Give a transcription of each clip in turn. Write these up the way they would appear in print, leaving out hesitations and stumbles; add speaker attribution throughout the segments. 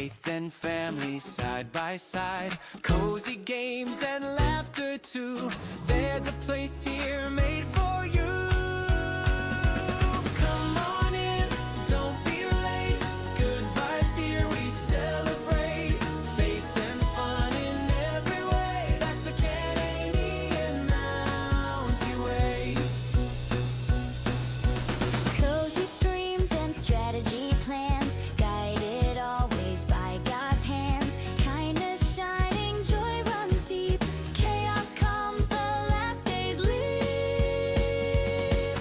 Speaker 1: faith and family side by side, cozy games and laughter too. There's a place here made for you. Come on in, don't be late. Good vibes here, we celebrate. Faith and fun in every way. That's the Canadian Mountie Way.
Speaker 2: Cozy streams and strategy plans, guided always by God's hands. Kindness shining, joy runs deep. Chaos comes, the last days leave.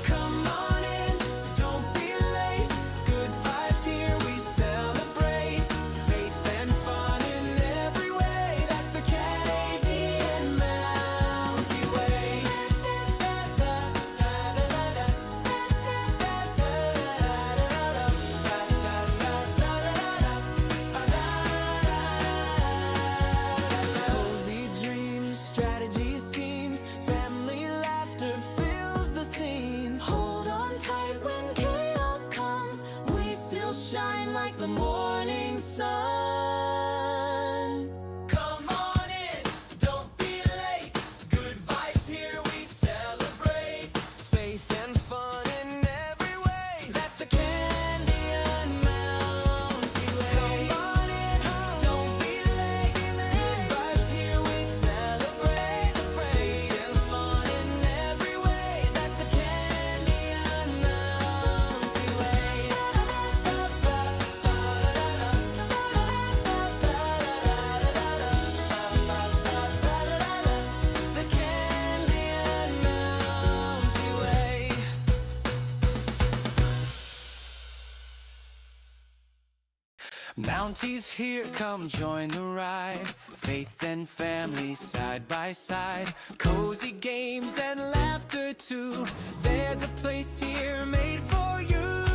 Speaker 1: Come on in, don't be late. Good vibes here, we celebrate. Faith and fun in every way. That's the Canadian Mountie Way. Cozy dreams, strategy schemes, family laughter fills the scene.
Speaker 2: Hold on tight when chaos comes, we still shine like the morning sun.
Speaker 1: Come on in, don't be late. Good vibes here, we celebrate. Faith and fun in every way. That's the Canadian Mountie Way. Come on in, don't be late. Good vibes here, we celebrate. Faith and fun in every way. That's the Canadian Mountie Way. The Canadian Mountie Way. Mounties here, come join the ride. Faith and family side by side, cozy games and laughter too. There's a place here made for you.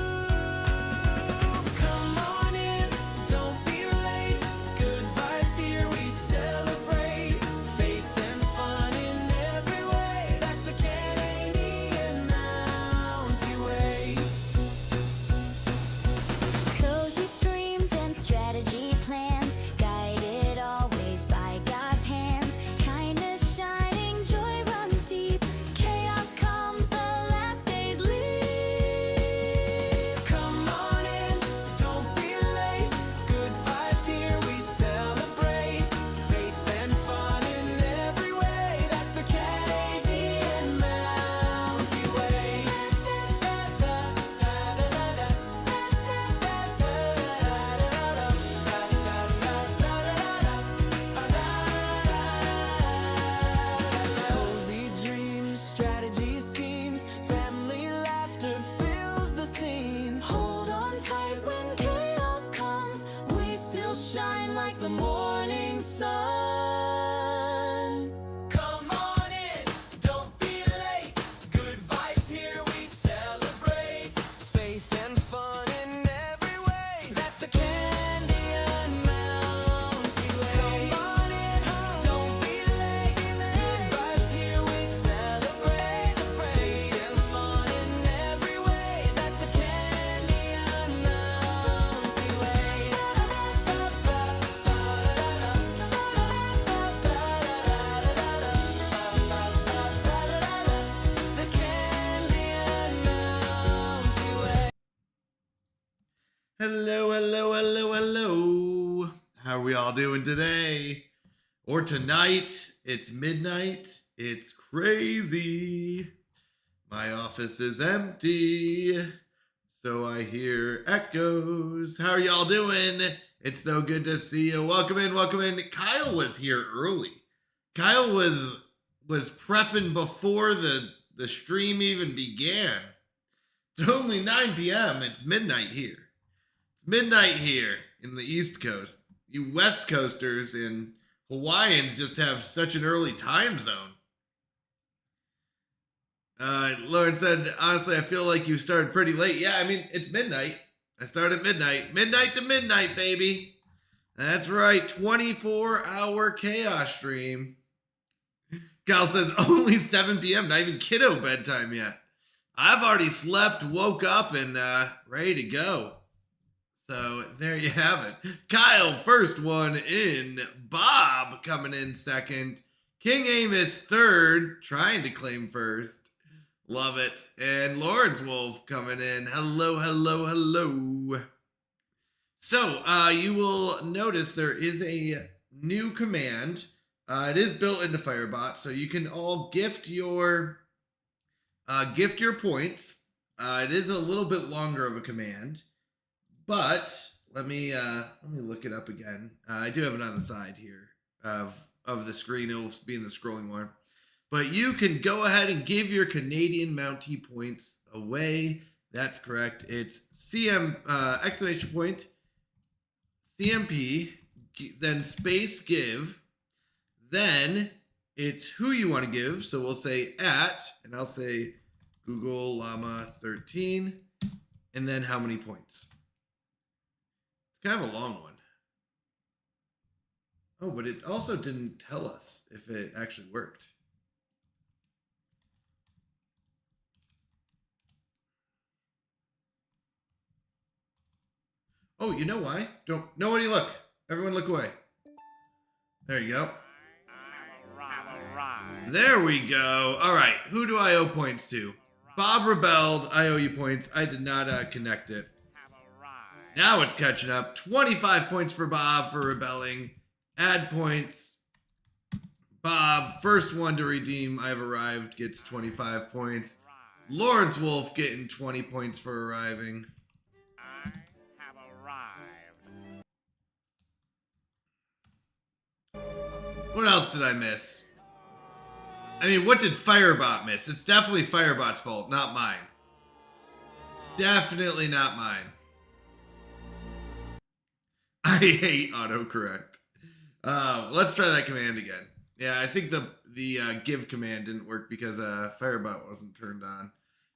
Speaker 1: Come on in, don't be late. Good vibes here, we celebrate. Faith and fun in every way. That's the Canadian Mountie Way.
Speaker 2: Cozy streams and strategy plans, guided always by God's hands. Kindness shining, joy runs deep. Chaos comes, the last days leave.
Speaker 1: Come on in, don't be late. Good vibes here, we celebrate. Faith and fun in every way. That's the Canadian Mountie Way. Cozy dreams, strategy schemes, family laughter fills the scene.
Speaker 2: Hold on tight when chaos comes, we still shine like the morning sun.
Speaker 1: Come on in, don't be late. Good vibes here, we celebrate. Faith and fun in every way. That's the Canadian Mountie Way. Come on in, don't be late. Good vibes here, we celebrate. Faith and fun in every way. That's the Canadian Mountie Way. The Canadian Mountie Way.
Speaker 3: Hello, hello, hello, hello. How are we all doing today? Or tonight? It's midnight. It's crazy. My office is empty, so I hear echoes. How are y'all doing? It's so good to see you. Welcome in, welcome in. Kyle was here early. Kyle was prepping before the stream even began. It's only 9 p.m. It's midnight here. It's midnight here in the East Coast. You West Coasters and Hawaiians just have such an early time zone. Lauren said, honestly, I feel like you started pretty late. Yeah, I mean, it's midnight. I started at midnight. Midnight to midnight, baby. That's right. 24-hour chaos stream. Kyle says, only 7 p.m. Not even kiddo bedtime yet. I've already slept, woke up, and ready to go. So there you have it. Kyle, first one in. Bob coming in second. King Amos third, trying to claim first. Love it. And Lawrence Wolf coming in. Hello, hello, hello. So you will notice there is a new command. It is built into Firebot, so you can all gift your points. It is a little bit longer of a command, but let me look it up again. I do have it on the side here of the screen. It'll be in the scrolling one. But you can go ahead and give your Canadian Mountie points away. That's correct. It's CM exclamation point CMP, then space give. Then it's who you want to give. So we'll say at, and I'll say Google Llama 13, and then how many points. It's kind of a long one. Oh, but it also didn't tell us if it actually worked. Oh, you know why? Don't nobody look. Everyone look away. There you go. There we go. All right, who do I owe points to? Bob rebelled. I owe you points. I did not connect it. Now it's catching up. 25 points for Bob for rebelling. Add points. Bob, first one to redeem I've arrived, gets 25 points. Lawrence Wolf getting 20 points for arriving. What else did I miss? I mean, what did Firebot miss? It's definitely Firebot's fault, not mine. Definitely not mine. I hate autocorrect. Let's try that command again. Yeah, I think the give command didn't work because Firebot wasn't turned on.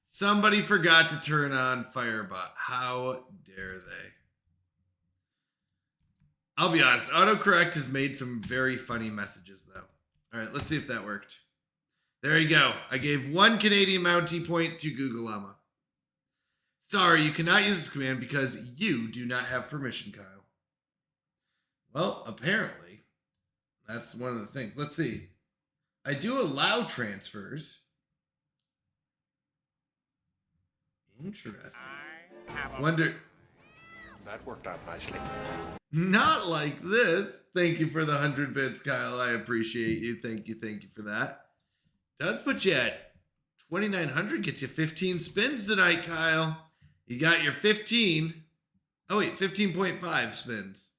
Speaker 3: Somebody forgot to turn on Firebot. How dare they? I'll be honest, autocorrect has made some very funny messages, though. All right, let's see if that worked. There you go. I gave one Canadian Mountie point to Google Llama. Sorry, you cannot use this command because you do not have permission, Kyle. Well, apparently, that's one of the things. Let's see. I do allow transfers. Interesting. Wonder...
Speaker 4: That worked out nicely.
Speaker 3: Not like this. Thank you for the 100 bits, Kyle. I appreciate you. Thank you for that. Does put you at 2,900. Gets you 15 spins tonight, Kyle. You got your 15. Oh, wait, 15.5 spins.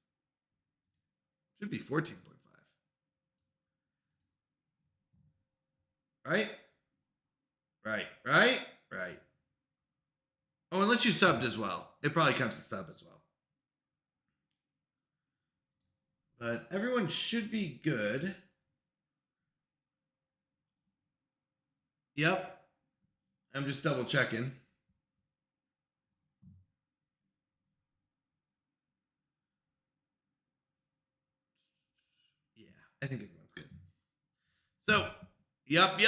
Speaker 3: Should be 14.5. Right? Right. Oh, unless you subbed as well. It probably counts as sub as well. But everyone should be good. Yep. I'm just double checking. Yeah, I think everyone's good. So, yep.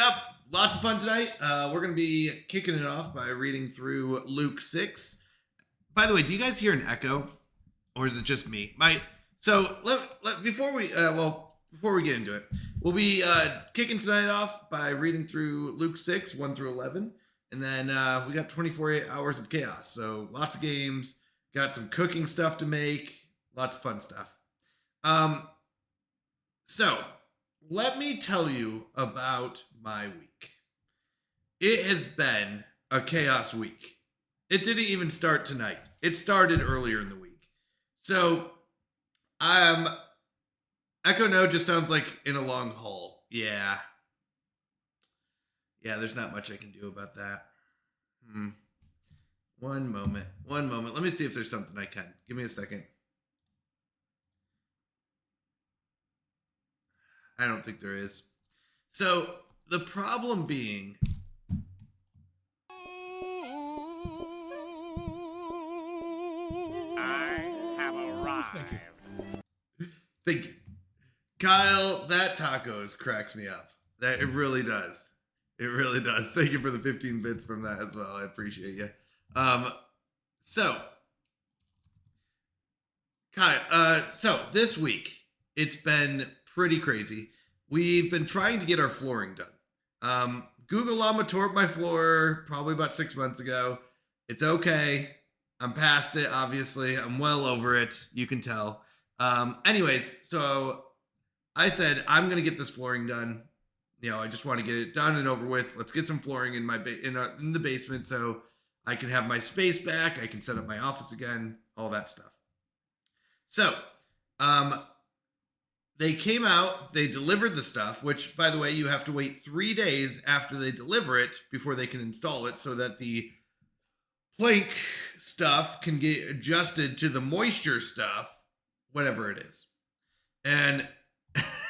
Speaker 3: Lots of fun tonight. We're going to be kicking it off by reading through Luke 6. By the way, do you guys hear an echo? Or is it just me? So before we get into it, we'll be kicking tonight off by reading through Luke 6, 1 through 11. And then we got 24 hours of chaos. So lots of games, got some cooking stuff to make, lots of fun stuff. So let me tell you about my week. It has been a chaos week. It didn't even start tonight. It started earlier in the week. So Echo No just sounds like in a long haul. Yeah, there's not much I can do about that. One moment. Let me see if there's something I can. Give me a second. I don't think there is. So the problem being...
Speaker 4: I have arrived.
Speaker 3: Thank you. Kyle, that tacos cracks me up. It really does. It really does. Thank you for the 15 bits from that as well. I appreciate you. So Hi. So this week, it's been pretty crazy. We've been trying to get our flooring done. Google Llama tore up my floor probably about 6 months ago. It's okay. I'm past it, obviously. I'm well over it. You can tell. Anyways, so I said, I'm going to get this flooring done. I just want to get it done and over with. Let's get some flooring in my in the basement so I can have my space back. I can set up my office again, all that stuff. So, they came out, they delivered the stuff, which, by the way, you have to wait 3 days after they deliver it before they can install it so that the plank stuff can get adjusted to the moisture stuff, whatever it is. And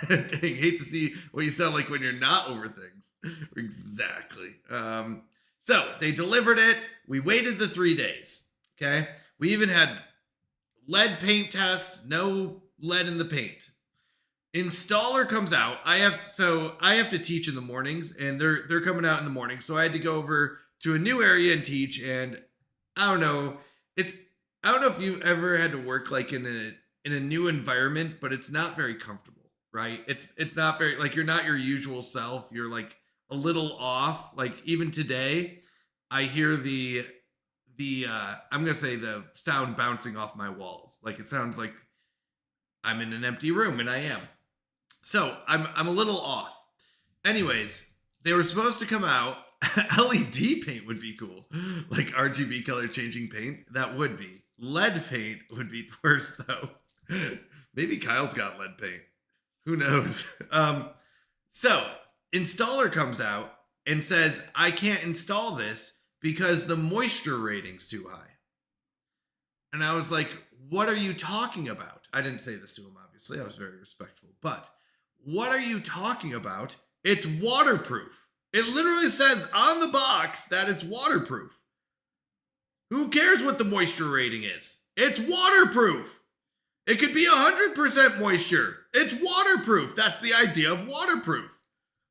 Speaker 3: dang, hate to see what you sound like when you're not over things. Exactly. So they delivered it. We waited the 3 days. Okay. We even had lead paint tests, no lead in the paint. Installer comes out. I have to teach in the mornings, and they're coming out in the morning. So I had to go over to a new area and teach. And I don't know if you've ever had to work like in a new environment, but it's not very comfortable, right? It's not very, like, you're not your usual self. You're like a little off. Like even today, I hear the I'm gonna say the sound bouncing off my walls. Like it sounds like I'm in an empty room, and I am. So I'm a little off. Anyways, they were supposed to come out. LED paint would be cool, like RGB color changing paint. That would be. Lead paint would be worse though. Maybe Kyle's got lead paint. Who knows? So installer comes out and says, I can't install this because the moisture rating's too high. And I was like, what are you talking about? I didn't say this to him, obviously. I was very respectful. But what are you talking about? It's waterproof. It literally says on the box that it's waterproof. Who cares what the moisture rating is? It's waterproof. It could be 100% moisture. It's waterproof. That's the idea of waterproof.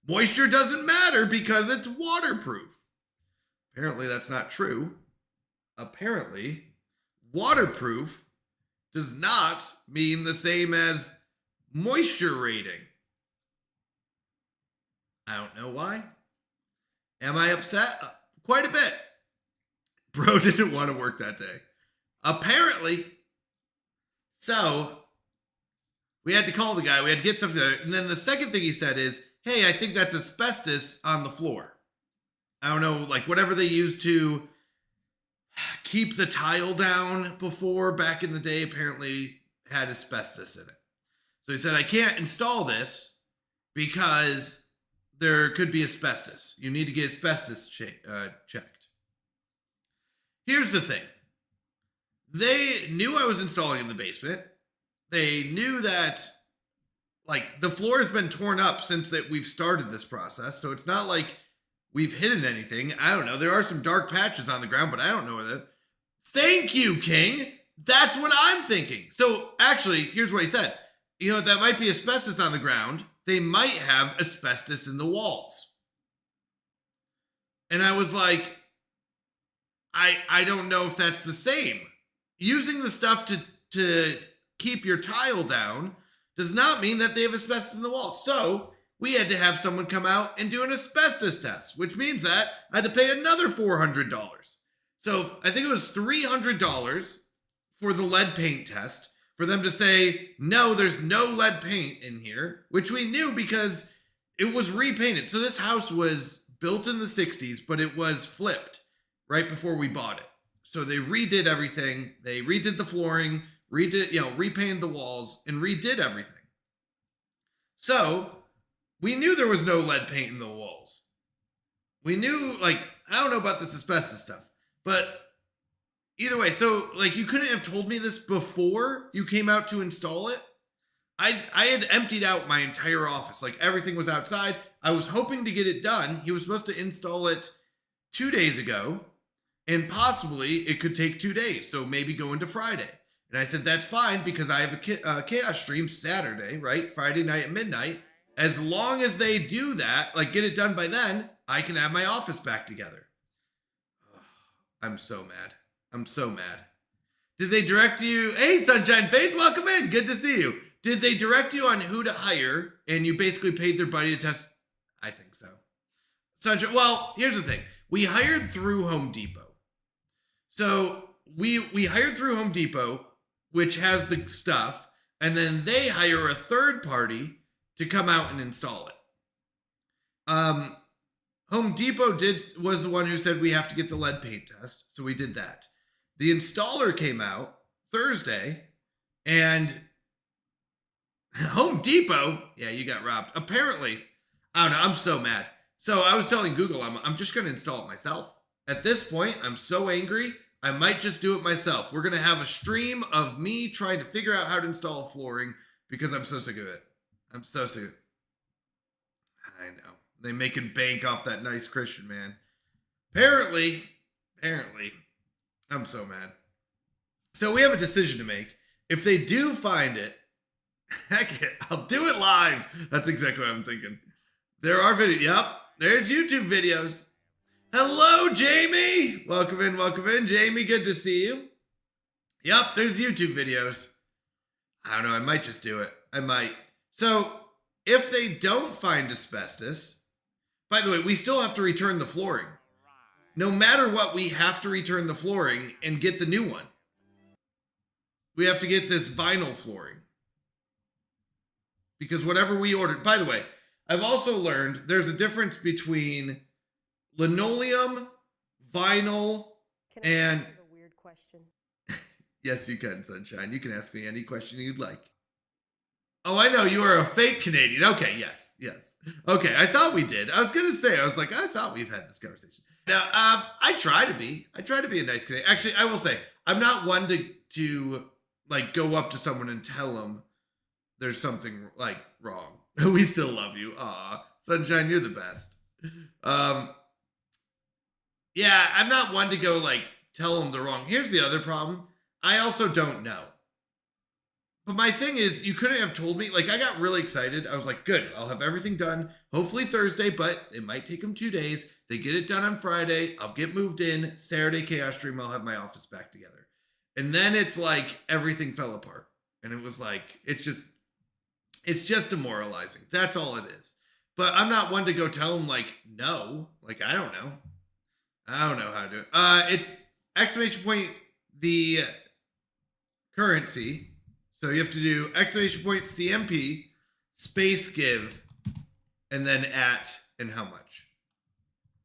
Speaker 3: Moisture doesn't matter because it's waterproof. Apparently that's not true. Apparently, waterproof does not mean the same as moisture rating. I don't know why. Am I upset? Quite a bit. Bro didn't want to work that day. Apparently. So, we had to call the guy. We had to get stuff there. And then the second thing he said is, hey, I think that's asbestos on the floor. I don't know, like whatever they used to keep the tile down before back in the day apparently had asbestos in it. So he said, I can't install this because there could be asbestos. You need to get asbestos checked. Here's the thing. They knew I was installing in the basement. They knew that, like, the floor has been torn up since that we've started this process. So it's not like we've hidden anything. I don't know. There are some dark patches on the ground, but I don't know where that. Thank you, King. That's what I'm thinking. So actually, here's what he said. That might be asbestos on the ground. They might have asbestos in the walls. And I was like, I don't know if that's the same. Using the stuff to keep your tile down does not mean that they have asbestos in the walls. So we had to have someone come out and do an asbestos test, which means that I had to pay another $400. So I think it was $300 for the lead paint test for them to say, no, there's no lead paint in here, which we knew because it was repainted. So this house was built in the 60s, but it was flipped right before we bought it. So they redid everything. They redid the flooring, repainted the walls, and redid everything. So we knew there was no lead paint in the walls. We knew, I don't know about this asbestos stuff, but either way, so, you couldn't have told me this before you came out to install it. I had emptied out my entire office. Everything was outside. I was hoping to get it done. He was supposed to install it 2 days ago, and possibly it could take 2 days, so maybe go into Friday. And I said, that's fine because I have a chaos stream Saturday, right? Friday night at midnight. As long as they do that, get it done by then, I can have my office back together. I'm so mad. I'm so mad. Did they direct you? Hey, Sunshine Faith, welcome in. Good to see you. Did they direct you on who to hire and you basically paid their buddy to test? I think so. Sunshine, well, here's the thing. We hired through Home Depot. So we hired through Home Depot, which has the stuff, and then they hire a third party to come out and install it. Home Depot was the one who said we have to get the lead paint test, so we did that. The installer came out Thursday, and Home Depot, yeah, you got robbed. Apparently, I don't know, I'm so mad. So I was telling Google, I'm just going to install it myself. At this point, I'm so angry, I might just do it myself. We're going to have a stream of me trying to figure out how to install flooring because I'm so sick of it. I'm so sick of it. I know. They making bank off that nice Christian man. Apparently, I'm so mad. So we have a decision to make. If they do find it, heck it, I'll do it live. That's exactly what I'm thinking. There are videos. Yep, there's YouTube videos. Hello, Jamie. Welcome in, Jamie. Good to see you. Yep, there's YouTube videos. I don't know. I might just do it. I might. So if they don't find asbestos, by the way, we still have to return the flooring. No matter what, we have to return the flooring and get the new one. We have to get this vinyl flooring. Because whatever we ordered, by the way, I've also learned there's a difference between linoleum, vinyl, and...
Speaker 5: a weird question?
Speaker 3: Yes, you can, Sunshine. You can ask me any question you'd like. Oh, I know. You are a fake Canadian. Okay, yes. Okay, I thought we did. I was going to say, I thought we've had this conversation. Now, I try to be a nice Canadian. Actually, I will say, I'm not one to like go up to someone and tell them there's something like wrong. We still love you. Aw, Sunshine, you're the best. Yeah, I'm not one to go like tell them they're wrong. Here's the other problem. I also don't know. But my thing is, you couldn't have told me. Like, I got really excited. I was like, good, I'll have everything done. Hopefully Thursday, but it might take them 2 days. They get it done on Friday. I'll get moved in. Saturday, Chaos Stream, I'll have my office back together. And then it's like everything fell apart. And it was like, it's just demoralizing. That's all it is. But I'm not one to go tell them, like, no. Like, I don't know. I don't know how to do it. It's exclamation point, the currency. So you have to do exclamation point CMP, space give, and then at and how much.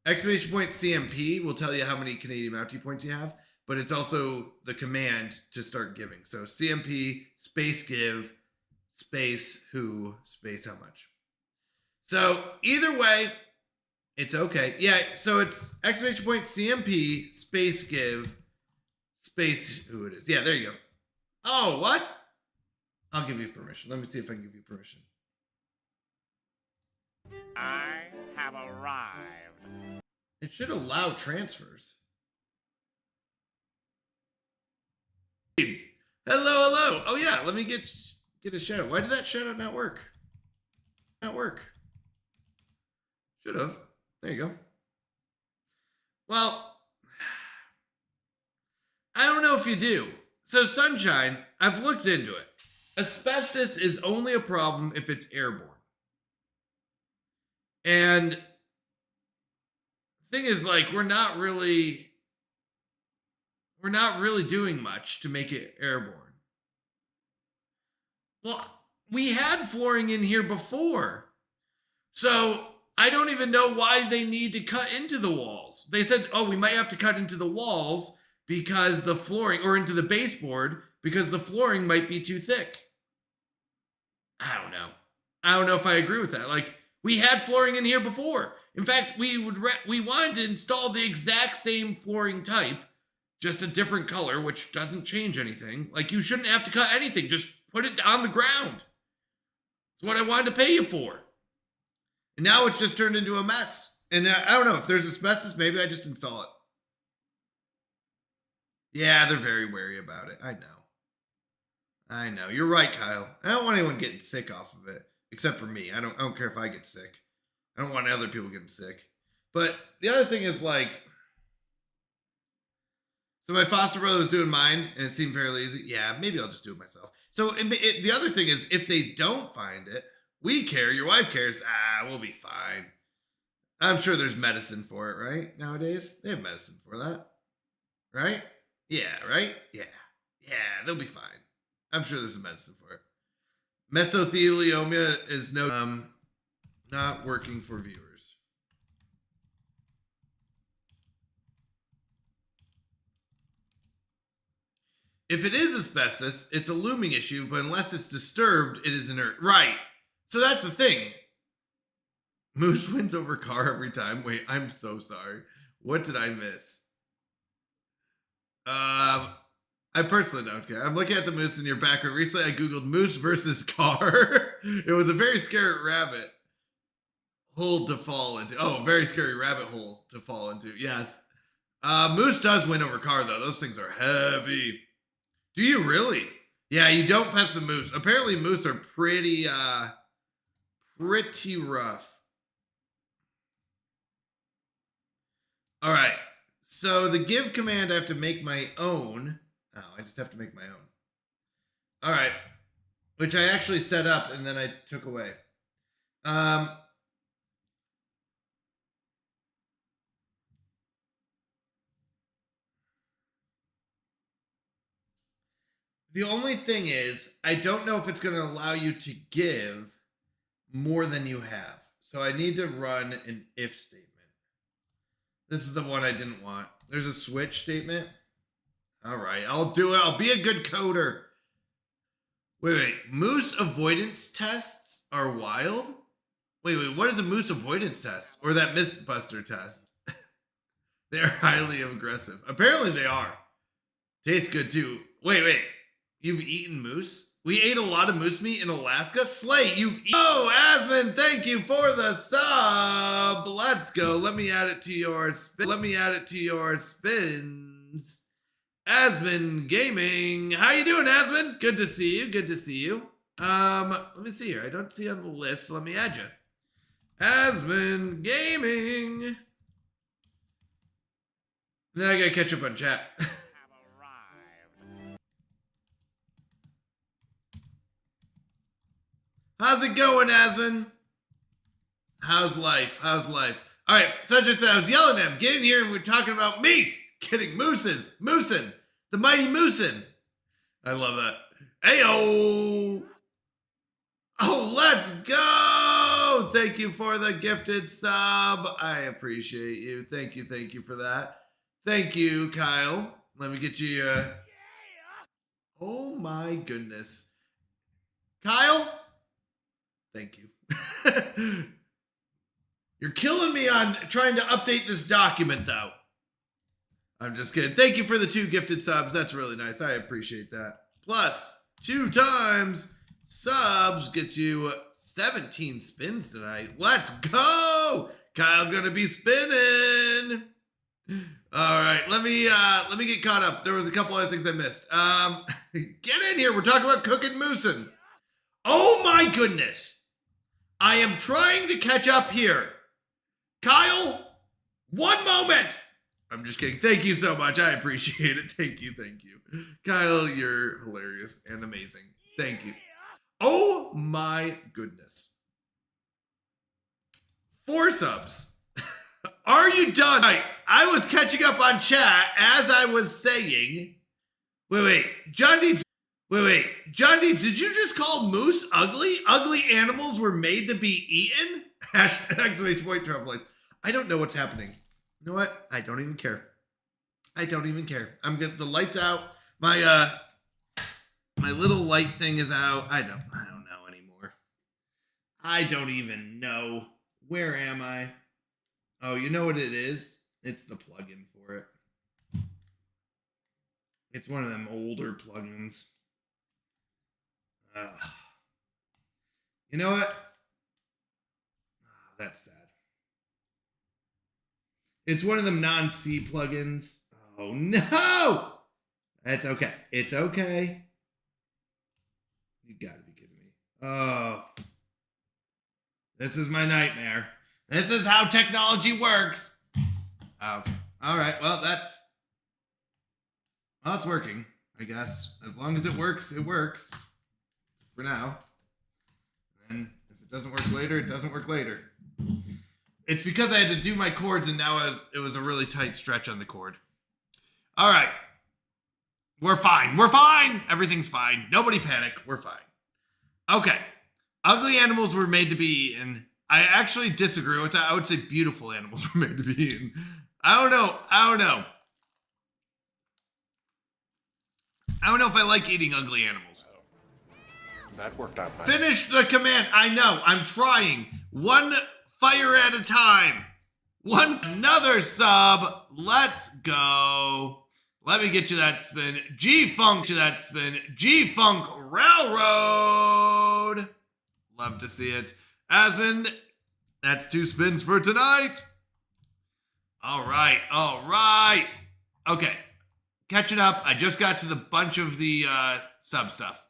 Speaker 3: Exclamation point CMP will tell you how many Canadian Mountie points you have, but it's also the command to start giving. So CMP, space give, space who, space how much. So either way, it's okay. Yeah, so it's exclamation point CMP, space give, space who it is. Yeah, there you go. Oh, what? I'll give you permission. Let me see if I can give you permission.
Speaker 4: I have arrived.
Speaker 3: It should allow transfers. Hello. Oh yeah, let me get a shout out. Why did that shout out not work? Should have. There you go. Well, I don't know if you do. So Sunshine, I've looked into it. Asbestos is only a problem if it's airborne. And the thing is, like, we're not really doing much to make it airborne. Well, we had flooring in here before. So I don't even know why they need to cut into the walls. They said, oh, we might have to cut into the walls because the flooring, or into the baseboard, because the flooring might be too thick. I don't know if I agree with that. Like, we had flooring in here before. In fact, we wanted to install the exact same flooring type, just a different color, which doesn't change anything. Like, you shouldn't have to cut anything. Just put it on the ground. It's what I wanted to pay you for. And now it's just turned into a mess. And I don't know, if there's asbestos, maybe I just install it. Yeah, they're very wary about it. I know. You're right, Kyle. I don't want anyone getting sick off of it, except for me. I don't care if I get sick. I don't want other people getting sick. But the other thing is, like, So my foster brother was doing mine, and it seemed fairly easy. Yeah, maybe I'll just do it myself. So the other thing is, if they don't find it, we care, your wife cares, we'll be fine. I'm sure there's medicine for it, right? Nowadays, they have medicine for that. Right? Yeah, right? Yeah. Yeah, they'll be fine. I'm sure there's a medicine for it. Mesothelioma is not working for viewers. If it is asbestos, it's a looming issue, but unless it's disturbed, it is inert. Right. So that's the thing. Moose wins over car every time. Wait, I'm so sorry. What did I miss? I personally don't care. I'm looking at the moose in your background. Recently, I Googled moose versus car. It was a very scary rabbit hole to fall into. Oh, very scary rabbit hole to fall into. Yes. Moose does win over car, though. Those things are heavy. Do you really? Yeah, you don't pest the moose. Apparently, moose are pretty rough. All right. So the give command, I have to make my own. Oh, I just have to make my own. All right. Which I actually set up and then I took away. The only thing is, I don't know if it's going to allow you to give more than you have. So I need to run an if statement. This is the one I didn't want. There's a switch statement. All right, I'll do it. I'll be a good coder. Wait. Moose avoidance tests are wild? Wait. What is a moose avoidance test? Or that Mythbuster test? They're highly aggressive. Apparently they are. Tastes good too. Wait. You've eaten moose? We ate a lot of moose meat in Alaska. Slay, you've eaten. Oh, Asmon, thank you for the sub. Let's go. Let me add it to your spins. Asmon Gaming. How you doing, Asmon? Good to see you. Let me see here. I don't see it on the list. So let me add you. Asmon Gaming. Then I gotta catch up on chat. How's it going, Asmon? How's life? All right, such and such. I was yelling at him. Get in here, and we're talking about meese. Kidding, mooses. Moosin. The mighty moosin. I love that. Ayo. Oh, let's go. Thank you for the gifted sub. I appreciate you. Thank you for that. Thank you, Kyle. Let me get you. Oh, my goodness. Kyle? Thank you. You're killing me on trying to update this document, though. I'm just kidding. Thank you for the 2 gifted subs. That's really nice. I appreciate that. Plus, 2 times subs get you 17 spins tonight. Let's go! Kyle gonna be spinning. All right, let me get caught up. There was a couple other things I missed. Get in here. We're talking about cooking moosin'. Oh my goodness. I am trying to catch up here. Kyle, one moment. I'm just kidding. Thank you so much. I appreciate it. Thank you. Kyle, you're hilarious and amazing. Thank you. Oh my goodness. 4 subs. Are you done? Right, I was catching up on chat as I was saying. Wait. John D, did you just call moose ugly? Ugly animals were made to be eaten? Exclamation point, truffle lights. I don't know what's happening. You know what? I don't even care. I'm getting the lights out. My little light thing is out. I don't know anymore. I don't even know. Where am I? Oh, you know what it is? It's the plugin for it. It's one of them older plugins. You know what? Oh, that's sad. It's one of them non-C plugins. Oh no! That's okay. It's okay. You gotta be kidding me. Oh. This is my nightmare. This is how technology works. Okay. All right. Well, that's Well, it's working, I guess. As long as it works, it works. For now. And if it doesn't work later, it doesn't work later. It's because I had to do my chords, and now it was a really tight stretch on the cord. All right. We're fine. We're fine. Everything's fine. Nobody panic. We're fine. Okay. Ugly animals were made to be eaten. I actually disagree with that. I would say beautiful animals were made to be eaten. I don't know. I don't know if I like eating ugly animals.
Speaker 4: That worked out fine.
Speaker 3: Finish the command. I know. I'm trying. One fire at a time. Another sub. Let's go. Let me get you that spin. G-Funk to that spin. G-Funk Railroad. Love to see it. Asmund, that's 2 spins for tonight. All right. Okay. Catching up. I just got to the bunch of the sub stuff.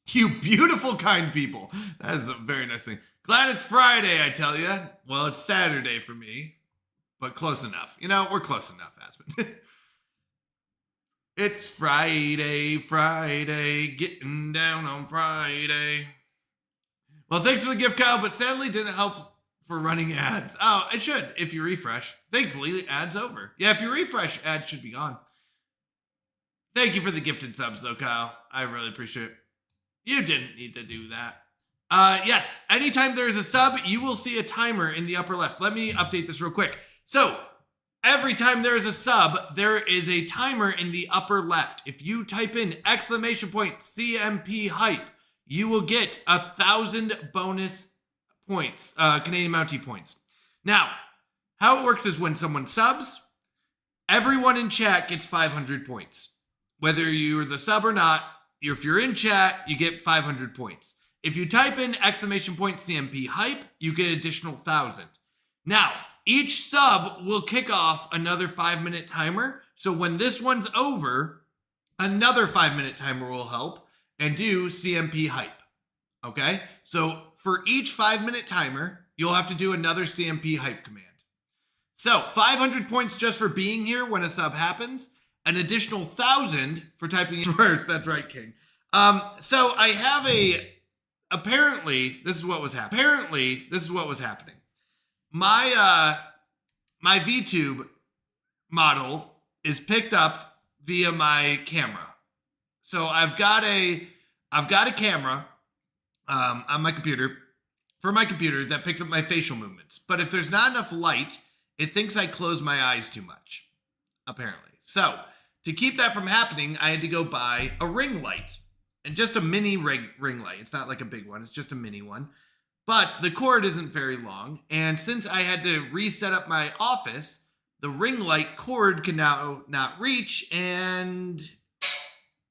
Speaker 3: You beautiful, kind people. That is a very nice thing. Glad it's Friday, I tell you. Well, it's Saturday for me, but close enough. You know, we're close enough, Aspen. It's Friday, getting down on Friday. Well, thanks for the gift, Kyle, but sadly didn't help for running ads. Oh, it should if you refresh. Thankfully, the ad's over. Yeah, if you refresh, ads should be gone. Thank you for the gifted subs, though, Kyle. I really appreciate it. You didn't need to do that. Yes, anytime there is a sub, you will see a timer in the upper left. Let me update this real quick. So, every time there is a sub, there is a timer in the upper left. If you type in !CMP hype, you will get 1,000 bonus points, Canadian Mountie points. Now, how it works is when someone subs, everyone in chat gets 500 points. Whether you're the sub or not, if you're in chat, you get 500 points. If you type in !CMP hype, you get an additional 1,000. Now, each sub will kick off another 5-minute timer. So when this one's over, another 5-minute timer will help and do CMP hype. Okay? So for each 5-minute timer, you'll have to do another CMP hype command. So 500 points just for being here when a sub happens. An additional 1,000 for typing in first. That's right, King. So I have apparently, this is what was happening. My VTube model is picked up via my camera. So I've got a camera on my computer that picks up my facial movements. But if there's not enough light, it thinks I close my eyes too much, apparently. So to keep that from happening, I had to go buy a ring light. And just a mini ring light. It's not like a big one. It's just a mini one. But the cord isn't very long. And since I had to reset up my office, the ring light cord can now not reach. And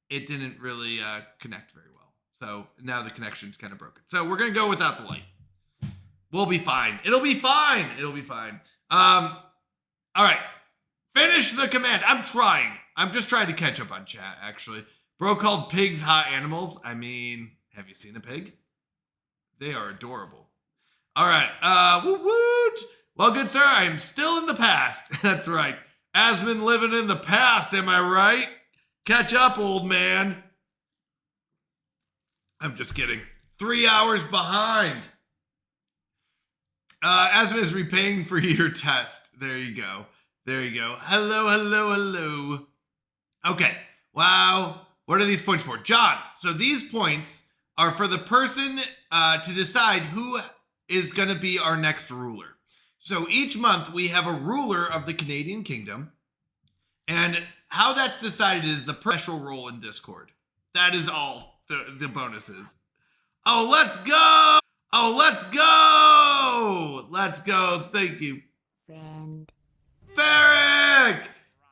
Speaker 3: it didn't really connect very well. So now the connection's kind of broken. So we're going to go without the light. We'll be fine. It'll be fine. All right. Finish the command. I'm trying. I'm just trying to catch up on chat, actually. Bro called pigs hot animals. I mean, have you seen a pig? They are adorable. All right. Woot. Well, good sir, I am still in the past. That's right. Asmund living in the past, am I right? Catch up, old man. I'm just kidding. 3 hours behind. Asmund is repaying for your test. There you go. Hello. Okay. Wow. What are these points for? John, so these points are for the person to decide who is going to be our next ruler. So each month we have a ruler of the Canadian Kingdom. And how that's decided is the special role in Discord. That is all the bonuses. Oh, let's go. Thank you.
Speaker 2: Friend.
Speaker 3: Ferric!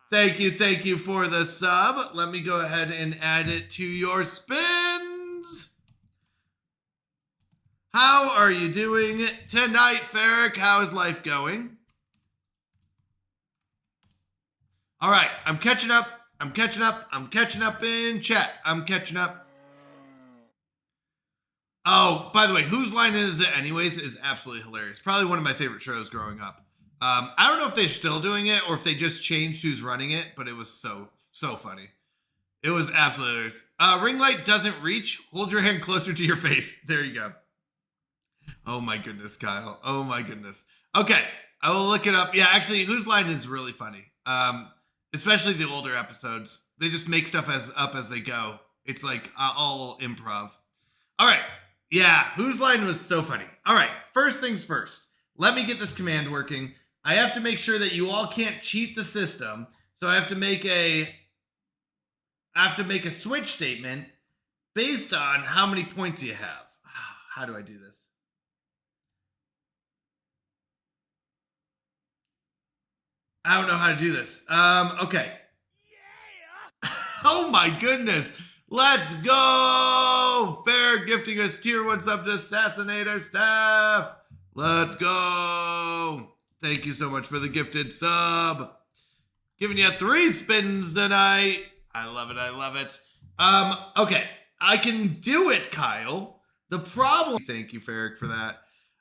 Speaker 3: Thank you for the sub. Let me go ahead and add it to your spins. How are you doing tonight, Ferric? How is life going? All right, I'm catching up in chat. I'm catching up. Oh, by the way, Whose Line Is It Anyways is absolutely hilarious. Probably one of my favorite shows growing up. I don't know if they're still doing it or if they just changed who's running it, but it was so funny. It was absolutely hilarious. Ring light doesn't reach. Hold your hand closer to your face. There you go. Oh my goodness, Kyle. Oh my goodness. Okay, I will look it up. Yeah, actually, Whose Line is really funny. Especially the older episodes. They just make stuff up as they go. It's like all improv. All right. Yeah, Whose Line was so funny. All right, first things first. Let me get this command working. I have to make sure that you all can't cheat the system. So I have to make a switch statement based on how many points you have. How do I do this? I don't know how to do this. Okay. Yeah. Oh my goodness. Let's go. Fair gifting us tier 1 sub to assassinate our staff. Let's go. Thank you so much for the gifted sub. Giving you 3 spins tonight. I love it. I love it. Okay. I can do it, Kyle. The problem. Thank you, Ferric, for that.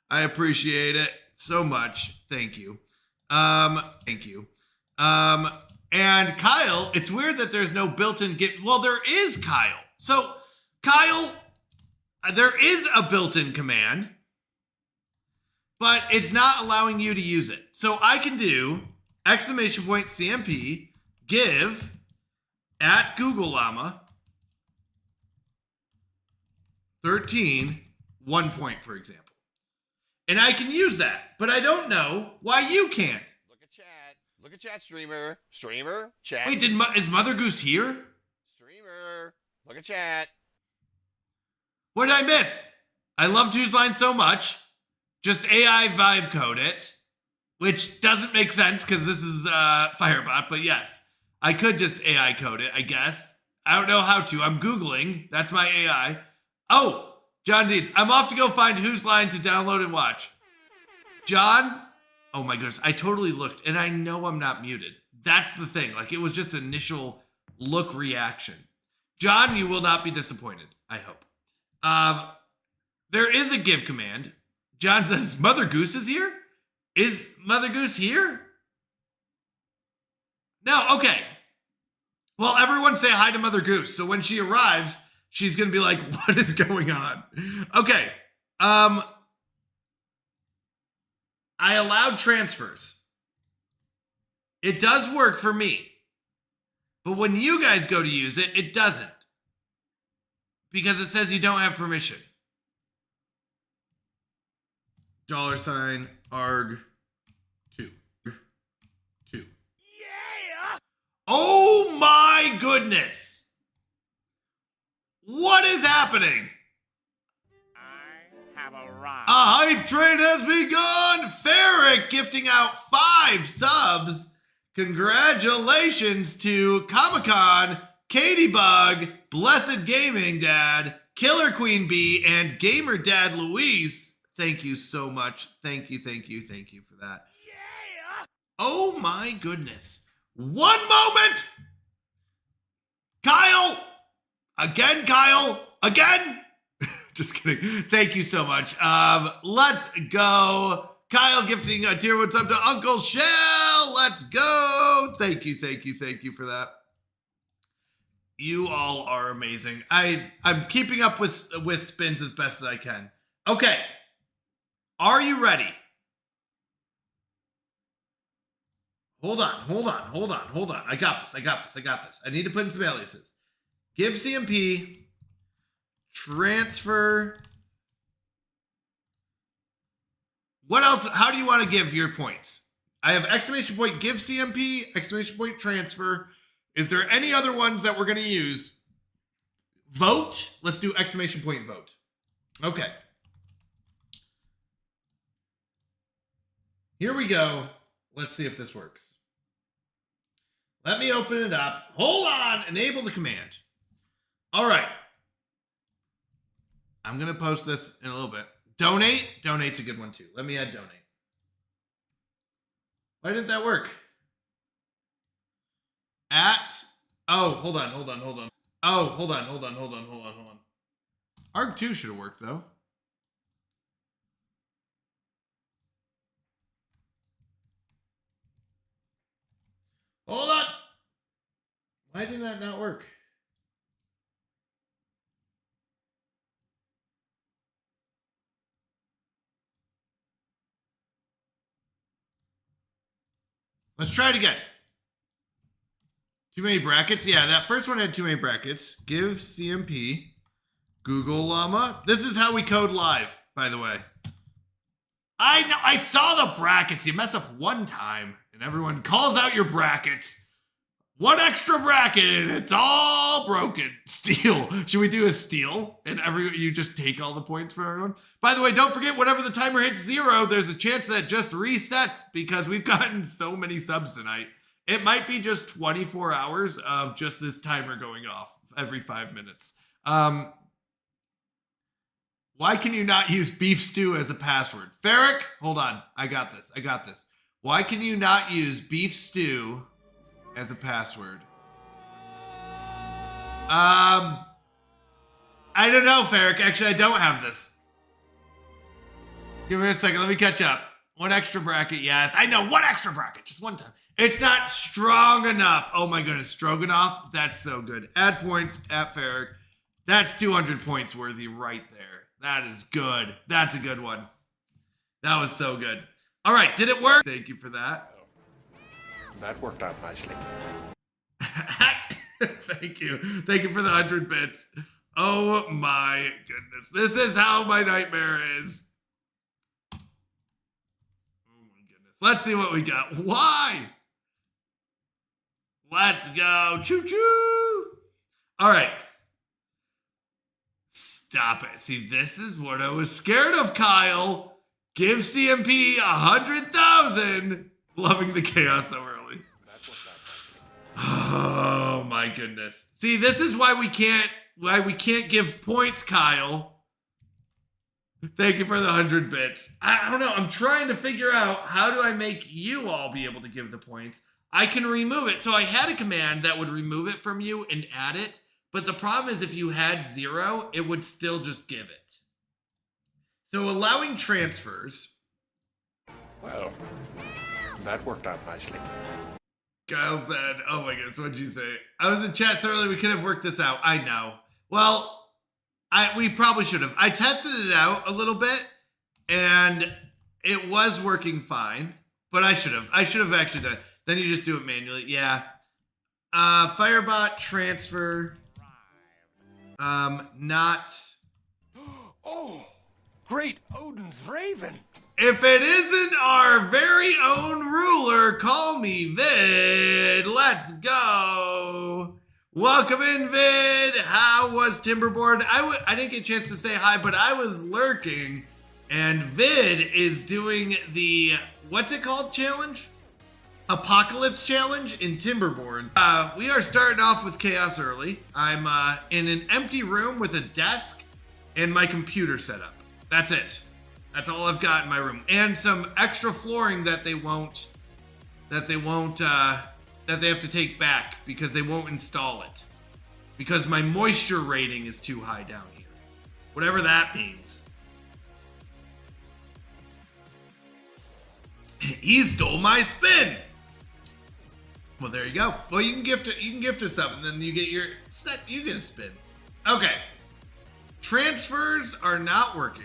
Speaker 3: I appreciate it so much. Thank you. Thank you. And Kyle, it's weird that there's no built-in gift. Well, there is, Kyle. So, Kyle, there is a built-in command, but it's not allowing you to use it. So I can do !CMP give at Google Llama 13 1 point, for example. And I can use that, but I don't know why you can't.
Speaker 5: Look at chat. Look at chat, streamer. Streamer, chat.
Speaker 3: Wait, is Mother Goose here?
Speaker 5: Streamer. Look at chat.
Speaker 3: What did I miss? I loved Whose Line so much. Just AI vibe code it, which doesn't make sense because this is Firebot, but yes, I could just AI code it, I guess. I don't know how to. I'm Googling. That's my AI. Oh, John Deeds. I'm off to go find Whose Line to download and watch. John? Oh my goodness. I totally looked and I know I'm not muted. That's the thing. Like, it was just initial look reaction. John, you will not be disappointed, I hope. There is a give command. John says, Mother Goose is here? Is Mother Goose here? No, okay. Well, everyone say hi to Mother Goose. So when she arrives, she's going to be like, what is going on? Okay. I allowed transfers. It does work for me. But when you guys go to use it, it doesn't. Because it says you don't have permission. $arg2. 2. Yeah! Oh my goodness! What is happening?
Speaker 4: I have arrived.
Speaker 3: A hype train has begun! Ferric gifting out 5 subs. Congratulations to Comic-Con, Katybug, Blessed Gaming Dad, Killer Queen Bee, and Gamer Dad Luis. Thank you so much. Thank you for that. Yeah! Oh my goodness. One moment! Kyle! Again, Kyle! Again! Just kidding. Thank you so much. Let's go. Kyle gifting a tier 1 sub to Uncle Shell. Let's go. Thank you for that. You all are amazing. I'm keeping up with spins as best as I can. Okay. Are you ready? Hold on. I got this. I need to put in some aliases. Give CMP, transfer. What else? How do you want to give your points? I have ! Give CMP, ! Transfer. Is there any other ones that we're going to use? Vote. Let's do ! Vote. Okay. Here we go. Let's see if this works. Let me open it up. Hold on. Enable the command. All right. I'm going to post this in a little bit. Donate. Donate's a good one too. Let me add donate. Why didn't that work? Oh, hold on. Oh, hold on. ARG2 should have worked though. Hold on. Why did that not work? Let's try it again. Too many brackets? Yeah, that first one had too many brackets. Give CMP Google Llama. This is how we code live, by the way. I know, I saw the brackets. You mess up one time and everyone calls out your brackets. One extra bracket and it's all broken. Steal. Should we do a steal? And you just take all the points for everyone? By the way, don't forget, whenever the timer hits 0, there's a chance that it just resets because we've gotten so many subs tonight. It might be just 24 hours of just this timer going off every 5 minutes. Why can you not use beef stew as a password? Ferric, hold on. I got this. Why can you not use beef stew as a password? I don't know, Ferric. Actually, I don't have this. Give me a second. Let me catch up. One extra bracket. Yes, I know. One extra bracket. Just one time. It's not strong enough. Oh my goodness. Stroganoff. That's so good. Add points at Ferric. That's 200 points worthy right there. That is good. That's a good one. That was so good. All right. Did it work? Thank you for that.
Speaker 4: That worked out nicely.
Speaker 3: Thank you. Thank you for the 100 bits. Oh my goodness. This is how my nightmare is. Oh my goodness. Let's see what we got. Why? Let's go. Choo-choo. All right. Stop it. See, this is what I was scared of, Kyle. Give CMP 100,000. Loving the chaos so early. Oh my goodness. See, this is why we can't give points, Kyle. Thank you for the 100 bits. I don't know. I'm trying to figure out how do I make you all be able to give the points. I can remove it. So I had a command that would remove it from you and add it. But the problem is if you had 0, it would still just give it. So allowing transfers.
Speaker 4: Well, that worked out nicely.
Speaker 3: Kyle said, oh my goodness, what'd you say? I was in chat so early, we could have worked this out. I know. Well, we probably should have. I tested it out a little bit, and it was working fine, but I should have. I should have actually done it. Then you just do it manually. Yeah. Firebot transfer. Not.
Speaker 4: Oh, great Odin's Raven.
Speaker 3: If it isn't our very own ruler, call me Vid. Let's go. Welcome in, Vid. How was Timberborn? I didn't get a chance to say hi, but I was lurking. And Vid is doing the, what's it called, challenge? Apocalypse challenge in Timberborn. We are starting off with chaos early. I'm in an empty room with a desk and my computer set up. That's it. That's all I've got in my room, and some extra flooring that they have to take back because they won't install it because my moisture rating is too high down here. Whatever that means. He stole my spin. Well, there you go. Well, you can gift it. You can gift us something, then you get your set. You get a spin. Okay. Transfers are not working.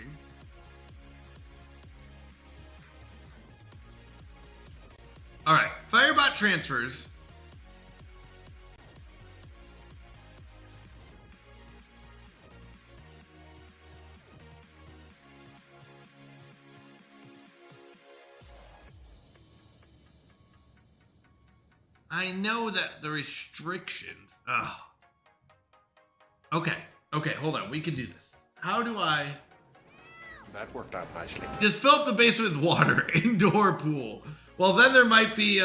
Speaker 3: All right, Firebot transfers. I know that the restrictions. Oh. Okay, hold on. We can do this. How do I?
Speaker 4: That worked out nicely.
Speaker 3: Just fill up the basement with water. Indoor pool. Well, then there might be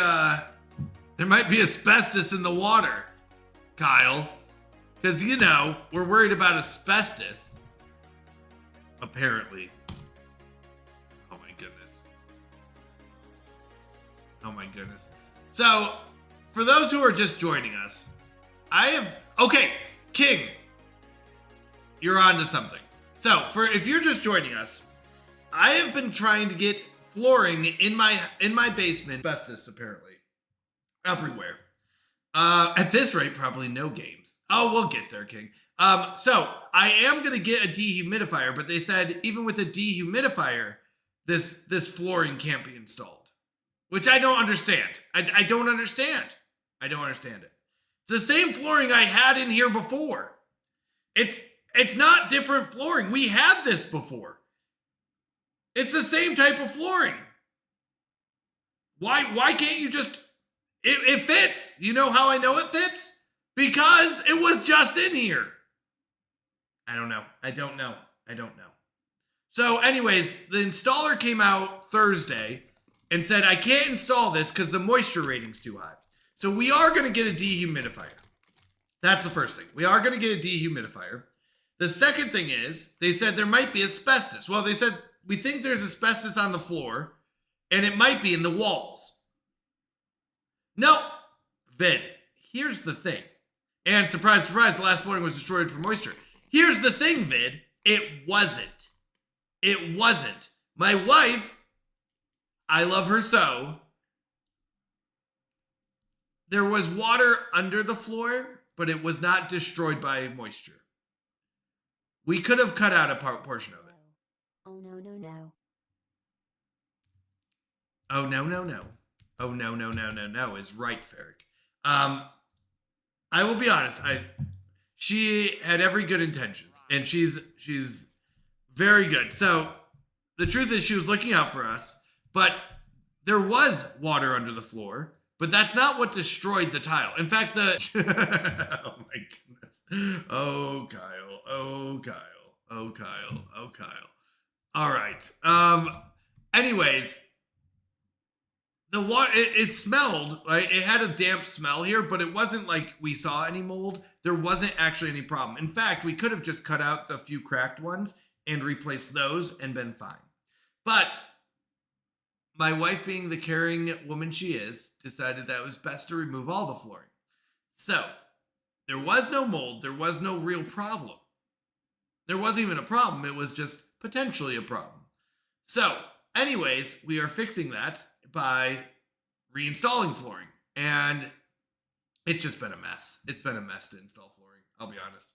Speaker 3: asbestos in the water, Kyle. Because, you know, we're worried about asbestos. Apparently. Oh my goodness. Oh my goodness. So, for those who are just joining us, okay, King, you're on to something. So, if you're just joining us, I have been trying to get flooring in my basement. Asbestos, apparently. Everywhere. At this rate, probably no games. Oh, we'll get there, King. So I am going to get a dehumidifier, but they said even with a dehumidifier, this flooring can't be installed. which I don't understand. I don't understand. I don't understand it. It's the same flooring I had in here before. It's not different flooring. We had this before. It's the same type of flooring. Why can't you just, it fits. You know how I know it fits? Because it was just in here. I don't know. So anyways, the installer came out Thursday and said, I can't install this because the moisture rating's too high. So we are going to get a dehumidifier. That's the first thing. We are going to get a dehumidifier. The second thing is, they said there might be asbestos. Well, they said, we think there's asbestos on the floor, and it might be in the walls. No, Vid, here's the thing. And surprise, surprise, the last flooring was destroyed for moisture. Here's the thing, Vid. It wasn't. It wasn't. My wife, I love her so. There was water under the floor, but it was not destroyed by moisture. We could have cut out a portion of it.
Speaker 2: Oh, no, no, no.
Speaker 3: Oh, no, no, no. Oh, no, no, no, no, no is right, Ferric. I will be honest. She had every good intentions, and she's very good. So the truth is she was looking out for us, but there was water under the floor, but that's not what destroyed the tile. In fact, oh my goodness. Oh, Kyle. Oh, Kyle. Oh, Kyle. Oh, Kyle. All right. Anyways, the water, it smelled, right? It had a damp smell here, but it wasn't like we saw any mold. There wasn't actually any problem. In fact, we could have just cut out the few cracked ones and replaced those and been fine. But my wife, being the caring woman she is, decided that it was best to remove all the flooring. So there was no mold. There was no real problem. There wasn't even a problem. It was just potentially a problem. So anyways, we are fixing that by reinstalling flooring. And it's just been a mess. It's been a mess to install flooring. I'll be honest.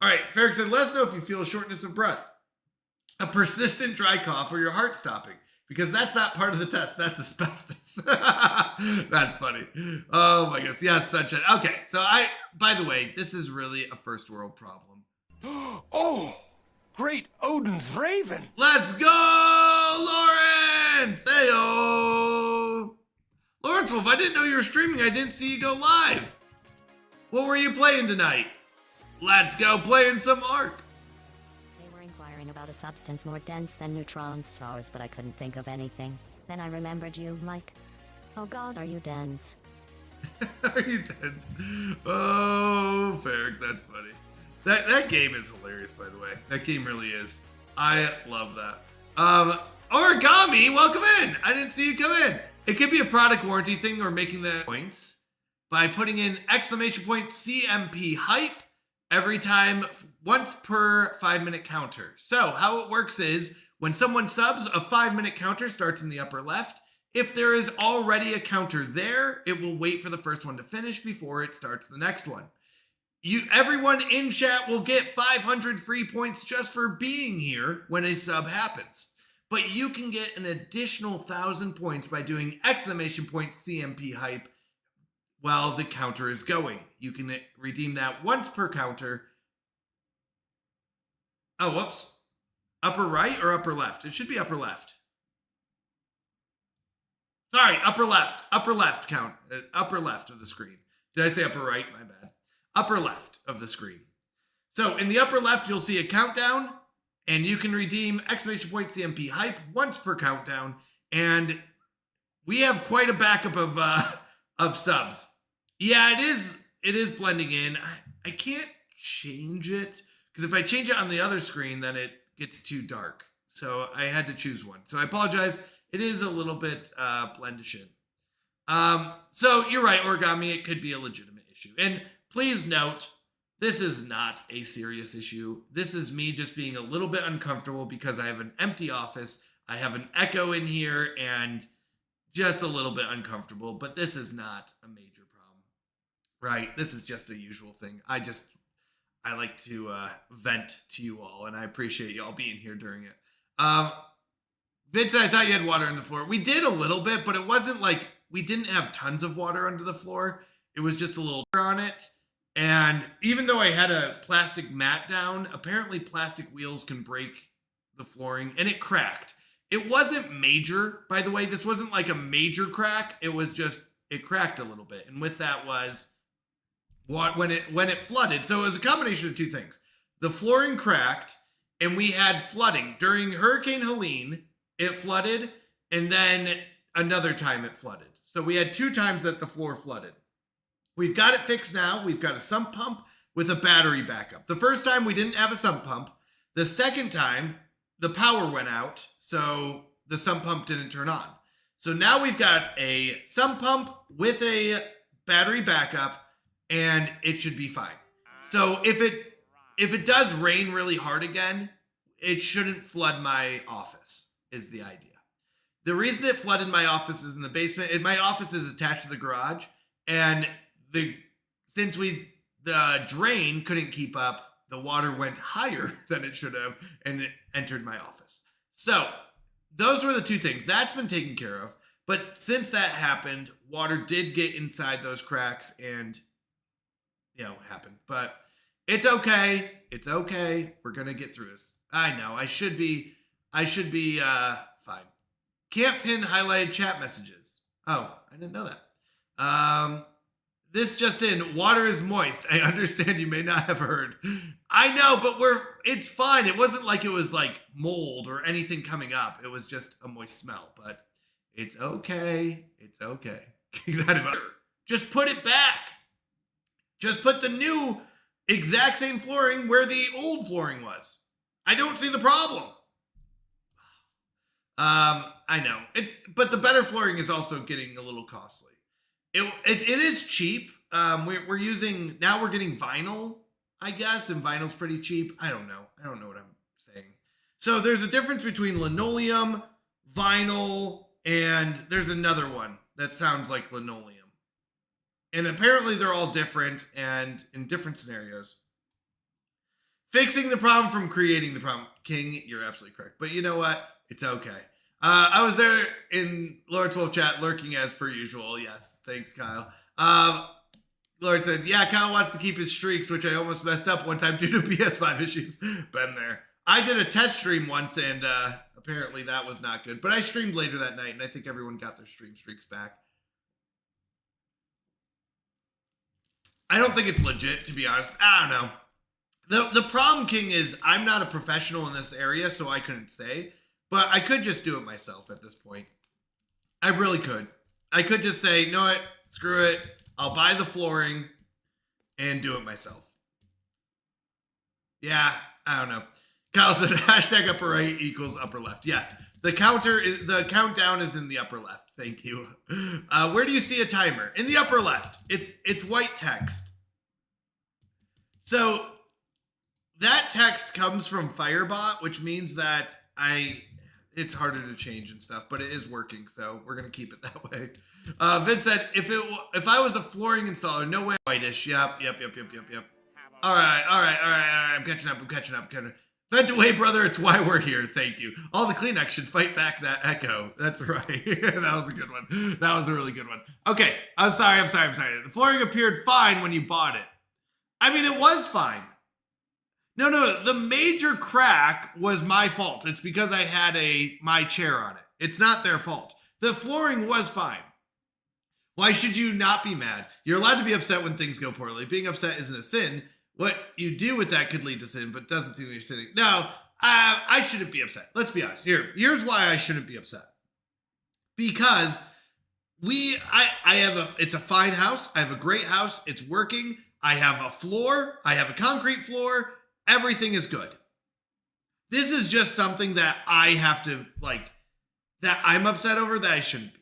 Speaker 3: All right, Ferric said, let us know if you feel a shortness of breath, a persistent dry cough, or your heart stopping. Because that's not part of the test. That's asbestos. That's funny. Oh my goodness. Yes, sunshine. Okay, so by the way, this is really a first world problem.
Speaker 4: Oh, great Odin's Raven.
Speaker 3: Let's go, Lawrence! Hey-o! Lawrence Wolf, I didn't know you were streaming. I didn't see you go live. What were you playing tonight? Let's go playing some Ark.
Speaker 6: They were inquiring about a substance more dense than neutron stars, but I couldn't think of anything. Then I remembered you, Mike. Oh God, are you dense?
Speaker 3: Are you dense? Oh, Ferric, that's funny. That game is hilarious, by the way. That game really is. I love that. Origami, welcome in. I didn't see you come in. It could be a product warranty thing or making the points by putting in exclamation point CMP hype every time, once per 5-minute counter. So how it works is when someone subs, a 5-minute counter starts in the upper left. If there is already a counter there, it will wait for the first one to finish before it starts the next one. Everyone in chat will get 500 free points just for being here when a sub happens. But you can get an additional 1,000 points by doing exclamation point CMP hype while the counter is going. You can redeem that once per counter. Oh, whoops. Upper right or upper left? It should be upper left. Sorry, upper left. Upper left count. Upper left of the screen. Did I say upper right? My bad. Upper left of the screen. So in the upper left, you'll see a countdown, and you can redeem exclamation point CMP hype once per countdown. And we have quite a backup of subs. Yeah, it is blending in. I can't change it because if I change it on the other screen, then it gets too dark. So I had to choose one. So I apologize. It is a little bit blendish in. So you're right, Origami. It could be a legitimate issue. And please note, this is not a serious issue. This is me just being a little bit uncomfortable because I have an empty office. I have an echo in here and just a little bit uncomfortable, but this is not a major problem, right? This is just a usual thing. I like to vent to you all, and I appreciate you all being here during it. Vincent, I thought you had water on the floor. We did a little bit, but it wasn't like we didn't have tons of water under the floor. It was just a little on it. And even though I had a plastic mat down, apparently plastic wheels can break the flooring, and it cracked. It wasn't major, by the way. This wasn't like a major crack. It was just, it cracked a little bit. And with that was when it flooded. So it was a combination of two things. The flooring cracked, and we had flooding. During Hurricane Helene, it flooded, and then another time it flooded. So we had 2 times that the floor flooded. We've got it fixed now. We've got a sump pump with a battery backup. The first time we didn't have a sump pump. The second time, the power went out, so the sump pump didn't turn on. So now we've got a sump pump with a battery backup, and it should be fine. So if it does rain really hard again, it shouldn't flood my office, is the idea. The reason it flooded my office is in the basement. My office is attached to the garage, and since the drain couldn't keep up, the water went higher than it should have, and it entered my office. So those were the 2 things. That's been taken care of. But since that happened, water did get inside those cracks and, happened. But it's okay. It's okay. We're going to get through this. I know. I should be fine. Can't pin highlighted chat messages. Oh, I didn't know that. This just in, water is moist. I understand you may not have heard. I know, but it's fine. It wasn't like it was like mold or anything coming up. It was just a moist smell, but it's okay. It's okay. Just put it back. Just put the new exact same flooring where the old flooring was. I don't see the problem. I know. But the better flooring is also getting a little costly. It is cheap. We're getting vinyl, I guess, and vinyl's pretty cheap. I don't know what I'm saying. So there's a difference between linoleum, vinyl, and there's another one that sounds like linoleum. And apparently they're all different and in different scenarios. Fixing the problem from creating the problem. King, you're absolutely correct. But you know what? It's okay. I was there in Lord 12 chat lurking as per usual. Yes. Thanks, Kyle. Lord said, yeah, Kyle wants to keep his streaks, which I almost messed up one time due to PS5 issues. Been there. I did a test stream once, and apparently that was not good. But I streamed later that night, and I think everyone got their stream streaks back. I don't think it's legit, to be honest. I don't know. The problem, King, is I'm not a professional in this area, so I couldn't say. But I could just do it myself at this point. I really could. I could just say, you know what? Screw it. I'll buy the flooring and do it myself. Yeah, I don't know. Kyle says hashtag upper right equals upper left. Yes, the countdown is in the upper left. Thank you. Where do you see a timer? In the upper left. It's white text. So that text comes from Firebot, which means that it's harder to change and stuff, but it is working, so we're gonna keep it that way. Vince said, if I was a flooring installer, no way. Whitish. Yep. All right. I'm catching up. Vent away, brother. It's why we're here. Thank you. All the Kleenex should fight back that echo. That's right. That was a good one. That was a really good one. Okay. I'm sorry. The flooring appeared fine when you bought it. I mean, it was fine. No. The major crack was my fault. It's because I had my chair on it. It's not their fault. The flooring was fine. Why should you not be mad? You're allowed to be upset when things go poorly. Being upset isn't a sin. What you do with that could lead to sin, but doesn't seem like you're sinning. No, I shouldn't be upset. Let's be honest. Here's why I shouldn't be upset. Because it's a fine house. I have a great house. It's working. I have a floor. I have a concrete floor. Everything is good. This is just something that I have to, that I'm upset over that I shouldn't be.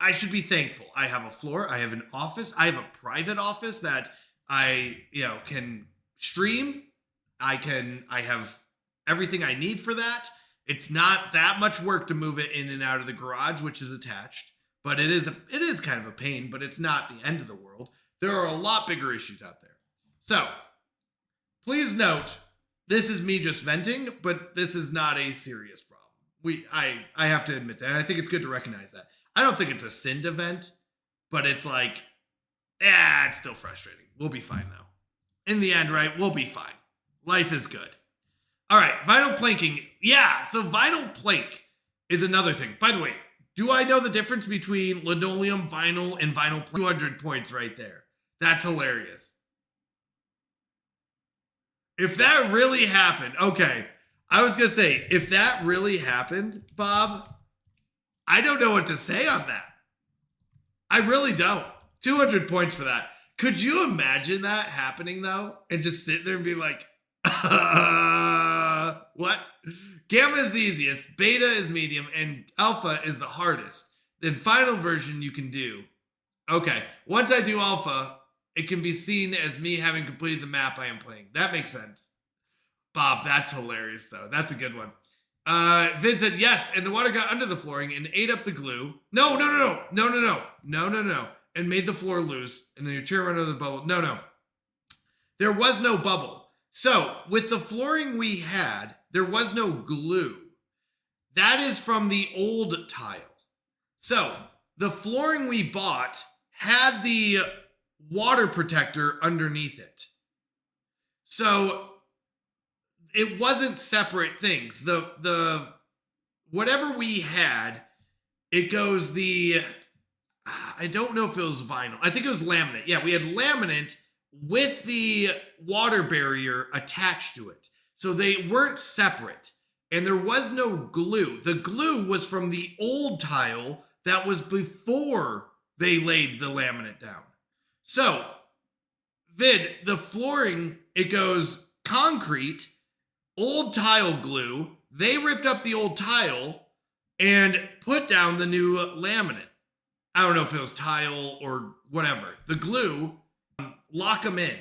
Speaker 3: I should be thankful. I have a floor. I have an office. I have a private office that I, can stream. I have everything I need for that. It's not that much work to move it in and out of the garage, which is attached, but it is kind of a pain, but it's not the end of the world. There are a lot bigger issues out there. So please note, this is me just venting, but this is not a serious problem. I have to admit that. And I think it's good to recognize that. I don't think it's a sinned event, but it's like, it's still frustrating. We'll be fine though. In the end, right? We'll be fine. Life is good. All right, vinyl planking. Yeah, so vinyl plank is another thing. By the way, do I know the difference between linoleum, vinyl, and vinyl plank? 200 points right there. That's hilarious. If that really happened, okay. I was going to say, if that really happened, Bob, I don't know what to say on that. I really don't. 200 points for that. Could you imagine that happening, though? And just sit there and be like, what? Gamma is the easiest, beta is medium, and alpha is the hardest. The final version you can do. Okay, once I do alpha, it can be seen as me having completed the map I am playing. That makes sense. Bob, that's hilarious, though. That's a good one. Vin said, yes, and the water got under the flooring and ate up the glue. No. And made the floor loose, and then your chair went under the bubble. No. There was no bubble. So, with the flooring we had, there was no glue. That is from the old tile. So, the flooring we bought had the water protector underneath it. So, it wasn't separate things. The whatever we had, it goes I don't know if it was vinyl. I think it was laminate. Yeah, we had laminate with the water barrier attached to it. So they weren't separate. And there was no glue. The glue was from the old tile that was before they laid the laminate down. So, Vid, the flooring, it goes concrete, old tile glue. They ripped up the old tile and put down the new laminate. I don't know if it was tile or whatever. The glue, lock them in.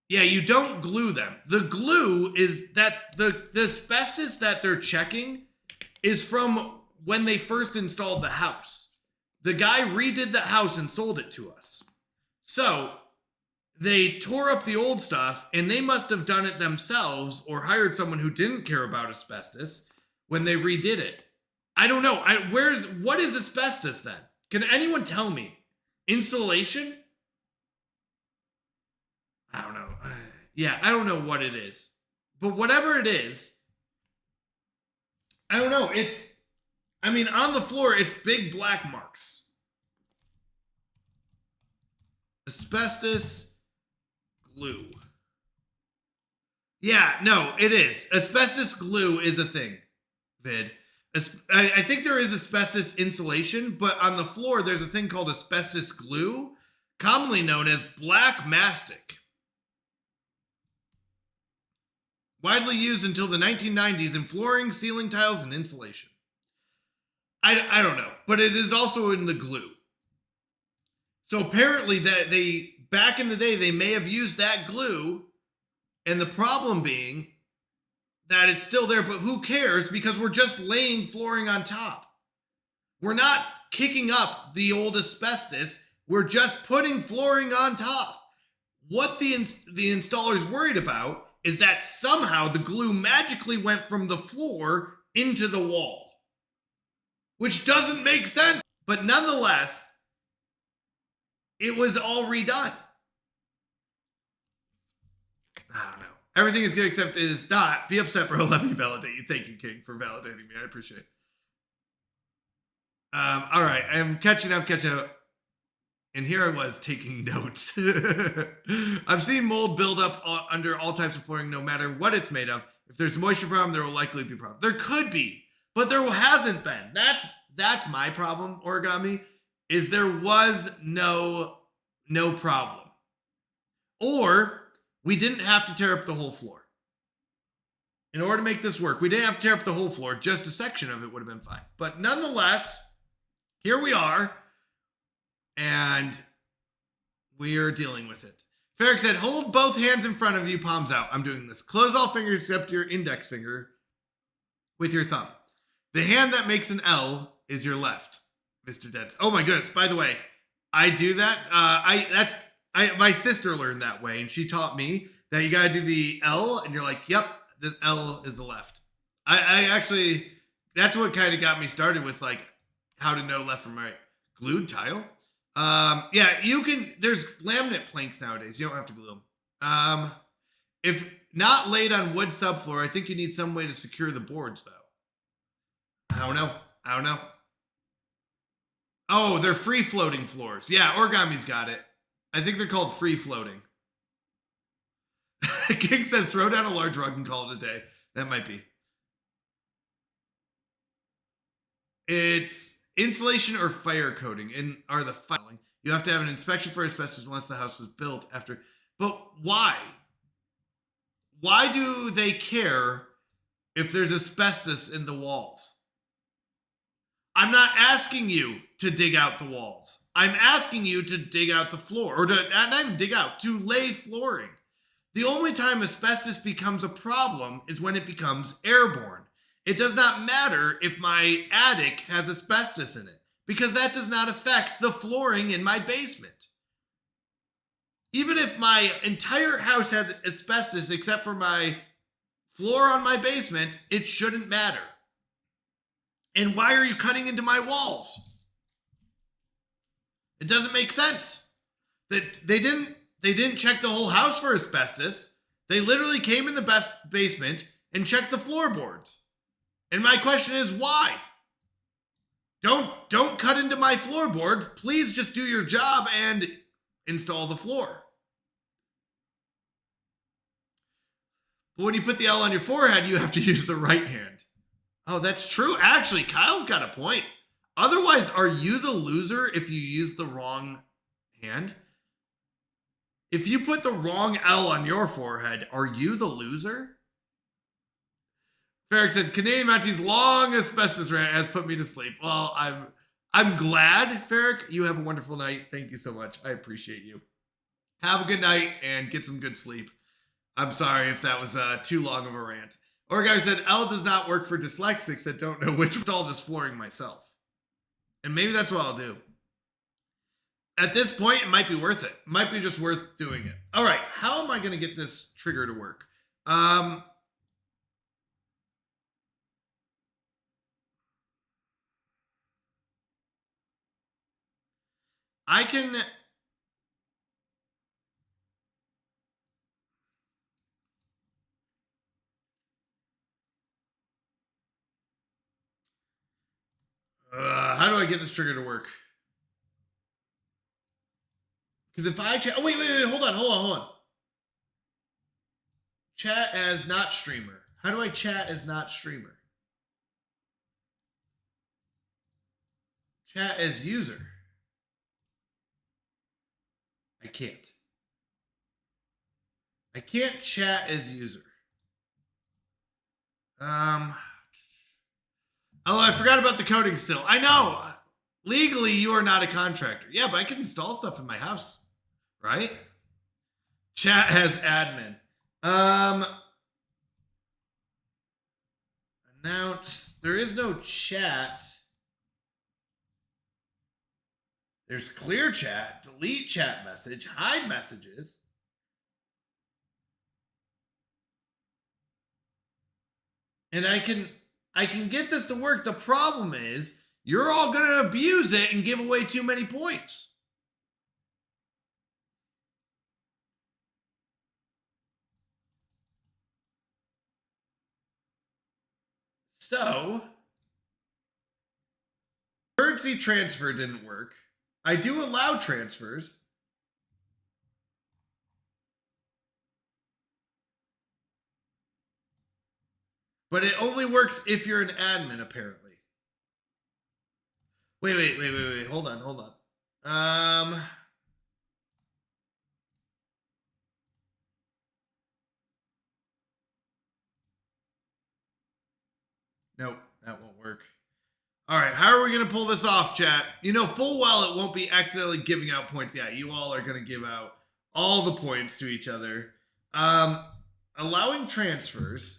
Speaker 3: Yeah, you don't glue them. The glue is that the asbestos that they're checking is from when they first installed the house. The guy redid the house and sold it to us. So they tore up the old stuff and they must have done it themselves or hired someone who didn't care about asbestos when they redid it. I don't know. What is asbestos then? Can anyone tell me? Insulation? I don't know. Yeah, I don't know what it is. But whatever it is, I don't know. On the floor, it's big black marks. Asbestos glue. Yeah, no, it is. Asbestos glue is a thing, Vid. I think there is asbestos insulation, but on the floor, there's a thing called asbestos glue, commonly known as black mastic. Widely used until the 1990s in flooring, ceiling tiles, and insulation. I don't know, but it is also in the glue. So apparently that back in the day, they may have used that glue, and the problem being that it's still there, but who cares? Because we're just laying flooring on top. We're not kicking up the old asbestos. We're just putting flooring on top. What the installer's worried about is that somehow the glue magically went from the floor into the wall, which doesn't make sense. But nonetheless, it was all redone. I don't know. Everything is good except it is not. Be upset, bro. Let me validate you. Thank you, King, for validating me. I appreciate it. All right. I'm catching up. And here I was taking notes. I've seen mold build up under all types of flooring, no matter what it's made of. If there's a moisture problem, there will likely be a problem. There could be, but there hasn't been. That's my problem, Origami, is there was no problem. Or we didn't have to tear up the whole floor. In order to make this work, we didn't have to tear up the whole floor. Just a section of it would have been fine. But nonetheless, here we are. And we are dealing with it. Ferric said, hold both hands in front of you, palms out. I'm doing this. Close all fingers except your index finger with your thumb. The hand that makes an L is your left, Mr. Dents. Oh my goodness. By the way, I do that. My sister learned that way, and she taught me that you got to do the L, and you're like, yep, the L is the left. I actually that's what kind of got me started with like how to know left from right. Glued tile. Yeah, you can. There's laminate planks nowadays. You don't have to glue them. If not laid on wood subfloor, I think you need some way to secure the boards, though. I don't know. Oh, they're free floating floors. Yeah, Origami's got it. I think they're called free floating. King says throw down a large rug and call it a day. That might be. It's insulation or fire coating and are the filing. You have to have an inspection for asbestos unless the house was built after. But why? Why do they care if there's asbestos in the walls? I'm not asking you to dig out the walls. I'm asking you to dig out the floor, or to not even dig out, to lay flooring. The only time asbestos becomes a problem is when it becomes airborne. It does not matter if my attic has asbestos in it, because that does not affect the flooring in my basement. Even if my entire house had asbestos except for my floor on my basement, it shouldn't matter. And why are you cutting into my walls? It doesn't make sense. That they didn't check the whole house for asbestos. They literally came in the basement and checked the floorboards. And my question is why? Don't cut into my floorboards. Please just do your job and install the floor. But when you put the L on your forehead, you have to use the right hand. Oh, that's true. Actually, Kyle's got a point. Otherwise, are you the loser if you use the wrong hand? If you put the wrong L on your forehead, are you the loser? Ferric said, Canadian Mounties' long asbestos rant has put me to sleep. Well, I'm glad, Ferric. You have a wonderful night. Thank you so much. I appreciate you. Have a good night and get some good sleep. I'm sorry if that was too long of a rant. Or guy said, L does not work for dyslexics that don't know which install this flooring myself. And maybe that's what I'll do. At this point, it might be worth it. It might be just worth doing it. All right, how am I going to get this trigger to work? I can... how do I get this trigger to work? Because if I chat... Oh, wait, hold on. Chat as not streamer. How do I chat as not streamer? Chat as user. I can't. I can't chat as user. Oh, I forgot about the coding still. I know. Legally, you are not a contractor. Yeah, but I can install stuff in my house. Right? Chat has admin. Announce. There is no chat. There's clear chat, delete chat message, hide messages. And I can get this to work. The problem is you're all going to abuse it and give away too many points. So, currency transfer didn't work. I do allow transfers. But it only works if you're an admin, apparently. Wait. Hold on. Nope, that won't work. All right, how are we going to pull this off, chat? You know full well it won't be accidentally giving out points. Yeah, you all are going to give out all the points to each other. Allowing transfers.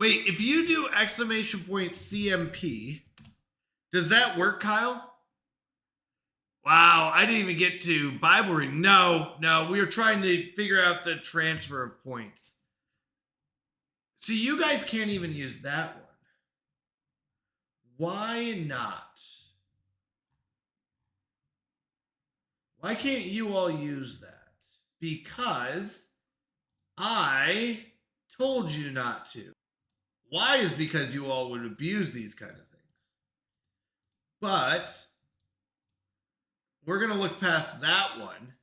Speaker 3: Wait, if you do exclamation point CMP, does that work, Kyle? Wow, I didn't even get to Bible reading. No, we were trying to figure out the transfer of points. So you guys can't even use that one. Why not? Why can't you all use that? Because I told you not to. Why is because you all would abuse these kind of things. But we're going to look past that one,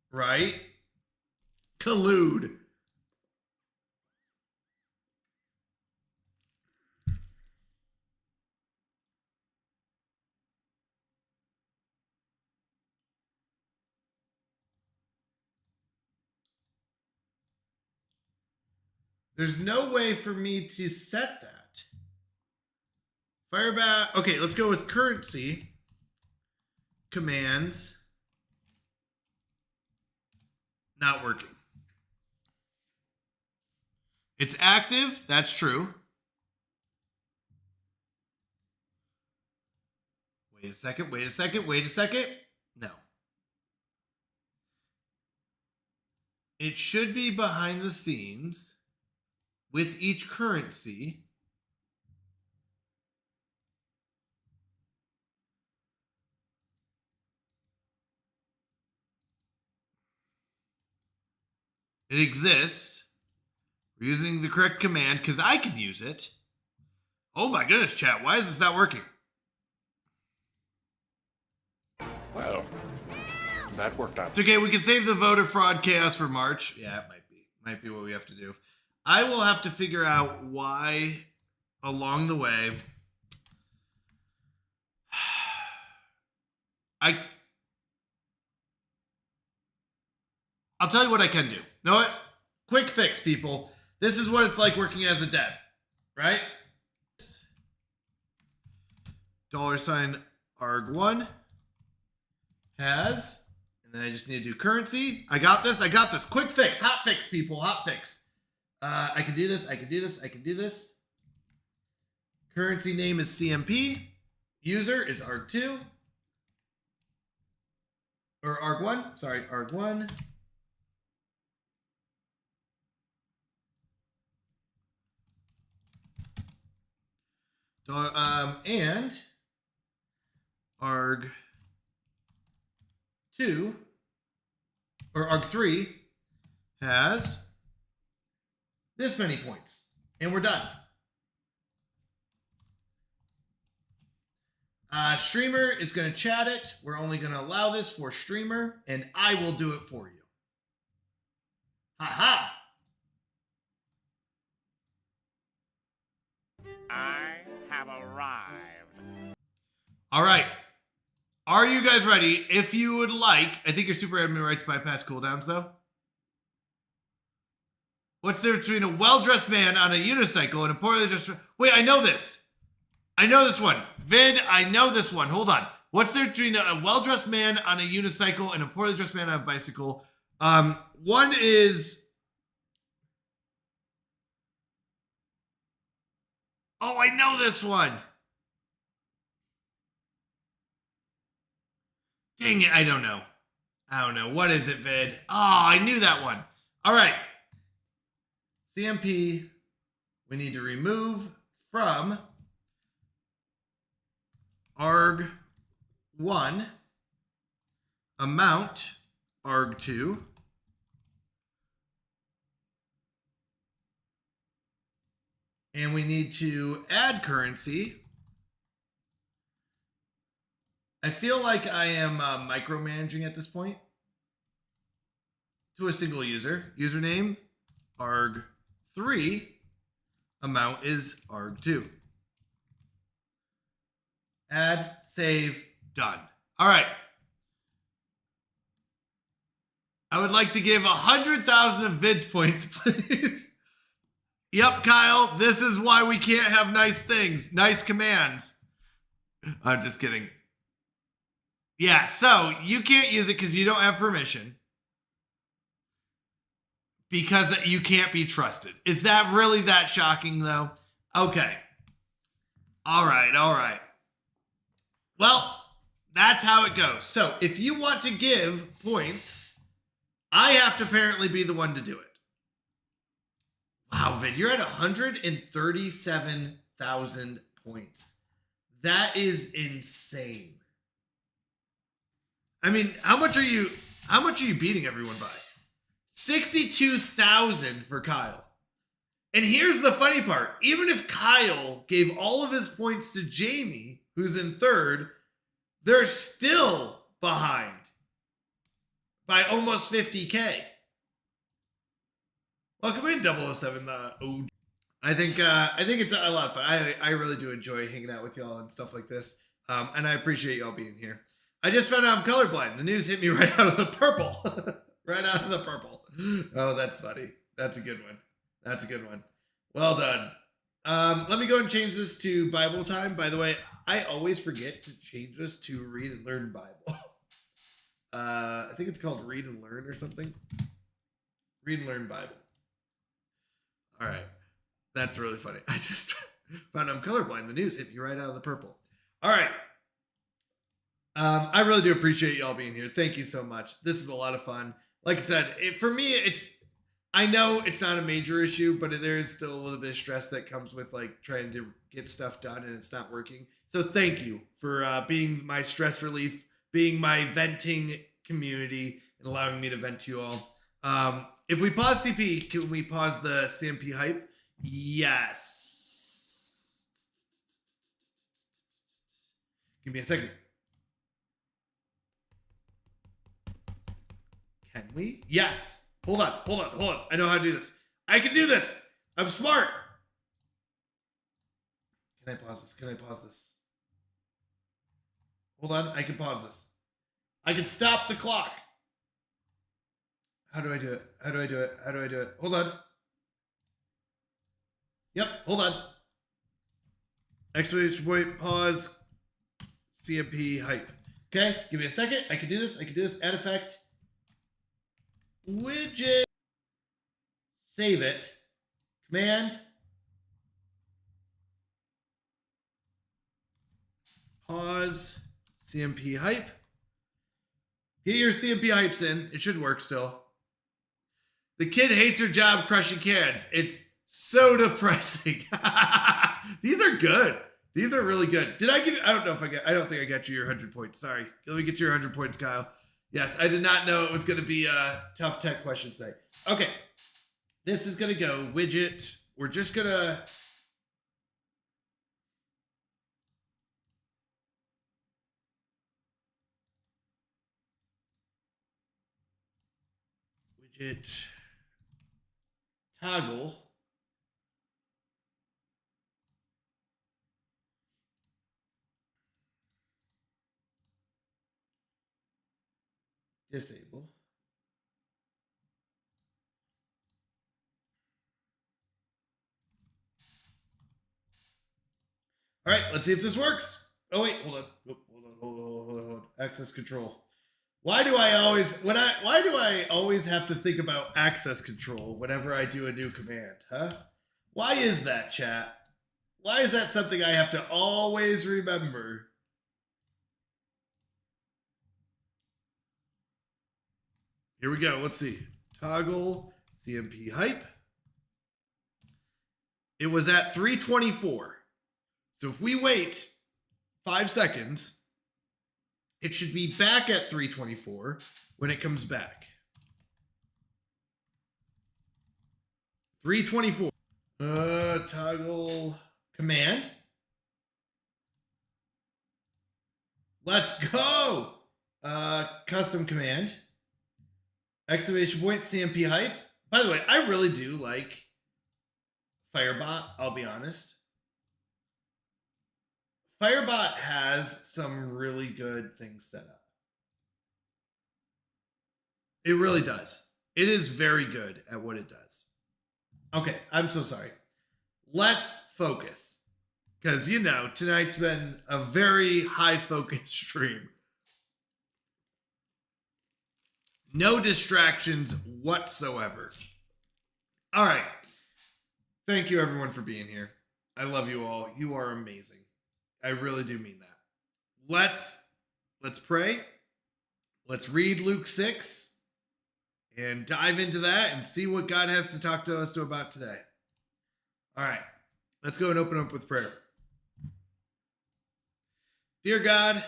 Speaker 3: right? Collude. There's no way for me to set that. Firebat. Okay, let's go with currency. Commands. Not working. It's active. That's true. Wait a second. No. It should be behind the scenes with each currency. It exists. We're using the correct command because I can use it. Oh my goodness, chat. Why is this not working?
Speaker 4: Well, that worked out.
Speaker 3: It's okay. We can save the voter fraud chaos for March. Yeah, it might be. Might be what we have to do. I will have to figure out why along the way. I'll tell you what I can do. You know what? Quick fix, people. This is what it's like working as a dev, right? $arg1 has, and then I just need to do currency. I got this. Quick fix, hot fix, people, hot fix. I can do this. Currency name is CMP. User is arg2. Or arg1. Sorry, arg1. And arg2 or arg3 has this many points, and we're done. Streamer is going to chat it. We're only going to allow this for streamer, and I will do it for you. Ha-ha!
Speaker 7: I have arrived.
Speaker 3: All right. Are you guys ready? If you would like, I think your super admin rights bypass cooldowns, though. What's the difference between a well-dressed man on a unicycle and a poorly dressed man? Wait, I know this. I know this one. Vid, I know this one. Hold on. What's the difference between a well-dressed man on a unicycle and a poorly dressed man on a bicycle? One is... Oh, I know this one. Dang it, I don't know. What is it, Vid? Oh, I knew that one. All right. CMP, we need to remove from arg1, amount arg2, and we need to add currency. I feel like I am micromanaging at this point to a single user. Username, arg3. Amount is arg2. Add, save, done. All right. I would like to give 100,000 of Vid's points, please. Yep, Kyle, this is why we can't have nice things, nice commands. I'm just kidding. Yeah, so you can't use it because you don't have permission. Because you can't be trusted. Is that really that shocking, though? Okay. All right. Well, that's how it goes. So if you want to give points, I have to apparently be the one to do it. Wow, Vin, you're at 137,000 points. That is insane. I mean, how much are you beating everyone by? 62,000 for Kyle. And here's the funny part. Even if Kyle gave all of his points to Jamie, who's in third, they're still behind by almost 50K. Welcome in 007. I think it's a lot of fun. I really do enjoy hanging out with y'all and stuff like this. And I appreciate y'all being here. I just found out I'm colorblind. The news hit me right out of the purple. Right out of the purple. Oh, that's funny. That's a good one. Well done. Let me go and change this to Bible time. By the way, I always forget to change this to Read and Learn Bible. I think it's called Read and Learn or something. Read and Learn Bible. All right. That's really funny. I just found I'm colorblind. The news hit me right out of the purple. All right. I really do appreciate y'all being here. Thank you so much. This is a lot of fun. Like I said, for me, I know it's not a major issue, but there is still a little bit of stress that comes with like trying to get stuff done and it's not working. So thank you for being my stress relief, being my venting community, and allowing me to vent to you all. If we pause CP, can we pause the CMP hype? Yes. Give me a second. Can we? Yes. Hold on. I know how to do this. I can do this. I'm smart. Can I pause this? Hold on. I can pause this. I can stop the clock. How do I do it? Hold on. Yep. Hold on. Exclamation point. Pause. CMP hype. Okay. Give me a second. I can do this. Add effect. Widget. Save it. Command. Pause. CMP hype. Get your CMP hypes in. It should work still. The kid hates her job crushing cans. It's so depressing. These are good. These are really good. I don't think I got you your 100 points. Sorry. Let me get your 100 points, Kyle. Yes, I did not know it was going to be a tough tech question today. Okay. This is going to go widget. We're just going to... Widget. Toggle. Disable. All right, let's see if this works. Oh wait, hold on. Access control. Why do I always have to think about access control whenever I do a new command, huh? Why is that, chat? Why is that something I have to always remember? Here we go. Let's see. Toggle CMP hype. It was at 324. So if we wait 5 seconds, it should be back at 324 when it comes back. 324. Toggle command. Let's go. Custom command. Exclamation point CMP hype. By the way, I really do like Firebot, I'll be honest. Firebot has some really good things set up. It really does. It is very good at what it does. Okay, I'm so sorry. Let's focus. Because, you know, tonight's been a very high focus stream. No distractions whatsoever. All right. Thank you, everyone, for being here. I love you all. You are amazing. I really do mean that. Let's pray. Let's read Luke 6 and dive into that and see what God has to talk to us about today. All right, let's go and open up with prayer. Dear God,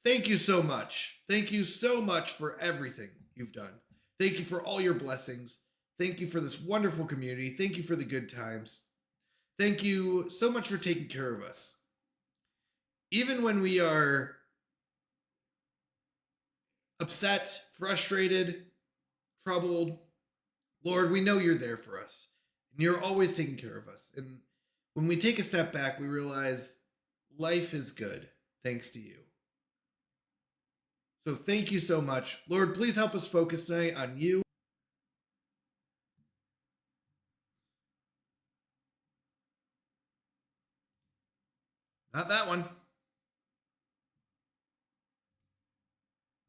Speaker 3: thank you so much. Thank you so much for everything you've done. Thank you for all your blessings. Thank you for this wonderful community. Thank you for the good times. Thank you so much for taking care of us. Even when we are upset, frustrated, troubled, Lord, we know you're there for us. And you're always taking care of us. And when we take a step back, we realize life is good thanks to you. So thank you so much. Lord, please help us focus tonight on you. Not that one.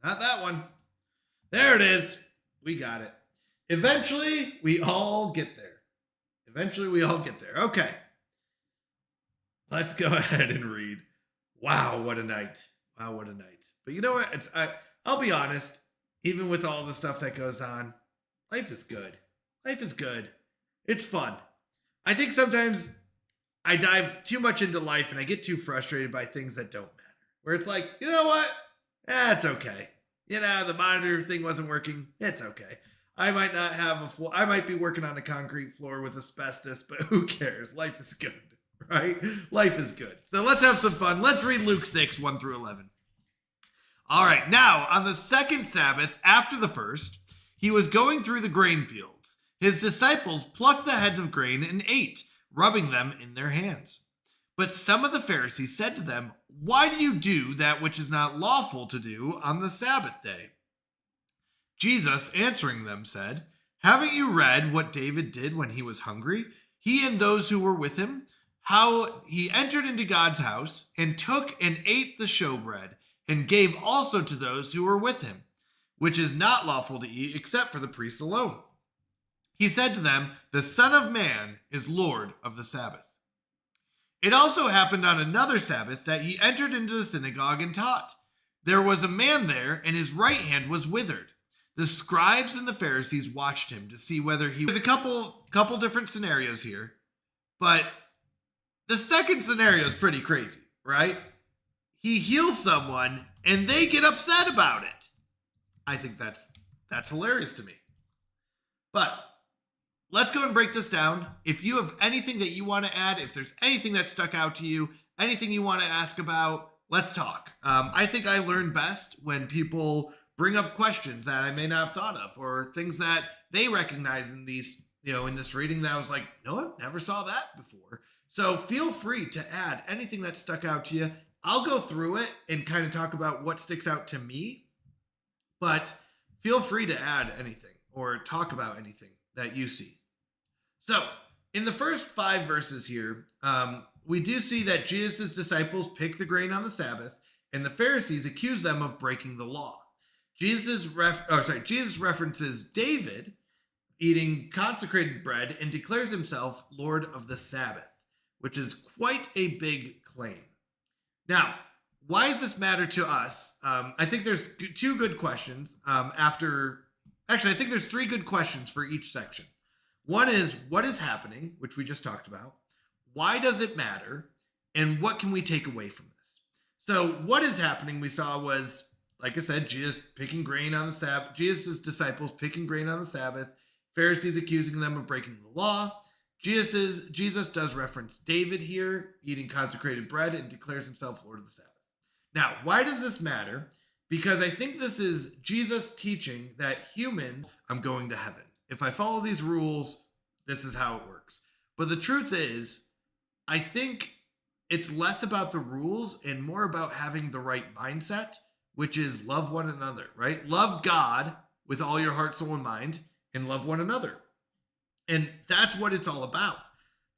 Speaker 3: Not that one. There it is. We got it. Eventually, we all get there. Okay. Let's go ahead and read. Wow, what a night. But you know what? I'll be honest. Even with all the stuff that goes on, life is good. It's fun. I think sometimes I dive too much into life and I get too frustrated by things that don't matter. Where it's like, you know what? It's okay. The monitor thing wasn't working. It's okay. I might not have a floor. I might be working on a concrete floor with asbestos, but who cares? Life is good, right? Life is good. So let's have some fun. Let's read Luke 6, 1 through 11. All right. Now, on the second Sabbath after the first, he was going through the grain fields. His disciples plucked the heads of grain and ate, rubbing them in their hands. But some of the Pharisees said to them, "Why do you do that which is not lawful to do on the Sabbath day?" Jesus, answering them, said, "Haven't you read what David did when he was hungry, he and those who were with him? How he entered into God's house and took and ate the showbread and gave also to those who were with him, which is not lawful to eat except for the priests alone. He said to them, 'The Son of Man is Lord of the Sabbath.' It also happened on another Sabbath that he entered into the synagogue and taught. There was a man there, and his right hand was withered. The scribes and the Pharisees watched him to see whether he was a couple different scenarios here, but the second scenario is pretty crazy, right? He heals someone and they get upset about it. I think that's hilarious to me. But let's go and break this down. If you have anything that you want to add, if there's anything that stuck out to you, anything you want to ask about, let's talk. I think I learn best when people bring up questions that I may not have thought of, or things that they recognize in these, in this reading that I was like, no, I never saw that before. So feel free to add anything that stuck out to you. I'll go through it and kind of talk about what sticks out to me, but feel free to add anything or talk about anything that you see. So in the first 5 verses here, we do see that Jesus' disciples pick the grain on the Sabbath, and the Pharisees accuse them of breaking the law. Jesus references David eating consecrated bread and declares himself Lord of the Sabbath, which is quite a big claim. Now, why does this matter to us? I think there's 2 good questions I think there's 3 good questions for each section. One is, what is happening, which we just talked about? Why does it matter? And what can we take away from this? So what is happening, we saw was, like I said, Jesus picking grain on the Sabbath, Jesus' disciples picking grain on the Sabbath, Pharisees accusing them of breaking the law. Jesus does reference David here, eating consecrated bread, and declares himself Lord of the Sabbath. Now, why does this matter? Because I think this is Jesus teaching that humans, I'm going to heaven. If I follow these rules, this is how it works. But the truth is, I think it's less about the rules and more about having the right mindset, which is love one another, right? Love God with all your heart, soul, and mind, and love one another. And that's what it's all about.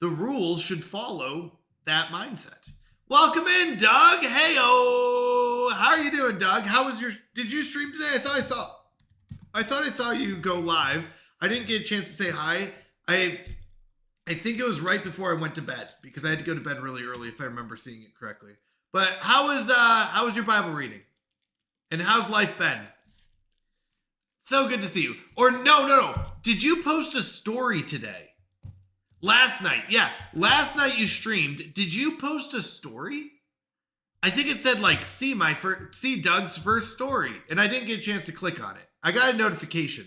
Speaker 3: The rules should follow that mindset. Welcome in, Doug. Hey-o. How are you doing, Doug? Did you stream today? I thought I saw you go live. I didn't get a chance to say hi. I I think it was right before I went to bed because I had to go to bed really early if I remember seeing it correctly. But how was your Bible reading? And how's life been? So good to see you. Or no. Did you post a story today? Last night. Yeah. Last night you streamed. Did you post a story? I think it said like, see Doug's first story. And I didn't get a chance to click on it. I got a notification.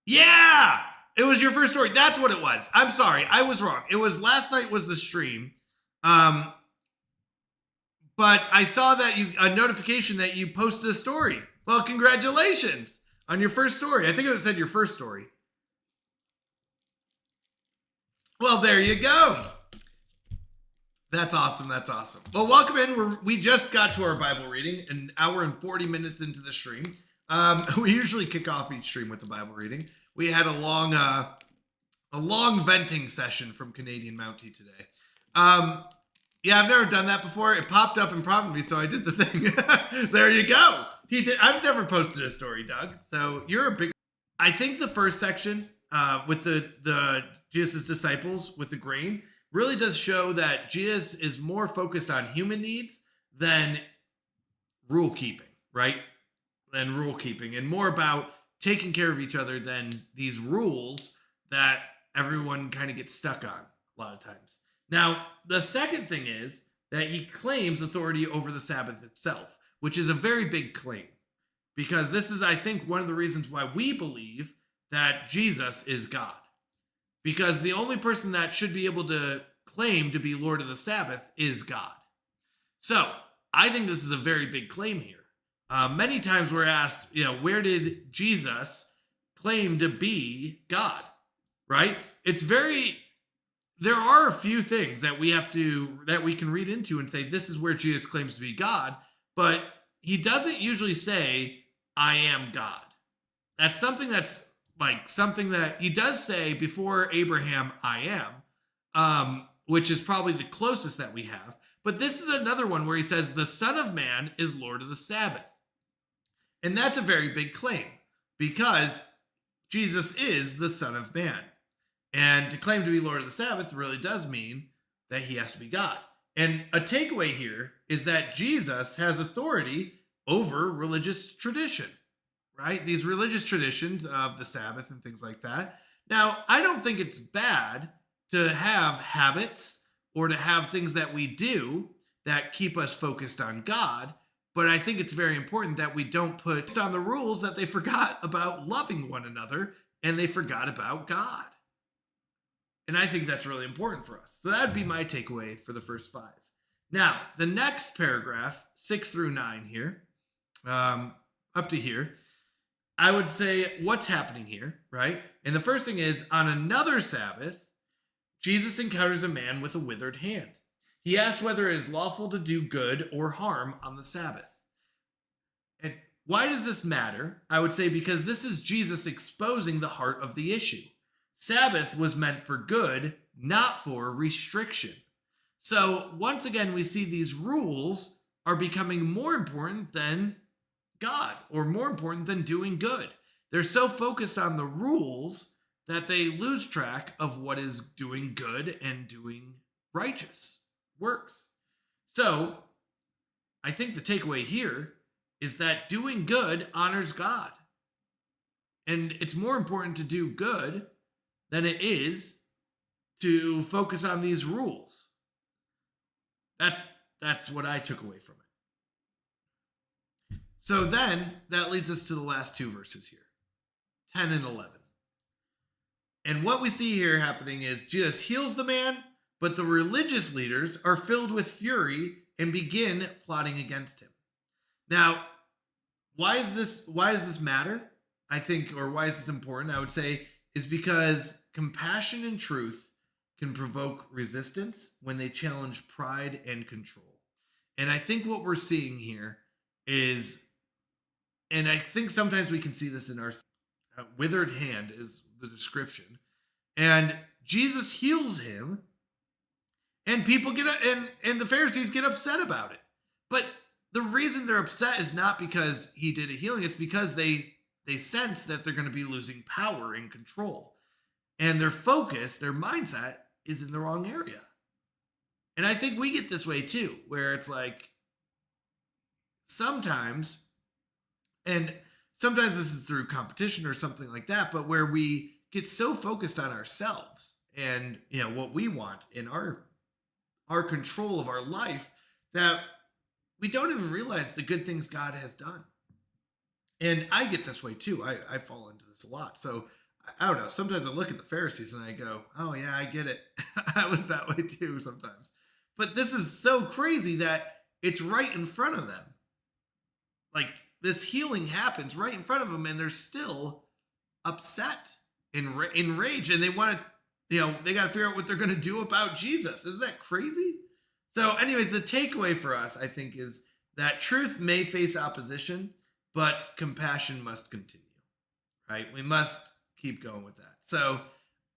Speaker 3: Yeah. It was your first story. That's what it was. I'm sorry. I was wrong. It was last night was the stream. But I saw that a notification that you posted a story. Well, congratulations on your first story. I think it said your first story. Well, there you go. That's awesome. That's awesome. Well, welcome in. We just got to our Bible reading, an hour and 40 minutes into the stream. We usually kick off each stream with the Bible reading. We had a long venting session from Canadian Mountie today. Yeah, I've never done that before. It popped up and prompted me, so I did the thing. There you go. He did. I've never posted a story, Doug. So you're a big. I think the first section with the Jesus' disciples with the grain really does show that Jesus is more focused on human needs than rule keeping, right? Than rule keeping, and more about taking care of each other than these rules that everyone kind of gets stuck on a lot of times. Now, the second thing is that he claims authority over the Sabbath itself, which is a very big claim, because this is, I think, one of the reasons why we believe that Jesus is God, because the only person that should be able to claim to be Lord of the Sabbath is God. So I think this is a very big claim here. Many times we're asked, where did Jesus claim to be God, right? There are a few things that we can read into and say, this is where Jesus claims to be God, but he doesn't usually say, I am God. That's something that he does say before Abraham, I am, which is probably the closest that we have. But this is another one where he says, the Son of Man is Lord of the Sabbath. And that's a very big claim because Jesus is the Son of Man. And to claim to be Lord of the Sabbath really does mean that he has to be God. And a takeaway here is that Jesus has authority over religious tradition, right? These religious traditions of the Sabbath and things like that. Now, I don't think it's bad to have habits or to have things that we do that keep us focused on God. But I think it's very important that we don't put on the rules that they forgot about loving one another and they forgot about God. And I think that's really important for us. So that'd be my takeaway for the first 5. Now, the next paragraph, 6 through 9 here, up to here, I would say what's happening here, right? And the first thing is, on another Sabbath, Jesus encounters a man with a withered hand. He asks whether it is lawful to do good or harm on the Sabbath. And why does this matter? I would say because this is Jesus exposing the heart of the issue. Sabbath was meant for good, not for restriction. So once again, we see these rules are becoming more important than God, or more important than doing good. They're so focused on the rules that they lose track of what is doing good and doing righteous works. So I think the takeaway here is that doing good honors God. And it's more important to do good than it is to focus on these rules. That's what I took away from it. So then that leads us to the last 2 verses here, 10 and 11. And what we see here happening is Jesus heals the man, but the religious leaders are filled with fury and begin plotting against him. Now, why does this matter? I think, or why is this important? I would say is because compassion and truth can provoke resistance when they challenge pride and control. And I think what we're seeing here is, and I think sometimes we can see this in our withered hand is the description, and Jesus heals him, and people and the Pharisees get upset about it. But the reason they're upset is not because he did a healing, it's because they sense that they're going to be losing power and control. and their focus, their mindset is in the wrong area. And I think we get this way too, where it's like sometimes, and sometimes this is through competition or something like that, but where we get so focused on ourselves and what we want in our control of our life that we don't even realize the good things God has done. And I get this way too. I fall into this a lot. So I don't know. Sometimes I look at the Pharisees and I go, oh yeah, I get it. I was that way too sometimes. But this is so crazy that it's right in front of them. Like this healing happens right in front of them and they're still upset, enraged, and they want to, they got to figure out what they're going to do about Jesus. Isn't that crazy? So anyways, the takeaway for us, I think, is that truth may face opposition, but compassion must continue, right? We must keep going with that. So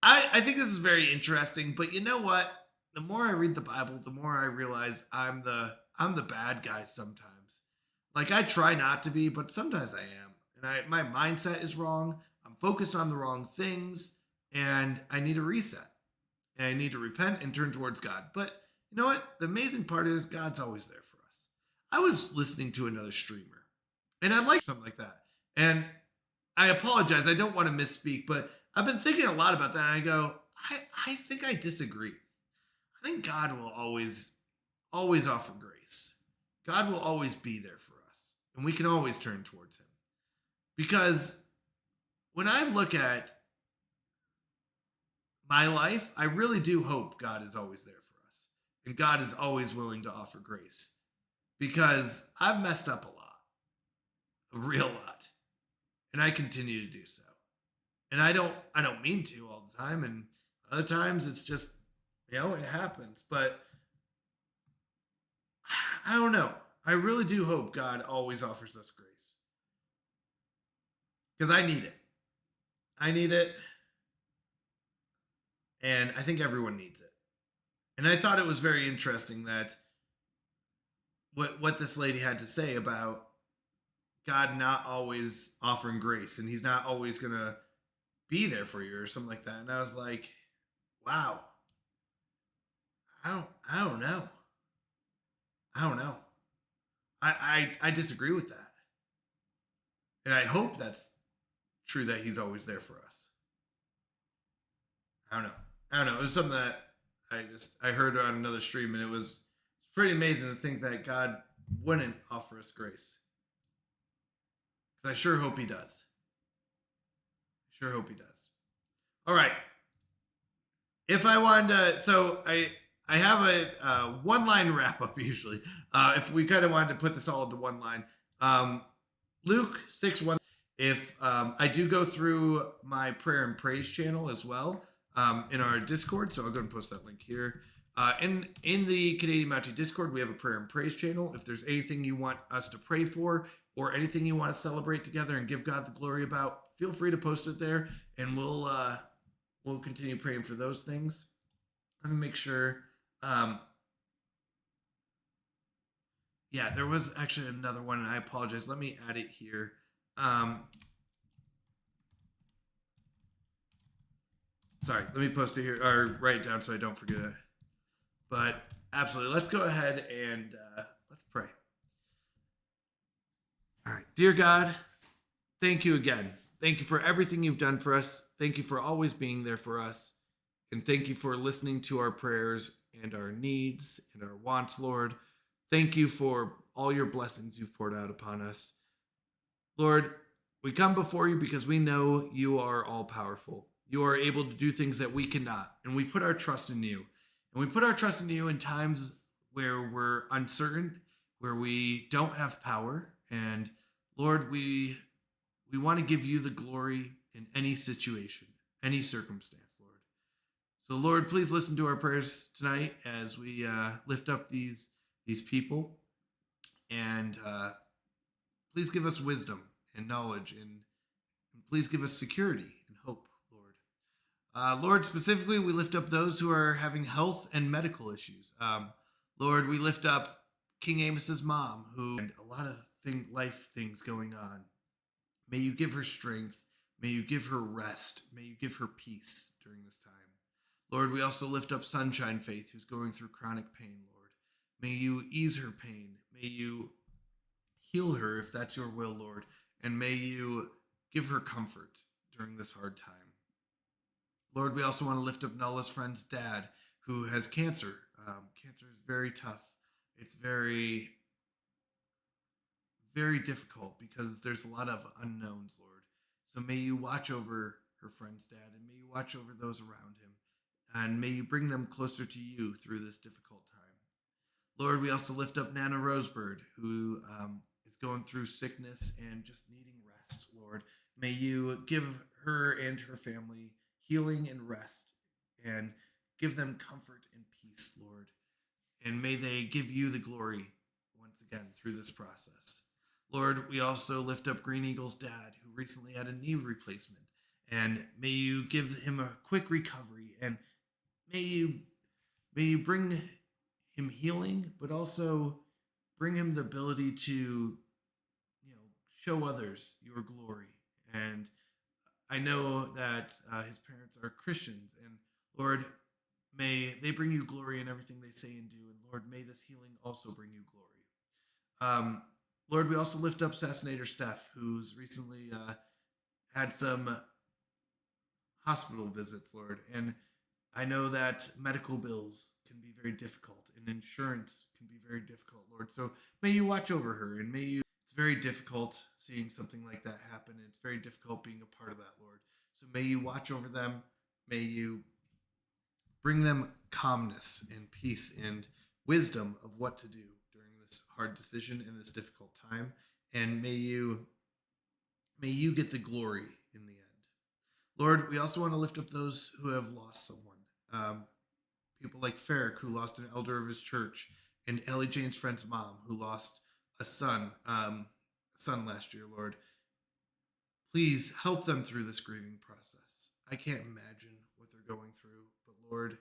Speaker 3: I think this is very interesting, but you know what? The more I read the Bible, the more I realize I'm the bad guy sometimes. Like I try not to be, but sometimes I am. And my mindset is wrong. I'm focused on the wrong things and I need a reset. And I need to repent and turn towards God. But you know what? The amazing part is God's always there for us. I was listening to another streamer and I'd like something like that. And I apologize. I don't want to misspeak, but I've been thinking a lot about that. And I go, I think I disagree. I think God will always offer grace. God will always be there for us. And we can always turn towards him. Because when I look at my life, I really do hope God is always there for us. And God is always willing to offer grace. Because I've messed up a lot. A real lot. And I continue to do so. And I don't mean to all the time. And other times it's just, it happens. But I don't know. I really do hope God always offers us grace. Because I need it. I need it. And I think everyone needs it. And I thought it was very interesting that what this lady had to say about God not always offering grace and he's not always going to be there for you or something like that. And I was like, wow. I don't know. I disagree with that. And I hope that's true that he's always there for us. I don't know. It was something that I heard on another stream and it was pretty amazing to think that God wouldn't offer us grace. Because I sure hope he does. All right. If I wanted to, so I have a one-line wrap-up usually. If we kind of wanted to put this all into one line. Luke 6:1. If I do go through my prayer and praise channel as well in our Discord, so I'll go and post that link here. In the Canadian Mountie Discord, we have a prayer and praise channel. If there's anything you want us to pray for or anything you want to celebrate together and give God the glory about, feel free to post it there, and we'll continue praying for those things. Let me make sure. Yeah, there was actually another one, and I apologize. Let me add it here. Sorry, let me post it here, or write it down so I don't forget it. But absolutely, let's go ahead and let's pray. All right, dear God, thank you again. Thank you for everything you've done for us. Thank you for always being there for us. And thank you for listening to our prayers and our needs and our wants, Lord. Thank you for all your blessings you've poured out upon us. Lord, we come before you because we know you are all powerful. You are able to do things that we cannot. And we put our trust in you. And we put our trust in you in times where we're uncertain, where we don't have power. And Lord, we want to give you the glory in any situation, any circumstance, Lord. So Lord, please listen to our prayers tonight as we lift up these people. And please give us wisdom and knowledge, and please give us security and hope, Lord. Lord, specifically, we lift up those who are having health and medical issues. Lord, we lift up King Amos's mom, who and a lot of life things going on. May you give her strength. May you give her rest. May you give her peace during this time. Lord, we also lift up Sunshine Faith, who's going through chronic pain, Lord. May you ease her pain. May you heal her if that's your will, Lord. And may you give her comfort during this hard time. Lord, we also want to lift up Nulla's friend's dad, who has cancer. Cancer is very tough. It's very, very difficult because there's a lot of unknowns, Lord. So may you watch over her friend's dad, and may you watch over those around him, and may you bring them closer to you through this difficult time. Lord, we also lift up Nana Rosebird, who is going through sickness and just needing rest, Lord. May you give her and her family healing and rest, and give them comfort and peace, Lord. And may they give you the glory once again through this process. Lord, we also lift up Green Eagle's dad, who recently had a knee replacement. And may you give him a quick recovery, and may you bring him healing, but also bring him the ability to, show others your glory. And I know that his parents are Christians, and Lord, may they bring you glory in everything they say and do. And Lord, may this healing also bring you glory. Lord, we also lift up Assassinator Steph, who's recently had some hospital visits, Lord. And I know that medical bills can be very difficult, and insurance can be very difficult, Lord. So may you watch over her, and it's very difficult seeing something like that happen, and it's very difficult being a part of that, Lord. So may you watch over them. May you bring them calmness and peace and wisdom of what to do during this hard decision in this difficult time. And may you get the glory in the end. Lord, we also want to lift up those who have lost someone. People like Farrick, who lost an elder of his church, and Ellie Jane's friend's mom, who lost a son last year, Lord. Please help them through this grieving process. I can't imagine what they're going through, but Lord,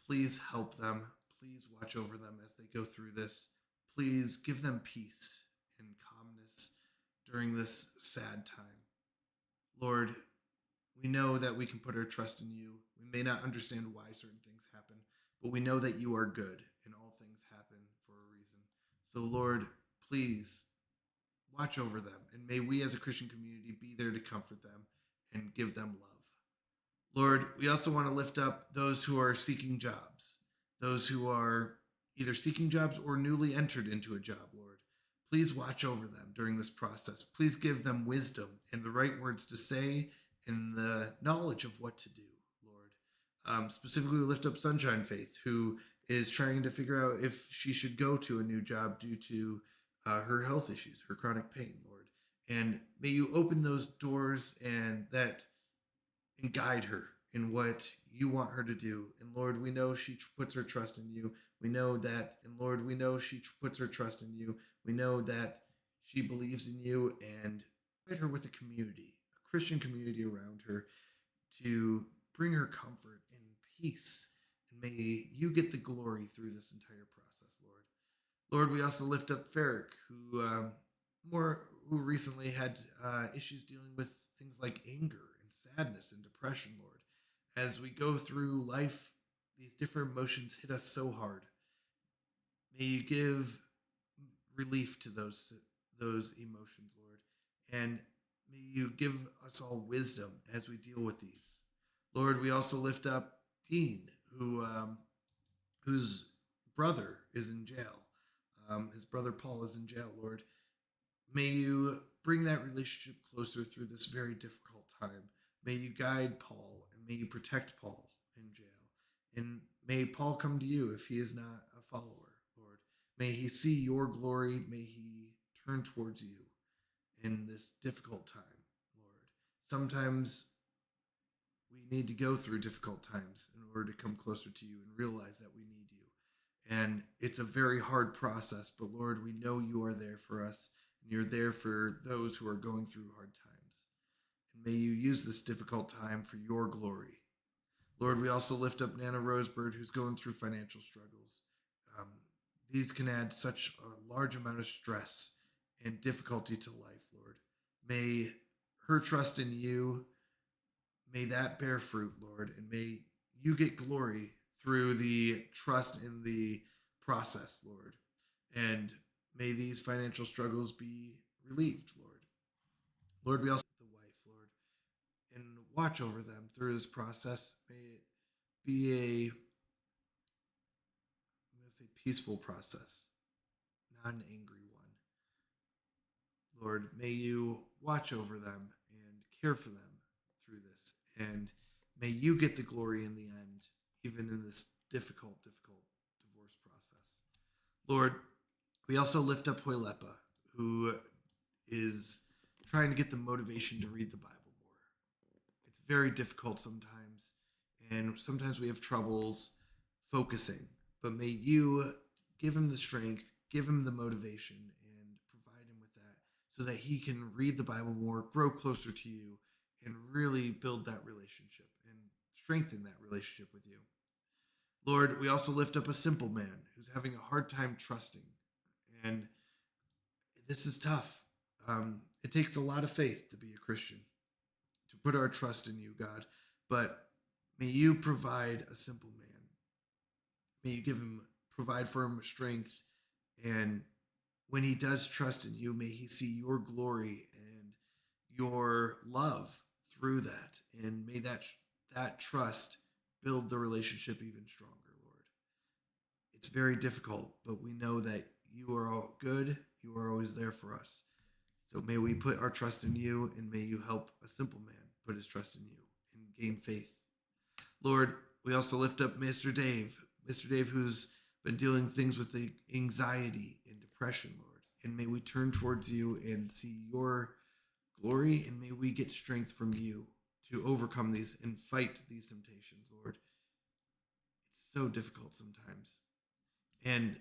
Speaker 3: please help them. Please watch over them as they go through this. Please give them peace and calmness during this sad time. Lord, we know that we can put our trust in you. We may not understand why certain things happen, but we know that you are good and all things happen for a reason. So Lord, please watch over them, and may we as a Christian community be there to comfort them and give them love. Lord, we also want to lift up those who are seeking jobs, those who are either seeking jobs or newly entered into a job, Lord. Please watch over them during this process. Please give them wisdom and the right words to say and the knowledge of what to do, Lord. Specifically, we lift up Sunshine Faith, who is trying to figure out if she should go to a new job due to her health issues, her chronic pain, Lord. And may you open those doors and guide her in what you want her to do. And Lord, we know she puts her trust in you. We know that, and Lord, we know she puts her trust in you. We know that she believes in you, and provide her with a community, a Christian community around her to bring her comfort and peace. And may you get the glory through this entire process, Lord. Lord, we also lift up Farrick, who recently had issues dealing with things like anger and sadness and depression, Lord. As we go through life, these different emotions hit us so hard. May you give relief to those emotions, Lord. And may you give us all wisdom as we deal with these. Lord, we also lift up Dean, whose brother is in jail. His brother Paul is in jail, Lord. May you bring that relationship closer through this very difficult time. May you guide Paul, and may you protect Paul in jail. And may Paul come to you if he is not a follower, Lord. May he see your glory. May he turn towards you in this difficult time, Lord. Sometimes we need to go through difficult times in order to come closer to you and realize that we need you. And it's a very hard process, but Lord, we know you are there for us, and you're there for those who are going through hard times. And may you use this difficult time for your glory. Lord, we also lift up Nana Rosebird, who's going through financial struggles. These can add such a large amount of stress and difficulty to life, Lord. May her trust in you may that bear fruit, Lord, and may you get glory through the trust in the process, Lord. And may these financial struggles be relieved, Lord. Lord, we also the wife, Lord, and watch over them through this process. May it be I'm going to say peaceful process, not an angry one. Lord, may you watch over them and care for them through this. And may you get the glory in the end, even in this difficult divorce process. Lord, we also lift up Hoilepa, who is trying to get the motivation to read the Bible more. It's very difficult sometimes, and sometimes we have troubles focusing. But may you give him the strength, give him the motivation, and provide him with that so that he can read the Bible more, grow closer to you, and really build that relationship and strengthen that relationship with you. Lord, we also lift up a simple man who's having a hard time trusting. And this is tough. It takes a lot of faith to be a Christian, to put our trust in you, God. But may you provide a simple man. May you provide for him strength. And when he does trust in you, may he see your glory and your love through that. And may that trust build the relationship even stronger, Lord. It's very difficult, but we know that you are all good. You are always there for us. So may we put our trust in you, and may you help a simple man put his trust in you and gain faith. Lord, we also lift up Mr. Dave, who's been dealing things with the anxiety and depression, Lord. And may we turn towards you and see your glory, and may we get strength from you to overcome these and fight these temptations, Lord. It's so difficult sometimes. And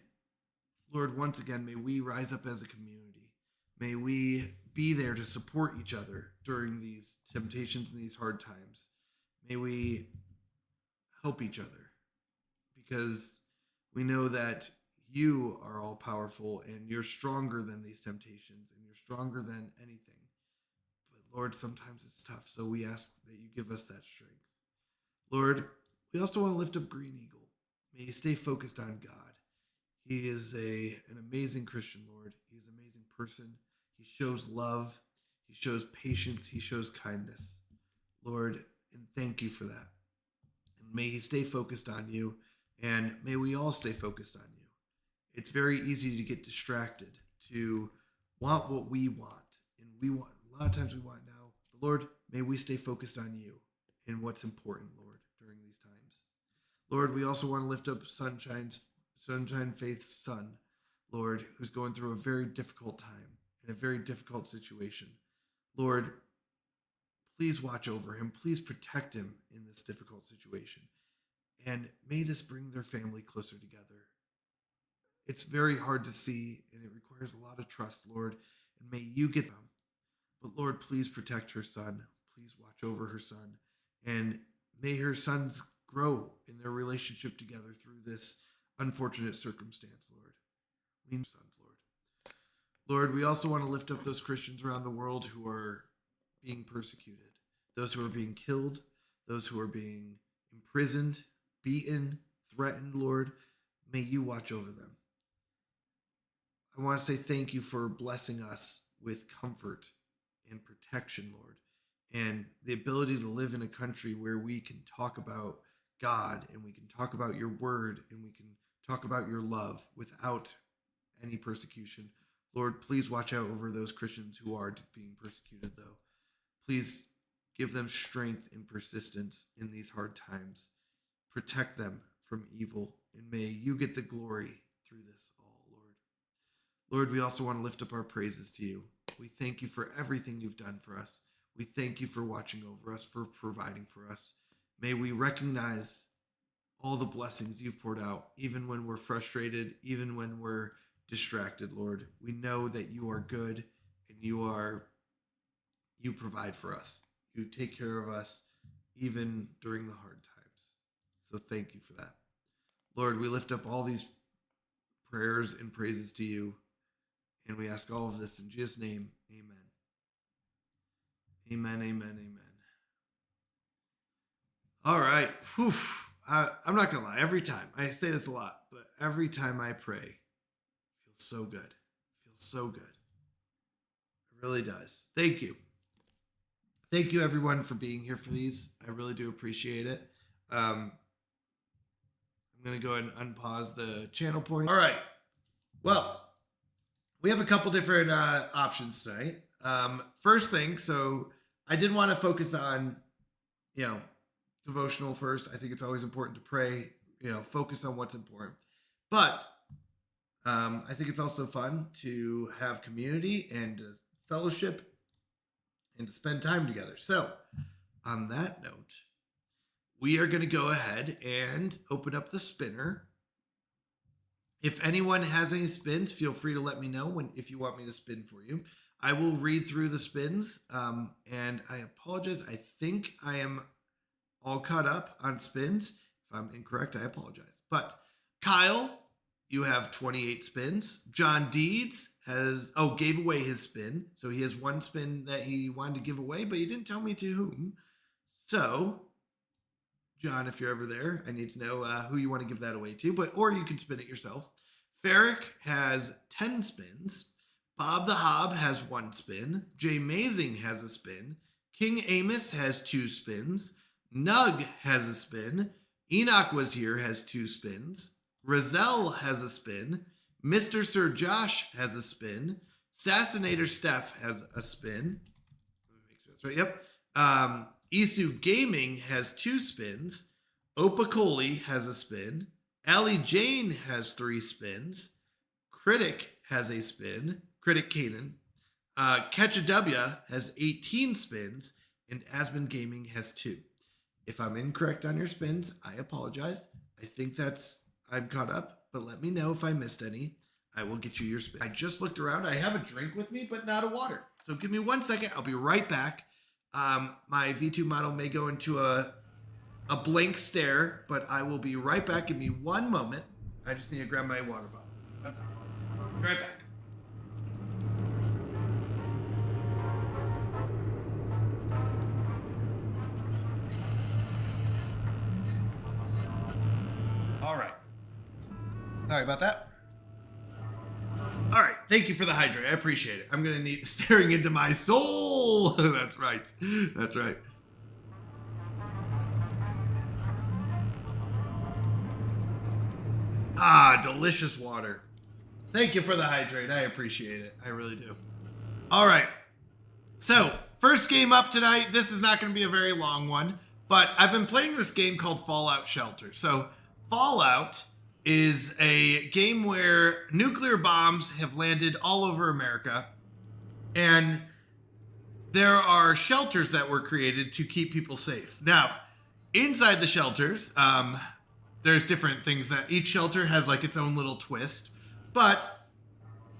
Speaker 3: Lord, once again, may we rise up as a community. May we be there to support each other during these temptations and these hard times. May we help each other, because we know that you are all powerful and you're stronger than these temptations and you're stronger than anything. But Lord, sometimes it's tough. So we ask that you give us that strength. Lord, we also want to lift up Green Eagle. May he stay focused on God. He is an amazing Christian, Lord. He's an amazing person. He shows love. He shows patience. He shows kindness. Lord, and thank you for that. And may he stay focused on you, and may we all stay focused on you. It's very easy to get distracted, to want what we want. And a lot of times we want now. But Lord, may we stay focused on you and what's important, Lord, during these times. Lord, we also want to lift up Sunshine Faith's son, Lord, who's going through a very difficult time in a very difficult situation. Lord, please watch over him. Please protect him in this difficult situation. And may this bring their family closer together. It's very hard to see, and it requires a lot of trust, Lord. And may you get them. But Lord, please protect her son. Please watch over her son. And may her sons grow in their relationship together through this unfortunate circumstance, Lord. We need sons, Lord. Lord, we also want to lift up those Christians around the world who are being persecuted, those who are being killed, those who are being imprisoned, beaten, threatened, Lord. May you watch over them. I want to say thank you for blessing us with comfort and protection, Lord, and the ability to live in a country where we can talk about God and we can talk about your word and we can talk about your love without any persecution. Lord, please watch out over those Christians who are being persecuted, though. Please give them strength and persistence in these hard times. Protect them from evil, and may you get the glory through this all, Lord. Lord, we also want to lift up our praises to you. We thank you for everything you've done for us. We thank you for watching over us, for providing for us. May we recognize all the blessings you've poured out, even when we're frustrated, even when we're distracted, Lord. We know that you are good and you provide for us. You take care of us even during the hard times. So thank you for that. Lord, we lift up all these prayers and praises to you, and we ask all of this in Jesus' name. Amen. Amen, amen, amen. All right. Whew. I'm not going to lie. Every time, I say this a lot, but every time I pray, it feels so good. It feels so good. It really does. Thank you. Thank you, everyone, for being here for these. I really do appreciate it. I'm going to go ahead and unpause the channel point. All right. Well, we have a couple different options tonight. First thing, so I did want to focus on, devotional first. I think it's always important to pray, focus on what's important. But I think it's also fun to have community and fellowship and to spend time together. So on that note, we are going to go ahead and open up the spinner. If anyone has any spins, feel free to let me know if you want me to spin for you. I will read through the spins, and I apologize. I think I am all caught up on spins. If I'm incorrect, I apologize. But Kyle, you have 28 spins. John Deeds gave away his spin. So he has one spin that he wanted to give away, but he didn't tell me to whom. So, John, if you're ever there, I need to know who you want to give that away to, or you can spin it yourself. Ferrick has 10 spins. Bob the Hob has 1 spin. Jay Mazing has a spin. King Amos has 2 spins. Nug has a spin. Enoch was here has 2 spins. Rozelle has a spin. Mr. Sir Josh has a spin. Assassinator Steph has a spin. Let me make sure that's right. Yep. Isu Gaming has 2 spins. Opakoli has a spin. Allie Jane has 3 spins. Critic has a spin. Critic Kanan. Catch a W has 18 spins. And Asmon Gaming has 2. If I'm incorrect on your spins, I apologize. I think I'm caught up, but let me know if I missed any. I will get you your spin. I just looked around. I have a drink with me, but not a water. So give me 1 second. I'll be right back. My V2 model may go into a blank stare, but I will be right back. Give me 1 moment. I just need to grab my water bottle. That's all. Be right back. All right. Sorry about that. All right. Thank you for the hydrate. I appreciate it. I'm going to need staring into my soul. That's right. That's right. Ah, delicious water. Thank you for the hydrate. I appreciate it. I really do. All right. So, first game up tonight. This is not going to be a very long one, but I've been playing this game called Fallout Shelter. So, Fallout is a game where nuclear bombs have landed all over America, and there are shelters that were created to keep people safe. Now, inside the shelters, there's different things that each shelter has like its own little twist, but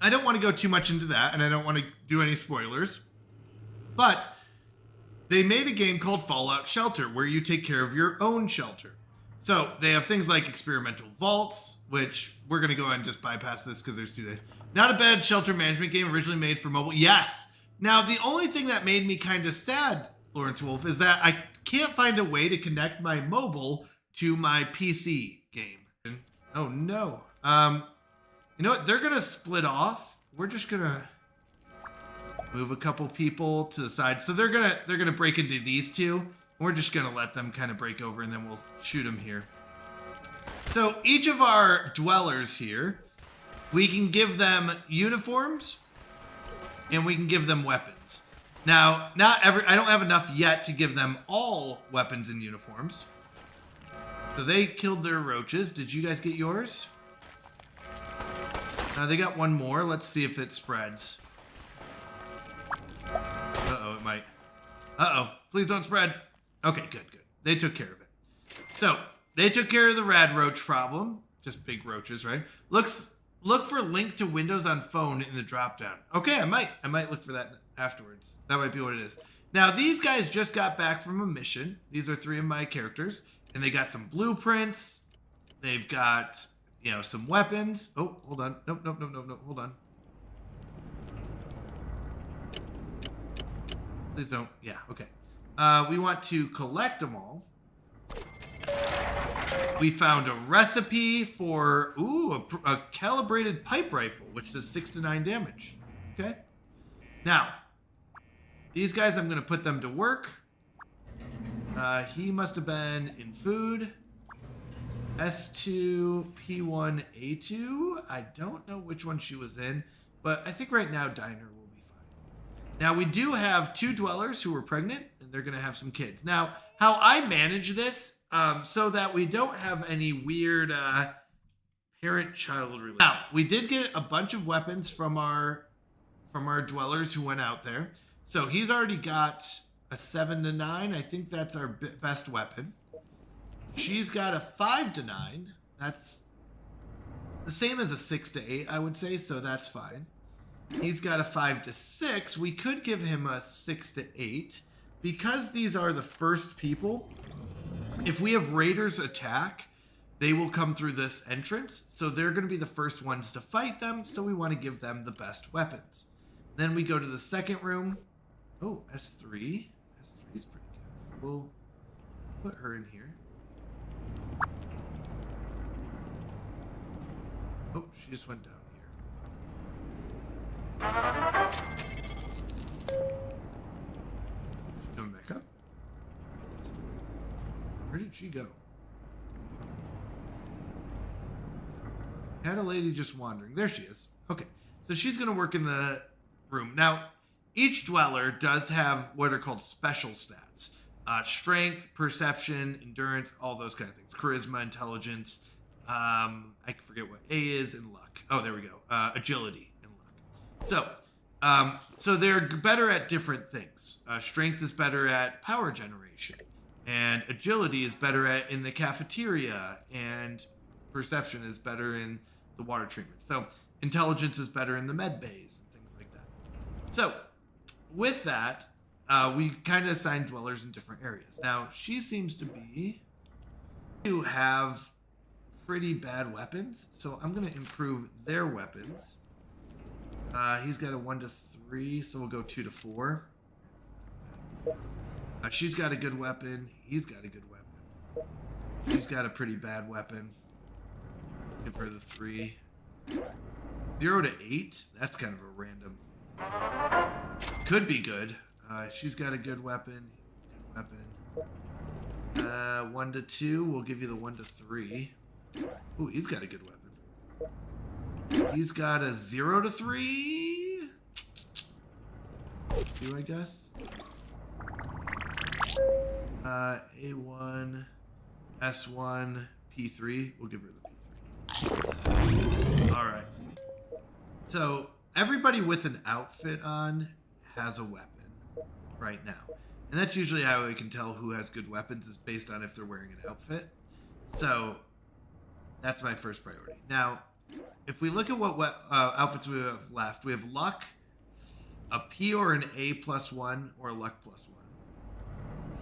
Speaker 3: I don't want to go too much into that, and I don't want to do any spoilers, but they made a game called Fallout Shelter where you take care of your own shelter. So they have things like experimental vaults, which we're going to go ahead and just bypass this because there's 2 days. Not a bad shelter management game, originally made for mobile. Yes. Now, the only thing that made me kind of sad, Lawrence Wolf, is that I can't find a way to connect my mobile to my PC game. Oh, no. You know what? They're going to split off. We're just going to move a couple people to the side. So they're going to break into these 2. We're just going to let them kind of break over, and then we'll shoot them here. So each of our dwellers here, we can give them uniforms, and we can give them weapons. Now, I don't have enough yet to give them all weapons and uniforms. So they killed their roaches. Did you guys get yours? They got 1 more. Let's see if it spreads. Uh-oh, it might. Uh-oh, please don't spread. Okay, good. They took care of it. So, they took care of the rad roach problem. Just big roaches, right? Look for link to Windows on phone in the dropdown. Okay, I might look for that afterwards. That might be what it is. Now, these guys just got back from a mission. These are 3 of my characters. And they got some blueprints. They've got, some weapons. Oh, hold on. Nope. Hold on. Please don't. Yeah, okay. We want to collect them all. We found a recipe for, a calibrated pipe rifle, which does 6 to 9 damage. Okay. Now, these guys, I'm going to put them to work. He must have been in food. S2, P1, A2. I don't know which one she was in, but I think right now Diner will be fine. Now, we do have 2 dwellers who were pregnant, and they're going to have some kids. Now, how I manage this, so that we don't have any weird parent-child relationship. Now, we did get a bunch of weapons from our dwellers who went out there. So he's already got a 7 to 9. I think that's our best weapon. She's got a 5 to 9. That's the same as a 6 to 8, I would say, so that's fine. He's got a 5 to 6. We could give him a 6 to 8. Because these are the first people, if we have raiders attack, they will come through this entrance. So they're going to be the first ones to fight them. So we want to give them the best weapons. Then we go to the second room. Oh, S3. S3 is pretty good. So we'll put her in here. Oh, she just went down here. She's coming back up. Where did she go? Had a lady just wandering. There she is. Okay. So she's going to work in the room. Now, each dweller does have what are called special stats. Strength, perception, endurance, all those kind of things. Charisma, intelligence. I forget what A is, and luck. Oh, there we go. Agility and luck. So they're better at different things. Strength is better at power generation. And agility is better at in the cafeteria. And perception is better in the water treatment. So intelligence is better in the med bays and things like that. So with that, we kind of assign dwellers in different areas. Now, she seems to have pretty bad weapons, so I'm going to improve their weapons. He's got a 1 to 3, so we'll go 2 to 4. She's got a good weapon. He's got a good weapon. She's got a pretty bad weapon. Give her the 3. 0 to 8. That's kind of a random. Could be good. She's got a good weapon. Good weapon. 1 to 2. We'll give you the 1 to 3. Ooh, he's got a good weapon. He's got a 0 to 3. 2, I guess. A1, S1, P3. We'll give her the P3. All right. So everybody with an outfit on has a weapon right now. And that's usually how we can tell who has good weapons, is based on if they're wearing an outfit. So that's my first priority. Now, if we look at what outfits we have left, we have luck, a P or an A +1, or a luck +1.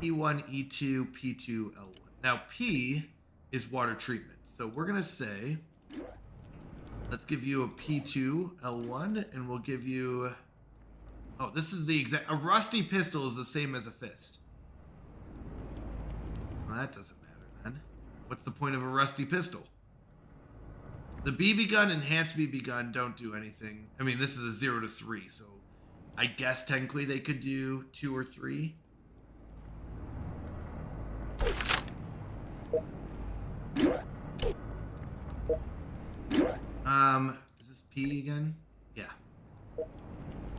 Speaker 3: P1, E2, P2, L1. Now, P is water treatment. So we're going to say, let's give you a P2, L1, and we'll give you... Oh, this is the exact... A rusty pistol is the same as a fist. Well, that doesn't matter then. What's the point of a rusty pistol? The BB gun, enhanced BB gun, don't do anything. I mean, this is a 0 to 3, so I guess technically they could do 2 or 3. Is this P again? Yeah.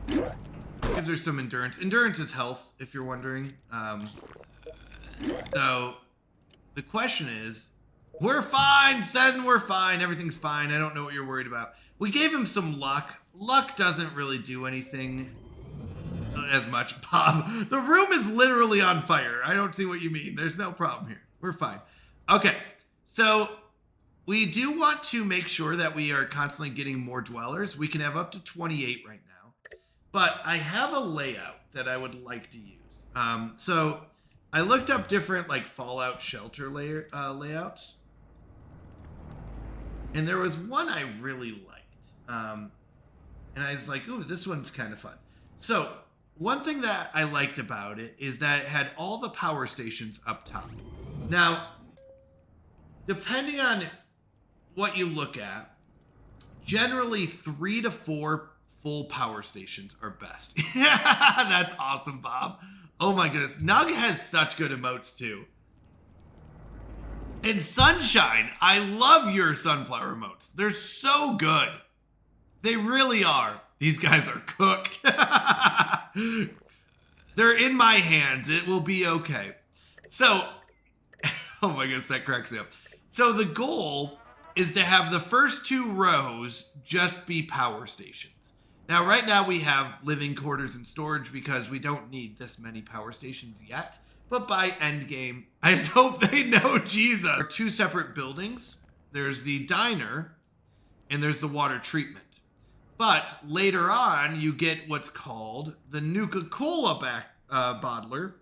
Speaker 3: Gives her some endurance. Endurance is health, if you're wondering. So the question is, we're fine, Sen, we're fine. Everything's fine. I don't know what you're worried about. We gave him some luck. Luck doesn't really do anything as much, Bob. The room is literally on fire. I don't see what you mean. There's no problem here. We're fine. Okay, so we do want to make sure that we are constantly getting more dwellers. We can have up to 28 right now. But I have a layout that I would like to use. So I looked up different like Fallout shelter layouts. And there was one I really liked. And I was like, ooh, this one's kind of fun. So one thing that I liked about it is that it had all the power stations up top. Now, depending on what you look at, generally 3 to 4 full power stations are best. That's awesome, Bob. Oh my goodness. Nug has such good emotes too. And Sunshine, I love your sunflower emotes. They're so good. They really are. These guys are cooked. They're in my hands. It will be okay. So, oh my goodness, that cracks me up. So the goal is to have the first 2 rows just be power stations. Now, right now we have living quarters and storage because we don't need this many power stations yet. But by endgame, I just hope they know Jesus. There are 2 separate buildings. There's the diner and there's the water treatment. But later on, you get what's called the Nuka-Cola bottler,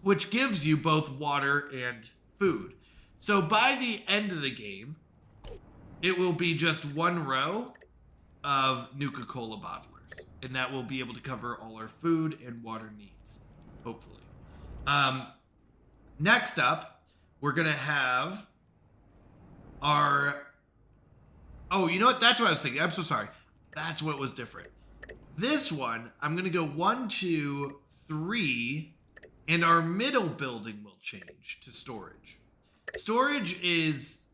Speaker 3: which gives you both water and food. So by the end of the game, it will be just 1 row of Nuka-Cola bottlers, and that will be able to cover all our food and water needs, hopefully. Next up, we're gonna have our, oh, you know what? That's what I was thinking. I'm so sorry. That's what was different. This one, I'm gonna go 1, 2, 3, and our middle building will change to storage. Storage is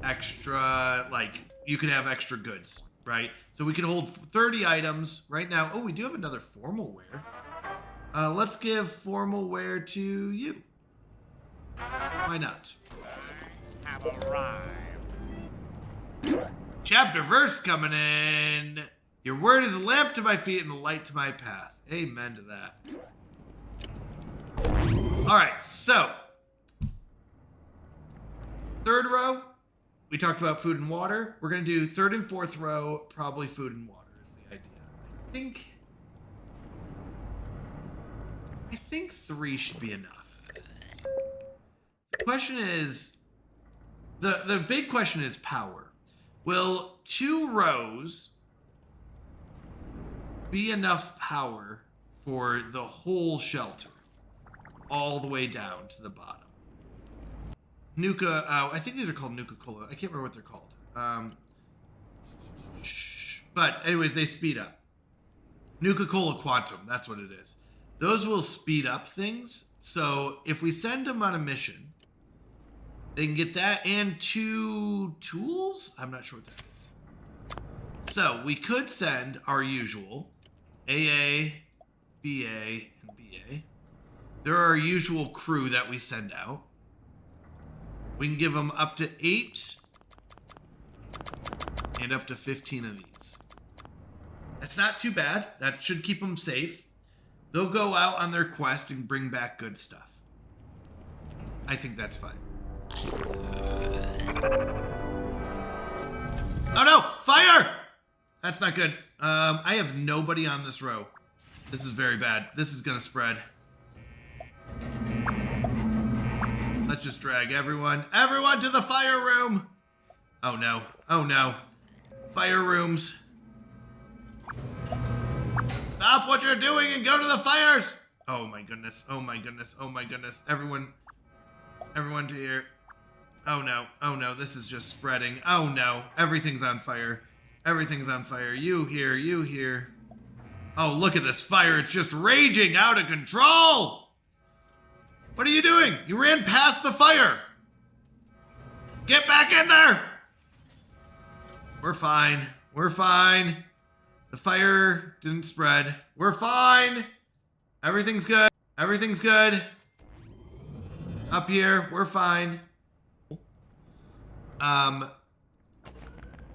Speaker 3: extra, like, you can have extra goods, right? So we can hold 30 items right now. Oh, we do have another formal wear. Let's give formal wear to you. Why not?
Speaker 7: I have arrived.
Speaker 3: Chapter verse coming in. Your word is a lamp to my feet and a light to my path. Amen to that. All right, so 3rd row, we talked about food and water. We're gonna do 3rd and 4th row, probably food and water is the idea. I think 3 should be enough. The question is, the big question is power. Will 2 rows be enough power for the whole shelter? All the way down to the bottom. Nuka, I think these are called Nuka-Cola. I can't remember what they're called. But anyways, they speed up. Nuka-Cola Quantum, that's what it is. Those will speed up things. So if we send them on a mission, they can get that and 2 tools? I'm not sure what that is. So we could send our usual AA, BA, and BA. They're our usual crew that we send out. We can give them up to 8 and up to 15 of these. That's not too bad. That should keep them safe. They'll go out on their quest and bring back good stuff. I think that's fine. Oh no! Fire! That's not good. I have nobody on this row. This is very bad. This is gonna spread. Let's just drag everyone to the fire room. Oh no, oh no. Fire rooms. Stop what you're doing and go to the fires. Oh my goodness, oh my goodness, oh my goodness. Everyone to here. Oh no, this is just spreading. Oh no, everything's on fire. Everything's on fire. You here. Oh, look at this fire. It's just raging out of control. What are you doing? You ran past the fire. Get back in there. We're fine. We're fine. The fire didn't spread. We're fine. Everything's good. Everything's good. Up here, we're fine.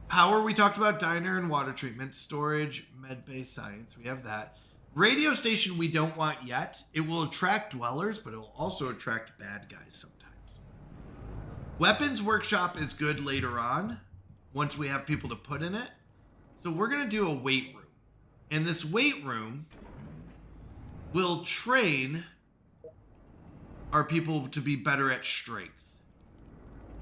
Speaker 3: Power, we talked about diner and water treatment. Storage, med-based science, we have that. Radio station we don't want yet. It will attract dwellers, but it will also attract bad guys sometimes. Weapons workshop is good later on, once we have people to put in it. So we're gonna do a weight room. And this weight room will train our people to be better at strength.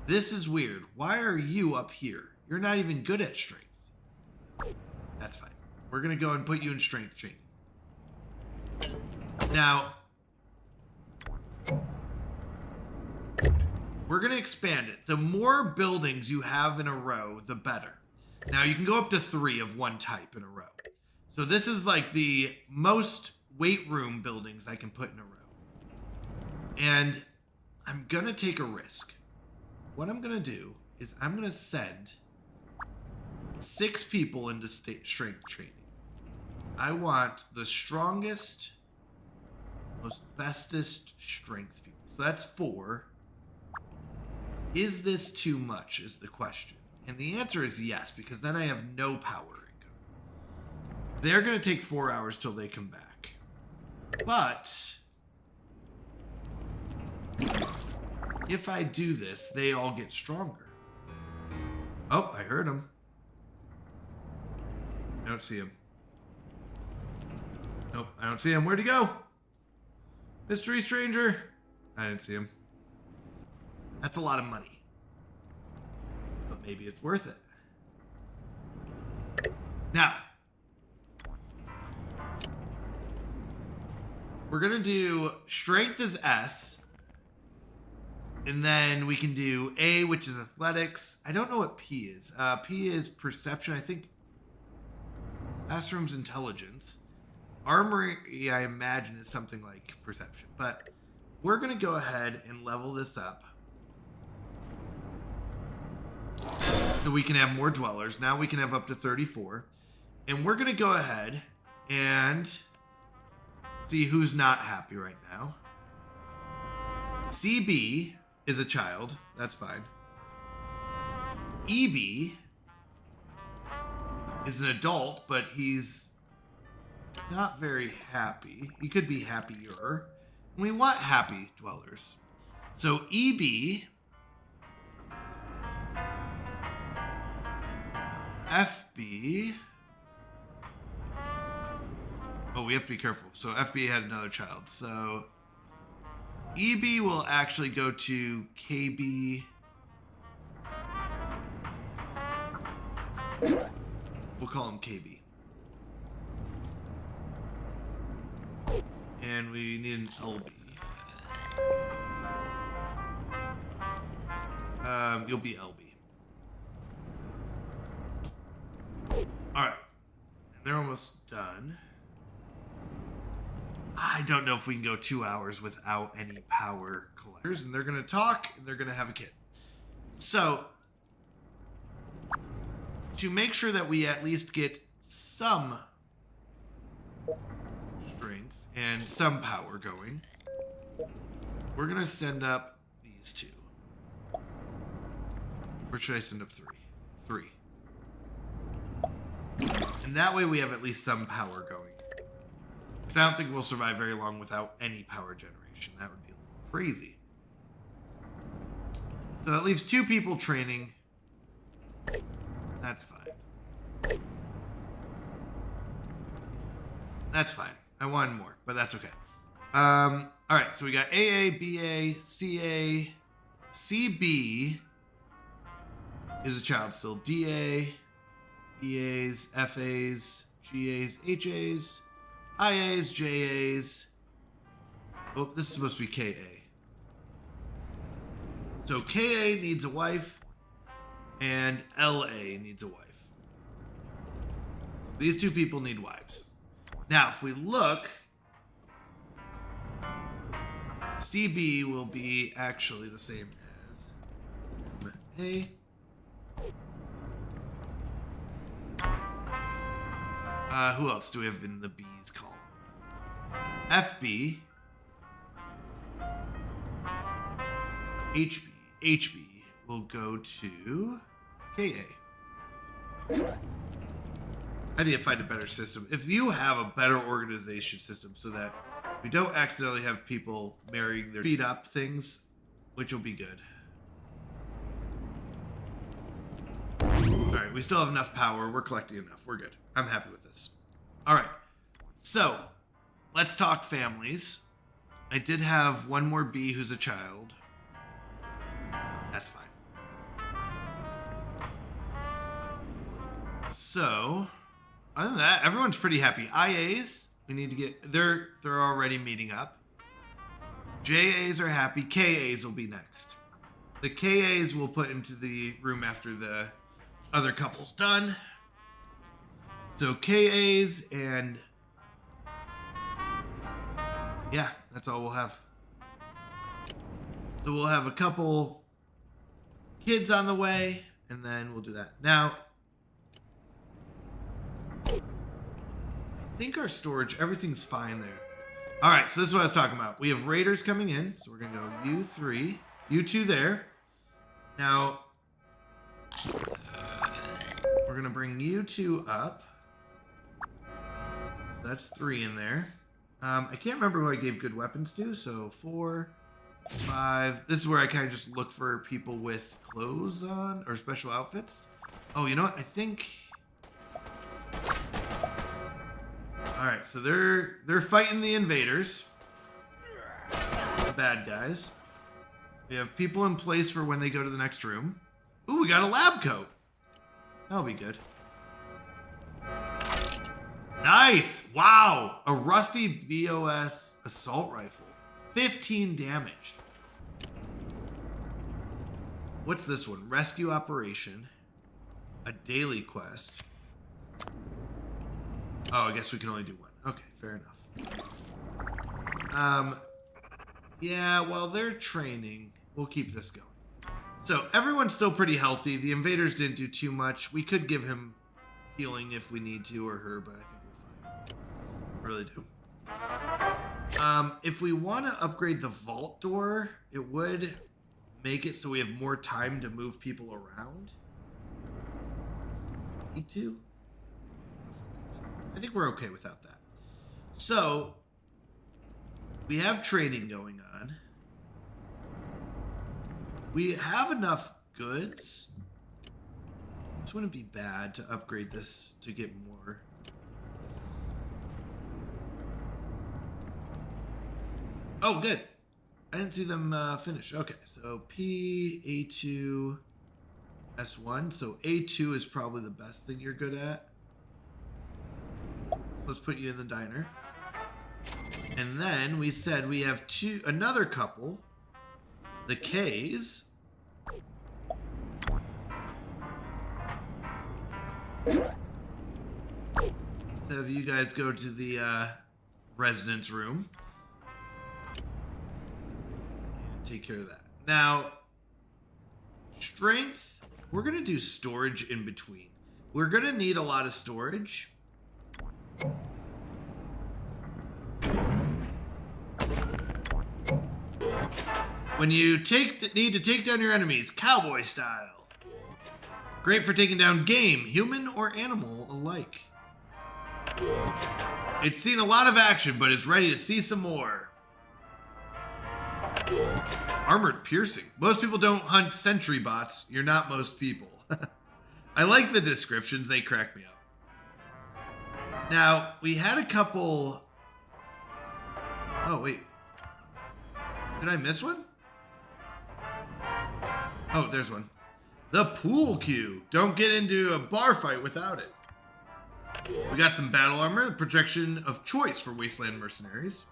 Speaker 3: This is weird. Why are you up here? You're not even good at strength. That's fine. We're gonna go and put you in strength training. Now, we're going to expand it. The more buildings you have in a row, the better. Now, you can go up to 3 of one type in a row. So this is like the most weight room buildings I can put in a row. And I'm going to take a risk. What I'm going to do is I'm going to send 6 people into strength training. I want the strongest, most bestest strength people. So that's 4. Is this too much is the question. And the answer is yes, because then I have no power income. They're going to take 4 hours till they come back. But if I do this, they all get stronger. Oh, I heard him. I don't see him. Nope, I don't see him. Where'd he go? Mystery stranger. I didn't see him. That's a lot of money. But maybe it's worth it. Now, we're going to do strength is S. And then we can do A, which is athletics. I don't know what P is. P is perception. I think classroom's intelligence. Armory, I imagine, is something like perception. But we're going to go ahead and level this up. So we can have more dwellers. Now we can have up to 34. And we're going to go ahead and see who's not happy right now. CB is a child. That's fine. EB is an adult, but he's not very happy. He could be happier. We want happy dwellers. So EB, FB. Oh, we have to be careful. So FB had another child. So EB will actually go to KB. We'll call him KB. And we need an LB. You'll be LB. Alright. And they're almost done. I don't know if we can go 2 hours without any power collectors. And they're going to talk, and they're going to have a kid. So, to make sure that we at least get some strength and some power going, we're going to send up these 2. Or should I send up 3? 3. And that way we have at least some power going. Because I don't think we'll survive very long without any power generation. That would be a little crazy. So that leaves 2 people training. That's fine. That's fine. I wanted more, but that's okay. All right, so we got AA, BA, CA, CB is a child still. DA, EAs, FAs, GAs, HAs, IAs, JAs. Oh, this is supposed to be KA. So KA needs a wife, and LA needs a wife. So these 2 people need wives. Now, if we look, CB will be actually the same as MA. Who else do we have in the B's column? FB. HB will go to KA. I need to find a better system. If you have a better organization system so that we don't accidentally have people marrying their speed up things, which will be good. Alright, we still have enough power. We're collecting enough. We're good. I'm happy with this. Alright, so let's talk families. I did have one more B who's a child. That's fine. So, other than that, everyone's pretty happy. IAs, we need to get, they're already meeting up. JAs are happy. KAs will be next. The KAs we'll put into the room after the other couple's done. So KAs and yeah, that's all we'll have. So we'll have a couple kids on the way, and then we'll do that. Now, I think our storage, everything's fine there. All right, so this is what I was talking about. We have raiders coming in, so we're gonna go U3, U2 there. Now, we're gonna bring U2 up. So that's 3 in there. I can't remember who I gave good weapons to, so 4, 5. This is where I kind of just look for people with clothes on or special outfits. Oh, you know what? I think. All right, so they're fighting the invaders, the bad guys. We have people in place for when they go to the next room. Ooh, we got a lab coat. That'll be good. Nice! Wow! A rusty BOS assault rifle. 15 damage. What's this one? Rescue operation. A daily quest. Oh, I guess we can only do one. Okay, fair enough. Yeah, while they're training, we'll keep this going. So everyone's still pretty healthy. The invaders didn't do too much. We could give him healing if we need to, or her, but I think we're fine. I really do. If we want to upgrade the vault door, it would make it so we have more time to move people around. Need to? I think we're okay without that. So, we have trading going on. We have enough goods. This wouldn't be bad to upgrade this to get more. Oh, good. I didn't see them finish. Okay, so P, A2, S1. So A2 is probably the best thing you're good at. So let's put you in the diner. And then we said we have another couple. The K's. Let's have you guys go to the residence room. Take care of that. Now, strength, we're going to do storage in between. We're going to need a lot of storage. When you need to take down your enemies, cowboy style. Great for taking down game, human or animal alike. It's seen a lot of action, but is ready to see some more. Armored piercing. Most people don't hunt sentry bots. You're not most people. I like the descriptions. They crack me up. Now, we had a couple... Oh, wait. Did I miss one? Oh, there's one. The pool cue. Don't get into a bar fight without it. We got some battle armor, the protection of choice for wasteland mercenaries.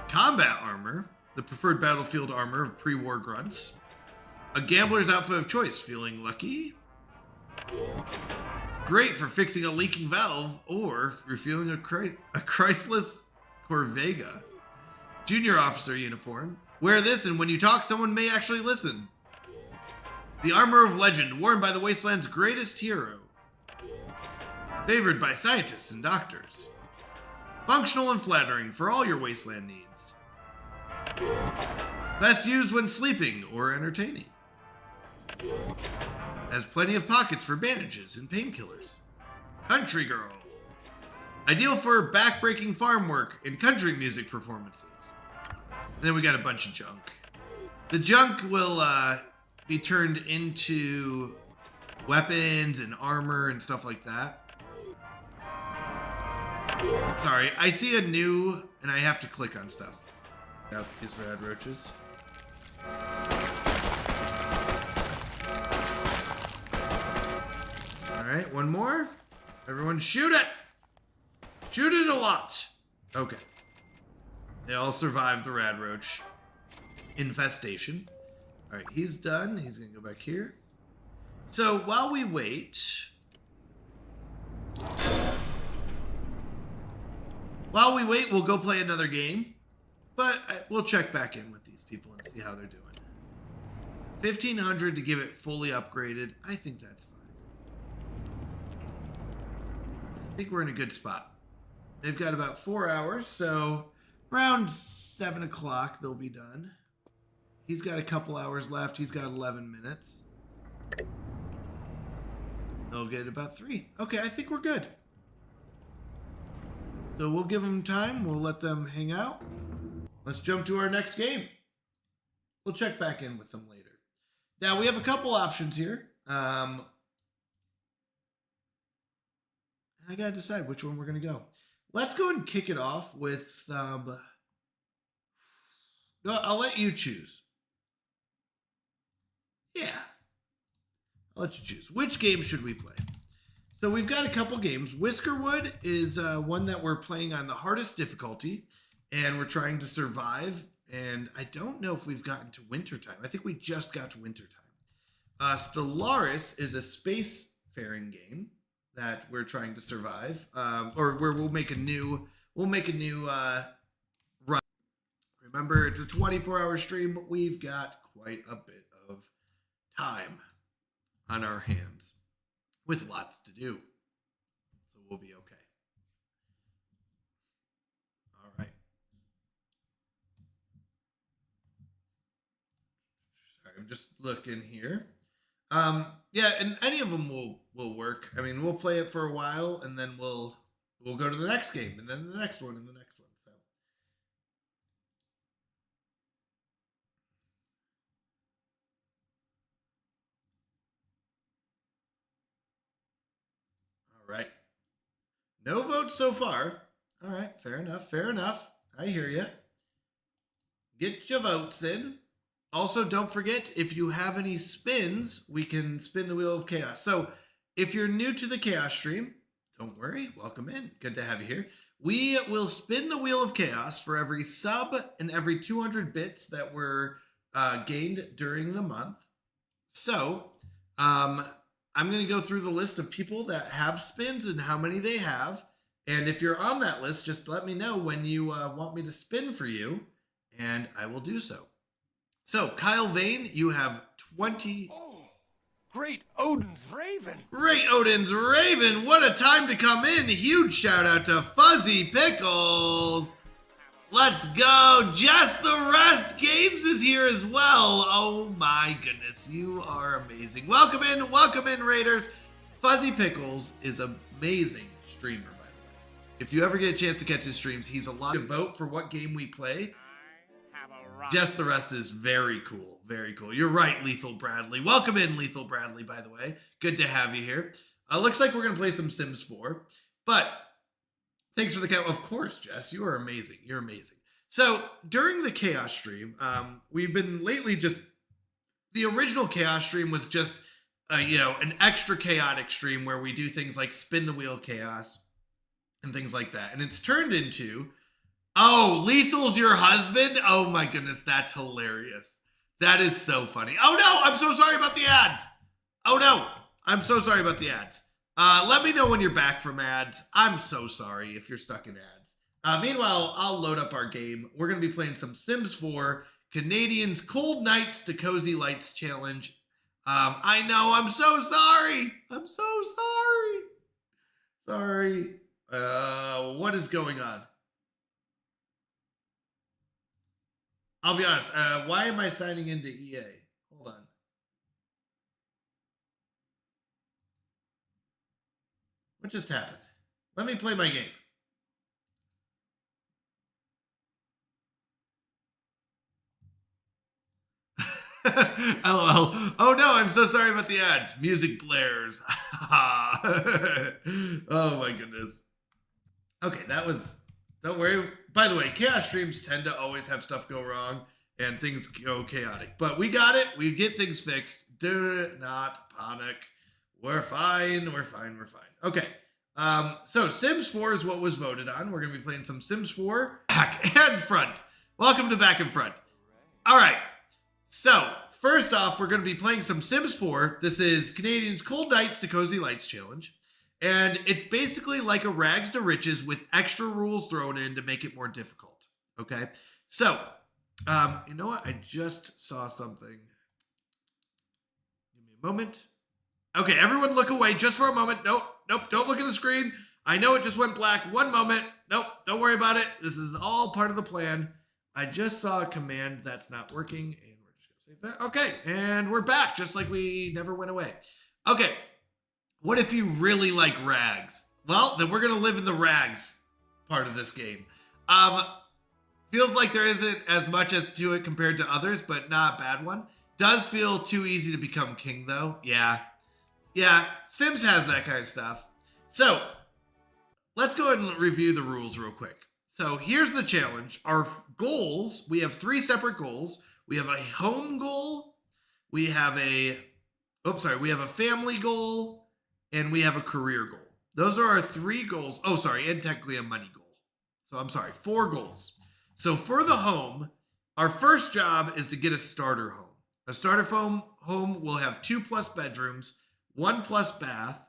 Speaker 3: Combat armor, the preferred battlefield armor of pre-war grunts. A gambler's outfit of choice, feeling lucky. Great for fixing a leaking valve or refueling a Chrysler Corvega. Junior officer uniform. Wear this and when you talk, someone may actually listen. The armor of legend, worn by the wasteland's greatest hero. Favored by scientists and doctors. Functional and flattering for all your wasteland needs. Best used when sleeping or entertaining. Has plenty of pockets for bandages and painkillers. Country girl. Ideal for back-breaking farm work and country music performances. And then we got a bunch of junk. The junk will be turned into weapons and armor and stuff like that. Sorry, I see a new, and I have to click on stuff. Got these rad roaches. Alright, one more. Everyone shoot it! Shoot it a lot! Okay. They all survived the rad roach infestation. All right, he's done. He's going to go back here. So while we wait, we'll go play another game. But we'll check back in with these people and see how they're doing. 1,500 to give it fully upgraded. I think that's fine. I think we're in a good spot. They've got about 4 hours, so around 7 o'clock they'll be done. He's got a couple hours left. He's got 11 minutes. They'll get about 3. Okay, I think we're good. So we'll give them time. We'll let them hang out. Let's jump to our next game. We'll check back in with them later. Now, we have a couple options here. I got to decide which one we're going to go. Let's go and kick it off with some... No, I'll let you choose. Yeah. I'll let you choose. Which game should we play? So we've got a couple games. Whiskerwood is one that we're playing on the hardest difficulty, and we're trying to survive. And I don't know if we've gotten to wintertime. I think we just got to wintertime. Stellaris is a spacefaring game that we're trying to survive, or where we'll make a new run. Remember, it's a 24-hour stream. We've got quite a bit of time on our hands with lots to do, so we'll be okay. All right. Sorry, I'm just looking here. Yeah, and any of them will work. I mean, we'll play it for a while, and then we'll go to the next game, and then the next one, and the next one. So, all right. No votes so far. All right, fair enough. Fair enough. I hear you. Get your votes in. Also, don't forget, if you have any spins, we can spin the Wheel of Chaos. So if you're new to the Chaos stream, don't worry. Welcome in. Good to have you here. We will spin the Wheel of Chaos for every sub and every 200 bits that were gained during the month. So I'm going to go through the list of people that have spins and how many they have. And if you're on that list, just let me know when you want me to spin for you, and I will do so. So, Kyle Vane, you have 20.
Speaker 4: Oh, great Odin's Raven.
Speaker 3: Great Odin's Raven. What a time to come in. Huge shout out to Fuzzy Pickles. Let's go. Just the Rest Games is here as well. Oh my goodness. You are amazing. Welcome in, Raiders. Fuzzy Pickles is an amazing streamer, by the way. If you ever get a chance to catch his streams, he's a lot to vote for what game we play. Just the Rest is very cool. Very cool. You're right, Lethal Bradley. Welcome in, Lethal Bradley, by the way. Good to have you here. Looks like we're going to play some Sims 4. But thanks for the count. Of course, Jess. You are amazing. You're amazing. So during the Chaos stream, we've been lately just... The original Chaos stream was just, an extra chaotic stream where we do things like spin the Wheel Chaos and things like that. And it's turned into... Oh, Lethal's your husband? Oh my goodness, that's hilarious. That is so funny. Oh no, I'm so sorry about the ads. Oh no, I'm so sorry about the ads. Let me know when you're back from ads. I'm so sorry if you're stuck in ads. Meanwhile, I'll load up our game. We're going to be playing some Sims 4, Canadians Cold Nights to Cozy Lights Challenge. I know, I'm so sorry. I'm so sorry. Sorry. What is going on? I'll be honest. Why am I signing into EA? Hold on. What just happened? Let me play my game. LOL. Oh no, I'm so sorry about the ads. Music blares. Oh my goodness. Okay, that was... Don't worry. By the way, Chaos streams tend to always have stuff go wrong and things go chaotic. But we got it. We get things fixed. Do not panic. We're fine. We're fine. We're fine. Okay. So Sims 4 is what was voted on. We're going to be playing some Sims 4 back and front. Welcome to Back and Front. All right. So first off, we're going to be playing some Sims 4. This is Canadians' Cold Nights to Cozy Lights challenge. And it's basically like a rags to riches with extra rules thrown in to make it more difficult. Okay? So, you know what? I just saw something. Give me a moment. Okay, everyone look away just for a moment. Nope, don't look at the screen. I know it just went black. One moment. Nope, don't worry about it. This is all part of the plan. I just saw a command that's not working, and we're just going to save that. Okay, and we're back, just like we never went away. Okay, what if you really like rags? Well, then we're going to live in the rags part of this game. Feels like there isn't as much as to it compared to others, but not a bad one. Does feel too easy to become king, though. Yeah, Sims has that kind of stuff. So, let's go ahead and review the rules real quick. So here's the challenge. Our goals, we have 3 separate goals. We have a home goal, we have a family goal, and we have a career goal. Those are our 3 goals. Oh, sorry, and technically a money goal. So I'm sorry, 4 goals. So for the home, our first job is to get a starter home. A starter home will have 2+ bedrooms, 1+ bath,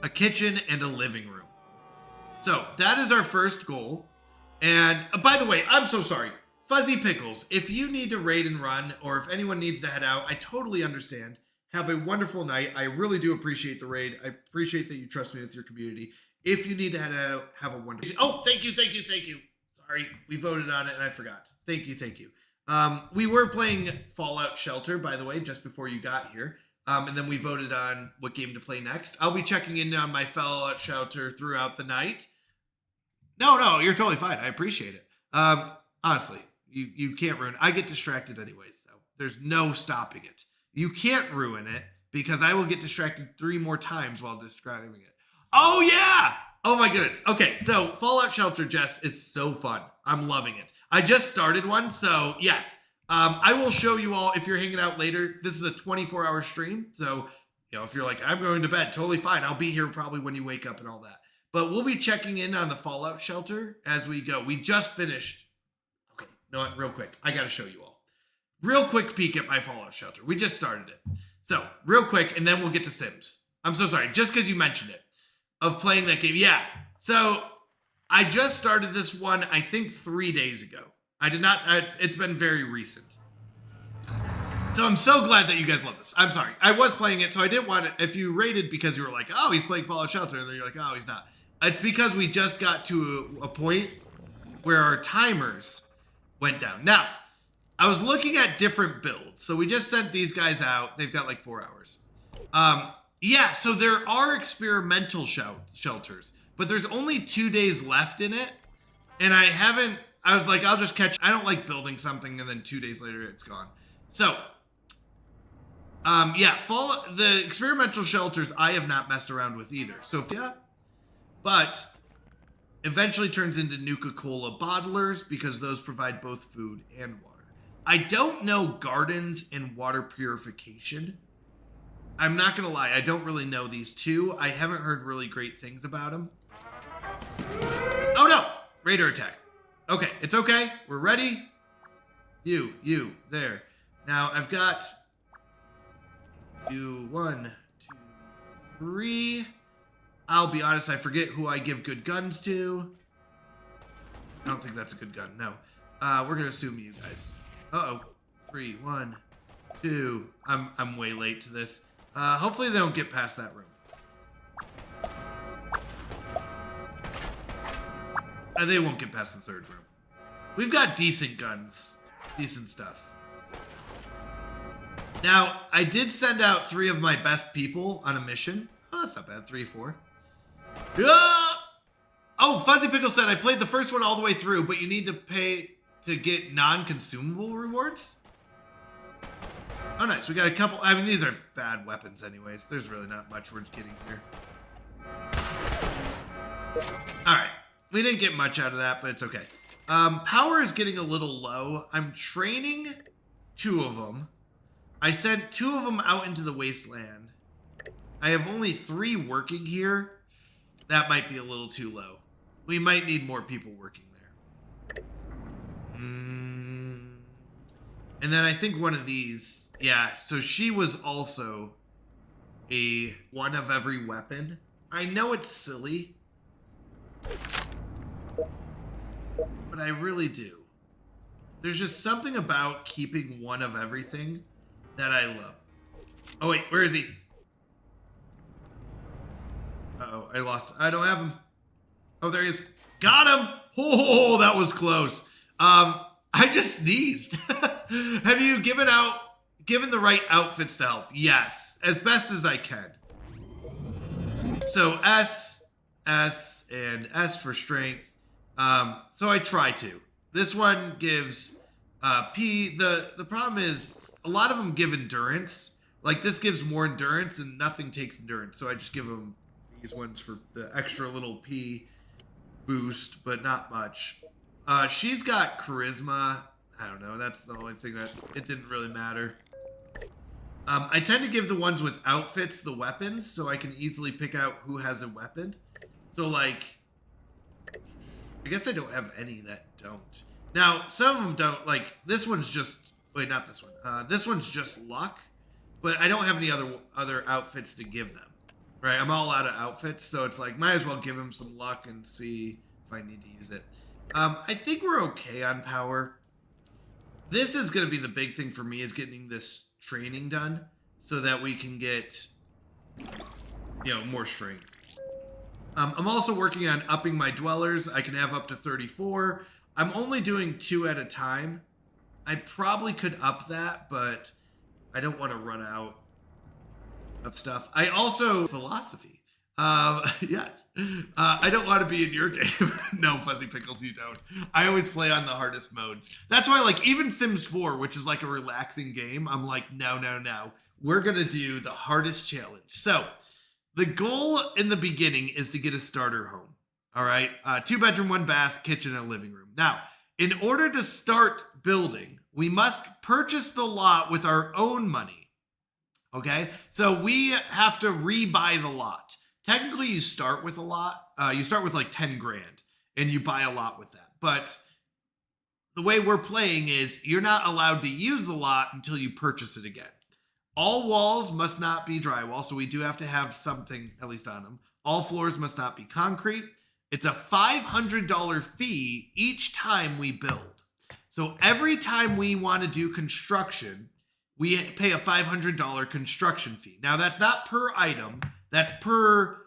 Speaker 3: a kitchen, and a living room. So that is our first goal. And by the way, I'm so sorry. Fuzzy Pickles, if you need to raid and run, or if anyone needs to head out, I totally understand. Have a wonderful night. I really do appreciate the raid. I appreciate that you trust me with your community. If you need to head out, have a wonderful... Oh, thank you. Sorry, we voted on it and I forgot. Thank you. We were playing Fallout Shelter, by the way, just before you got here. And then we voted on what game to play next. I'll be checking in on my Fallout Shelter throughout the night. No, you're totally fine. I appreciate it. Honestly, you can't ruin it. I get distracted anyways, so there's no stopping it. You can't ruin it because I will get distracted 3 more times while describing it. Oh, yeah! Oh, my goodness. Okay, so Fallout Shelter, Jess, is so fun. I'm loving it. I just started one, so yes. I will show you all if you're hanging out later. This is a 24-hour stream, so if you're like, I'm going to bed, totally fine. I'll be here probably when you wake up and all that. But we'll be checking in on the Fallout Shelter as we go. We just finished. Okay, you know what? Real quick. I got to show you all. Real quick peek at my Fallout Shelter. We just started it. So, real quick, and then we'll get to Sims. I'm so sorry. Just because you mentioned it. Of playing that game. Yeah. So, I just started this one, I think, 3 days ago. I did not. It's been very recent. So I'm so glad that you guys love this. I'm sorry. I was playing it, so I didn't want it. If you rated because you were like, oh, he's playing Fallout Shelter, and then you're like, oh, he's not. It's because we just got to a point where our timers went down. Now, I was looking at different builds. So we just sent these guys out. They've got like 4 hours. Yeah, so there are experimental shelters, but there's only 2 days left in it. And I was like, I'll just catch. I don't like building something and then 2 days later it's gone. So, yeah, the experimental shelters I have not messed around with either. So, yeah. But eventually turns into Nuka-Cola bottlers because those provide both food and water. I don't know gardens and water purification. I'm not going to lie. I don't really know these two. I haven't heard really great things about them. Oh, no. Raider attack. Okay. It's okay. We're ready. You. There. Now, I've got you 1, 2, 3. I'll be honest, I forget who I give good guns to. I don't think that's a good gun. No. We're going to assume you guys. Uh-oh. 3, 1, 2. I'm way late to this. Hopefully they don't get past that room. They won't get past the 3rd room. We've got decent guns. Decent stuff. Now, I did send out 3 of my best people on a mission. Oh, that's not bad. 3, 4. Oh, Fuzzy Pickle said, I played the first one all the way through, but you need to pay to get non-consumable rewards? Oh, nice. We got a couple. I mean, these are bad weapons anyways. There's really not much we're getting here. All right. We didn't get much out of that, but it's okay. Power is getting a little low. I'm training 2 of them. I sent 2 of them out into the wasteland. I have only 3 working here. That might be a little too low. We might need more people working there. And And then I think one of these, yeah, so she was also a one of every weapon. I know it's silly, but I really do. There's just something about keeping one of everything that I love. Oh wait, where is he? Uh-oh, I lost. I don't have him. Oh, there he is. Got him! Oh, that was close. I just sneezed. Have you given the right outfits to help? Yes, as best as I can. So S, and S for strength. So I try to. This one gives P. The problem is a lot of them give endurance. Like this gives more endurance and nothing takes endurance. So I just give them these ones for the extra little P boost, but not much. She's got charisma. I don't know. That's the only thing that it didn't really matter. I tend to give the ones with outfits the weapons so I can easily pick out who has a weapon. So like, I guess I don't have any that don't. Now, some of them don't. Like, this one's just... Wait, not this one. This one's just luck. But I don't have any other outfits to give them. Right? I'm all out of outfits. So it's like, might as well give them some luck and see if I need to use it. I think we're okay on power. This is going to be the big thing for me, is getting this training done so that we can get, more strength. I'm also working on upping my dwellers. I can have up to 34. I'm only doing 2 at a time. I probably could up that, but I don't want to run out of stuff. I also, philosophy. Yes. I don't want to be in your game. No, Fuzzy Pickles, you don't. I always play on the hardest modes. That's why, like, even Sims 4, which is like a relaxing game, I'm like, no. We're going to do the hardest challenge. So, the goal in the beginning is to get a starter home. All right? 2-bedroom, 1 bath, kitchen, and a living room. Now, in order to start building, we must purchase the lot with our own money. Okay? So, we have to rebuy the lot. Technically, you start with a lot. You start with like 10 grand and you buy a lot with that. But the way we're playing is you're not allowed to use the lot until you purchase it again. All walls must not be drywall, so we do have to have something at least on them. All floors must not be concrete. It's a $500 fee each time we build. So every time we want to do construction, we pay a $500 construction fee. Now, that's not per item. That's per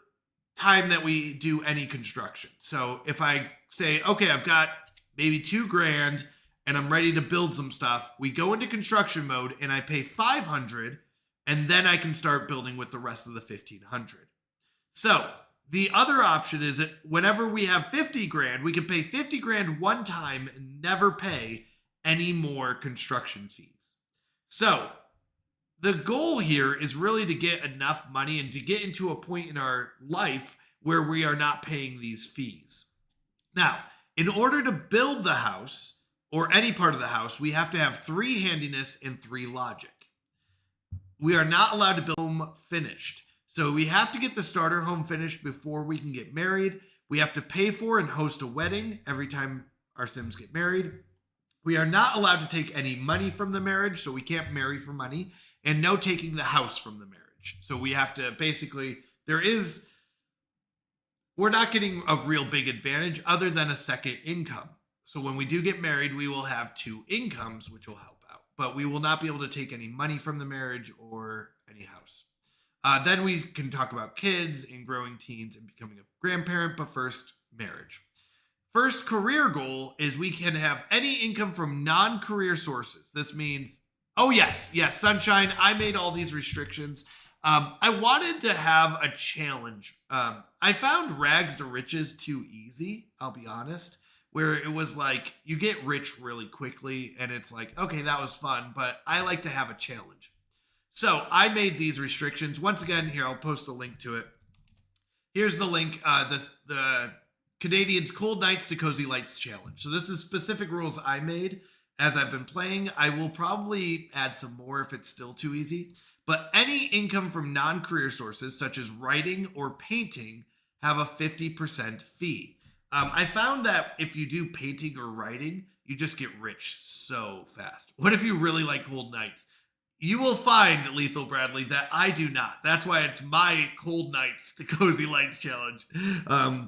Speaker 3: time that we do any construction. So if I say, okay, I've got maybe 2 grand and I'm ready to build some stuff, we go into construction mode and I pay $500 and then I can start building with the rest of the $1,500. So the other option is that whenever we have 50 grand, we can pay 50 grand one time and never pay any more construction fees. So the goal here is really to get enough money and to get into a point in our life where we are not paying these fees. Now, in order to build the house or any part of the house, we have to have 3 handiness and 3 logic. We are not allowed to build them finished. So we have to get the starter home finished before we can get married. We have to pay for and host a wedding every time our Sims get married. We are not allowed to take any money from the marriage, so we can't marry for money. And no taking the house from the marriage. So we have to basically, we're not getting a real big advantage other than a second income. So when we do get married, we will have 2 incomes, which will help out. But we will not be able to take any money from the marriage or any house. Then we can talk about kids and growing teens and becoming a grandparent, but first, marriage. First career goal is we can have any income from non-career sources. This means, oh yes, Sunshine, I made all these restrictions. I wanted to have a challenge. I found Rags to Riches too easy, I'll be honest, where it was like, you get rich really quickly, and it's like, okay, that was fun, but I like to have a challenge. So I made these restrictions. Once again, here, I'll post a link to it. Here's the link, the Canadians Cold Nights to Cozy Lights Challenge. So this is specific rules I made as I've been playing. I will probably add some more if it's still too easy. But any income from non-career sources, such as writing or painting, have a 50% fee. I found that if you do painting or writing, you just get rich so fast. What if you really like cold nights? You will find, Lethal Bradley, that I do not. That's why it's my cold nights to cozy lights challenge.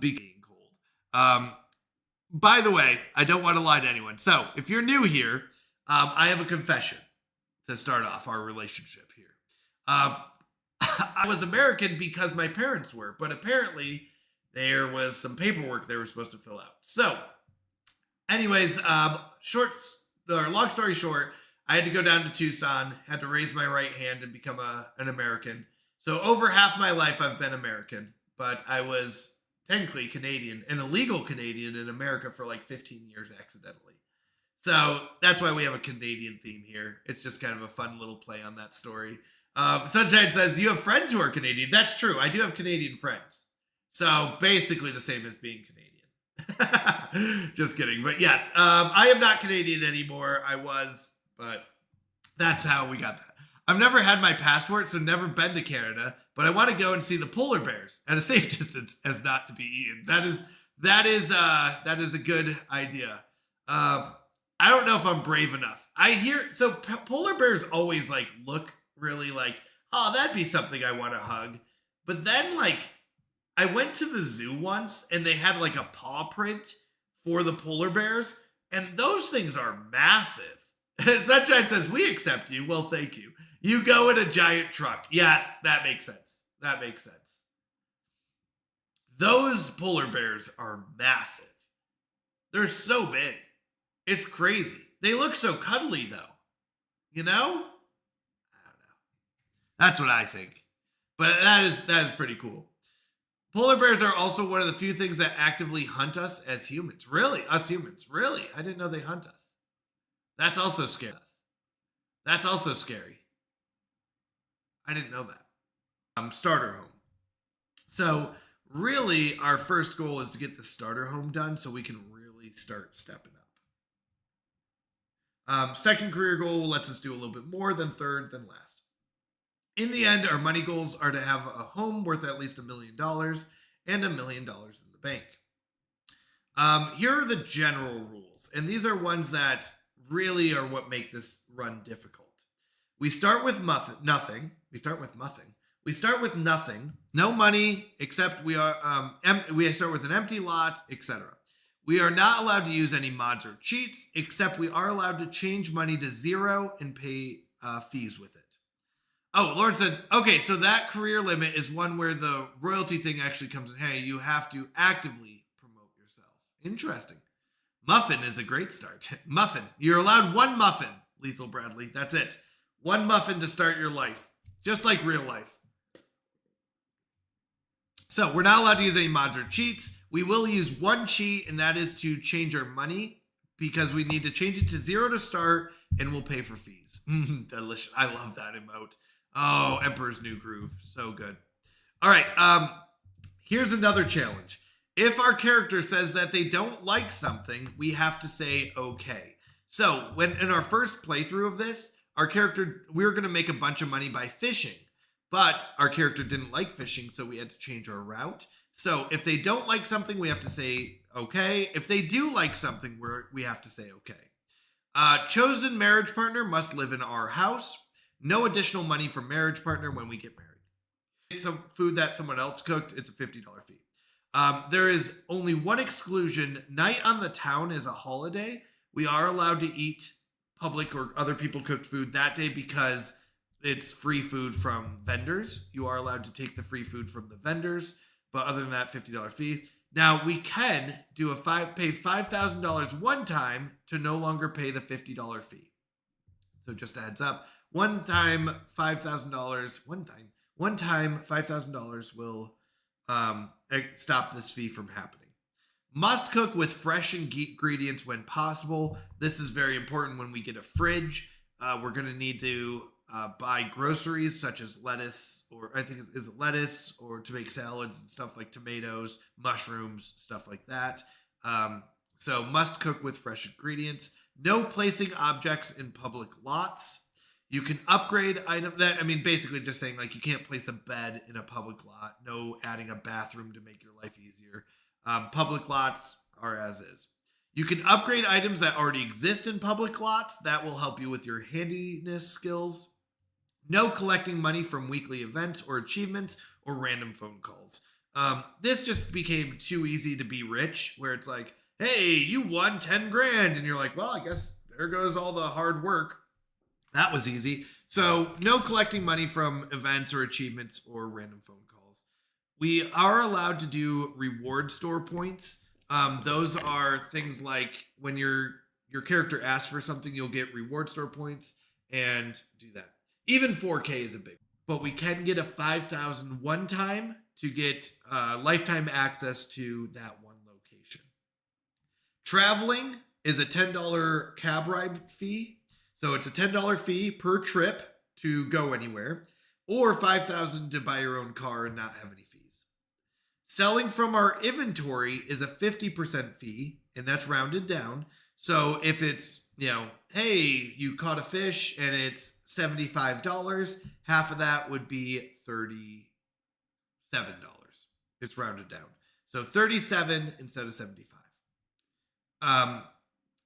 Speaker 3: Being cold. By the way, I don't want to lie to anyone. So if you're new here, I have a confession to start off our relationship here. I was American because my parents were, but apparently there was some paperwork they were supposed to fill out. So anyways, long story short, I had to go down to Tucson, had to raise my right hand and become an American. So over half my life, I've been American, but I was technically Canadian, an illegal Canadian in America for like 15 years accidentally. So that's why we have a Canadian theme here. It's just kind of a fun little play on that story. Sunshine says, you have friends who are Canadian. That's true. I do have Canadian friends. So basically the same as being Canadian. Just kidding. But yes, I am not Canadian anymore. I was, but that's how we got that. I've never had my passport, so never been to Canada, but I want to go and see the polar bears at a safe distance as not to be eaten. That is a good idea. I don't know if I'm brave enough. Polar bears always like look really like, oh, that'd be something I want to hug. But then like I went to the zoo once and they had like a paw print for the polar bears, and those things are massive. Sunshine says, we accept you. Well, thank you. You go in a giant truck. Yes, that makes sense. That makes sense. Those polar bears are massive. They're so big. It's crazy. They look so cuddly though. You know? I don't know. That's what I think. But that is pretty cool. Polar bears are also one of the few things that actively hunt us as humans. Really? Us humans. Really? I didn't know they hunt us. That's also scary. That's also scary. I didn't know that. Starter home. So really our first goal is to get the starter home done so we can really start stepping up. Second career goal lets us do a little bit more, then third, then last. In the end, our money goals are to have a home worth at least $1 million and $1 million in the bank. Here are the general rules, and these are ones that really are what make this run difficult. We start with nothing. We start with nothing. No money, except we start with an empty lot, etc. We are not allowed to use any mods or cheats, except we are allowed to change money to zero and pay fees with it. Oh, Lauren said, okay, so that career limit is one where the royalty thing actually comes in. Hey, you have to actively promote yourself. Interesting. Muffin is a great start. Muffin. You're allowed one muffin, Lethal Bradley. That's it. One muffin to start your life. Just like real life. So we're not allowed to use any mods or cheats. We will use one cheat, and that is to change our money because we need to change it to zero to start, and we'll pay for fees. Delicious. I love that emote. Oh, Emperor's New Groove. So good. All right. Here's another challenge. If our character says that they don't like something, we have to say okay. So when in our first playthrough of this, we were going to make a bunch of money by fishing, but our character didn't like fishing, so we had to change our route. So if they don't like something, we have to say okay. If they do like something, we have to say okay. Chosen marriage partner must live in our house. No additional money for marriage partner when we get married. It's some food that someone else cooked. It's a $50 fee. There is only one exclusion. Night on the town is a holiday. We are allowed to eat public or other people cooked food that day because it's free food from vendors. You are allowed to take the free food from the vendors, but other than that, $50 fee. Now we can do pay $5,000 one time to no longer pay the $50 fee. So just a heads up. One time $5,000 will stop this fee from happening. Must cook with fresh ingredients when possible. This is very important when we get a fridge. We're going to need to buy groceries such as lettuce, or I think is lettuce, or to make salads and stuff like tomatoes, mushrooms, stuff like that. So must cook with fresh ingredients. No placing objects in public lots. You can upgrade basically just saying like you can't place a bed in a public lot. No adding a bathroom to make your life easier. Public lots are as is. You can upgrade items that already exist in public lots. That will help you with your handiness skills. No collecting money from weekly events or achievements or random phone calls. This just became too easy to be rich, where it's like, hey, you won 10 grand. And you're like, well, I guess there goes all the hard work. That was easy. So no collecting money from events or achievements or random phone calls. We are allowed to do reward store points. Those are things like when your character asks for something, you'll get reward store points and do that. Even 4K is a big, but we can get a 5,000 one time to get lifetime access to that one location. Traveling is a $10 cab ride fee. So it's a $10 fee per trip to go anywhere, or 5,000 to buy your own car and not have any fees. Selling from our inventory is a 50% fee, and that's rounded down. So if it's, hey, you caught a fish and it's $75, half of that would be $37. It's rounded down. So 37 instead of 75.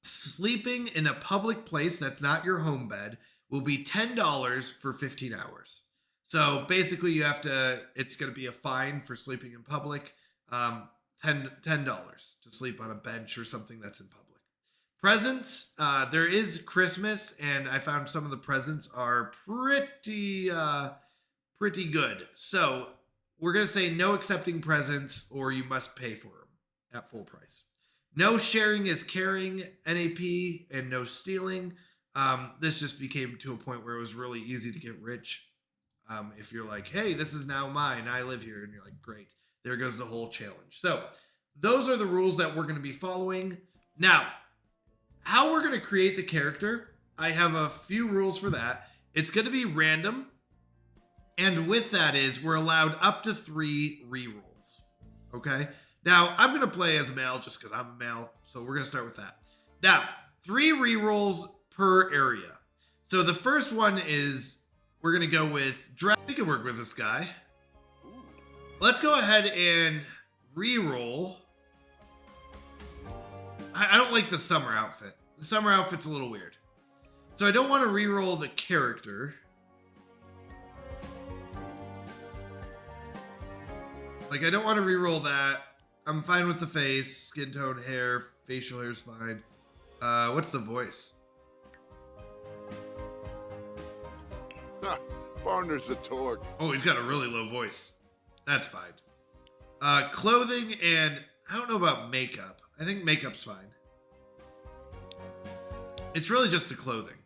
Speaker 3: Sleeping in a public place that's not your home bed will be $10 for 15 hours. So basically it's going to be a fine for sleeping in public. $10 to sleep on a bench or something that's in public. Presents, there is Christmas, and I found some of the presents are pretty good. So we're going to say no accepting presents, or you must pay for them at full price. No sharing is caring, NAP, and no stealing. This just became to a point where it was really easy to get rich. If you're like, hey, this is now mine, I live here, and you're like, great. There goes the whole challenge. So those are the rules that we're going to be following. Now, how we're going to create the character, I have a few rules for that. It's going to be random. And with that is we're allowed up to 3 rerolls. Okay? Now, I'm going to play as a male just because I'm a male. So we're going to start with that. Now, 3 rerolls per area. So the first one is we're going to go with dress. We can work with this guy. Let's go ahead and reroll. I don't like the summer outfit. The summer outfit's a little weird. So I don't want to reroll the character. Like, I don't want to reroll that. I'm fine with the face, skin tone, hair, facial hair is fine. What's the voice?
Speaker 8: Partner's a torque.
Speaker 3: Oh, he's got a really low voice. That's fine. Clothing and I don't know about makeup. I think makeup's fine. It's really just the clothing.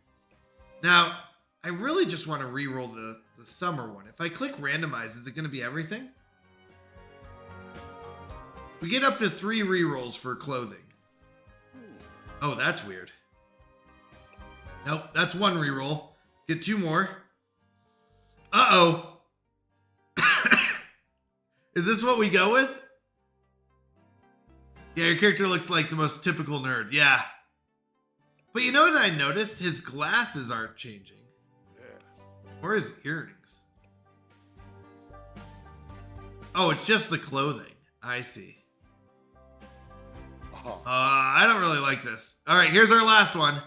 Speaker 3: Now, I really just want to re-roll the summer one. If I click randomize, is it going to be everything? We get up to 3 re-rolls for clothing. Oh, that's weird. Nope, that's 1 re-roll. Get 2 more. Uh-oh. Is this what we go with? Yeah, your character looks like the most typical nerd. Yeah. But you know what I noticed? His glasses aren't changing. Or his earrings. Oh, it's just the clothing. I see. I don't really like this. All right, here's our last one.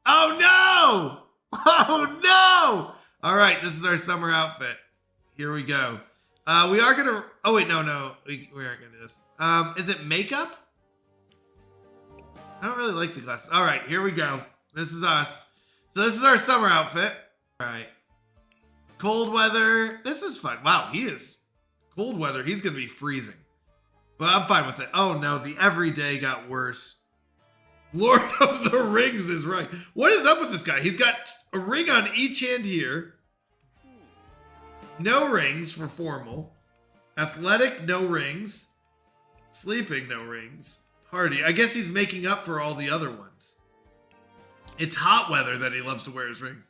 Speaker 3: Oh, no! Oh, no! All right, this is our summer outfit. Here we go. We are going to... Oh, wait, no. We aren't going to do this. Is it makeup? I don't really like the glasses. All right, here we go. This is us. So this is our summer outfit. All right. Cold weather. This is fun. Wow, he is. Cold weather. He's going to be freezing. But I'm fine with it. Oh, no. The everyday got worse. Lord of the Rings is right. What is up with this guy? He's got a ring on each hand here. No rings for formal. Athletic, no rings. Sleeping, no rings. Party. I guess he's making up for all the other ones. It's hot weather that he loves to wear his rings.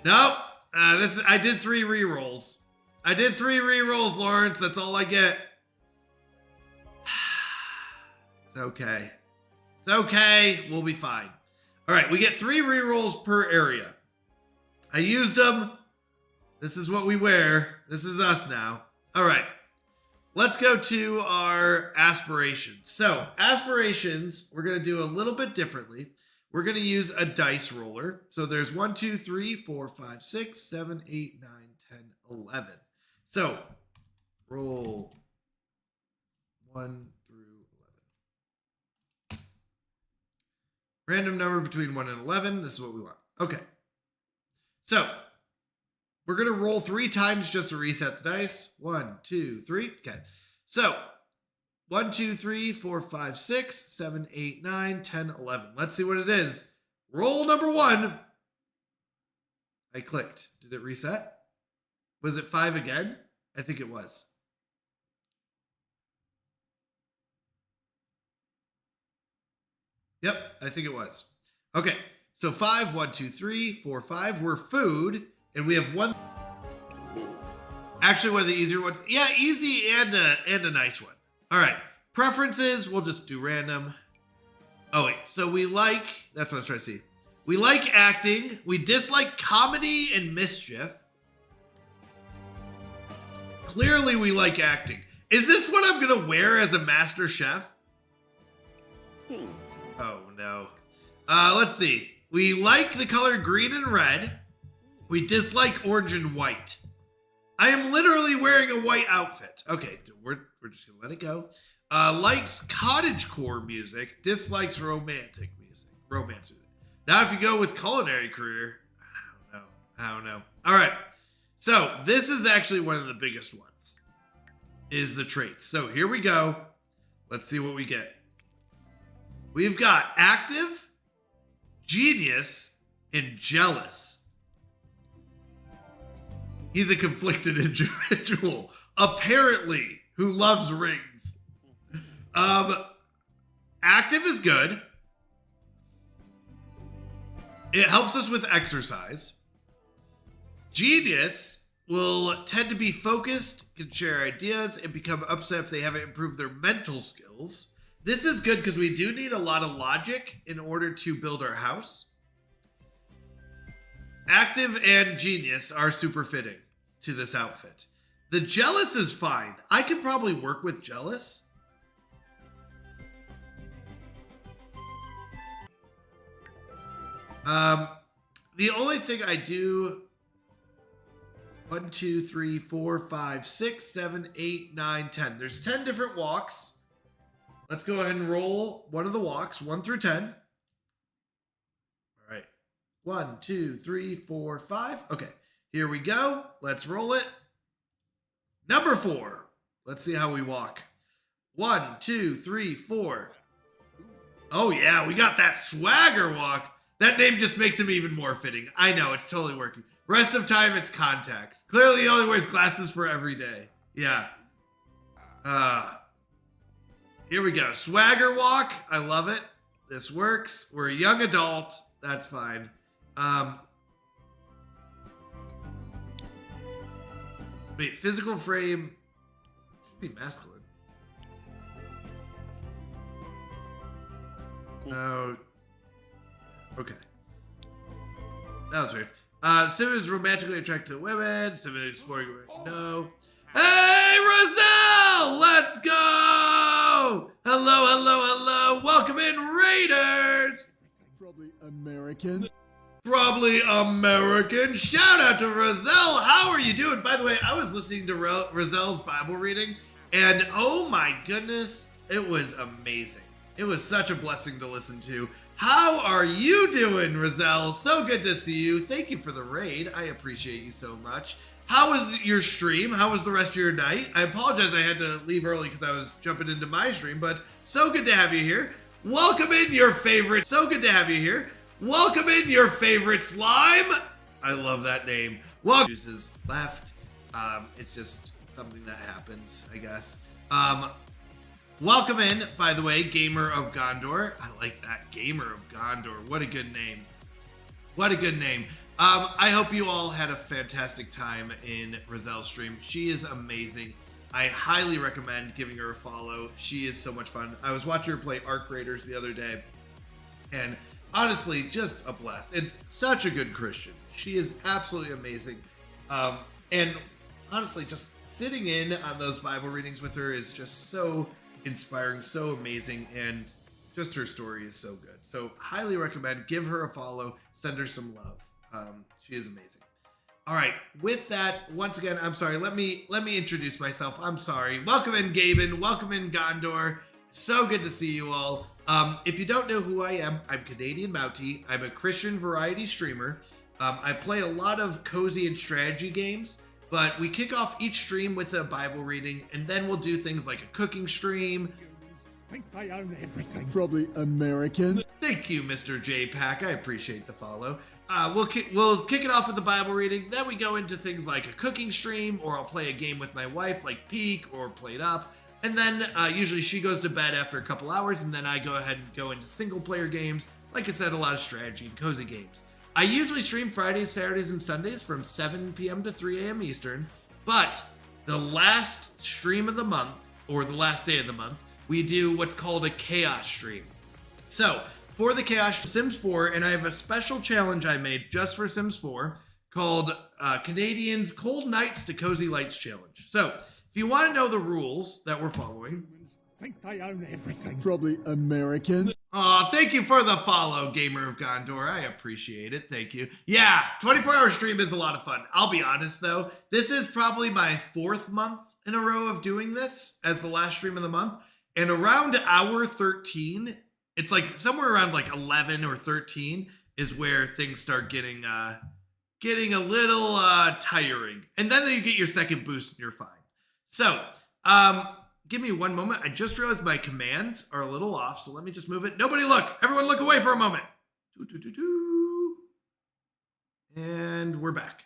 Speaker 3: Nope. I did 3 re-rolls. I did 3 re-rolls, Lawrence. That's all I get. It's okay. It's okay. We'll be fine. All right. We get 3 re-rolls per area. I used them. This is what we wear. This is us now. All right. let's go to our aspirations. So aspirations, we're going to do a little bit differently. We're going to use a dice roller. So there's 1, 2, 3, 4, 5, 6, 7, 8, 9, 10, 11. So roll 1 through 11. Random number between 1 and 11. This is what we want. Okay. So we're going to roll 3 times just to reset the dice. 1, 2, 3. Okay. So 1, 2, 3, 4, 5, 6, 7, 8, 9, 10, 11. Let's see what it is. Roll number 1. I clicked. Did it reset? Was it 5 again? I think it was. Yep, I think it was. Okay, so 5, 1, 2, 3, 4, 5. We're food, and we have one. Actually, one of the easier ones. Yeah, easy and a nice one. All right, preferences. We'll just do random. Oh wait, so we like. That's what I was trying to see. We like acting. We dislike comedy and mischief. Clearly, we like acting. Is this what I'm gonna wear as a master chef? Oh no. Let's see. We like the color green and red. We dislike orange and white. I am literally wearing a white outfit. Okay, we're just gonna let it go. Likes cottagecore music. Dislikes romantic music. Romance music. Now, if you go with culinary career, I don't know. All right. So this is actually one of the biggest ones. Is the traits. So here we go. Let's see what we get. We've got active, genius, and jealous. He's a conflicted individual, apparently, who loves rings. Active is good. It helps us with exercise. Genius will tend to be focused, can share ideas, and become upset if they haven't improved their mental skills. This is good because we do need a lot of logic in order to build our house. Active and genius are super fitting to this outfit. The jealous is fine. I can probably work with jealous. The only thing I do 1, 2, 3, 4, 5, 6, 7, 8, 9, 10. There's 10 different walks. Let's go ahead and roll one of the walks, 1 through 10. All right. 1, 2, 3, 4, 5. Okay, here we go. Let's roll it. Number 4. Let's see how we walk. 1, 2, 3, 4. Oh yeah, we got that swagger walk. That name just makes him even more fitting. I know, it's totally working. Rest of time, it's contacts. Clearly he only wears glasses for every day. Yeah. Here we go. Swagger walk. I love it. This works. We're a young adult. That's fine. Wait, physical frame should be masculine. No. Okay. That was weird. Steven is romantically attracted to women. Steven is exploring. No. Hey, Roselle! Let's go! Hello, hello, hello. Welcome in, Raiders!
Speaker 8: Probably American.
Speaker 3: Probably American. Shout out to Roselle. How are you doing? By the way, I was listening to Roselle's Bible reading, and oh my goodness, it was amazing. It was such a blessing to listen to. How are you doing, Roselle? So good to see you. Thank you for the raid. I appreciate you so much. How was your stream? How was the rest of your night? I apologize I had to leave early because I was jumping into my stream, but so good to have you here. Welcome in your favorite. So good to have you here. Welcome in your favorite slime. I love that name. Well, juices left. It's just something that happens, I guess. Welcome in, by the way, Gamer of Gondor. I like that, Gamer of Gondor. What a good name. What a good name. I hope you all had a fantastic time in Roselle's stream. She is amazing. I highly recommend giving her a follow. She is so much fun. I was watching her play Arc Raiders the other day, and honestly, just a blast. And such a good Christian. She is absolutely amazing. And honestly, just sitting in on those Bible readings with her is just so inspiring, so amazing, and just her story is so good. So highly recommend. Give her a follow. Send her some love. She is amazing. All right. With that, once again, I'm sorry. Let me introduce myself. I'm sorry. Welcome in, Gaben. Welcome in, Gondor. So good to see you all. If you don't know who I am, I'm Canadian Mountie. I'm a Christian variety streamer. I play a lot of cozy and strategy games, but we kick off each stream with a Bible reading, and then we'll do things like a cooking stream.
Speaker 8: Think I own everything. Probably American.
Speaker 3: Thank you, Mr. J-Pack. I appreciate the follow. We'll kick it off with the Bible reading. Then we go into things like a cooking stream, or I'll play a game with my wife, like Peak or Played Up. And then usually she goes to bed after a couple hours, and then I go ahead and go into single player games. Like I said, a lot of strategy and cozy games. I usually stream Fridays, Saturdays, and Sundays from 7 p.m. to 3 a.m. Eastern. But the last stream of the month, or the last day of the month, we do what's called a chaos stream. So for the chaos Sims 4, and I have a special challenge I made just for Sims 4 called Canadians Cold Nights to Cozy Lights Challenge. So if you want to know the rules that we're following,
Speaker 8: Think I own everything. Probably American.
Speaker 3: oh, thank you for the follow, Gamer of Gondor. I appreciate it. Thank you. Yeah, 24-hour stream is a lot of fun. I'll be honest, though. This is probably my 4th month in a row of doing this as the last stream of the month. And around hour 13, it's like somewhere around like 11 or 13 is where things start getting a little tiring. And then you get your second boost and you're fine. So, give me one moment. I just realized my commands are a little off, so let me just move it. Nobody look. Everyone look away for a moment. And we're back.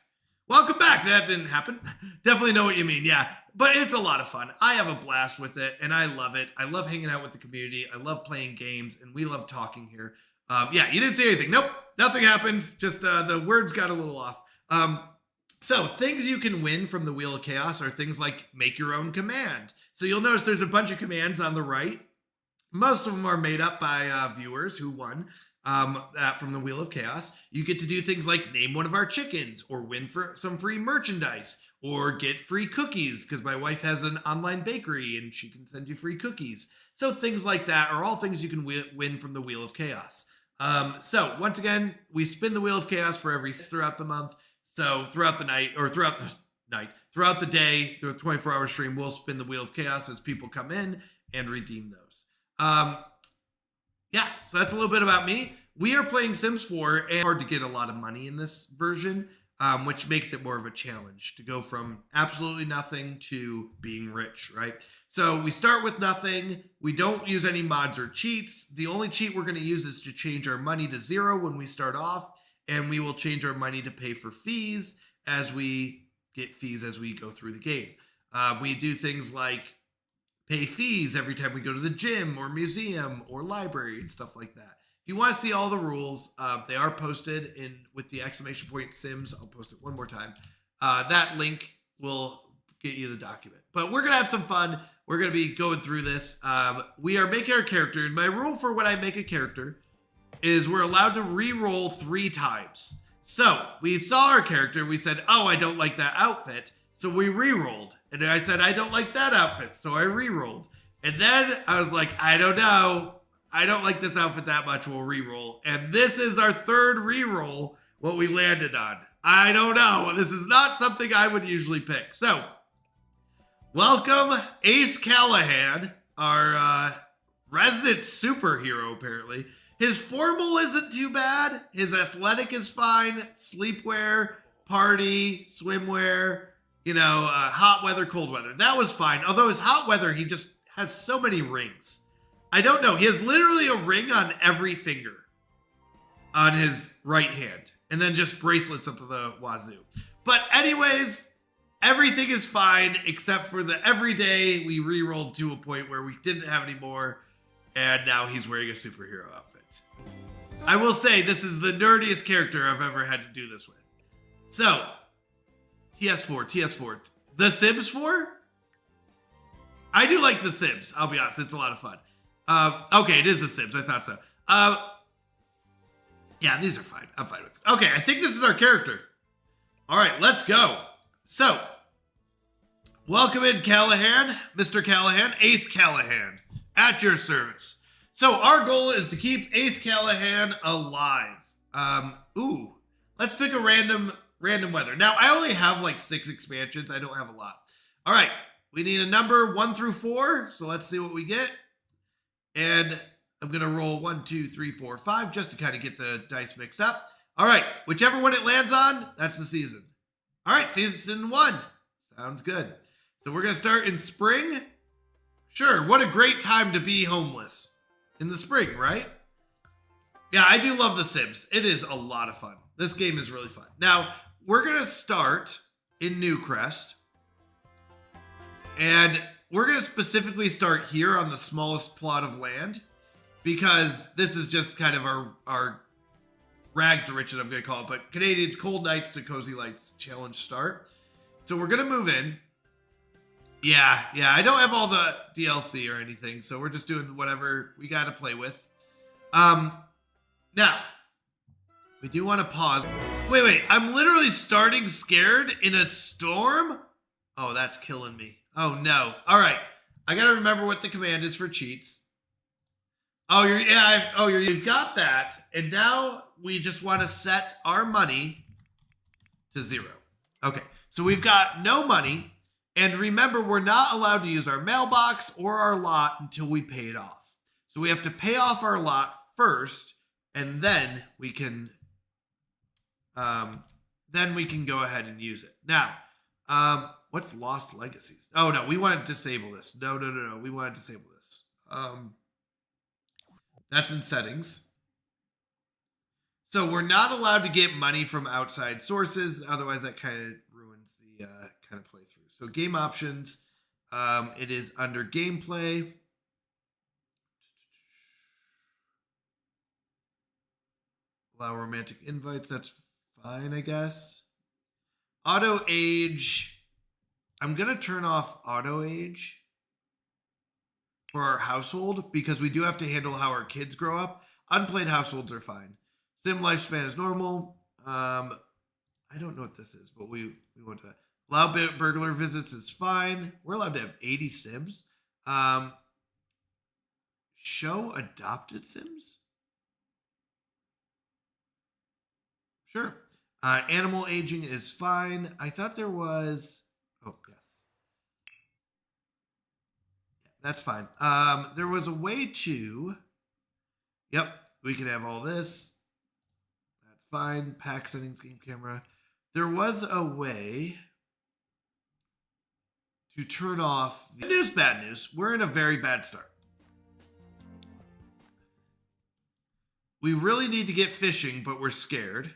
Speaker 3: Welcome back. That didn't happen. Definitely know what you mean. Yeah, but it's a lot of fun. I have a blast with it, and I love it. I love hanging out with the community. I love playing games, and we love talking here. Yeah, you didn't say anything. Nope, nothing happened. Just the words got a little off. So things you can win from the Wheel of Chaos are things like make your own command. So you'll notice there's a bunch of commands on the right. Most of them are made up by viewers who won that from the Wheel of Chaos. You get to do things like name one of our chickens, or win for some free merchandise, or get free cookies, because my wife has an online bakery and she can send you free cookies. So things like that are all things you can win from the Wheel of Chaos. So once again, we spin the Wheel of Chaos for every throughout the month. So throughout the night, or throughout the day, through a 24-hour stream, we'll spin the Wheel of Chaos as people come in and redeem those. Yeah, so that's a little bit about me. We are playing Sims 4, and it's hard to get a lot of money in this version, which makes it more of a challenge to go from absolutely nothing to being rich, right? So we start with nothing. We don't use any mods or cheats. The only cheat we're going to use is to change our money to 0 when we start off, and we will change our money to pay for fees as we get fees as we go through the game. We do things like pay fees every time we go to the gym or museum or library and stuff like that. If you want to see all the rules, they are posted in with the ! Sims. I'll post it one more time. That link will get you the document. But we're going to have some fun. We're going to be going through this. We are making our character. And my rule for when I make a character is we're allowed to re-roll 3 times. So we saw our character. We said, oh, I don't like that outfit. So we re-rolled. And then I said, I don't like that outfit. So I re-rolled. And then I was like, I don't know. I don't like this outfit that much. We'll re-roll. And this is our 3rd re-roll, what we landed on. I don't know. This is not something I would usually pick. So welcome Ace Callahan, our resident superhero, apparently. His formal isn't too bad. His athletic is fine. Sleepwear, party, swimwear, hot weather, cold weather. That was fine. Although his hot weather, he just has so many rings. I don't know. He has literally a ring on every finger on his right hand. And then just bracelets up to the wazoo. But anyways, everything is fine except for the everyday we re-rolled to a point where we didn't have any more. And now he's wearing a superhero outfit. I will say this is the nerdiest character I've ever had to do this with. So, TS4. The Sims 4? I do like The Sims. I'll be honest. It's a lot of fun. Okay, it is The Sims. I thought so. Yeah, these are fine. I'm fine with it. Okay, I think this is our character. All right, let's go. So, Welcome in, Callahan. Mr. Callahan, Ace Callahan, at your service. So our goal is to keep Ace Callahan alive. Let's pick a random weather. Now, I only have like 6 expansions. I don't have a lot. All right, we need a number 1 through 4. So let's see what we get. And I'm going to roll 1, 2, 3, 4, 5 just to kind of get the dice mixed up. All right, whichever one it lands on, that's the season. All right, season 1. Sounds good. So we're going to start in spring. Sure, what a great time to be homeless. In the spring, right? Yeah, I do love The Sims. It is a lot of fun. This game is really fun. Now, we're going to start in Newcrest. And we're going to specifically start here on the smallest plot of land. Because this is just kind of our rags to riches, I'm going to call it. But Canadians, Cold Nights to Cozy Lights challenge start. So we're going to move in. Yeah, I don't have all the DLC or anything, so we're just doing whatever we got to play with. Now, we do want to pause. Wait, I'm literally starting scared in a storm? Oh, that's killing me. Oh, no. All right, I got to remember what the command is for cheats. Oh, you've got that, and now we just want to set our money to 0. Okay, so we've got no money. And remember, we're not allowed to use our mailbox or our lot until we pay it off. So we have to pay off our lot first, and then we can go ahead and use it. Now, what's Lost Legacies? Oh no, we want to disable this. No. We want to disable this. That's in settings. So we're not allowed to get money from outside sources. Otherwise, that kind of ruins the kind of playthrough. So game options, it is under gameplay. Allow romantic invites, that's fine, I guess. Auto age, I'm going to turn off auto age for our household because we do have to handle how our kids grow up. Unplayed households are fine. Sim lifespan is normal. I don't know what this is, but we want to... Allow burglar visits is fine. We're allowed to have 80 Sims. Show adopted Sims? Sure. Animal aging is fine. I thought there was... Oh, yes. Yeah, that's fine. There was a way to... Yep, we can have all this. That's fine. Pack settings, game camera. There was a way... to turn off the news. Bad news. We're in a very bad start. We really need to get fishing, but we're scared.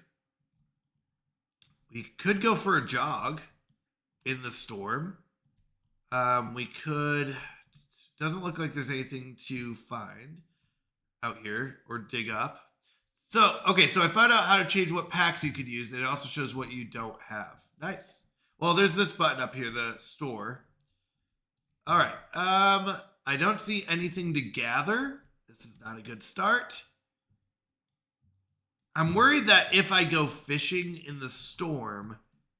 Speaker 3: We could go for a jog in the storm. We could... Doesn't look like there's anything to find out here or dig up. So, okay, so I found out how to change what packs you could use, and it also shows what you don't have. Nice. Well, there's this button up here, the store. All right. I don't see anything to gather. This is not a good start. I'm worried that if I go fishing in the storm,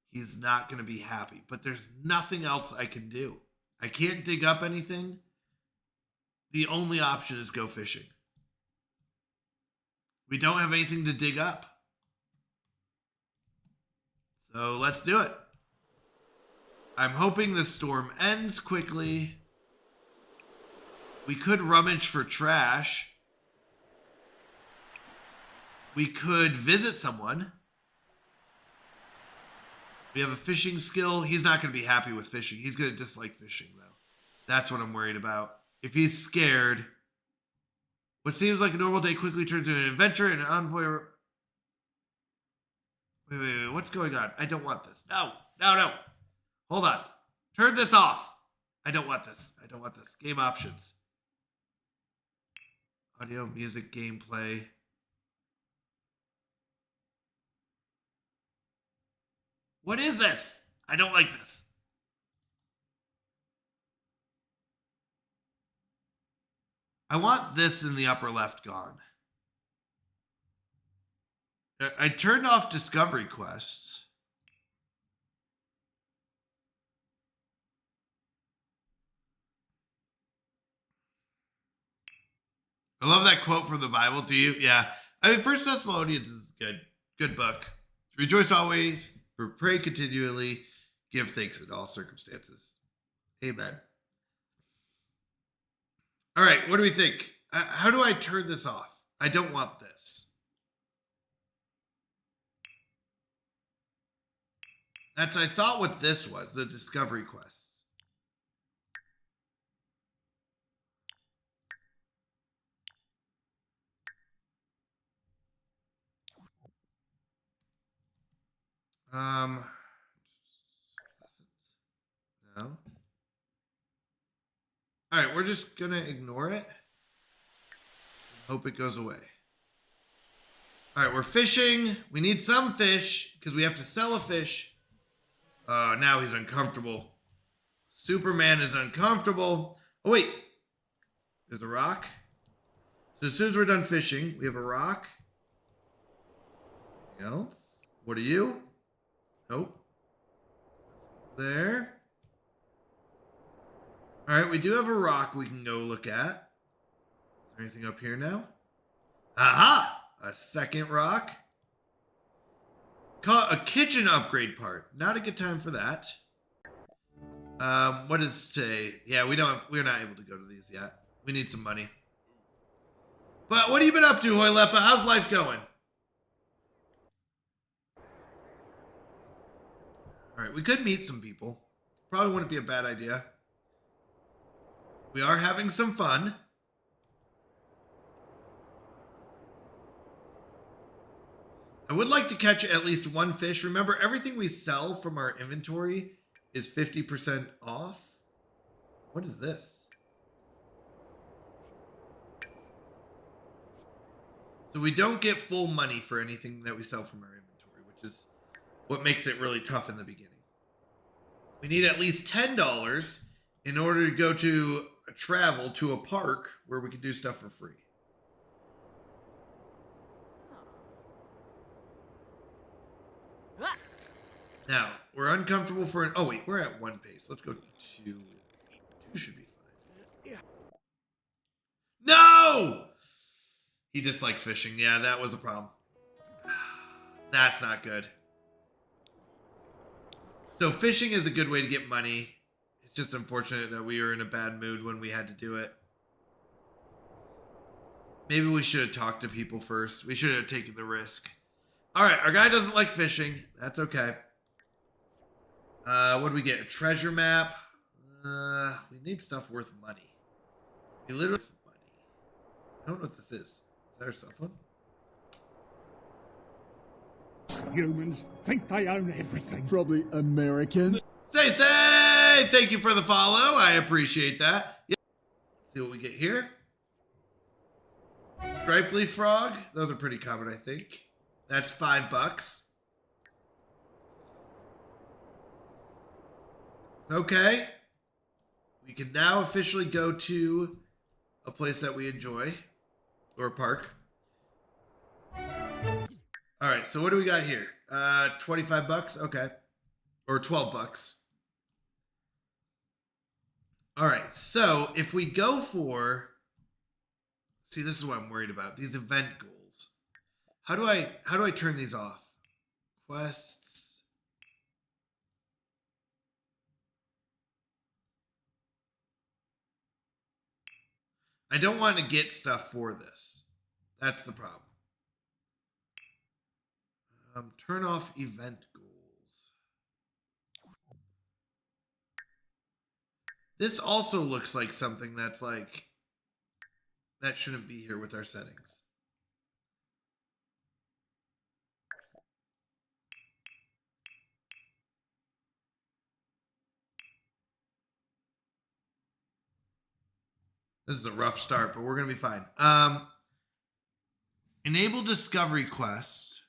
Speaker 3: he's not going to be happy. But there's nothing else I can do. I can't dig up anything. The only option is go fishing. We don't have anything to dig up. So let's do it. I'm hoping the storm ends quickly. We could rummage for trash. We could visit someone. We have a fishing skill. He's not going to be happy with fishing. He's going to dislike fishing, though. That's what I'm worried about. If he's scared, what seems like a normal day quickly turns into an adventure and an envoy. Wait. What's going on? I don't want this. No. Hold on. Turn this off. I don't want this. Game options. Audio, music, gameplay. What is this? I don't like this. I want this in the upper left gone. I turned off discovery quests. I love that quote from the Bible. Do you? Yeah. I mean, First Thessalonians is good. Good book. Rejoice always, pray continually, give thanks in all circumstances. Amen. All right, what do we think? How do I turn this off? I don't want this. That's I thought what this was, the discovery quests. No. All right, we're just gonna ignore it. Hope it goes away. All right, we're fishing. We need some fish because we have to sell a fish. Now he's uncomfortable. Superman is uncomfortable. Oh, wait. There's a rock. So as soon as we're done fishing, we have a rock. Anything else? What are you? Nope. There. All right, we do have a rock we can go look at. Is there anything up here now? Aha! A second rock. A kitchen upgrade part. Not a good time for that. What is today? Yeah, we're not able to go to these yet. We need some money. But what have you been up to, Hoylepa? How's life going? All right, we could meet some people. Probably wouldn't be a bad idea. We are having some fun. I would like to catch at least one fish. Remember, everything we sell from our inventory is 50% off. What is this? So we don't get full money for anything that we sell from our inventory, which is what makes it really tough in the beginning. We need at least $10 in order to go to travel to a park where we can do stuff for free. Now, we're uncomfortable for an... Oh, wait, we're at one pace. Let's go to two. Two should be fine. No! He dislikes fishing. Yeah, that was a problem. That's not good. So fishing is a good way to get money. It's just unfortunate that we were in a bad mood when we had to do it. Maybe we should have talked to people first. We should have taken the risk. All right, our guy doesn't like fishing. That's okay. What do we get? A treasure map. We need stuff worth money. We literally need money. I don't know what this is. Is that our cell phone?
Speaker 8: Humans think they own everything. Probably American.
Speaker 3: Say, thank you for the follow. I appreciate that. Yeah. Let's see what we get here. Striped leaf frog. Those are pretty common, I think. That's $5. Okay. We can now officially go to a place that we enjoy. Or a park. Alright, so what do we got here? $25? Okay. Or $12. Alright, so if we go for... See, this is what I'm worried about. These event goals. How do I turn these off? Quests. I don't want to get stuff for this. That's the problem. Turn off event goals. This also looks like something that's like... That shouldn't be here with our settings. This is a rough start, but we're going to be fine. Enable discovery quests.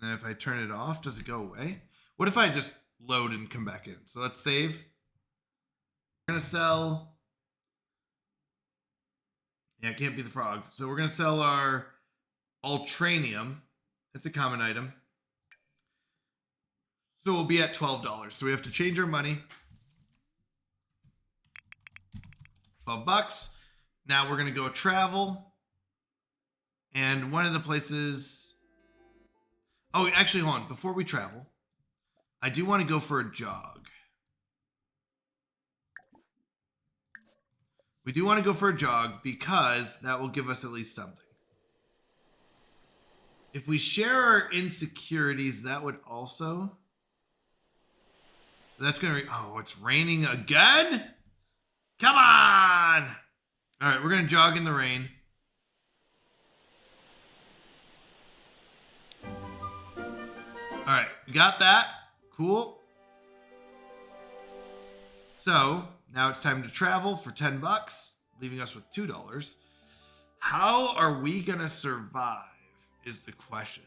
Speaker 3: And then if I turn it off, does it go away? What if I just load and come back in? So let's save. We're going to sell... Yeah, it can't be the frog. So we're going to sell our Ultranium. It's a common item. So we'll be at $12. So we have to change our money. $12. Now we're going to go travel. And one of the places... Oh, actually, hold on. Before we travel, I do want to go for a jog. We do want to go for a jog because that will give us at least something. If we share our insecurities, that would also... That's going to... Oh, it's raining again? Come on! All right, we're going to jog in the rain. All right, we got that. Cool. So, now it's time to travel for $10, leaving us with $2. How are we going to survive is the question.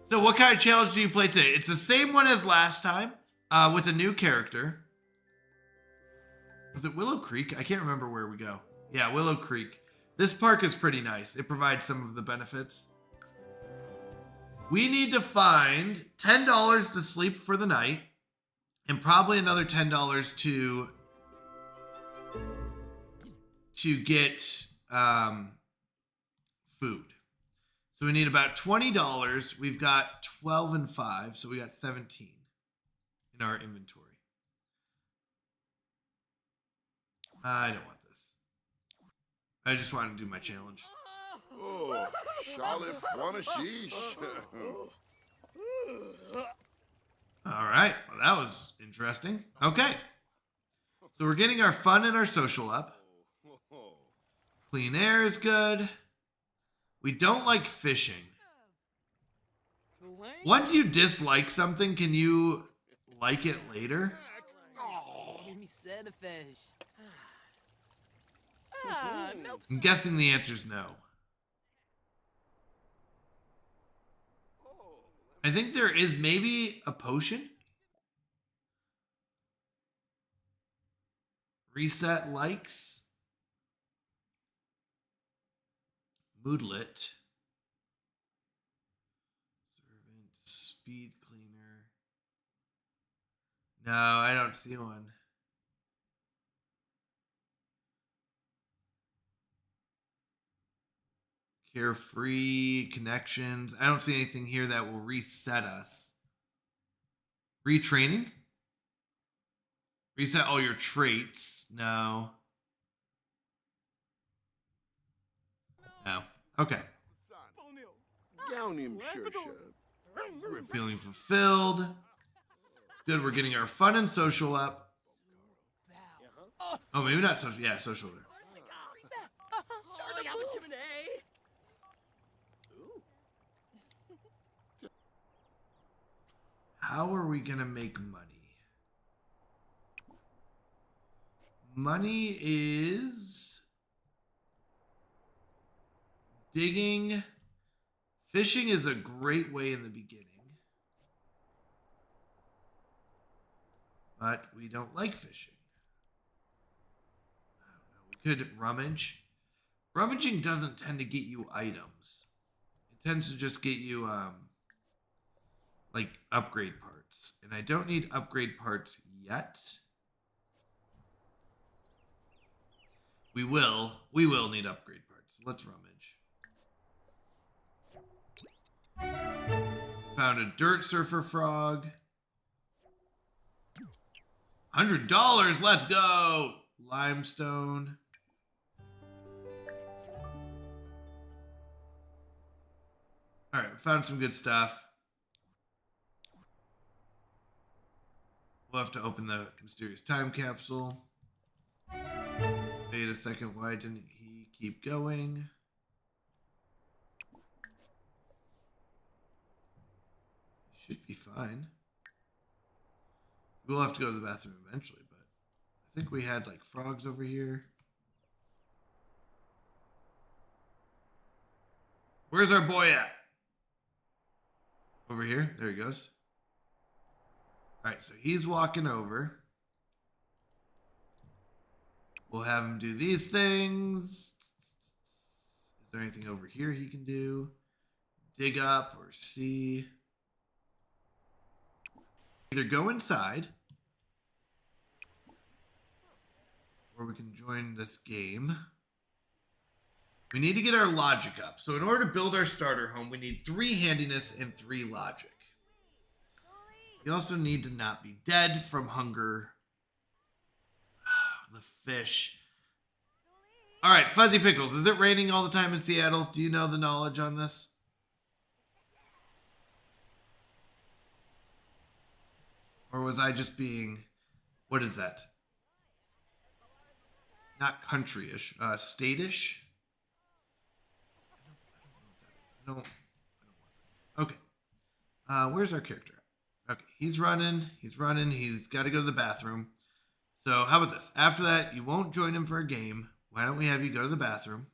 Speaker 3: So what kind of challenge do you play today? It's the same one as last time, with a new character. Was it Willow Creek? I can't remember where we go. Yeah, Willow Creek. This park is pretty nice. It provides some of the benefits. We need to find $10 to sleep for the night, and probably another $10 to get food. So we need about $20. We've got 12 and 5, so we got 17 in our inventory. I don't want this. I just want to do my challenge.
Speaker 9: Oh, Charlotte Wanashish.
Speaker 3: All right. Well, that was interesting. Okay. So we're getting our fun and our social up. Clean air is good. We don't like fishing. Once you dislike something, can you like it later?
Speaker 1: Give me fish. Nope.
Speaker 3: I'm guessing the answer is no. I think there is maybe a potion. Reset likes. Moodlet. Servant. Speed cleaner. No, I don't see one. Carefree connections. I don't see anything here that will reset us. Retraining? Reset all your traits. No. No. Okay. Feeling fulfilled. Good, we're getting our fun and social up. Oh, maybe not social. Yeah, social. How are we gonna make money? Money is digging. Fishing is a great way in the beginning. But we don't like fishing. I don't know. We could rummage. Rummaging doesn't tend to get you items. It tends to just get you like upgrade parts. And I don't need upgrade parts yet. We will need upgrade parts. Let's rummage. Found a dirt surfer frog. $100, let's go. Limestone. All right, found some good stuff. We'll have to open the mysterious time capsule. Wait a second, why didn't he keep going? Should be fine. We'll have to go to the bathroom eventually, but I think we had like frogs over here. Where's our boy at? Over here? There he goes. All right, so he's walking over. We'll have him do these things. Is there anything over here he can do? dig up or see. Either go inside, or we can join this game. We need to get our logic up. So in order to build our starter home, we need 3 handiness and 3 logic. We also need to not be dead from hunger. The fish. All right, Fuzzy Pickles. Is it raining all the time in Seattle? Do you know the knowledge on this? Or was I just being, what is that? Not country-ish, state-ish? I don't. Okay. Where's our character at? Okay, he's running. He's got to go to the bathroom. So how about this? After that, you won't join him for a game. Why don't we have you go to the bathroom?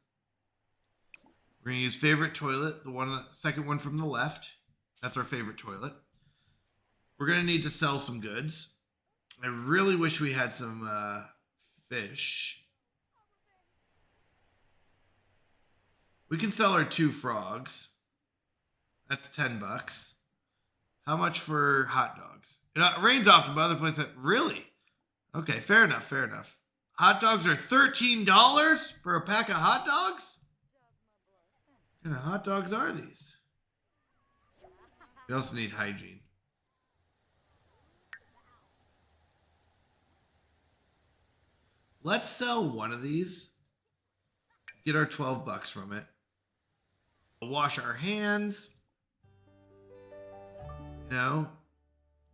Speaker 3: We're going to use favorite toilet, the second one from the left. That's our favorite toilet. We're going to need to sell some goods. I really wish we had some fish. We can sell our 2 frogs. That's $10. How much for hot dogs? It rains often, but other places. Really? Okay, fair enough. Hot dogs are $13 for a pack of hot dogs? What kind of hot dogs are these? We also need hygiene. Let's sell one of these. Get our $12 from it. We'll wash our hands. No.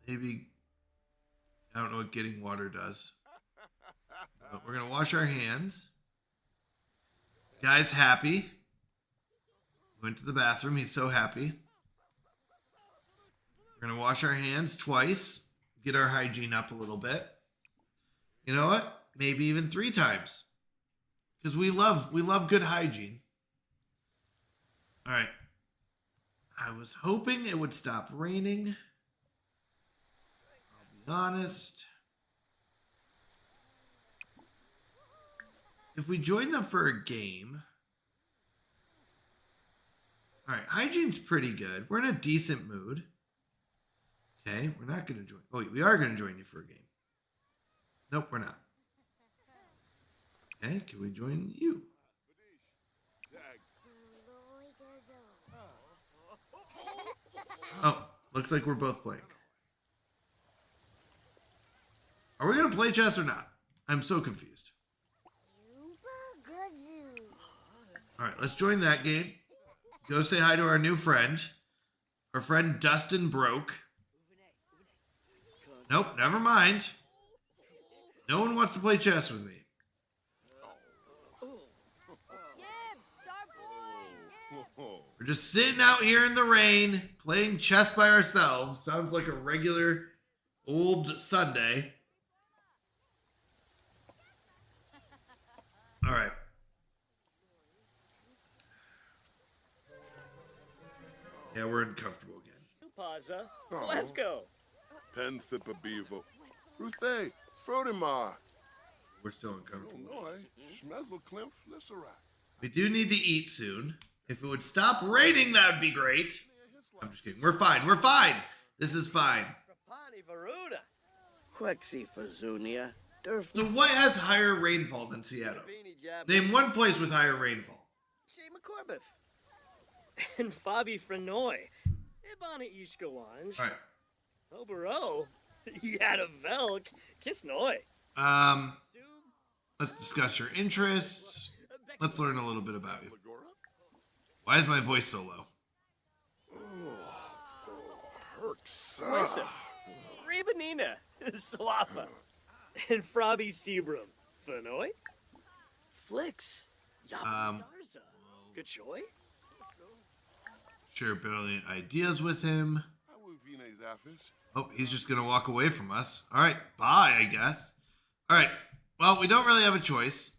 Speaker 3: Maybe. I don't know what getting water does. But we're going to wash our hands. Guy's happy. Went to the bathroom. He's so happy. We're going to wash our hands twice. Get our hygiene up a little bit. You know what? Maybe even 3 times. Because we love good hygiene. All right. I was hoping it would stop raining. I'll be honest. If we join them for a game. All right. Hygiene's pretty good. We're in a decent mood. Okay. We're not going to join. Oh, wait, we are going to join you for a game. Nope, we're not. Okay. Can we join you? Oh, looks like we're both playing. Are we going to play chess or not? I'm so confused. All right, let's join that game. Go say hi to our new friend. Our friend Dustin Broke. Nope, never mind. No one wants to play chess with me. We're just sitting out here in the rain, playing chess by ourselves. Sounds like a regular old Sunday. All right. Yeah, we're uncomfortable again.
Speaker 7: Paza,
Speaker 9: Oh.
Speaker 7: Levko.
Speaker 9: Penthippa bevo. Ruthe, Frodimar.
Speaker 3: We're still uncomfortable.
Speaker 9: Illinois, Schmezel Klimpf, Lisserat.
Speaker 3: We do need to eat soon. If it would stop raining, that would be great. I'm just kidding. We're fine. We're fine. This is fine.
Speaker 7: Rapani Varuda.
Speaker 10: Quexi Fazunia. Durf.
Speaker 3: So what has higher rainfall than Seattle? Name one place with higher rainfall.
Speaker 10: Shema Corbeth.
Speaker 7: And Fabi Frenoy. Ibana Ishkawanj.
Speaker 3: All right.
Speaker 7: Obero. Yada Velk. Kisnoy.
Speaker 3: Let's discuss your interests. Let's learn a little bit about you. Why is my voice so low?
Speaker 7: Listen. Rebanina. Swafa. And Frabi Sebrum. Fenoy.
Speaker 10: Flix.
Speaker 7: Darza. Gachoy.
Speaker 3: Share brilliant ideas with him. Oh, he's just going to walk away from us. All right, bye, I guess. All right, well, we don't really have a choice.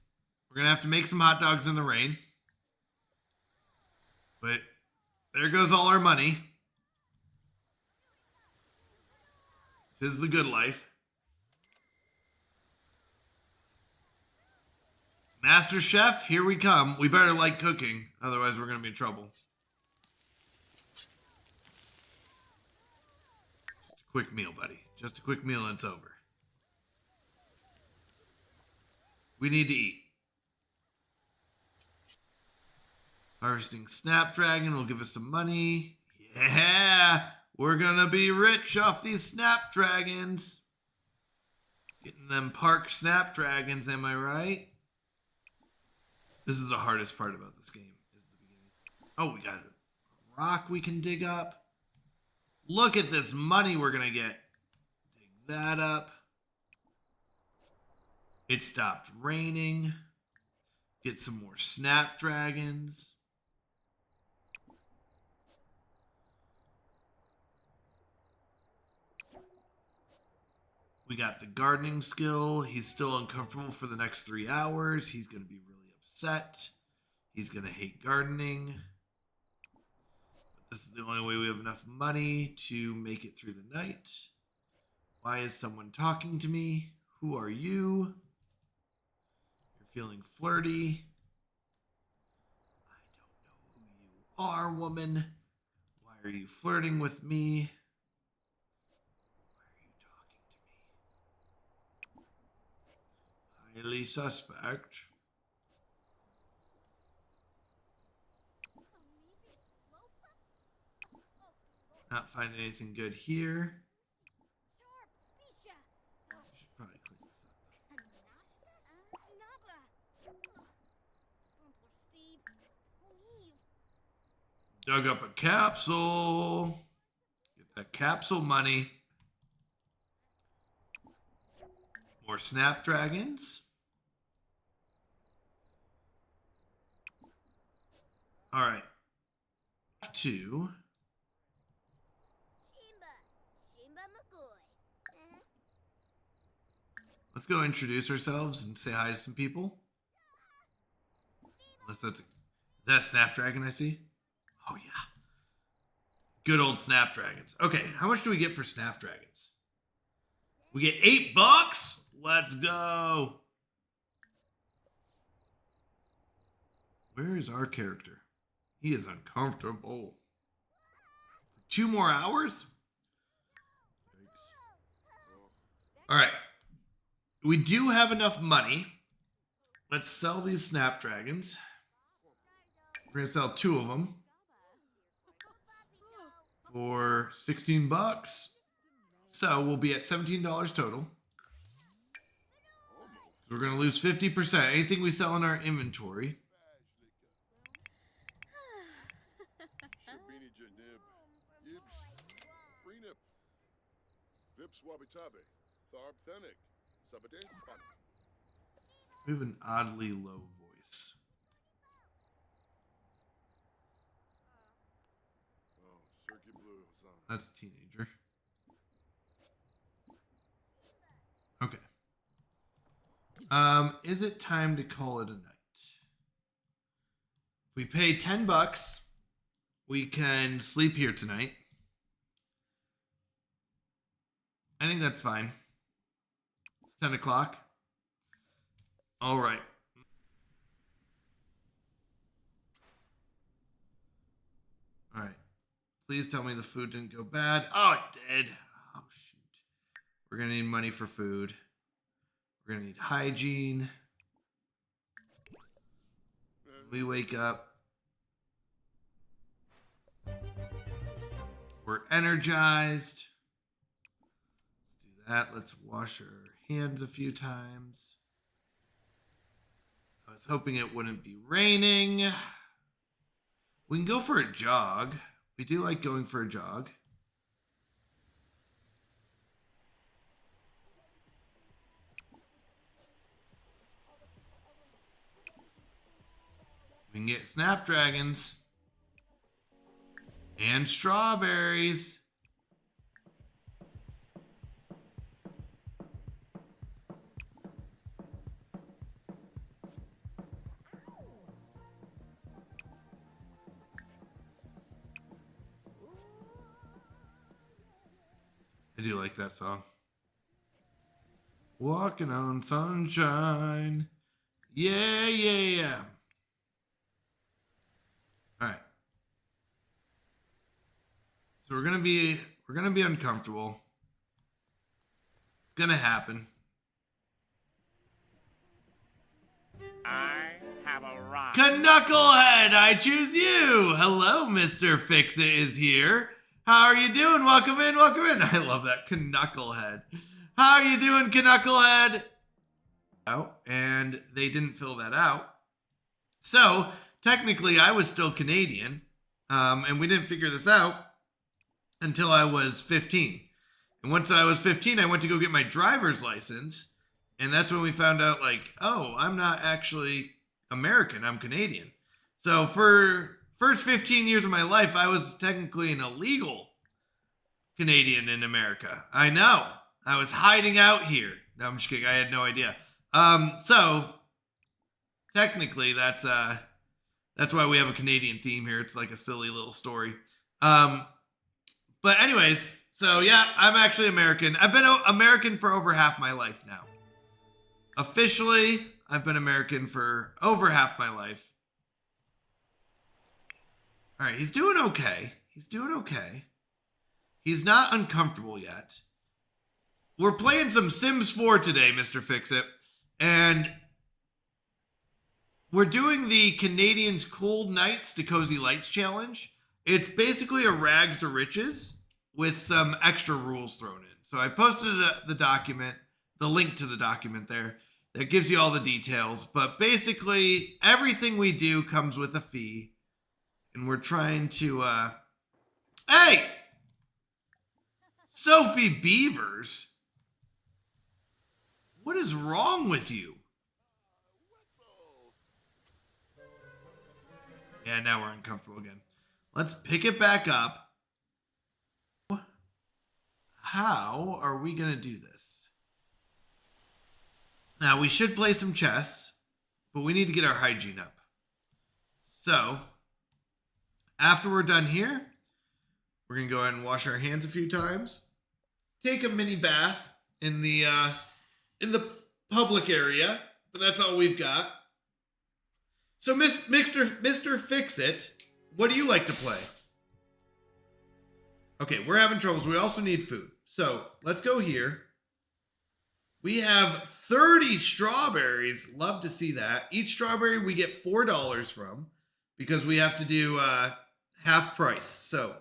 Speaker 3: We're going to have to make some hot dogs in the rain. But there goes all our money. 'Tis the good life. Master Chef, here we come. We better like cooking, otherwise we're going to be in trouble. quick meal, buddy. Just a quick meal and it's over. We need to eat. Harvesting Snapdragon will give us some money. Yeah, we're gonna be rich off these Snapdragons. Getting them park Snapdragons, am I right? This is the hardest part about this game, is the beginning. Oh, we got a rock we can dig up. Look at this money we're gonna get. Dig that up. It stopped raining. Get some more Snapdragons. We got the gardening skill. He's still uncomfortable for the next 3 hours. He's going to be really upset. He's going to hate gardening. But this is the only way we have enough money to make it through the night. Why is someone talking to me? Who are you? You're feeling flirty. I don't know who you are, woman. Why are you flirting with me? Highly suspect. Not finding anything good here. Should probably clean this up. Dug up a capsule. Get that capsule money. More Snapdragons. All right. 2. Let's go introduce ourselves and say hi to some people. Unless that's is that a Snapdragon I see? Oh yeah. Good old Snapdragons. Okay, how much do we get for Snapdragons? We get $8. Let's go. Where is our character? He is uncomfortable. 2 more hours? All right. We do have enough money. Let's sell these Snapdragons. We're going to sell 2 of them for $16. So we'll be at $17 total. We're going to lose 50%. Anything we sell in our inventory. We have an oddly low voice. That's a teenager. Okay. Is it time to call it a night? If we pay $10, we can sleep here tonight. I think that's fine. It's 10 o'clock. All right. All right. Please tell me the food didn't go bad. Oh, it did. Oh, shoot. We're going to need money for food. We're going to need hygiene. We wake up. We're energized. Let's do that. Let's wash our hands a few times. I was hoping it wouldn't be raining. We can go for a jog. We do like going for a jog. We can get Snapdragons and strawberries. I do like that song. Walking on sunshine. Yeah, yeah, yeah. All right. So we're gonna be uncomfortable. Gonna happen.
Speaker 4: I have arrived.
Speaker 3: Knucklehead, I choose you. Hello, Mr. Fix-It is here. How are you doing? Welcome in, welcome in. I love that, Knucklehead. How are you doing, Knucklehead? And they didn't fill that out. So, technically, I was still Canadian, and we didn't figure this out until I was 15. And once I was 15, I went to go get my driver's license, and that's when we found out, like, oh, I'm not actually American, I'm Canadian. So for first 15 years of my life, I was technically an illegal Canadian in America. I know. I was hiding out here. No, I'm just kidding. I had no idea. So technically that's why we have a Canadian theme here. It's like a silly little story. But anyways, so yeah, I'm actually American. I've been American for over half my life now. Officially, I've been American for over half my life. All right, he's doing okay. He's doing okay. He's not uncomfortable yet. We're playing some Sims 4 today, Mr. Fix-It. And we're doing the Canadians Cold Nights to Cozy Lights challenge. It's basically a rags to riches with some extra rules thrown in. So I posted the document, the link to the document there that gives you all the details. But basically, everything we do comes with a fee. And we're trying to, hey! Sophie Beavers? What is wrong with you? Yeah, now we're uncomfortable again. Let's pick it back up. How are we going to do this? Now, we should play some chess, but we need to get our hygiene up. So, after we're done here, we're going to go ahead and wash our hands a few times. Take a mini bath in the public area, but that's all we've got. So, Mr. Fix-It, what do you like to play? Okay, we're having troubles. We also need food. So, let's go here. We have 30 strawberries. Love to see that. Each strawberry we get $4 from because we have to do half price. So,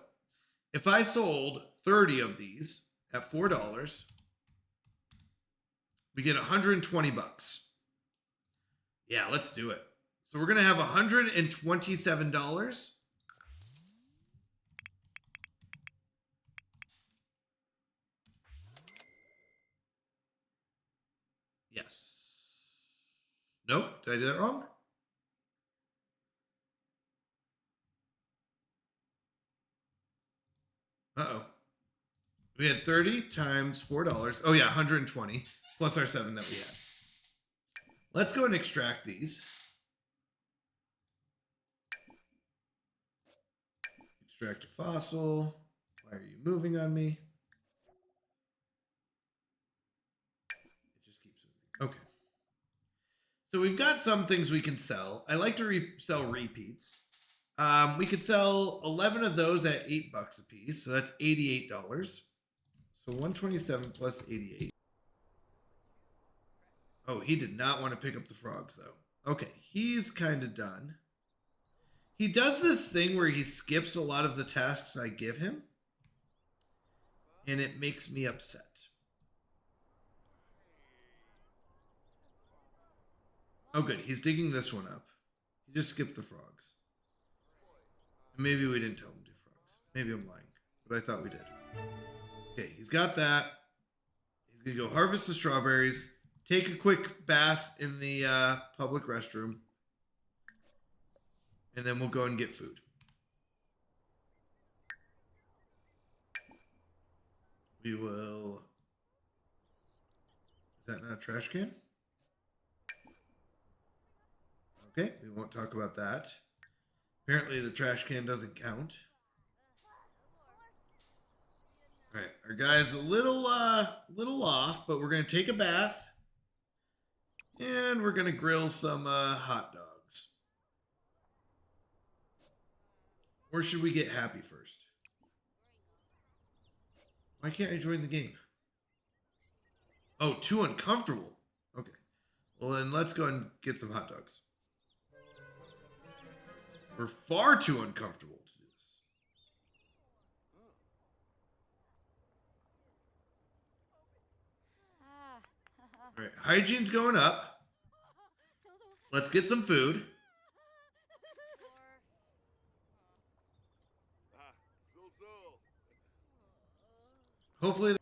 Speaker 3: if I sold 30 of these at $4, we get 120 bucks. Yeah, let's do it. So we're going to have $127. Yes. Nope. Did I do that wrong? Uh-oh. We had 30 times $4. Oh, yeah, 120 plus our 7 that we had. Let's go and extract these. Extract a fossil. Why are you moving on me? It just keeps moving. Okay. So we've got some things we can sell. I like to sell repeats. We could sell 11 of those at $8 a piece. So that's $88. So 127 plus 88. Oh, he did not want to pick up the frogs, though. Okay, he's kind of done. He does this thing where he skips a lot of the tasks I give him. And it makes me upset. Oh, good. He's digging this one up. He just skipped the frogs. Maybe we didn't tell him to do frogs. Maybe I'm lying. But I thought we did. Okay, he's got that. He's going to go harvest the strawberries. Take a quick bath in the public restroom. And then we'll go and get food. We will... Is that not a trash can? Okay, we won't talk about that. Apparently the trash can doesn't count. All right, our guy's a little off, but we're going to take a bath. And we're going to grill some hot dogs. Or should we get happy first? Why can't I join the game? Oh, too uncomfortable. Okay. Well, then let's go and get some hot dogs. We're far too uncomfortable to do this. All right, hygiene's going up. Let's get some food. Hopefully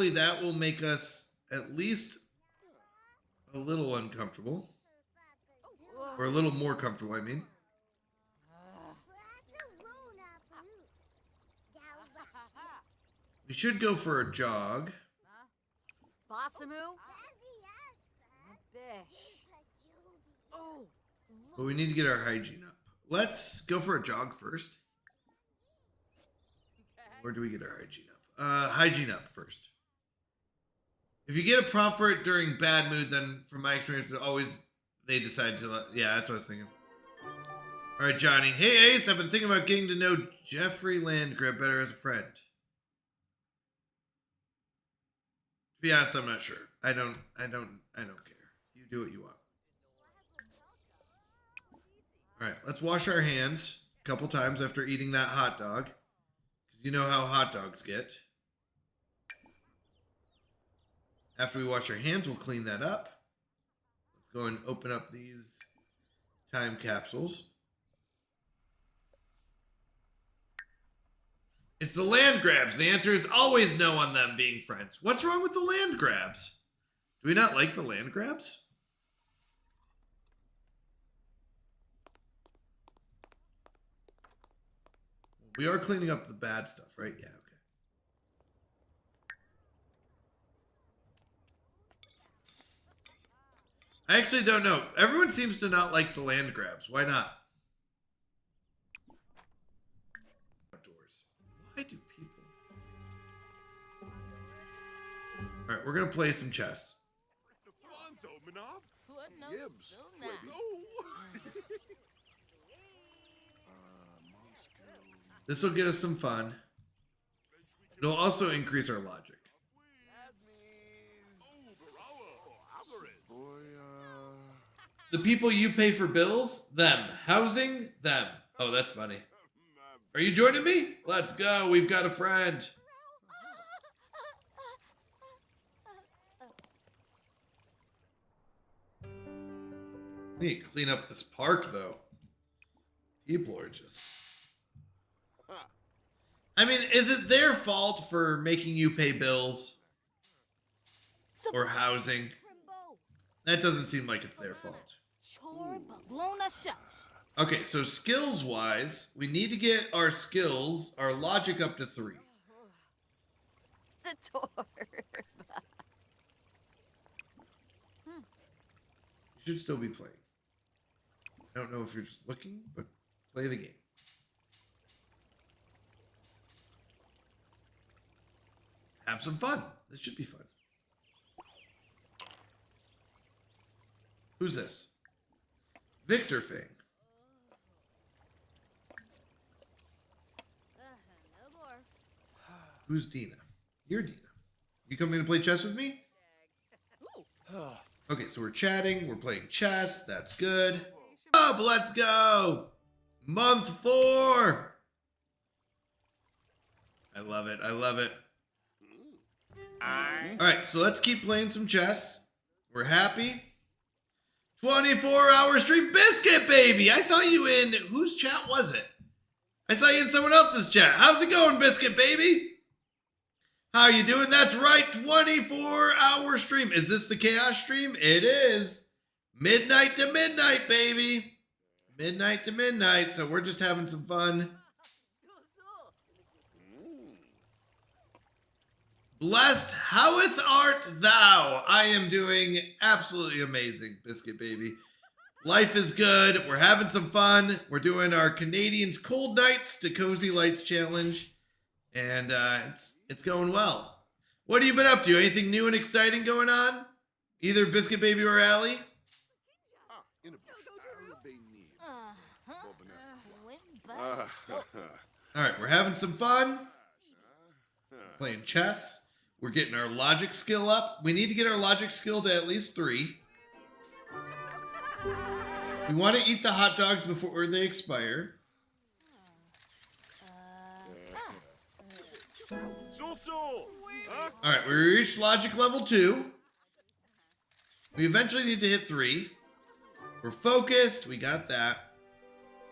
Speaker 3: that will make us at least a little uncomfortable. Or a little more comfortable, I mean. We should go for a jog. But we need to get our hygiene up. Let's go for a jog first. Where do we get our hygiene up? Hygiene up first. If you get a prompt for it during bad mood, then from my experience, it always they decide to yeah, that's what I was thinking. All right, Johnny. Hey, Ace. I've been thinking about getting to know Jeffrey Landgrab better as a friend. To be honest, I'm not sure. I don't care. You do what you want. All right, let's wash our hands a couple times after eating that hot dog. Because you know how hot dogs get. After we wash our hands, we'll clean that up. Let's go and open up these time capsules. It's the land grabs. The answer is always no on them being friends. What's wrong with the land grabs? Do we not like the land grabs? We are cleaning up the bad stuff, right? Yeah, okay. I actually don't know. Everyone seems to not like the land grabs. Why not? Outdoors. Why do people? All right, we're going to play some chess. This will get us some fun. It'll also increase our logic. The people you pay for bills? Them. Housing? Them. Oh, that's funny. Are you joining me? Let's go. We've got a friend. We need to clean up this park, though. People are just... I mean, is it their fault for making you pay bills? Or housing? That doesn't seem like it's their fault. Okay, so skills-wise, we need to get our skills, our logic up to 3. You should still be playing. I don't know if you're just looking, but play the game. Have some fun. This should be fun. Who's this? Victor Fang. Who's Dina? You're Dina. You coming to play chess with me? Okay, so we're chatting. We're playing chess. That's good. Up, let's go. Month 4. I love it. I love it. All right, so let's keep playing some chess. We're happy. 24-hour stream. Biscuit Baby. I saw you in... Whose chat was it? I saw you in someone else's chat. How's it going, Biscuit Baby? How are you doing? That's right. 24-hour stream. Is this the Chaos stream? It is. Midnight to midnight, baby. Midnight to midnight. So we're just having some fun. Blessed, howeth art thou? I am doing absolutely amazing, Biscuit Baby. Life is good. We're having some fun. We're doing our Canadians Cold Nights to Cozy Lights challenge. And it's going well. What have you been up to? Anything new and exciting going on? Either Biscuit Baby or Allie? All right, we're having some fun. Playing chess. We're getting our logic skill up. We need to get our logic skill to at least 3. We want to eat the hot dogs before they expire. All right, we reached logic level 2. We eventually need to hit 3. We're focused. We got that.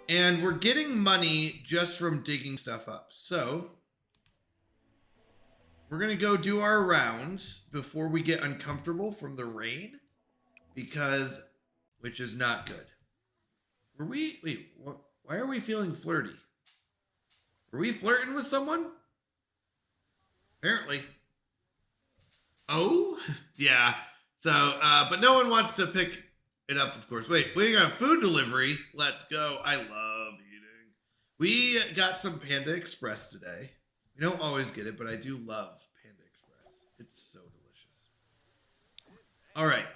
Speaker 3: And we're getting money just from digging stuff up. So we're going to go do our rounds before we get uncomfortable from the rain. Which is not good. Why are we feeling flirty? Were we flirting with someone? Apparently. Oh, yeah. So, but no one wants to pick it up, of course. Wait, waiting on food delivery. Let's go. I love eating. We got some Panda Express today. We don't always get it, but I do love Panda Express. It's so delicious. All right.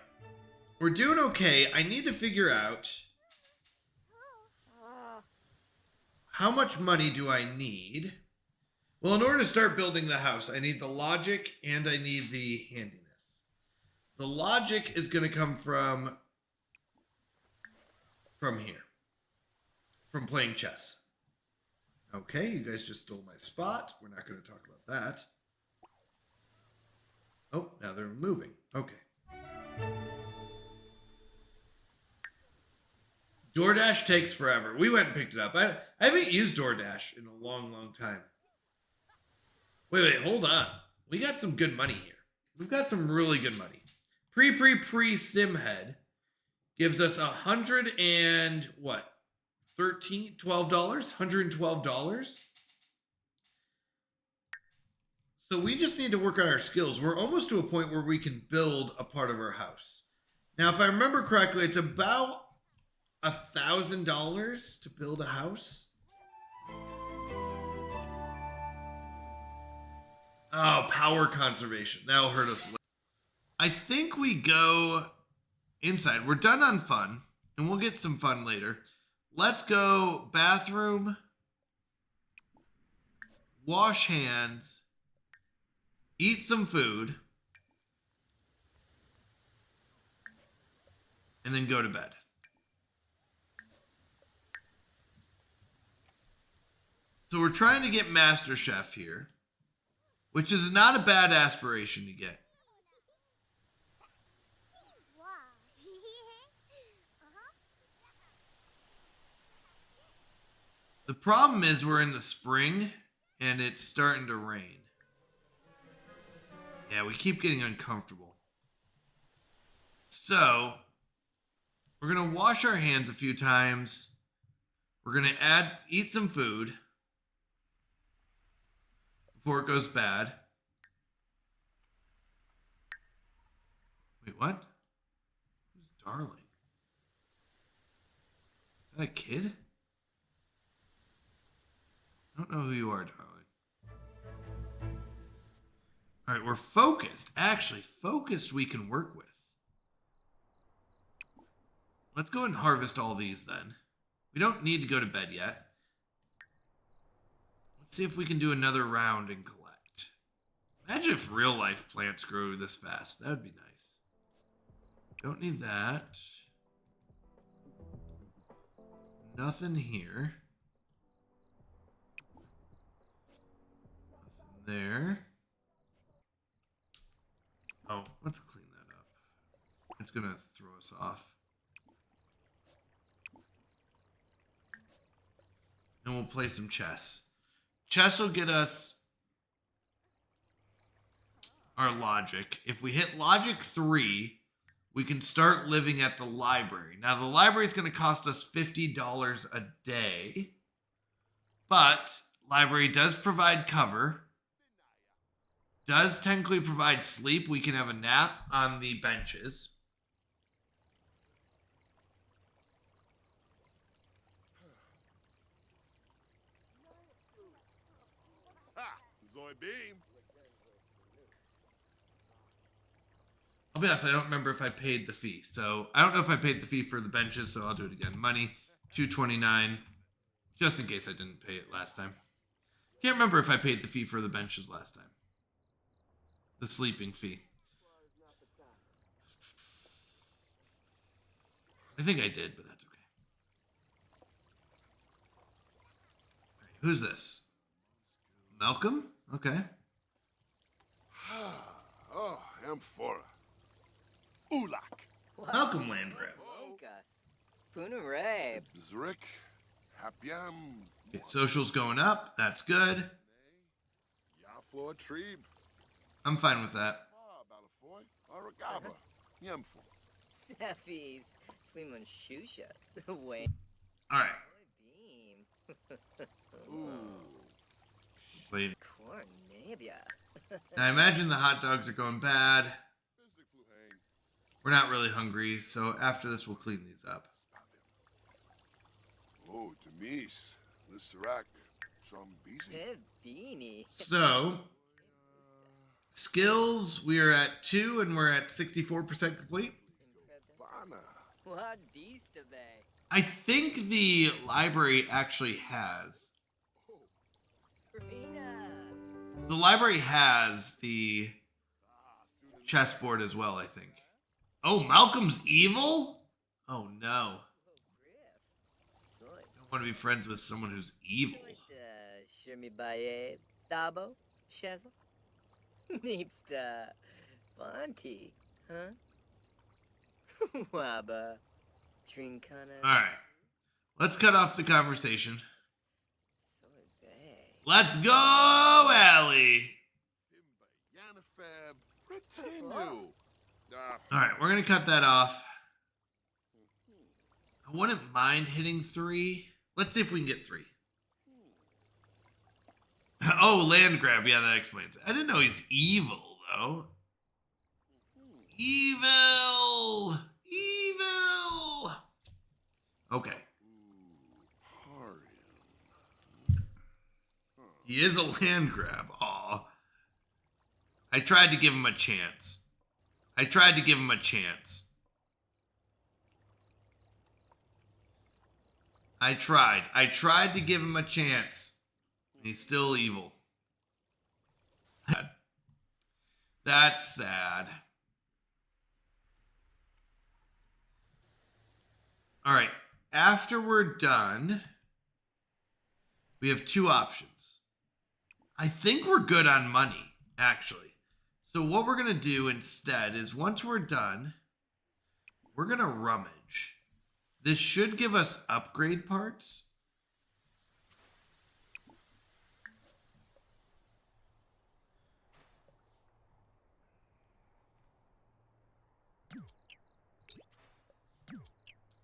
Speaker 3: We're doing okay. I need to figure out how much money do I need? Well, in order to start building the house, I need the logic and I need the handiness. The logic is going to come from here, from playing chess. Okay, you guys just stole my spot. We're not going to talk about that. Oh, now they're moving. Okay. DoorDash takes forever. We went and picked it up. I haven't used DoorDash in a long, long time. Wait, hold on. We got some good money here. We've got some really good money. Simhead gives us $100 and what? $12? $112? So we just need to work on our skills. We're almost to a point where we can build a part of our house. Now, if I remember correctly, it's about $1,000 to build a house. Oh, power conservation. That'll hurt us later. I think we go inside. We're done on fun, and we'll get some fun later. Let's go bathroom, wash hands, eat some food, and then go to bed. So we're trying to get Master Chef here, which is not a bad aspiration to get. The problem is we're in the spring and it's starting to rain. Yeah, we keep getting uncomfortable. So we're going to wash our hands a few times. We're going to eat some food before it goes bad. Wait, what? Who's Darling? Is that a kid? I don't know who you are, darling. All right, we're focused. Actually, focused we can work with. Let's go and harvest all these then. We don't need to go to bed yet. Let's see if we can do another round and collect. Imagine if real life plants grow this fast. That would be nice. Don't need that. Nothing here. Nothing there. Oh, let's clean that up. It's going to throw us off. And we'll play some chess. Chess will get us our logic. If we hit logic 3, we can start living at the library. Now, the library is going to cost us $50 a day. But library does provide cover. Does technically provide sleep. We can have a nap on the benches.
Speaker 9: Zoe Beam.
Speaker 3: I'll be honest, I don't remember if I paid the fee. So I don't know if I paid the fee for the benches, so I'll do it again. Money, $2.29, just in case I didn't pay it last time. Can't remember if I paid the fee for the benches last time. the sleeping fee. I think I did, but that's okay. All right, who's this? Malcolm? Okay.
Speaker 9: Oh, Amphora. Ulak.
Speaker 3: Malcolm Landgrab.
Speaker 10: Punare.
Speaker 9: Zrick. Hapiam.
Speaker 3: Okay, social's going up. That's good.
Speaker 9: Yaflor Treeb.
Speaker 3: I'm fine with that.
Speaker 9: Balafoy. Aragaba. Yemfo.
Speaker 10: Seffies. Fleeman Shusha. The way.
Speaker 3: All right.
Speaker 10: Beam.
Speaker 9: Ooh.
Speaker 3: Wait.
Speaker 10: Cornabia.
Speaker 3: I imagine the hot dogs are going bad.
Speaker 9: Physic flu hang.
Speaker 3: We're not really hungry, so after this, we'll clean these up.
Speaker 9: Oh, Demise. Lissarak. Some busy.
Speaker 10: Beanie.
Speaker 3: So, skills, we are at 2 and we're at 64% complete.
Speaker 9: Bana.
Speaker 10: What these to be?
Speaker 3: I think the library actually has. The library has the chessboard as well, I think. Oh, Malcolm's evil? Oh, no. I don't want to be friends with someone who's evil.
Speaker 10: Shimmy Baye. Dabo. Shazzle. Neepsta. Bonti. Huh? Wabba. Trinkana.
Speaker 3: All right. Let's cut off the conversation. Let's go, Allie.
Speaker 9: Yanifab. Retinu.
Speaker 3: All right, we're going to cut that off. I wouldn't mind hitting 3. Let's see if we can get 3. Oh, land grab. Yeah, that explains it. I didn't know he's evil, though. Evil! Evil! Okay. He is a land grab. Aw. I tried to give him a chance. I tried to give him a chance. I tried to give him a chance. He's still evil. That's sad. All right. After we're done, we have 2 options. I think we're good on money, actually. So what we're going to do instead is once we're done, we're going to rummage. This should give us upgrade parts.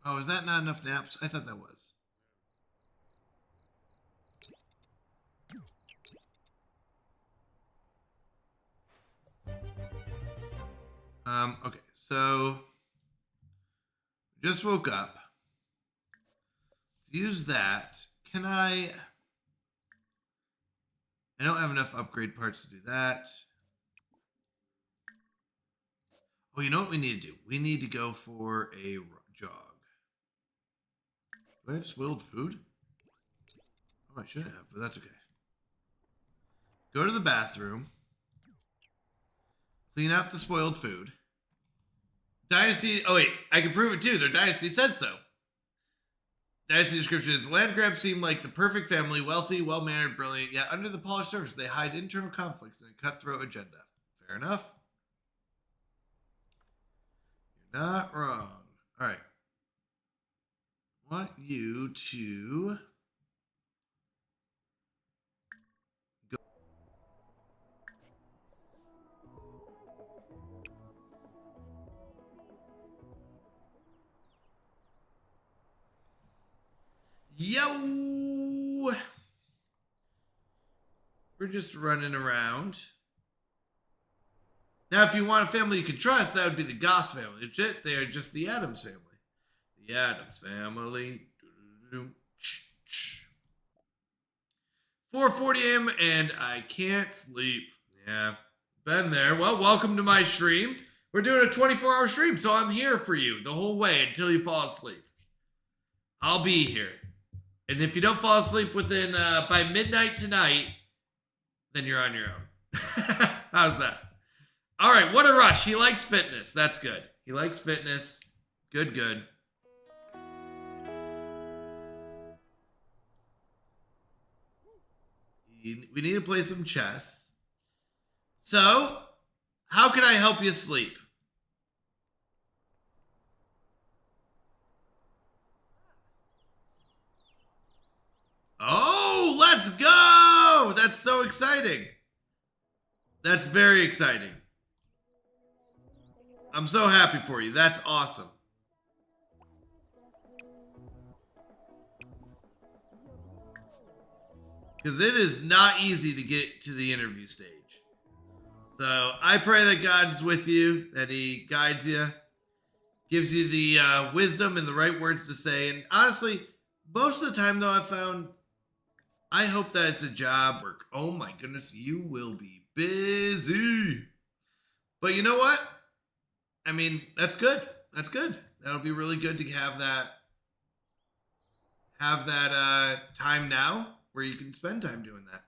Speaker 3: Oh, is that not enough naps? I thought that was. Okay, so just woke up. Let's use that. Can I don't have enough upgrade parts to do that. Oh, you know what we need to do? We need to go for a jog. Do I have spoiled food? Oh, I should have, but that's okay. Go to the bathroom. Clean out the spoiled food. Dynasty. Oh, wait. I can prove it too. Their dynasty says so. Dynasty description is land grabs seem like the perfect family, wealthy, well-mannered, brilliant, yet under the polished surface, they hide internal conflicts and a cutthroat agenda. Fair enough. You're not wrong. All right. Want you to go. Yo! We're just running around. Now, if you want a family you can trust, that would be the Goth family. Legit, they are just the Addams family. The Addams family. 4:40 a.m. and I can't sleep. Yeah, been there. Well, welcome to my stream. We're doing a 24-hour stream, so I'm here for you the whole way until you fall asleep. I'll be here. And if you don't fall asleep within by midnight tonight, then you're on your own. How's that? All right, what a rush. He likes fitness. That's good. He likes fitness. Good, good. We need to play some chess. So, how can I help you sleep? Oh, let's go! That's so exciting. That's very exciting. I'm so happy for you. That's awesome. Because it is not easy to get to the interview stage. So I pray that God's with you, that he guides you, gives you the wisdom and the right words to say. And honestly, most of the time though, I've found, I hope that it's a job work. Oh my goodness, you will be busy. But you know what? I mean, that's good. That's good. That'll be really good to have that time now where you can spend time doing that.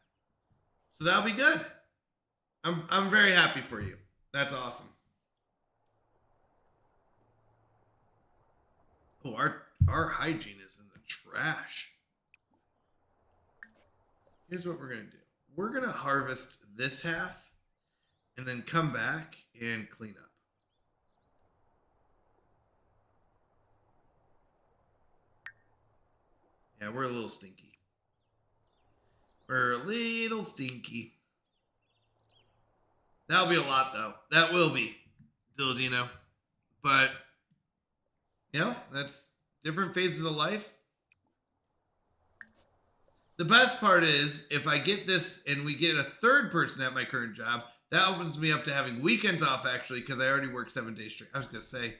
Speaker 3: So that'll be good. I'm very happy for you. That's awesome. Oh, our hygiene is in the trash. Here's what we're gonna do. We're gonna harvest this half and then come back and clean up. Yeah, we're a little stinky. We're a little stinky. That'll be a lot, though. That will be, Dilladino. But, you know, that's different phases of life. The best part is, if I get this and we get a third person at my current job, that opens me up to having weekends off, actually, because I already work 7 days straight. I was going to say,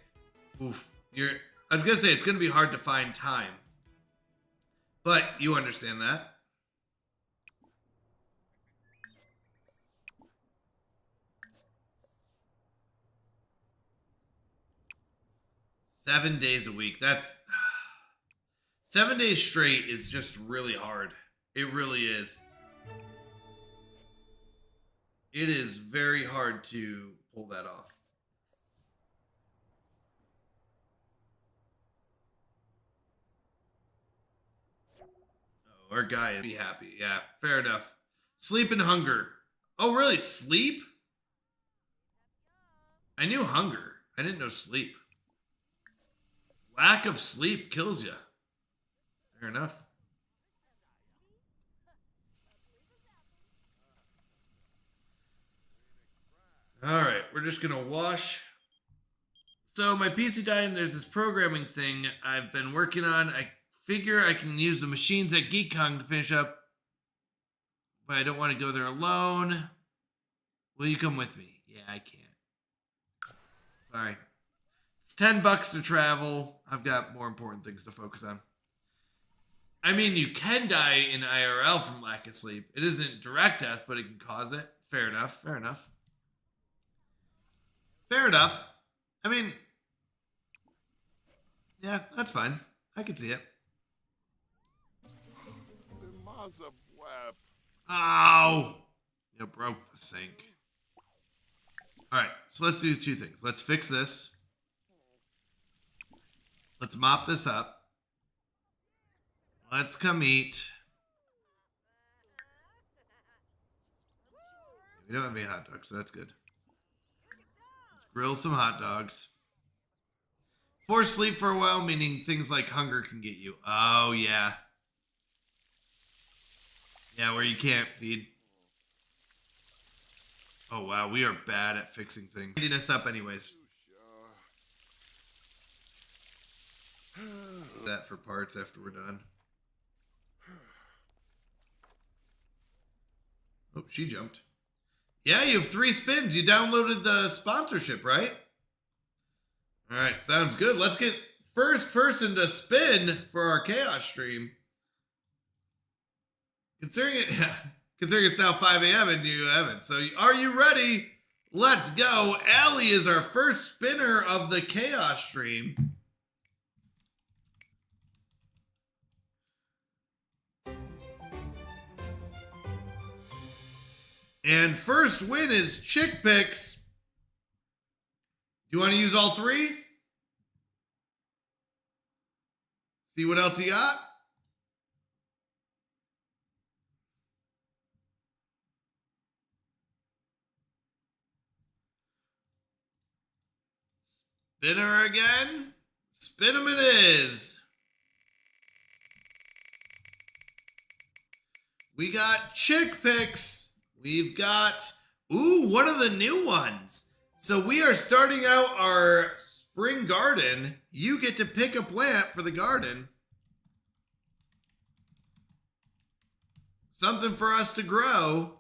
Speaker 3: it's going to be hard to find time. But you understand that. $7 days a week. That's 7 days straight is just really hard. It really is. It is very hard to pull that off. Oh, our guy would be happy. Yeah, fair enough. Sleep and hunger. Oh, really? Sleep? I knew hunger. I didn't know sleep. Lack of sleep kills you. Fair enough. All right, we're just going to wash. So my PC died and there's this programming thing I've been working on. I figure I can use the machines at GeekCon to finish up, but I don't want to go there alone. Will you come with me? Yeah, I can't. Sorry. It's $10 to travel. I've got more important things to focus on. I mean, you can die in IRL from lack of sleep. It isn't direct death, but it can cause it. Fair enough. Fair enough. Fair enough. I mean, yeah, that's fine. I can see it. Ow! You broke the sink. Alright, so let's do 2 things. Let's fix this. Let's mop this up. Let's come eat. We don't have any hot dogs, so that's good. Let's grill some hot dogs. Forced sleep for a while, meaning things like hunger can get you. Oh, yeah. Yeah, where you can't feed. Oh, wow. We are bad at fixing things. Cleaning us up anyways. That for parts after we're done. Oh, she jumped. Yeah, you have 3 spins. You downloaded the sponsorship, right? All right, sounds good. Let's get first person to spin for our chaos stream. Considering it's now 5 a.m. and you haven't. So are you ready? Let's go. Allie is our first spinner of the chaos stream. And first win is Chick Picks. you want to use all three? See what else you got? Spinner again. Spin 'em it is. We got chick picks. We've got, ooh, one of the new ones. So we are starting out our spring garden. You get to pick a plant for the garden. Something for us to grow.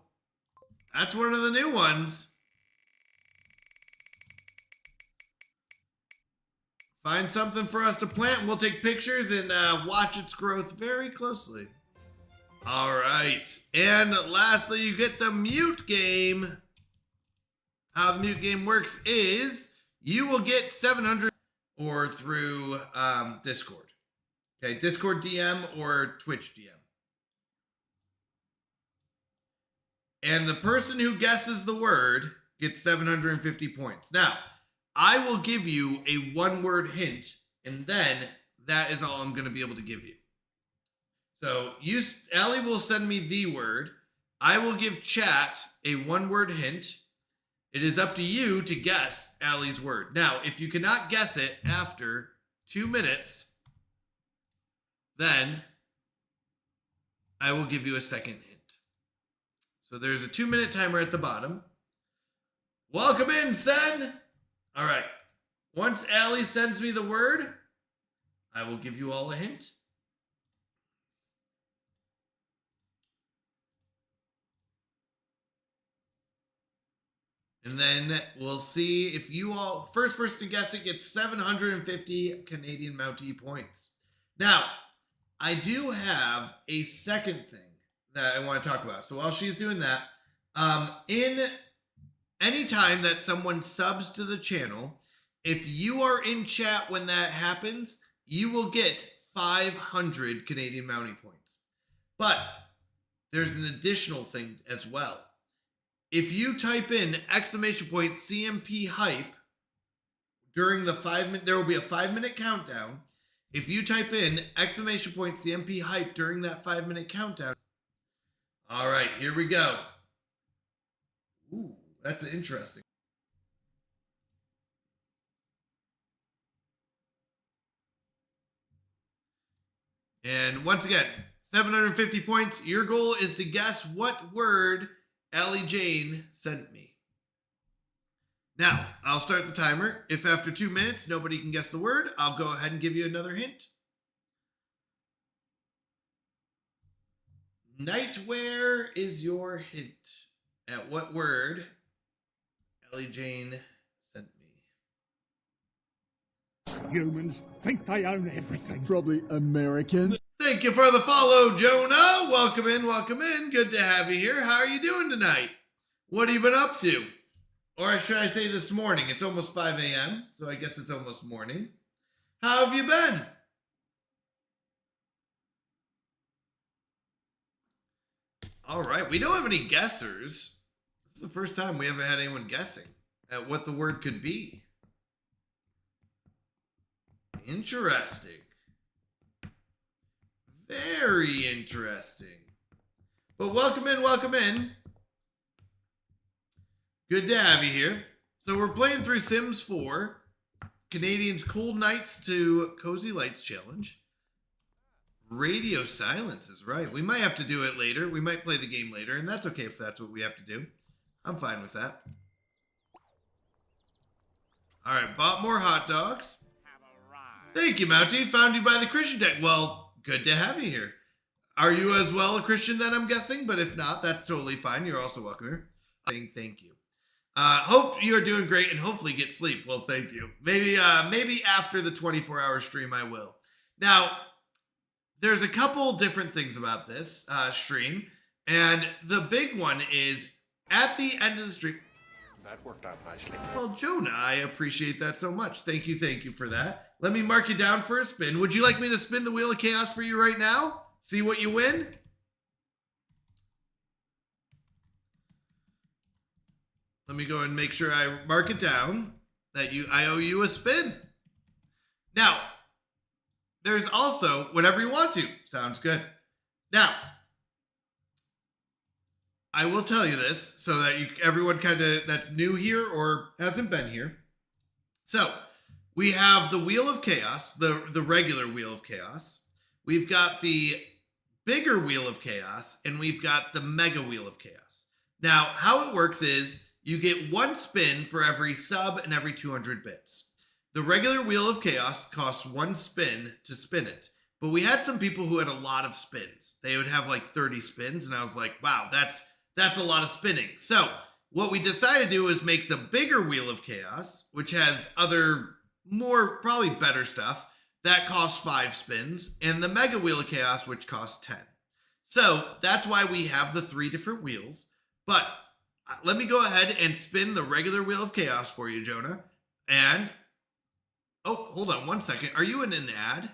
Speaker 3: That's one of the new ones. Find something for us to plant and we'll take pictures and watch its growth very closely. All right. And lastly, you get the mute game. How the mute game works is you will get 700 or through Discord. Okay, Discord DM or Twitch DM. And the person who guesses the word gets 750 points. Now, I will give you a one-word hint, and then that is all I'm going to be able to give you. So, Allie will send me the word. I will give chat a one-word hint. It is up to you to guess Allie's word. Now, if you cannot guess it after 2 minutes, then I will give you a second hint. So there's a 2-minute timer at the bottom. Welcome in, Sen. All right. Once Allie sends me the word, I will give you all a hint. And then we'll see if you all, first person to guess it gets 750 Canadian Mountie points. Now, I do have a second thing that I want to talk about. So while she's doing that, in any time that someone subs to the channel, if you are in chat when that happens, you will get 500 Canadian Mountie points. But there's an additional thing as well. If you type in !CMP hype during the 5 minute, there will be a 5-minute countdown. If you type in !CMP hype during that 5-minute countdown. All right, here we go. Ooh, that's interesting. And once again, 750 points. Your goal is to guess what word Allie Jane sent me. Now, I'll start the timer. If after 2 minutes nobody can guess the word, I'll go ahead and give you another hint. Nightwear is your hint. At what word Allie Jane sent me?
Speaker 8: Humans think they own everything. Probably American.
Speaker 3: Thank you for the follow, Jonah. Welcome in, welcome in. Good to have you here. How are you doing tonight? What have you been up to? Or should I say this morning? It's almost 5 a.m., so I guess it's almost morning. How have you been? All right, we don't have any guessers. This is the first time we ever had anyone guessing at what the word could be. Interesting. Very interesting. But welcome in, welcome in. Good to have you here. So we're playing through Sims 4, Canadians' Cold Nights to Cozy Lights Challenge. Radio silence is right. We might have to do it later. We might play the game later, and that's okay if that's what we have to do. I'm fine with that. All right, bought more hot dogs. Thank you, Mountie. Found you by the Christian deck. Well, good to have you here. Are you as well a Christian then, I'm guessing? But if not, that's totally fine. You're also welcome here. Saying thank you. Hope you're doing great and hopefully get sleep. Well, thank you. Maybe after the 24-hour stream, I will. Now, there's a couple different things about this stream. And the big one is at the end of the stream.
Speaker 4: That worked out nicely.
Speaker 3: Well, Jonah, I appreciate that so much. Thank you for that. Let me mark you down for a spin. Would you like me to spin the Wheel of Chaos for you right now? See what you win? Let me go and make sure I mark it down. that I owe you a spin. Now, there's also whenever you want to. Sounds good. Now, I will tell you this so that everyone kind of that's new here or hasn't been here. So we have the Wheel of Chaos, the regular Wheel of Chaos. We've got the bigger Wheel of Chaos, and we've got the Mega Wheel of Chaos. Now, how it works is you get one spin for every sub and every 200 bits. The regular Wheel of Chaos costs one spin to spin it. But we had some people who had a lot of spins. They would have like 30 spins, and I was like, wow, that's a lot of spinning. So what we decided to do is make the bigger Wheel of Chaos, which has other, more, probably better stuff, that costs 5 spins, and the Mega Wheel of Chaos, which costs 10. So that's why we have the 3 different wheels. But let me go ahead and spin the regular Wheel of Chaos for you, Jonah. And, oh, hold on one second. Are you in an ad?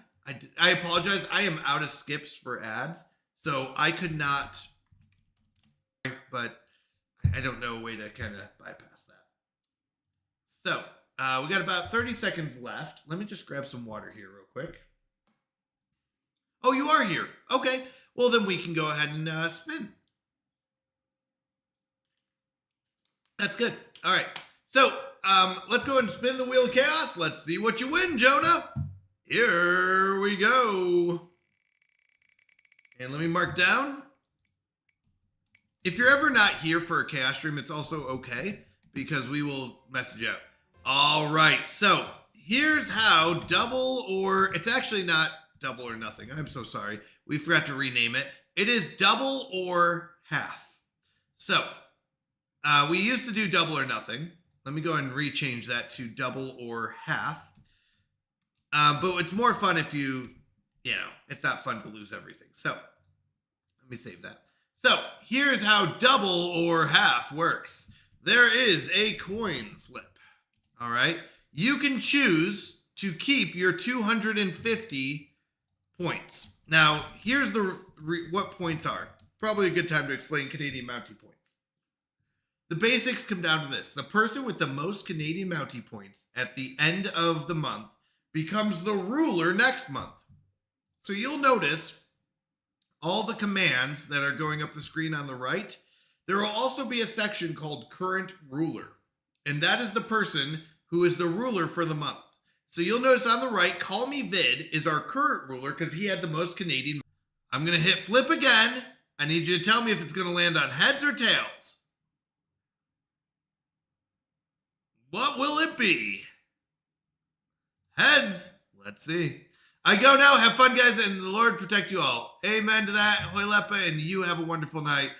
Speaker 3: I apologize. I am out of skips for ads, so I could not, but I don't know a way to kind of bypass that. So we got about 30 seconds left. Let me just grab some water here real quick. Oh, you are here. Okay. Well, then we can go ahead and spin. That's good. All right. So let's go and spin the Wheel of Chaos. Let's see what you win, Jonah. Here we go. And let me mark down. If you're ever not here for a chaos stream, it's also okay because we will message out. All right, so here's how double or, it's actually not double or nothing. I'm so sorry. We forgot to rename it. It is double or half. So we used to do double or nothing. Let me go and rechange that to double or half. But it's more fun if it's not fun to lose everything. So let me save that. So here's how double or half works. There is a coin flip. All right. You can choose to keep your 250 points. Now, here's what points are. Probably a good time to explain Canadian Mountie points. The basics come down to this. The person with the most Canadian Mountie points at the end of the month becomes the ruler next month. So you'll notice all the commands that are going up the screen on the right. There will also be a section called Current Ruler, and that is the person who is the ruler for the month. So you'll notice on the right, Call Me Vid is our current ruler because he had the most Canadian. I'm going to hit flip again. I need you to tell me if it's going to land on heads or tails. What will it be? Heads. Let's see. I go now. Have fun, guys, and the Lord protect you all. Amen to that. Hoilepa, and you have a wonderful night.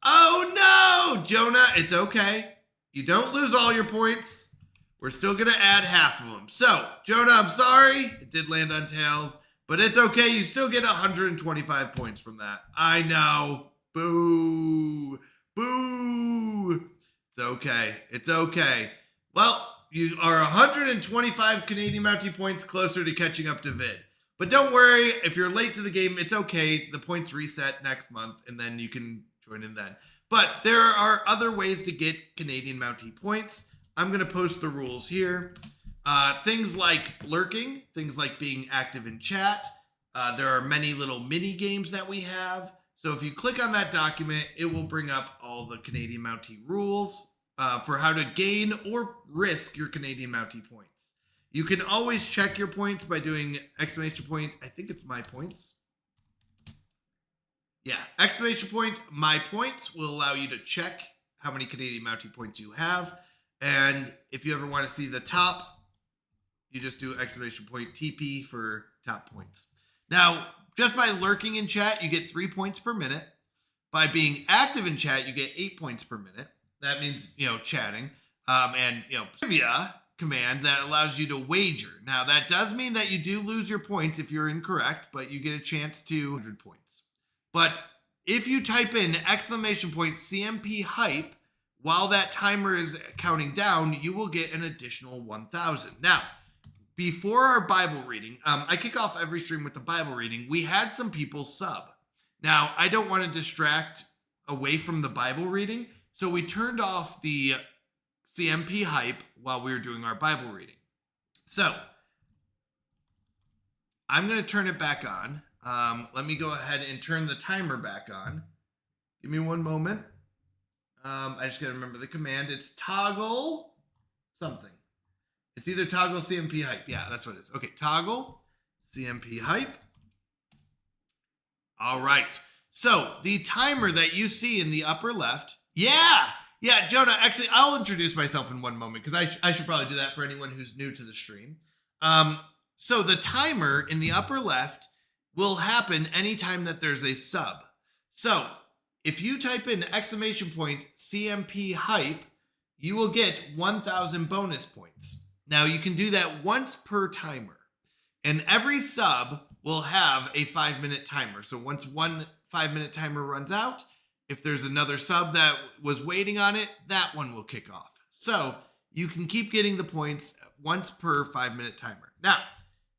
Speaker 3: Oh, no, Jonah. It's okay. You don't lose all your points. We're still going to add half of them. So, Jonah, I'm sorry. It did land on tails, but it's okay. You still get 125 points from that. I know. Boo. Boo. It's okay. It's okay. Well, you are 125 Canadian Mountie points closer to catching up to Vid. But don't worry, if you're late to the game, it's okay. The points reset next month, and then you can join in then. But there are other ways to get Canadian Mountie points. I'm going to post the rules here. Things like lurking, things like being active in chat. There are many little mini games that we have. So if you click on that document, it will bring up all the Canadian Mountie rules for how to gain or risk your Canadian Mountie points. You can always check your points by doing exclamation point. I think it's my points. Yeah, exclamation point, my points will allow you to check how many Canadian Mountie points you have. And if you ever want to see the top, you just do exclamation point TP for top points. Now, just by lurking in chat, you get 3 points per minute. By being active in chat, you get 8 points per minute. That means, chatting. And, trivia command that allows you to wager. Now, that does mean that you do lose your points if you're incorrect, but you get a chance to 100 points. But if you type in exclamation point CMP hype, while that timer is counting down, you will get an additional 1,000. Now, before our Bible reading, I kick off every stream with the Bible reading. We had some people sub. Now, I don't want to distract away from the Bible reading, so we turned off the CMP hype while we were doing our Bible reading. So I'm going to turn it back on. Let me go ahead and turn the timer back on. Give me one moment. I just got to remember the command. It's toggle something. It's either toggle CMP hype. Yeah, that's what it is. Okay, toggle CMP hype. All right. So the timer that you see in the upper left. Yeah, Jonah, actually, I'll introduce myself in one moment because I should probably do that for anyone who's new to the stream. So the timer in the upper left will happen anytime that there's a sub. So if you type in !CMP hype, you will get 1,000 bonus points. Now you can do that once per timer, and every sub will have a 5-minute timer. So once one 5-minute timer runs out, if there's another sub that was waiting on it, that one will kick off. So you can keep getting the points once per 5-minute timer. Now,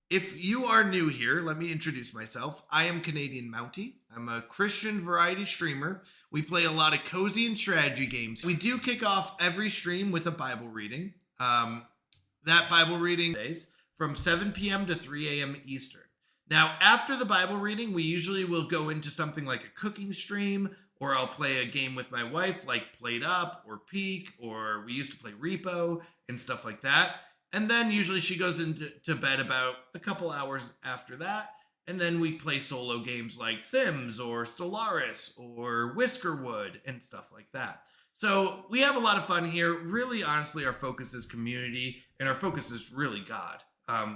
Speaker 3: if you are new here, let me introduce myself. I am Canadian Mountie. I'm a Christian variety streamer. We play a lot of cozy and strategy games. We do kick off every stream with a Bible reading. That Bible reading is from 7 p.m. to 3 a.m. Eastern. Now, after the Bible reading, we usually will go into something like a cooking stream, or I'll play a game with my wife like Played Up or Peak, or we used to play Repo and stuff like that. And then usually she goes into bed about a couple hours after that. And then we play solo games like Sims or Stellaris or Whiskerwood and stuff like that. So we have a lot of fun here. Really, honestly, our focus is community and our focus is really God.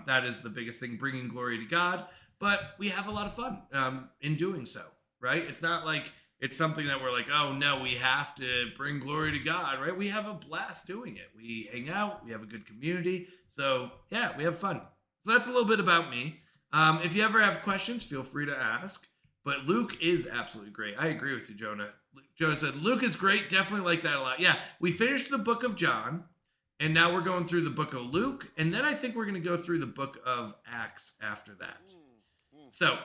Speaker 3: That is the biggest thing, bringing glory to God. But we have a lot of fun in doing so, right? It's not like it's something that we're like, oh no, we have to bring glory to God, right? We have a blast doing it. We hang out, we have a good community. So yeah, we have fun. So that's a little bit about me. If you ever have questions, feel free to ask. But Luke is absolutely great. I agree with you, Jonah. Jonah said, Luke is great. Definitely like that a lot. Yeah, we finished the book of John, and now we're going through the book of Luke. And then I think we're going to go through the book of Acts after that. So,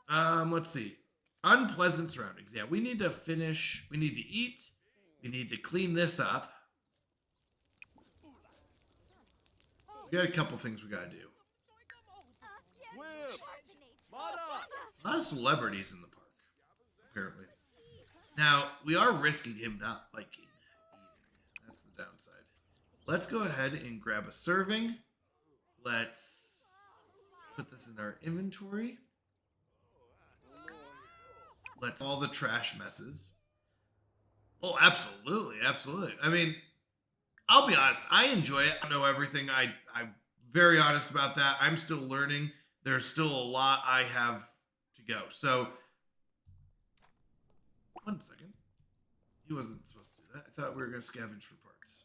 Speaker 3: let's see. Unpleasant surroundings. Yeah, we need to finish. We need to eat. We need to clean this up. We got a couple things we got to do. A lot of celebrities in the park, apparently. Now, we are risking him not liking eating. That's the downside. Let's go ahead and grab a serving. Let's put this in our inventory. Let's all the trash messes. Oh, absolutely, absolutely. I mean, I'll be honest. I enjoy it. I don't know everything. I'm very honest about that. I'm still learning. There's still a lot I have to go. So, one second. He wasn't supposed to do that. I thought we were going to scavenge for parts.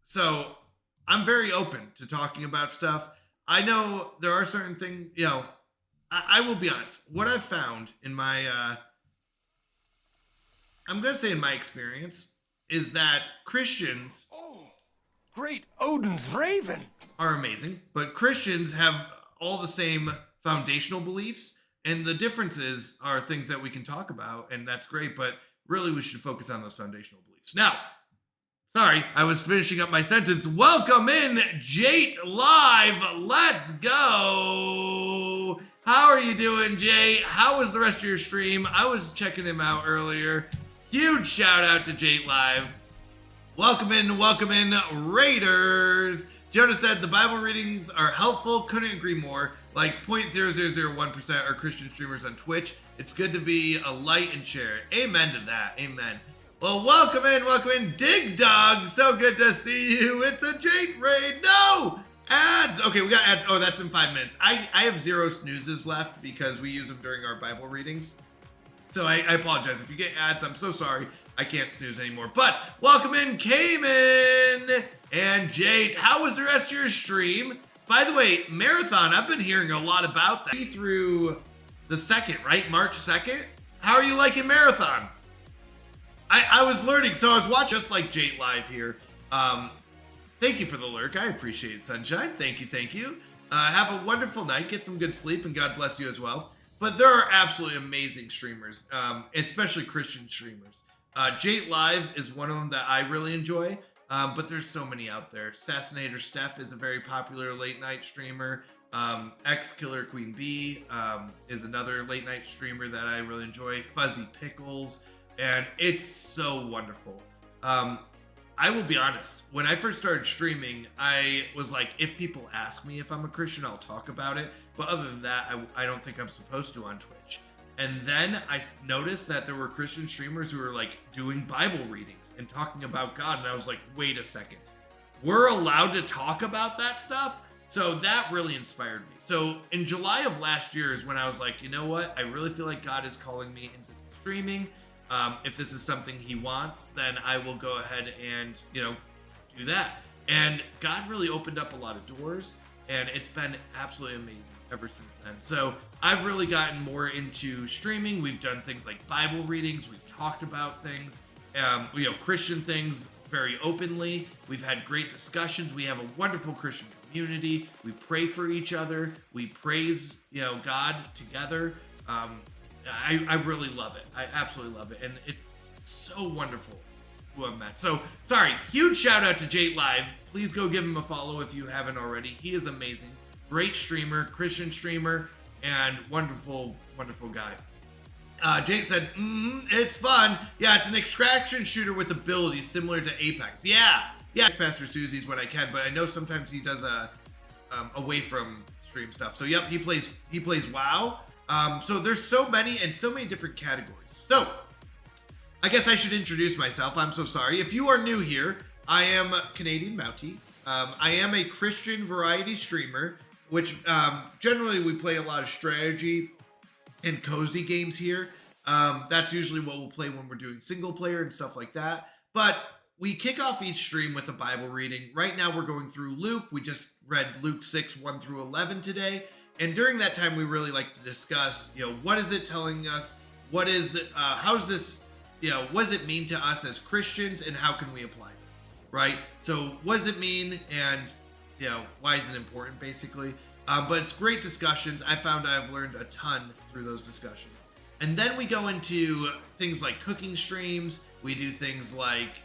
Speaker 3: So, I'm very open to talking about stuff. I know there are certain things, you know, I will be honest. What I've found in my, I'm going to say in my experience, is that Christians...
Speaker 7: Great Odin's Raven!
Speaker 3: ...are amazing, but Christians have all the same foundational beliefs, and the differences are things that we can talk about, and that's great, but really we should focus on those foundational beliefs. Now, sorry, I was finishing up my sentence. Welcome in, Jate Live. Let's go. How are you doing, Jate? How was the rest of your stream? I was checking him out earlier. Huge shout out to Jate Live. Welcome in, Raiders. Jonah said the Bible readings are helpful. Couldn't agree more. Like 0.0001% are Christian streamers on Twitch. It's good to be a light and share it. Amen to that. Amen. Well, welcome in, Dig Dog. So good to see you. It's a Jake raid. No ads. Okay, we got ads. Oh, that's in 5 minutes. I have 0 snoozes left because we use them during our Bible readings. So I apologize. If you get ads, I'm so sorry. I can't snooze anymore. But welcome in, Cayman and Jade. How was the rest of your stream? By the way, Marathon, I've been hearing a lot about that. Through the 2nd, right? March 2nd? How are you liking Marathon? I was learning, so I was watching just like Jade Live here. Thank you for the lurk. I appreciate it, Sunshine. Thank you. Have a wonderful night. Get some good sleep, and God bless you as well. But there are absolutely amazing streamers, especially Christian streamers. Jate Live is one of them that I really enjoy, but there's so many out there. Assassinator Steph is a very popular late night streamer. X Killer Queen Bee is another late night streamer that I really enjoy. Fuzzy Pickles, and it's so wonderful. I will be honest, when I first started streaming, I was like, if people ask me if I'm a Christian, I'll talk about it. But other than that, I don't think I'm supposed to on Twitch. And then I noticed that there were Christian streamers who were like doing Bible readings and talking about God. And I was like, wait a second, we're allowed to talk about that stuff? So that really inspired me. So in July of last year is when I was like, you know what? I really feel like God is calling me into streaming. If this is something he wants, then I will go ahead and, do that. And God really opened up a lot of doors, and it's been absolutely amazing ever since then. So I've really gotten more into streaming. We've done things like Bible readings. We've talked about things, Christian things very openly. We've had great discussions. We have a wonderful Christian community. We pray for each other. We praise, God together. I really love it. I absolutely love it. And it's so wonderful who I've met. So, sorry, huge shout out to Jate Live. Please go give him a follow if you haven't already. He is amazing. Great streamer, Christian streamer, and wonderful, wonderful guy. Jate said, it's fun. Yeah, it's an extraction shooter with abilities similar to Apex. Yeah, Pastor Susie's when I can, but I know sometimes he does away from stream stuff. So, yep, he plays WoW. So there's so many different categories. So I guess I should introduce myself. I'm so sorry. If you are new here, I am Canadian Mountie. I am a Christian variety streamer, which generally we play a lot of strategy and cozy games here. That's usually what we'll play when we're doing single player and stuff like that. But we kick off each stream with a Bible reading. Right now we're going through Luke. We just read Luke 6, 1 through 11 today. And during that time, we really like to discuss, what is it telling us? What is it? How is this, what does it mean to us as Christians, and how can we apply this, right? So what does it mean, and, why is it important, basically? But it's great discussions. I found I've learned a ton through those discussions. And then we go into things like cooking streams. We do things like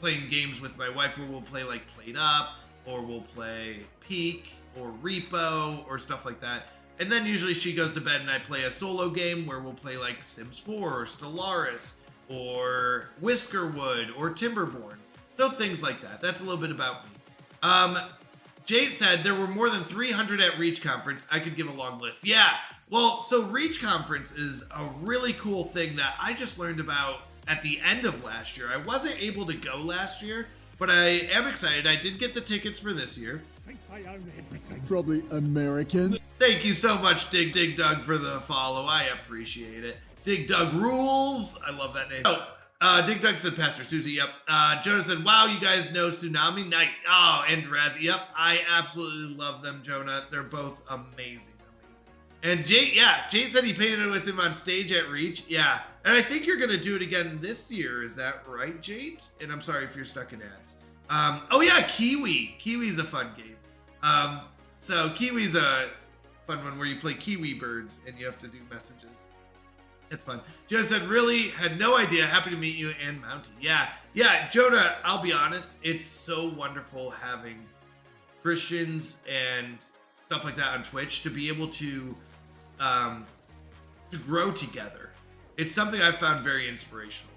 Speaker 3: playing games with my wife, where we'll play like Played Up, or we'll play Peak, or Repo, or stuff like that. And then usually she goes to bed and I play a solo game where we'll play like Sims 4 or Stellaris or Whiskerwood or Timberborn. So things like that. That's a little bit about me. Jade said there were more than 300 at Reach Conference. I could give a long list. Yeah. Well, so Reach Conference is a really cool thing that I just learned about at the end of last year. I wasn't able to go last year, but I am excited. I did get the tickets for this year.
Speaker 8: Think I own everything. Probably American.
Speaker 3: Thank you so much, Dig Dug, for the follow. I appreciate it. Dig Dug rules. I love that name. Oh, Dig Dug said Pastor Susie. Yep. Jonah said, wow, you guys know Tsunami. Nice. Oh, and Razzie. Yep. I absolutely love them, Jonah. They're both amazing. And Jade said he painted it with him on stage at Reach. Yeah. And I think you're going to do it again this year. Is that right, Jade? And I'm sorry if you're stuck in ads. Oh yeah, Kiwi. Kiwi's a fun game. So Kiwi's a fun one where you play Kiwi birds and you have to do messages. It's fun. Jonah said, really? Had no idea. Happy to meet you and Mountie. Yeah, Jonah, I'll be honest. It's so wonderful having Christians and stuff like that on Twitch to be able to grow together. It's something I've found very inspirational.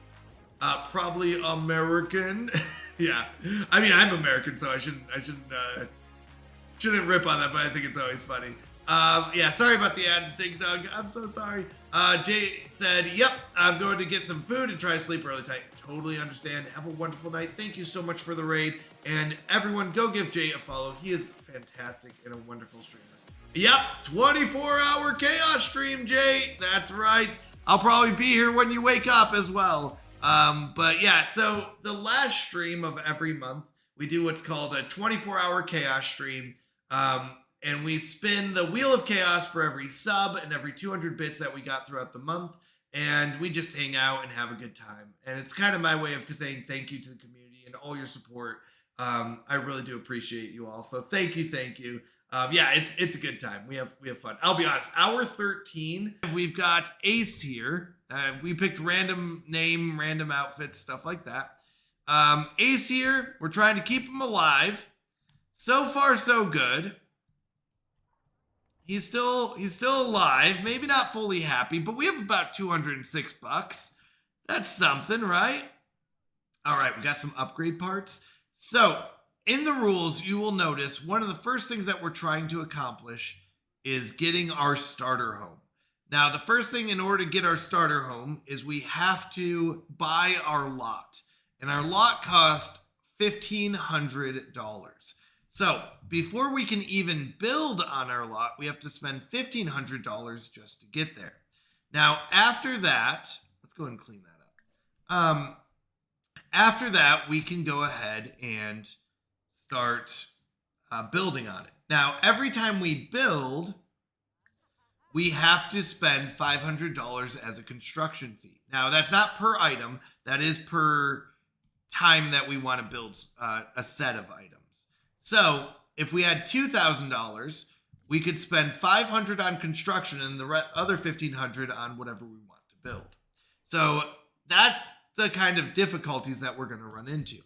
Speaker 3: Probably American. Yeah, I mean, I'm American, so I shouldn't rip on that, but I think it's always funny. Yeah, sorry about the ads, Dig Dug. I'm so sorry. Jay said, yep, I'm going to get some food and try to sleep early tonight. Totally understand. Have a wonderful night. Thank you so much for the raid. And everyone, go give Jay a follow. He is fantastic and a wonderful streamer. Yep, 24-hour chaos stream, Jay. That's right. I'll probably be here when you wake up as well. But yeah, so the last stream of every month, we do what's called a 24-hour chaos stream. And we spin the Wheel of Chaos for every sub and every 200 bits that we got throughout the month. And we just hang out and have a good time. And it's kind of my way of saying thank you to the community and all your support. I really do appreciate you all. So thank you. Yeah, it's a good time. We have fun. I'll be honest. Hour 13, we've got Ace here. We picked random name, random outfits, stuff like that. Ace here. We're trying to keep him alive. So far, so good. He's still alive. Maybe not fully happy, but we have about $206. That's something, right? All right, we got some upgrade parts. So in the rules, you will notice one of the first things that we're trying to accomplish is getting our starter home. Now, the first thing in order to get our starter home is we have to buy our lot. And our lot cost $1,500. So before we can even build on our lot, we have to spend $1,500 just to get there. Now, after that, let's go ahead and clean that up. After that, we can go ahead and start building on it. Now, every time we build, we have to spend $500 as a construction fee. Now, that's not per item. That is per time that we want to build a set of items. So if we had $2,000, we could spend $500 on construction and the other $1,500 on whatever we want to build. So that's the kind of difficulties that we're going to run into.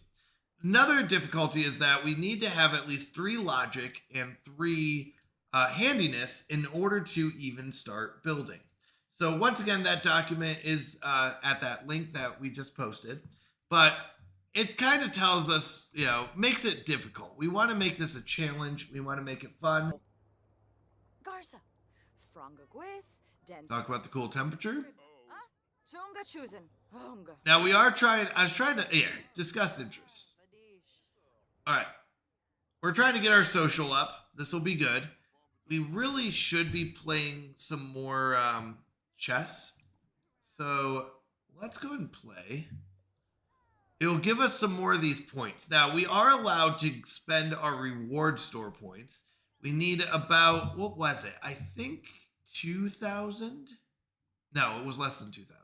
Speaker 3: Another difficulty is that we need to have at least 3 logic and 3 handiness in order to even start building. So once again, that document is at that link that we just posted, but it kind of tells us, makes it difficult. We want to make this a challenge. We want to make it fun.
Speaker 11: Garza, Franga Guis,
Speaker 3: Talk about the cool temperature.
Speaker 11: Tunga choosing.
Speaker 3: Now I was trying to, discuss interests. All right. We're trying to get our social up. This will be good. We really should be playing some more chess. So let's go ahead and play. It'll give us some more of these points. Now, we are allowed to spend our reward store points. We need about, what was it? I think 2,000? No, it was less than 2,000.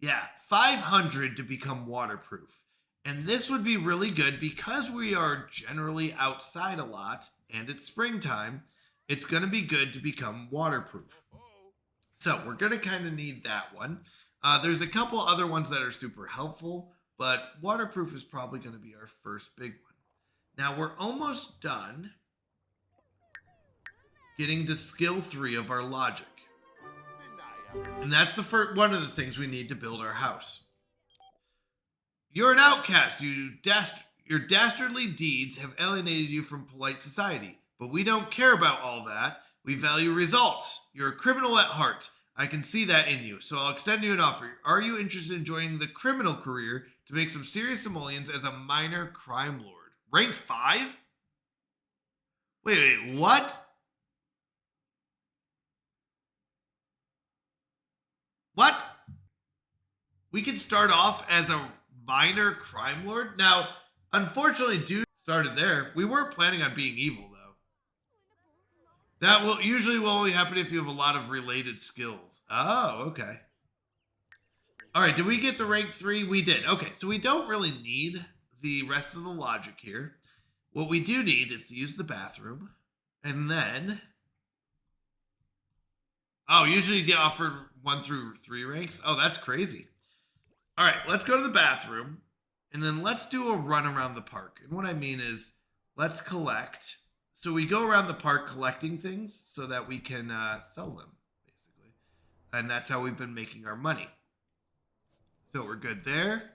Speaker 3: Yeah, 500 to become waterproof. And this would be really good because we are generally outside a lot and it's springtime. It's going to be good to become waterproof. So we're going to kind of need that one. There's a couple other ones that are super helpful, but waterproof is probably going to be our first big one. Now we're almost done getting to skill 3 of our logic. And that's the first one of the things we need to build our house. You're an outcast. Your dastardly deeds have alienated you from polite society. But we don't care about all that. We value results. You're a criminal at heart. I can see that in you. So I'll extend you an offer. Are you interested in joining the criminal career to make some serious simoleons as a minor crime lord? Rank 5? Wait, what? What? We could start off as a minor crime lord? Now, unfortunately, dude started there. We weren't planning on being evil, though. That will only happen if you have a lot of related skills. Oh, okay. All right, did we get the rank 3? We did. Okay, so we don't really need the rest of the logic here. What we do need is to use the bathroom. And then... Oh, usually you get offered 1 through 3 ranks? Oh, that's crazy. All right, let's go to the bathroom. And then let's do a run around the park. And what I mean is, let's collect... So we go around the park collecting things so that we can sell them, basically. And that's how we've been making our money. So we're good there.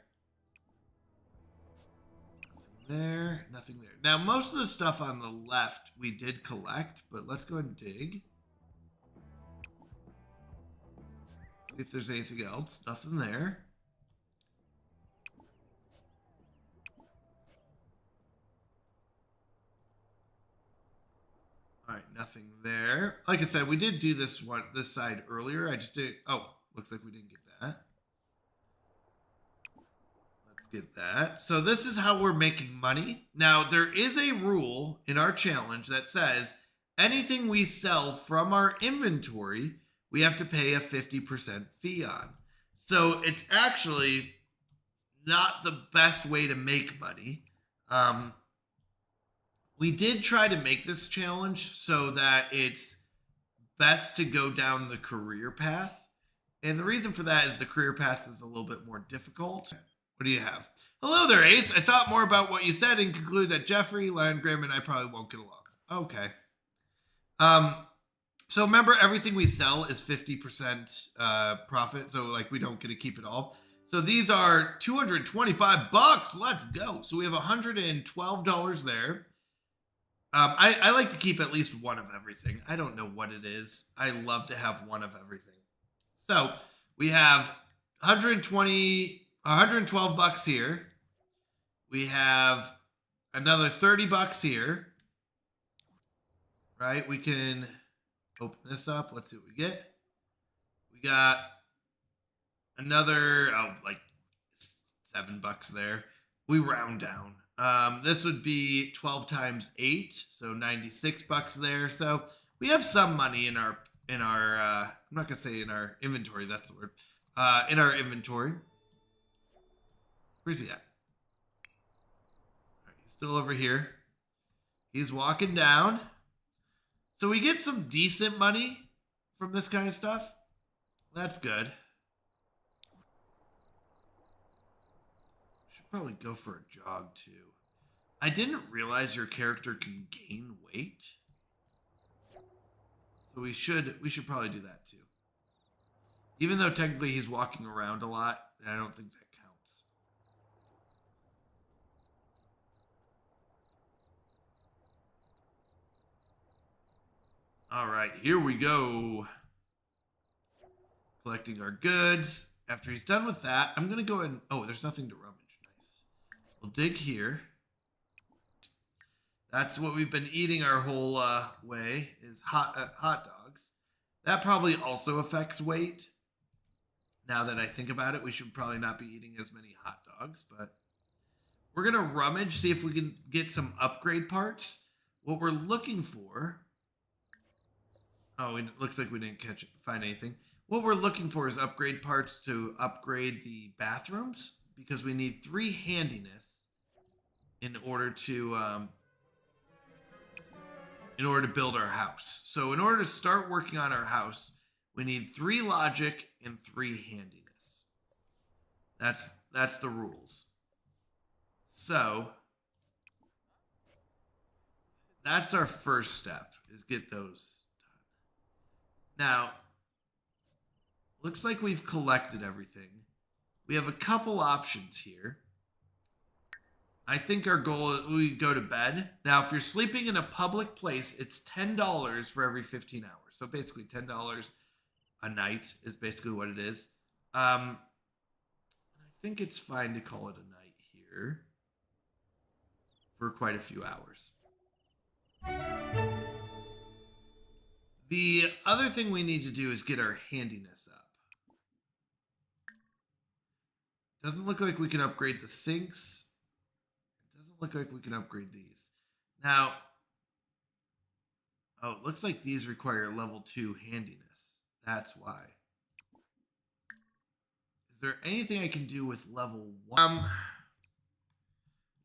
Speaker 3: Nothing there. Nothing there. Now, most of the stuff on the left we did collect, but let's go ahead and dig. See if there's anything else. Nothing there. All right, nothing there. Like I said, we did do this side earlier. I just did. Oh, looks like we didn't get that. Let's get that. So this is how we're making money. Now, there is a rule in our challenge that says anything we sell from our inventory, we have to pay a 50% fee on. So it's actually not the best way to make money. We did try to make this challenge so that it's best to go down the career path. And the reason for that is the career path is a little bit more difficult. What do you have? Hello there, Ace. I thought more about what you said and conclude that Jeffrey, Landgram, and I probably won't get along. Okay. So remember, everything we sell is 50% profit. So like we don't get to keep it all. So these are $225. Let's go. So we have $112 there. I like to keep at least one of everything. I don't know what it is. I love to have one of everything. So we have $112 here. We have another $30 here. Right? We can open this up. Let's see what we get. We got another, like $7 there. We round down. This would be 12 times 8, so $96 there. So we have some money in our I'm not gonna say in our inventory, that's the word. In our inventory. Where's he at? All right, he's still over here. He's walking down. So we get some decent money from this kind of stuff. That's good. Should probably go for a jog too. I didn't realize your character can gain weight. So we should probably do that too. Even though technically he's walking around a lot, and I don't think that counts. All right, here we go. Collecting our goods. After he's done with that, I'm going to go and... Oh, there's nothing to rummage. Nice. We'll dig here. That's what we've been eating our whole way, is hot dogs. That probably also affects weight. Now that I think about it, we should probably not be eating as many hot dogs, but we're going to rummage, see if we can get some upgrade parts. What we're looking for... Oh, it looks like we didn't find anything. What we're looking for is upgrade parts to upgrade the bathrooms, because we need 3 handiness in order to build our house. So in order to start working on our house, we need 3 logic and 3 handiness. That's the rules. So that's our first step, is get those done. Now, looks like we've collected everything. We have a couple options here. I think our goal is we go to bed. Now, if you're sleeping in a public place, it's $10 for every 15 hours. So basically $10 a night is basically what it is. I think it's fine to call it a night here for quite a few hours. The other thing we need to do is get our handiness up. Doesn't look like we can upgrade the sinks. It doesn't look like we can upgrade these. Now, oh, it looks like these require level 2 handiness. That's why. Is there anything I can do with level 1?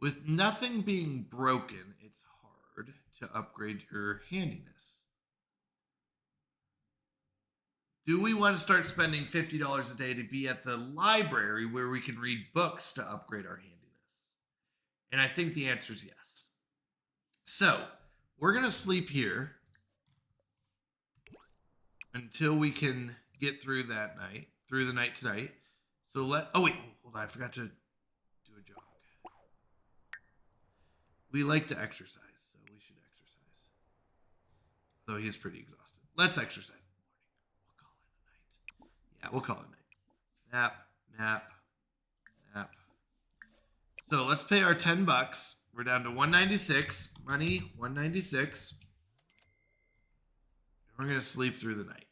Speaker 3: With nothing being broken, it's hard to upgrade your handiness. Do we want to start spending $50 a day to be at the library where we can read books to upgrade our handiness? And I think the answer is yes. So, we're going to sleep here until we can get through that night, through the night tonight. So oh wait, hold on, I forgot to do a jog. We like to exercise, so we should exercise. Though he's pretty exhausted. Let's exercise. Yeah, we'll call it a night. Nap. So let's pay our $10. We're down to 196. Money, 196. We're going to sleep through the night.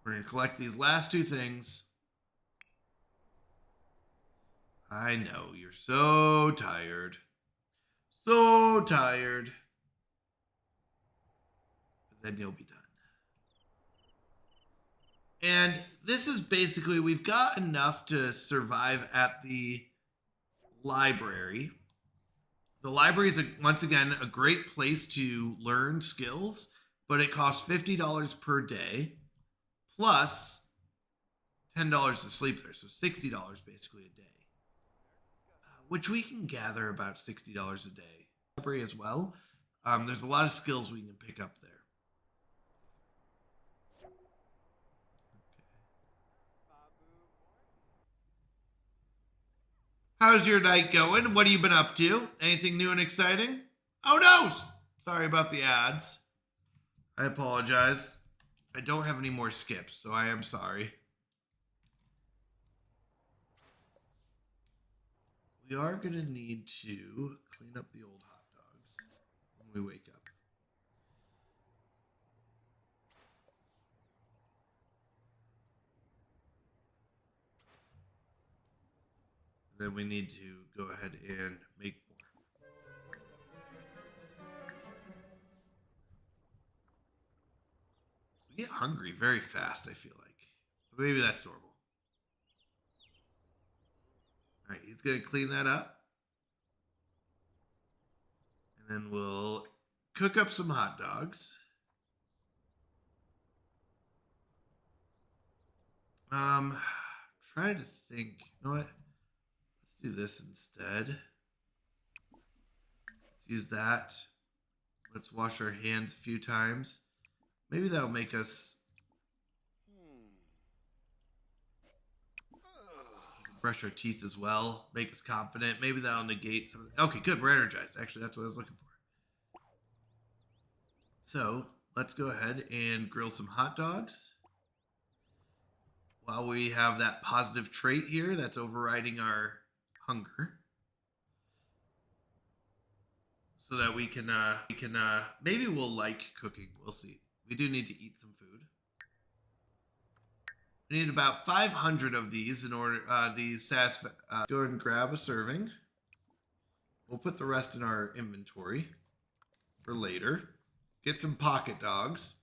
Speaker 3: We're going to collect these last 2 things. I know, you're so tired. So tired. But then you'll be done. And this is basically, we've got enough to survive at the library. The library is, once again, a great place to learn skills, but it costs $50 per day plus $10 to sleep there. So $60 basically a day, which we can gather about $60 a day. Library as well. There's a lot of skills we can pick up there. How's your night going? What have you been up to? Anything new and exciting? Oh no! Sorry about the ads. I apologize. I don't have any more skips, so I am sorry. We are going to need to clean up the old hot dogs when we wake up. Then we need to go ahead and make more. We get hungry very fast, I feel like. But maybe that's normal. All right, he's going to clean that up. And then we'll cook up some hot dogs. Trying to think. You know what? Do this instead. Let's use that. Let's wash our hands a few times. Maybe that'll make us brush our teeth as well. Make us confident. Maybe that'll negate some of the... Okay, good. We're energized. Actually, that's what I was looking for. So let's go ahead and grill some hot dogs. While we have that positive trait here that's overriding our hunger, so that we can maybe we'll like cooking. We'll see. We do need to eat some food. We need about 500 of these in order these satisfy. Go ahead and grab a serving. We'll put the rest in our inventory for later. Get some pocket dogs,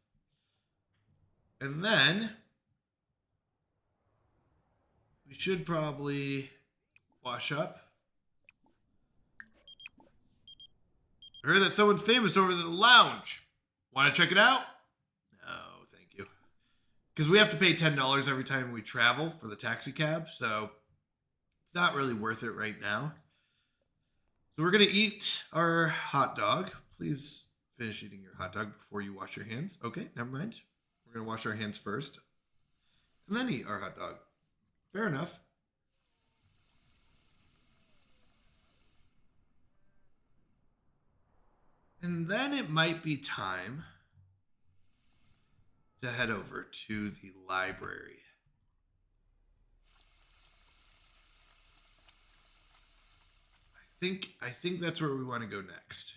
Speaker 3: and then we should probably wash up. I heard that someone's famous over at the lounge. Want to check it out? No, thank you. Because we have to pay $10 every time we travel for the taxi cab, so it's not really worth it right now. So we're going to eat our hot dog. Please finish eating your hot dog before you wash your hands. Okay, never mind. We're going to wash our hands first and then eat our hot dog. Fair enough. And then it might be time to head over to the library. I think that's where we want to go next.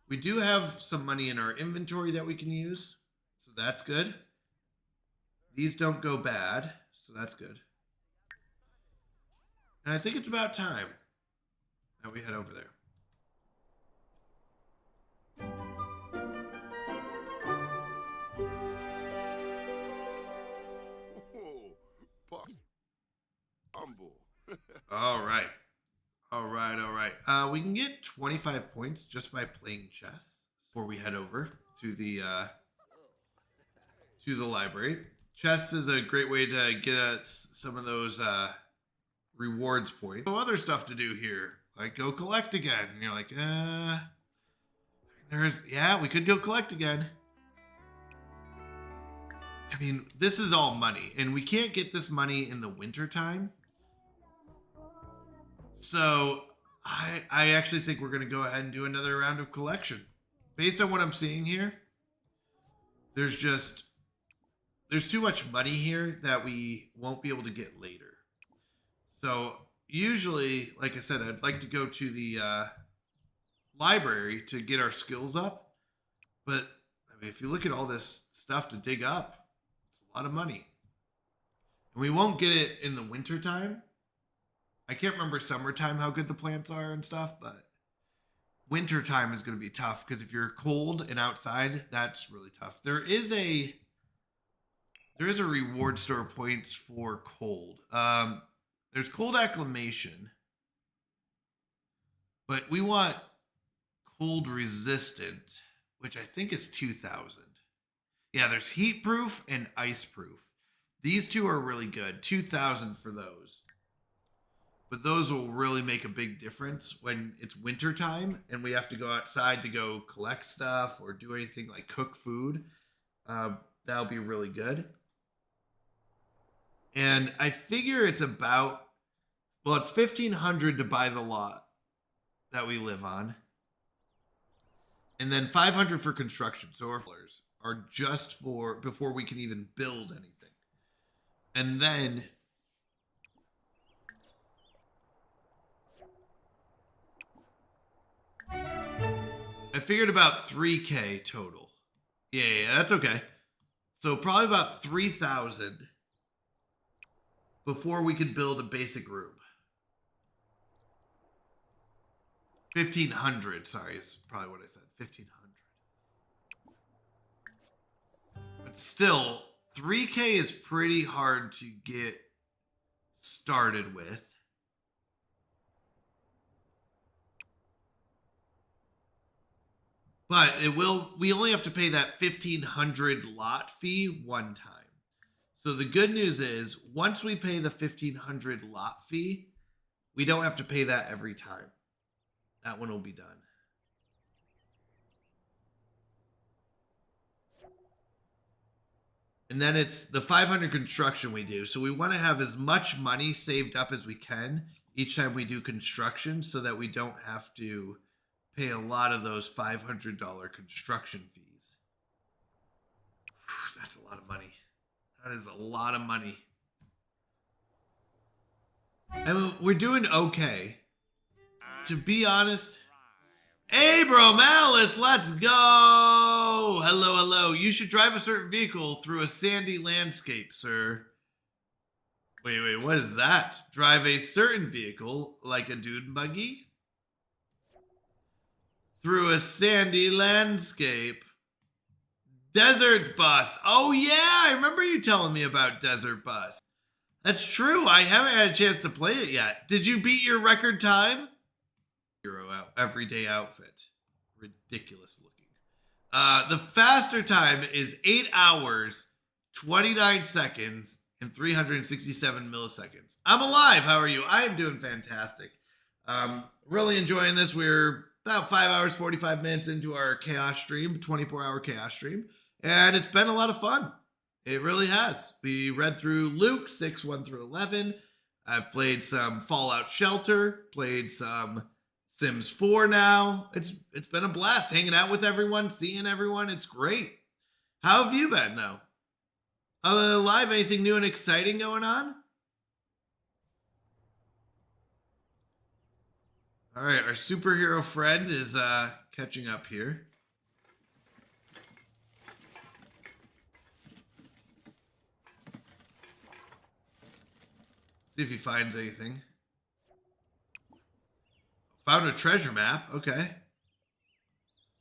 Speaker 3: We do have some money in our inventory that we can use, so that's good. These don't go bad, so that's good. And I think it's about time that we head over there. All right. We can get 25 points just by playing chess before we head over to the library. Chess is a great way to get us some of those rewards points. So other stuff to do here, like go collect again. And you're like, we could go collect again. I mean, this is all money, and we can't get this money in the winter time. So I actually think we're going to go ahead and do another round of collection. Based on what I'm seeing here, there's too much money here that we won't be able to get later. So usually, like I said, I'd like to go to the library to get our skills up. But I mean, if you look at all this stuff to dig up, it's a lot of money. And we won't get it in the winter time. I can't remember summertime how good the plants are and stuff, but winter time is going to be tough because if you're cold and outside, that's really tough. There is a reward store points for cold. There's cold acclimation. But we want cold resistant, which I think is 2,000. Yeah, there's heat proof and ice proof. These two are really good. 2,000 for those. But those will really make a big difference when it's winter time and we have to go outside to go collect stuff or do anything like cook food. That'll be really good. And I figure it's about, well, it's 1,500 to buy the lot that we live on. And then 500 for construction. So our floors are just for before we can even build anything. And then I figured about 3K total. Yeah, that's okay. So probably about 3,000 before we could build a basic room. 1,500, sorry, is probably what I said. 1,500. But still, 3K is pretty hard to get started with. But we only have to pay that 1,500 lot fee one time. So the good news is once we pay the 1,500 lot fee, we don't have to pay that every time. That one will be done. And then it's the 500 construction we do. So we want to have as much money saved up as we can each time we do construction so that we don't have to pay a lot of those $500 construction fees. Whew, that's a lot of money. That is a lot of money. And we're doing okay. To be honest, Abram Alice, let's go. Hello, hello. You should drive a certain vehicle through a sandy landscape, sir. Wait, what is that? Drive a certain vehicle, like a dune buggy, through a sandy landscape. Desert Bus. Oh yeah, I remember you telling me about Desert Bus. That's true. I haven't had a chance to play it yet. Did you beat your record time? Hero out everyday outfit. Ridiculous looking. The faster time is 8 hours, 29 seconds, and 367 milliseconds. I'm alive. How are you? I am doing fantastic. Really enjoying this. We're about 5 hours, 45 minutes into our chaos stream, 24-hour chaos stream. And it's been a lot of fun. It really has. We read through Luke 6, 1 through 11. I've played some Fallout Shelter, played some Sims 4 now. It's been a blast hanging out with everyone, seeing everyone. It's great. How have you been though? Other than live, anything new and exciting going on? All right, our superhero friend is catching up here. See if he finds anything. Found a treasure map. Okay.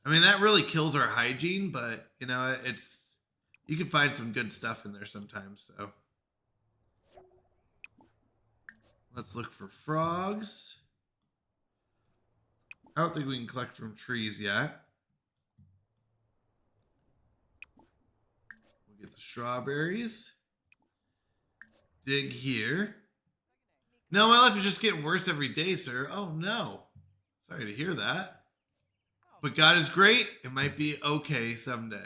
Speaker 3: I mean, that really kills our hygiene, but you know, you can find some good stuff in there sometimes. So let's look for frogs. I don't think we can collect from trees yet. We'll get the strawberries. Dig here. No, my life is just getting worse every day, sir. Oh, no. Sorry to hear that. But God is great. It might be okay someday.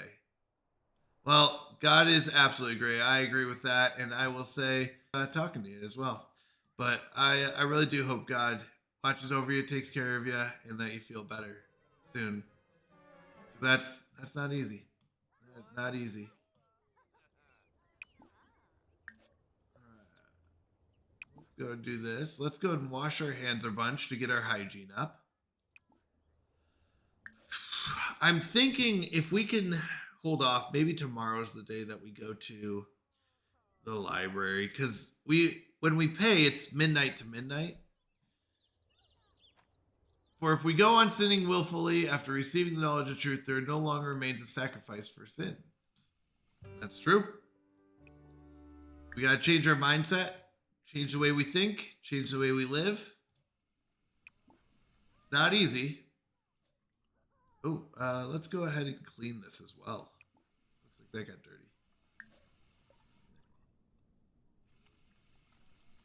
Speaker 3: Well, God is absolutely great. I agree with that. And I will say, talking to you as well. But I really do hope God watches over you, takes care of you, and that you feel better soon. That's not easy. That's not easy. Go and do this. Let's go and wash our hands a bunch to get our hygiene up. I'm thinking if we can hold off, maybe tomorrow's the day that we go to the library, because when we pay, it's midnight to midnight. For if we go on sinning willfully after receiving the knowledge of truth, there no longer remains a sacrifice for sin. That's true. We got to change our mindset. Change the way we think, change the way we live. not easy. Oh, let's go ahead and clean this as well. Looks like that got dirty.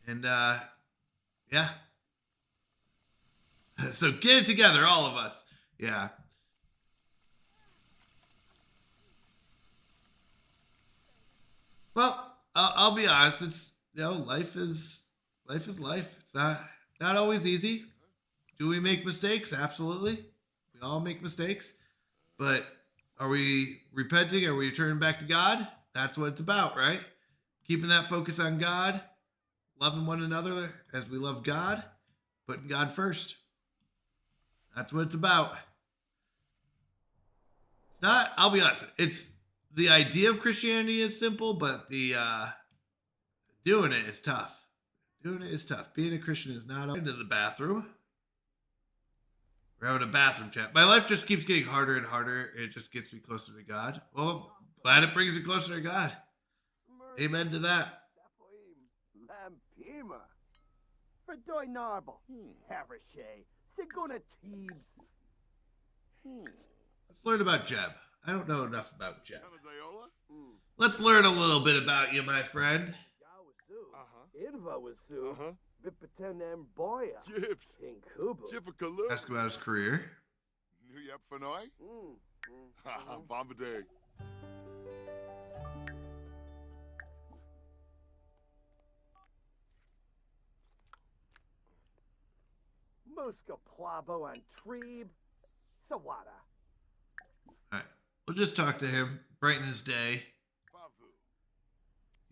Speaker 3: And yeah. So get it together, all of us. Yeah. Well, I'll be honest. It's, you know, life is life. It's not always easy. Do we make mistakes? Absolutely. We all make mistakes. But are we repenting? Are we turning back to God? That's what it's about, right? Keeping that focus on God, loving one another as we love God, putting God first. That's what it's about. It's not, I'll be honest, it's the idea of Christianity is simple, but the doing it is tough. Doing it is tough. Being a Christian is not into the bathroom. We're having a bathroom chat. My life just keeps getting harder and harder. It just gets me closer to God. Well, glad it brings me closer to God. Amen to that.
Speaker 7: Lampima. Verdoy Narble. Havershay. Siguna Teebs.
Speaker 3: Let's learn about Jeb. I don't know enough about Jeb.
Speaker 9: Canadayola?
Speaker 3: Let's learn a little bit about you, my friend.
Speaker 7: Irva was Sue.
Speaker 9: Uh-huh.
Speaker 7: Bipitan Boya.
Speaker 9: Jips.
Speaker 7: Pinkubu.
Speaker 9: Chifakalu.
Speaker 3: Ask about his career.
Speaker 9: New Yap Fanoi? Haha, Bombadil.
Speaker 7: Muska Plabo and Treeb. Sawada.
Speaker 3: All right. We'll just talk to him, brighten his day.
Speaker 9: Bavu.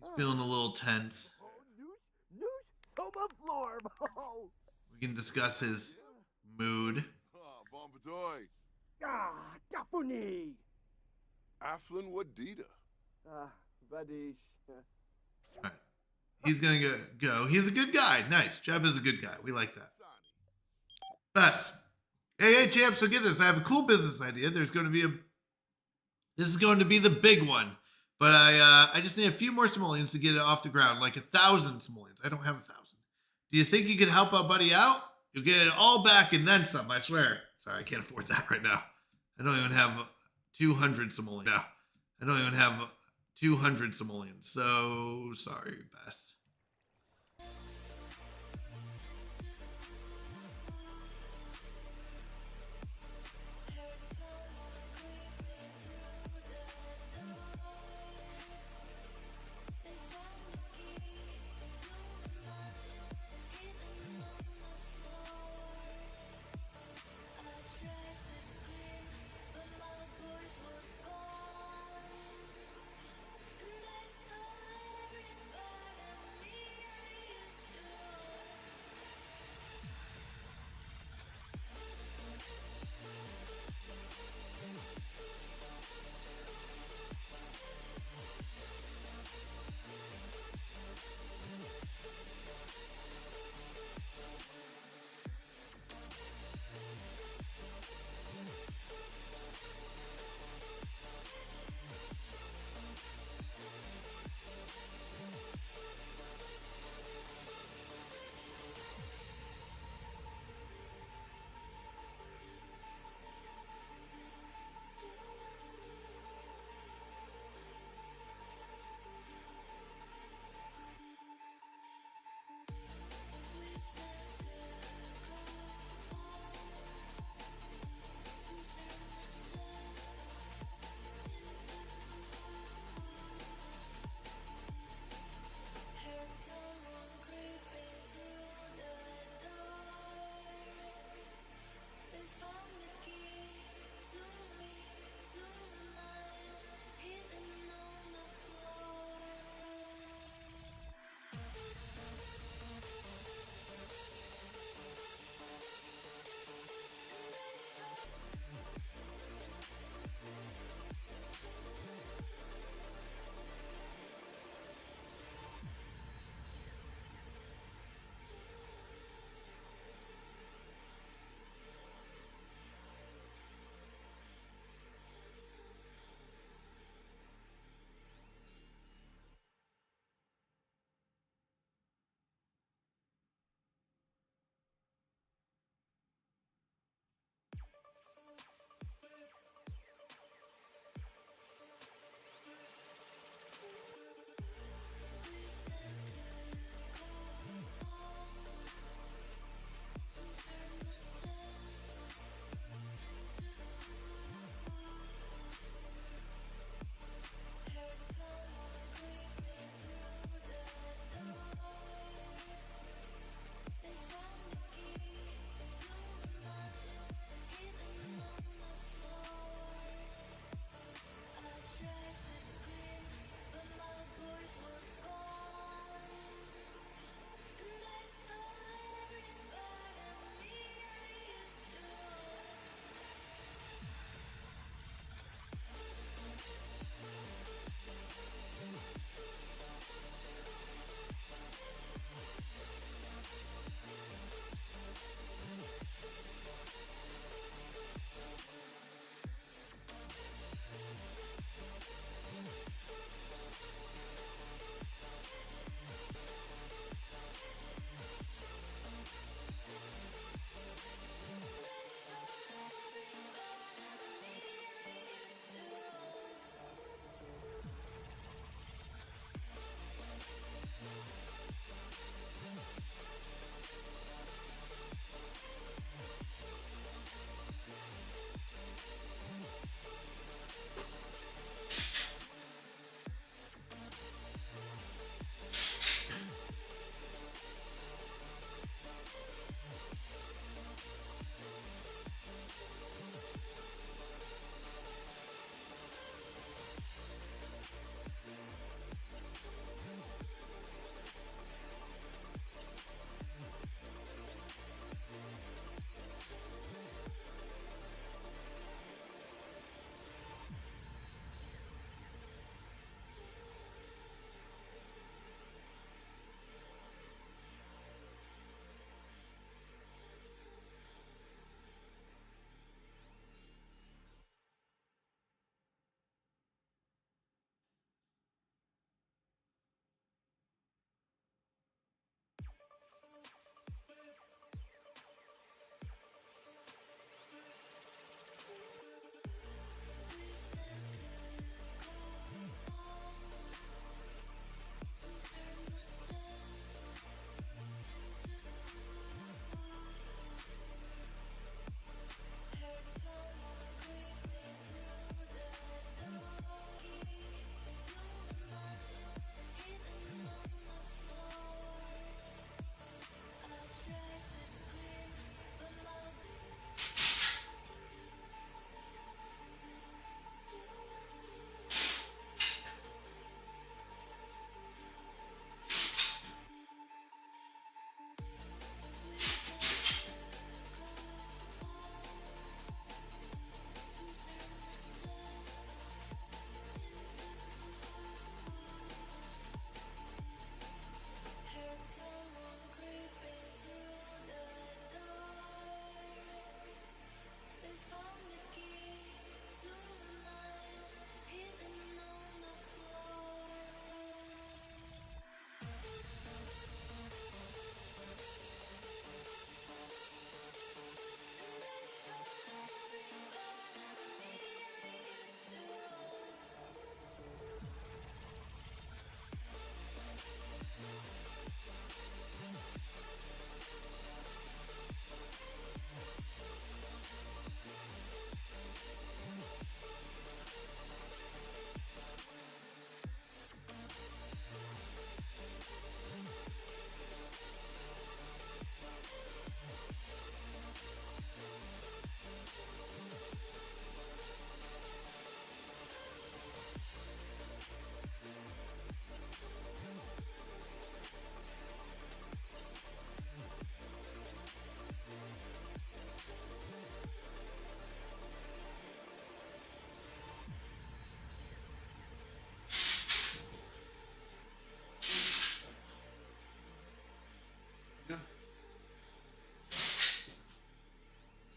Speaker 3: He's feeling a little tense.
Speaker 7: Oh, Noosh, Toma Florb. Oh.
Speaker 3: We can discuss his mood.
Speaker 9: Bombadil.
Speaker 7: Ah, Dafuni.
Speaker 9: Aflin Wadida.
Speaker 7: Vadish.
Speaker 3: All right. He's going to go. He's a good guy. Nice. Jeb is a good guy. We like that. Best. Hey, champ, so get this. I have a cool business idea. This is going to be the big one. But I just need a few more simoleons to get it off the ground, like 1,000 simoleons. I don't have 1,000. Do you think you could help a buddy out? You'll get it all back and then some, I swear. Sorry, I can't afford that right now. I don't even have 200 simoleons. No, I don't even have 200 simoleons. So sorry, Bess.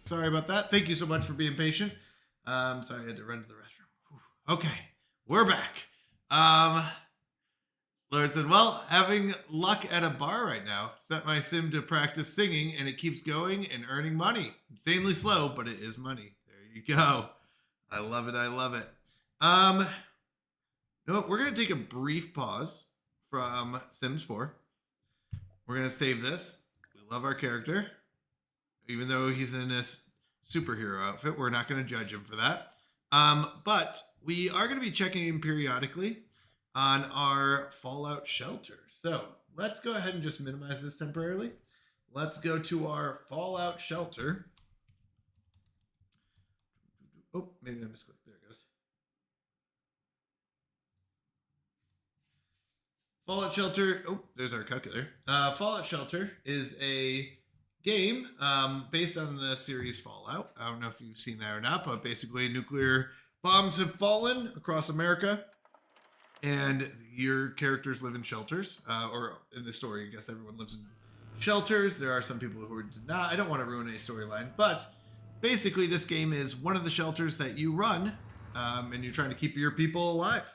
Speaker 3: Sorry about that. Thank you so much for being patient. Sorry, I had to run to the restroom. Whew. Okay, we're back. Lord said, well, having luck at a bar right now. Set my sim to practice singing, and it keeps going and earning money. Insanely slow, but it is money. There you go. I love it. I love it. You know what? We're going to take a brief pause from Sims 4. We're going to save this. We love our character. Even though he's in this superhero outfit, we're not going to judge him for that. But we are going to be checking in periodically on our Fallout shelter. So let's go ahead and just minimize this temporarily. Let's go to our Fallout shelter. Oh, maybe I misclicked. There it goes. Fallout Shelter. Oh, there's our calculator. Fallout Shelter is a game based on the series Fallout. I don't know if you've seen that or not, but basically nuclear bombs have fallen across America, and your characters live in shelters. Or in the story, I guess everyone lives in shelters. There are some people who do not. I don't want to ruin any storyline, but basically this game is one of the shelters that you run, and you're trying to keep your people alive.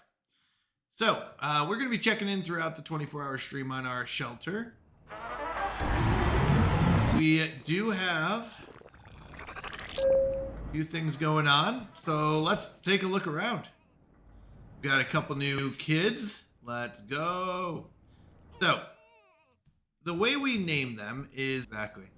Speaker 3: So, we're going to be checking in throughout the 24-hour stream on our shelter. We do have a few things going on, so let's take a look around. We got a couple new kids. Let's go. So, the way we name them is exactly.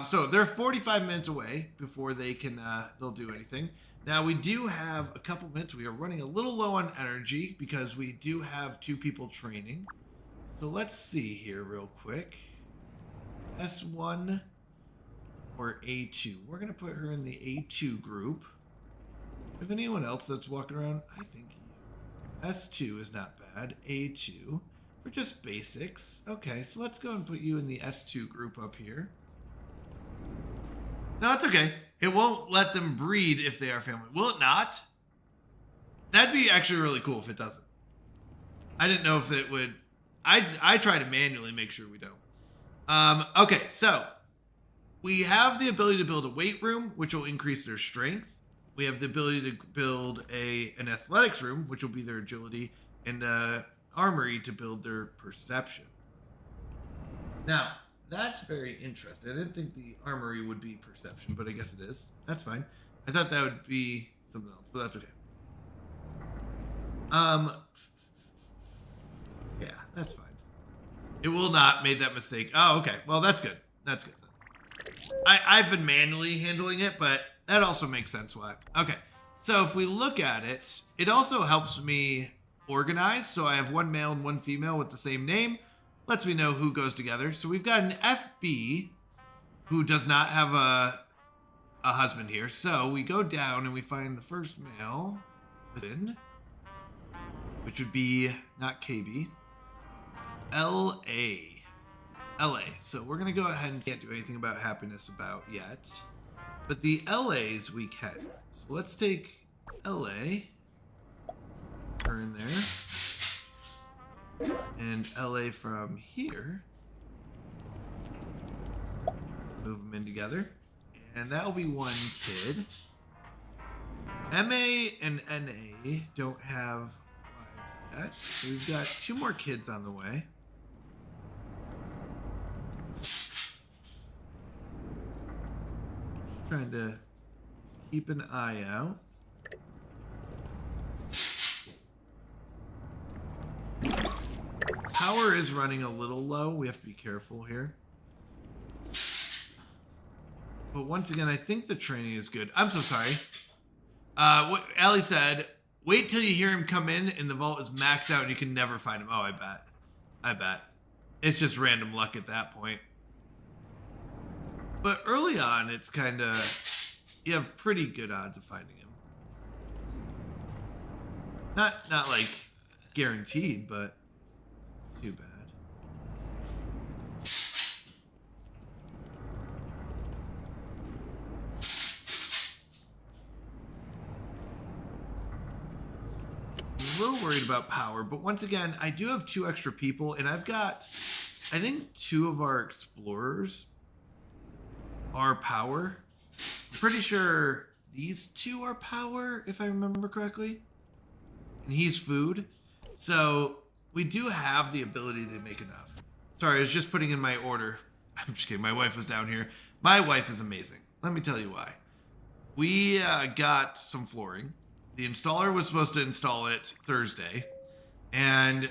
Speaker 3: So they're 45 minutes away before they can they'll do anything. Now we do have a couple minutes. We are running a little low on energy because we do have 2 people training. So let's see here real quick. S1 or A2. We're going to put her in the A2 group. If anyone else that's walking around, I think S2 is not bad. A2 for just basics. Okay, so let's go and put you in the S2 group up here. No, it's okay. It won't let them breed if they are family. Will it not? That'd be actually really cool if it doesn't. I didn't know if it would. I try to manually make sure we don't. Okay, so we have the ability to build a weight room, which will increase their strength. We have the ability to build an athletics room, which will be their agility, and an armory to build their perception. Now, that's very interesting. I didn't think the armory would be perception, but I guess it is. That's fine. I thought that would be something else, but that's okay. Yeah, that's fine. It will not made that mistake. Oh, okay. Well, that's good. That's good. I've been manually handling it, but that also makes sense why. Okay. So if we look at it, it also helps me organize. So I have 1 male and 1 female with the same name. Lets me know who goes together. So we've got an FB who does not have a husband here. So we go down and we find the first male, which would be not KB, LA. So we're going to go ahead and can't do anything about happiness about yet. But the LAs we can. So let's take LA. Her in there. And LA from here. Move them in together. And that'll be 1 kid. MA and NA don't have wives yet. So we've got 2 more kids on the way. Trying to keep an eye out. Power is running a little low. We have to be careful here. But once again, I think the training is good. I'm so sorry. What Allie said, wait till you hear him come in and the vault is maxed out and you can never find him. Oh, I bet. It's just random luck at that point. But early on, it's kind of, you have pretty good odds of finding him. Not like guaranteed, but too bad. I'm a little worried about power, but once again, I do have 2 extra people, and I've got, I think 2 of our explorers are power. pretty sure these two are power, if I remember correctly. And he's food. So we do have the ability to make enough. Sorry, I was just putting in my order. I'm just kidding. My wife was down here. My wife is amazing. Let me tell you why. We got some flooring. The installer was supposed to install it Thursday. And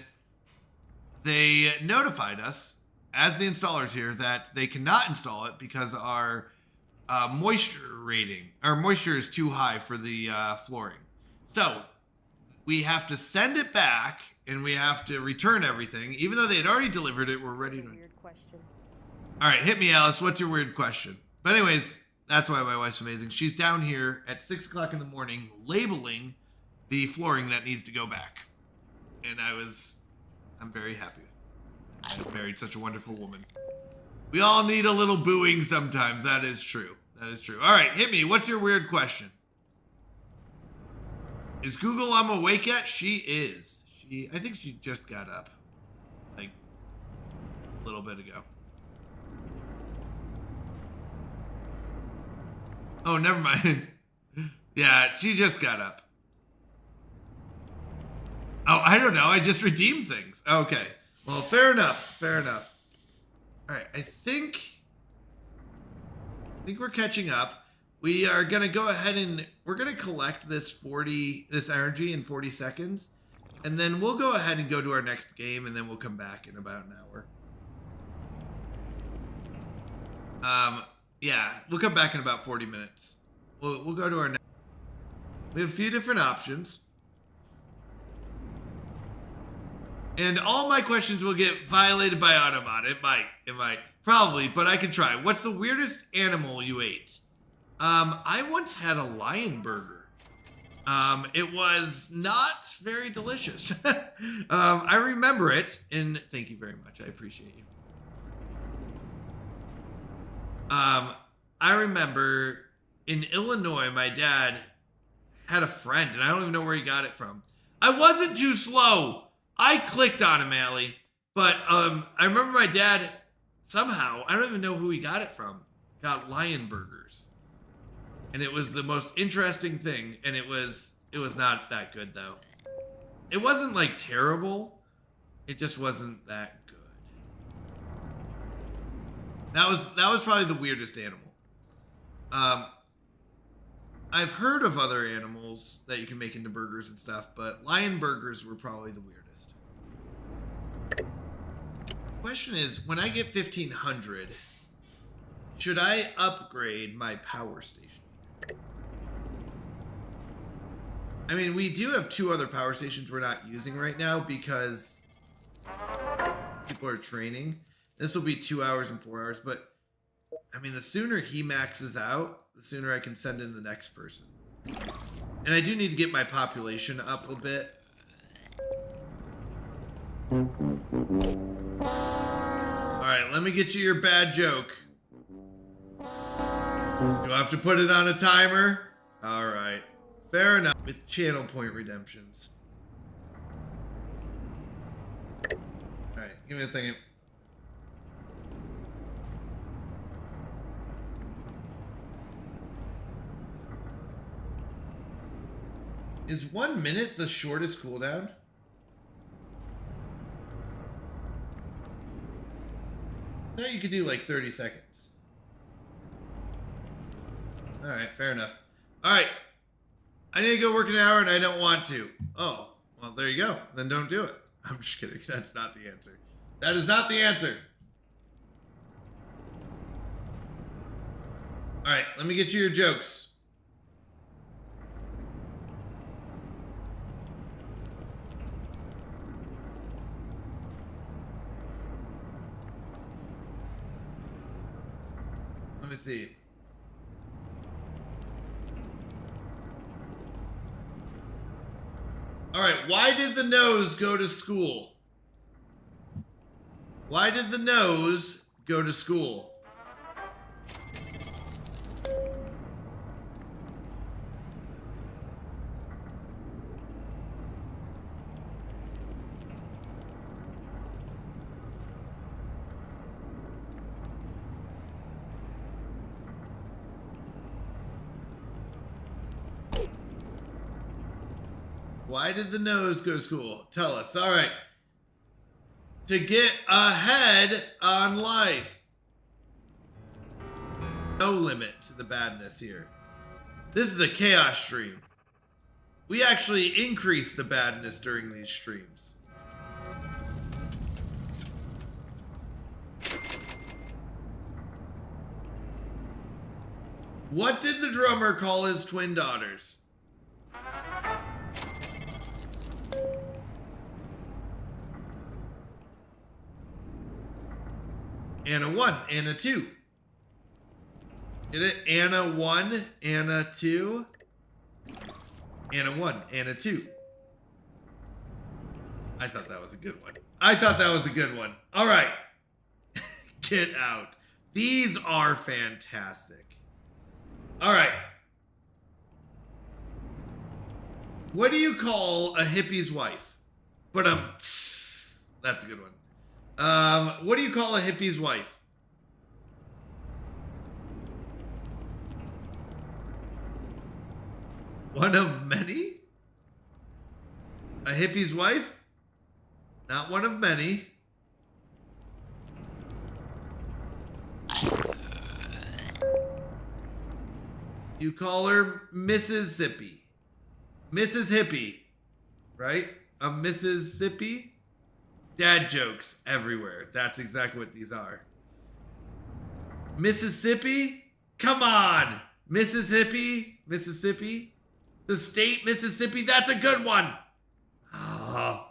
Speaker 3: they notified us, as the installers here, that they cannot install it because our moisture rating, our moisture is too high for the flooring. So we have to send it back and we have to return everything. Even though they had already delivered it, we're ready to.
Speaker 11: Weird question.
Speaker 3: All right, hit me, Alice. What's your weird question? But anyways, that's why my wife's amazing. She's down here at 6 o'clock in the morning labeling the flooring that needs to go back. And I'm very happy. I've married such a wonderful woman. We all need a little booing sometimes. That is true. That is true. All right, hit me. What's your weird question? Is Google awake yet? She is. I think she just got up. Like a little bit ago. Oh, never mind. Yeah, she just got up. Oh, I don't know. I just redeemed things. Okay. Well, fair enough. Fair enough. All right. I think we're catching up. We are going to go ahead and we're going to collect this energy in 40 seconds. And then we'll go ahead and go to our next game, and then we'll come back in about an hour. Yeah, we'll come back in about 40 minutes. We'll go to our next. We have a few different options. And all my questions will get violated by Autobot. It might. Probably, but I can try. What's the weirdest animal you ate? I once had a lion burger. It was not very delicious. I remember it, and thank you very much. I appreciate you. I remember in Illinois, my dad had a friend, and I don't even know where he got it from. I wasn't too slow. I clicked on him, Allie. But I remember my dad somehow, I don't even know who he got it from, got lion burgers. And it was the most interesting thing, and it was not that good though. It wasn't like terrible. It just wasn't that good. That was probably the weirdest animal. I've heard of other animals that you can make into burgers and stuff, but lion burgers were probably the weirdest. Question is, when I get 1500, should I upgrade my power station? I mean, we do have 2 other power stations we're not using right now because people are training. This will be 2 hours and 4 hours, but I mean, the sooner he maxes out, the sooner I can send in the next person. And I do need to get my population up a bit. Alright, let me get you your bad joke. You'll have to put it on a timer. Alright. Fair enough. With channel point redemptions. Alright, give me a second. Is 1 minute the shortest cooldown? I thought you could do like 30 seconds. Alright, fair enough. Alright. I need to go work an hour and I don't want to. Oh, well, there you go. Then don't do it. I'm just kidding. That's not the answer. That is not the answer. Alright, let me get you your jokes. Let me see. All right, why did the nose go to school? Why did the nose go to school? Why did the nose go to school? Tell us. All right. To get ahead on life. No limit to the badness here. This is a chaos stream. We actually increase the badness during these streams. What did the drummer call his twin daughters? Anna 1, Anna 2. Get it? Anna 1, Anna 2. Anna 1, Anna 2. I thought that was a good one. I thought that was a good one. All right. Get out. These are fantastic. All right. What do you call a hippie's wife? But that's a good one. What do you call a hippie's wife? One of many? A hippie's wife? Not one of many. You call her Mississippi. Mrs. Hippie, right? A Mississippi? Dad jokes everywhere. That's exactly what these are. Mississippi? Come on. Mississippi? Mississippi? The state Mississippi? That's a good one. Oh.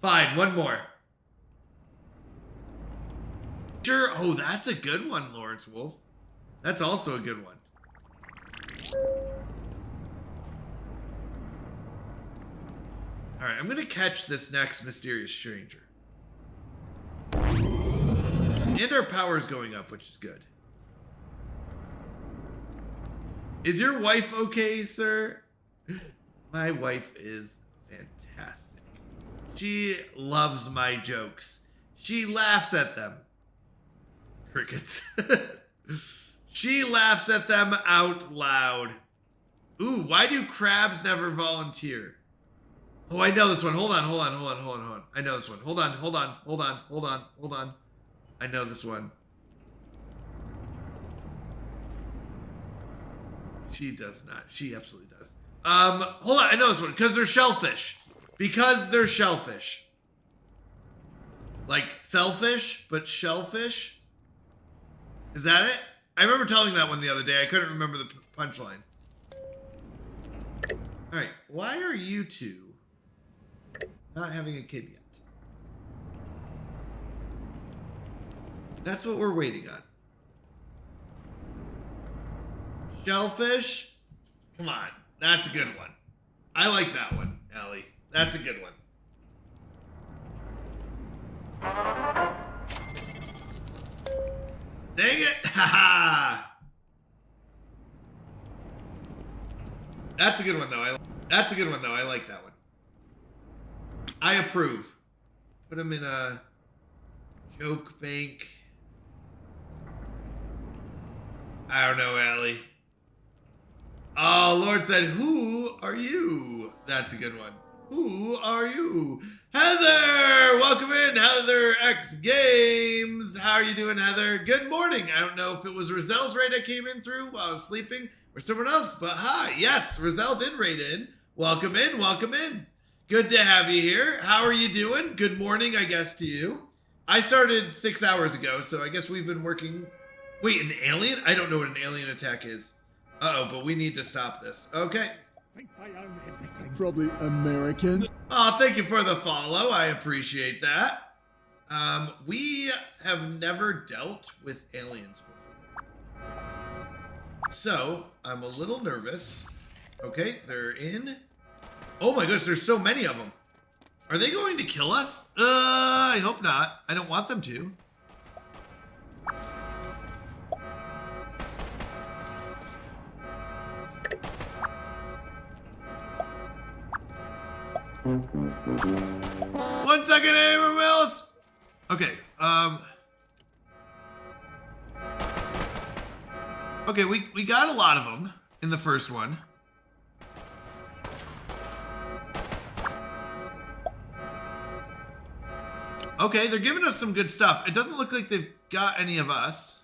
Speaker 3: Fine, one more. Sure. Oh, that's a good one, Lawrence Wolf. That's also a good one. All right, I'm going to catch this next mysterious stranger. And our power's going up, which is good. Is your wife okay, sir? My wife is fantastic. She loves my jokes. She laughs at them. Crickets. She laughs at them out loud. Ooh, why do crabs never volunteer? Oh, I know this one. Hold on. I know this one. Hold on. I know this one. She does not. She absolutely does. Hold on. I know this one. Because they're shellfish. Like selfish, but shellfish? Is that it? I remember telling that one the other day. I couldn't remember the punchline. All right. Why are you two not having a kid yet? That's what we're waiting on. Shellfish? Come on. That's a good one. I like that one, Ellie. That's a good one. Dang it! Haha! That's a good one, though. I like that one. I approve. Put him in a joke bank. I don't know, Allie. Oh, Lord said, who are you? That's a good one. Who are you? Heather! Welcome in, Heather X Games. How are you doing, Heather? Good morning. I don't know if it was Rozelle's raid that came in through while I was sleeping or someone else, but hi. Yes, Rozelle did raid in. Welcome in. Good to have you here. How are you doing? Good morning, I guess, to you. I started 6 hours ago, so I guess we've been working. Wait, an alien? I don't know what an alien attack is. Uh-oh, but we need to stop this. Okay.
Speaker 8: I think I own everything. Probably American.
Speaker 3: Oh, thank you for the follow. I appreciate that. We have never dealt with aliens before. So, I'm a little nervous. Okay, they're in. Oh my goodness, there's so many of them. Are they going to kill us? I hope not. I don't want them to. One second, Amber Mills. Okay, okay, we got a lot of them in the first one. Okay, they're giving us some good stuff. It doesn't look like they've got any of us.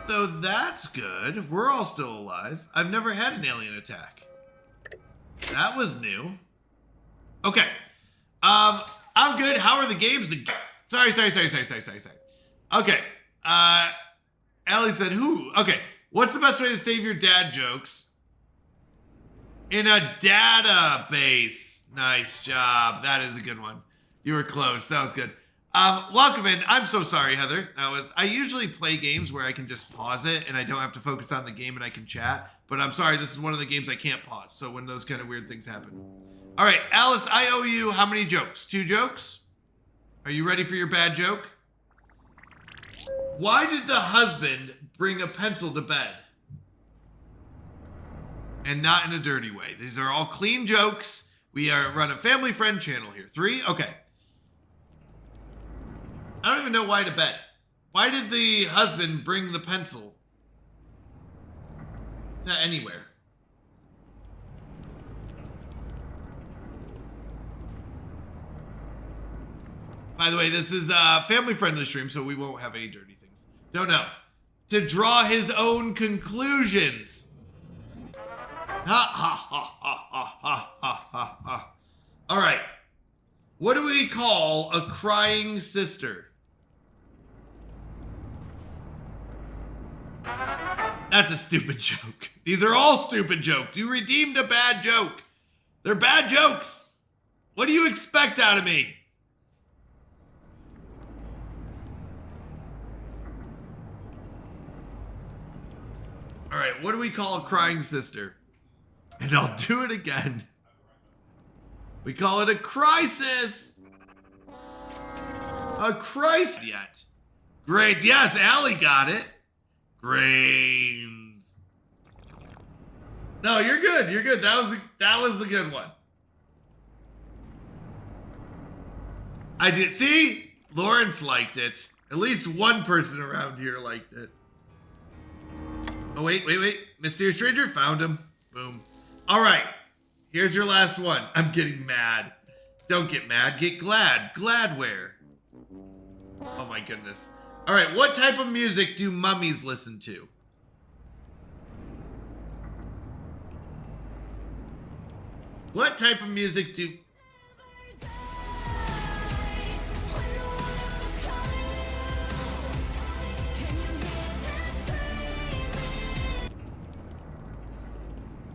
Speaker 3: So that's good. We're all still alive. I've never had an alien attack. That was new. Okay. I'm good. How are the games? Sorry. Okay. Allie said, who? Okay. What's the best way to save your dad jokes? In a database. Nice job. That is a good one. You were close. That was good. Welcome in. I'm so sorry, Heather. I usually play games where I can just pause it and I don't have to focus on the game and I can chat. But I'm sorry, this is one of the games I can't pause. So when those kind of weird things happen. All right, Alice, I owe you how many jokes? 2 jokes? Are you ready for your bad joke? Why did the husband bring a pencil to bed? And not in a dirty way. These are all clean jokes. We run a family friend channel here. 3? Okay. I don't even know why to bet. Why did the husband bring the pencil to anywhere? By the way, this is a family-friendly stream, so we won't have any dirty things. Don't know. To draw his own conclusions. Ha ha ha ha ha ha ha ha ha. All right. What do we call a crying sister? That's a stupid joke. These are all stupid jokes. You redeemed a bad joke. They're bad jokes. What do you expect out of me? All right, what do we call a crying sister? And I'll do it again. We call it a crisis. A crisis. Yet. Great. Yes, Allie got it. Grains. No, you're good. You're good. That was a good one. I did. See? Lawrence liked it. At least one person around here liked it. Oh, wait. Mysterious stranger, found him. Boom. All right. Here's your last one. I'm getting mad. Don't get mad. Get glad. Gladware. Oh, my goodness. All right. What type of music do mummies listen to? What type of music do...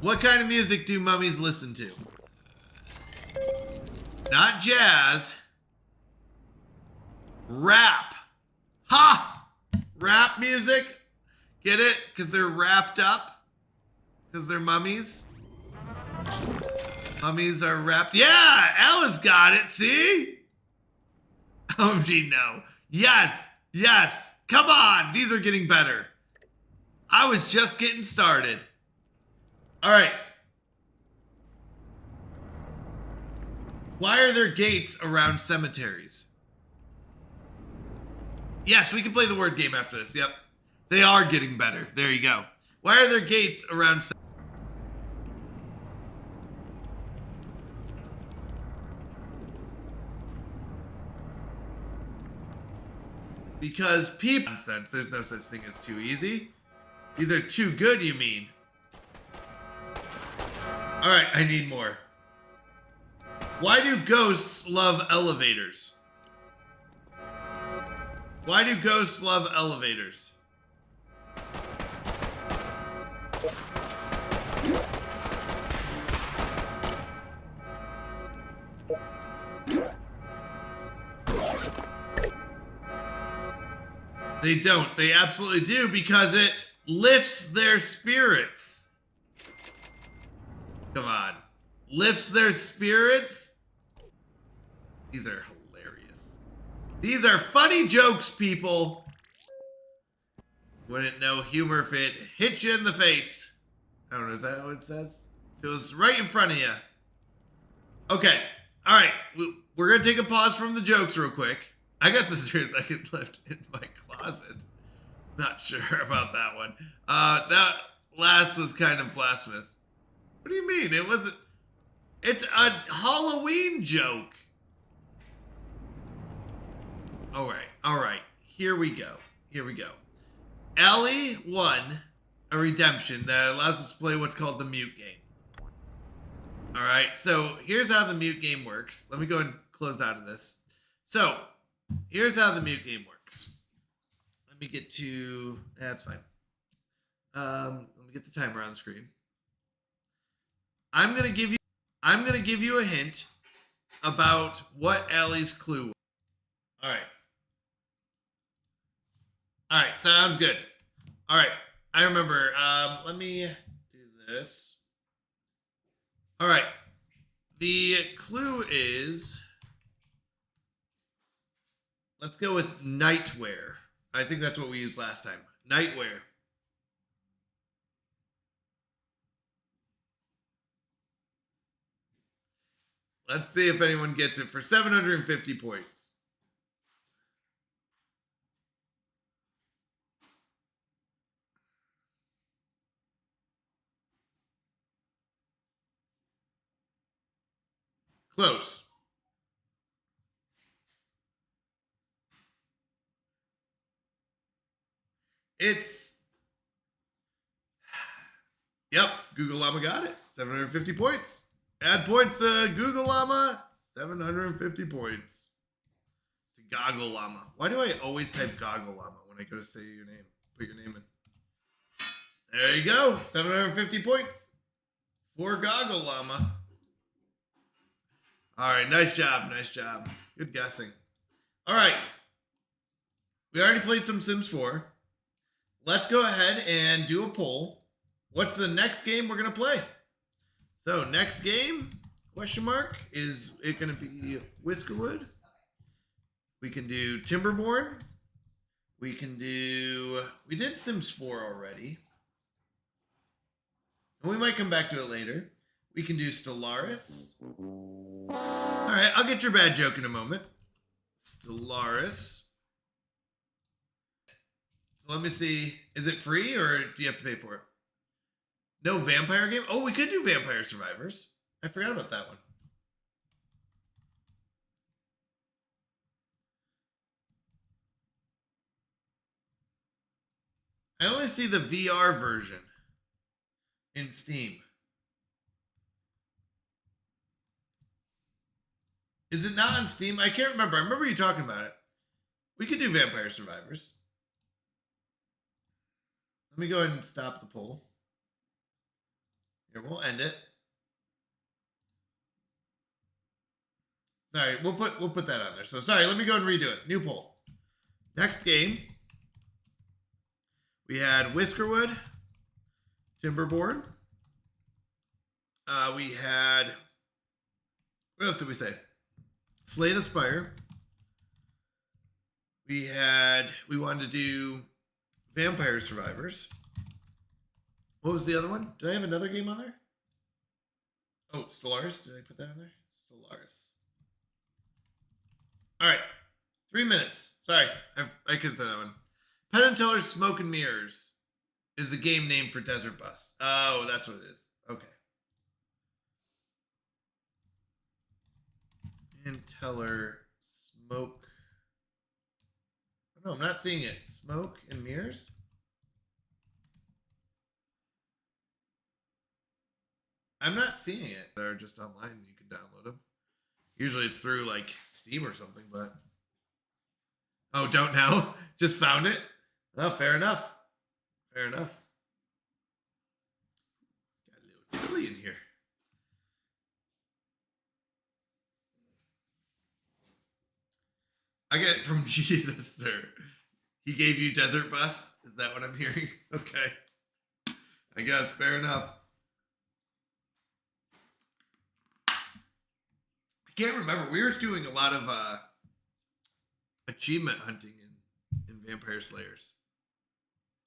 Speaker 3: What kind of music do mummies listen to? Not jazz. Rap. Ha! Rap music? Get it? Because they're wrapped up? Because they're mummies? Mummies are wrapped. Yeah! Alice got it, see? OMG, no. Yes! Yes! Come on! These are getting better. I was just getting started. All right. Why are there gates around cemeteries? Yes, we can play the word game after this. Yep. They are getting better. There you go. Why are there gates around cemeteries? Because people... Nonsense. There's no such thing as too easy. These are too good, you mean? All right, I need more. Why do ghosts love elevators? Why do ghosts love elevators? They don't. They absolutely do because it lifts their spirits. Come on. Lifts their spirits? These are hilarious. These are funny jokes, people. Wouldn't know humor if it hit you in the face. I don't know, is that what it says? It was right in front of you. Okay. All right. We're going to take a pause from the jokes real quick. I guess this is I get left in my closet. Not sure about that one. That last was kind of blasphemous. What do you mean? It wasn't... It's a Halloween joke. All right. Here we go. Ellie won a redemption that allows us to play what's called the mute game. All right, so here's how the mute game works. Let me go and close out of this. So here's how the mute game works. Let me get to, that's fine. Let me get the timer on the screen. I'm gonna give you a hint about what Ellie's clue was. All right, sounds good. All right, I remember. Let me do this. All right, the clue is, let's go with nightwear. I think that's what we used last time. Nightwear. Let's see if anyone gets it for 750 points. Close. It's, yep, Google Llama got it. 750 points. Add points to Google Llama. 750 points. To Goggle Llama. Why do I always type Goggle Llama when I go to say your name? Put your name in. There you go. 750 points. For Goggle Llama. All right, nice job. Good guessing. All right. We already played some Sims 4. Let's go ahead and do a poll. What's the next game we're going to play? So, next game, question mark, is it going to be Whiskerwood? We can do Timberborn. We did Sims 4 already. And we might come back to it later. We can do Stellaris. All right, I'll get your bad joke in a moment. Stellaris. So let me see. Is it free or do you have to pay for it? No vampire game? Oh, we could do Vampire Survivors. I forgot about that one. I only see the VR version in Steam. Is it not on Steam? I can't remember. I remember you talking about it. We could do Vampire Survivors. Let me go ahead and stop the poll. Here, we'll end it. Sorry, we'll put that on there. So sorry, let me go and redo it. New poll. Next game. We had Whiskerwood, Timberborn. We had, what else did we say? Slay the Spire. We wanted to do Vampire Survivors. What was the other one? Did I have another game on there? Oh, Stellaris. Did I put that on there? Stellaris. All right. 3 minutes. Sorry. I could have done that one. Penn and Teller's Smoke and Mirrors is the game name for Desert Bus. Oh, that's what it is. Okay. Penn Teller Smoke. No, I'm not seeing it. Smoke and Mirrors? I'm not seeing it. They're just online and you can download them. Usually it's through like Steam or something, but. Oh, don't know? Just found it? Oh, fair enough. Fair enough. Got a little chilly in here. I get it from Jesus, sir. He gave you Desert Bus? Is that what I'm hearing? Okay. I guess, fair enough. I can't remember. We were doing a lot of achievement hunting in Vampire Slayers.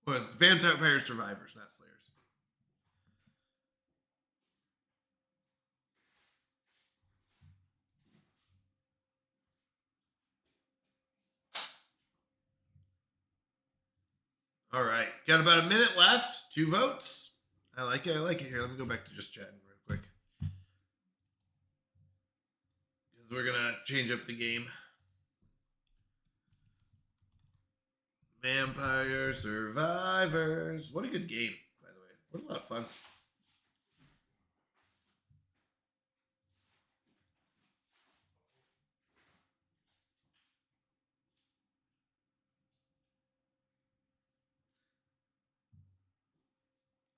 Speaker 3: Well, it's Vampire Survivors, not Slayers. All right. Got about a minute left. 2 votes. I like it. Here, let me go back to just chatting real quick. We're gonna change up the game. Vampire Survivors. What a good game, by the way. What a lot of fun.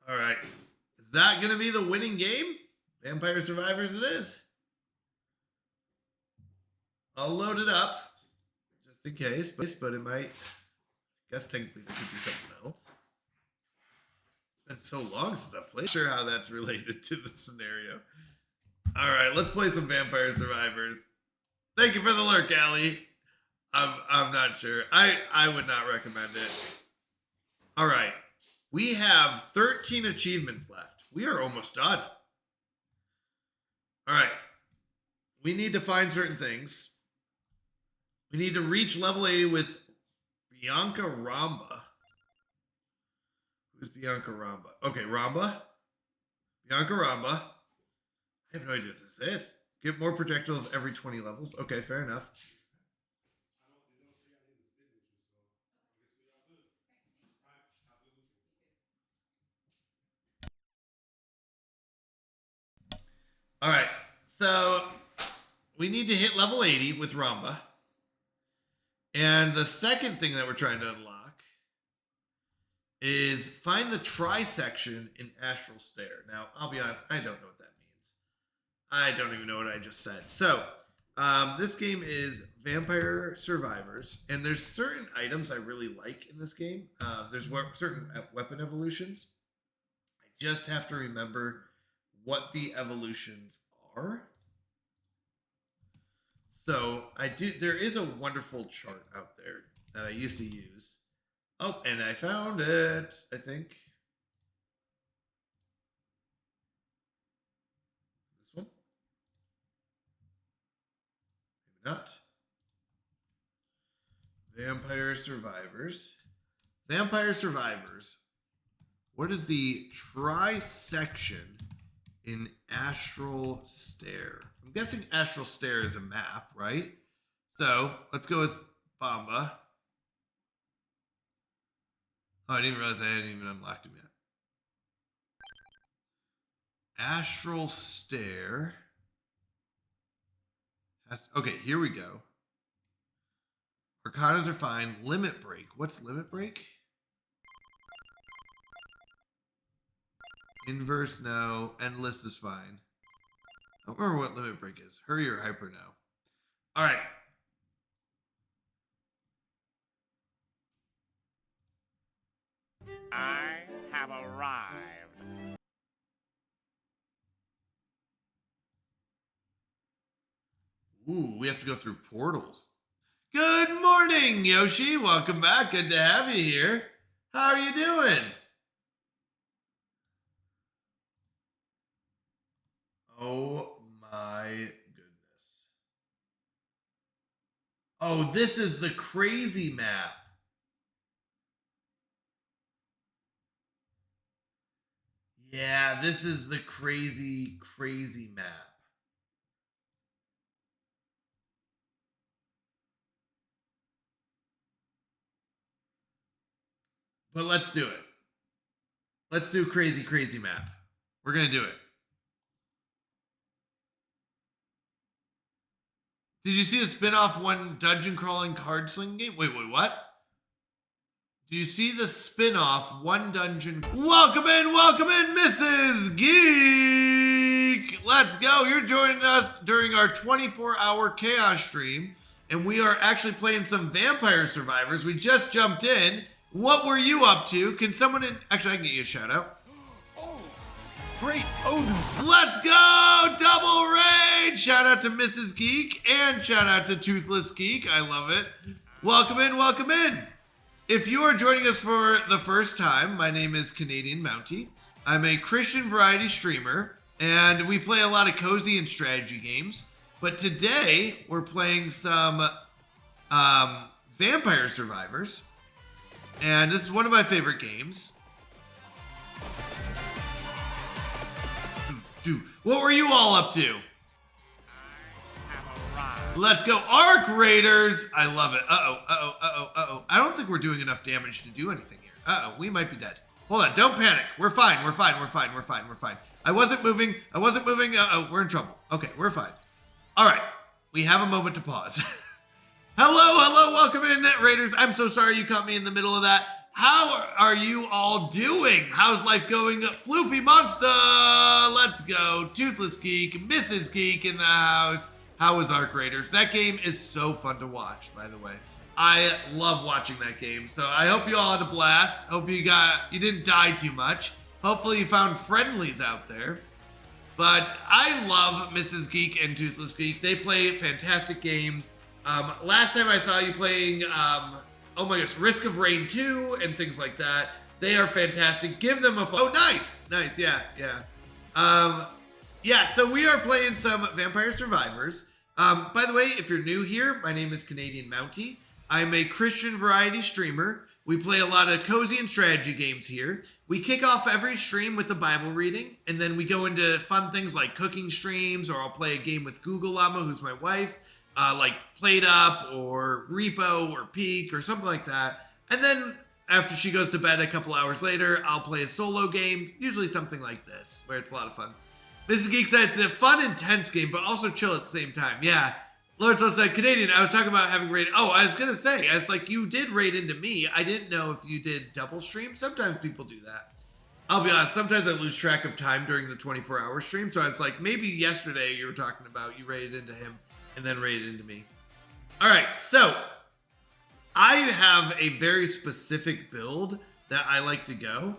Speaker 3: All right. Is that going to be the winning game? Vampire Survivors it is. I'll load it up just in case, but it might. I guess technically there could be something else. It's been so long since I've played. Not sure how that's related to the scenario. All right, let's play some Vampire Survivors. Thank you for the lurk, Allie. I'm not sure. I would not recommend it. All right. We have 13 achievements left. We are almost done. All right. We need to find certain things. We need to reach level 80 with Bianca Ramba. Who's Bianca Ramba? Okay, Ramba. Bianca Ramba. I have no idea what this is. Get more projectiles every 20 levels. Okay, fair enough. All right, so we need to hit level 80 with Ramba. And the second thing that we're trying to unlock is find the trisection in Astral Stare. Now, I'll be honest, I don't know what that means. I don't even know what I just said. So, this game is Vampire Survivors, and there's certain items I really like in this game. There's certain weapon evolutions. I just have to remember what the evolutions are. So there is a wonderful chart out there that I used to use. Oh, and I found it, I think. This one? Maybe not. Vampire Survivors. Vampire Survivors. What is the trisection in Astral Stare? I'm guessing Astral Stare is a map, right? So let's go with Bamba. Oh, I didn't realize I hadn't even unlocked him yet. Astral Stare. Okay, here we go. Arcanas are fine. Limit Break. What's Limit Break? Inverse, no. Endless is fine. I don't remember what Limit Break is. Hurry or Hyper, no. All right.
Speaker 4: I have arrived.
Speaker 3: Ooh, we have to go through portals. Good morning, Yoshi. Welcome back. Good to have you here. How are you doing? Oh my goodness. Oh, this is the crazy map. Yeah, this is the crazy, crazy map. But let's do it. Let's do crazy, crazy map. We're going to do it. Did you see the spin-off one dungeon crawling card slinging game? Wait, what? Do you see the spin-off one dungeon? Welcome in, Mrs. Geek! Let's go. You're joining us during our 24-hour chaos stream, and we are actually playing some Vampire Survivors. We just jumped in. What were you up to? Can someone actually, I can get you a shout out.
Speaker 4: Oh, great odors.
Speaker 3: Let's go! Double raid! Shout out to Mrs. Geek and shout out to Toothless Geek. I love it. Welcome in. If you are joining us for the first time, my name is Canadian Mountie. I'm a Christian variety streamer, and we play a lot of cozy and strategy games. But today, we're playing some Vampire Survivors. And this is one of my favorite games. Dude, what were you all up to?
Speaker 4: I have arrived.
Speaker 3: Let's go, Arc Raiders. I love it. I don't think we're doing enough damage to do anything here. We might be dead. Hold on, don't panic. We're fine. I wasn't moving. We're in trouble. Okay, we're fine. All right, we have a moment to pause. Hello, welcome in, Raiders. I'm so sorry you caught me in the middle of that. How are you all doing? How's life going? Floofy Monster, let's go. Toothless Geek, Mrs. Geek in the house. How is Arc Raiders? That game is so fun to watch, by the way. I love watching that game. So I hope you all had a blast. Hope you didn't die too much. Hopefully you found friendlies out there. But I love Mrs. Geek and Toothless Geek. They play fantastic games. Last time I saw you playing, oh my gosh, Risk of Rain 2 and things like that. They are fantastic. Give them a oh, nice, yeah. Yeah, so we are playing some Vampire Survivors. By the way, if you're new here, my name is Canadian Mountie. I'm a Christian variety streamer. We play a lot of cozy and strategy games here. We kick off every stream with a Bible reading, and then we go into fun things like cooking streams, or I'll play a game with Google Llama, who's my wife, like Plate Up or Repo or Peak or something like that. And then after she goes to bed a couple hours later, I'll play a solo game, usually something like this, where it's a lot of fun. Mrs. Geek said it's a fun, intense game, but also chill at the same time. Yeah. Lorenzo said, Canadian, I was talking about having raided. Oh, I was going to say, it's like you did raid into me. I didn't know if you did double stream. Sometimes people do that. I'll be honest, sometimes I lose track of time during the 24-hour stream. So I was like, maybe yesterday you were talking about you raided into him and then raided into me. All right, so I have a very specific build that I like to go.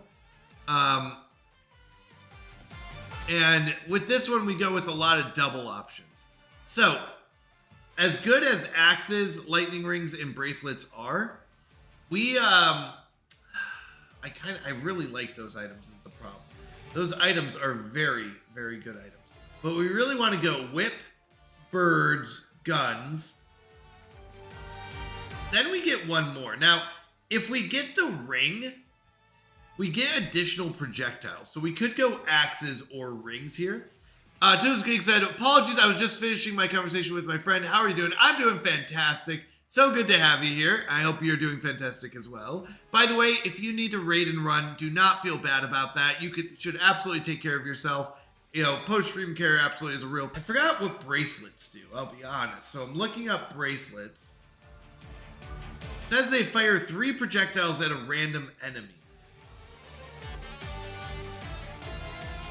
Speaker 3: And with this one, we go with a lot of double options. So, as good as axes, lightning rings, and bracelets are, I really like those items. Is the problem. Those items are very, very good items. But we really want to go whip, birds, guns. Then we get one more. Now, if we get the ring, we get additional projectiles. So we could go axes or rings here. Toothless Geek said, apologies, I was just finishing my conversation with my friend. How are you doing? I'm doing fantastic. So good to have you here. I hope you're doing fantastic as well. By the way, if you need to raid and run, do not feel bad about that. You should absolutely take care of yourself. You know, post-stream care absolutely is a real thing. I forgot what bracelets do, I'll be honest. So I'm looking up bracelets. It says they fire 3 projectiles at a random enemy.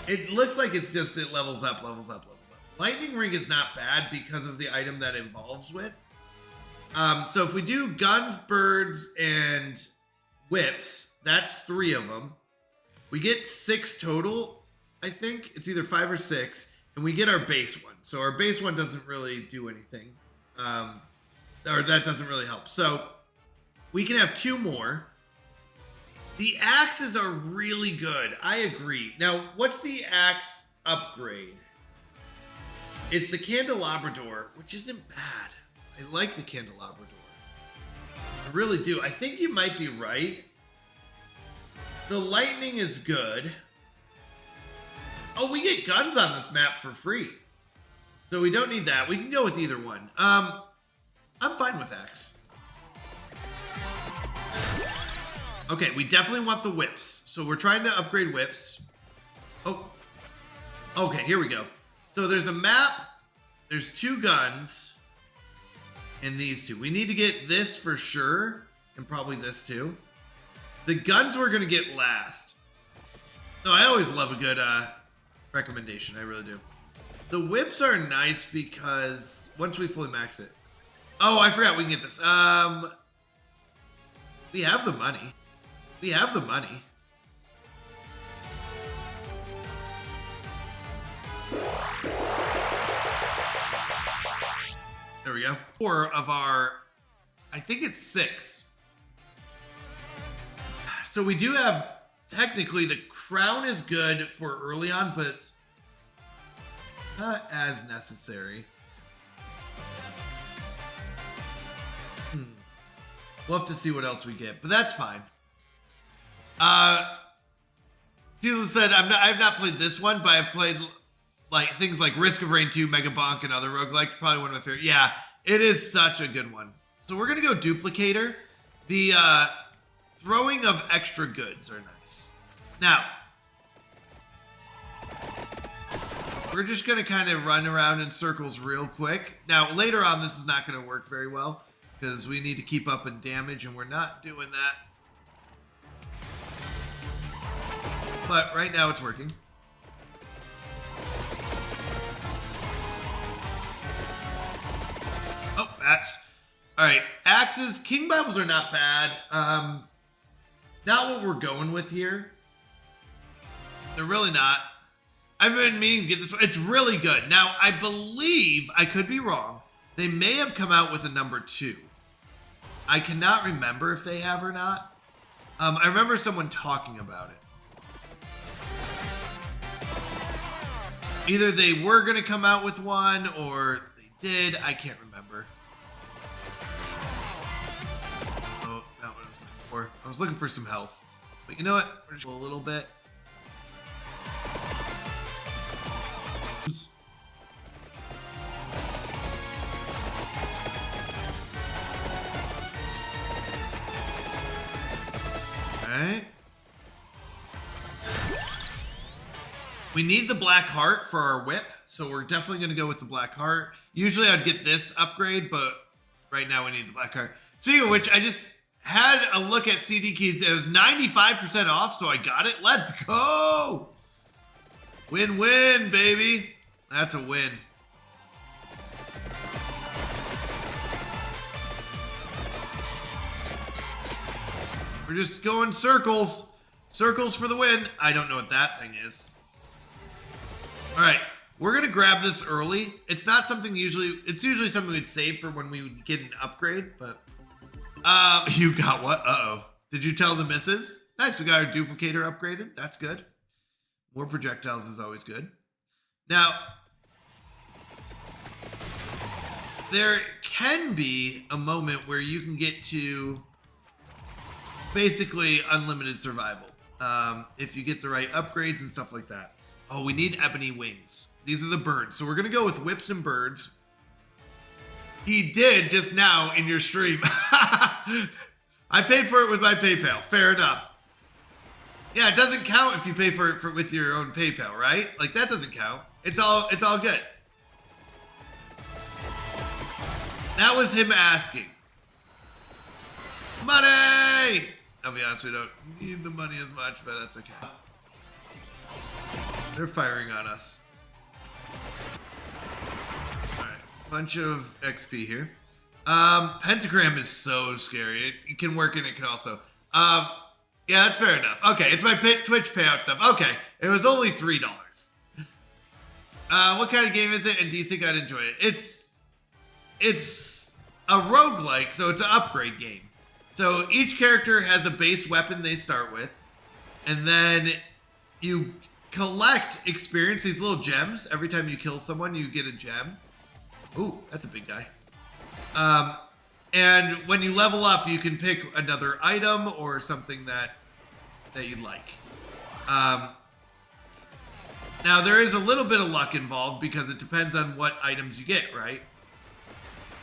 Speaker 3: It looks like it's just, it levels up. Lightning ring is not bad because of the item that it involves with. So if we do guns, birds, and whips, that's 3 of them. We get 6 total, I think. It's either 5 or 6. And we get our base one. So our base one doesn't really do anything. Or that doesn't really help. So we can have 2 more. The axes are really good. I agree. Now, what's the axe upgrade? It's the Candelabrador, which isn't bad. I like the Candelabrador. I really do. I think you might be right. The lightning is good. Oh, we get guns on this map for free. So we don't need that. We can go with either one. I'm fine with axe. Okay, we definitely want the whips. So we're trying to upgrade whips. Oh, okay, here we go. So there's a map. There's 2 guns. And these 2. We need to get this for sure. And probably this too. The guns we're going to get last. No, I always love a good recommendation. I really do. The whips are nice because once we fully max it. Oh, I forgot we can get this. We have the money. We have the money. There we go. 4 of our, I think it's 6. So we do have, technically the crown is good for early on, but not as necessary. We'll have to see what else we get, but that's fine. Tila said, I've not played this one, but I've played like things like Risk of Rain 2, Mega Bonk, and other roguelikes. Probably one of my favorite. Yeah, it is such a good one. So we're gonna go duplicator. The throwing of extra goods are nice. Now, we're just gonna kind of run around in circles real quick. Now, later on, this is not gonna work very well because we need to keep up in damage and we're not doing that. But right now it's working. Oh, that's all right. Axes, King Bibles are not bad. Not what we're going with here. They're really not. I've been meaning to get this one. It's really good. Now, I believe, I could be wrong, they may have come out with a number 2. I cannot remember if they have or not. I remember someone talking about it. Either they were going to come out with one or they did. I can't remember. Oh, not what I was looking for. I was looking for some health. But you know what? We're just a little bit. Alright. We need the black heart for our whip, so we're definitely going to go with the black heart. Usually I'd get this upgrade, but right now we need the black heart. Speaking of which, I just had a look at CD keys. It was 95% off, so I got it. Let's go! Win-win, baby. That's a win. We're just going circles. Circles for the win. I don't know what that thing is. All right, we're gonna grab this early. It's not something it's usually something we'd save for when we would get an upgrade, but you got what? Uh-oh. Did you tell the missus? Nice, we got our duplicator upgraded. That's good. More projectiles is always good. Now, there can be a moment where you can get to basically unlimited survival if you get the right upgrades and stuff like that. Oh, we need ebony wings. These are the birds. So we're going to go with whips and birds. He did just now in your stream. I paid for it with my PayPal. Fair enough. Yeah, it doesn't count if you pay for it with your own PayPal, right? Like, that doesn't count. It's all good. That was him asking. Money! I'll be honest, we don't need the money as much, but that's okay. They're firing on us. Alright, bunch of XP here. Pentagram is so scary. It can work and it can also... yeah, that's fair enough. Okay, it's my Twitch payout stuff. Okay, it was only $3. What kind of game is it, and do you think I'd enjoy it? It's a roguelike, so it's an upgrade game. So each character has a base weapon they start with, and then you collect experience, these little gems. Every time you kill someone, you get a gem. Ooh, that's a big guy. And when you level up, you can pick another item or something that you like. Now, there is a little bit of luck involved because it depends on what items you get, right?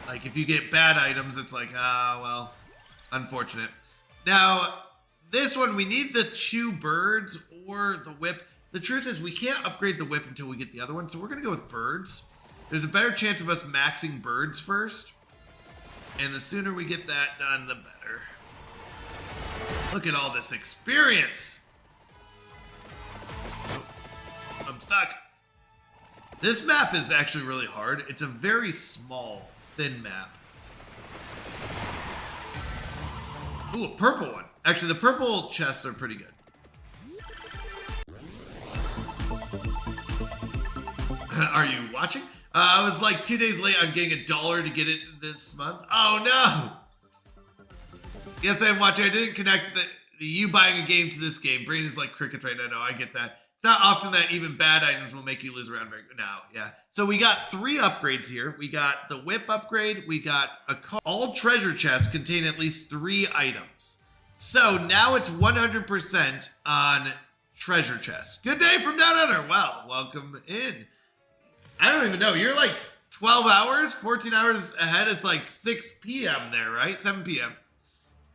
Speaker 3: Like, if you get bad items, it's like, well, unfortunate. Now, this one, we need the 2 birds or the whip. The truth is, we can't upgrade the whip until we get the other one, so we're going to go with birds. There's a better chance of us maxing birds first. And the sooner we get that done, the better. Look at all this experience. Oh, I'm stuck. This map is actually really hard. It's a very small, thin map. Ooh, a purple one. Actually, the purple chests are pretty good. Are you watching? I was like 2 days late on getting $1 to get it this month. Oh no! Yes, I'm watching. I didn't connect the you buying a game to this game. Brain is like crickets right now. No, I get that. It's not often that even bad items will make you lose around very good. No, yeah. So we got 3 upgrades here. We got the whip upgrade. We got a car. All treasure chests contain at least 3 items. So now it's 100% on treasure chests. Good day from down under. Well, welcome in. I don't even know. You're like 12 hours, 14 hours ahead. It's like 6 p.m. there, right? 7 p.m.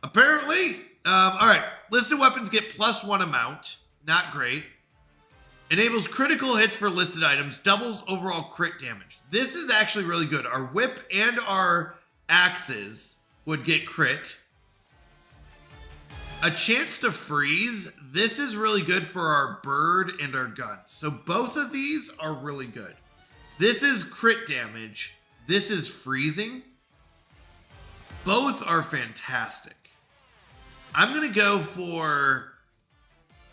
Speaker 3: Apparently. All right. Listed weapons get +1 amount. Not great. Enables critical hits for listed items. Doubles overall crit damage. This is actually really good. Our whip and our axes would get crit. A chance to freeze. This is really good for our bird and our guns. So both of these are really good. This is crit damage. This is freezing. Both are fantastic. I'm going to go for,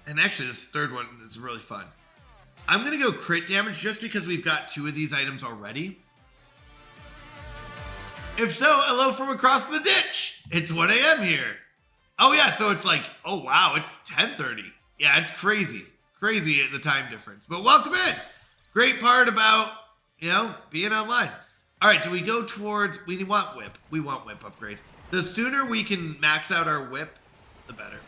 Speaker 3: and actually this third one is really fun. I'm going to go crit damage just because we've got 2 of these items already. If so, hello from across the ditch. It's 1 a.m. here. Oh yeah, so it's like, oh wow, it's 10:30. Yeah, it's crazy. Crazy at the time difference. But welcome in. Great part about, being online. All right, do we go towards, we want whip. We want whip upgrade. The sooner we can max out our whip, the better.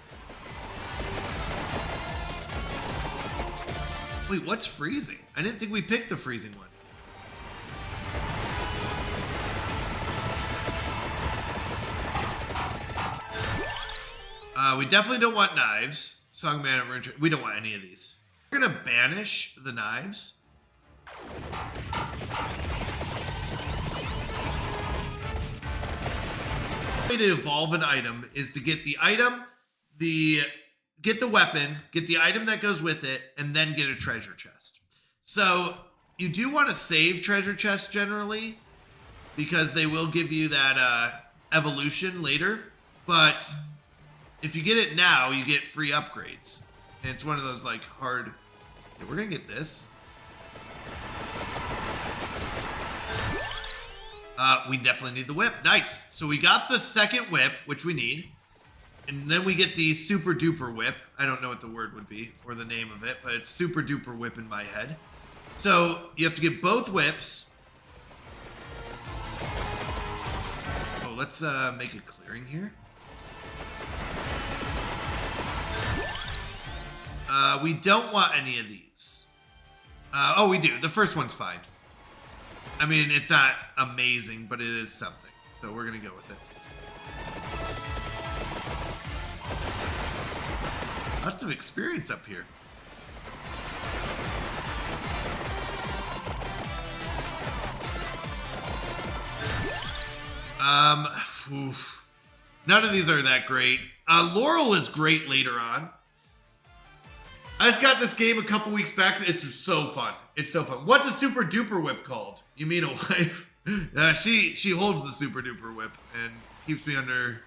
Speaker 3: Wait, what's freezing? I didn't think we picked the freezing one. We definitely don't want knives. Songman, we don't want any of these. We're gonna banish the knives. The way to evolve an item is to get the item, get the weapon, get the item that goes with it, and then get a treasure chest. So you do want to save treasure chests generally because they will give you that evolution later. But if you get it now, you get free upgrades. And it's one of those like hard. Okay, we're gonna get this. We definitely need the whip. Nice. So we got the second whip, which we need. And then we get the super duper whip. I don't know what the word would be or the name of it, but it's super duper whip in my head. So you have to get both whips. Oh, let's make a clearing here. We don't want any of these. Oh, we do. The first one's fine. I mean, it's not amazing, but it is something. So we're going to go with it. Lots of experience up here. None of these are that great. Laurel is great later on. I just got this game a couple weeks back. It's so fun. It's so fun. What's a super duper whip called? You mean a wife? She holds the super duper whip and keeps me under.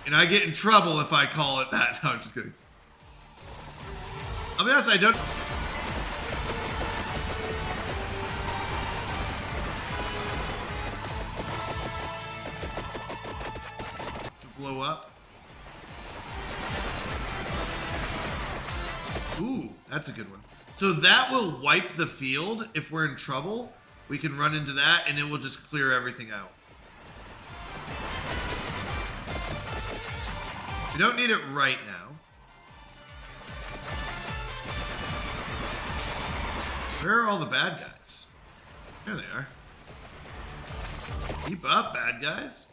Speaker 3: And I get in trouble if I call it that. No, I'm just kidding. I'll be honest, I don't. To blow up. Ooh, that's a good one. So that will wipe the field. If we're in trouble, we can run into that and it will just clear everything out. We don't need it right now. Where are all the bad guys? There they are. Keep up, bad guys.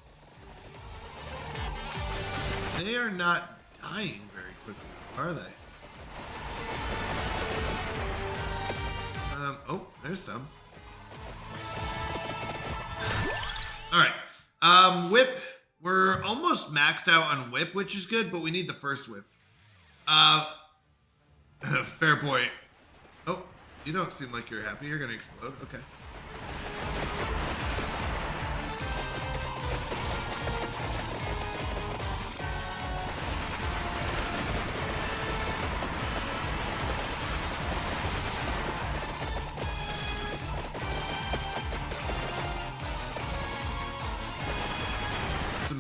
Speaker 3: They are not dying very quickly, are they? Oh, there's some. All right. Whip. We're almost maxed out on whip, which is good, but we need the first whip. Fair point. Oh, you don't seem like you're happy. You're going to explode. Okay.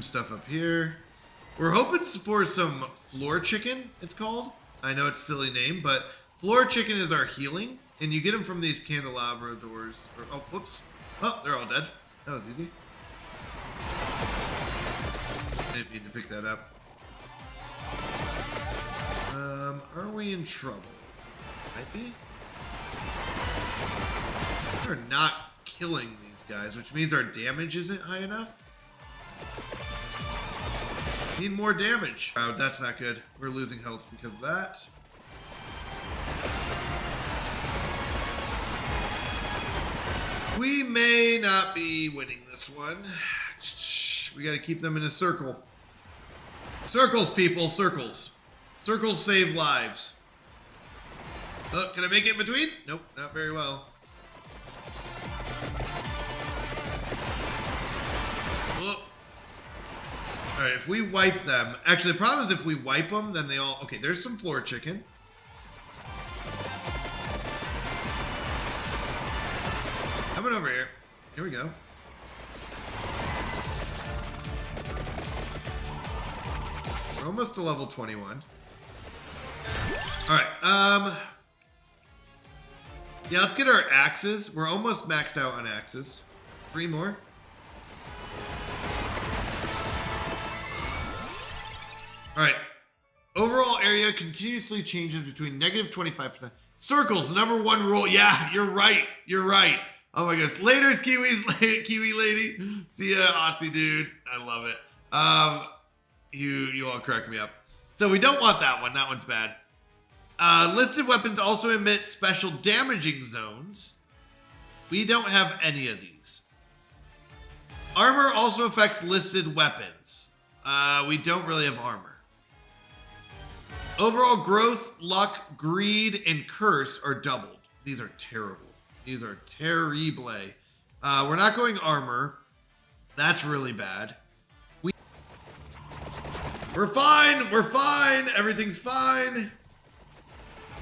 Speaker 3: Stuff up here. We're hoping for some floor chicken, it's called. I know it's a silly name, but floor chicken is our healing, and you get them from these candelabra doors. Or, oh, whoops. Oh, they're all dead. That was easy. Didn't need to pick that up. Are we in trouble? Might be. We're not killing these guys, which means our damage isn't high enough. Need more damage. Oh, that's not good. We're losing health because of that. We may not be winning this one. We got to keep them in a circle. Circles, people, circles. Circles save lives. Oh, can I make it in between? Nope, not very well. Oh. All right, if we wipe them, actually the problem is if we wipe them, then they all, okay, there's some floor chicken. Coming over here. Here we go. We're almost to level 21. All right, yeah, let's get our axes. We're almost maxed out on axes. 3 more. All right. Overall area continuously changes between negative 25%. Circles, number 1 rule. Yeah, you're right. You're right. Oh my gosh. Later's Kiwis, Kiwi lady. See ya, Aussie dude. I love it. You all crack me up. So we don't want that one. That one's bad. Listed weapons also emit special damaging zones. We don't have any of these. Armor also affects listed weapons. We don't really have armor. Overall growth, luck, greed, and curse are doubled. These are terrible. These are terrible. We're not going armor. That's really bad. We're fine. We're fine. Everything's fine.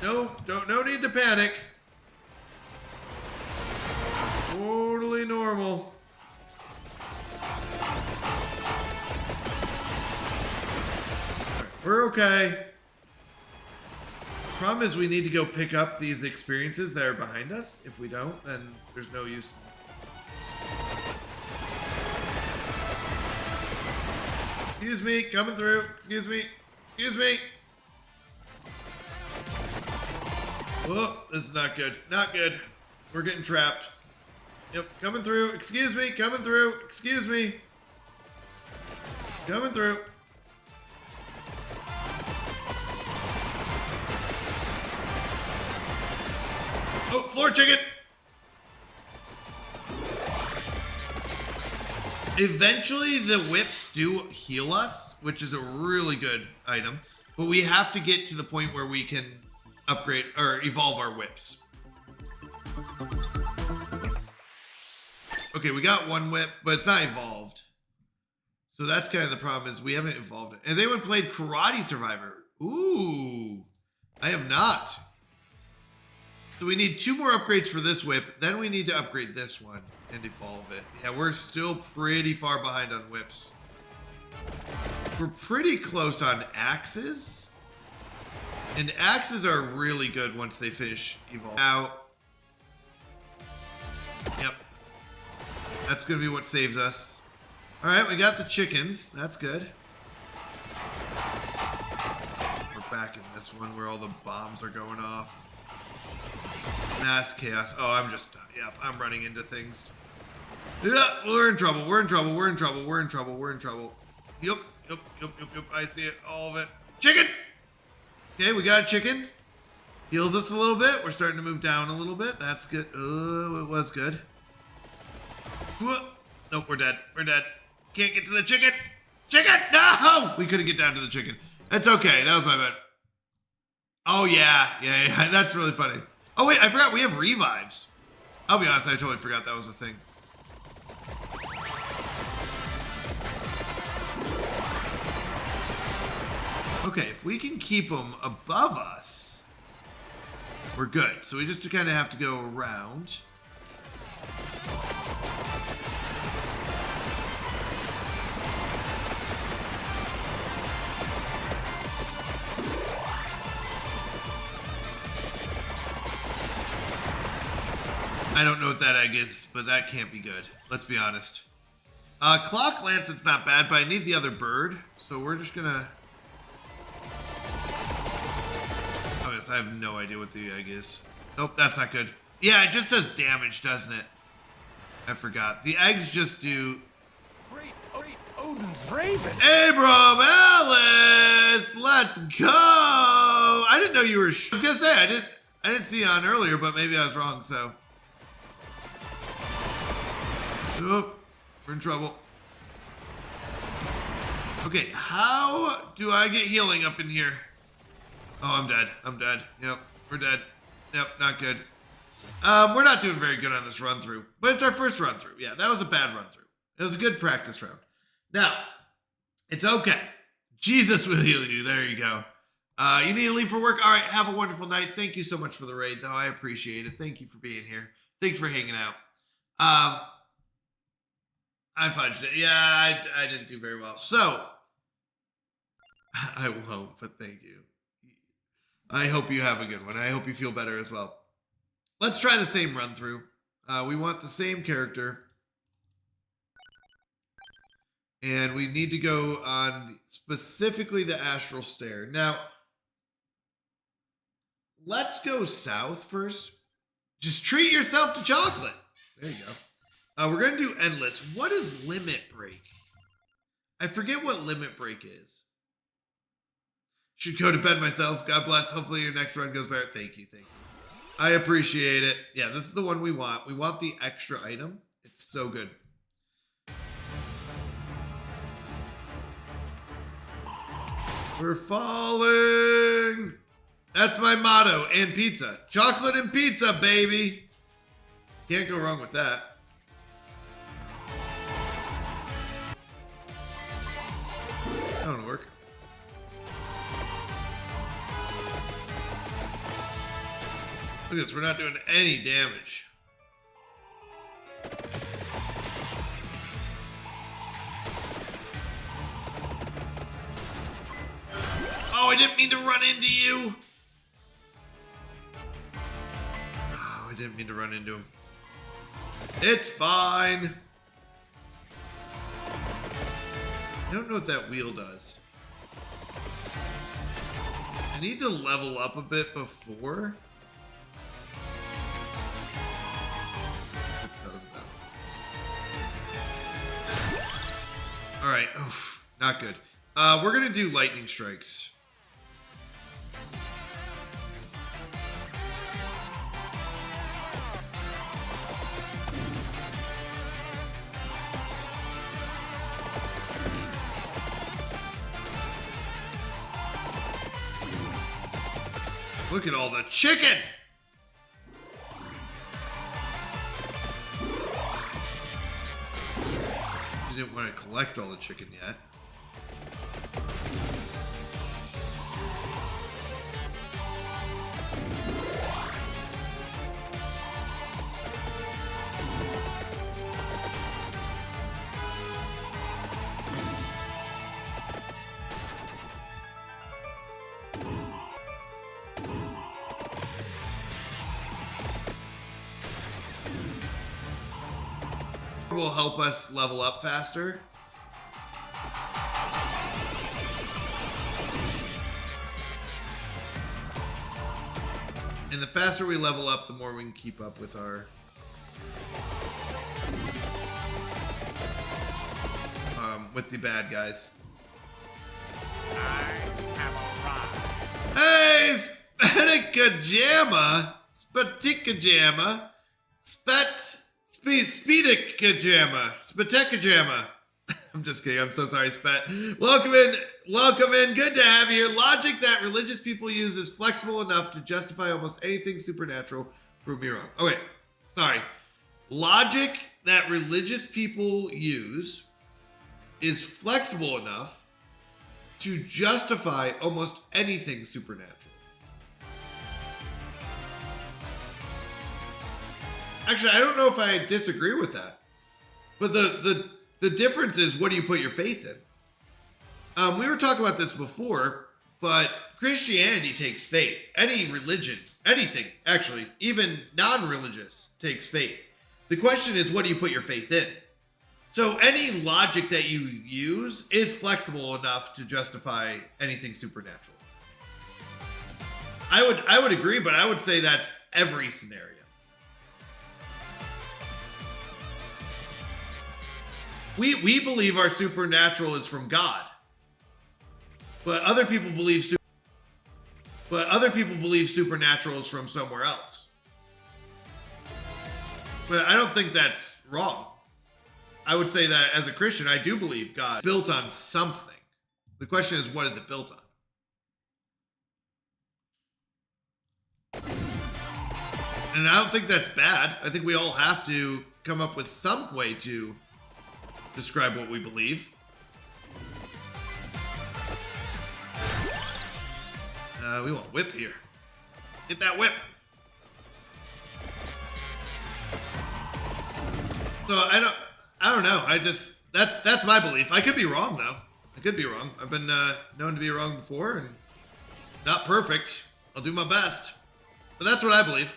Speaker 3: No need to panic. Totally normal. We're okay. Problem is we need to go pick up these experiences that are behind us. If we don't, then there's no use. Excuse me, coming through. Excuse me. Excuse me. Oh, this is not good. Not good. We're getting trapped. Yep, coming through. Excuse me, coming through. Excuse me. Coming through. Oh, floor chicken! Eventually, the whips do heal us, which is a really good item. But we have to get to the point where we can upgrade or evolve our whips. Okay, we got 1 whip, but it's not evolved. So that's kind of the problem, is we haven't evolved it. Has anyone played Karate Survivor? Ooh, I have not. So we need 2 more upgrades for this whip. Then we need to upgrade this one and evolve it. Yeah, we're still pretty far behind on whips. We're pretty close on axes. And axes are really good once they finish evolving. Out. Yep. That's going to be what saves us. All right, we got the chickens. That's good. We're back in this one where all the bombs are going off. Mass chaos. Oh, yep, I'm running into things. Yeah, we're in trouble. We're in trouble. We're in trouble. We're in trouble. We're in trouble. Yep. I see it. All of it. Chicken! Okay, we got a chicken. Heals us a little bit. We're starting to move down a little bit. That's good. Oh, it was good. Nope, we're dead. We're dead. Can't get to the chicken. Chicken! No! We couldn't get down to the chicken. That's okay. That was my bad. Oh, yeah. That's really funny. Oh, wait, I forgot we have revives. I'll be honest, I totally forgot that was a thing. Okay, if we can keep them above us, we're good. So we just kind of have to go around. I don't know what that egg is, but that can't be good. Let's be honest. Clock Lancet's not bad, but I need the other bird. So we're just gonna... Oh yes, I have no idea what the egg is. Nope, that's not good. Yeah, it just does damage, doesn't it? I forgot. The eggs just do.
Speaker 4: Great Odin's raven.
Speaker 3: Abram Ellis, let's go. I didn't know you were. I was gonna say I didn't see you on earlier, but maybe I was wrong. So, oh, we're in trouble. Okay, how do I get healing up in here? Oh, I'm dead. I'm dead. Yep, we're dead. Yep, not good. We're not doing very good on this run through, but it's our first run through. Yeah, that was a bad run through. It was a good practice round. Now, it's okay. Jesus will heal you. There you go. You need to leave for work. All right, have a wonderful night. Thank you so much for the raid, though. I appreciate it. Thank you for being here. Thanks for hanging out. I fudged it. Yeah, I didn't do very well. So, I won't, but thank you. I hope you have a good one. I hope you feel better as well. Let's try the same run through. We want the same character. And we need to go on specifically the Astral Stair. Now, let's go south first. Just treat yourself to chocolate. There you go. We're going to do Endless. What is Limit Break? I forget what Limit Break is. Should go to bed myself. God bless. Hopefully your next run goes better. Thank you. Thank you. I appreciate it. Yeah, this is the one we want. We want the extra item. It's so good. We're falling. That's my motto. And pizza. Chocolate and pizza, baby. Can't go wrong with that. That won't work. Look at this. We're not doing any damage. Oh, I didn't mean to run into you. Oh, I didn't mean to run into him. It's fine. I don't know what that wheel does. I need to level up a bit before. That was about. All right. Oof, not good. We're going to do lightning strikes. Look at all the chicken! You didn't want to collect all the chicken yet. Will help us level up faster. And the faster we level up, the more we can keep up with our with the bad guys.
Speaker 4: I have arrived.
Speaker 3: Hey, Spaticajama, Spaticajama, Speedicajama, Spatekajama. I'm just kidding. I'm so sorry, Spat. Welcome in. Welcome in. Good to have you here. Logic that religious people use is flexible enough to justify almost anything supernatural. Prove me wrong. Okay. Sorry. Logic that religious people use is flexible enough to justify almost anything supernatural. Actually, I don't know if I disagree with that. But the difference is, what do you put your faith in? We were talking about this before, but Christianity takes faith. Any religion, anything, actually, even non-religious takes faith. The question is, what do you put your faith in? So any logic that you use is flexible enough to justify anything supernatural. I would agree, but I would say that's every scenario. We believe our supernatural is from God. But other people believe supernatural is from somewhere else. But I don't think that's wrong. I would say that as a Christian, I do believe God is built on something. The question is, what is it built on? And I don't think that's bad. I think we all have to come up with some way to describe what we believe. We want whip here. Hit that whip. So I don't know. That's my belief. I could be wrong though. I could be wrong. I've been known to be wrong before, and not perfect. I'll do my best. But that's what I believe.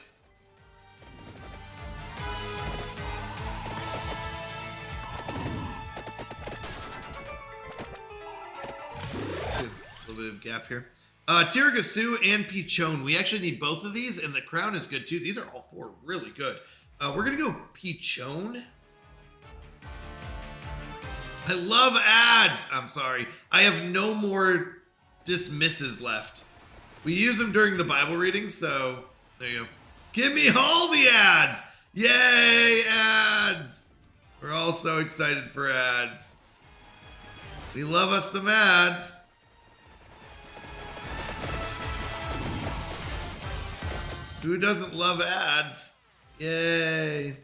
Speaker 3: A little bit of gap here. Tiragasu and Pichon. We actually need both of these, and the crown is good too. These are all four really good. We're gonna go Pichon. I love ads. I'm sorry. I have no more dismisses left. We use them during the Bible reading, so there you go. Give me all the ads. Yay, ads. We're all so excited for ads. We love us some ads. Who doesn't love ads? Yay.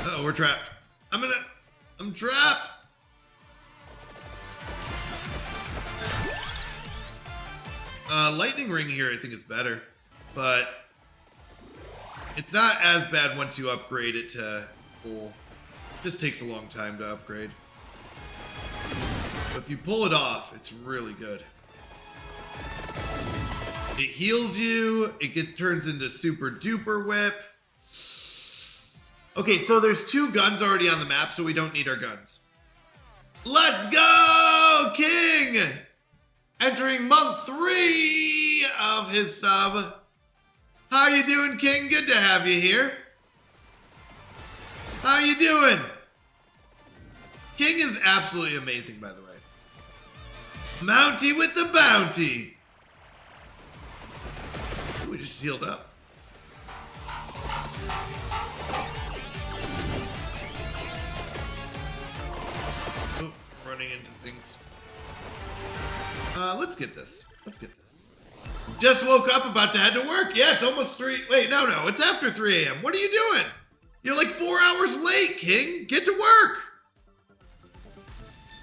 Speaker 3: Uh-oh, we're trapped. I'm trapped. Lightning ring here I think is better, but it's not as bad once you upgrade it to full. It just takes a long time to upgrade. But if you pull it off, it's really good. It heals you. It turns into super duper whip. Okay, so there's 2 guns already on the map, so we don't need our guns. Let's go, King! Entering month 3 of his sub. How you doing, King? Good to have you here. How you doing? King is absolutely amazing, by the way. Mountie with the bounty. Ooh, we just healed up. Oh, running into things. Let's get this. Let's get this. Just woke up, about to head to work. Yeah, it's almost 3. Wait, no, it's after 3 a.m. What are you doing? You're like 4 hours late, King. Get to work.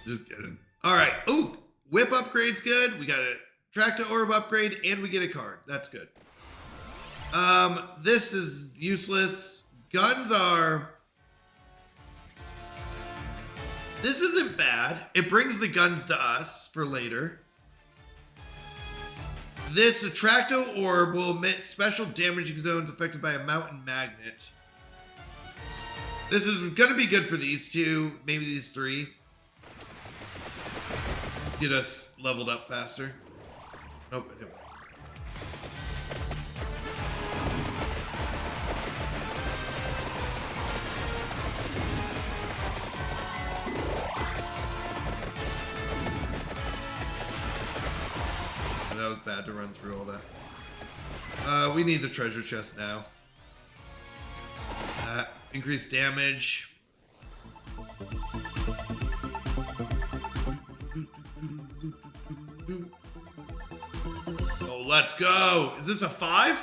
Speaker 3: Just kidding. All right. Ooh, whip upgrade's good. We got a Tracta Orb upgrade, and we get a card. That's good. This is useless. Guns are... This isn't bad. It brings the guns to us for later. This Attracto Orb will emit special damaging zones affected by a mountain magnet. This is going to be good for these 2, maybe these 3. Get us leveled up faster. Nope, it didn't. That was bad to run through all that. We need the treasure chest now. Increased damage. Oh, let's go. Is this a 5?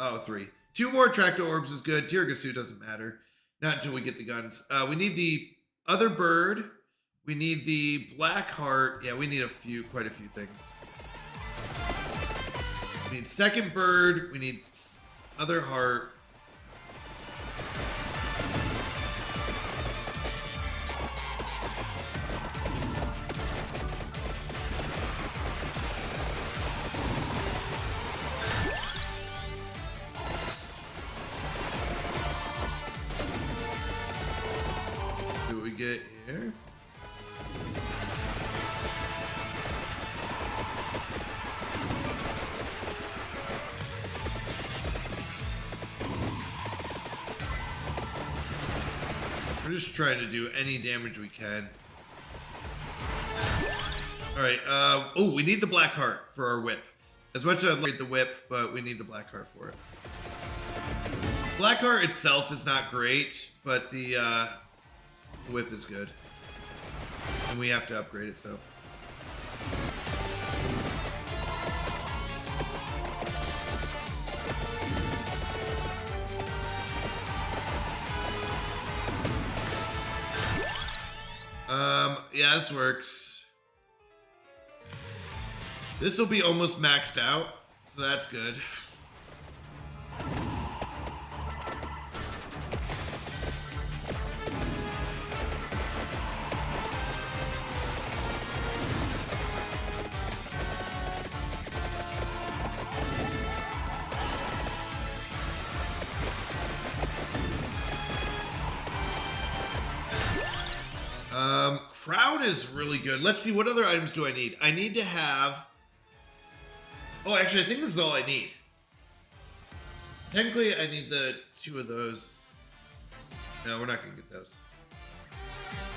Speaker 3: Oh, 3. 2 more Tracta Orbs is good. Tiragasu doesn't matter. Not until we get the guns. We need the other bird. We need the black heart. Yeah, we need quite a few things. We need second bird. We need other heart. Do we get here? We're just trying to do any damage we can. Alright, oh, we need the black heart for our whip. As much as I like the whip, but we need the black heart for it. Black heart itself is not great, but the whip is good. And we have to upgrade it, so. Yeah, this works. This will be almost maxed out, so that's good. Crown is really good. Let's see, what other items do I need? I need to have... Oh, actually, I think this is all I need. Technically, I need the 2 of those. No, we're not going to get those.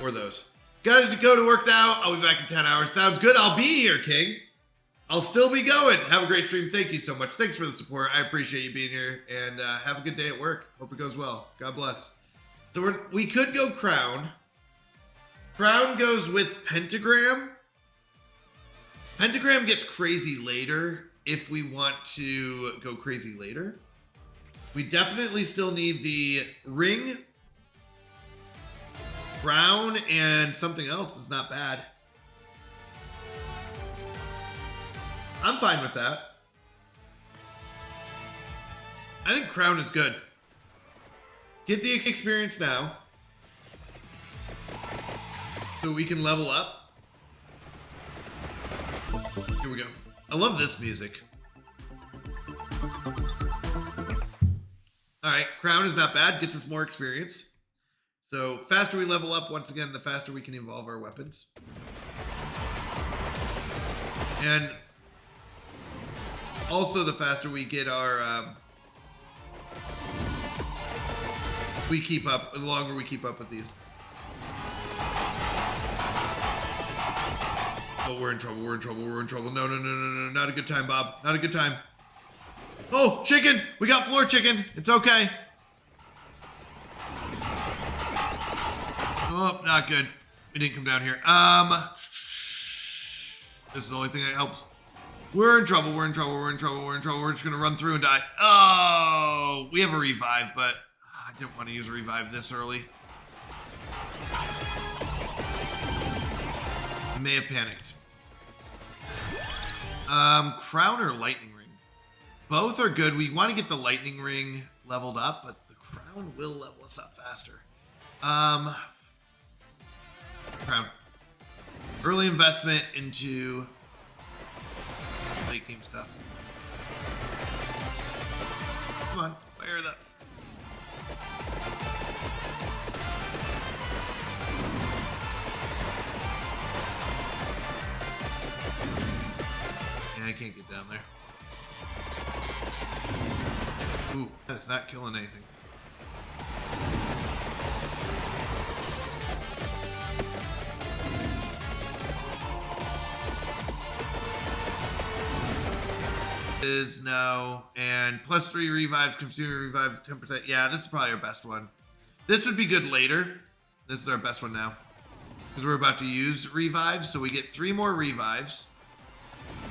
Speaker 3: Or those. Gotta go to work now. I'll be back in 10 hours. Sounds good. I'll be here, King. I'll still be going. Have a great stream. Thank you so much. Thanks for the support. I appreciate you being here. And have a good day at work. Hope it goes well. God bless. So we could go Crown. Crown goes with Pentagram. Pentagram gets crazy later if we want to go crazy later. We definitely still need the ring, Crown, and something else is not bad. I'm fine with that. I think Crown is good. Get the experience now, so we can level up. Here we go. I love this music. All right, Crown is not bad. Gets us more experience. So faster we level up, once again, the faster we can evolve our weapons. And also the faster we get our... we keep up, the longer we keep up with these. Oh, we're in trouble, we're in trouble, we're in trouble. No, no, no, no, no, not a good time, Bob. Not a good time. Oh, chicken! We got floor chicken. It's okay. Oh, not good. We didn't come down here. This is the only thing that helps. We're in trouble, we're in trouble, we're in trouble, we're in trouble. We're just gonna run through and die. Oh, we have a revive, but I didn't want to use a revive this early. I may have panicked. Crown or lightning ring? Both are good. We want to get the lightning ring leveled up, but the crown will level us up faster. Crown. Early investment into late game stuff. Come on, fire that. I can't get down there. Ooh, that's not killing anything. Is no, and +3 revives, consumer revive 10%. Yeah, this is probably our best one. This would be good later. This is our best one now. Because we're about to use revives, so we get 3 more revives.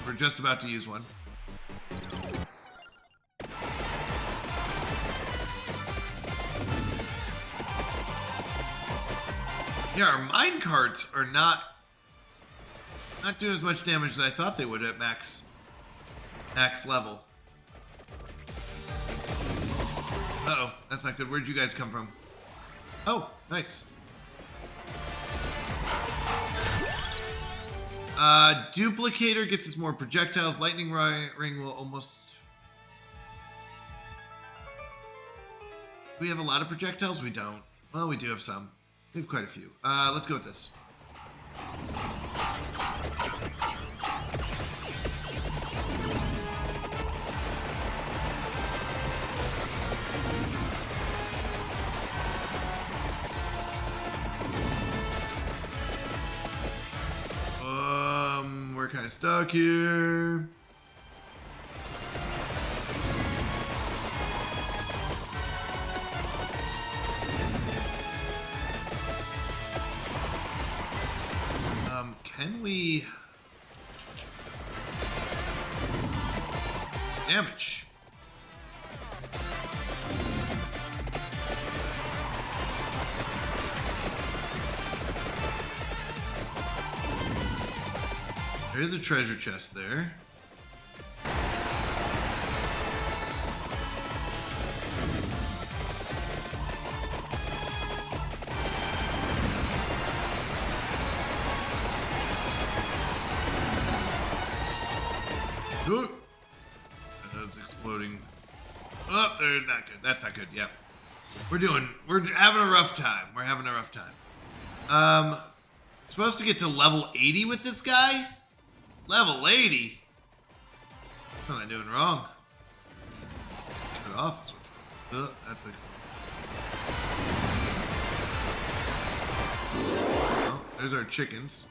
Speaker 3: We're just about to use one. Yeah, our mine carts are not doing as much damage as I thought they would at max level. Uh-oh, that's not good. Where'd you guys come from? Oh, nice. Duplicator gets us more projectiles. Lightning ring will almost... Do we have a lot of projectiles? We don't. Well, we do have some. We have quite a few. Let's go with this. kind of stuck here. Can we damage? There is a treasure chest there. Ooh. That's exploding. Oh, they're not good. That's not good. Yep. We're having a rough time. We're having a rough time. Supposed to get to level 80 with this guy? Level 80? What am I doing wrong? Turn it off. That's like. Oh, there's our chickens.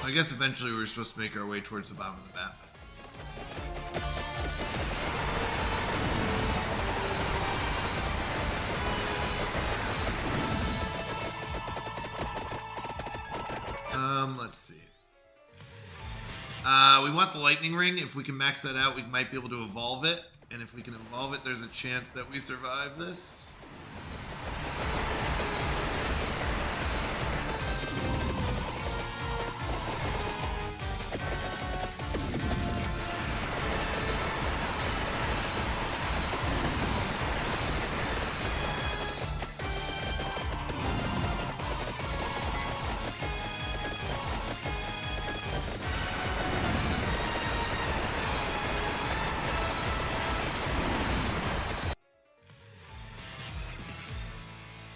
Speaker 3: I guess eventually we're supposed to make our way towards the bottom of the map. Let's see. We want the lightning ring. If we can max that out, we might be able to evolve it. And if we can evolve it, there's a chance that we survive this.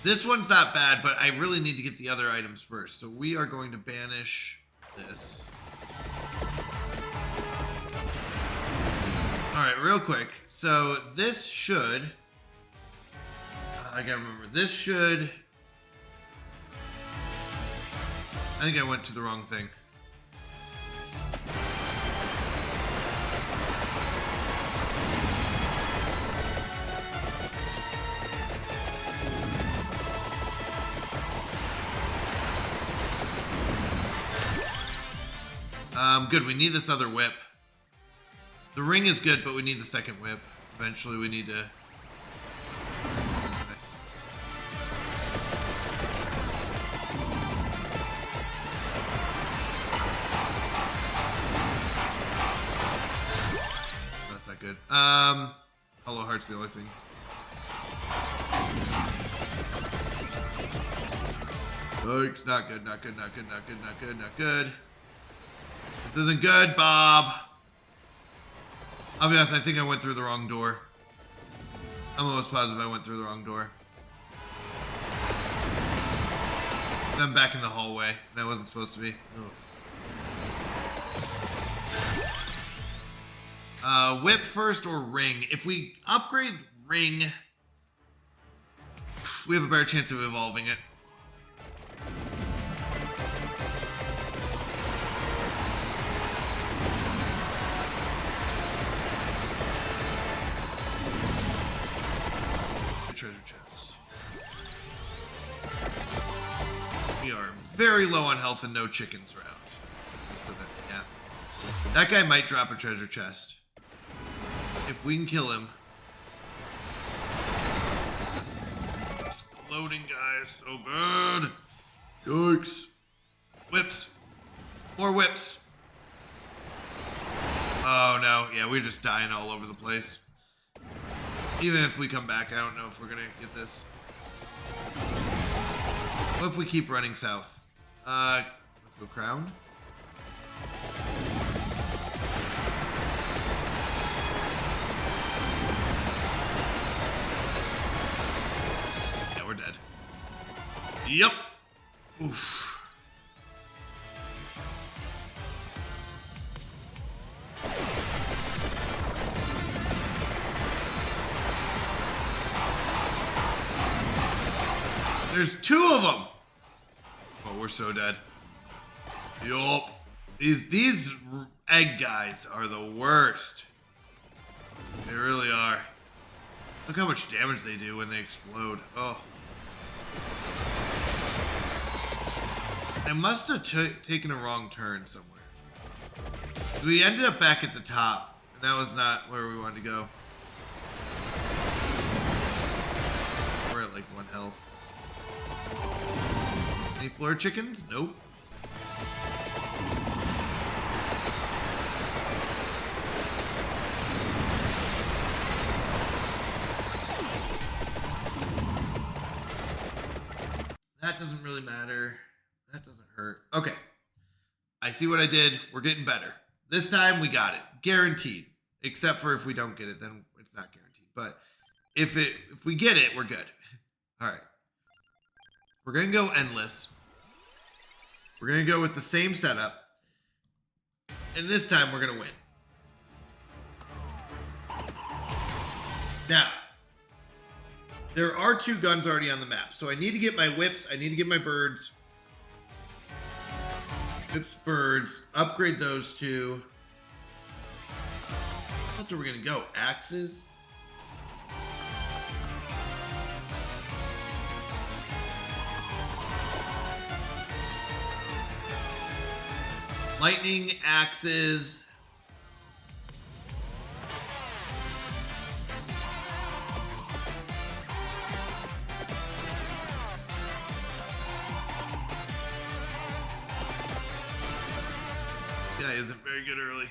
Speaker 3: This one's not bad, but I really need to get the other items first. So we are going to banish this. All right, real quick. So this should... I gotta remember. This should... I think I went to the wrong thing. Good, we need this other whip. The ring is good, but we need the second whip. Eventually we need to... Nice. That's not good. Hollow Heart's the only thing. Yikes, not good, not good, not good, not good, not good, not good. This isn't good, Bob. I'll be honest, I think I went through the wrong door. I'm almost positive I went through the wrong door. I'm back in the hallway, and I wasn't supposed to be. Whip first or ring? If we upgrade ring, we have a better chance of evolving it. Treasure chest. We are very low on health and no chickens around. So that, yeah. That guy might drop a treasure chest. If we can kill him. Exploding guys, so good. Yikes. Whips. More whips. Oh no, yeah, we're just dying all over the place. Even if we come back, I don't know if we're gonna get this. What if we keep running south? Let's go crown. Yeah, we're dead. Yep. Oof. There's 2 of them. Oh, we're so dead. Yup. These egg guys are the worst. They really are. Look how much damage they do when they explode. Oh. I must have taken a wrong turn somewhere. We ended up back at the top, and that was not where we wanted to go. We're at like 1 health. Any floor chickens? Nope. That doesn't really matter. That doesn't hurt. Okay. I see what I did. We're getting better. This time we got it. Guaranteed. Except for if we don't get it, then it's not guaranteed. But if we get it, we're good. All right. We're going to go endless. We're going to go with the same setup. And this time we're going to win. Now, there are 2 guns already on the map. So I need to get my whips. I need to get my birds. Whips, birds. Upgrade those 2. That's where we're going to go. Axes. Lightning axes. Guy isn't very good early.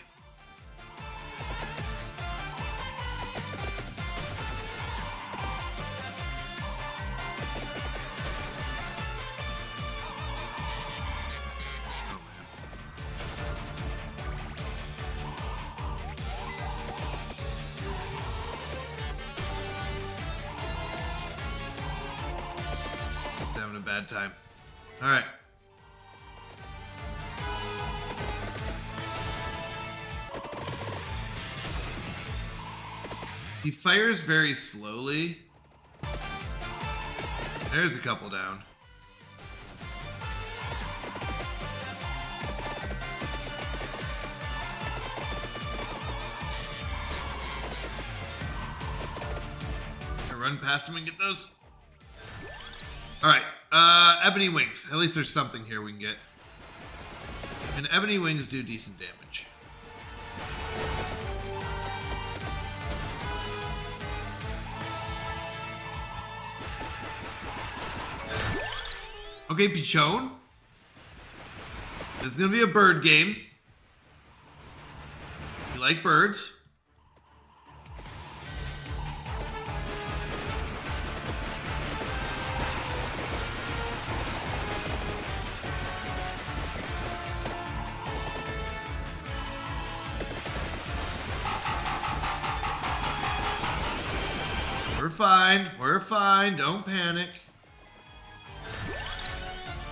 Speaker 3: Having a bad time. All right. He fires very slowly. There's a couple down. Can I run past him and get those? Alright, Ebony Wings. At least there's something here we can get. And Ebony Wings do decent damage. Okay, Pichon. This is gonna be a bird game. You like birds? We're fine. We're fine. Don't panic.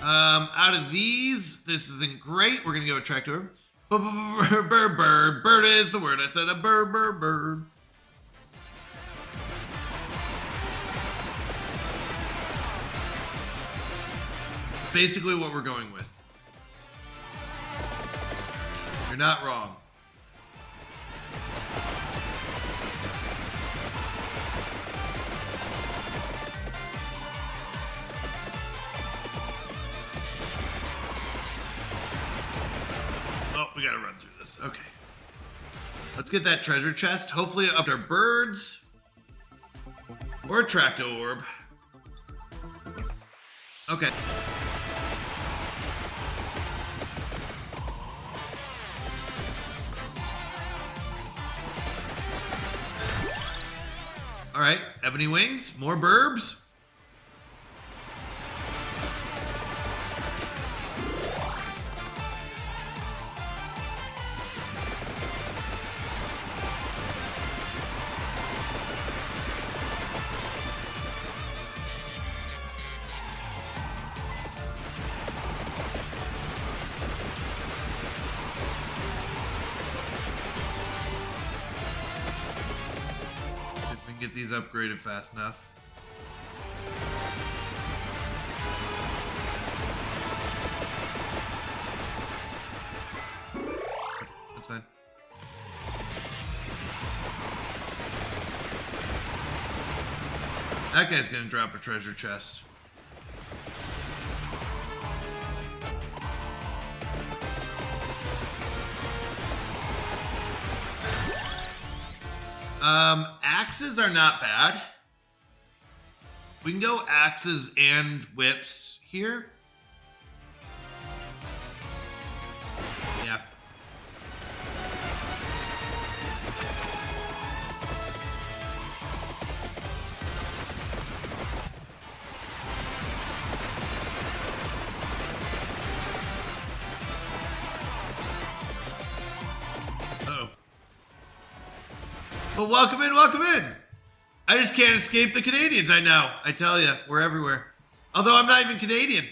Speaker 3: Out of these, this isn't great. We're gonna go attract to her. Bird. Bird is the word. I said a bird. Basically what we're going with. You're not wrong. We gotta run through this. Okay. Let's get that treasure chest. Hopefully up there birds. Or a tracto orb. Okay. Alright, Ebony Wings, more burbs. Get these upgraded fast enough. That guy's gonna drop a treasure chest. Axes are not bad. We can go axes and whips here. Yeah. Uh-oh. Well, welcome in, welcome in. I just can't escape the Canadians, I know. I tell you, we're everywhere. Although I'm not even Canadian.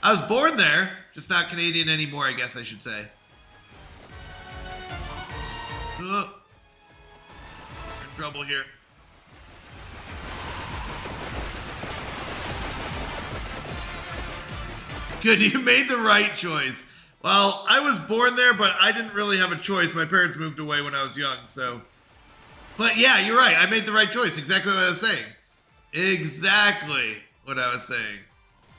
Speaker 3: I was born there, just not Canadian anymore, I guess I should say. We're in trouble here. Good, you made the right choice. Well, I was born there, but I didn't really have a choice. My parents moved away when I was young, so... But yeah, you're right. I made the right choice. Exactly what I was saying. Exactly what I was saying.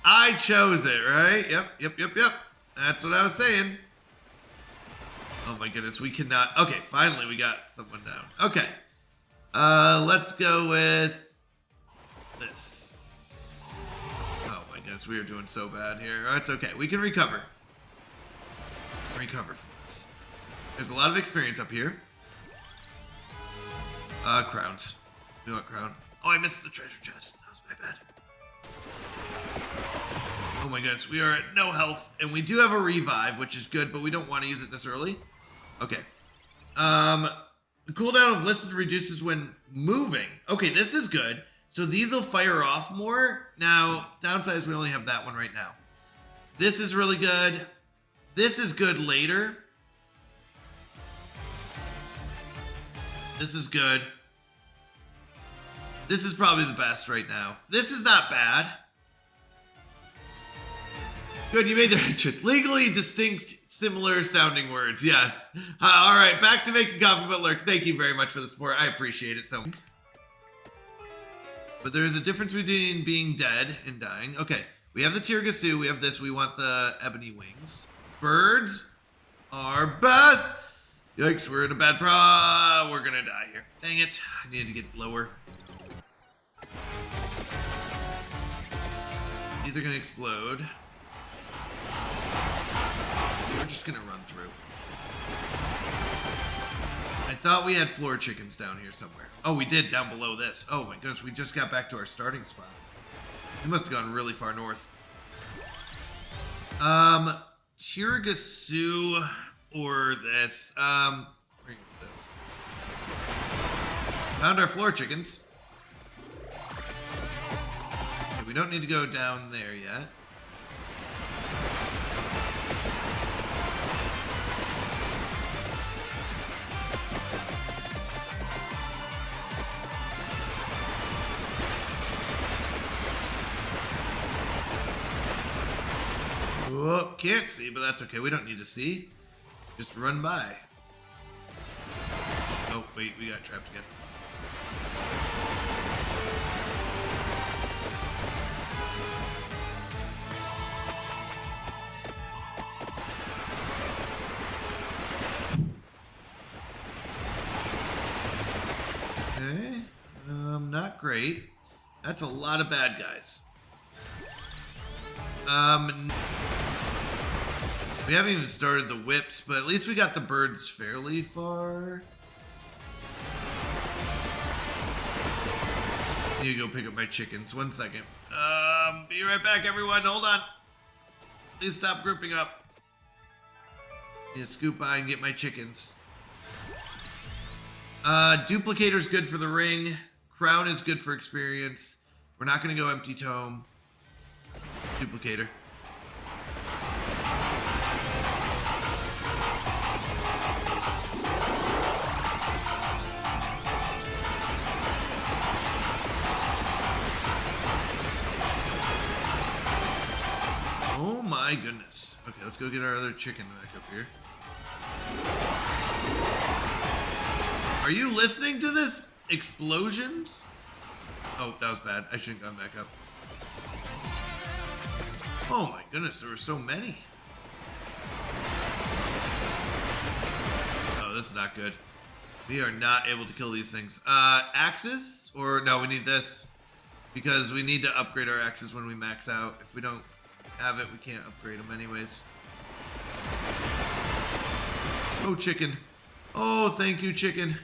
Speaker 3: I chose it, right? Yep. That's what I was saying. Oh my goodness, we cannot... Okay, finally we got someone down. Okay. Let's go with this. Oh my goodness, we are doing so bad here. Oh, it's okay. We can recover. Recover from this. There's a lot of experience up here. Crowns. We want crown. Oh, I missed the treasure chest. That was my bad. Oh my goodness, we are at no health, and we do have a revive, which is good, but we don't want to use it this early. Okay. The cooldown of listed reduces when moving. Okay, this is good. So these will fire off more. Now, downside is we only have that one right now. This is really good. This is good later. This is good. This is probably the best right now. This is not bad. Good, you made the right choice. Legally distinct, similar sounding words. Yes. All right, back to making coffee but lurk. Thank you very much for the support. I appreciate it so much. But there is a difference between being dead and dying. Okay, we have the Tirgasu. We have this. We want the ebony wings. Birds are best. Yikes, we're in a bad we're gonna die here. Dang it, I needed to get lower. These are gonna explode. We're just gonna run through. I thought we had floor chickens down here somewhere. Oh, we did down below this. Oh my goodness, we just got back to our starting spot. We must have gone really far north. Tirgasu or this. We're gonna go with this. Found our floor chickens. Okay, we don't need to go down there yet. Oh, can't see, but that's okay. We don't need to see. Just run by. Oh, wait, we got trapped again. Okay. Not great. That's a lot of bad guys. We haven't even started the whips, but at least we got the birds fairly far. I need to go pick up my chickens. 1 second. Be right back, everyone. Hold on. Please stop grouping up. Need to scoop by and get my chickens. Duplicator's good for the ring. Crown is good for experience. We're not going to go empty tome. Duplicator. Oh my goodness. Okay, let's go get our other chicken back up here. Are you listening to this? Explosions? Oh, that was bad. I shouldn't have gone back up. Oh my goodness, there were so many. Oh, this is not good. We are not able to kill these things. Axes? Or no, we need this. Because we need to upgrade our axes when we max out. If we don't have it, we can't upgrade them anyways. Oh, chicken. Oh, thank you, chicken.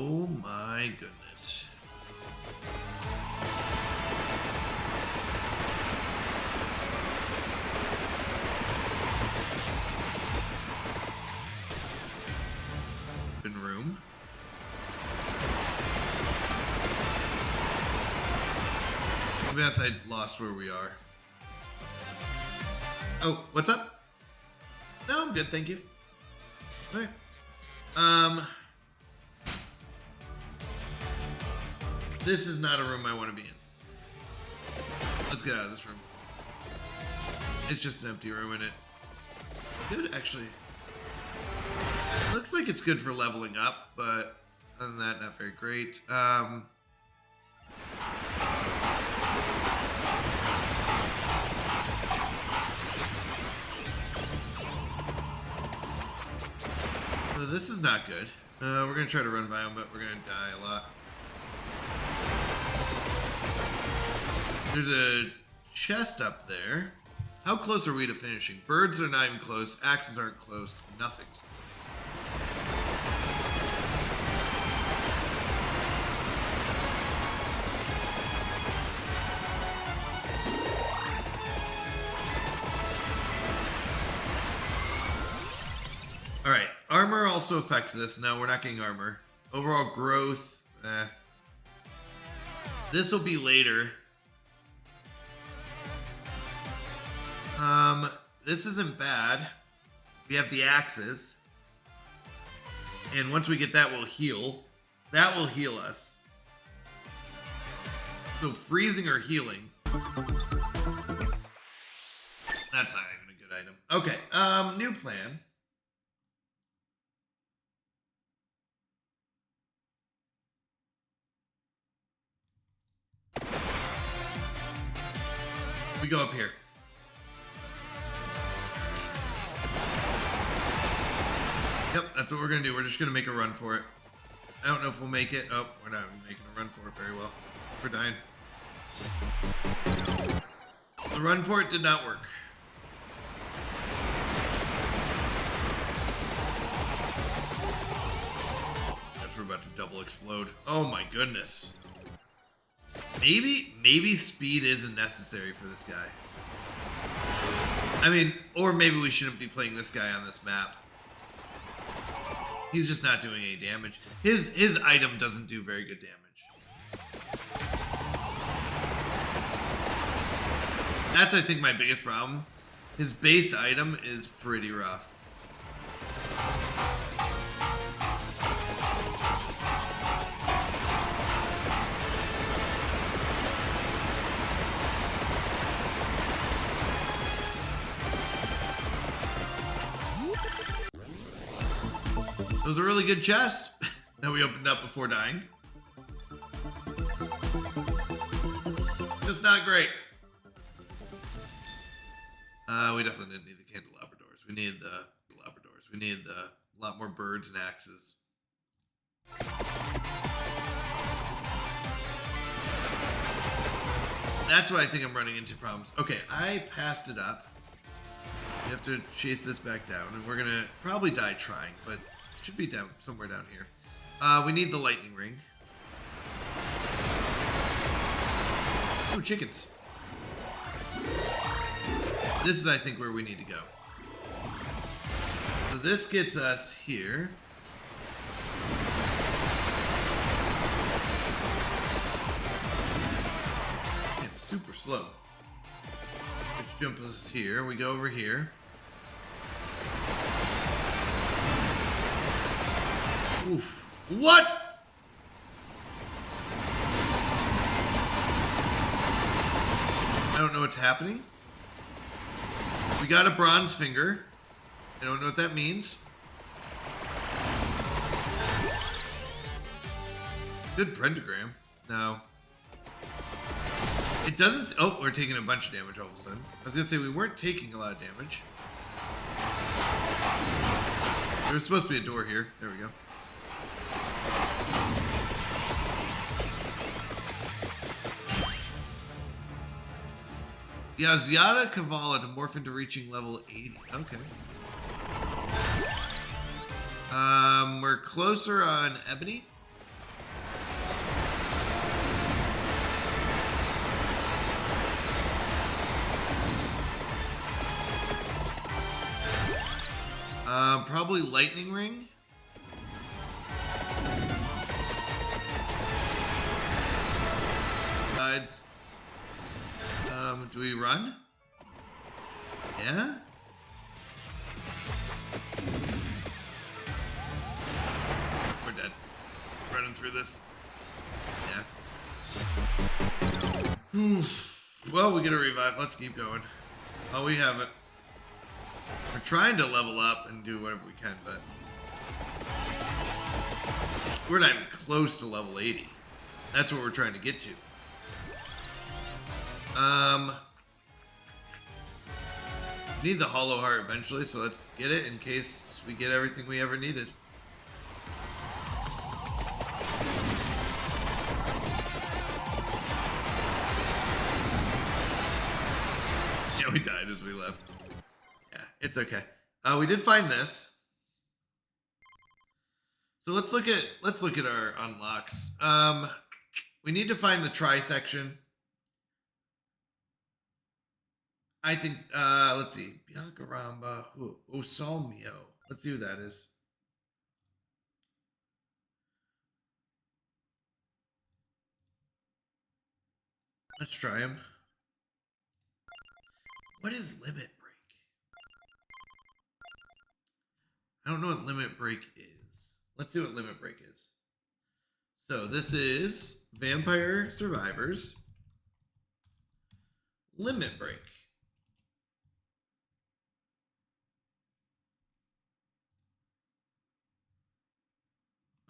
Speaker 3: Oh my goodness. Open room. I guess I lost where we are. Oh, what's up? No, I'm good, thank you. Alright. This is not a room I want to be in. Let's get out of this room. It's just an empty room in it. Good, actually. Looks like it's good for leveling up, but other than that, not very great. So this is not good. We're gonna try to run by them, but we're gonna die a lot. There's a chest up there. How close are we to finishing? Birds are not even close. Axes aren't close. Nothing's close. Alright, armor also affects this. No, we're not getting armor. Overall growth, this will be later. This isn't bad. We have the axes. And once we get that, we'll heal. That will heal us. So freezing or healing. That's not even a good item. Okay, new plan. We go up here. Yep, that's what we're gonna do. We're just gonna make a run for it. I don't know if we'll make it. Oh, we're not making a run for it very well. We're dying. The run for it did not work. Guess we're about to double explode. Oh my goodness. Maybe speed isn't necessary for this guy. I mean, or maybe we shouldn't be playing this guy on this map. He's just not doing any damage. His item doesn't do very good damage. That's, I think, my biggest problem. His base item is pretty rough. It was a really good chest that we opened up before dying. Just not great. We definitely didn't need the candelabradors. We needed the labradors. We needed a lot more birds and axes. That's what I think I'm running into problems. Okay, I passed it up. We have to chase this back down, and we're gonna probably die trying, but should be down somewhere down here. We need the lightning ring. Oh, chickens. This is, I think, where we need to go. So this gets us here. Damn, super slow. Which jumps us here. We go over here. Oof. What? don't know what's happening. We got a bronze finger. I don't know what that means. Good pentagram. No. It doesn't... Oh, we're taking a bunch of damage all of a sudden. I was going to say we weren't taking a lot of damage. There's supposed to be a door here. There we go. Yeah, Zyada Kavala to morph into reaching level 80. Okay. We're closer on Ebony. Probably Lightning Ring. Besides, do we run? Yeah? We're dead. Running through this. Yeah. Well, we get a revive. Let's keep going. Oh, we have it. We're trying to level up and do whatever we can, but we're not even close to level 80. That's what we're trying to get to. Need the Hollow Heart eventually, so let's get it in case we get everything we ever needed. Yeah, we died as we left. Yeah, it's okay. We did find this. So let's look at our unlocks. We need to find the tri-section. I think, let's see. Bianca Ramba. Osalmio. Let's see who that is. Let's try him. What is Limit Break? I don't know what Limit Break is. Let's see what Limit Break is. So this is Vampire Survivors. Limit Break.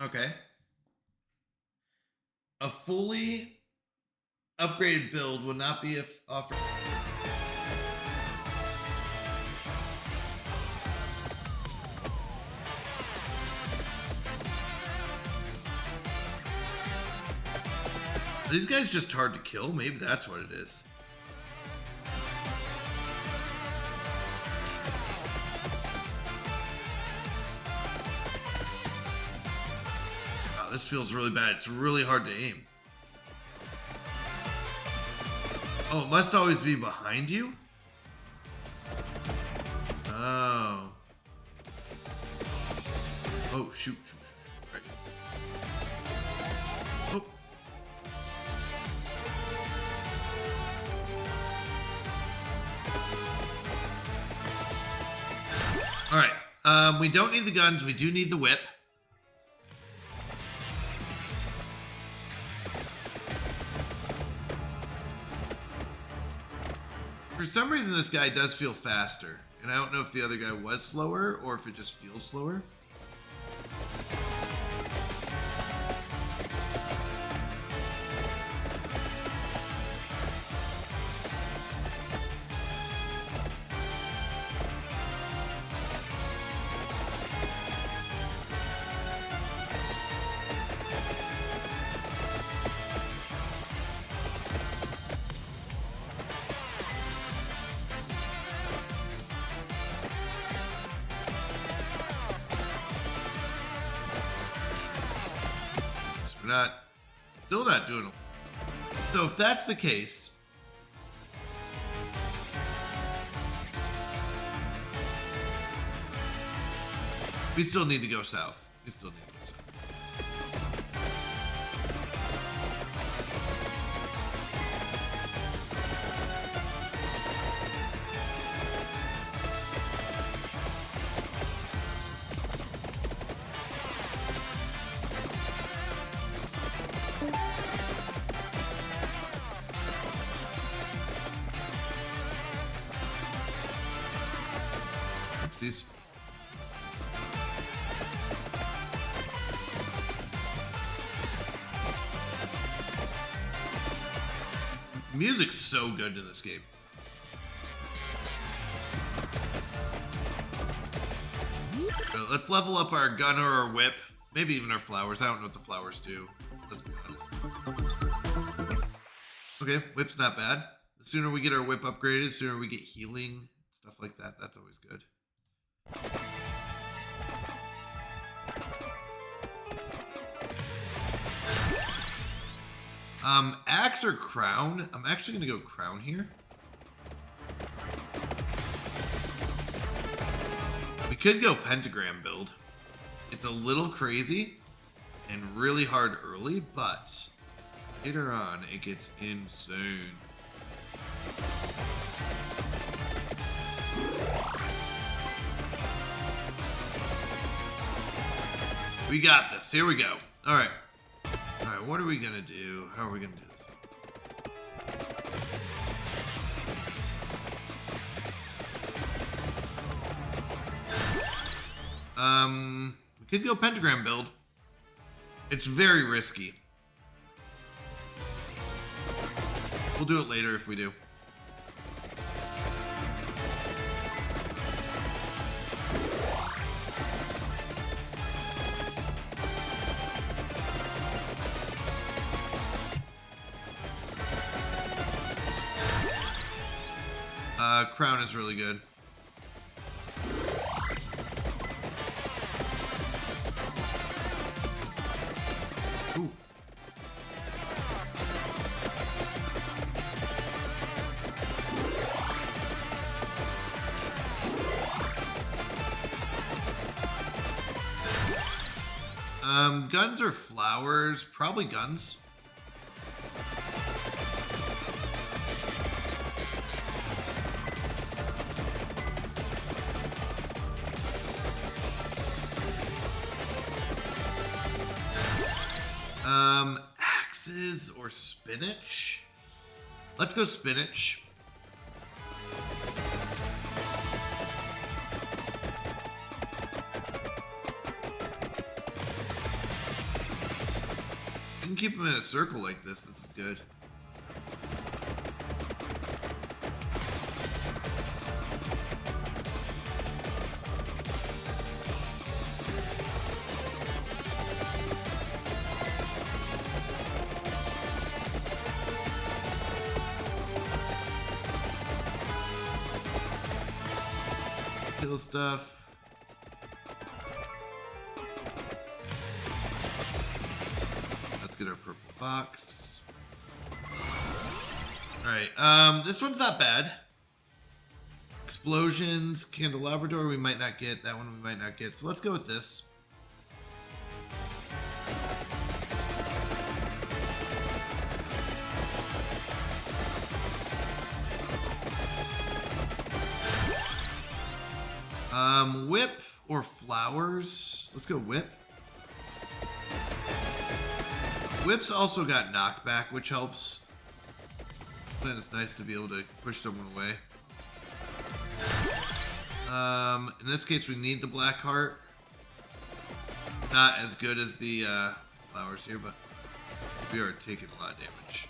Speaker 3: Okay. A fully upgraded build will not be offered. Are these guys just hard to kill? Maybe that's what it is. Wow, this feels really bad. It's really hard to aim. Oh, it must always be behind you? Oh. Oh, shoot. Right. Oh. All right. We don't need the guns. We do need the whip. For some reason, this guy does feel faster. And I don't know if the other guy was slower or if it just feels slower. Still not doing it. So if that's the case, we still need to go south. We still need to go south. music's so good in this game. So let's level up our gun or our whip. Maybe even our flowers. I don't know what the flowers do. Let's be honest. Okay, whip's not bad. The sooner we get our whip upgraded, the sooner we get healing, stuff like that. That's always good. Axe or crown? I'm actually gonna go crown here. We could go pentagram build. It's a little crazy and really hard early, but later on it gets insane. We got this. Here we go. All right. All right, what are we gonna do? How are we gonna do this? We could go pentagram build. It's very risky. We'll do it later if we do. Crown is really good. Ooh. Guns or flowers? Probably guns. Axes or spinach? Let's go spinach. You can keep them in a circle like this. This is good. Kill stuff. Let's get our purple box. Alright, this one's not bad. Explosions, candelabrador we might not get. That one we might not get. So let's go with this. Whip or flowers? Let's go whip. Whip's also got knockback, which helps. But it's nice to be able to push someone away. In this case, we need the black heart. Not as good as the flowers here, but we are taking a lot of damage.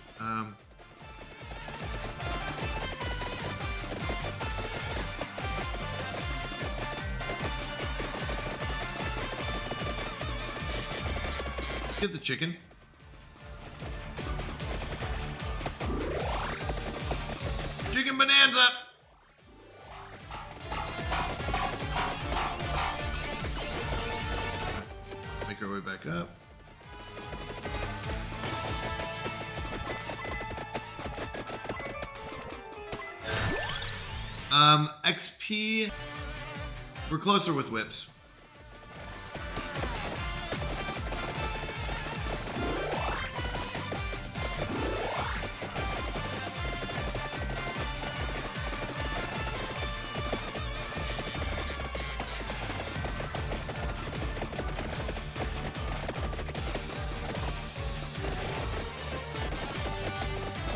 Speaker 3: Get the chicken. Chicken bonanza. Make our way back up. XP. We're closer with whips.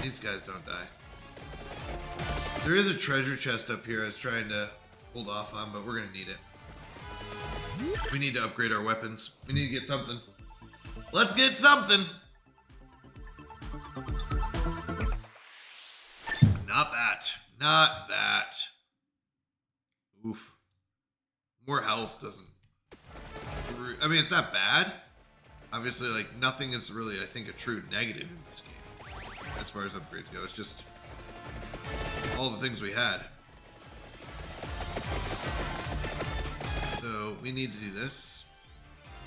Speaker 3: These guys don't die. There is a treasure chest up here I was trying to hold off on, but we're gonna need it. We need to upgrade our weapons. We need to get something. Let's get something! not that. Not that. Oof. More health doesn't... I mean, it's not bad. Obviously, like, nothing is really, I think, a true negative in this game. As far as upgrades go. It's just all the things we had. So, we need to do this.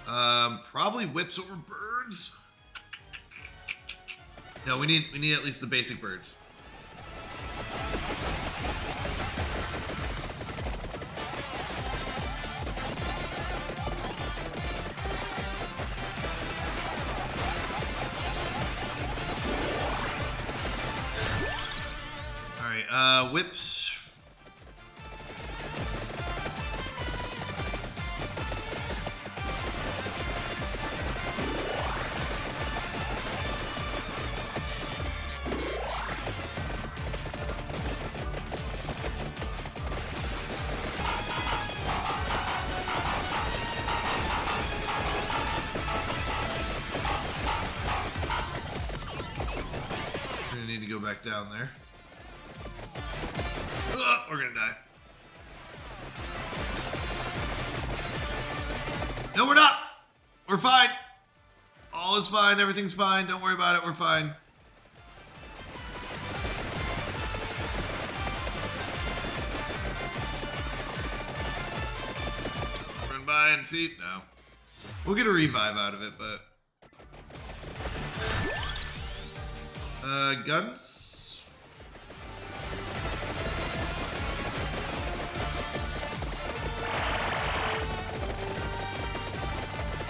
Speaker 3: Probably whips over birds. No, we need at least the basic birds. Alright, whips. Back down there. Oh, we're gonna die. No, we're not. We're fine. All is fine. Everything's fine. Don't worry about it. We're fine. Run by and see. No. We'll get a revive out of it, but... guns.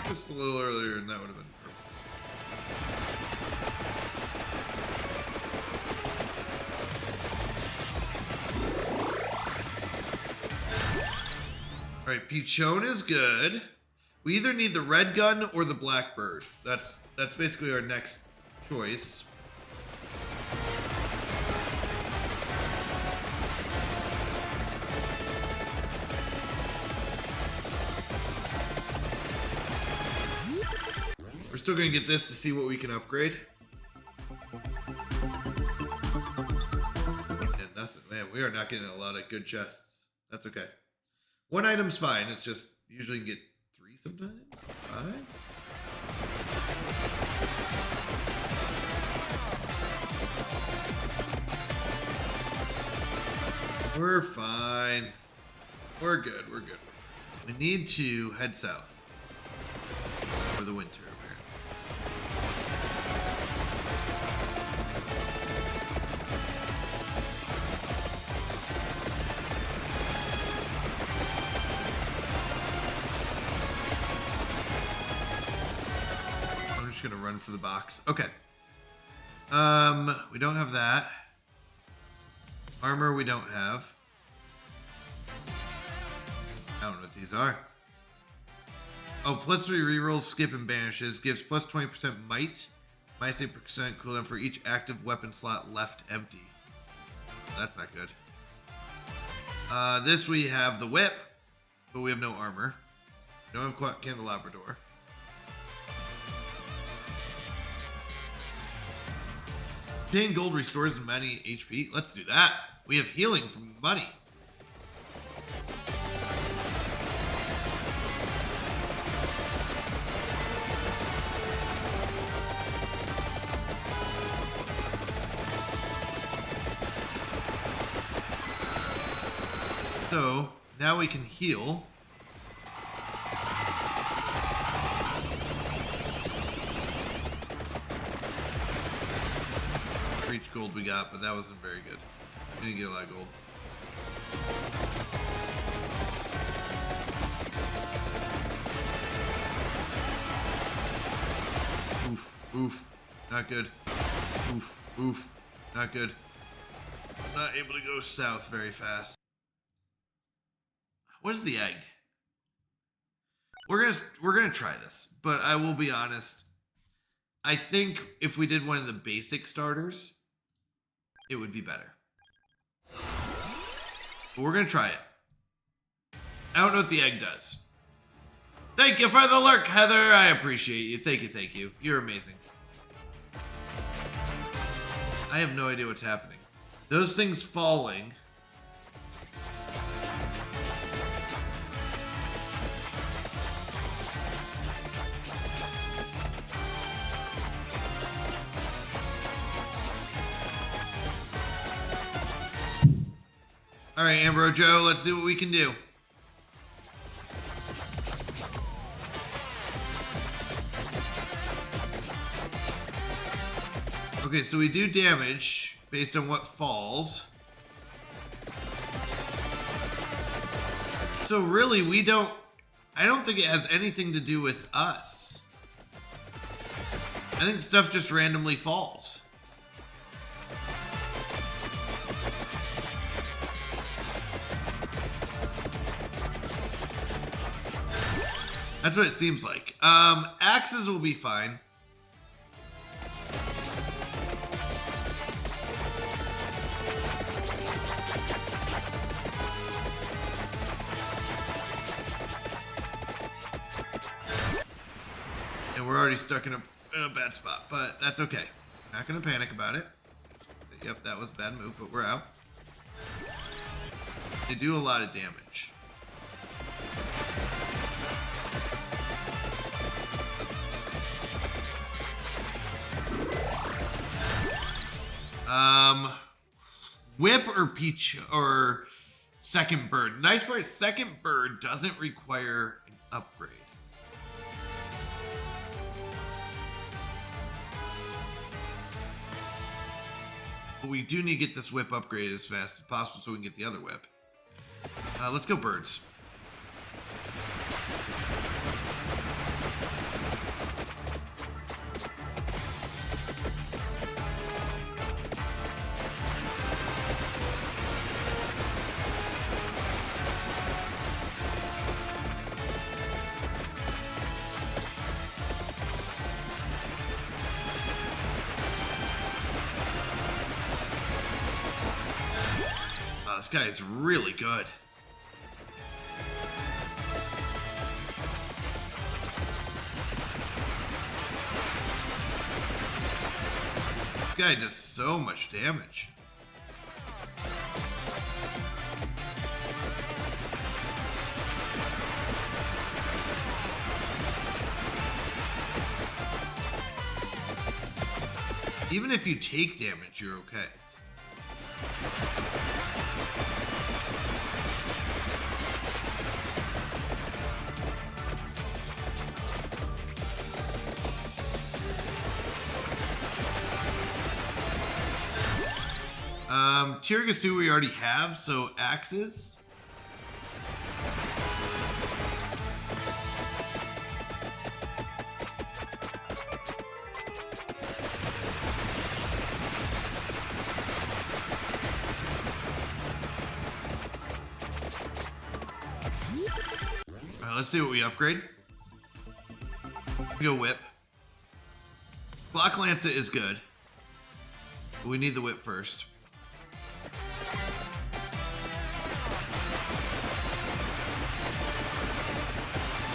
Speaker 3: Just a little earlier and that would have been perfect. Alright, Pichon is good. We either need the red gun or the blackbird. That's basically our next choice. We're still gonna get this to see what we can upgrade. And nothing, man. We are not getting a lot of good chests. That's okay. One item's fine. It's just usually you can get 3 sometimes. 5. We're fine. We're good. We're good. We need to head south for the winter. Gonna run for the box. Okay. We don't have that. Armor we don't have. I don't know what these are. Oh, +3 rerolls, skip and banishes. Gives plus 20% might. Minus 8% cooldown for each active weapon slot left empty. That's not good. This we have the whip, but we have no armor. We don't have candelabrador. Obtain gold restores many HP. Let's do that. We have healing from money. So now we can heal. Each gold we got, but that wasn't very good. We didn't get a lot of gold. Oof, oof, not good. Oof, oof, not good. Not able to go south very fast. What is the egg? We're gonna try this, but I will be honest. I think if we did one of the basic starters, it would be better. But we're gonna try it. I don't know what the egg does. Thank you for the lurk, Heather. I appreciate you. Thank you, thank you. You're amazing. I have no idea what's happening. Those things falling. All right, Ambro Joe, let's see what we can do. Okay, so we do damage based on what falls. So really, I don't think it has anything to do with us. I think stuff just randomly falls. That's what it seems like. Axes will be fine. And we're already stuck in a bad spot, but that's okay. Not gonna panic about it. Yep, that was a bad move, but we're out. They do a lot of damage. Whip or Peach or second bird. Nice part, second bird doesn't require an upgrade. But we do need to get this whip upgraded as fast as possible so we can get the other whip. Let's go birds. This guy is really good. This guy does so much damage. Even if you take damage, you're okay. Tiragasu we already have, so axes. Alright, let's see what we upgrade. We go whip. Clock Lancet is good, but we need the whip first.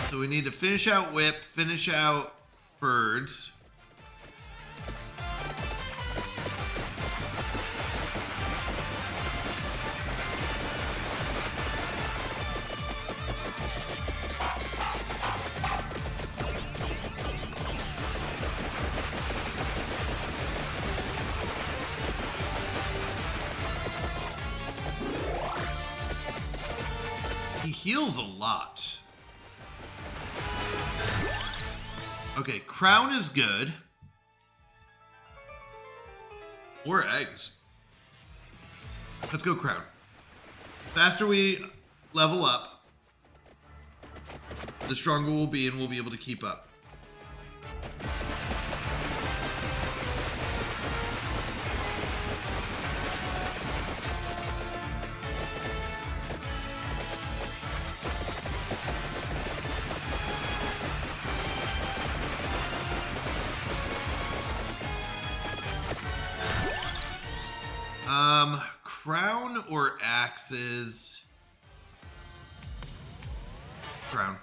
Speaker 3: So we need to finish out whip, finish out birds. He heals a lot. Okay, crown is good. Or eggs. Let's go crown. Faster we level up, the stronger we'll be and we'll be able to keep up. Crown or axes? Crown.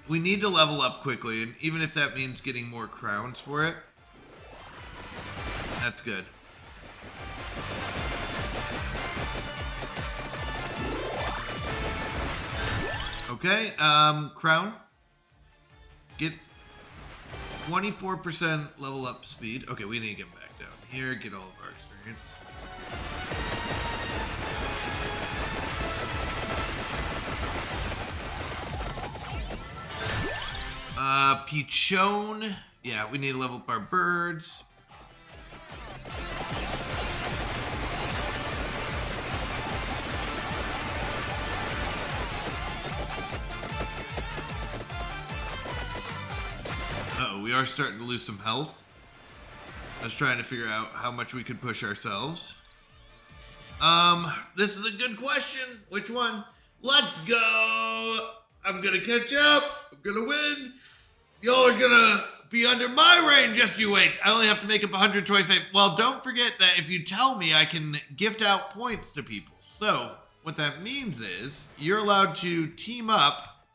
Speaker 3: We need to level up quickly, and even if that means getting more crowns for it, that's good. Okay, crown. Get 24% level up speed. Okay, we need to get back down here, get all of our experience. Pichon. Yeah, we need to level up our birds. Uh-oh, we are starting to lose some health. I was trying to figure out how much we could push ourselves. This is a good question. Which one? Let's go! I'm gonna catch up. I'm gonna win. Y'all are gonna be under my reign. Just you wait. I only have to make up 125. Well, don't forget that if you tell me, I can gift out points to people. So what that means is you're allowed to team up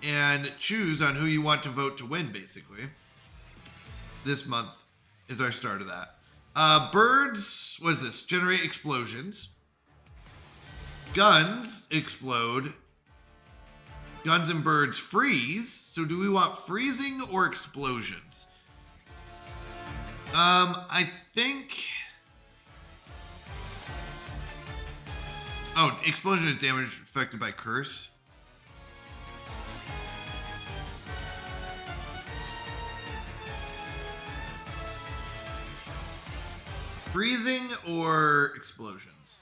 Speaker 3: and choose on who you want to vote to win, basically. This month is our start of that. Birds, what is this? Generate explosions. Guns explode. Guns and birds freeze. So do we want freezing or explosions? I think... Oh, explosion is damage affected by curse. Freezing or explosions?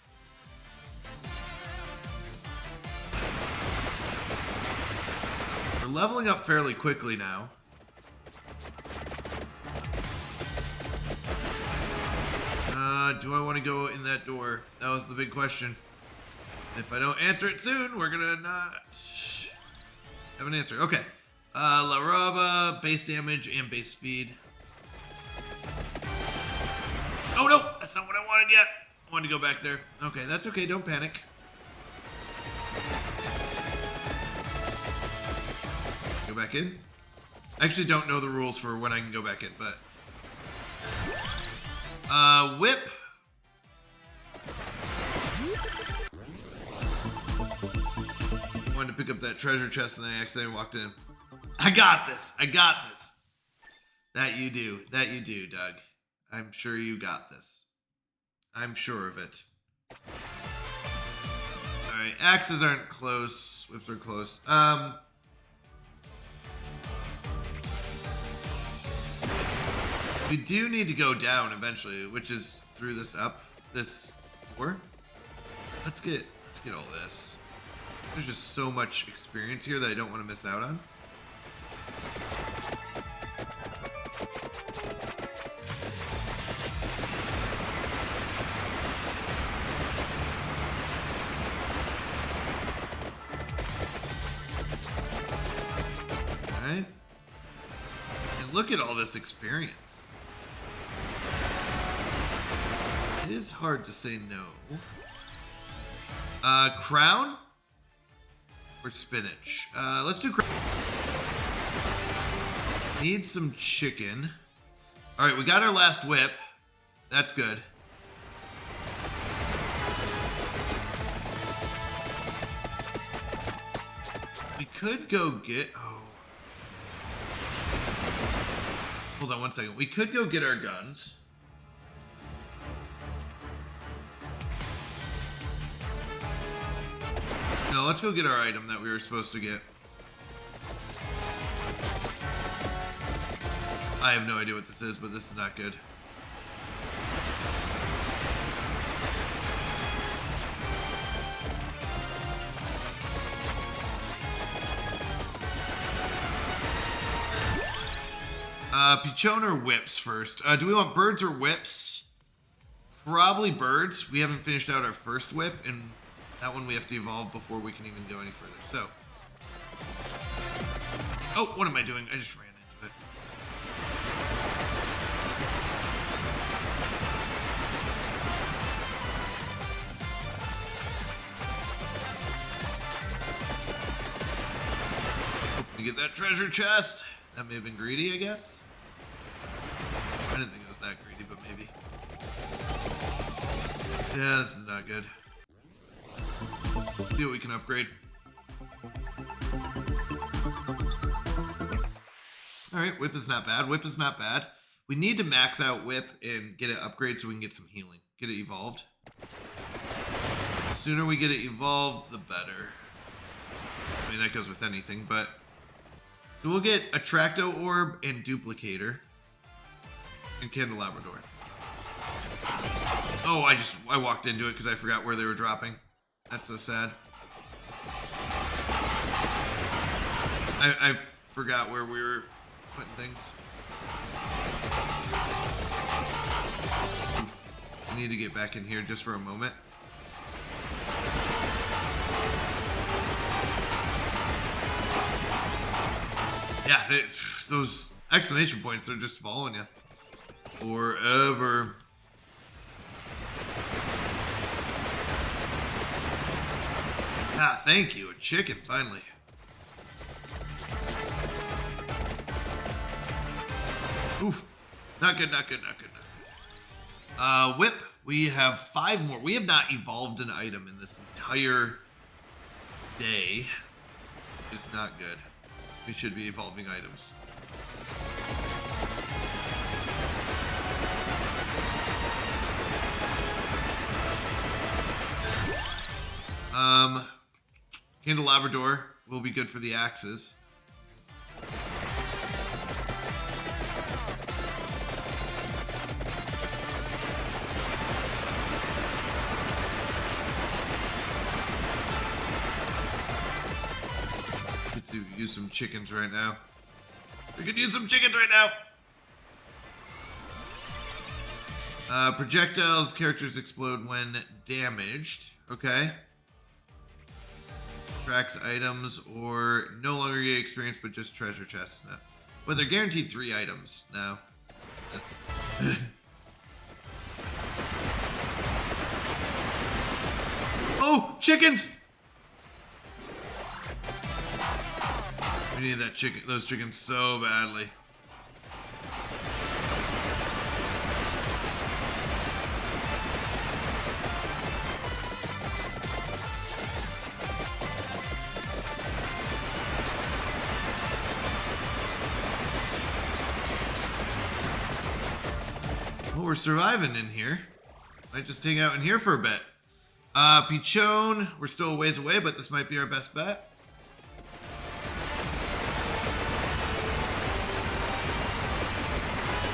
Speaker 3: We're leveling up fairly quickly now. Do I want to go in that door? That was the big question. If I don't answer it soon, we're gonna not have an answer. Okay. La Raba, base damage and base speed. Oh no, that's not what I wanted yet. I wanted to go back there. Okay, that's okay, don't panic. Go back in. I actually don't know the rules for when I can go back in, but... whip. Wanted to pick up that treasure chest and then I accidentally walked in. I got this, I got this. That you do, Doug. I'm sure you got this. I'm sure of it. Alright, axes aren't close. Whips are close. We do need to go down eventually, which is through this door. Let's get all this. There's just so much experience here that I don't want to miss out on. Alright. And look at all this experience. It is hard to say no. Crown? Or spinach? Let's do crown. Need some chicken. Alright, we got our last whip. That's good. We could go get... Oh. Hold on one second. We could go get our guns. No, let's go get our item that we were supposed to get. I have no idea what this is, but this is not good. Pichon or whips first? Do we want birds or whips? Probably birds. We haven't finished out our first whip, and that one we have to evolve before we can even go any further. So, oh, what am I doing? I just ran into it. get that treasure chest. That may have been greedy, I guess. I didn't think it was that greedy, but maybe. Yeah, this is not good. See what we can upgrade. Alright, whip is not bad. Whip is not bad. We need to max out whip and get it upgrade so we can get some healing. Get it evolved. The sooner we get it evolved, the better. I mean, that goes with anything, but... So we'll get Attracto Orb and Duplicator. And Candelabrador. Oh, I walked into it because I forgot where they were dropping. That's so sad. I forgot where we were putting things. I need to get back in here just for a moment. Yeah, those exclamation points are just following you forever. Ah, thank you. A chicken, finally. Oof. Not good, not good, not good, not good. Whip. We have 5 more. We have not evolved an item in this entire day. It's not good. We should be evolving items. Candelabrador will be good for the axes. Let's use some chickens right now. We could use some chickens right now. Projectiles, characters explode when damaged. Okay. Tracks items or no longer get experience but just treasure chests now. But they're guaranteed 3 items now. That's oh, chickens! We need that chicken, those chickens so badly. Well, we're surviving in here. Might just hang out in here for a bit. Pichon, we're still a ways away, but this might be our best bet.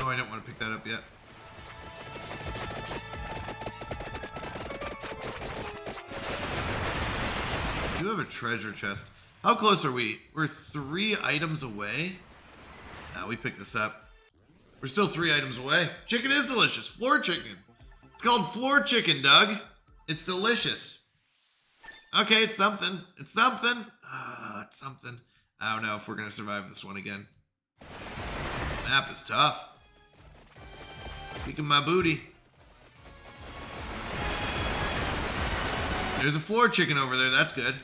Speaker 3: Oh, I don't want to pick that up yet. We do have a treasure chest. How close are we? We're 3 items away. Now we pick this up. We're still 3 items away. Chicken is delicious. Floor chicken. It's called floor chicken, Doug. It's delicious. Okay, it's something. It's something. It's something. I don't know if we're going to survive this one again. Map is tough. Kicking my booty. There's a floor chicken over there. That's good.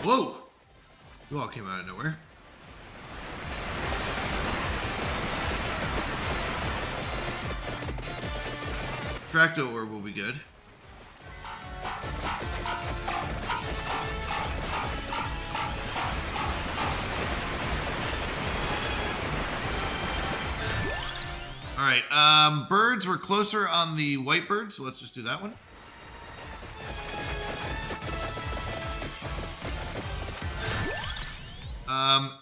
Speaker 3: Whoa. You all came out of nowhere. Tracto Orb will be good. Alright, birds were closer on the white bird, so let's just do that one.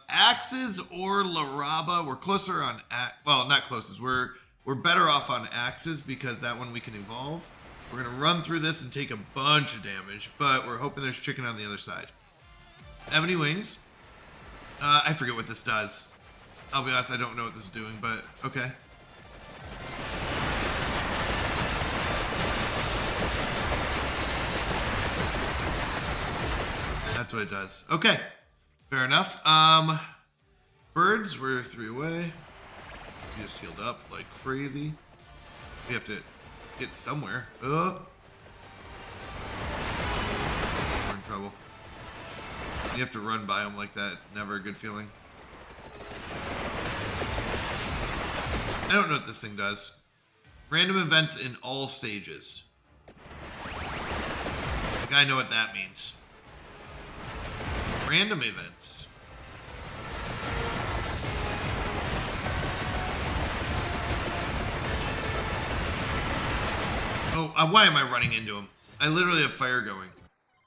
Speaker 3: Axes or Laraba, we're closer on, well, not closest, we're better off on axes because that one we can evolve. We're gonna run through this and take a bunch of damage, but we're hoping there's chicken on the other side. Ebony Wings. I forget what this does. I'll be honest, I don't know what this is doing, but okay. That's what it does. Okay. Fair enough. Birds, we're 3 away. We just healed up like crazy. We have to get somewhere. trouble. You have to run by them like that. It's never a good feeling. I don't know what this thing does. Random events in all stages. Like, I know what that means. Random events. Oh, why am I running into him? I literally have fire going.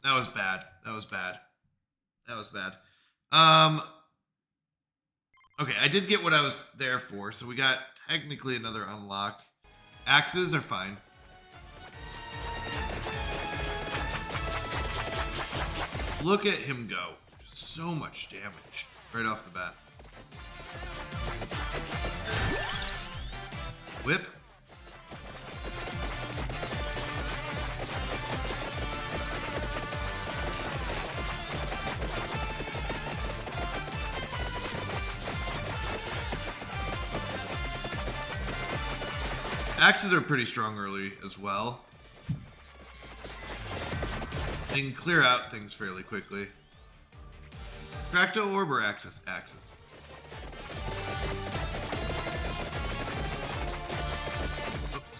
Speaker 3: That was bad. That was bad. That was bad. Okay, I did get what I was there for, so we got technically another unlock. Axes are fine. Look at him go. So much damage right off the bat. Whip. Axes are pretty strong early as well. They can clear out things fairly quickly. Fractal Orb or Axis? Axis. Oops.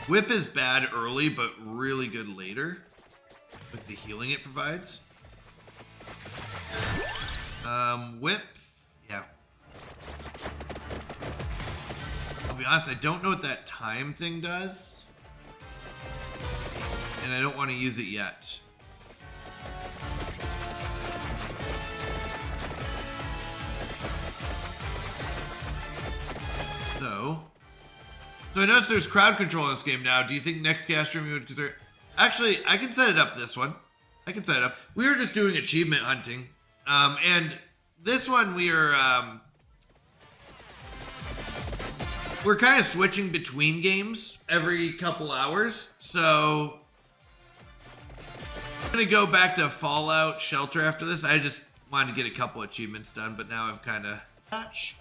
Speaker 3: Whip is bad early, but really good later with the healing it provides. Whip, yeah. I'll be honest, I don't know what that time thing does. And I don't want to use it yet. So I noticed there's crowd control in this game now. Do you think next cast stream you would consider? Actually, I can set it up this one. I can set it up. We were just doing achievement hunting. And this one we're kind of switching between games every couple hours. So I'm going to go back to Fallout Shelter after this. I just wanted to get a couple achievements done, but now I've kind of touched.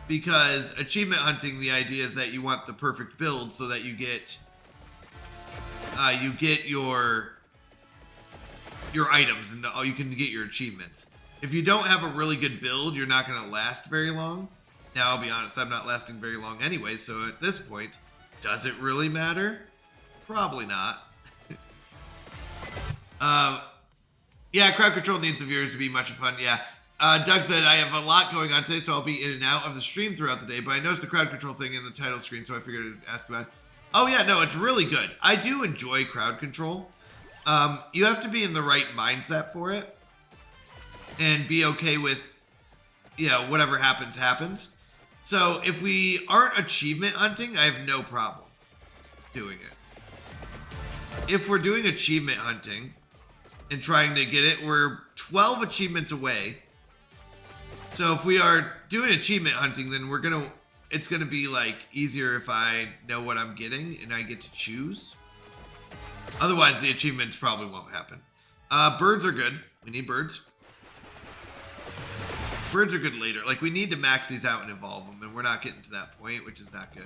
Speaker 3: Because achievement hunting, the idea is that you want the perfect build so that you get your items and you can get your achievements. If you don't have a really good build, you're not going to last very long. Now, I'll be honest, I'm not lasting very long anyway, so at this point, does it really matter? Probably not. Yeah, crowd control needs the viewers to be much fun, yeah. Doug said, I have a lot going on today, so I'll be in and out of the stream throughout the day, but I noticed the crowd control thing in the title screen, so I figured I'd ask about it. Oh yeah, no, it's really good. I do enjoy crowd control. You have to be in the right mindset for it and be okay with, you know, whatever happens, happens. So if we aren't achievement hunting, I have no problem doing it. If we're doing achievement hunting and trying to get it, we're 12 achievements away. So if we are doing achievement hunting, then it's gonna be like easier if I know what I'm getting and I get to choose. Otherwise, the achievements probably won't happen. Birds are good. We need birds. Birds are good later. Like, we need to max these out and evolve them, and we're not getting to that point, which is not good.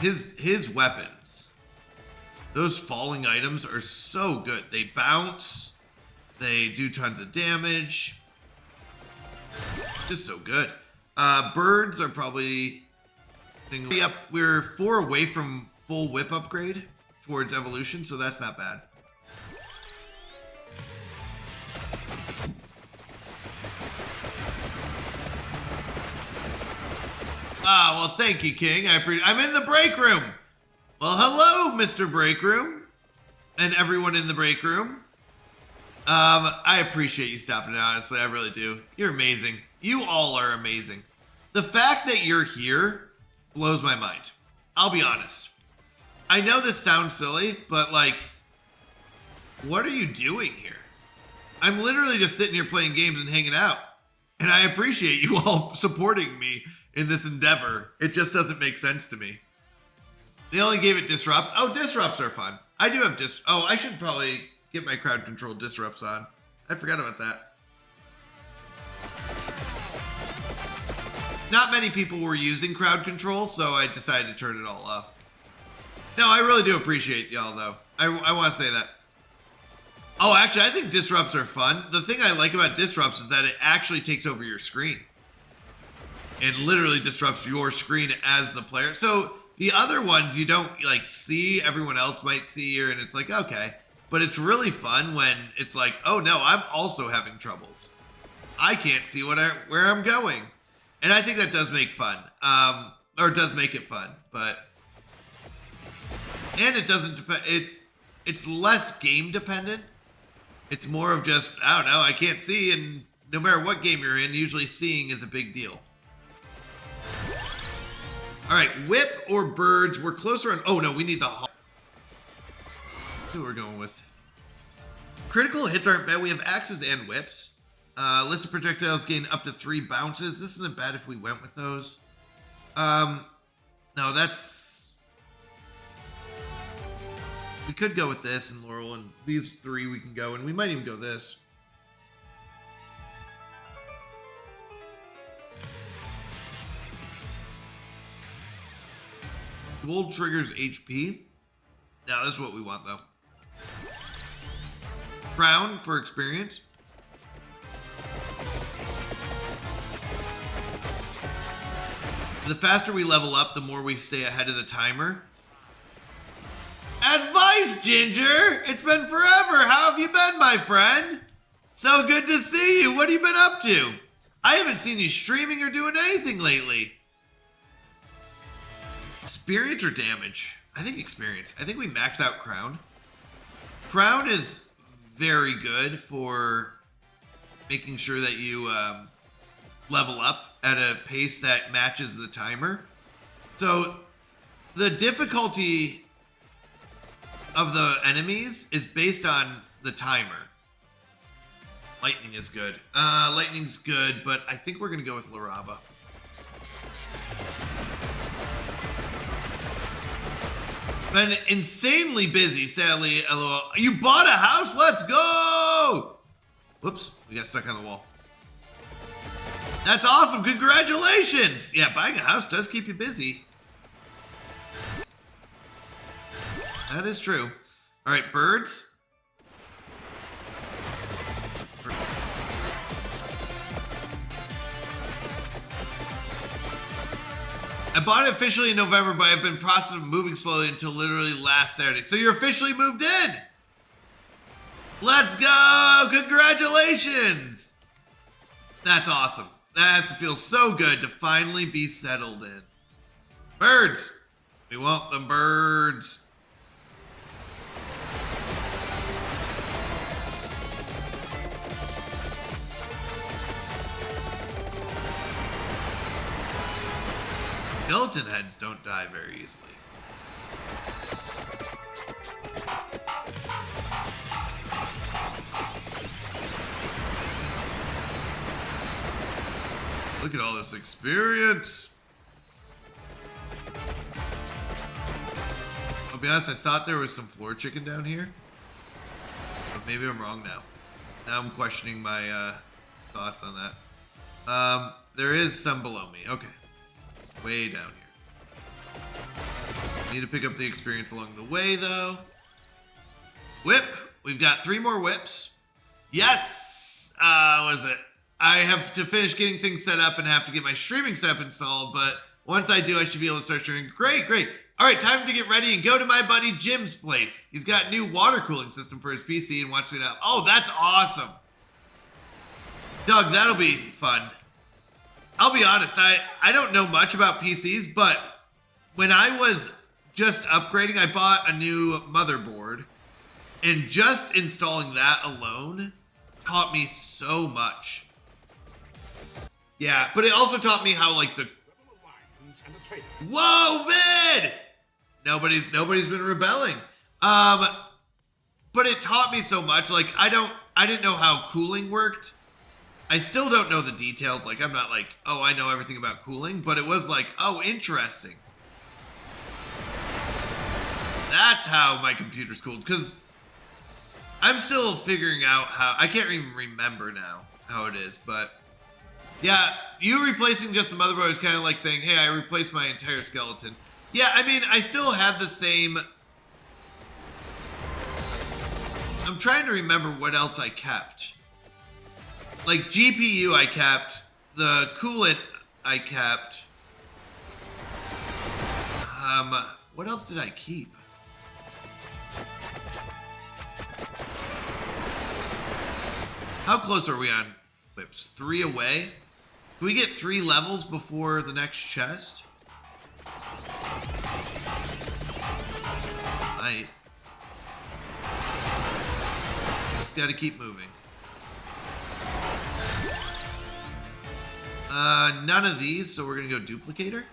Speaker 3: His weapons, those falling items are so good. They bounce. They do tons of damage. Just so good. Birds are probably... Yep, we're 4 away from full whip upgrade towards evolution, so that's not bad. Ah, well, thank you, King. I'm in the break room. Well, hello, Mr. Break Room, and everyone in the break room. I appreciate you stopping in, honestly. I really do. You're amazing. You all are amazing. The fact that you're here blows my mind. I'll be honest. I know this sounds silly, but like, what are you doing here? I'm literally just sitting here playing games and hanging out. And I appreciate you all supporting me in this endeavor. It just doesn't make sense to me. They only gave it disrupts. Oh, disrupts are fun. I do have oh, I should probably get my crowd control disrupts on. I forgot about that. Not many people were using crowd control, so I decided to turn it all off. No, I really do appreciate y'all, though. I want to say that. Oh, actually, I think disrupts are fun. The thing I like about disrupts is that it actually takes over your screen. It literally disrupts your screen as the player. So the other ones you don't like see, everyone else might see, and it's like, okay. But it's really fun when it's like, oh no, I'm also having troubles. I can't see where I'm going. And I think that does make fun. Or does make it fun, but and it doesn't depend. It's less game dependent. It's more of just, I don't know, I can't see, and no matter what game you're in, usually seeing is a big deal. All right, whip or birds. We're closer on. Oh no, we need the. Who we're going with? Critical hits aren't bad. We have axes and whips. List of projectiles gain up to 3 bounces. This isn't bad if we went with those. No, that's. We could go with this and Laurel, and these 3 we can go, and we might even go this. Gold triggers HP. Now, this is what we want, though. Crown for experience. The faster we level up, the more we stay ahead of the timer. Advice, Ginger! It's been forever! How have you been, my friend? So good to see you! What have you been up to? I haven't seen you streaming or doing anything lately. Experience or damage? I think experience. I think we max out Crown. Crown is very good for making sure that you level up at a pace that matches the timer. So the difficulty of the enemies is based on the timer. Lightning is good. Lightning's good, but I think we're going to go with Larava. Been insanely busy, sadly. LOL. You bought a house? Let's go! Whoops, we got stuck on the wall. That's awesome. Congratulations. Yeah, buying a house does keep you busy. That is true. All right, birds. I bought it officially in November, but I've been in the process of moving slowly until literally last Saturday. So you're officially moved in. Let's go. Congratulations. That's awesome. That has to feel so good to finally be settled in. Birds. We want them birds. Skeleton heads don't die very easily. Look at all this experience. I'll be honest, I thought there was some floor chicken down here. But maybe I'm wrong now. Now I'm questioning my thoughts on that. There is some below me. Okay. Way down here. Need to pick up the experience along the way, though. Whip. We've got 3 more whips. Yes! What is it? I have to finish getting things set up and have to get my streaming setup installed, but once I do, I should be able to start streaming. Great, great. All right, time to get ready and go to my buddy Jim's place. He's got a new water cooling system for his PC and wants me to... Oh, that's awesome. Doug, that'll be fun. I'll be honest, I don't know much about PCs, but when I was just upgrading, I bought a new motherboard, and just installing that alone taught me so much. Yeah, but it also taught me how, like, the... Whoa, Vid! Nobody's been rebelling. But it taught me so much. Like, I didn't know how cooling worked. I still don't know the details. Like, I'm not like, oh, I know everything about cooling, but it was like, oh, interesting. That's how my computer's cooled. Because I'm still figuring out how. I can't even remember now how it is. But yeah, you replacing just the motherboard is kind of like saying, hey, I replaced my entire skeleton. Yeah, I mean, I still had the same. I'm trying to remember what else I kept. Like GPU I kept. The coolant I kept. What else did I keep? How close are we on whips? 3 away? Can we get 3 levels before the next chest? Might. Just gotta keep moving. None of these, so we're gonna go duplicator.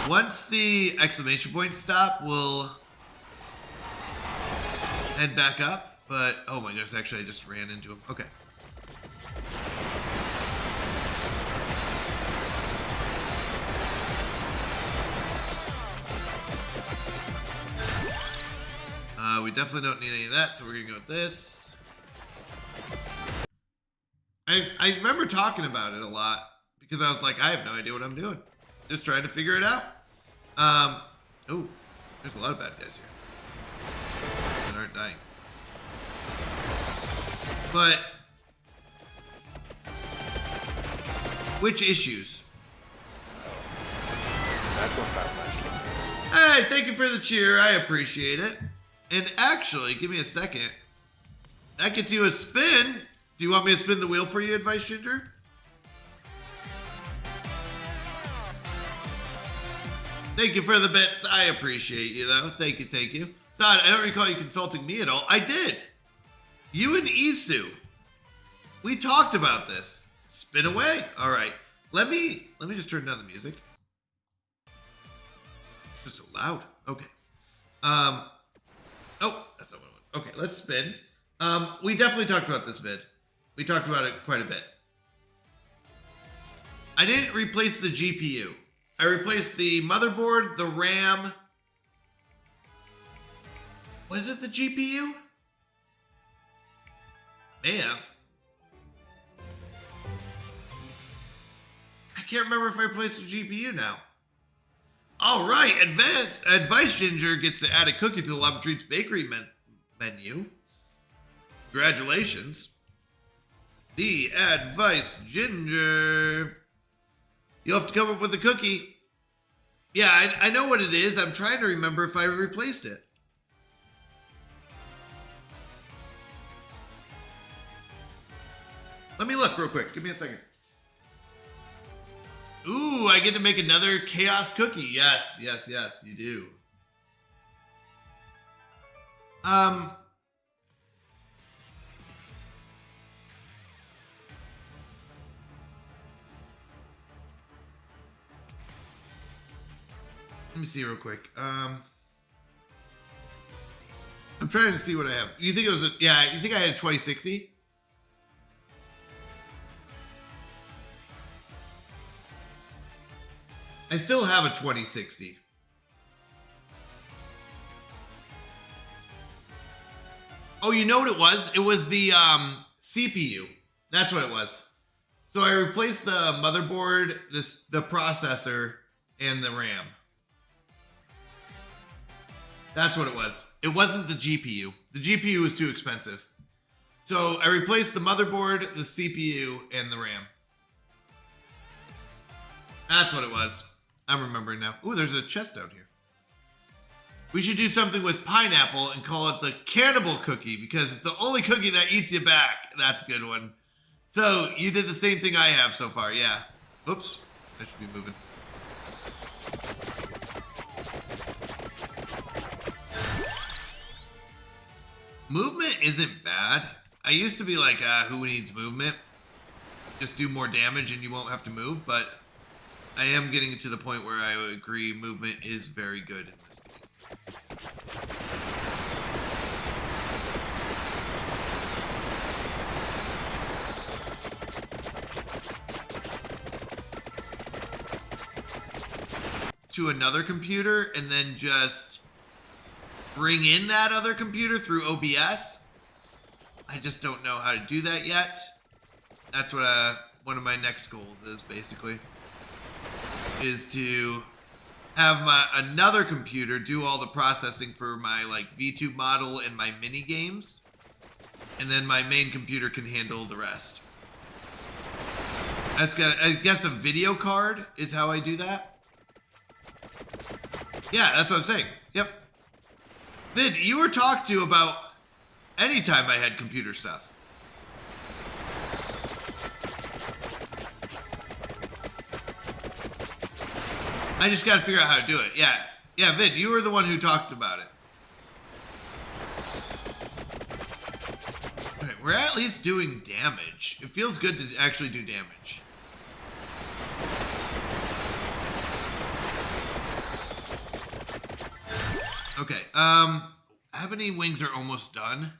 Speaker 3: Once the exclamation points stop, we'll head back up. But, oh my gosh, actually I just ran into him. Okay. We definitely don't need any of that, so we're gonna go with this. I remember talking about it a lot because I was like, I have no idea what I'm doing. Just trying to figure it out. Oh, there's a lot of bad guys here that aren't dying. But which issues? Hey, thank you for the cheer. I appreciate it. And actually, give me a second. That gets you a spin. Do you want me to spin the wheel for you, Advice Ginger? Thank you for the bits. I appreciate you, though. Thank you, thank you. Todd, I don't recall you consulting me at all. I did. You and Isu. We talked about this. Spin away. All right. Let me just turn down the music. It's just so loud. Okay. Oh, that's not what I want. Okay, let's spin. We definitely talked about this vid. We talked about it quite a bit. I didn't replace the GPU. I replaced the motherboard, the RAM. Was it the GPU? May have. I can't remember if I replaced the GPU now. All right, Advice Ginger gets to add a cookie to the Lava Treats Bakery menu. Congratulations. The Advice Ginger. You'll have to come up with a cookie. Yeah, I know what it is. I'm trying to remember if I replaced it. Let me look real quick. Give me a second. Ooh, I get to make another chaos cookie. Yes, yes, yes, you do. Let me see real quick. I'm trying to see what I have. You think it was you think I had a 2060? I still have a 2060. Oh, you know what it was? It was the CPU. That's what it was. So I replaced the motherboard, the processor, and the RAM. That's what it was. It wasn't the GPU. The GPU was too expensive. So I replaced the motherboard, the CPU, and the RAM. That's what it was. I'm remembering now. Ooh, there's a chest down here. We should do something with pineapple and call it the cannibal cookie because it's the only cookie that eats you back. That's a good one. So you did the same thing I have so far. Yeah. Oops. I should be moving. Movement isn't bad. I used to be like, who needs movement? Just do more damage and you won't have to move, but I am getting to the point where I would agree movement is very good in this game. to another computer and then just bring in that other computer through OBS. I just don't know how to do that yet. That's what one of my next goals is, basically, is to have another computer do all the processing for my like VTube model and my mini games, and then my main computer can handle the rest. I guess a video card is how I do that. Yeah, that's what I'm saying. Yep. Vid, you were talked to about anytime I had computer stuff. I just gotta figure out how to do it. Yeah. Yeah, Vid, you were the one who talked about it. Alright, we're at least doing damage. It feels good to actually do damage. Okay, Ebony Wings are almost done.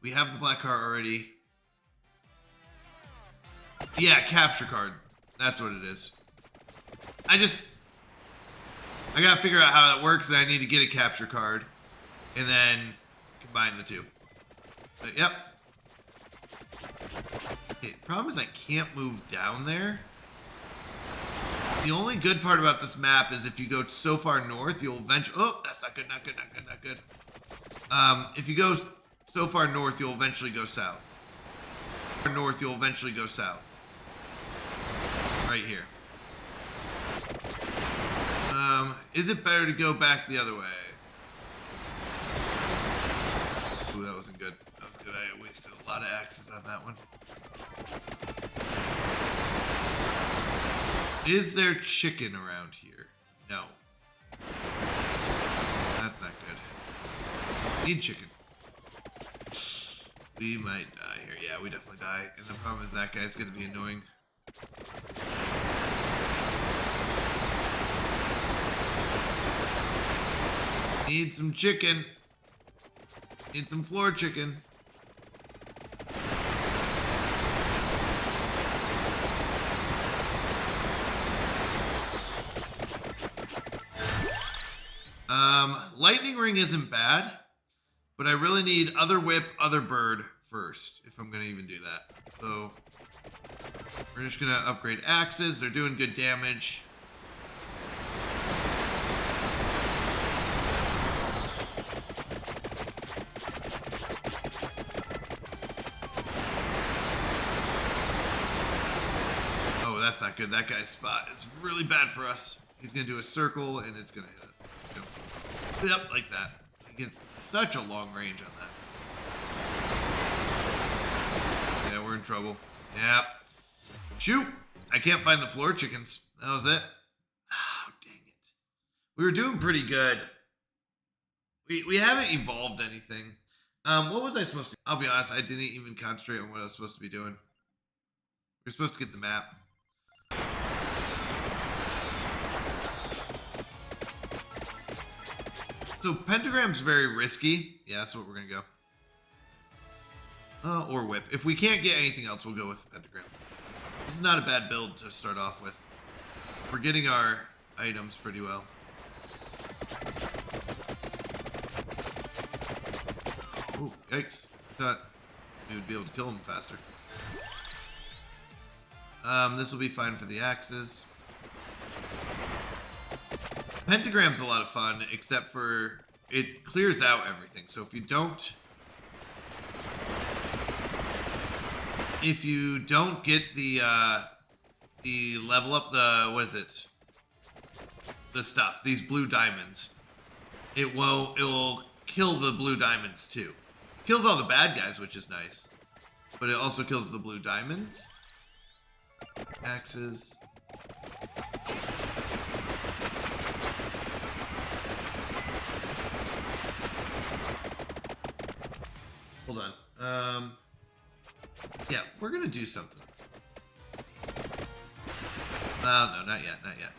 Speaker 3: We have the black card already. Yeah, capture card. That's what it is. I gotta figure out how that works, and I need to get a capture card, and then combine the two. But, yep. Okay, problem is I can't move down there. The only good part about this map is if you go so far north, you'll eventually... Oh, that's not good, not good, not good, not good. If you go so far north, you'll eventually go south. North, you'll eventually go south. Right here. Is it better to go back the other way? Ooh, that wasn't good. That was good. I wasted a lot of axes on that one. Is there chicken around here? No. That's not good. Need chicken. We might die here. Yeah, we definitely die. And the problem is that guy's going to be annoying. Need some chicken. Need some floor chicken. Lightning ring isn't bad, but I really need other whip, other bird first if I'm gonna even do that. So we're just gonna upgrade axes. They're doing good damage. Oh, that's not good. That guy's spot is really bad for us. He's gonna do a circle and it's gonna hit us. Yep, like that. You get such a long range on that. Yeah, we're in trouble. Yep. Shoot! I can't find the floor chickens. That was it. Oh, dang it. We were doing pretty good. We haven't evolved anything. What was I supposed to... I'll be honest, I didn't even concentrate on what I was supposed to be doing. We were supposed to get the map. So pentagram's very risky. Yeah, that's what we're gonna go. Or whip. If we can't get anything else, we'll go with the pentagram. This is not a bad build to start off with. We're getting our items pretty well. Oh, yikes. I thought we would be able to kill them faster. This will be fine for the axes. Pentagram's a lot of fun, except for it clears out everything. So if you don't get the level up, what is it? The stuff, these blue diamonds, it will kill the blue diamonds too. Kills all the bad guys, which is nice, but it also kills the blue diamonds. Axes. Hold on. Yeah, we're gonna do something. No, not yet, not yet.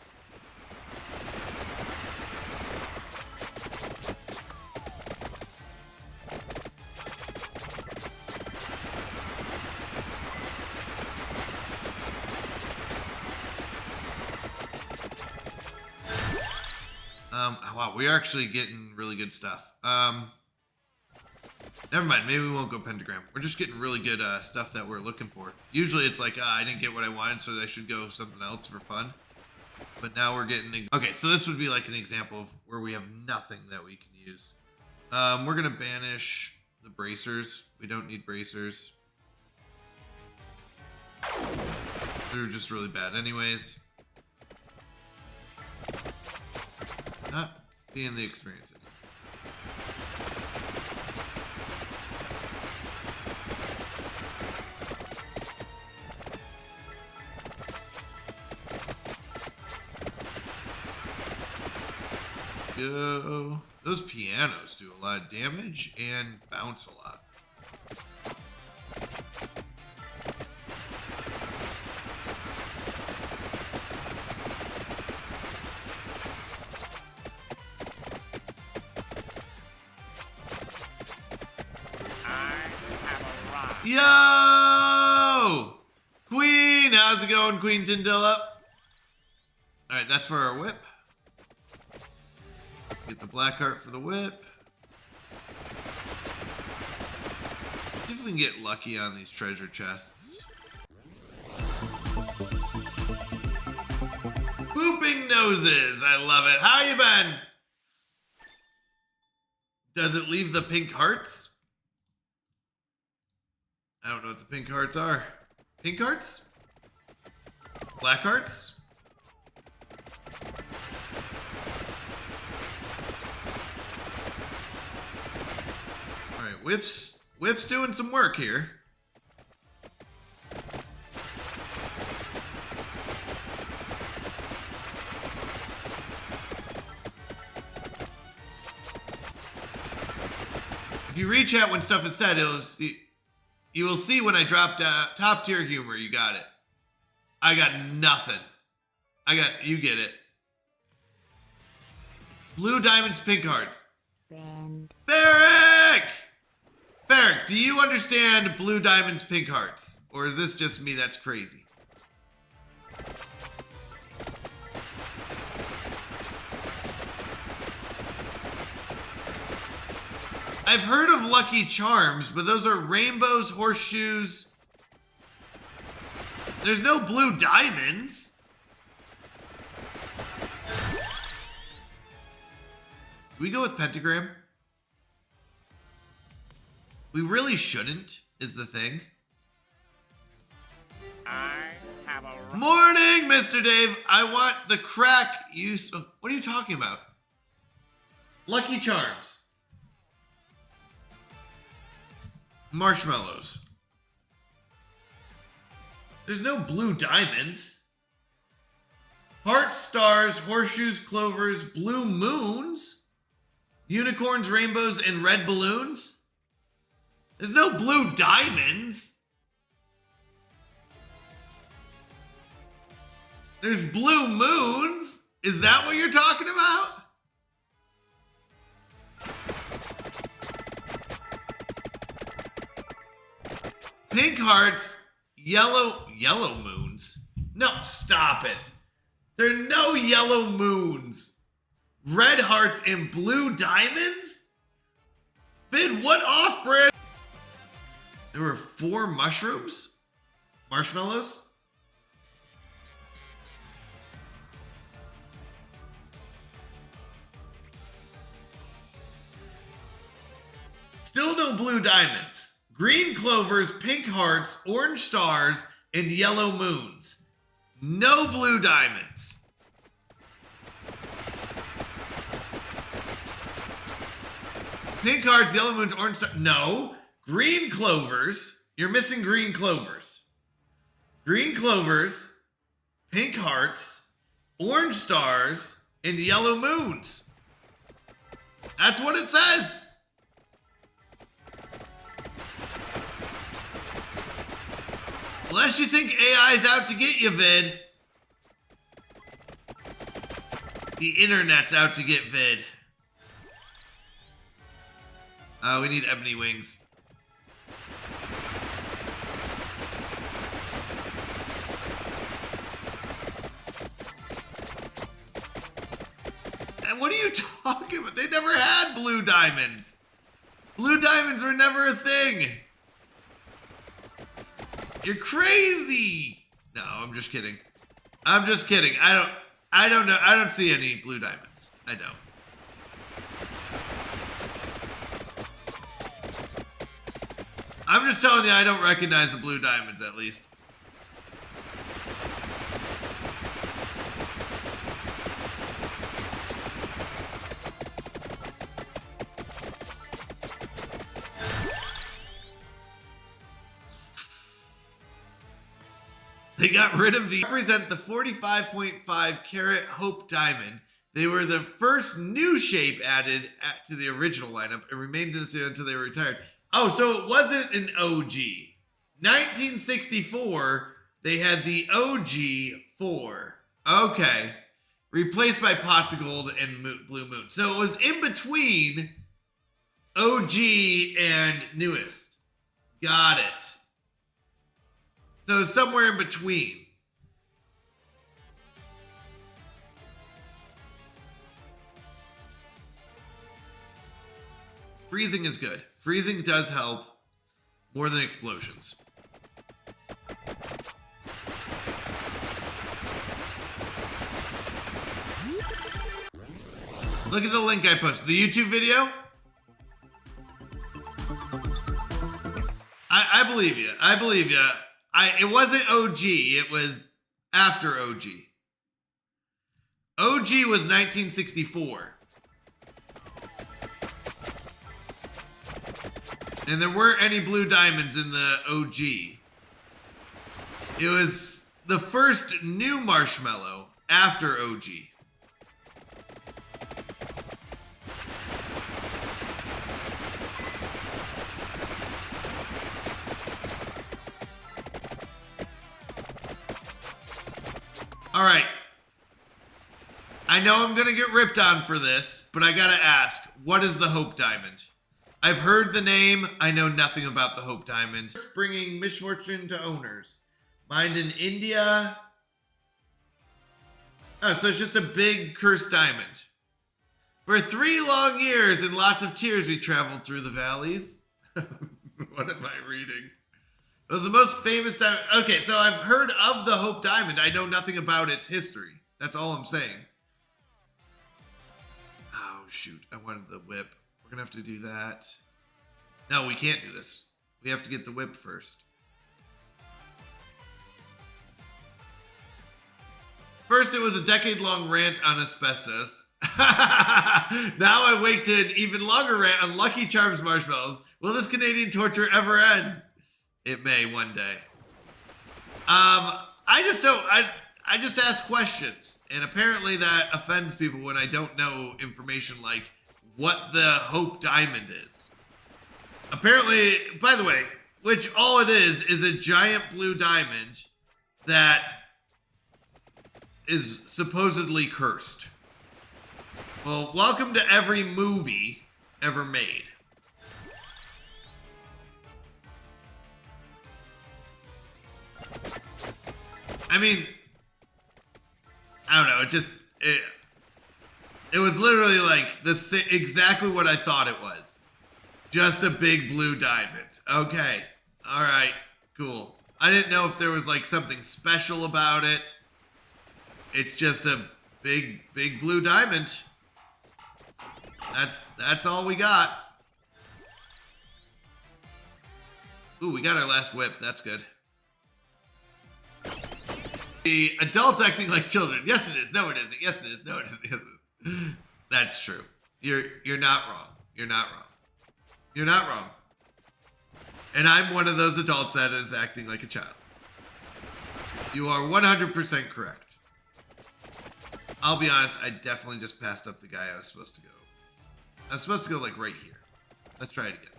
Speaker 3: Wow, we're actually getting really good stuff. Never mind. Maybe we won't go pentagram. We're just getting really good stuff that we're looking for. Usually it's like, I didn't get what I wanted, so I should go something else for fun. But now we're getting... Okay, so this would be like an example of where we have nothing that we can use. We're going to banish the bracers. We don't need bracers. They're just really bad anyways. Not seeing the experience in it. Go. Those pianos do a lot of damage and bounce a lot. Yo! Queen! How's it going, Queen Tindilla? Alright, that's for our whip. Get the black heart for the whip. See if we can get lucky on these treasure chests. Booping noses! I love it. How you been? Does it leave the pink hearts? I don't know what the pink hearts are. Pink hearts? Black hearts? Alright, Whip's doing some work here. If you reach out when stuff is said, you will see when I dropped top tier humor. You got it. I got nothing. You get it. Blue diamonds, pink hearts.
Speaker 6: Friend.
Speaker 3: Barrick! Barrick, do you understand blue diamonds, pink hearts? Or is this just me that's crazy? I've heard of Lucky Charms, but those are rainbows, horseshoes. There's no blue diamonds. Do we go with pentagram? We really shouldn't, is the thing.
Speaker 4: I have a...
Speaker 3: Morning, Mr. Dave. I want the crack use. What are you talking about? Lucky Charms. Marshmallows. There's no blue diamonds. Hearts, stars, horseshoes, clovers, blue moons, unicorns, rainbows, and red balloons. There's no blue diamonds. There's blue moons. Is that what you're talking about? Pink hearts, yellow moons. No, stop it. There are no yellow moons. Red hearts and blue diamonds? Vid, what off-brand? There were 4 mushrooms? Marshmallows? Still no blue diamonds. Green clovers, pink hearts, orange stars, and yellow moons. No blue diamonds. Pink hearts, yellow moons, orange stars. No. Green clovers. You're missing green clovers. Green clovers, pink hearts, orange stars, and yellow moons. That's what it says. Unless you think AI's out to get you, Vid. The internet's out to get Vid. We need ebony wings. What are you talking about? They never had blue diamonds. Blue diamonds were never a thing. You're crazy. No, I'm just kidding. I'm just kidding. I don't know. I don't see any blue diamonds. I don't. I'm just telling you, I don't recognize the blue diamonds, at least. They got rid of the represent the 45.5 carat Hope Diamond. They were the first new shape added to the original lineup and remained this until they were retired. Oh, so it wasn't an OG. 1964, they had the OG 4. Okay. Replaced by Pots of Gold and Blue Moon. So it was in between OG and newest. Got it. So somewhere in between. Freezing is good. Freezing does help more than explosions. Look at the link I posted. The YouTube video. I believe you. I believe you. It wasn't OG. It was after OG. OG was 1964. And there weren't any blue diamonds in the OG. It was the first new marshmallow after OG. All right. I know I'm going to get ripped on for this, but I got to ask, what is the Hope Diamond? I've heard the name. I know nothing about the Hope Diamond. Bringing misfortune to owners. Mined in India. Oh, so it's just a big cursed diamond. For 3 long years and lots of tears, we traveled through the valleys. What am I reading? It was the most famous diamond. Okay, so I've heard of the Hope Diamond. I know nothing about its history. That's all I'm saying. Oh, shoot. I wanted the whip. We're going to have to do that. No, we can't do this. We have to get the whip first. First, it was a decade-long rant on asbestos. Now I wait to an even longer rant on Lucky Charms marshmallows. Will this Canadian torture ever end? It may one day. I just don't. I just ask questions, and apparently that offends people when I don't know information like what the Hope Diamond is. Apparently, by the way, which all it is a giant blue diamond that is supposedly cursed. Well, welcome to every movie ever made. I mean, I don't know. It was literally like exactly what I thought it was. Just a big blue diamond. Okay. All right. Cool. I didn't know if there was like something special about it. It's just a big blue diamond. That's all we got. Ooh, we got our last whip. That's good. The adults acting like children. Yes, it is. No, it isn't. Yes, it is. No, it isn't. Yes, it is. That's true. You're not wrong. You're not wrong. You're not wrong. And I'm one of those adults that is acting like a child. You are 100% correct. I'll be honest, I definitely just passed up the guy I was supposed to go. I was supposed to go like right here. Let's try it again.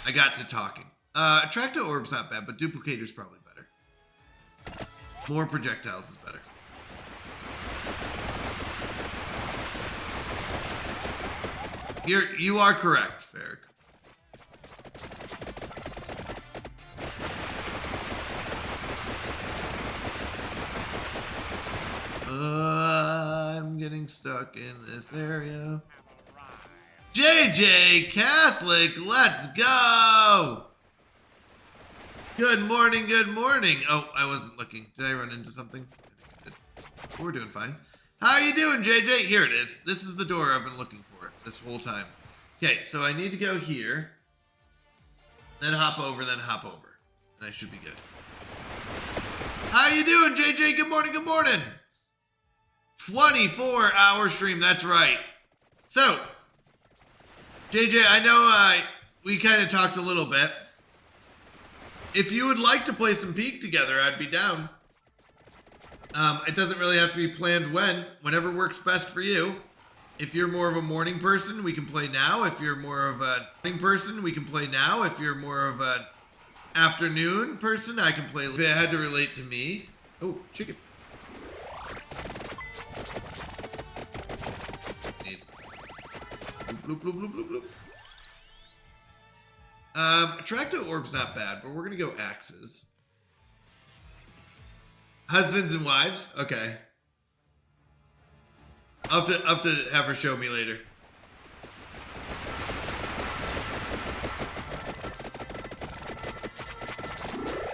Speaker 3: I got to talking. Attracto Orb's not bad, but Duplicator's probably better. More projectiles is better. You are correct, Ferric. I'm getting getting stuck in this area. JJ Catholic, let's go! Good morning, good morning. Oh, I wasn't looking. Did I run into something? I think I did. We're doing fine. How are you doing, JJ? Here it is. This is the door I've been looking for this whole time. Okay, so I need to go here. Then hop over, then hop over. And I should be good. How you doing, JJ? Good morning, good morning. 24-hour stream, that's right. So, JJ, I know we kind of talked a little bit. If you would like to play some Peak together, I'd be down. It doesn't really have to be planned whenever works best for you. If you're more of a morning person, we can play now. If you're more of a morning person, we can play now. If you're more of an afternoon person, I can play. If it had to relate to me. Oh, chicken. Bloop, bloop, bloop, bloop, bloop. Attracto Orb's not bad, but we're gonna go axes. Husbands and wives? Okay. I'll have to have her show me later.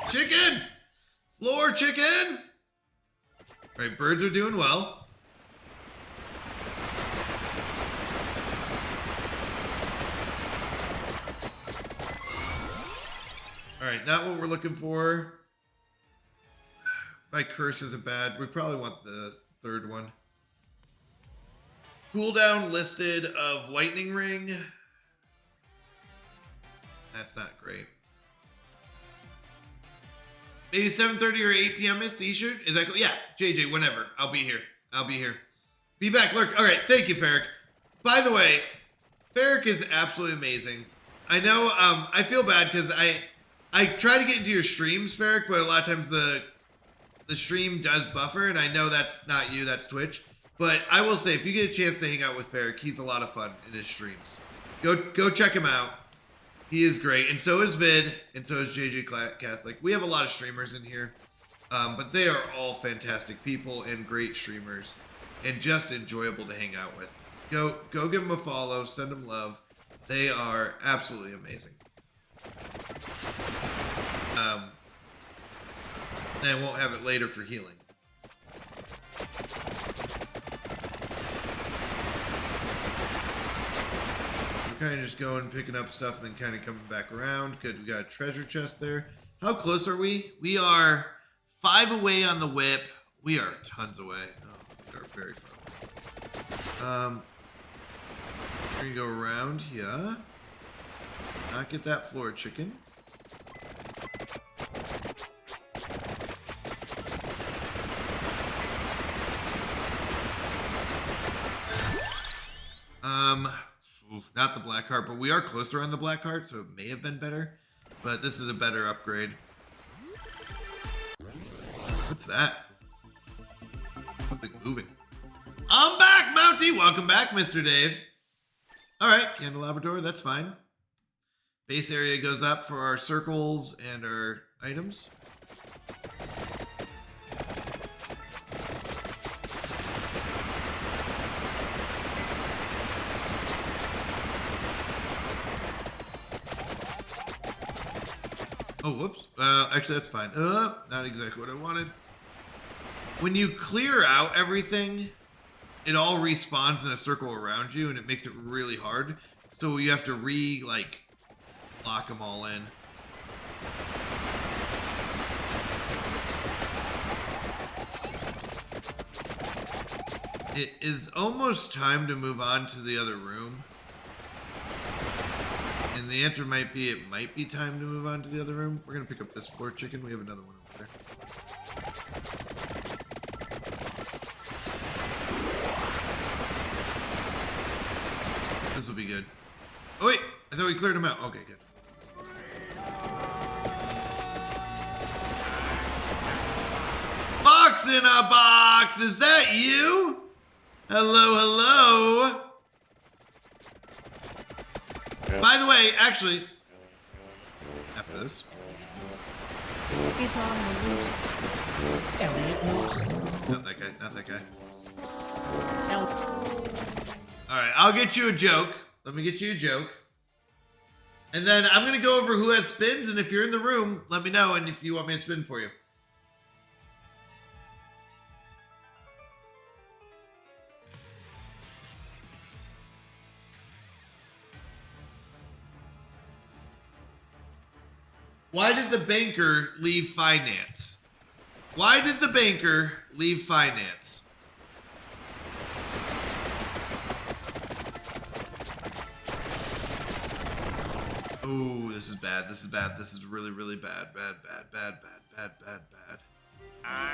Speaker 3: Chicken! Floor chicken! Alright, birds are doing well. Alright, not what we're looking for. My curse isn't bad. We probably want the third one. Cooldown listed of Lightning Ring. That's not great. Maybe 7:30 or 8 p.m. Miss T-shirt? Is that cool? Yeah, JJ, whenever. I'll be here. I'll be here. Be back, lurk. All right, thank you, Ferric. By the way, Ferric is absolutely amazing. I know, I feel bad because I try to get into your streams, Ferric, but a lot of times the stream does buffer, and I know that's not you, that's Twitch. But I will say, if you get a chance to hang out with Ferric, he's a lot of fun in his streams. Go check him out. He is great, and so is Vid, and so is JJ Catholic. We have a lot of streamers in here, but they are all fantastic people and great streamers, and just enjoyable to hang out with. Go give them a follow, send them love. They are absolutely amazing. And I won't have it later for healing. We're kind of just going, picking up stuff, and then kind of coming back around. Good, we got a treasure chest there. How close are we? We are 5 away on the whip. We are tons away. Oh, we are very far away. We're gonna go around here. Not get that floor chicken. Not the black heart, but we are closer on the black heart, so it may have been better. But this is a better upgrade. What's that? Something moving. I'm back, Mountie! Welcome back, Mr. Dave. Alright, candelabra, that's fine. Base area goes up for our circles and our items. Oh, whoops. Actually, that's fine. Not exactly what I wanted. When you clear out everything, it all respawns in a circle around you, and it makes it really hard. So you have to lock them all in. It is almost time to move on to the other room. And the answer might be, it might be time to move on to the other room. We're going to pick up this floor chicken. We have another one over there. This will be good. Oh, wait. I thought we cleared them out. Okay, good. Box in a box. Is that you? Hello, hello. By the way, actually, after this.
Speaker 11: It's on the loose. Elliot knows.
Speaker 3: Not that guy, not that guy.
Speaker 11: Elliot.
Speaker 3: All right, I'll get you a joke. Let me get you a joke. And then I'm going to go over who has spins. And if you're in the room, let me know. And if you want me to spin for you. Why did the banker leave finance? Why did the banker leave finance? Oh, this is bad. This is bad. This is really, really bad. Bad.
Speaker 4: I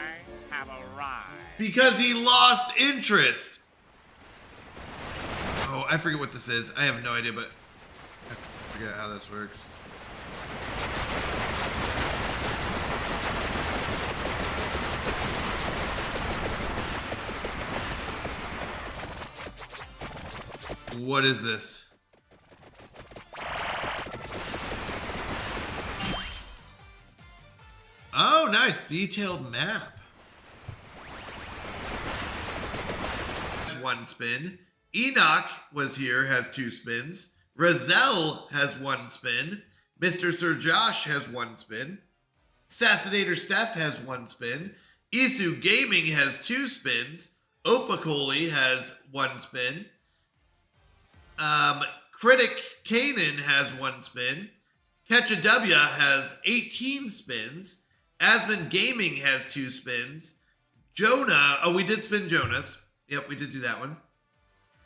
Speaker 4: have arrived.
Speaker 3: Because he lost interest. Oh, I forget what this is. I have no idea, but I forget how this works. What is this? Oh, nice. Detailed map. One spin. Enoch was here, has 2 spins. Razel has 1 spin. Mr. Sir Josh has 1 spin. Assassinator Steph has 1 spin. Isu Gaming has 2 spins. Opakoli has 1 spin. Critic Kanan has 1 spin. Catch a W has 18 spins. Asmon Gaming has 2 spins. Jonah, oh, we did spin Jonas. Yep, we did do that one.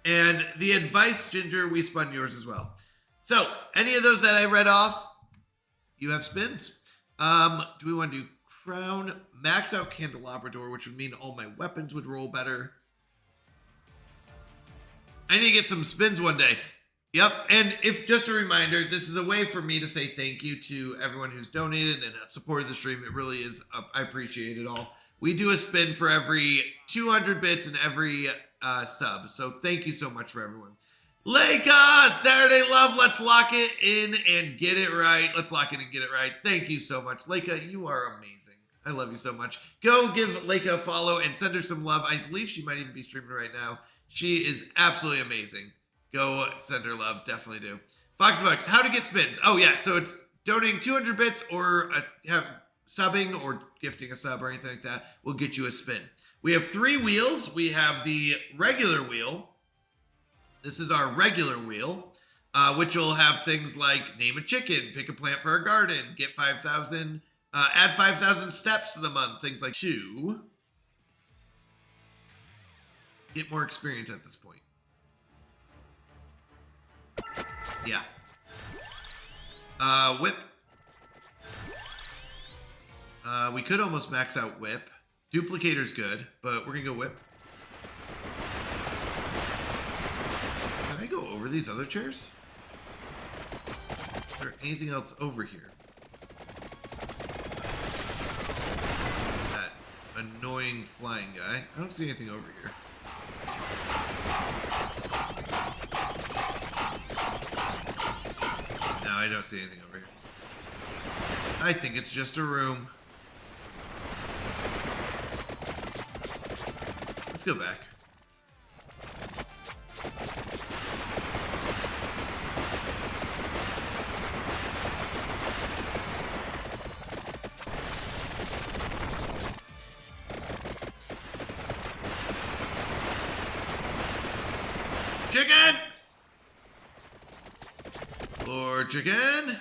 Speaker 3: And the Advice Ginger, we spun yours as well. So, any of those that I read off, you have spins. Do we want to do Crown, Max Out Candelabrador, which would mean all my weapons would roll better. I need to get some spins one day. Yep, and if just a reminder, this is a way for me to say thank you to everyone who's donated and supported the stream. It really is, I appreciate it all. We do a spin for every 200 bits and every sub, so thank you so much for everyone. Leica, Saturday Love, let's lock it in and get it right. Let's lock it and get it right. Thank you so much. Leica, you are amazing. I love you so much. Go give Leica a follow and send her some love. I believe she might even be streaming right now. She is absolutely amazing. Go send her love. Definitely do. Foxbucks, how to get spins. Oh, yeah. So it's donating 200 bits or subbing or gifting a sub or anything like that will get you a spin. We have 3 wheels. We have the regular wheel. This is our regular wheel, which will have things like name a chicken, pick a plant for a garden, get 5,000, add 5,000 steps to the month, things like 2. Get more experience at this point. Yeah. Whip. We could almost max out whip. Duplicator's good, but we're gonna go whip. Can I go over these other chairs? Is there anything else over here? That annoying flying guy. I don't see anything over here. No, I don't see anything over here. I think it's just a room. Let's go back. Chicken! Lord Chicken!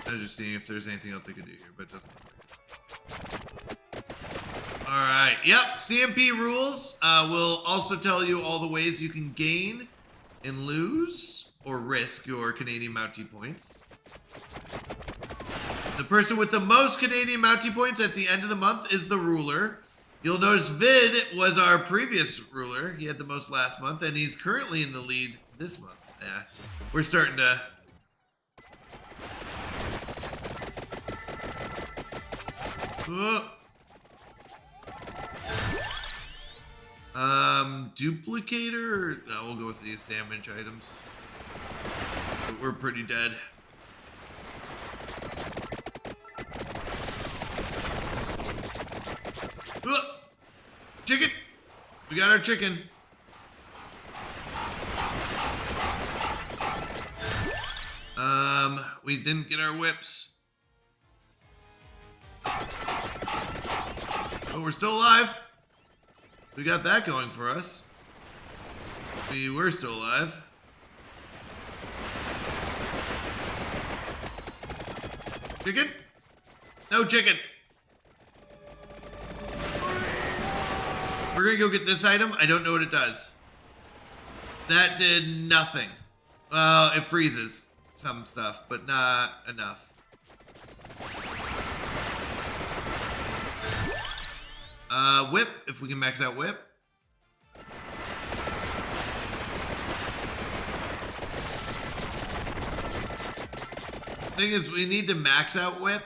Speaker 3: I was just seeing if there's anything else I could do here, but it doesn't matter. Alright, yep, CMP rules will also tell you all the ways you can gain and lose or risk your Canadian Mountie points. The person with the most Canadian Mountie points at the end of the month is the ruler. You'll notice Vid was our previous ruler. He had the most last month, and he's currently in the lead this month. Yeah, we're starting to... Duplicator? No, we'll go with these damage items. We're pretty dead. We got our chicken. We didn't get our whips. But we're still alive. We got that going for us. We were still alive. Chicken? No chicken. We're gonna go get this item. I don't know what it does. That did nothing. Well, it freezes some stuff, but not enough. Whip, if we can max out whip. Thing is, we need to max out whip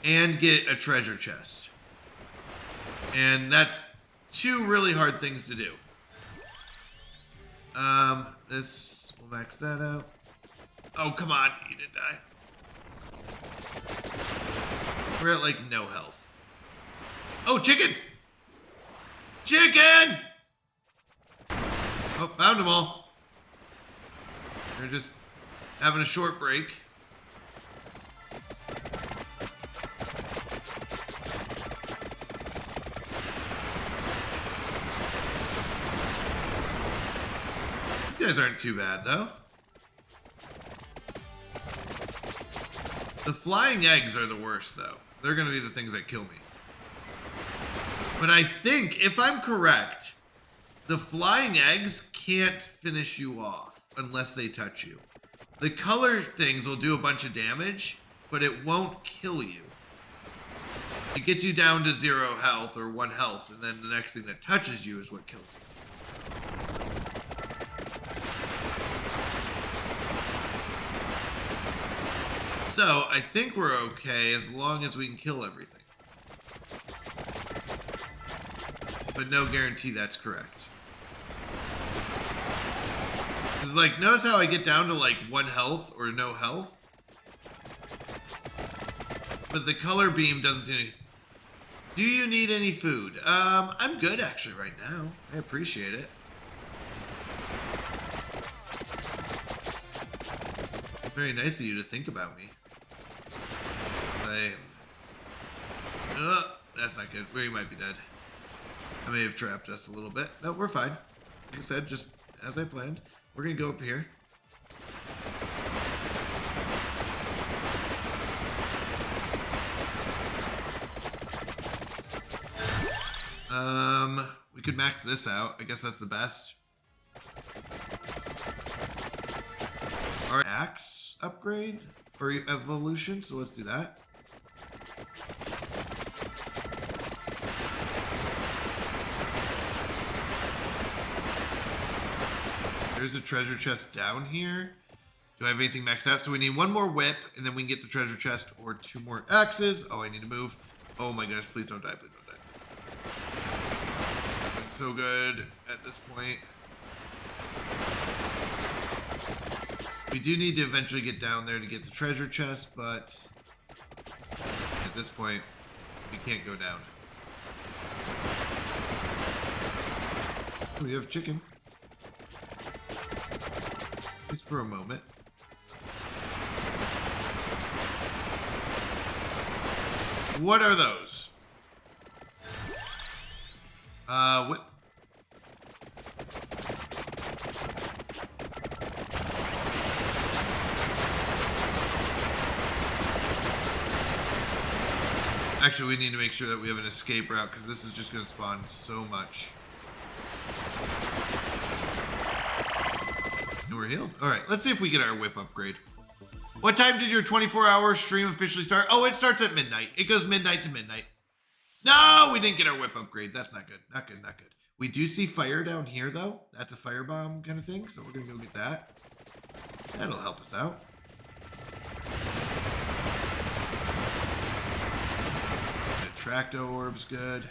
Speaker 3: and get a treasure chest. And that's two really hard things to do. This, we'll max that out. Oh, come on, you didn't die. We're at like no health. Oh, chicken! Chicken! Oh, found them all. They're just having a short break. These guys aren't too bad, though. The flying eggs are the worst, though. They're going to be the things that kill me. But I think, if I'm correct, the flying eggs can't finish you off unless they touch you. The color things will do a bunch of damage, but it won't kill you. It gets you down to 0 health or 1 health, and then the next thing that touches you is what kills you. So, I think we're okay as long as we can kill everything. But no guarantee that's correct. Because, like, notice how I get down to, like, 1 health or no health? But the color beam doesn't seem to... Do you need any food? I'm good, actually, right now. I appreciate it. Very nice of you to think about me. That's not good. We might be dead. I may have trapped us a little bit. No, we're fine. Like I said, just as I planned. We're gonna go up here. We could max this out. I guess that's the best. Our axe upgrade or evolution. So let's do that. There's a treasure chest down here. Do I have anything maxed out? So we need 1 more whip, and then we can get the treasure chest or 2 more axes. Oh, I need to move. Oh my goodness, please don't die, please don't die. It's so good at this point. We do need to eventually get down there to get the treasure chest, but at this point, we can't go down. We have chicken. Just for a moment. What are those? What? Actually, we need to make sure that we have an escape route because this is just going to spawn so much. And we're healed. All right, let's see if we get our whip upgrade. What time did your 24-hour stream officially start? Oh, it starts at midnight. It goes midnight to midnight. No, we didn't get our whip upgrade. That's not good. Not good, not good. We do see fire down here, though. That's a firebomb kind of thing, so we're going to go get that. That'll help us out. The Tracto orb's good.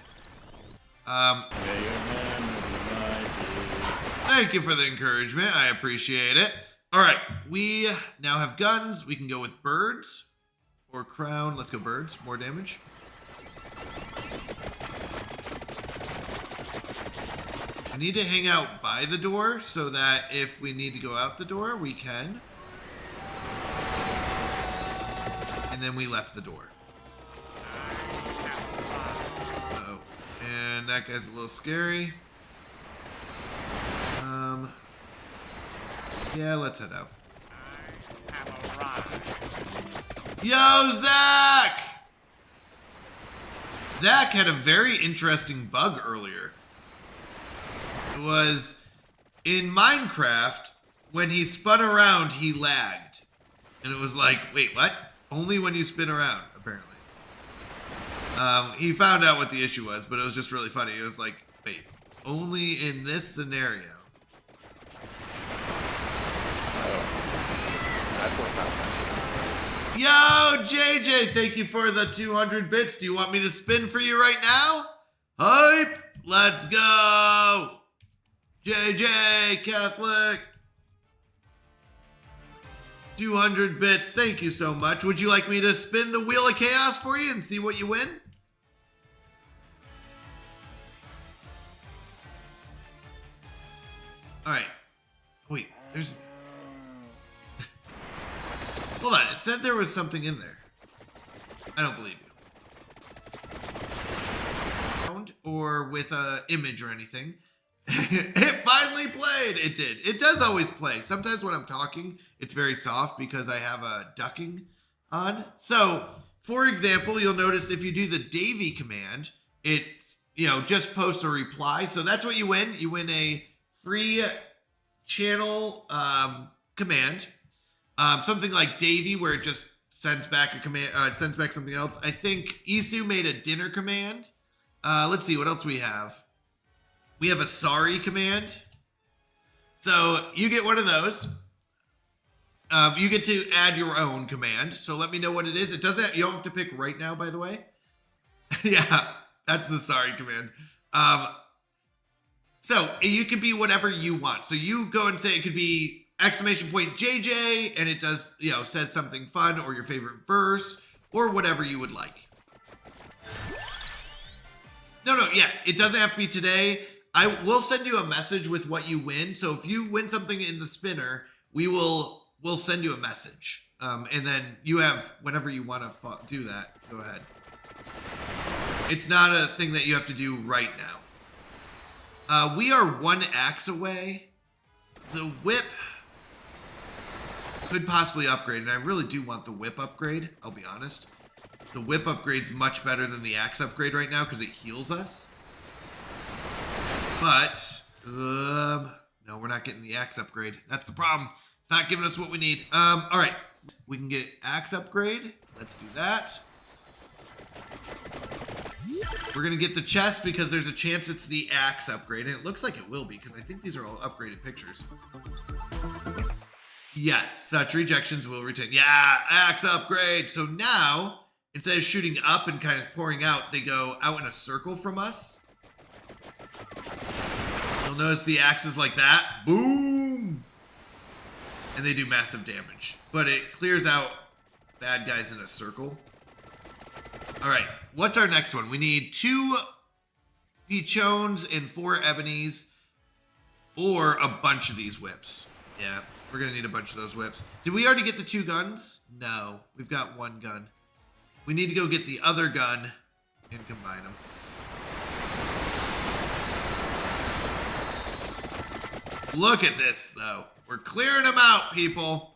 Speaker 3: Thank you for the encouragement. I appreciate it. All right, we now have guns. We can go with birds or crown. Let's go birds. More damage. We need to hang out by the door so that if we need to go out the door, we can. And then we left the door. Uh-oh. And that guy's a little scary. Yeah, let's head out.
Speaker 4: I have arrived.
Speaker 3: Yo, Zach! Zach had a very interesting bug earlier. It was in Minecraft, when he spun around, he lagged. And it was like, wait, what? Only when you spin around, apparently. He found out what the issue was, but it was just really funny. It was like, wait, only in this scenario. Yo, JJ, thank you for the 200 bits. Do you want me to spin for you right now? Hype! Let's go! JJ Catholic. 200 bits. Thank you so much. Would you like me to spin the Wheel of Chaos for you and see what you win? All right. Wait, there's... Hold on, it said there was something in there. I don't believe you. Or with a image or anything. It finally played. It did. It does always play. Sometimes when I'm talking, it's very soft because I have a ducking on. So, for example, you'll notice if you do the Davy command, it, just posts a reply. So that's what you win. You win a free channel command. Something like Davy, where it just sends back a command, sends back something else. I think Isu made a dinner command. Let's see what else we have. We have a sorry command. So you get one of those. You get to add your own command. So let me know what it is. It doesn't. You don't have to pick right now, by the way. Yeah, that's the sorry command. So you can be whatever you want. So you go and say it could be !JJ, and it does, says something fun or your favorite verse or whatever you would like. No, yeah, it doesn't have to be today. I will send you a message with what you win. So if you win something in the spinner, we'll send you a message. And then you have whenever you want to do that, go ahead. It's not a thing that you have to do right now. We are 1 axe away. The whip could possibly upgrade, and I really do want the whip upgrade, I'll be honest. The whip upgrade's much better than the axe upgrade right now because it heals us. But, no, we're not getting the axe upgrade. That's the problem. It's not giving us what we need. All right, we can get axe upgrade. Let's do that. We're going to get the chest because there's a chance it's the axe upgrade, and it looks like it will be because I think these are all upgraded pictures. Yes, such rejections will retain. Yeah, axe upgrade. So now, instead of shooting up and kind of pouring out, they go out in a circle from us. You'll notice the axes like that. Boom! And they do massive damage. But it clears out bad guys in a circle. All right, what's our next one? We need 2 Peachones and 4 Ebonies or a bunch of these whips. Yeah. We're going to need a bunch of those whips. Did we already get the 2 guns? No. We've got 1 gun. We need to go get the other gun and combine them. Look at this, though. We're clearing them out, people.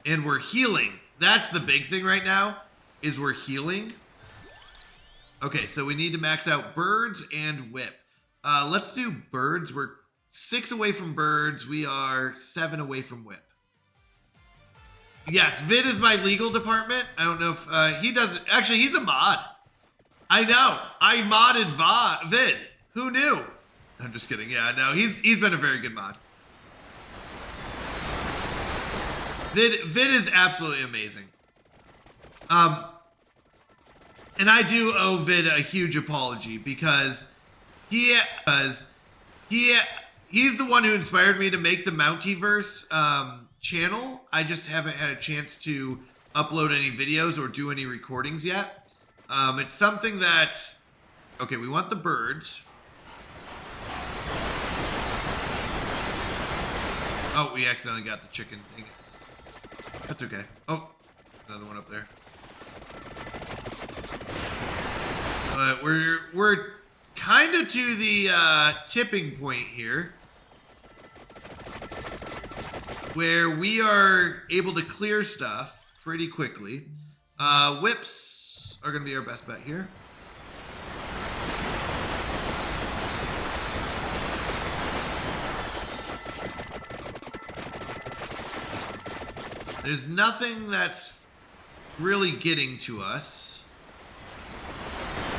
Speaker 3: And we're healing. That's the big thing right now, is we're healing. Okay, so we need to max out birds and whip. Let's do birds. We're 6 away from birds. We are 7 away from whip. Yes, Vid is my legal department. I don't know if he doesn't. Actually, he's a mod. I know. I modded Vid. Who knew? I'm just kidding. Yeah, no, he's been a very good mod. Vid is absolutely amazing. And I do owe Vid a huge apology because he's the one who inspired me to make the Mountyverse channel. I just haven't had a chance to upload any videos or do any recordings yet. It's something that, okay, we want the birds. Oh, we accidentally got the chicken. Dang it. That's okay. Oh, another one up there. But we're kind of to the tipping point here, where we are able to clear stuff pretty quickly. Whips are going to be our best bet here. There's nothing that's really getting to us,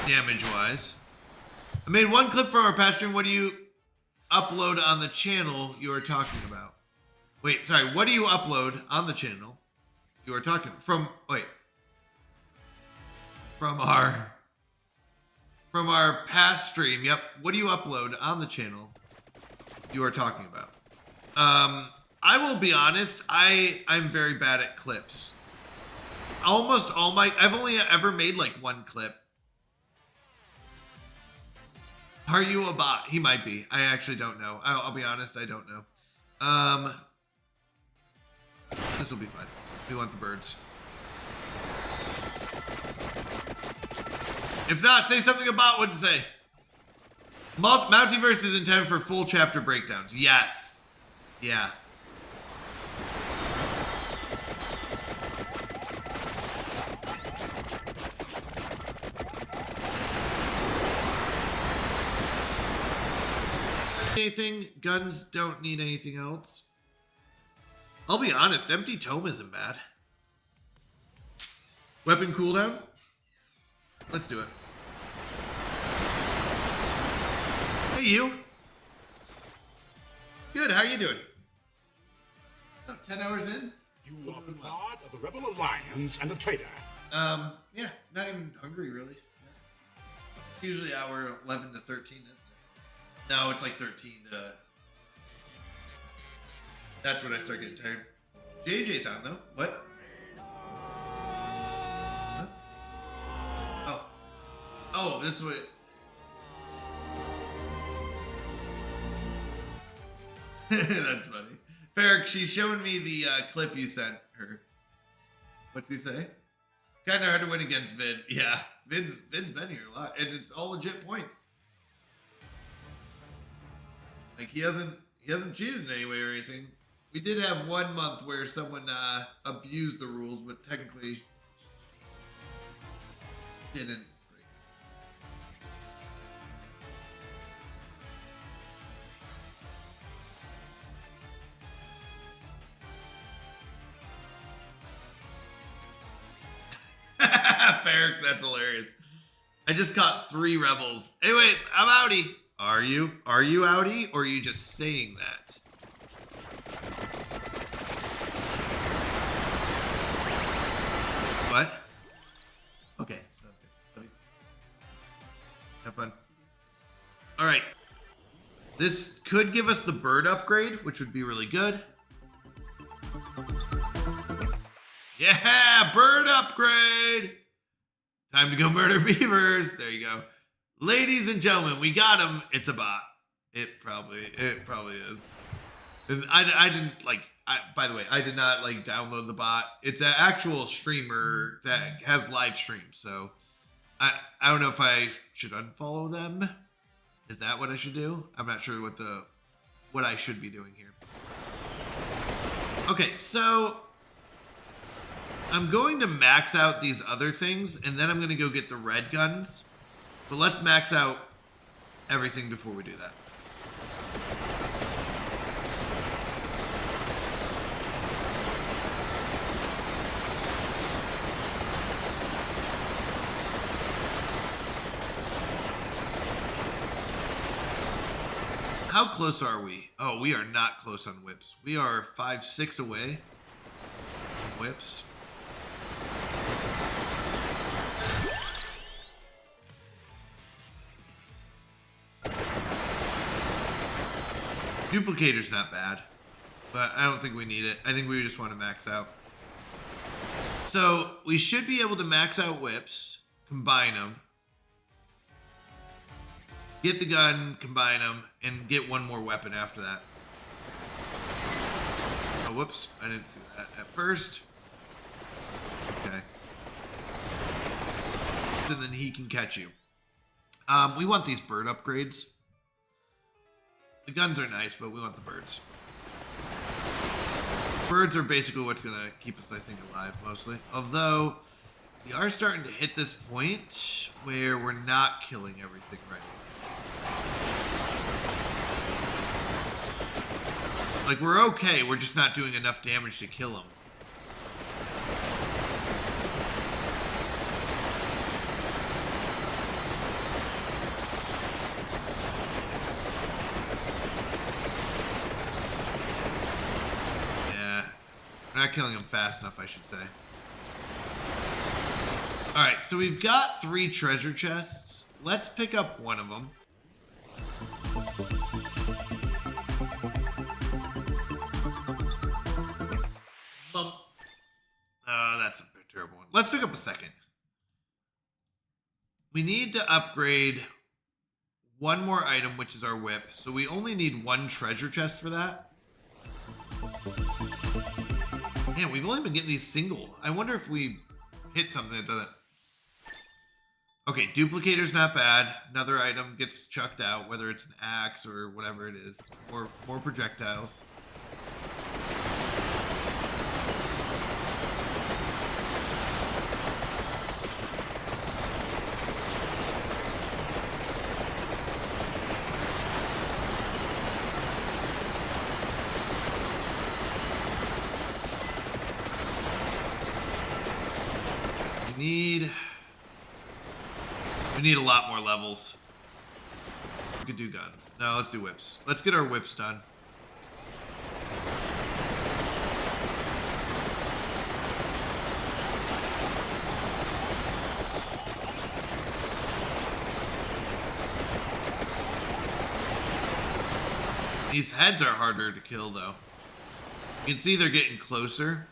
Speaker 3: damage-wise. I made one clip from our past stream. What do you upload on the channel you are talking about? Wait, sorry. What do you upload on the channel you are talking from? Wait, from our past stream. Yep. What do you upload on the channel you are talking about? I will be honest, I'm very bad at clips. Almost all I've only ever made like one clip. Are you a bot? He might be. I actually don't know. I'll be honest, I don't know. This will be fine. We want the birds. If not, say something a bot wouldn't say. Multiverse is intended for full chapter breakdowns. Yes. Yeah. Anything? Guns don't need anything else. I'll be honest, empty tome isn't bad. Weapon cooldown? Let's do it. Hey, you. Good, how you doing? Oh, 10 hours in?
Speaker 8: You are part of the Rebel Alliance and a traitor.
Speaker 3: Yeah, not even hungry, really. It's usually hour 11 to 13, isn't it? No, it's like 13 to... That's when I start getting tired. JJ's on, though. What? Huh? Oh. Oh, this way. That's funny. Ferric, she's showing me the clip you sent her. What's he say? Kind of hard to win against Vid. Yeah, Vid's been here a lot, and it's all legit points. Like he hasn't cheated in any way or anything. We did have 1 month where someone abused the rules, but technically didn't. Ferric, that's hilarious. I just caught 3 rebels. Anyways, I'm outie. Are you? Are you outie, or are you just saying that? What? Okay, sounds good. Have fun. All right. This could give us the bird upgrade, which would be really good. Yeah, bird upgrade. Time to go murder beavers. There you go. Ladies and gentlemen, we got him. It's a bot. It probably is. And I didn't like, by the way, I did not like download the bot. It's an actual streamer that has live streams. So I don't know if I should unfollow them. Is that what I should do? I'm not sure what I should be doing here. Okay, so I'm going to max out these other things, and then I'm going to go get the red guns. But let's max out everything before we do that. How close are we? Oh, we are not close on whips. We are 5-6 away from whips. Duplicator's not bad, but I don't think we need it. I think we just want to max out. So we should be able to max out whips, combine them, get the gun, combine them, and get one more weapon after that. whoops. I didn't see that at first. Okay. And then he can catch you. We want these bird upgrades. The guns are nice, but we want the birds. Birds are basically what's going to keep us, I think, alive mostly. Although, we are starting to hit this point where we're not killing everything right now. Like, we're okay, we're just not doing enough damage to kill them. We're not killing them fast enough, I should say. Alright, so we've got 3 treasure chests. Let's pick up one of them. That's a terrible one. Let's pick up a second. We need to upgrade one more item, which is our whip. So we only need 1 treasure chest for that. Man, we've only been getting these single. I wonder if we hit something that does it. Okay, duplicator's not bad. Another item gets chucked out, whether it's an axe or whatever it is. More projectiles. We need a lot more levels. We could do guns. No, let's do whips. Let's get our whips done. These heads are harder to kill, though. You can see they're getting closer.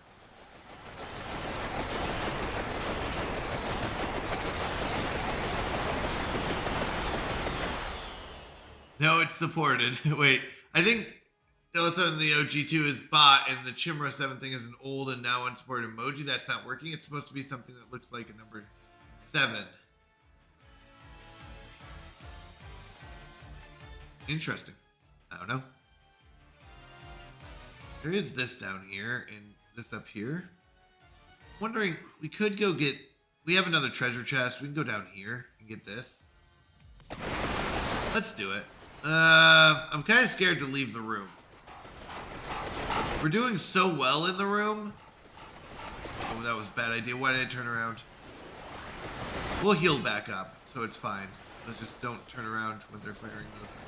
Speaker 3: No, it's supported. Wait, I think also the OG2 is bot and the Chimera 7 thing is an old and now unsupported emoji. That's not working. It's supposed to be something that looks like a number 7. Interesting. I don't know. There is this down here and this up here. I'm wondering, we could go get... We have another treasure chest. We can go down here and get this. Let's do it. I'm kind of scared to leave the room. We're doing so well in the room. Oh, that was a bad idea. Why did I turn around? We'll heal back up, so it's fine. Let's just don't turn around when they're firing those things.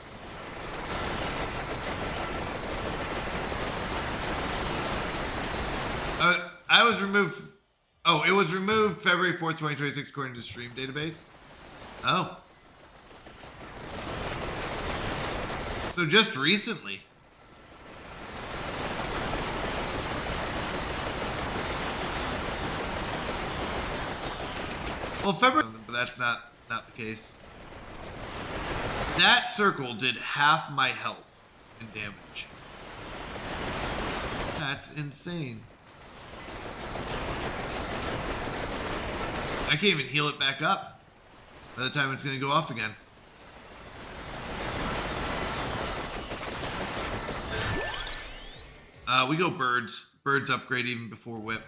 Speaker 3: I was removed. Oh, it was removed February 4th, 2026, according to Stream Database. Oh. So just recently. Well, February, but that's not the case. That circle did half my health and damage. That's insane. I can't even heal it back up by the time it's going to go off again. We go birds. Birds upgrade even before whip.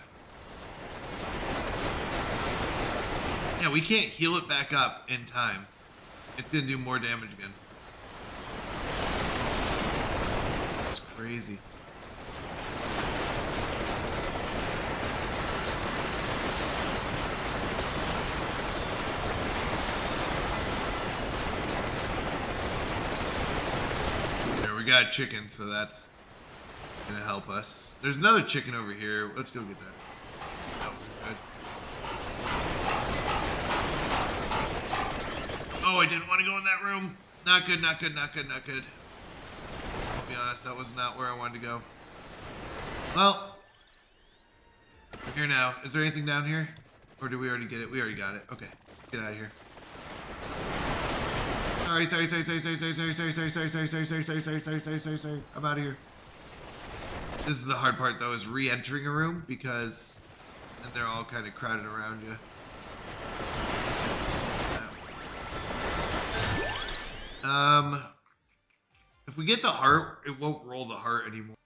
Speaker 3: Yeah, we can't heal it back up in time. It's going to do more damage again. That's crazy. There, we got chicken, so that's gonna help us. There's another chicken over here. Let's go get that. That was good. Oh, I didn't want to go in that room. Not good, not good, not good, not good. I'll be honest, that was not where I wanted to go. Well, we're here now. Is there anything down here? Or did we already get it? We already got it. Okay, let's get out of here. Sorry. I'm out of here. This is the hard part though, is re-entering a room because then they're all kind of crowded around you. If we get the heart, it won't roll the heart anymore.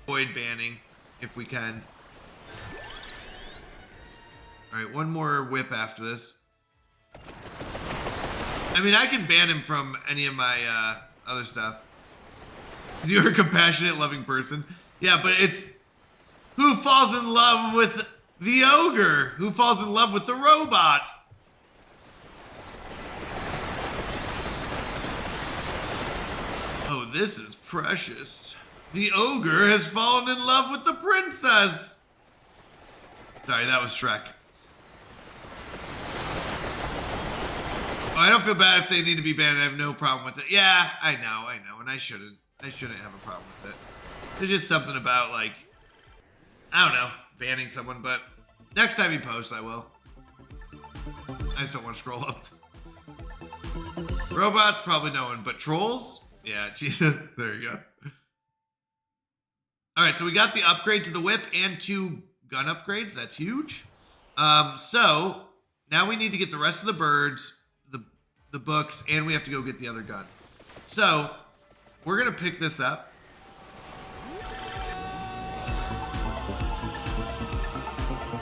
Speaker 3: Avoid banning if we can. All right, one more whip after this. I mean, I can ban him from any of my other stuff. Because you're a compassionate, loving person. Yeah, but it's who falls in love with the ogre? Who falls in love with the robot? Oh, this is precious. The ogre has fallen in love with the princess. Sorry, that was Shrek. Oh, I don't feel bad if they need to be banned. I have no problem with it. Yeah, I know, and I shouldn't have a problem with it. There's just something about, like, I don't know, banning someone, but next time he posts, I will. I just don't want to scroll up. Robots, probably no one, but trolls? Yeah, Jesus, there you go. All right, so we got the upgrade to the whip and 2 gun upgrades. That's huge. So now we need to get the rest of the birds, the books, and we have to go get the other gun. So we're gonna pick this up.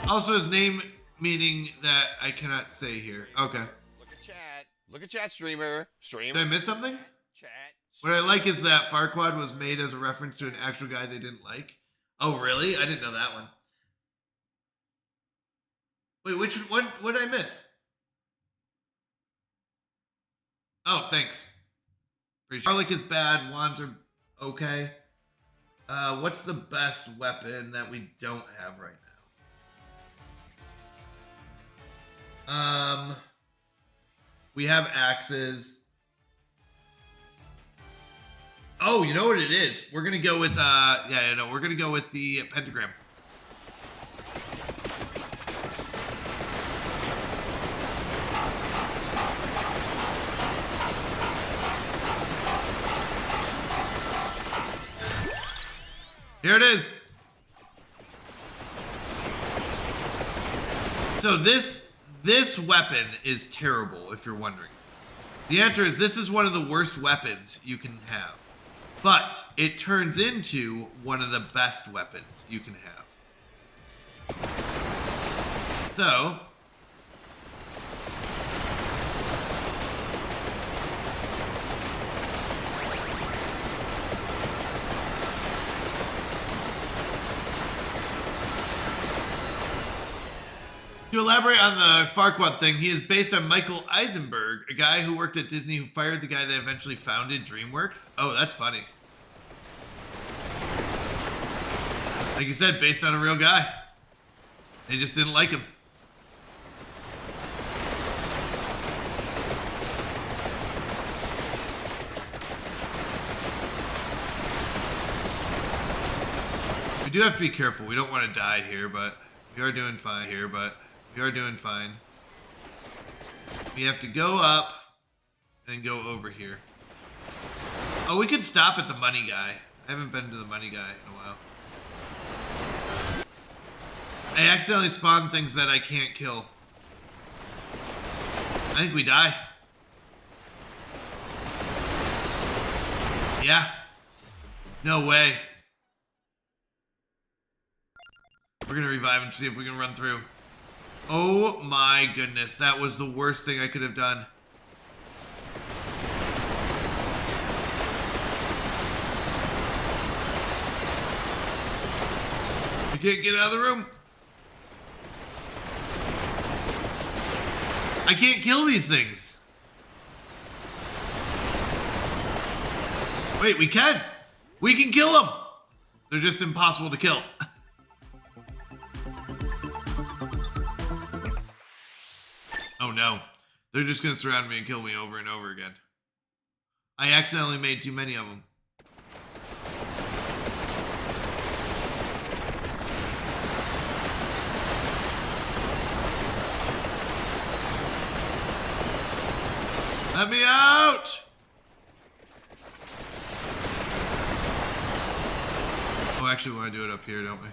Speaker 3: Also, his name meaning that I cannot say here. Okay.
Speaker 5: Look at chat. Look at chat, streamer. Streamer.
Speaker 3: Did I miss something?
Speaker 5: Chat.
Speaker 3: What I like is that Farquaad was made as a reference to an actual guy they didn't like. Oh, really? I didn't know that one. Wait, which one? What did I miss? Oh, thanks. Garlic is bad. Wands are okay. What's the best weapon that we don't have right now? We have axes. Oh, you know what it is? We're gonna go with we're gonna go with the pentagram. Here it is. So this weapon is terrible, if you're wondering. The answer is this is one of the worst weapons you can have. But it turns into one of the best weapons you can have. So to elaborate on the Farquaad thing, he is based on Michael Eisenberg, a guy who worked at Disney who fired the guy that eventually founded DreamWorks. Oh, that's funny. Like you said, based on a real guy. They just didn't like him. We do have to be careful. We don't want to die here, but we are doing fine here, but we are doing fine. We have to go up and go over here. Oh, we could stop at the money guy. I haven't been to the money guy in a while. I accidentally spawned things that I can't kill. I think we die. Yeah. No way. We're gonna revive and see if we can run through. Oh my goodness, that was the worst thing I could have done. We can't get out of the room. I can't kill these things. Wait, we can. We can kill them. They're just impossible to kill. Oh no. They're just going to surround me and kill me over and over again. I accidentally made too many of them. Let me out! actually want to do it up here, don't we?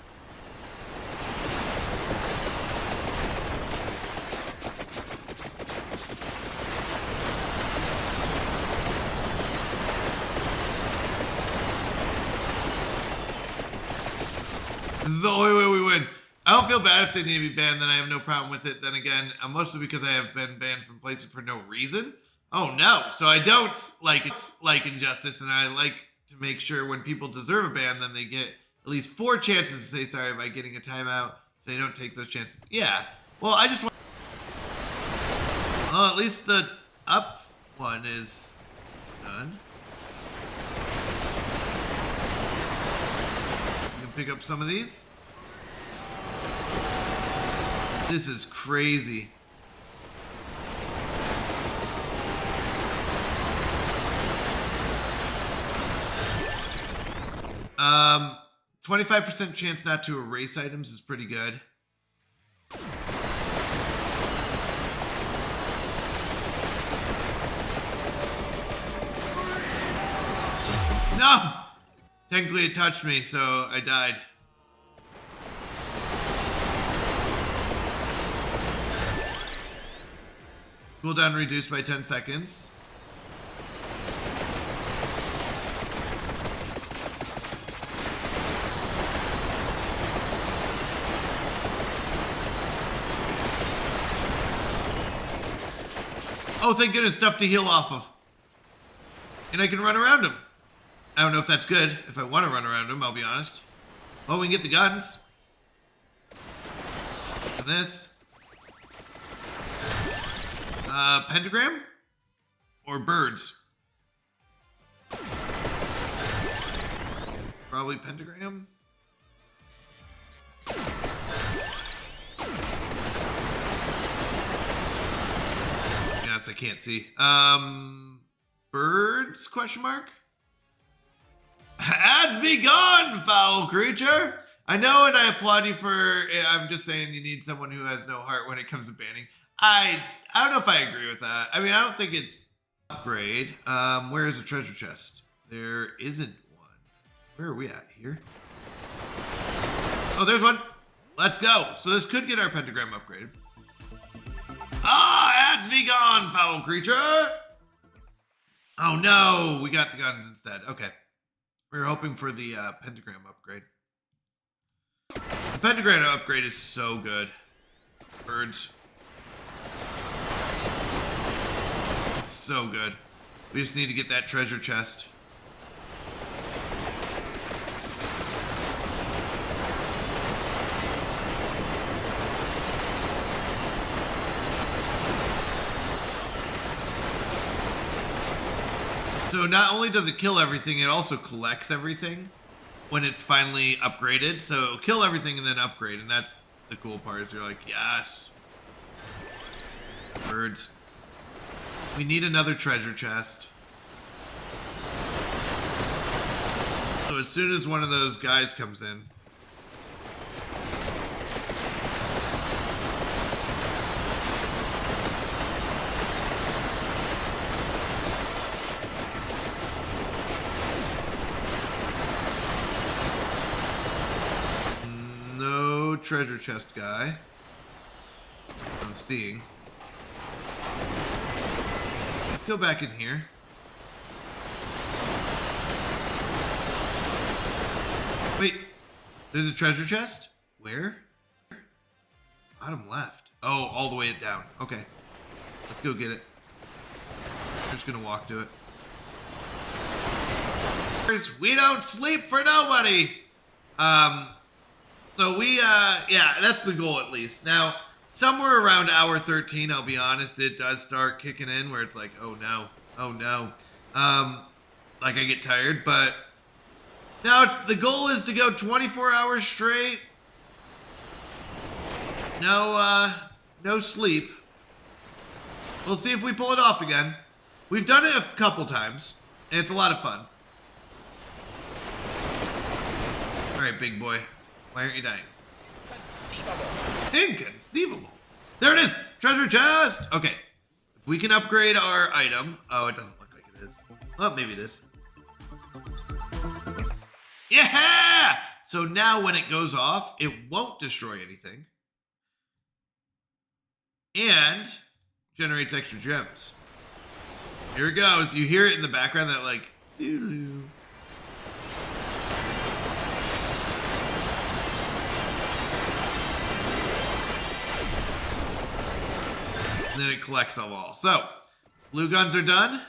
Speaker 3: This is the only way we win. I don't feel bad if they need to be banned, then I have no problem with it. Then again, mostly because I have been banned from places for no reason. Oh no, so I don't like it like Injustice, and I like to make sure when people deserve a ban, then they get at least 4 chances to say sorry by getting a timeout if they don't take those chances. Yeah, well, I just want... Well, at least the up one is done. You can pick up some of these. This is crazy. 25% chance not to erase items is pretty good. No! Technically it touched me, so I died. Cooldown reduced by 10 seconds. Oh, thank goodness, stuff to heal off of. And I can run around him. I don't know if that's good. If I want to run around him, I'll be honest. Well, we can get the guns. And this. Pentagram? Or birds? Probably pentagram. Yes, I can't see. Birds? Question mark? Ads be gone, foul creature. I know, and I applaud you for. I'm just saying you need someone who has no heart when it comes to banning. I don't know if I agree with that. I mean, I don't think it's upgrade. Where is the treasure chest? There isn't one. Where are we at? Here? Oh, there's one. Let's go. So this could get our pentagram upgraded. Ah, ads be gone, foul creature. Oh no, we got the guns instead. Okay. We were hoping for the pentagram upgrade. The pentagram upgrade is so good. Birds. It's so good. We just need to get that treasure chest. So not only does it kill everything, it also collects everything when it's finally upgraded. So kill everything and then upgrade, and that's the cool part. Is you're like, yes, birds. We need another treasure chest. So as soon as one of those guys comes in. Treasure chest guy. I'm seeing. Let's go back in here. Wait, there's a treasure chest? Where? Bottom left. Oh, all the way down. Okay. Let's go get it. We're just gonna walk to it. We don't sleep for nobody. So we, yeah, that's the goal at least. Now, somewhere around hour 13, I'll be honest, it does start kicking in where it's like, oh no, oh no. Like I get tired, but now the goal is to go 24 hours straight. No, no sleep. We'll see if we pull it off again. We've done it a couple times, and it's a lot of fun. All right, big boy. Why aren't you dying? Inconceivable. There it is. Treasure chest. Okay. If we can upgrade our item. Oh, it doesn't look like it is. Oh, maybe it is. Yeah! So now when it goes off, it won't destroy anything. And generates extra gems. Here it goes. You hear it in the background, that like doo-doo. And then it collects them all. So, blue guns are done.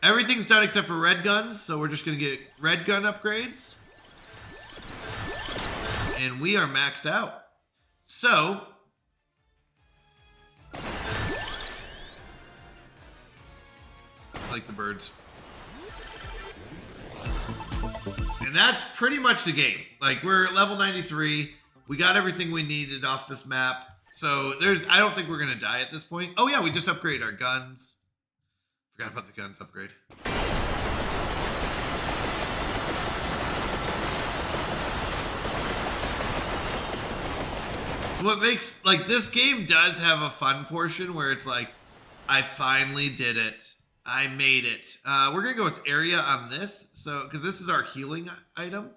Speaker 3: Everything's done except for red guns, so we're just gonna get red gun upgrades. And we are maxed out. So, I like the birds. And that's pretty much the game. Like, we're at level 93. We got everything we needed off this map. So I don't think we're gonna die at this point. Oh yeah, we just upgraded our guns. Forgot about the guns upgrade. What makes, like, this game does have a fun portion where it's like, I finally did it. I made it. We're gonna go with area on this, so because this is our healing item.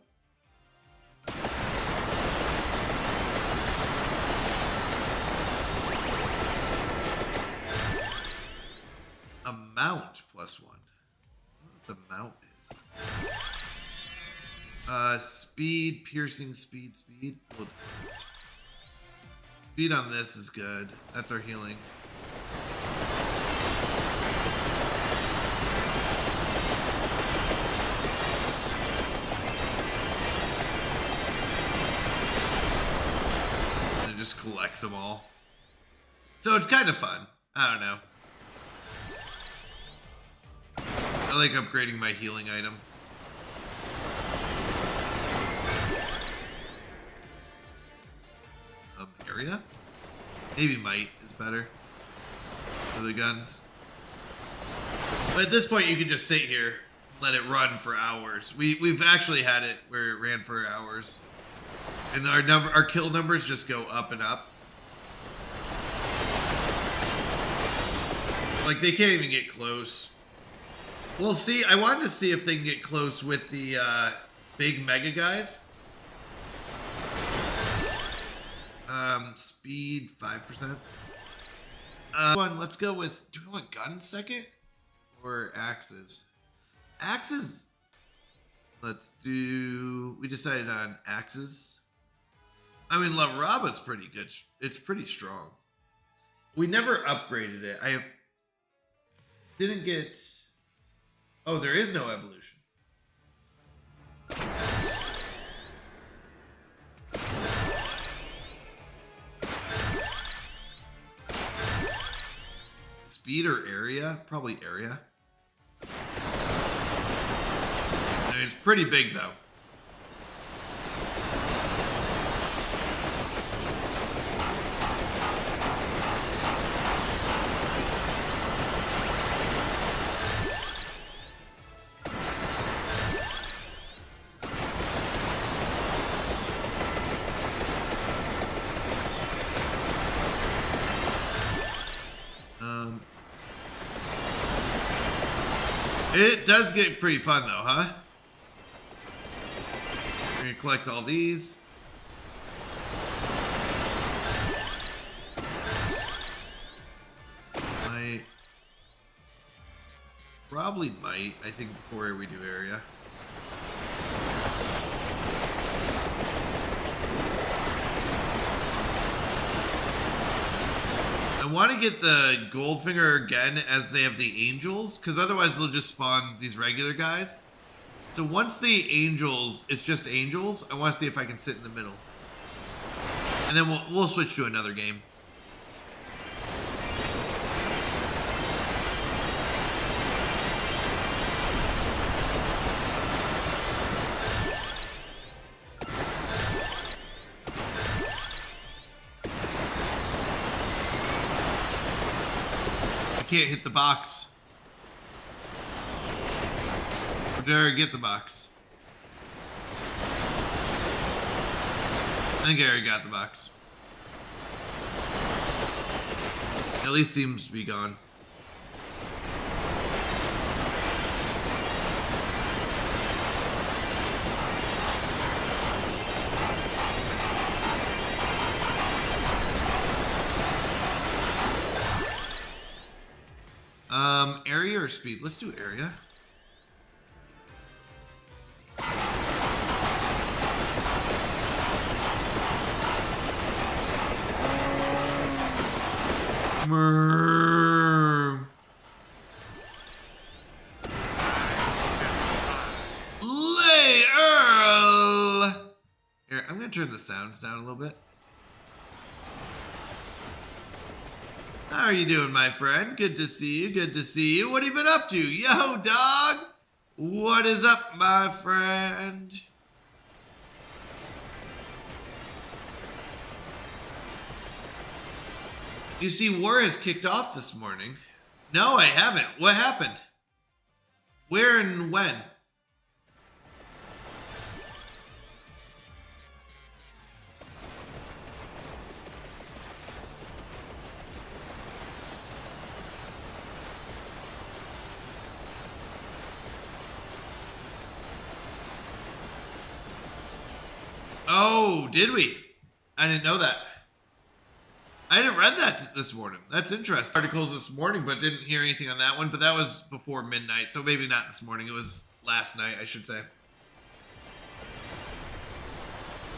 Speaker 3: Amount +1. What the mount is. Speed, piercing, speed. Speed on this is good. That's our healing. And it just collects them all. So it's kind of fun. I don't know. I like upgrading my healing item. Area? Maybe might is better for the guns. But at this point, you can just sit here, let it run for hours. We've actually had it where it ran for hours, and our kill numbers just go up and up. Like, they can't even get close. We'll see. I wanted to see if they can get close with the big mega guys. Speed 5%. Let's go with, do we want guns second or axes? Axes. Let's do, we decided on axes. I mean, La Raba's pretty good. It's pretty strong. We never upgraded it. I didn't get, oh, there is no evolution. Speed or area? Probably area. I mean, it's pretty big though. It does get pretty fun though, huh? We're gonna collect all these. Probably might, I think, before we do area. I want to get the Goldfinger again as they have the angels, because otherwise they'll just spawn these regular guys. So once the angels, it's just angels, I want to see if I can sit in the middle. And then we'll switch to another game. Can't hit the box. Or did I get the box? I think I already got the box. At least seems to be gone. or speed? Let's do area. Murr. Lay Earl. Here, I'm gonna turn the sounds down a little bit. How are you doing, my friend? Good to see you. Good to see you. What have you been up to? Yo, dog. What is up, my friend? You see, war has kicked off this morning. No, I haven't. What happened? Where and when? Oh, did we? I didn't know that. I didn't read that this morning. That's interesting. Articles this morning, but didn't hear anything on that one. But that was before midnight, so maybe not this morning. It was last night, I should say.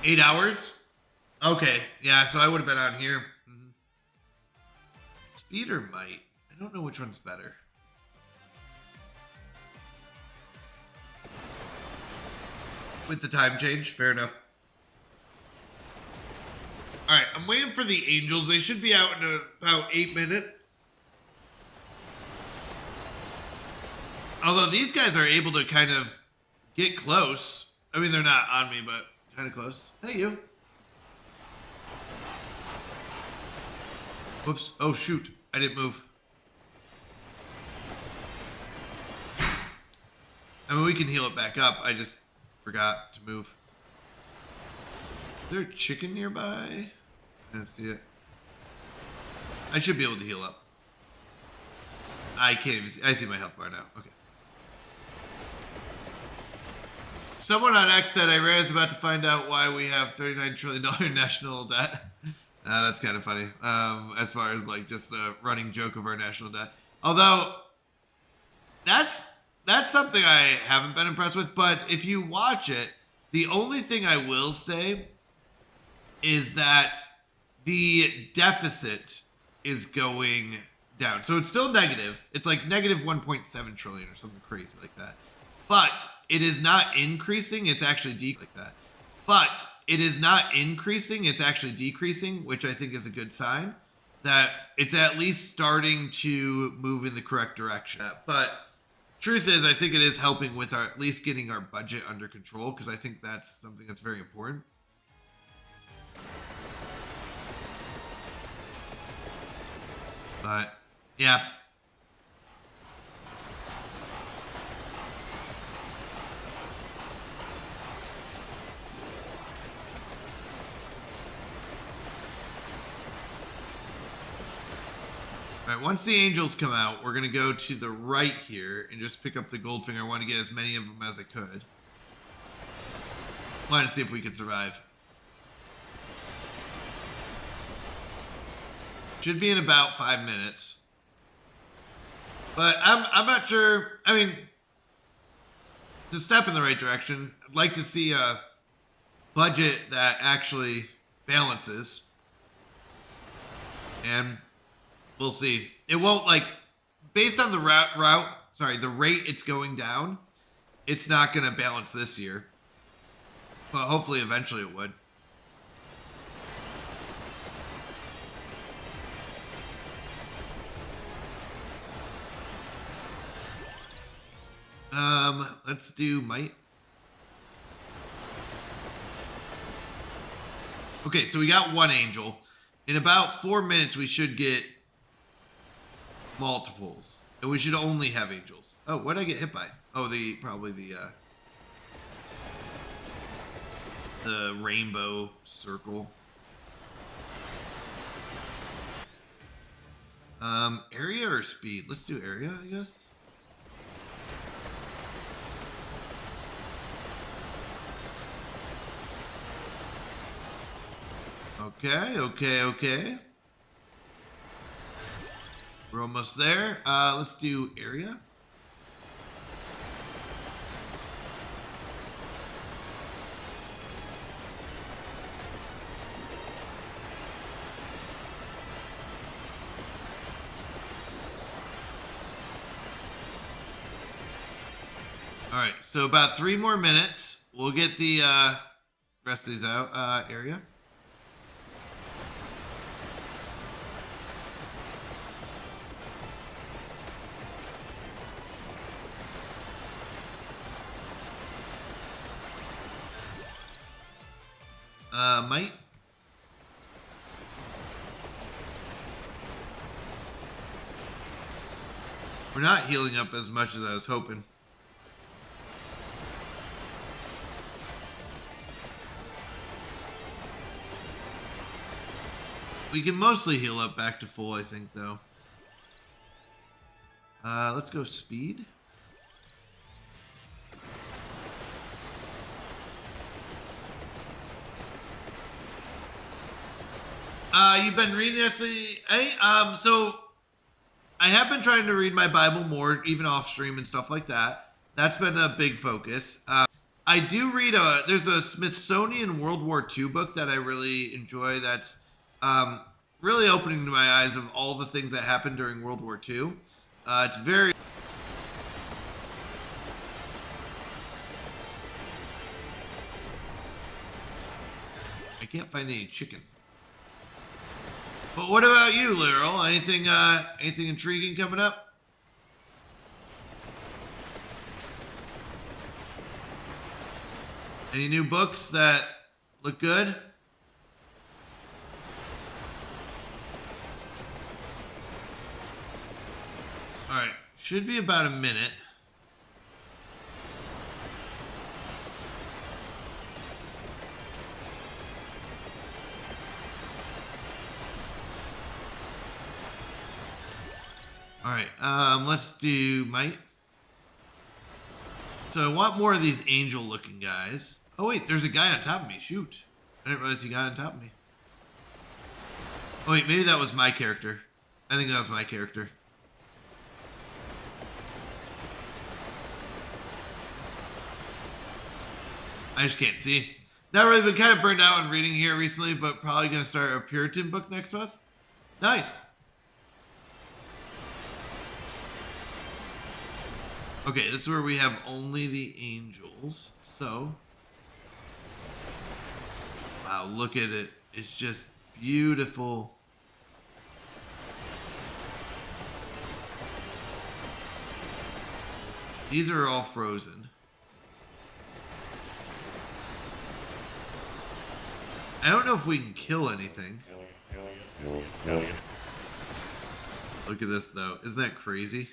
Speaker 3: 8 hours? Okay, yeah, so I would have been on here. Speed or might? I don't know which one's better. With the time change, fair enough. All right, I'm waiting for the Angels. They should be out in about 8 minutes. Although these guys are able to kind of get close. I mean, they're not on me, but kind of close. Hey, you. Whoops. Oh, shoot. I didn't move. I mean, we can heal it back up. I just forgot to move. Is there a chicken nearby? I don't see it. I should be able to heal up. I can't even see. I see my health bar now. Okay. Someone on X said Iran is about to find out why we have $39 trillion national debt. That's kind of funny. As far as like just the running joke of our national debt. Although that's something I haven't been impressed with. But if you watch it, the only thing I will say is that the deficit is going down. So it's still negative. It's like negative 1.7 trillion or something crazy like that. But it is not increasing. It's actually decreasing like that. But it is not increasing. It's actually decreasing, which I think is a good sign that it's at least starting to move in the correct direction. But truth is, I think it is helping with our at least getting our budget under control, because I think that's something that's very important. But yeah. All right, once the Angels come out, we're going to go to the right here and just pick up the Goldfinger. I want to get as many of them as I could. Want to see if we could survive. Should be in about 5 minutes. But I'm not sure. I mean, it's a step in the right direction. I'd like to see a budget that actually balances. And we'll see. It won't, like, based on the the rate it's going down, it's not going to balance this year. But hopefully eventually it would. Let's do might. Okay, so we got one angel. In about 4 minutes, we should get multiples. And we should only have angels. Oh, what did I get hit by? Oh, probably the rainbow circle. Area or speed? Let's do area, I guess. Okay. We're almost there. Let's do area. All right, so about 3 more minutes. We'll get the rest of these out area. Might. We're not healing up as much as I was hoping. We can mostly heal up back to full, I think, though. Let's go speed. You've been reading actually. So I have been trying to read my Bible more, even off stream and stuff like that. That's been a big focus. I do read there's a Smithsonian World War II book that I really enjoy. That's really opening to my eyes of all the things that happened during World War II. It's very. I can't find any chicken. But what about you, Literal? Anything intriguing coming up? Any new books that look good? All right, should be about a minute. All right, let's do Might. So I want more of these angel-looking guys. Oh wait, there's a guy on top of me. Shoot, I didn't realize he got on top of me. Oh wait, maybe that was my character. I think that was my character. I just can't see. Not really been kind of burned out on reading here recently, but probably gonna start a Puritan book next month. Nice. Okay, this is where we have only the angels. So, wow, look at it. It's just beautiful. These are all frozen. I don't know if we can kill anything. Look at this, though. Isn't that crazy?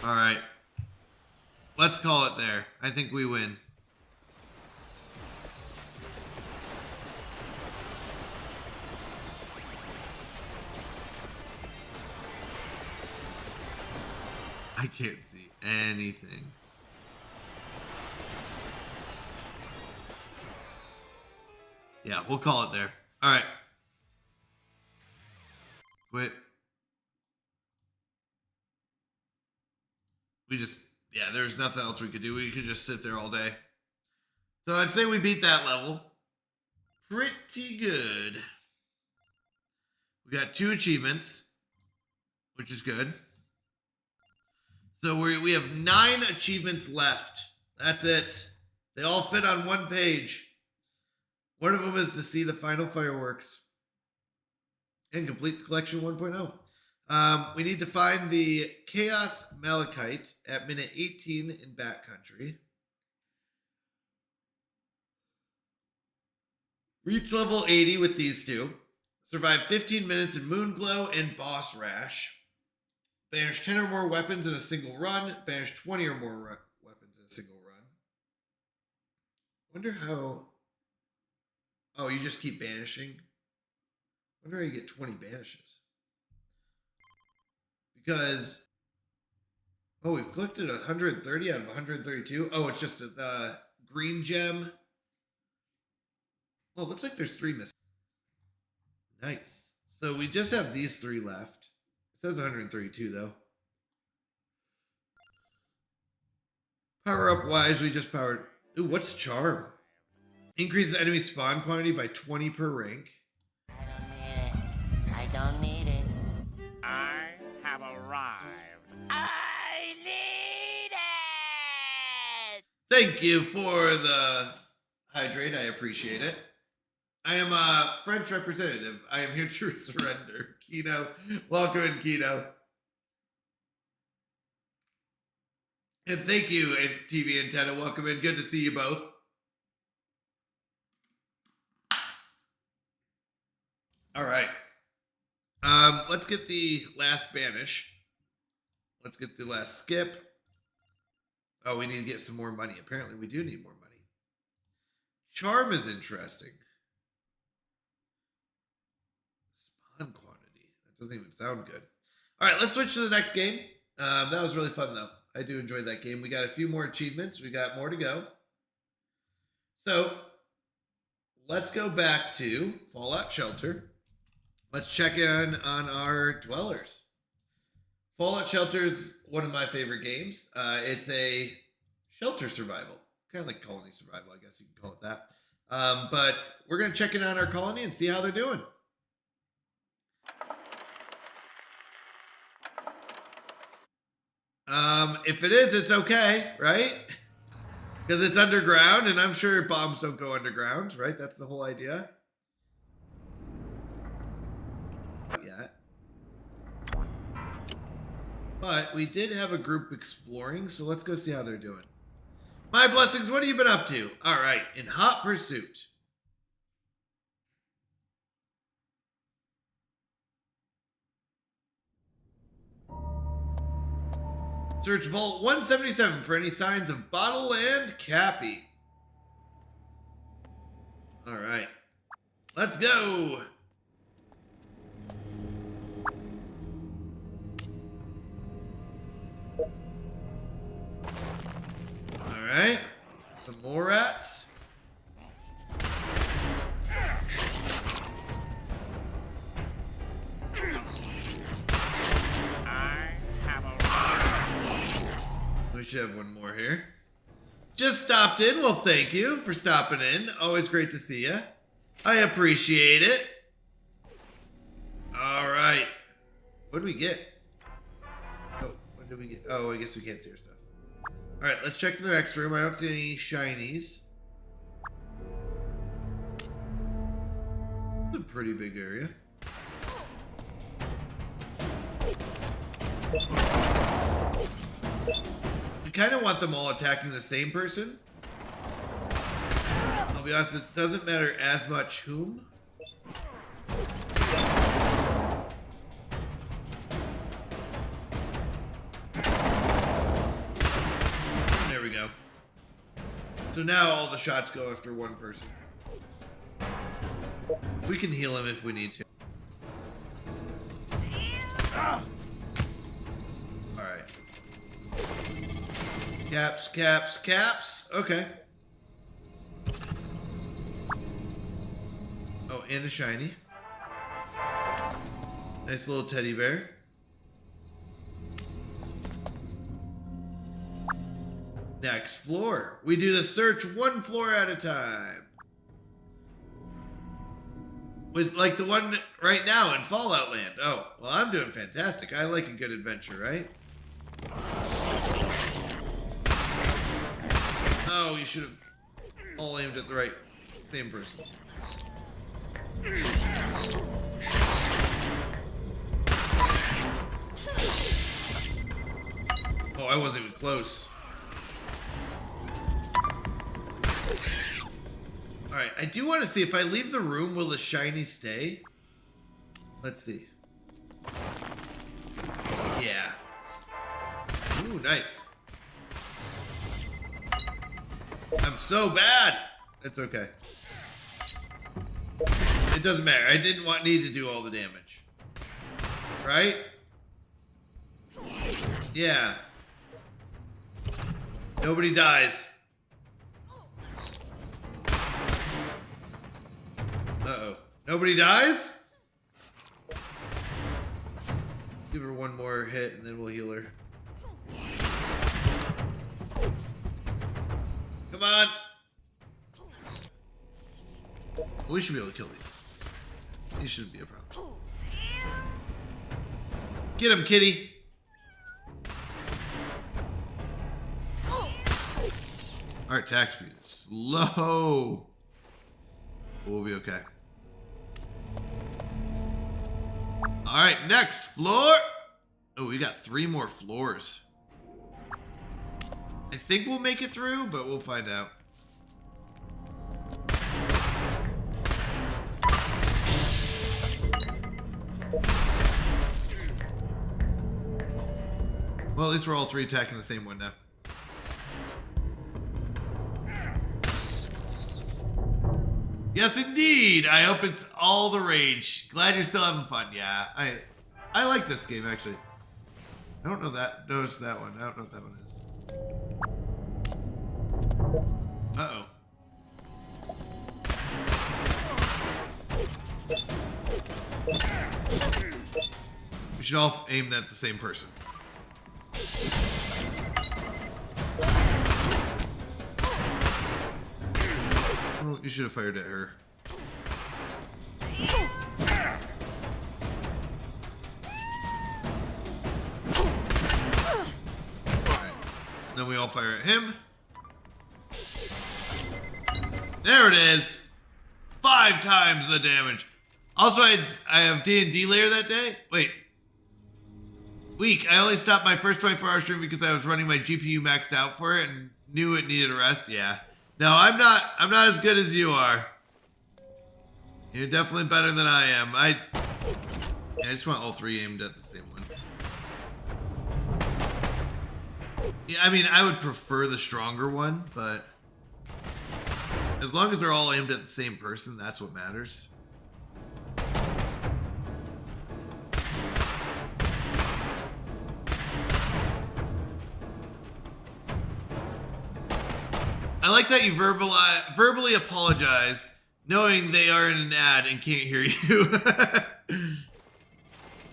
Speaker 3: All right. Let's call it there. I think we win. I can't see anything. Yeah, we'll call it there. All right. Quit. Yeah, there's nothing else we could do. We could just sit there all day. So I'd say we beat that level pretty good. We got 2 achievements, which is good. So we have 9 achievements left. That's it. They all fit on one page. One of them is to see the final fireworks and complete the collection 1.0. We need to find the Chaos Malachite at minute 18 in Backcountry. Reach level 80 with these 2. Survive 15 minutes in Moonglow and Boss Rash. Banish 10 or more weapons in a single run. Banish 20 or more weapons in a single run. Wonder how... Oh, you just keep banishing? Wonder how you get 20 banishes. Because... Oh, we've collected 130 out of 132. Oh, it's just the green gem. Well, it looks like there's 3 missing. Nice. So we just have these 3 left. It says 132 though. Power up wise, we just powered. Ooh, what's Charm? Increases enemy spawn quantity by 20 per rank.
Speaker 10: I don't need it.
Speaker 4: I have arrived.
Speaker 1: I need it!
Speaker 3: Thank you for the hydrate. I appreciate it. I am a French representative. I am here to surrender. Kino, welcome in, Kino. And thank you, and TV Antenna. Welcome in. Good to see you both. All right. Let's get the last banish. Let's get the last skip. Oh, we need to get some more money. Apparently, we do need more money. Charm is interesting. Spawn quantity. That doesn't even sound good. All right, let's switch to the next game. That was really fun, though. I do enjoy that game. We got a few more achievements. We got more to go. So, let's go back to Fallout Shelter. Let's check in on our dwellers. Fallout Shelter is one of my favorite games. It's a shelter survival. Kind of like colony survival, I guess you can call it that. But we're going to check in on our colony and see how they're doing. If it is, it's okay, right? Because it's underground, and I'm sure bombs don't go underground, right? That's the whole idea. Yet. But we did have a group exploring, so let's go see how they're doing. My blessings, what have you been up to? All right, in hot pursuit. Search Vault 177 for any signs of Bottle and Cappy. All right, let's go. All right, some more rats. We should have one more here. Just stopped in. Well, thank you for stopping in. Always great to see you. I appreciate it. All right. What did we get? Oh, what did we get? Oh, I guess we can't see our stuff. All right, let's check the next room. I don't see any shinies. It's a pretty big area. You kind of want them all attacking the same person. I'll be honest, it doesn't matter as much whom. There we go. So now all the shots go after one person. We can heal him if we need to. Caps, caps, caps. Okay. Oh, and a shiny. Nice little teddy bear. Next floor. We do the search one floor at a time. With like the one right now in Fallout Land. Oh, well, I'm doing fantastic. I like a good adventure, right? Oh, you should have all aimed at the right same person. Oh, I wasn't even close. Alright, I do want to see if I leave the room, will the shiny stay? Let's see. Yeah. Ooh, nice. I'm so bad. It's okay. It doesn't matter. I didn't need to do all the damage. Right? Yeah. Nobody dies. Uh-oh. Nobody dies? Give her one more hit and then we'll heal her. Come on. We should be able to kill these. These shouldn't be a problem. Get him, kitty. Our attack speed is slow. We'll be okay. All right, next floor. Oh, we got 3 more floors. I think we'll make it through, but we'll find out. Well, at least we're all 3 attacking the same one now. Yes, indeed. I hope it's all the rage. Glad you're still having fun. Yeah, I like this game actually. I don't know that. Notice that one. I don't know what that one is. Uh-oh. We should all aim at the same person. Oh, you should have fired at her. Alright. Then we all fire at him. There it is. 5 times the damage. Also, I have D&D layer that day. Wait. Week. I only stopped my first 24-hour stream because I was running my GPU maxed out for it and knew it needed a rest. Yeah. No, I'm not as good as you are. You're definitely better than I am. I just want all 3 aimed at the same one. Yeah, I mean, I would prefer the stronger one, but as long as they're all aimed at the same person, that's what matters. I like that you verbally apologize, knowing they are in an ad and can't hear you.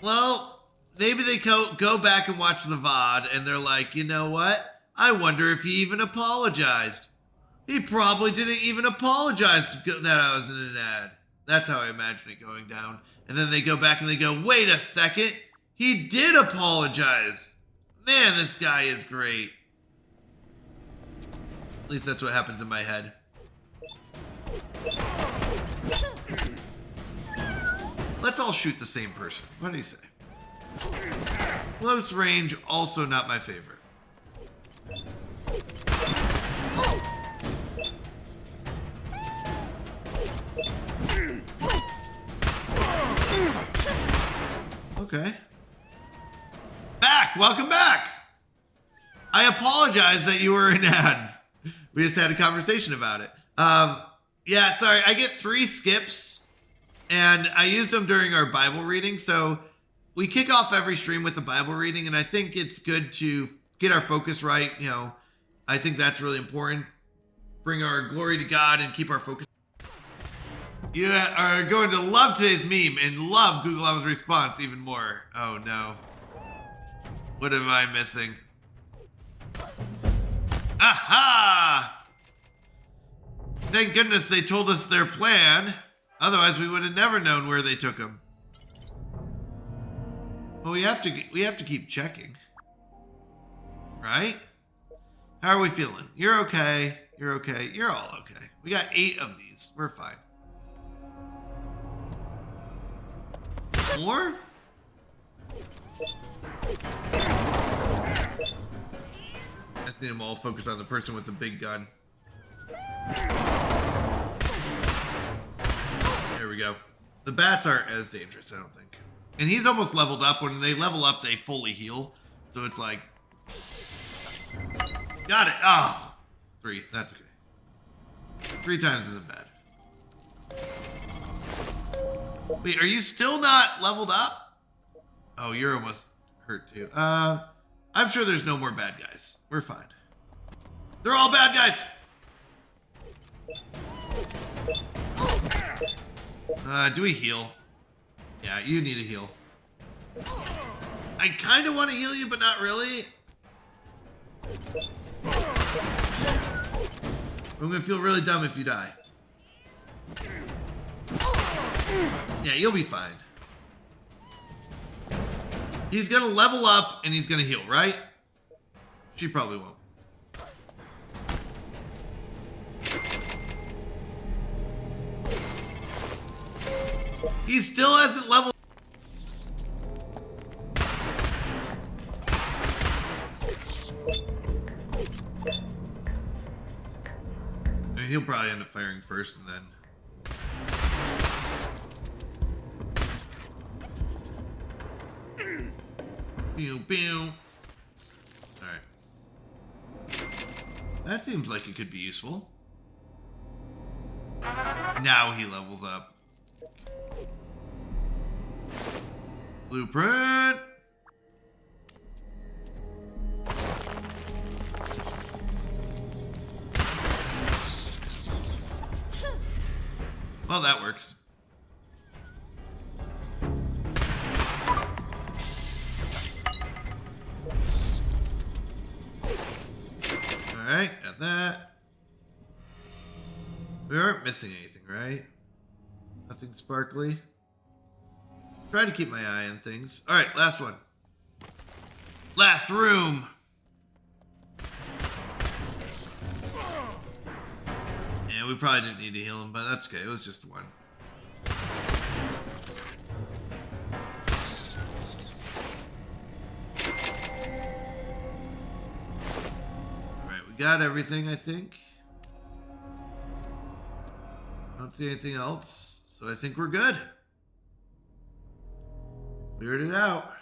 Speaker 3: Well, maybe they go back and watch the VOD and they're like, you know what? I wonder if he even apologized. He probably didn't even apologize that I was in an ad. That's how I imagine it going down. And then they go back and they go, wait a second. He did apologize. Man, this guy is great. At least that's what happens in my head. Let's all shoot the same person. What do you say? Close range, also not my favorite. Okay. Back! Welcome back! I apologize that you were in ads. We just had a conversation about it. Yeah, sorry. I get 3 skips, and I used them during our Bible reading. So we kick off every stream with the Bible reading, and I think it's good to get our focus right. You know, I think that's really important. Bring our glory to God and keep our focus. You are going to love today's meme and love Google Lava's response even more. Oh, no. What am I missing? Aha! Thank goodness they told us their plan. Otherwise, we would have never known where they took him. Well, we have to keep checking. Right? How are we feeling? You're okay. You're okay. You're all okay. We got 8 of these. We're fine. More? I just need them all focused on the person with the big gun. There we go. The bats aren't as dangerous, I don't think. And he's almost leveled up. When they level up, they fully heal. So it's like... Got it. Oh. 3. That's okay. 3 times isn't bad. Wait, are you still not leveled up? Oh, you're almost hurt too. I'm sure there's no more bad guys. We're fine. They're all bad guys. Do we heal? Yeah, you need a heal. I kind of want to heal you, but not really. I'm going to feel really dumb if you die. Yeah, you'll be fine. He's going to level up and he's going to heal, right? She probably won't. He still hasn't leveled. I mean, he'll probably end up firing first and then. Pew pew. Alright. That seems like it could be useful. Now he levels up. Blueprint! Well, that works. Alright, got that. We aren't missing anything, right? Nothing sparkly. Try to keep my eye on things. Alright, last one. Last room! Yeah, we probably didn't need to heal him, but that's okay. It was just one. Alright, we got everything, I think. I don't see anything else, so I think we're good. Cleared it out.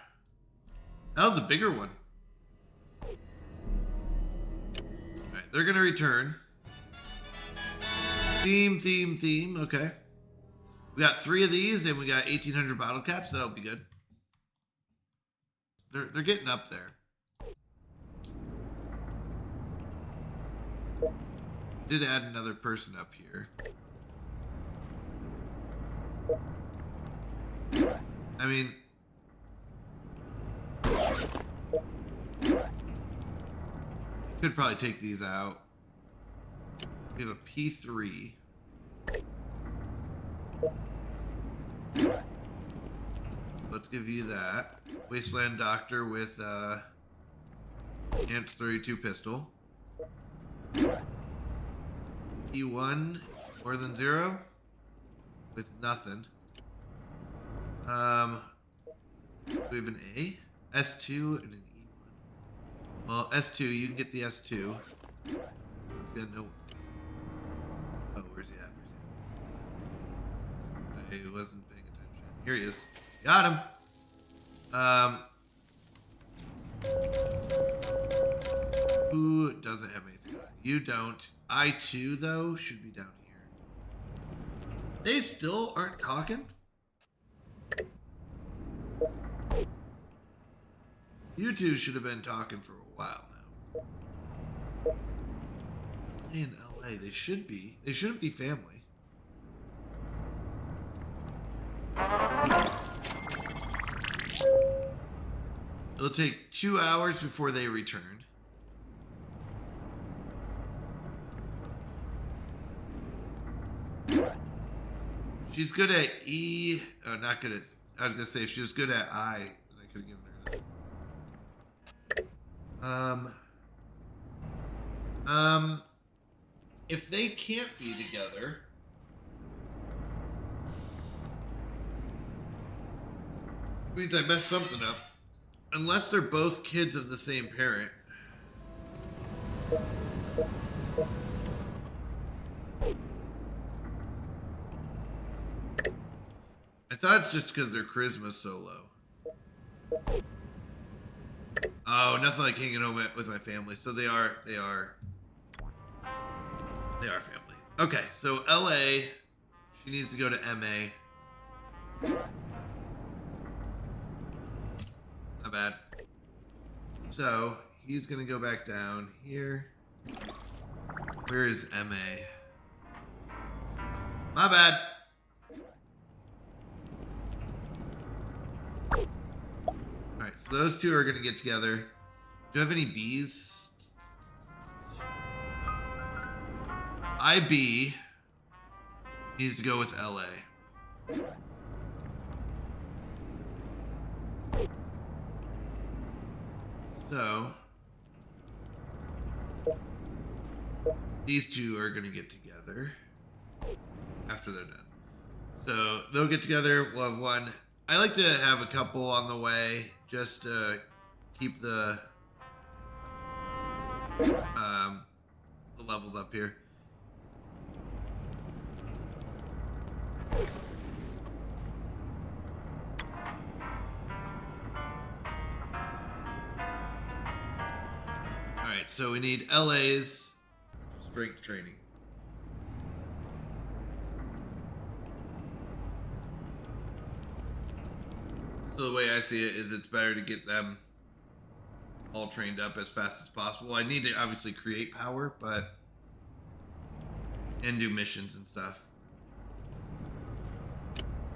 Speaker 3: That was a bigger one. Alright, they're gonna return. Theme. Okay. We got 3 of these and we got 1,800 bottle caps. That'll be good. They're getting up there. Did add another person up here. I mean, could probably take these out. We have a P3. Let's give you that. Wasteland Doctor with Amp 32 pistol. P1 is more than 0 with nothing. We have an A, S2, and an E1. Well, S2, you can get the S2. Let's get no. Oh, where's he at? I wasn't paying attention. Here he is. Got him. Who doesn't have anything on? You don't. I2 though should be down here. They still aren't talking. You two should have been talking for a while now. In LA, they should be. They shouldn't be family. It'll take 2 hours before they return. She's good at E. Oh, not good at. I was gonna say if she was good at I, then I could have given her that. If they can't be together, means I messed something up. Unless they're both kids of the same parent. I thought it's just because their charisma's so low. Oh, nothing like hanging home with my family. So they are family. Okay, so LA, she needs to go to MA. Not bad. So he's gonna go back down here. Where is MA? My bad. Alright, so those two are gonna get together. Do you have any B's? IB needs to go with LA. So these two are gonna get together after they're done. So they'll get together. We'll have one. I like to have a couple on the way just to keep the levels up here. All right, so we need LA's strength training. So the way I see it is it's better to get them all trained up as fast as possible. I need to obviously create power, and do missions and stuff.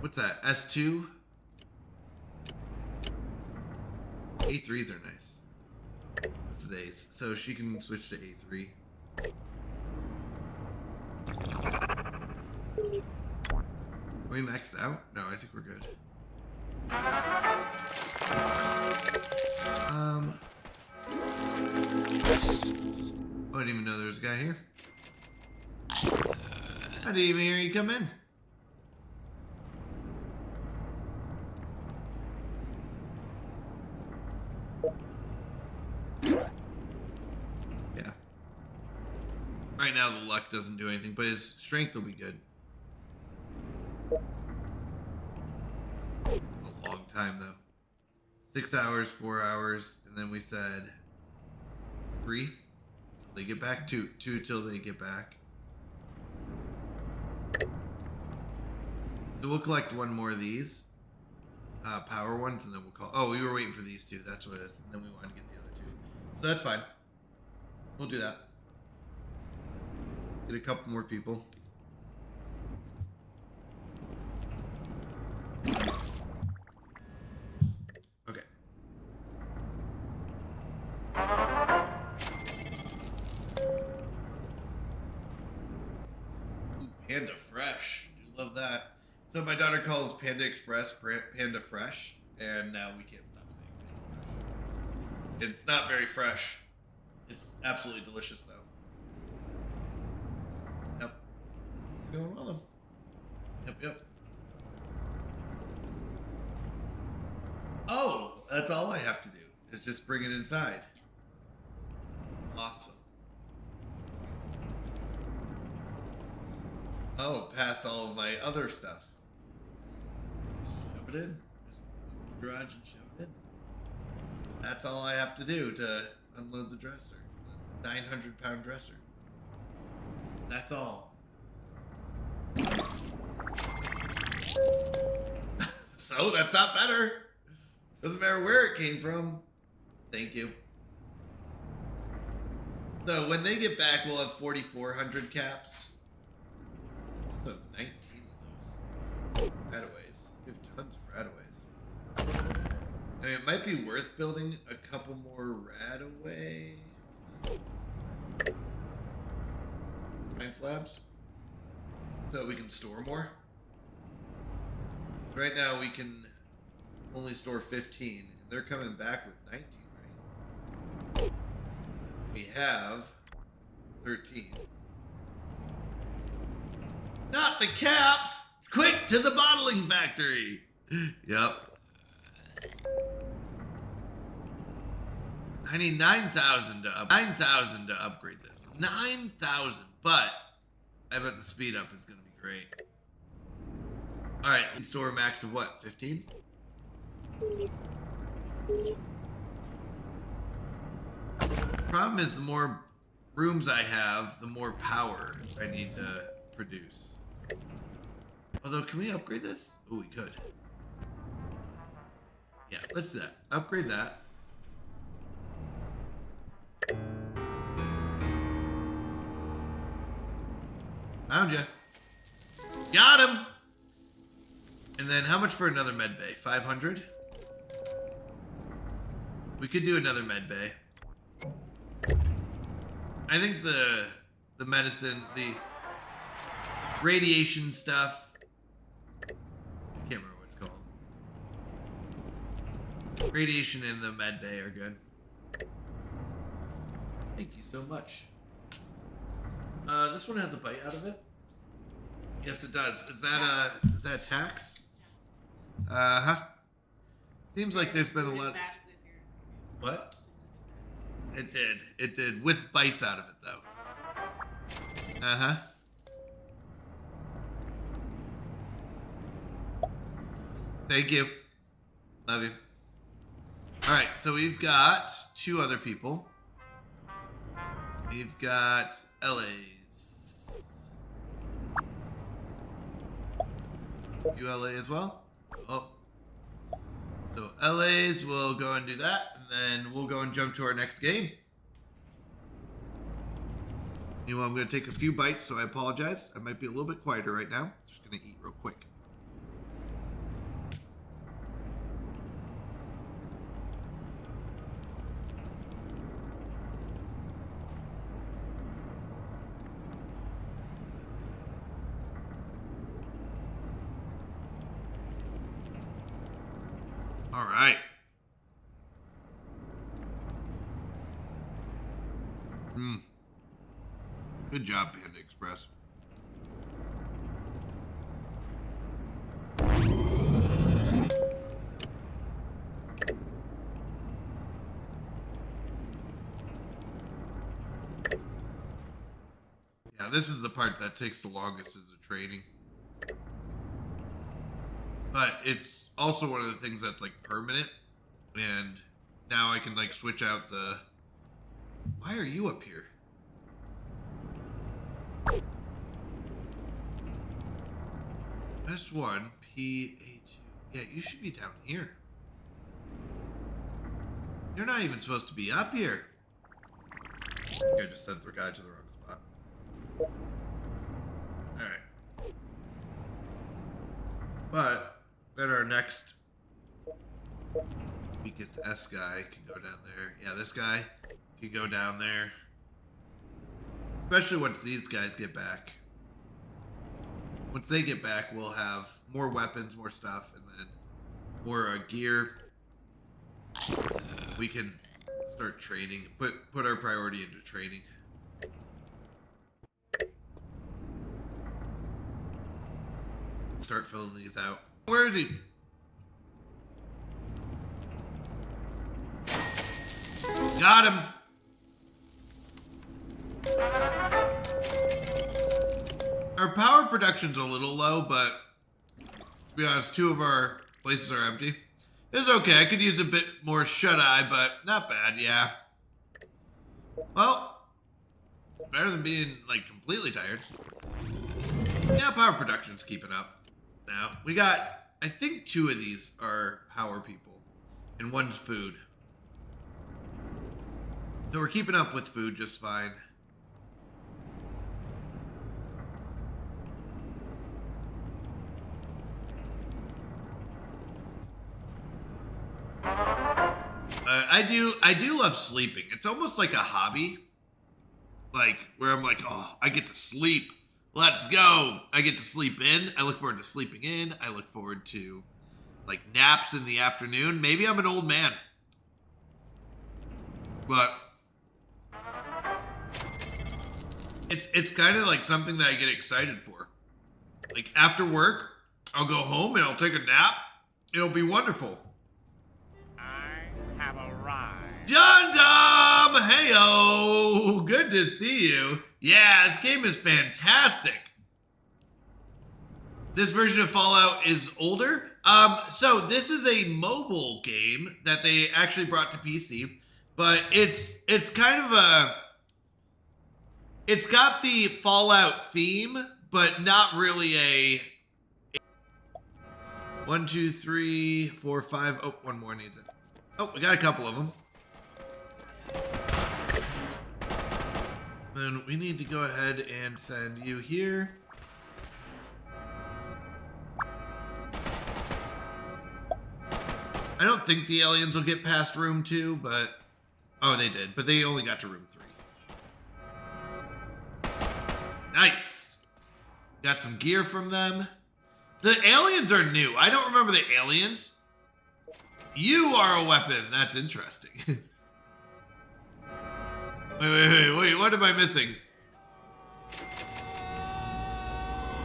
Speaker 3: What's that? S2? A3s are nice. This is A's, so she can switch to A3. Are we maxed out? No, I think we're good. I didn't even know there was a guy here. I didn't even hear you come in. Yeah. Right now the luck doesn't do anything, but his strength will be good. It's a long time though. 6 hours, 4 hours, and then we said 3 till they get back. 2 till they get back. So we'll collect one more of these power ones, and then we'll call. Oh, we were waiting for these two. That's what it is. And then we wanted to get the other 2. So that's fine. We'll do that. Get a couple more people. Okay. Ooh, Panda Fresh. Do love that. So my daughter calls Panda Express Panda Fresh, and now we can't stop saying Panda Fresh. It's not very fresh. It's absolutely delicious, though. Yep. Going well, though. Yep. Oh, that's all I have to do, is just bring it inside. Awesome. Oh, past all of my other stuff. Shove it in. Just move the garage and shove it in. That's all I have to do to unload the dresser. The 900-pound dresser. That's all. So that's not better. Doesn't matter where it came from. Thank you. So when they get back, we'll have 4,400 caps. So 19 of those. Radaways. We have tons of Radaways. I mean, it might be worth building a couple more Radaways. Science labs. So we can store more. Right now we can only store 15. And they're coming back with 19, right? We have 13. Not the caps! Quick to the bottling factory! Yep. I need 9,000 to upgrade this. 9,000, but I bet the speed up is going to be great. All right, we store a max of what? 15? Problem is, the more rooms I have, the more power I need to produce. Although, can we upgrade this? Oh, we could. Yeah, let's do that. Upgrade that. Found ya. Got him! And then how much for another med bay? 500? We could do another med bay. I think the medicine, the radiation stuff, I can't remember what it's called. Radiation and the med bay are good. Thank you so much. This one has a bite out of it. Yes, it does. Is that a tax? Uh-huh. Seems like there's been a lot. What? It did. It did. With bites out of it, though. Uh-huh. Thank you. Love you. All right, so we've got 2 other people. We've got LA's. You LA as well? Oh. So LA's will go and do that, and then we'll go and jump to our next game. You know, I'm going to take a few bites, so I apologize. I might be a little bit quieter right now. Just going to eat real quick. All right. Good job, Panda Express. Yeah, this is the part that takes the longest is the training. But it's also one of the things that's like permanent. And now I can like switch out the... Why are you up here? S1, P82. Yeah, you should be down here. You're not even supposed to be up here. I just sent the guy to the wrong spot. Alright. But then our next weakest S guy can go down there. Yeah, this guy can go down there. Especially once these guys get back. Once they get back, we'll have more weapons, more stuff, and then more gear. We can start training. Put our priority into training. Start filling these out. Where is he? Got him. Our power production's a little low, but to be honest, 2 of our places are empty. It's okay. I could use a bit more shut-eye, but not bad, yeah. Well, it's better than being, like, completely tired. Yeah, power production's keeping up. Now, we got, I think 2 of these are power people, and 1's food. So we're keeping up with food just fine. I do love sleeping. It's almost like a hobby. Like, where I'm like, oh, I get to sleep. Let's go. I get to sleep in. I look forward to sleeping in. I look forward to, like, naps in the afternoon. Maybe I'm an old man. But it's kind of like something that I get excited for. Like, after work, I'll go home and I'll take a nap. It'll be wonderful.
Speaker 4: I have arrived.
Speaker 3: John Dom! Heyo! Good to see you. Yeah, this game is fantastic. This version of Fallout is older. So this is a mobile game that they actually brought to PC, but it's kind of a... It's got the Fallout theme, but not really a... 1, 2, 3, 4, 5. Oh, 1 more needs it. Oh, we got a couple of them. Then we need to go ahead and send you here. I don't think the aliens will get past room 2, but... Oh, they did, but they only got to room 3. Nice! Got some gear from them. The aliens are new. I don't remember the aliens. You are a weapon. That's interesting. Wait, what am I missing?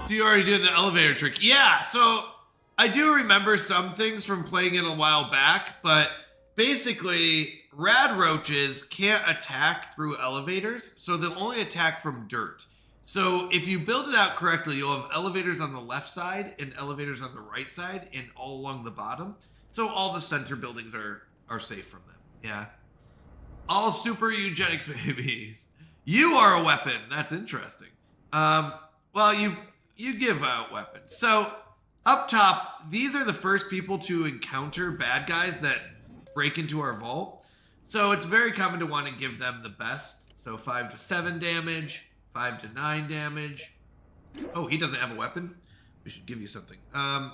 Speaker 3: So you already did the elevator trick. Yeah, so I do remember some things from playing it a while back, but basically rad roaches can't attack through elevators, so they'll only attack from dirt. So if you build it out correctly, you'll have elevators on the left side and elevators on the right side and all along the bottom. So all the center buildings are safe from them. Yeah. All super eugenics babies. You are a weapon. That's interesting. Well, you give out weapons. So up top, these are the first people to encounter bad guys that break into our vault. So it's very common to want to give them the best. So 5 to 7 damage, 5 to 9 damage. Oh, he doesn't have a weapon? We should give you something. 1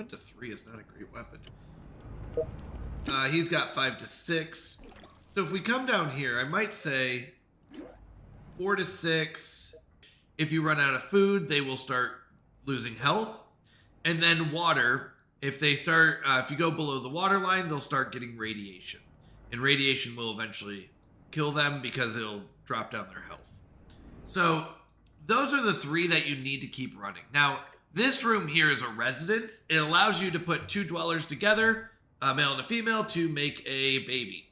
Speaker 3: to 3 is not a great weapon. He's got 5 to 6. So if we come down here, I might say 4 to 6. If you run out of food, they will start losing health. And then water, if they start, if you go below the water line, they'll start getting radiation. And radiation will eventually kill them because it'll drop down their health. So those are the 3 that you need to keep running. Now, this room here is a residence. It allows you to put 2 dwellers together, a male and a female, to make a baby.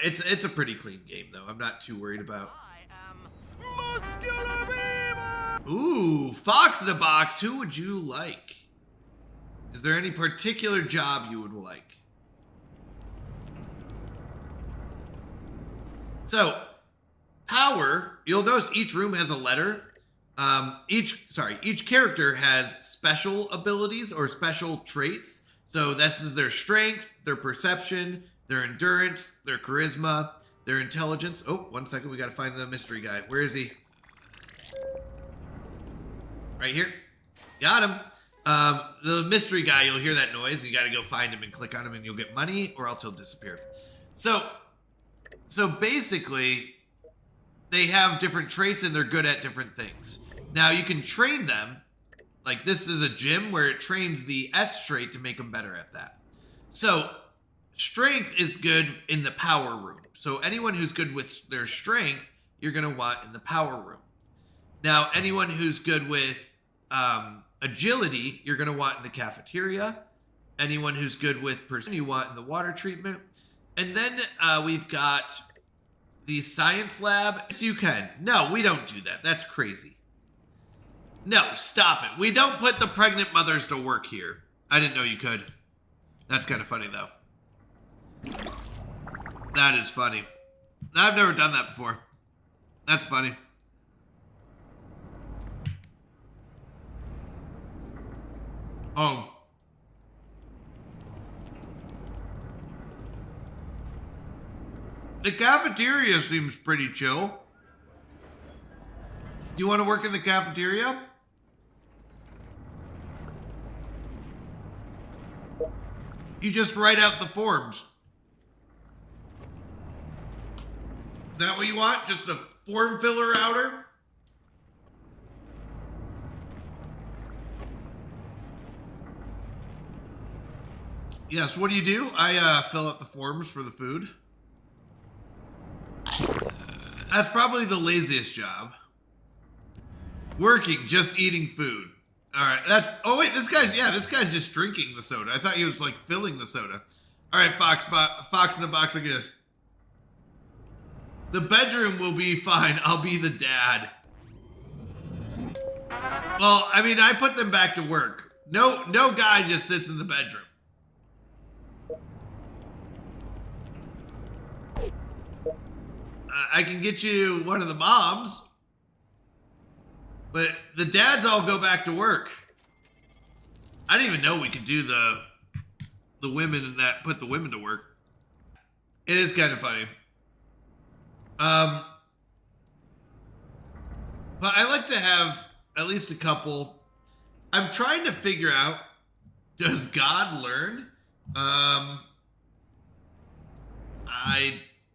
Speaker 3: It's a pretty clean game, though. I'm not too worried about. Ooh, Fox in a Box. Who would you like? Is there any particular job you would like? So, power. You'll notice each room has a letter. Each character has special abilities or special traits. So this is their strength, their perception, their endurance, their charisma, their intelligence. Oh, 1 second. We got to find the mystery guy. Where is he? Right here. Got him. The mystery guy, you'll hear that noise. You got to go find him and click on him and you'll get money, or else he'll disappear. So basically, they have different traits and they're good at different things. Now, you can train them. Like, this is a gym where it trains the S trait to make them better at that. So, strength is good in the power room. So, anyone who's good with their strength, you're going to want in the power room. Now, anyone who's good with agility, you're going to want in the cafeteria. Anyone who's good with person, you want in the water treatment. And then we've got the science lab. Yes, you can. No, we don't do that. That's crazy. No, stop it. We don't put the pregnant mothers to work here. I didn't know you could. That's kind of funny, though. That is funny. I've never done that before. That's funny. Oh. The cafeteria seems pretty chill. You want to work in the cafeteria? You just write out the forms. Is that what you want? Just a form filler outer? Yes, what do? I fill out the forms for the food. That's probably the laziest job. Working, just eating food. All right, that's... Oh, wait, this guy's just drinking the soda. I thought he was, like, filling the soda. All right, Fox in a Box again. The bedroom will be fine. I'll be the dad. Well, I mean, I put them back to work. No guy just sits in the bedroom. I can get you one of the moms. But the dads all go back to work. I didn't even know we could do the women and that, put the women to work. It is kind of funny. But I like to have at least a couple. I'm trying to figure out, does God learn? I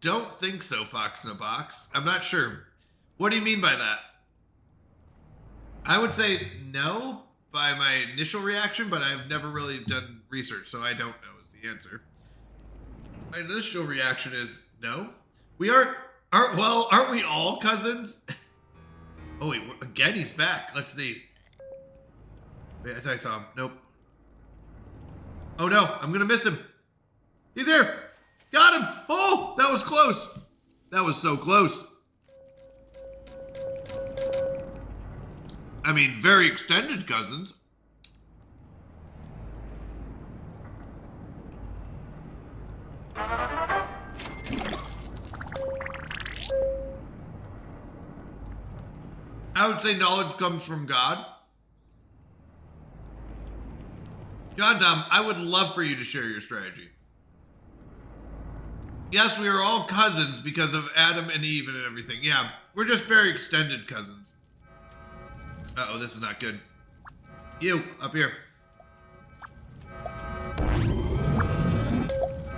Speaker 3: don't think so, Fox in a Box. I'm not sure. What do you mean by that? I would say no by my initial reaction, but I've never really done research, so I don't know is the answer. My initial reaction is no. We aren't we all cousins? Oh wait, again, he's back. Let's see. Wait, I thought I saw him. Nope. Oh no, I'm gonna miss him. He's here. Got him. Oh, that was close. That was so close. I mean, very extended cousins. I would say knowledge comes from God. John Tom, I would love for you to share your strategy. Yes, we are all cousins because of Adam and Eve and everything. Yeah, we're just very extended cousins. Uh-oh, this is not good. You, up here.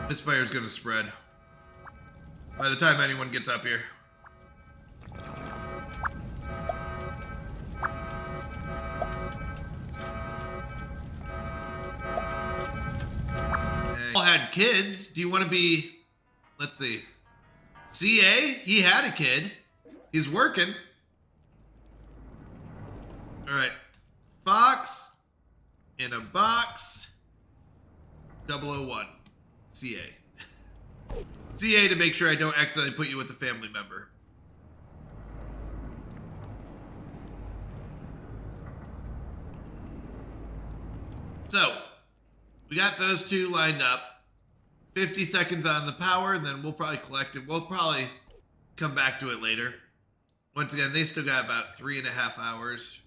Speaker 3: This fire is going to spread by the time anyone gets up here. All had kids. Do you want to be, let's see, CA? He had a kid. He's working. All right. Fox in a box. 001. CA. CA to make sure I don't accidentally put you with a family member. So, we got those two lined up. 50 seconds on the power, and then we'll probably collect it. We'll probably come back to it later. Once again, they still got about 3.5 hours.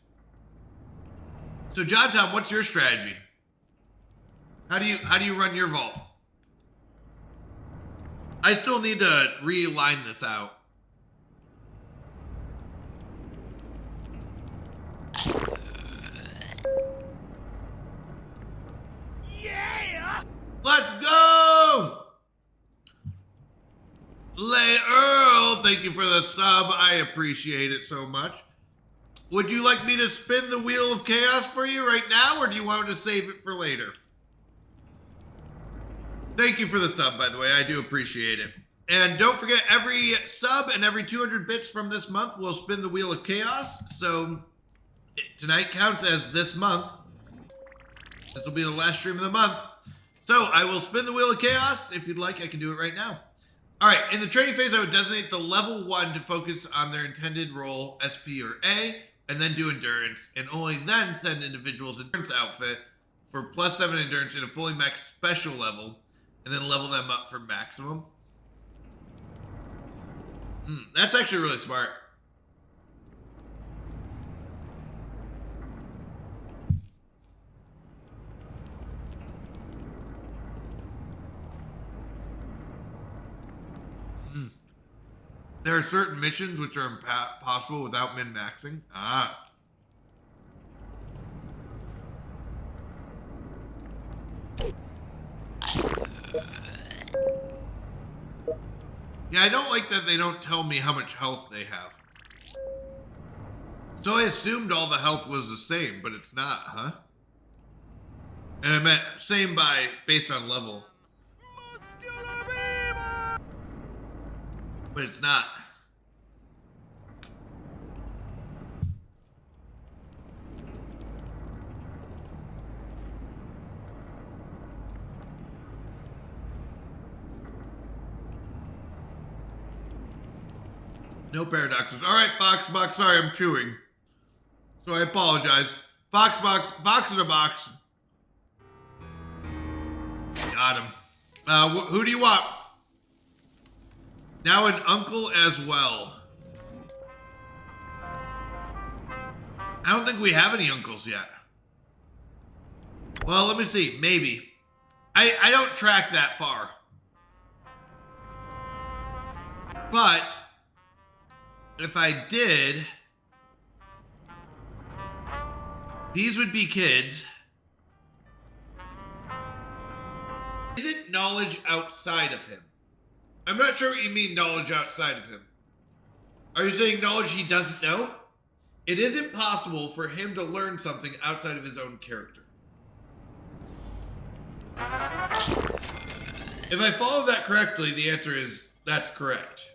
Speaker 3: So, John Tom, what's your strategy? How do you run your vault? I still need to realign this out.
Speaker 7: Yeah!
Speaker 3: Let's go! Lay Earl, thank you for the sub. I appreciate it so much. Would you like me to spin the wheel of chaos for you right now, or do you want me to save it for later? Thank you for the sub, by the way. I do appreciate it. And don't forget, every sub and every 200 bits from this month, we'll spin the wheel of chaos. So tonight counts as this month. This will be the last stream of the month. So I will spin the wheel of chaos. If you'd like, I can do it right now. All right, in the training phase, I would designate the level 1 to focus on their intended role, SP or A, and then do endurance, and only then send individuals endurance outfit for +7 endurance in a fully maxed special level, and then level them up for maximum. That's actually really smart. There are certain missions which are impossible without min-maxing. Ah. Yeah, I don't like that they don't tell me how much health they have. So I assumed all the health was the same, but it's not, huh? And I meant same based on level. But it's not. No paradoxes. All right, Foxbox. Sorry, I'm chewing. So I apologize. Foxbox. Fox in a box. Got him. Who do you want? Now an uncle as well. I don't think we have any uncles yet. Well, let me see. Maybe. I don't track that far. But if I did, these would be kids. Is it knowledge outside of him? I'm not sure what you mean knowledge outside of him. Are you saying knowledge he doesn't know? It isn't possible for him to learn something outside of his own character. If I follow that correctly, the answer is that's correct.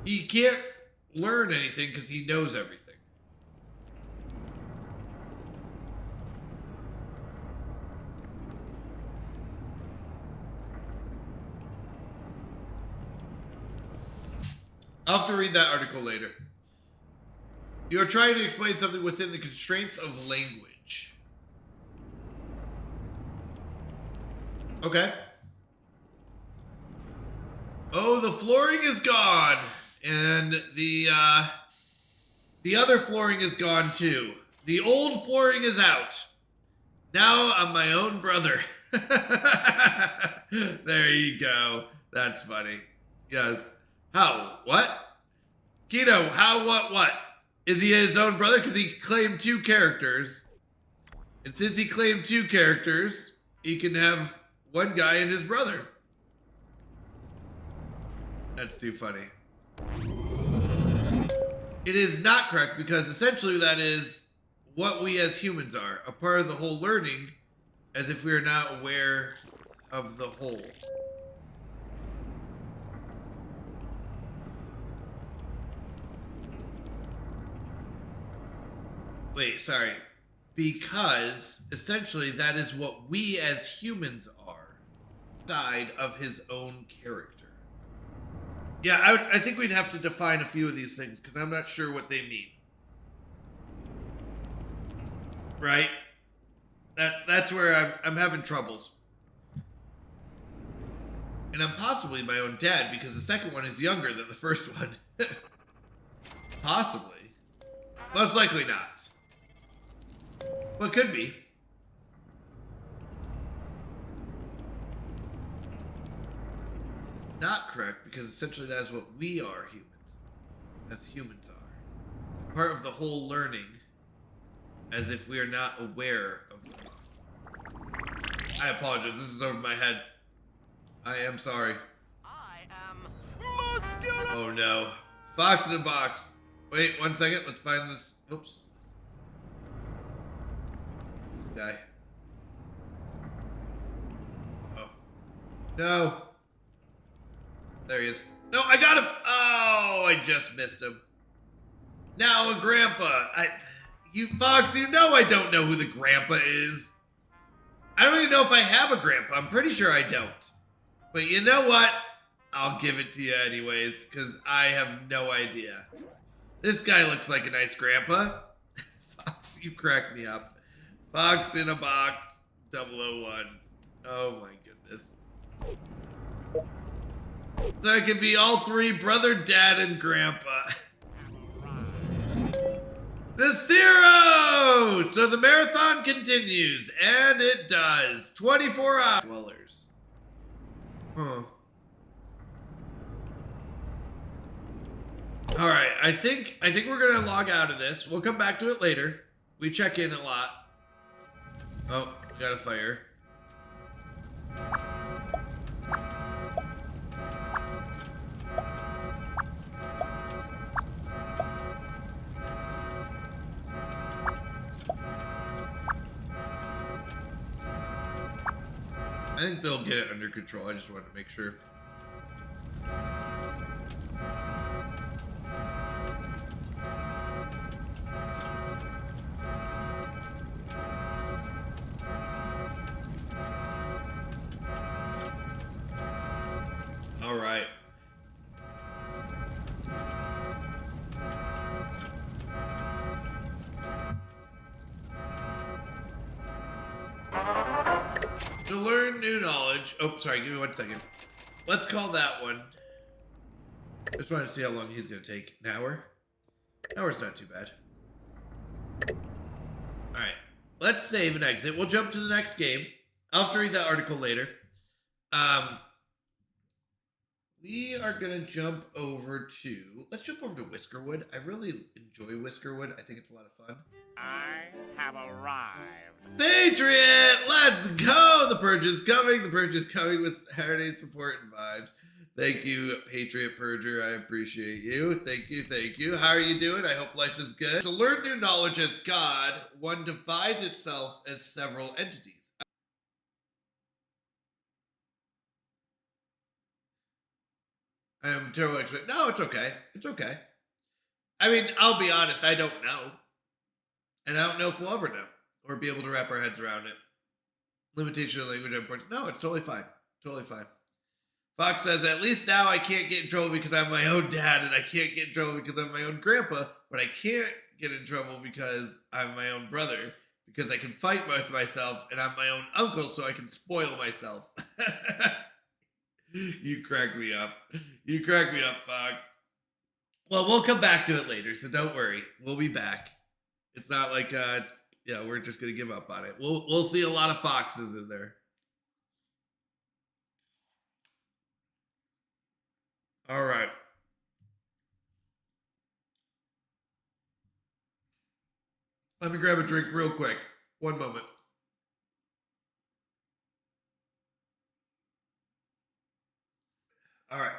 Speaker 3: He can't learn anything because he knows everything. I'll have to read that article later. You are trying to explain something within the constraints of language. Okay. Oh, the flooring is gone. And the other flooring is gone too. The old flooring is out. Now I'm my own brother. There you go. That's funny. Yes. How? What? Keto, how, what? Is he his own brother? Because he claimed 2 characters. And since he claimed 2 characters, he can have one guy and his brother. That's too funny. It is not correct because essentially that is what we as humans are. A part of the whole learning as if we are not aware of the whole. Wait, sorry. Because essentially that is what we as humans are, side of his own character. Yeah, I think we'd have to define a few of these things because I'm not sure what they mean. Right? That's where I'm having troubles. And I'm possibly my own dad because the second one is younger than the first one. Possibly. Most likely not. Well, it could be. Not correct because essentially that is what we are humans. As humans are. Part of the whole learning as if we are not aware of it. I apologize. This is over my head. I am sorry.
Speaker 1: I am muscular.
Speaker 3: Oh no. Fox in a box. Wait 1 second. Let's find this. Oops. This guy. Oh. No. There he is. No, I got him. Oh, I just missed him. Now a grandpa. You Fox, you know I don't know who the grandpa is. I don't even know if I have a grandpa. I'm pretty sure I don't. But you know what? I'll give it to you anyways, because I have no idea. This guy looks like a nice grandpa. Fox, you crack me up. Fox in a box, 001. Oh my goodness. So it can be all 3, brother, dad, and grandpa. The Zero! So the marathon continues, and it does. 24 hours. Dwellers. Huh. Alright, I think we're gonna log out of this. We'll come back to it later. We check in a lot. Oh, we got a fire. I think they'll get it under control. I just wanted to make sure. All right. To learn new knowledge. Oh, sorry. Give me 1 second. Let's call that one. Just wanted to see how long he's going to take. An hour? An hour's not too bad. All right. Let's save and exit. We'll jump to the next game. I'll have to read that article later. We are going to jump over to... Let's jump over to Whiskerwood. I really enjoy Whiskerwood. I think it's a lot of fun.
Speaker 4: I have arrived.
Speaker 3: Patriot! Let's go! The Purge is coming. The Purge is coming with Saturday support and vibes. Thank you, Patriot Purger. I appreciate you. Thank you, thank you. How are you doing? I hope life is good. To learn new knowledge as God, one divides itself as several entities. I am terribly expect. No, it's okay. It's okay. I mean, I'll be honest. I don't know. And I don't know if we'll ever know or be able to wrap our heads around it. Limitation of language imports. No, it's totally fine. Totally fine. Fox says, at least now I can't get in trouble because I'm my own dad, and I can't get in trouble because I'm my own grandpa, but I can't get in trouble because I'm my own brother, because I can fight with myself, and I'm my own uncle, so I can spoil myself. You crack me up. You crack me up, Fox. Well, we'll come back to it later, so don't worry. We'll be back. It's not like we're just gonna give up on it. We'll see a lot of foxes in there. All right. Let me grab a drink real quick. One moment. All right.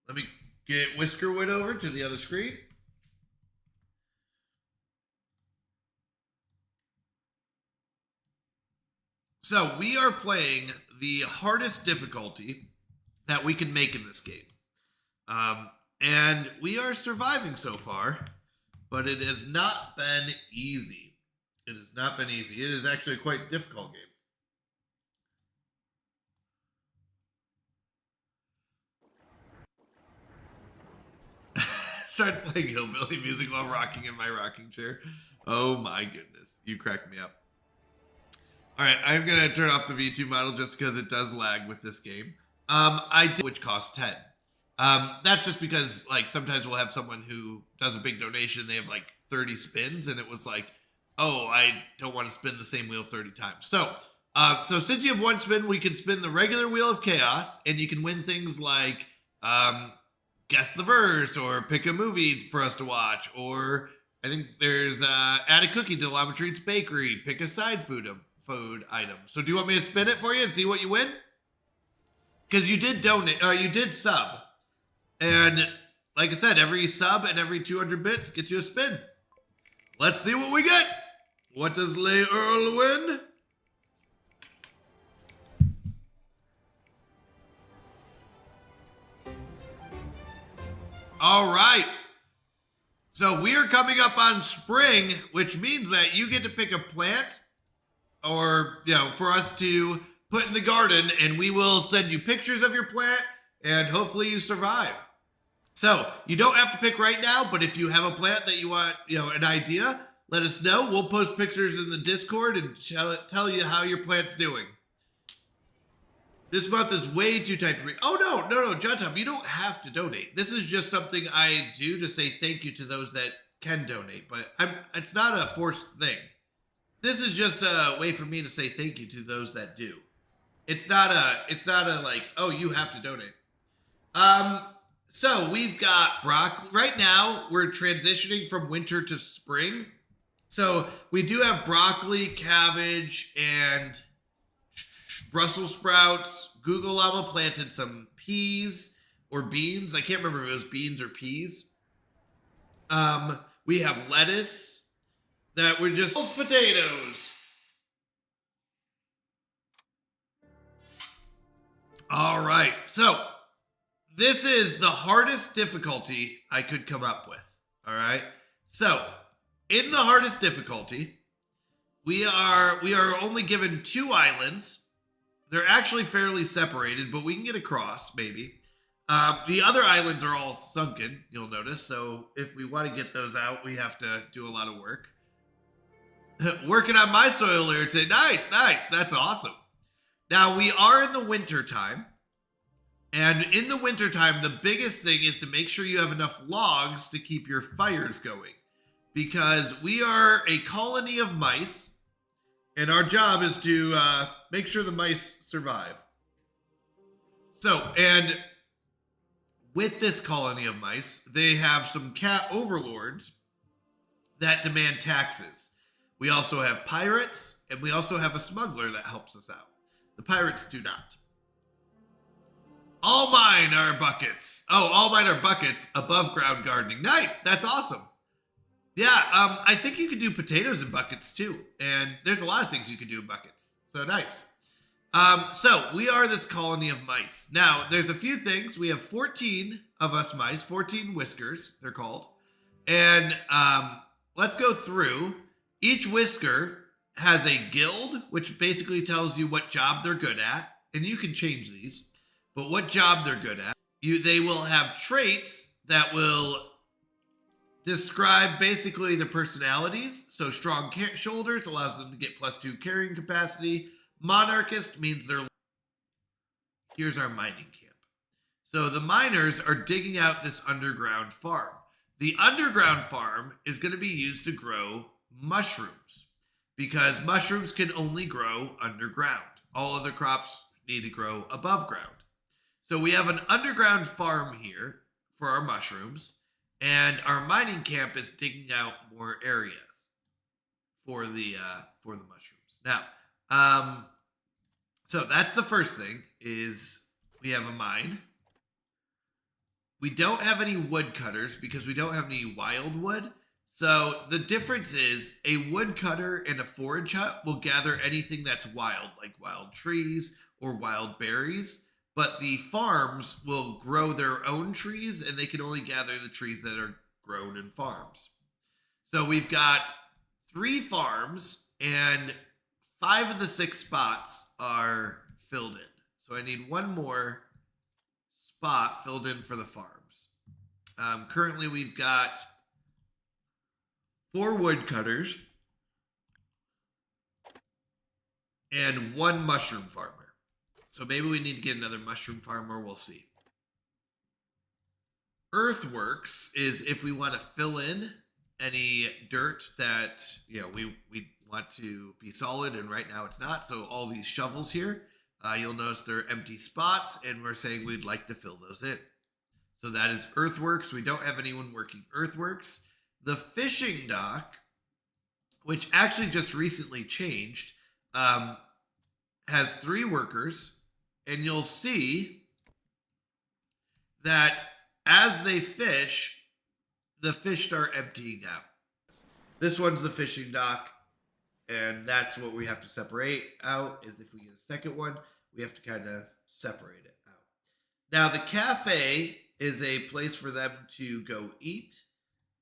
Speaker 3: Let me get Whiskerwood over to the other screen. So we are playing the hardest difficulty that we can make in this game. And we are surviving so far, but it has not been easy. It has not been easy. It is actually a quite difficult game. Start playing hillbilly music while rocking in my rocking chair. Oh my goodness. You cracked me up. All right, I'm going to turn off the V2 model just because it does lag with this game. I did, which costs 10. That's just because, like, sometimes we'll have someone who does a big donation. They have like 30 spins, and it was like, oh, I don't want to spin the same wheel 30 times. So since you have one spin, we can spin the regular Wheel of Chaos, and you can win things like guess the verse, or pick a movie for us to watch, or I think there's add a cookie to Llama Treats Bakery, pick a side food item. So do you want me to spin it for you and see what you win? Because you did donate, you did sub. And like I said, every sub and every 200 bits gets you a spin. Let's see what we get. What does Lay Earl win? All right. So we are coming up on spring, which means that you get to pick a plant, or, for us to put in the garden, and we will send you pictures of your plant, and hopefully you survive. So you don't have to pick right now, but if you have a plant that you want, an idea, let us know. We'll post pictures in the Discord and tell you how your plant's doing. This month is way too tight for me. Oh, no, John Tom, you don't have to donate. This is just something I do to say thank you to those that can donate, but it's not a forced thing. This is just a way for me to say thank you to those that do. It's not a like, oh, you have to donate. So we've got broccoli. Right now, we're transitioning from winter to spring. So we do have broccoli, cabbage, and Brussels sprouts. Google Llama planted some peas or beans. I can't remember if it was beans or peas. We have lettuce. That we're just potatoes. All right, so this is the hardest difficulty I could come up with. All right, so in the hardest difficulty, we are only given 2 islands. They're actually fairly separated, but we can get across maybe. The other islands are all sunken, you'll notice. So if we want to get those out, we have to do a lot of work. Working on my soil layer today. Nice. That's awesome. Now, we are in the winter time. And in the winter time, the biggest thing is to make sure you have enough logs to keep your fires going. Because we are a colony of mice. And our job is to make sure the mice survive. So, and with this colony of mice, they have some cat overlords that demand taxes. We also have pirates, and we also have a smuggler that helps us out. The pirates do not. All mine are buckets. Oh, all mine are buckets, above ground gardening. Nice, that's awesome. Yeah, I think you could do potatoes in buckets too. And there's a lot of things you can do in buckets. So nice. So we are this colony of mice. Now, there's a few things. We have 14 of us mice, 14 whiskers, they're called. And let's go through. Each whisker has a guild, which basically tells you what job they're good at. and you can change these, but what job they're good at. They will have traits that will describe basically their personalities. So strong shoulders allows them to get +2 carrying capacity. Monarchist means they're... Here's our mining camp. So the miners are digging out this underground farm. The underground farm is going to be used to grow mushrooms because mushrooms can only grow underground. All other crops need to grow above ground. So we have an underground farm here for our mushrooms, and our mining camp is digging out more areas for the mushrooms. Now, so that's the first thing is we have a mine. We don't have any woodcutters because we don't have any wild wood. So the difference is a woodcutter and a forage hut will gather anything that's wild, like wild trees or wild berries. But the farms will grow their own trees, and they can only gather the trees that are grown in farms. So we've got 3 farms, and 5 of the 6 spots are filled in. So I need 1 more spot filled in for the farms. Currently, we've got 4 woodcutters and 1 mushroom farmer. So maybe we need to get another mushroom farmer. We'll see. Earthworks is if we want to fill in any dirt that we want to be solid, and right now it's not. So all these shovels here, you'll notice they're empty spots, and we're saying we'd like to fill those in. So that is earthworks. We don't have anyone working earthworks. The fishing dock, which actually just recently changed, has 3 workers. And you'll see that as they fish, the fish start emptying out. This one's the fishing dock, and that's what we have to separate out, is if we get a second one, we have to kind of separate it out. Now, the cafe is a place for them to go eat.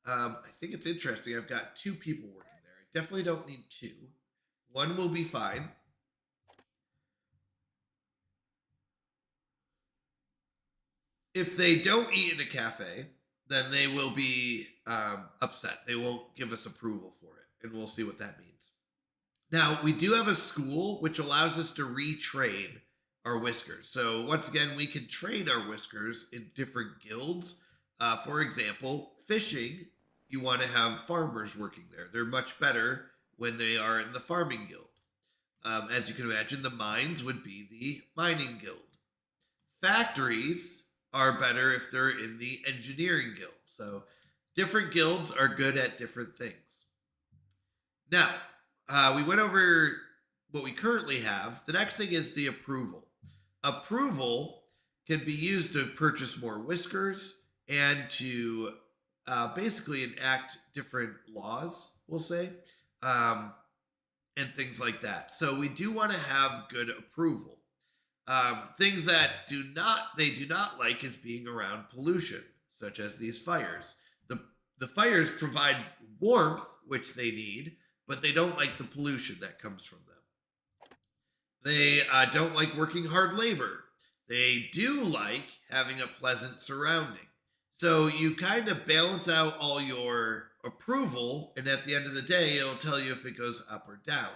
Speaker 3: I think it's interesting. I've got 2 people working there. I definitely don't need 2. 1 will be fine. If they don't eat in a cafe, then they will be upset. They won't give us approval for it, and we'll see what that means. Now, we do have a school, which allows us to retrain our whiskers. So once again, we can train our whiskers in different guilds. For example, fishing, you want to have farmers working there. They're much better when they are in the farming guild. As you can imagine, the mines would be the mining guild. Factories are better if they're in the engineering guild. So different guilds are good at different things. Now, we went over what we currently have. The next thing is the approval. Approval can be used to purchase more whiskers and to basically enact different laws, we'll say, and things like that. So we do want to have good approval. Things that they do not like is being around pollution, such as these fires. The fires provide warmth, which they need, but they don't like the pollution that comes from them. They don't like working hard labor. They do like having a pleasant surrounding. So you kind of balance out all your approval, and at the end of the day, it'll tell you if it goes up or down.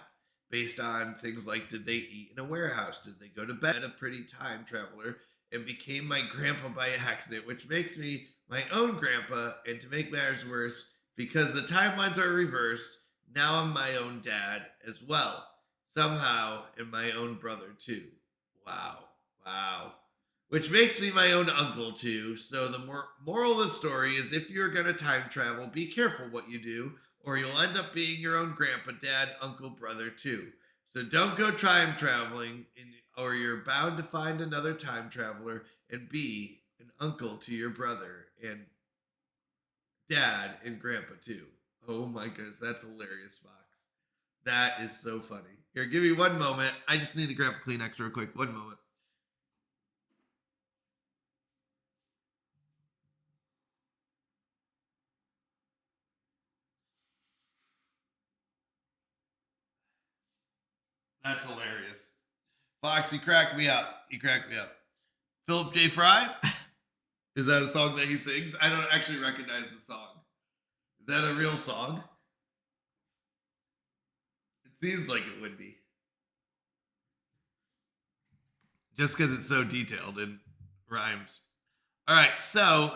Speaker 3: Based on things like, did they eat in a warehouse? Did they go to bed? A pretty time traveler and became my grandpa by accident, which makes me my own grandpa. And to make matters worse, because the timelines are reversed, now I'm my own dad as well. Somehow, and my own brother too. Wow. Which makes me my own uncle too. So the moral of the story is if you're going to time travel, be careful what you do, or you'll end up being your own grandpa, dad, uncle, brother, too. So don't go time traveling, or you're bound to find another time traveler and be an uncle to your brother and dad and grandpa, too. Oh my goodness, that's hilarious, Fox. That is so funny. Here, give me 1 moment. I just need to grab a Kleenex real quick. 1 moment. That's hilarious. Fox, you crack me up. You crack me up. Philip J. Fry? Is that a song that he sings? I don't actually recognize the song. Is that a real song? It seems like it would be. Just because it's so detailed and rhymes. All right, so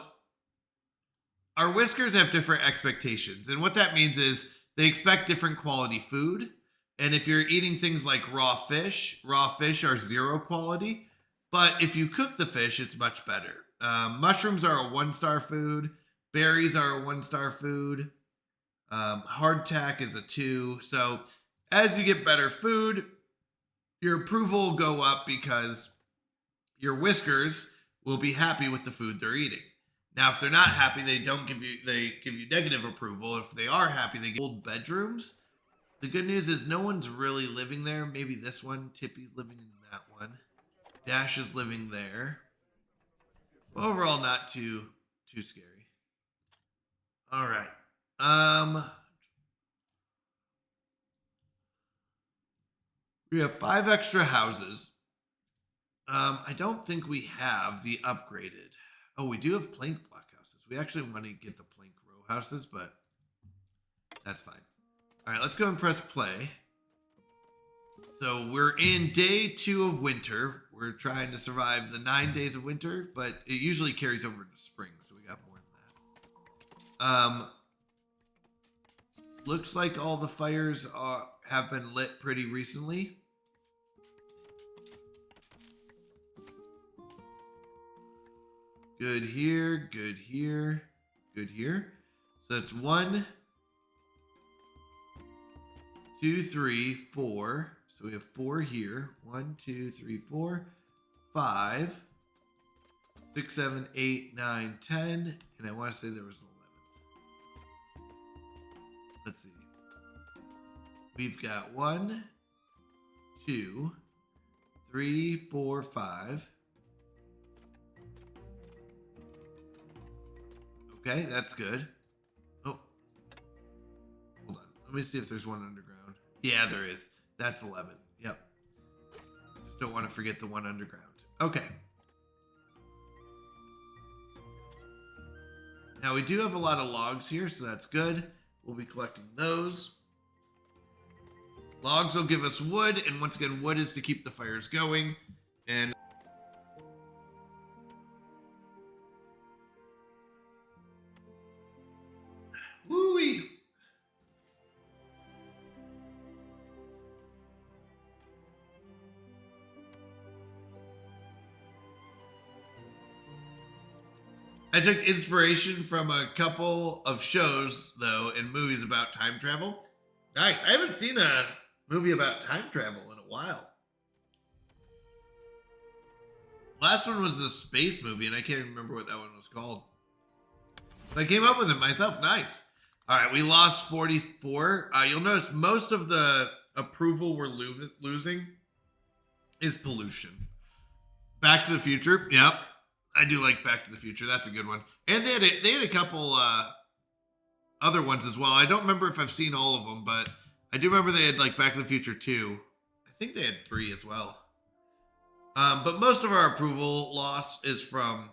Speaker 3: our whiskers have different expectations. And what that means is they expect different quality food. And if you're eating things like raw fish are 0 quality. But if you cook the fish, it's much better. Mushrooms are a 1-star food. Berries are a 1-star food. Hardtack is a 2. So as you get better food, your approval will go up because your whiskers will be happy with the food they're eating. Now, if they're not happy, they give you negative approval. If they are happy, they get old bedrooms. The good news is no one's really living there. Maybe this one. Tippy's living in that one. Dash is living there. Overall, not too scary. All right. We have 5 extra houses. I don't think we have the upgraded. Oh, we do have plank block houses. We actually want to get the plank row houses, but that's fine. All right, let's go and press play. So we're in day 2 of winter. We're trying to survive the 9 days of winter, but it usually carries over into spring, so we got more than that. Looks like all the fires have been lit pretty recently. Good here, good here, good here. So that's 1, 2, 3, 4. So we have 4 here. 1, 2, 3, 4, 5, 6, 7, 8, 9, 10. And I want to say there was an 11th. Let's see. We've got 1, 2, 3, 4, 5. Okay, that's good. Oh, hold on. Let me see if there's one underground. Yeah, there is. That's 11. Yep. Just don't want to forget the one underground. Okay. Now we do have a lot of logs here, so that's good. We'll be collecting those. Logs will give us wood, and once again, wood is to keep the fires going. And woo-wee. I took inspiration from a couple of shows, though, and movies about time travel. Nice. I haven't seen a movie about time travel in a while. Last one was a space movie, and I can't even remember what that one was called. But I came up with it myself. Nice. All right, we lost 44. You'll notice most of the approval we're losing is pollution. Back to the Future. Yep. I do like Back to the Future. That's a good one. And they had a couple other ones as well. I don't remember if I've seen all of them, but I do remember they had like Back to the Future 2. I think they had 3 as well. But most of our approval loss is from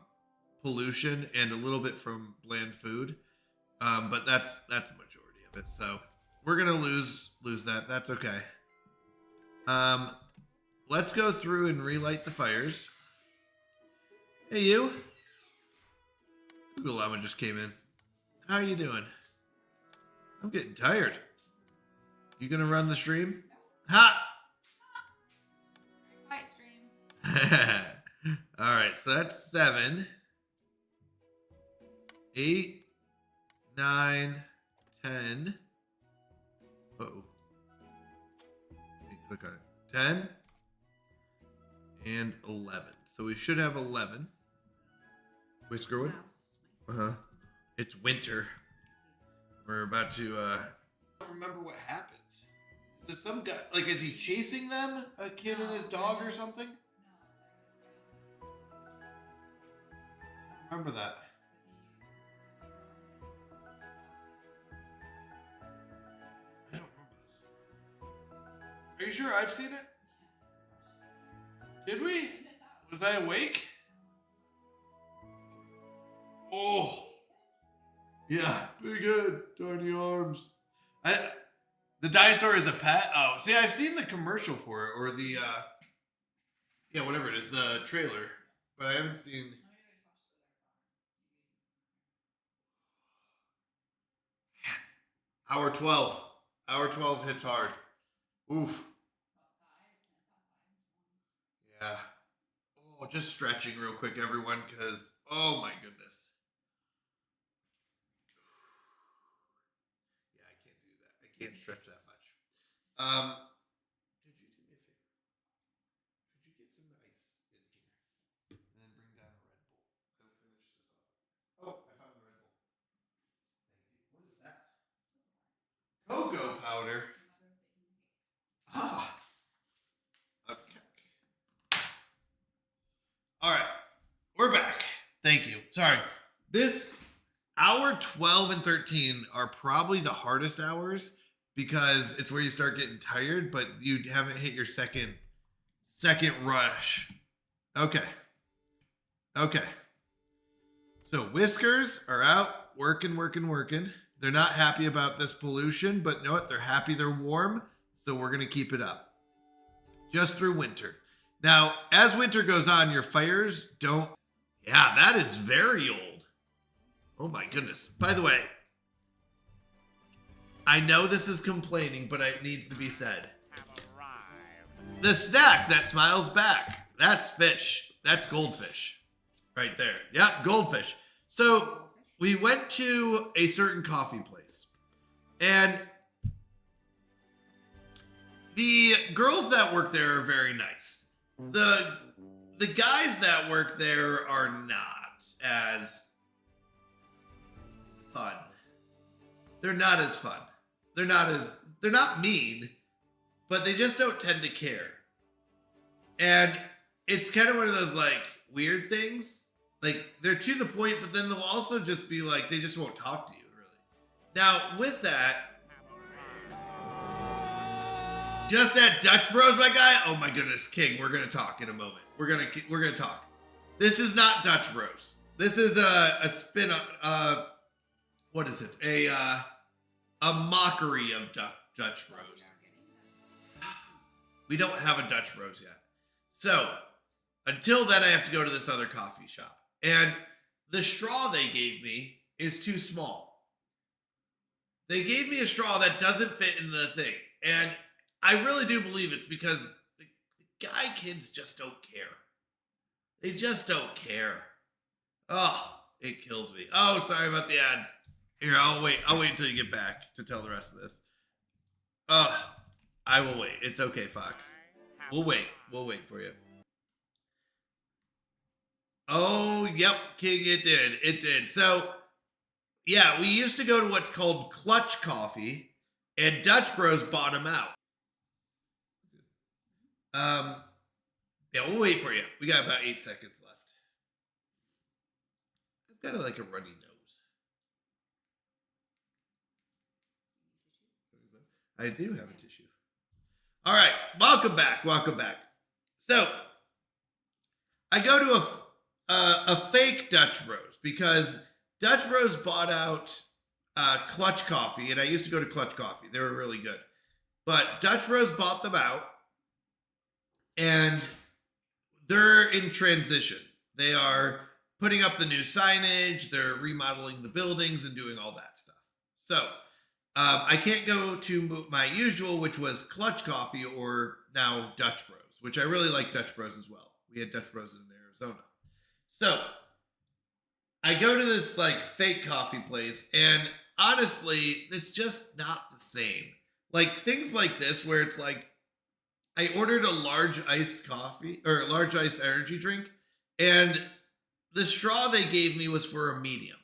Speaker 3: pollution and a little bit from bland food. But that's the majority of it. So we're gonna lose that. That's okay. Let's go through and relight the fires. Hey you. Google Llama just came in. How are you doing? I'm getting tired. You gonna run the stream? Ha!
Speaker 11: Quiet stream.
Speaker 3: All right, so that's 7, 8, 9, 10. Uh-oh. Let me click on it. 10 and 11. So we should have 11. Whiskerwood? Uh-huh. It's winter. We're about to I don't remember what happens. Is there some guy, like, is he chasing them? A kid and his dog or something? I don't remember that. I don't remember this. Are you sure I've seen it? Did we? Was I awake? Oh. Yeah, big head, tiny arms. The dinosaur is a pet? Oh, see, I've seen the commercial for it, or the, yeah, whatever it is, the trailer. But I haven't seen... Hour 12. Hour 12 hits hard. Oof. Yeah. Oh, just stretching real quick, everyone, because, oh my goodness. Yeah, I can't do that. I can't stretch that much. Could you do me a favor? Could you get some ice in here? And then bring down a Red Bull. I'll finish this off. Oh, I found the Red Bull. Thank you. What is that? Cocoa powder. Ah. Okay. All right. We're back. Thank you. Sorry. This hour 12 and 13 are probably the hardest hours because it's where you start getting tired, but you haven't hit your second rush. Okay. Okay. So Whiskers are out working. They're not happy about this pollution, but know what? They're happy they're warm, so we're going to keep it up. Just through winter. Now, as winter goes on, your fires don't... Yeah, that is very old. Oh my goodness. By the way, I know this is complaining, but it needs to be said. The snack that smiles back. That's fish. That's goldfish. Right there. Yep, goldfish. So we went to a certain coffee place. And the girls that work there are very nice. The guys that work there are not as fun. They're not as fun. They're not mean, but they just don't tend to care. And it's kind of one of those like weird things. Like they're to the point, but then they'll also just be like, they just won't talk to you really. Now with that, just at Dutch Bros, my guy. Oh my goodness, King. We're gonna talk in a moment. We're gonna talk. This is not Dutch Bros. This is a spin up. What is it? A mockery of Dutch Bros. We don't have a Dutch Bros yet. So until then, I have to go to this other coffee shop, and the straw they gave me is too small. They gave me a straw that doesn't fit in the thing, and I really do believe it's because the guy kids just don't care. They just don't care. Oh, it kills me. Oh, sorry about the ads. Here, I'll wait until you get back to tell the rest of this. Oh, I will wait. It's okay, Fox. We'll wait for you. Oh, yep, King, it did. So, yeah, we used to go to what's called Clutch Coffee, and Dutch Bros bought them out. Yeah, we'll wait for you. We got about 8 seconds left. I've got like a runny nose. I do have a tissue. All right, welcome back. So, I go to a fake Dutch Bros because Dutch Bros bought out Clutch Coffee, and I used to go to Clutch Coffee. They were really good. But Dutch Bros bought them out, and they're in transition. They are putting up the new signage, they're remodeling the buildings and doing all that stuff. So, I can't go to my usual, which was Clutch Coffee, or now Dutch Bros, which I really like Dutch Bros as well. We had Dutch Bros in Arizona. So, I go to this like fake coffee place, and honestly, it's just not the same. Like things like this where it's like, I ordered a large iced coffee or a large iced energy drink, and the straw they gave me was for a medium.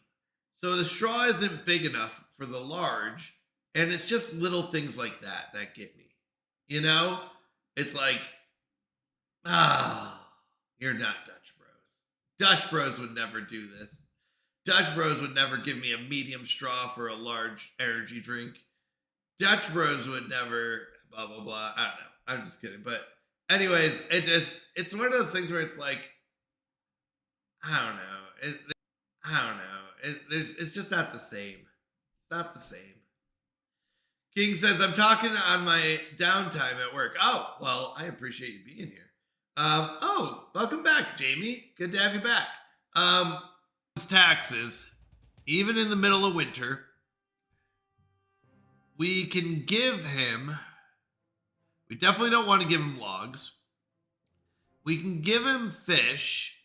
Speaker 3: So the straw isn't big enough for the large, and it's just little things like that that get me. You know? It's like, you're not Dutch Bros. Dutch Bros would never do this. Dutch Bros would never give me a medium straw for a large energy drink. Dutch Bros would never blah, blah, blah. I don't know. I'm just kidding. But Anyways, it's one of those things where it's like, I don't know. I don't know. It's just not the same. It's not the same. King says, I'm talking on my downtime at work. Oh, well, I appreciate you being here. Oh, welcome back, Jamie. Good to have you back. Taxes, even in the middle of winter, we can give him, we definitely don't want to give him logs. We can give him fish.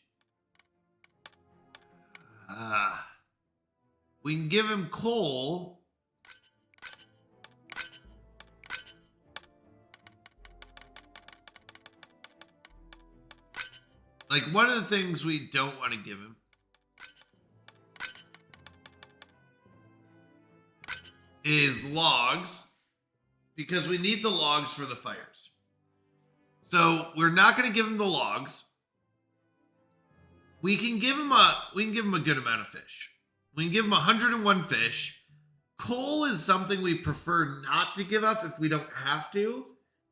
Speaker 3: We can give him coal. Like, one of the things we don't want to give him is logs, because we need the logs for the fires. So we're not going to give him the logs. We can give him a good amount of fish. We can give him 101 fish. Coal is something we prefer not to give up if we don't have to,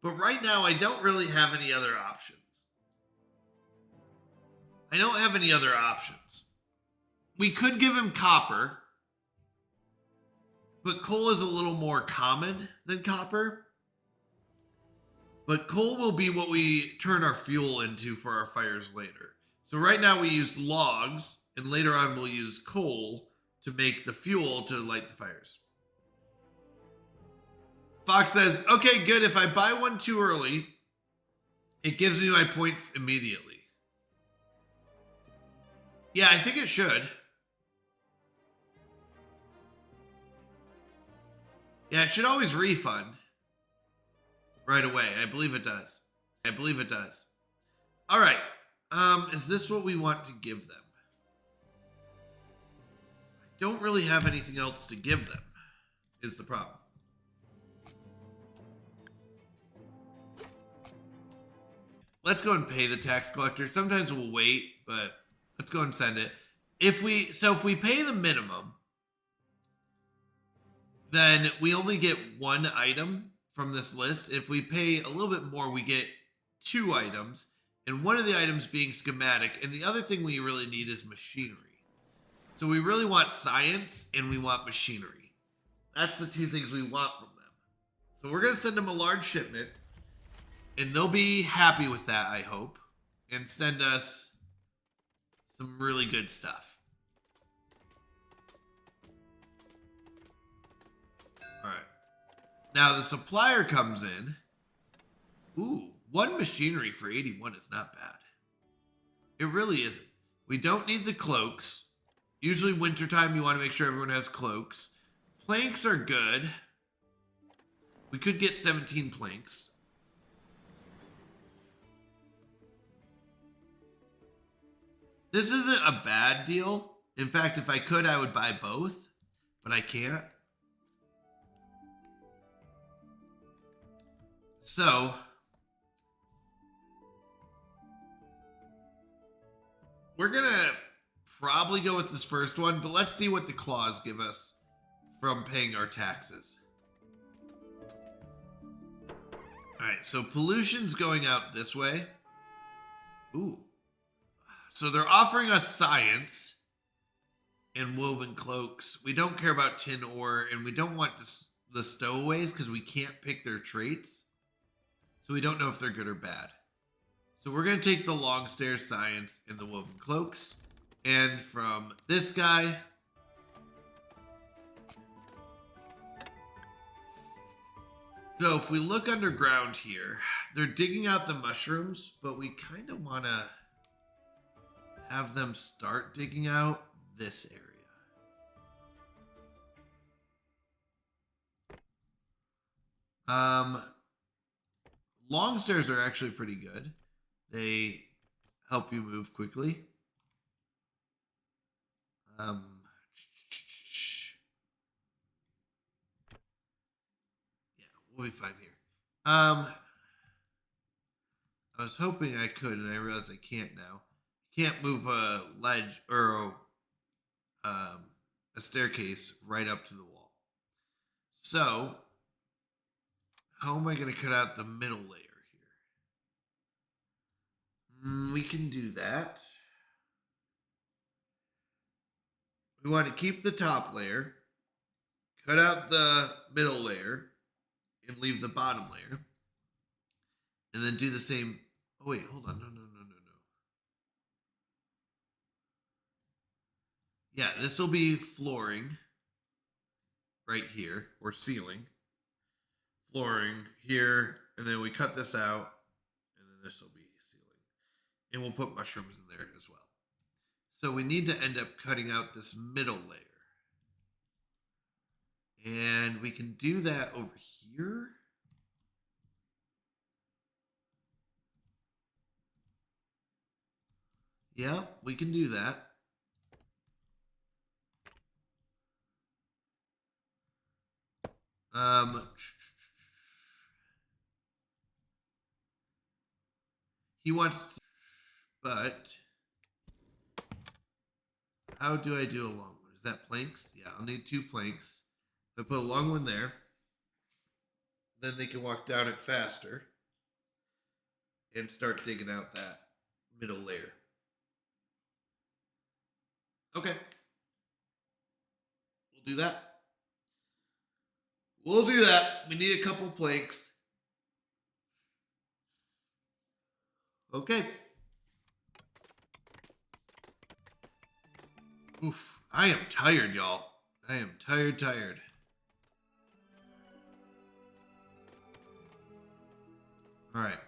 Speaker 3: but right now I don't really have any other options. I don't have any other options. We could give him copper, but coal is a little more common than copper. But coal will be what we turn our fuel into for our fires later. So right now we use logs, and later on we'll use coal to make the fuel to light the fires. Fox says, okay, good. If I buy one too early, it gives me my points immediately. Yeah, I think it should. Yeah, it should always refund right away. I believe it does. I believe it does. All right. Is this what we want to give them? I don't really have anything else to give them, is the problem. Let's go and pay the tax collector. Sometimes we'll wait, but let's go and send it. If we pay the minimum, then we only get one item from this list. If we pay a little bit more, we get 2 items, and one of the items being schematic, and the other thing we really need is machinery. So we really want science and we want machinery. That's the 2 things we want from them. So we're going to send them a large shipment, and they'll be happy with that, I hope, and send us some really good stuff. All right. Now the supplier comes in. Ooh, 1 machinery for 81 is not bad. It really isn't. We don't need the cloaks. Usually wintertime, you want to make sure everyone has cloaks. Planks are good. We could get 17 planks. This isn't a bad deal. In fact, if I could, I would buy both, but I can't. So, we're going to probably go with this first one, but let's see what the claws give us from paying our taxes. All right, so pollution's going out this way. Ooh. So they're offering us science and woven cloaks. We don't care about tin ore, and we don't want the stowaways because we can't pick their traits. So we don't know if they're good or bad. So we're going to take the long stairs science and the woven cloaks. And from this guy, so if we look underground here, they're digging out the mushrooms, but we kind of want to have them start digging out this area. Long stairs are actually pretty good. They help you move quickly. Yeah, we'll be fine here. I was hoping I could, and I realize I can't now. Can't move a ledge or a staircase right up to the wall. So, how am I going to cut out the middle layer here? We can do that. We want to keep the top layer, cut out the middle layer, and leave the bottom layer. And then do the same. Oh, wait, hold on. No. Yeah, this will be flooring right here, or ceiling. Flooring here, and then we cut this out, and then this will be ceiling. And we'll put mushrooms in there as well. So we need to end up cutting out this middle layer. And we can do that over here. Yeah, we can do that. He wants to, but how do I do a long one? Is that planks? Yeah, I'll need 2 planks. I put a long one there. Then they can walk down it faster and start digging out that middle layer. Okay. We'll do that. We'll do that. We need a couple planks. Okay. Oof. I am tired, y'all. I am tired. All right.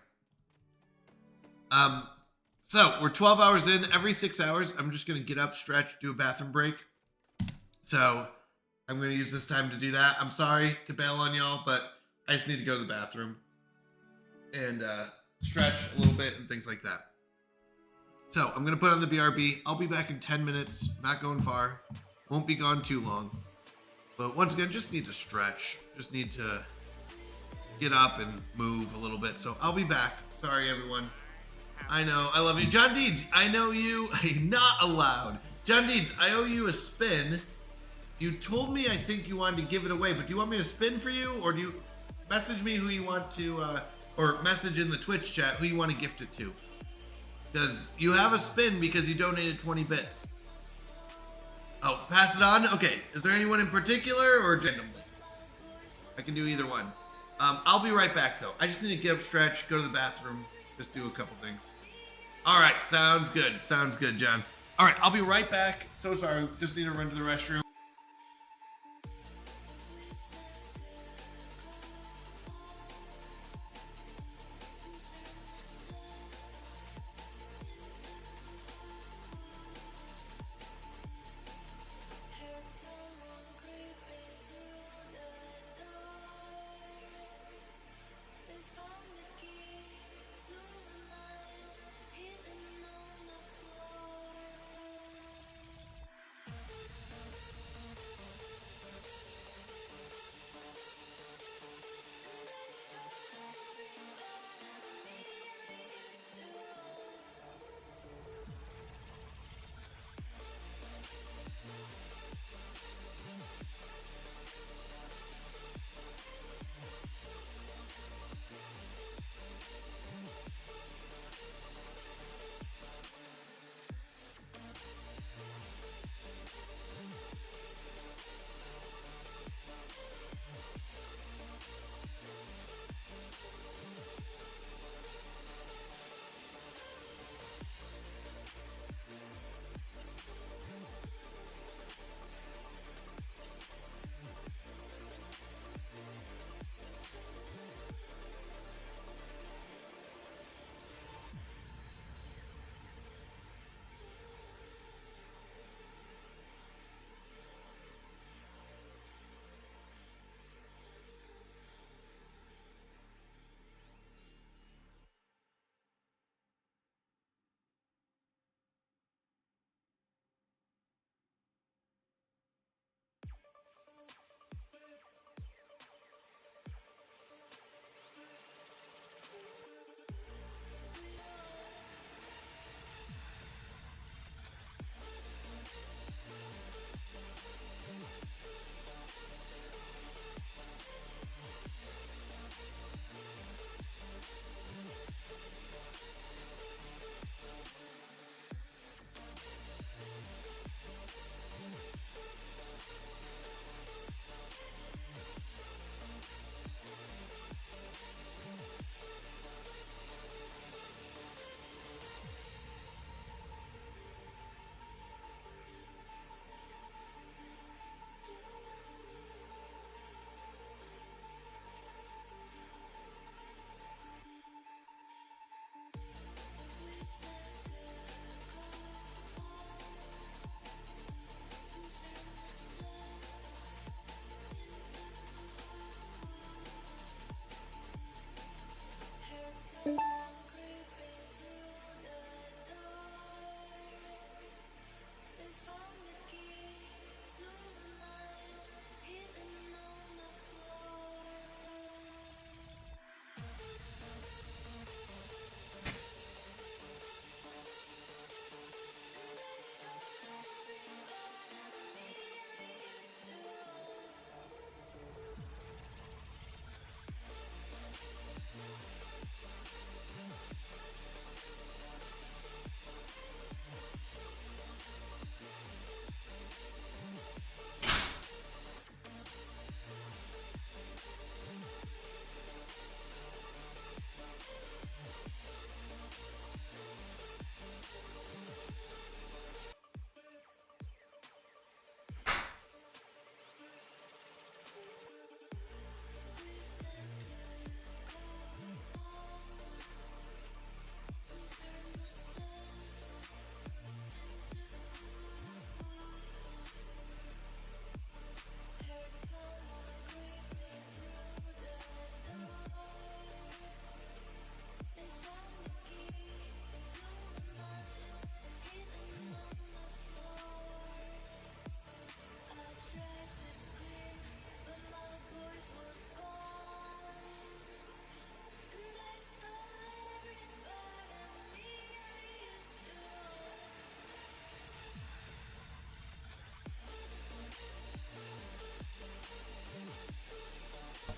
Speaker 3: So we're 12 hours in. Every 6 hours, I'm just going to get up, stretch, do a bathroom break. So I'm going to use this time to do that. I'm sorry to bail on y'all, but I just need to go to the bathroom and stretch a little bit and things like that. So I'm going to put on the BRB. I'll be back in 10 minutes. Not going far. Won't be gone too long. But once again, just need to stretch. Just need to get up and move a little bit. So I'll be back. Sorry, everyone. I know. I love you. John Deeds, I know you. Not allowed. John Deeds, I owe you a spin. You told me I think you wanted to give it away, but do you want me to spin for you? Or do you message me who you want to, or message in the Twitch chat who you want to gift it to? Because you have a spin because you donated 20 bits. Oh, pass it on? Okay. Is there anyone in particular or randomly? I can do either one. I'll be right back, though. I just need to get up, stretch, go to the bathroom, just do a couple things. All right. Sounds good. Sounds good, John. All right. I'll be right back. So sorry. Just need to run to the restroom.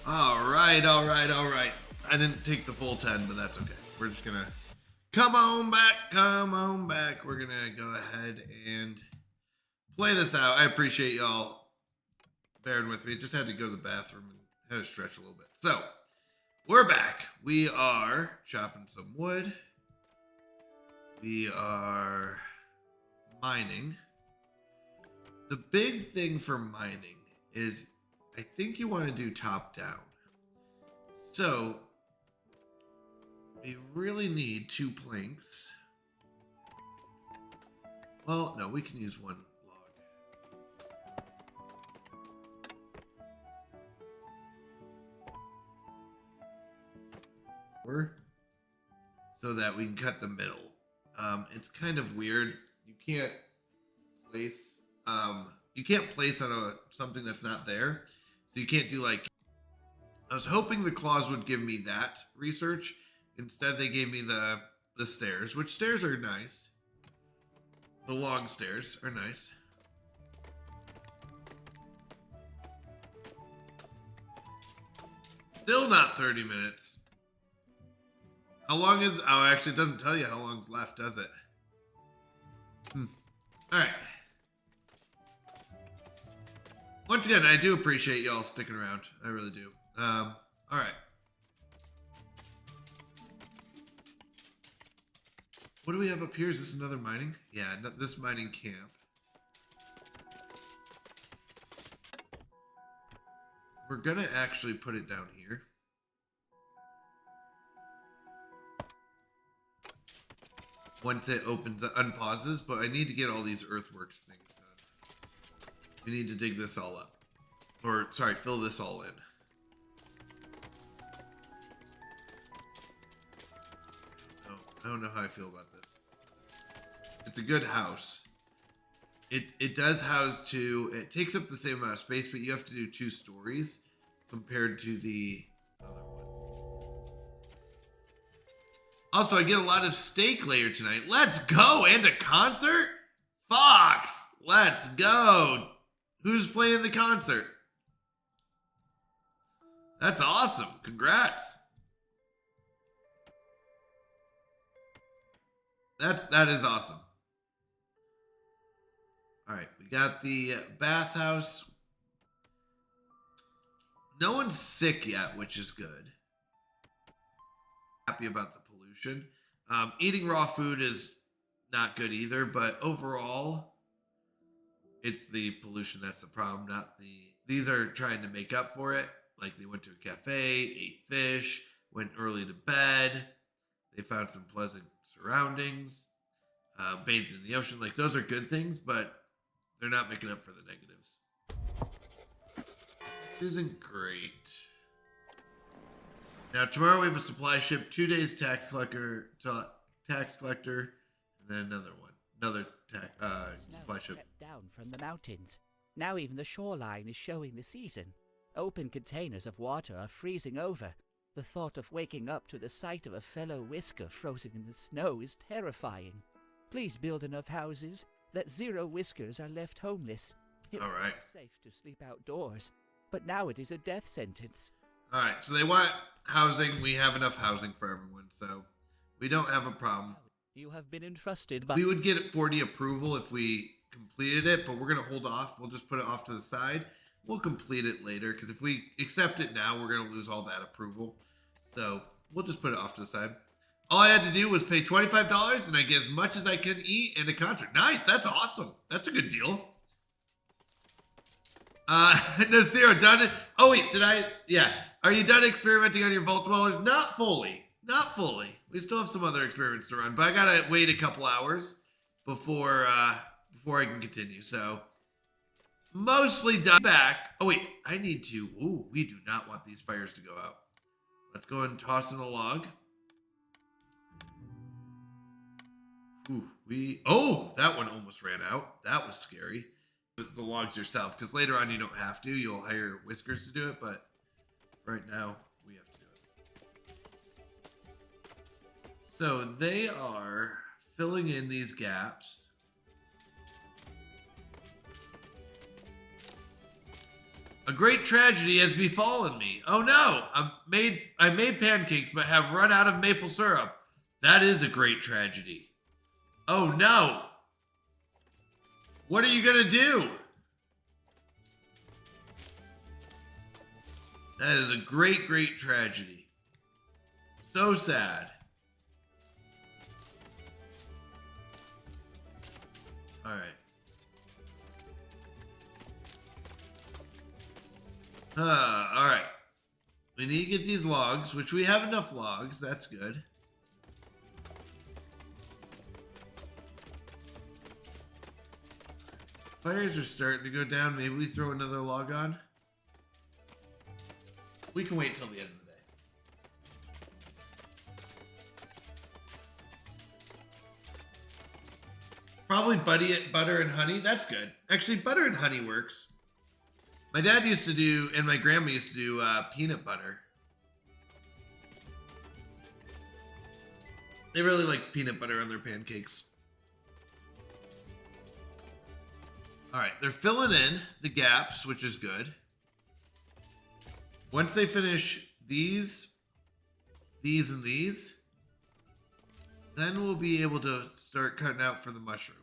Speaker 3: All right. I didn't take the full 10, but that's okay. We're just gonna come on back. We're gonna go ahead and play this out. I appreciate y'all bearing with me. Just had to go to the bathroom and had to stretch a little bit. So we're back. We are chopping some wood. We are mining. The big thing for mining is I think you want to do top down. So we really need 2 planks. Well, no, we can use 1 log. So that we can cut the middle. It's kind of weird. You can't place on something that's not there. So you can't do like, I was hoping the claws would give me that research. Instead, they gave me the stairs, which stairs are nice. The long stairs are nice. Still not 30 minutes. How long is, oh, actually it doesn't tell you how long's left, does it? All right. Once again, I do appreciate y'all sticking around. I really do. All right. What do we have up here? Is this another mining? Yeah, this mining camp. We're gonna actually put it down here. Once it opens, unpauses, but I need to get all these earthworks things done. We need to dig this all up. Or, sorry, fill this all in. I don't know how I feel about this. It's a good house. It does house 2. It takes up the same amount of space, but you have to do 2 stories compared to the other one. Also, I get a lot of steak later tonight. Let's go! And a concert? Fox! Let's go! Who's playing the concert? That's awesome. Congrats. That is awesome. All right, we got the bathhouse. No one's sick yet, which is good. Happy about the pollution. Eating raw food is not good either, but overall, it's the pollution that's the problem, not the... These are trying to make up for it. Like they went to a cafe, ate fish, went early to bed. They found some pleasant surroundings, bathed in the ocean. Like those are good things, but they're not making up for the negatives. Which isn't great. Now tomorrow we have a supply ship, 2 days tax collector, and then another one, another supply ship.
Speaker 12: Crept down from the mountains. Now even the shoreline is showing the season. Open containers of water are freezing over. The thought of waking up to the sight of a fellow whisker frozen in the snow is terrifying. Please build enough houses that 0 whiskers are left homeless. It was
Speaker 3: right.
Speaker 12: safe to sleep outdoors, but now it is a death sentence.
Speaker 3: All right, so they want housing. We have enough housing for everyone, so we don't have a problem.
Speaker 12: You have been entrusted by...
Speaker 3: We would get 40 approval if we completed it, but we're going to hold off. We'll just put it off to the side. We'll complete it later, because if we accept it now, we're going to lose all that approval. So we'll just put it off to the side. All I had to do was pay $25, and I get as much as I can eat and a concert. Nice, that's awesome. That's a good deal. Naziro, done it? Oh, wait, did I? Yeah. Are you done experimenting on your Vault Dwellers? Not fully. Not fully. We still have some other experiments to run, but I got to wait a couple hours before I can continue. So... mostly done. Back. Oh, wait. I need to... ooh, we do not want these fires to go out. Let's go and toss in a log. Ooh, oh, that one almost ran out. That was scary. With the logs yourself, because later on you don't have to. You'll hire whiskers to do it, but right now we have to do it. So they are filling in these gaps. A great tragedy has befallen me. Oh no, I made pancakes but have run out of maple syrup. That is a great tragedy. Oh no. What are you gonna do? That is a great, great tragedy. So sad. All right. All right. We need to get these logs, which we have enough logs. That's good. Fires are starting to go down. Maybe we throw another log on. We can wait till the end of the day. Probably butter and honey. That's good. Actually, butter and honey works. My dad used to do, and my grandma used to do peanut butter. They really like peanut butter on their pancakes. All right, they're filling in the gaps, which is good. Once they finish these, and these, then we'll be able to start cutting out for the mushrooms.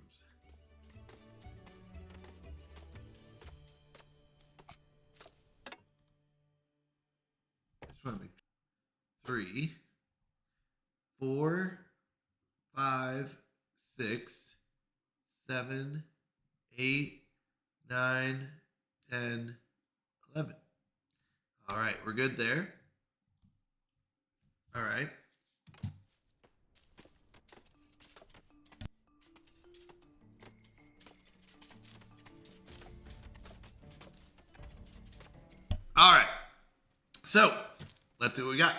Speaker 3: Just want to make 3, 4, 5, 6, 7, 8, 9, 10, 11. All right, we're good there. All right. All right. So, let's see what we got.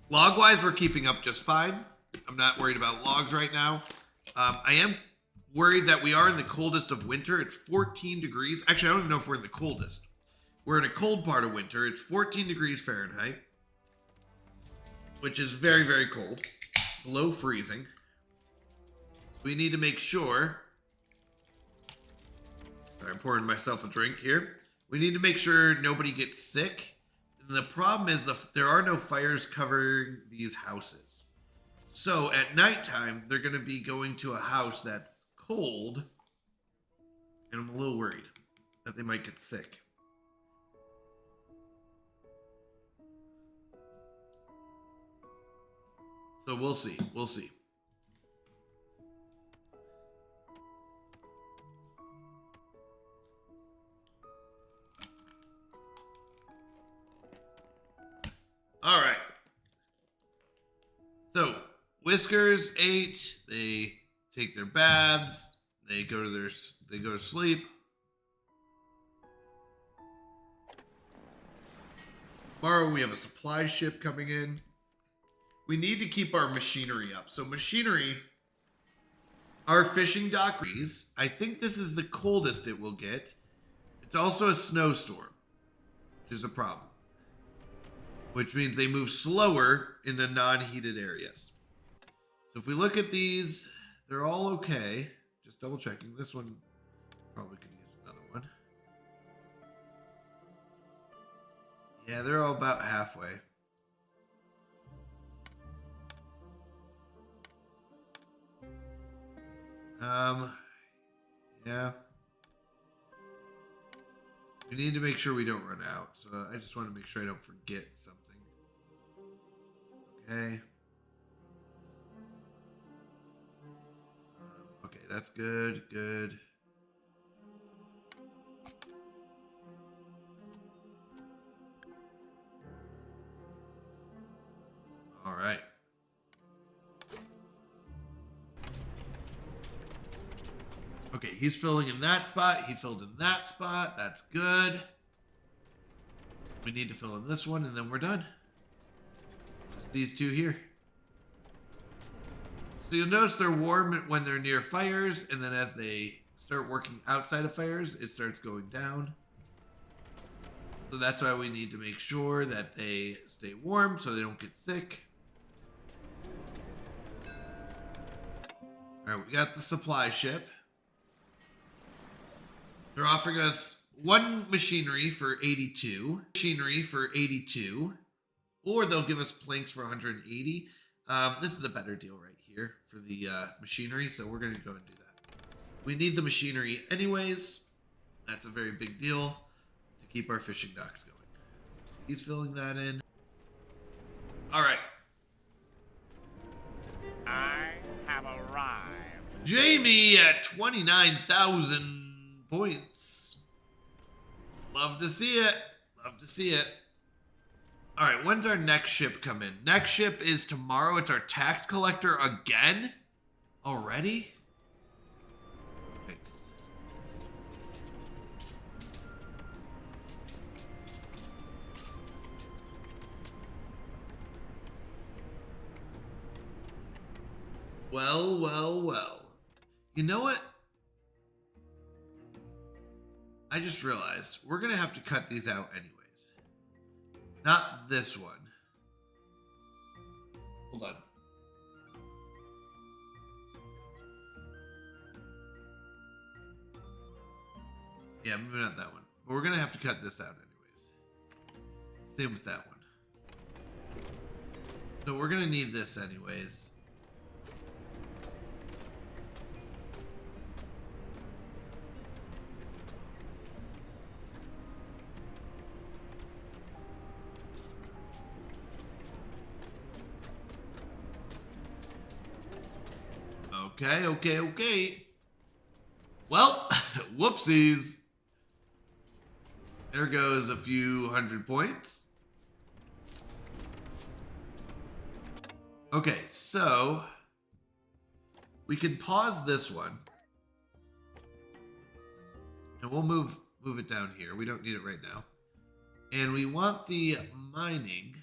Speaker 3: Log-wise, we're keeping up just fine. I'm not worried about logs right now. I am worried that we are in the coldest of winter. It's 14 degrees. Actually, I don't even know if we're in the coldest. We're in a cold part of winter. It's 14 degrees Fahrenheit, which is very, very cold. Below freezing. We need to make sure. Sorry, I'm pouring myself a drink here. We need to make sure nobody gets sick. And the problem is there are no fires covering these houses. So at nighttime, they're going to be going to a house that's cold. And I'm a little worried that they might get sick. So we'll see. We'll see. All right. So, Whiskers ate. They take their baths. They go to sleep. Tomorrow we have a supply ship coming in. We need to keep our machinery up. So machinery, our fishing dock, I think this is the coldest it will get. It's also a snowstorm, which is a problem. Which means they move slower into non-heated areas. So if we look at these, they're all okay. Just double checking. This one probably could use another one. Yeah, they're all about halfway. Yeah. We need to make sure we don't run out. So I just want to make sure I don't forget something. Okay. Okay, that's good. Good. All right. Okay, he's filling in that spot. He filled in that spot. That's good. We need to fill in this one, and then we're done. Just these two here. So you'll notice they're warm when they're near fires, and then as they start working outside of fires, it starts going down. So that's why we need to make sure that they stay warm so they don't get sick. All right, we got the supply ship. They're offering us one machinery for 82, machinery for 82, or they'll give us planks for 180. This is a better deal right here for the machinery, so we're going to go and do that. We need the machinery anyways. That's a very big deal to keep our fishing docks going. He's filling that in. All right.
Speaker 4: I have arrived.
Speaker 3: Jamie at 29,000 points. Love to see it. Love to see it. All right, when's our next ship come in? Next ship is tomorrow. It's our tax collector again? Already? Thanks. Well, well, well. You know what? I just realized we're going to have to cut these out anyways. Not this one. Hold on. Yeah, maybe not that one. But we're going to have to cut this out anyways. Same with that one. So we're going to need this anyways. Okay. Well, whoopsies. There goes a few hundred points. Okay, so we can pause this one. And we'll move it down here. We don't need it right now. And we want the mining.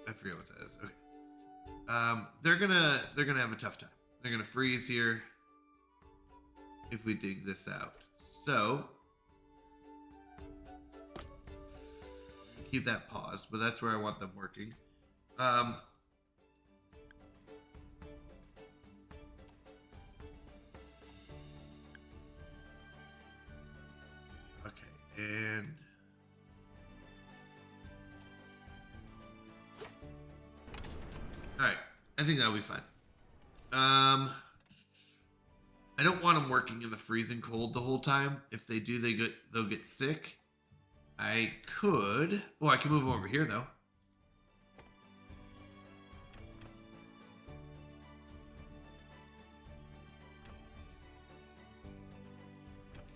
Speaker 3: I forget what that is. Okay. They're gonna have a tough time. They're gonna freeze here if we dig this out. So keep that paused, but that's where I want them working. Okay, and all right, I think that'll be fine. I don't want them working in the freezing cold the whole time. If they do, they'll get sick. I could. Oh, I can move them over here though.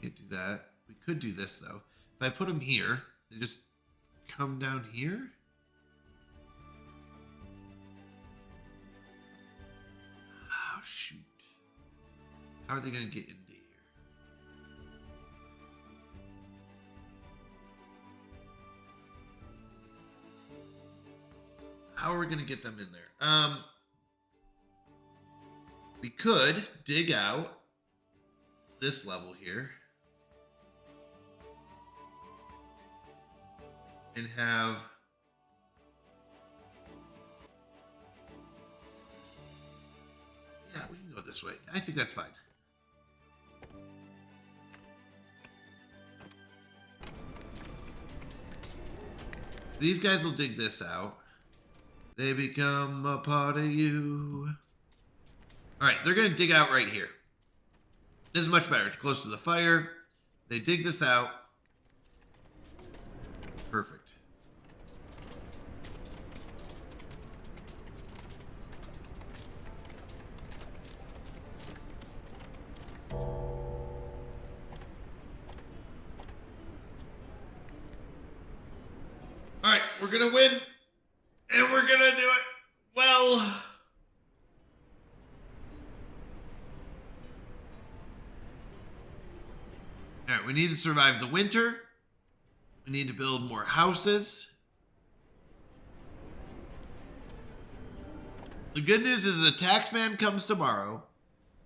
Speaker 3: Can't do that. We could do this though. If I put them here, they just come down here. Oh, shoot. How are they going to get into here? How are we going to get them in there? We could dig out this level here and have we can go this way. I think that's fine. These guys will dig this out. They become a part of you. All right, they're going to dig out right here. This is much better. It's close to the fire. They dig this out. Perfect. All right, we're going to win. And we're going to do it well. All right, we need to survive the winter. We need to build more houses. The good news is the tax man comes tomorrow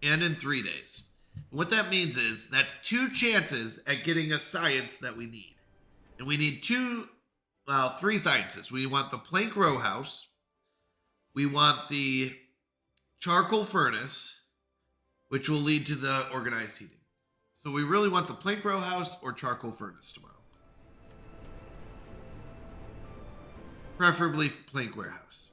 Speaker 3: and in 3 days. What that means is that's 2 chances at getting a science that we need. And we need three sciences. We want the plank row house. We want the charcoal furnace, which will lead to the organized heating. So we really want the plank row house or charcoal furnace tomorrow. Preferably plank warehouse.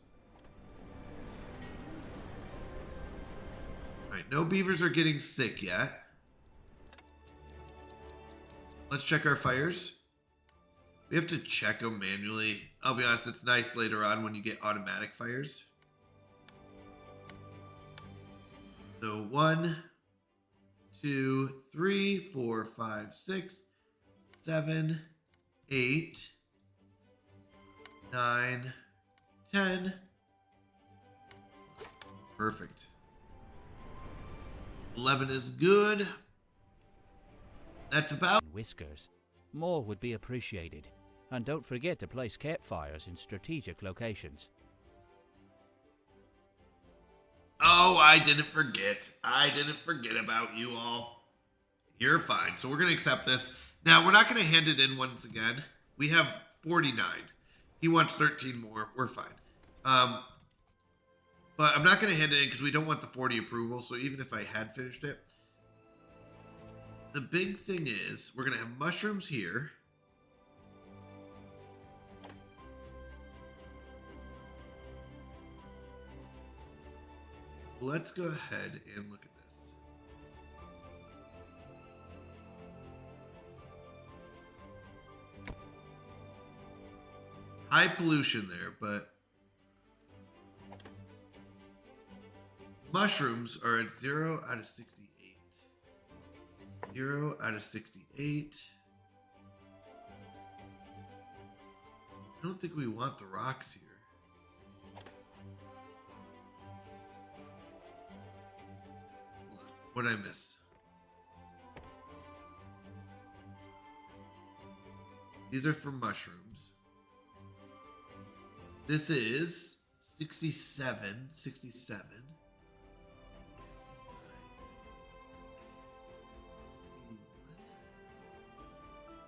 Speaker 3: All right, no beavers are getting sick yet. Let's check our fires. We have to check them manually. I'll be honest, it's nice later on when you get automatic fires. So 1, 2, 3, 4, 5, 6, 7, 8, 9, 10. Perfect. 11 is good. That's about...
Speaker 12: Whiskers. More would be appreciated. And don't forget to place campfires in strategic locations.
Speaker 3: Oh, I didn't forget. I didn't forget about you all. You're fine. So we're going to accept this. Now, we're not going to hand it in once again. We have 49. He wants 13 more. We're fine. But I'm not going to hand it in because we don't want the 40 approval. So even if I had finished it. The big thing is we're going to have mushrooms here. Let's go ahead and look at this. High pollution there, but mushrooms are at 0 out of 68. 0 out of 68. I don't think we want the rocks here. What did I miss? These are for mushrooms. This is 67, 67.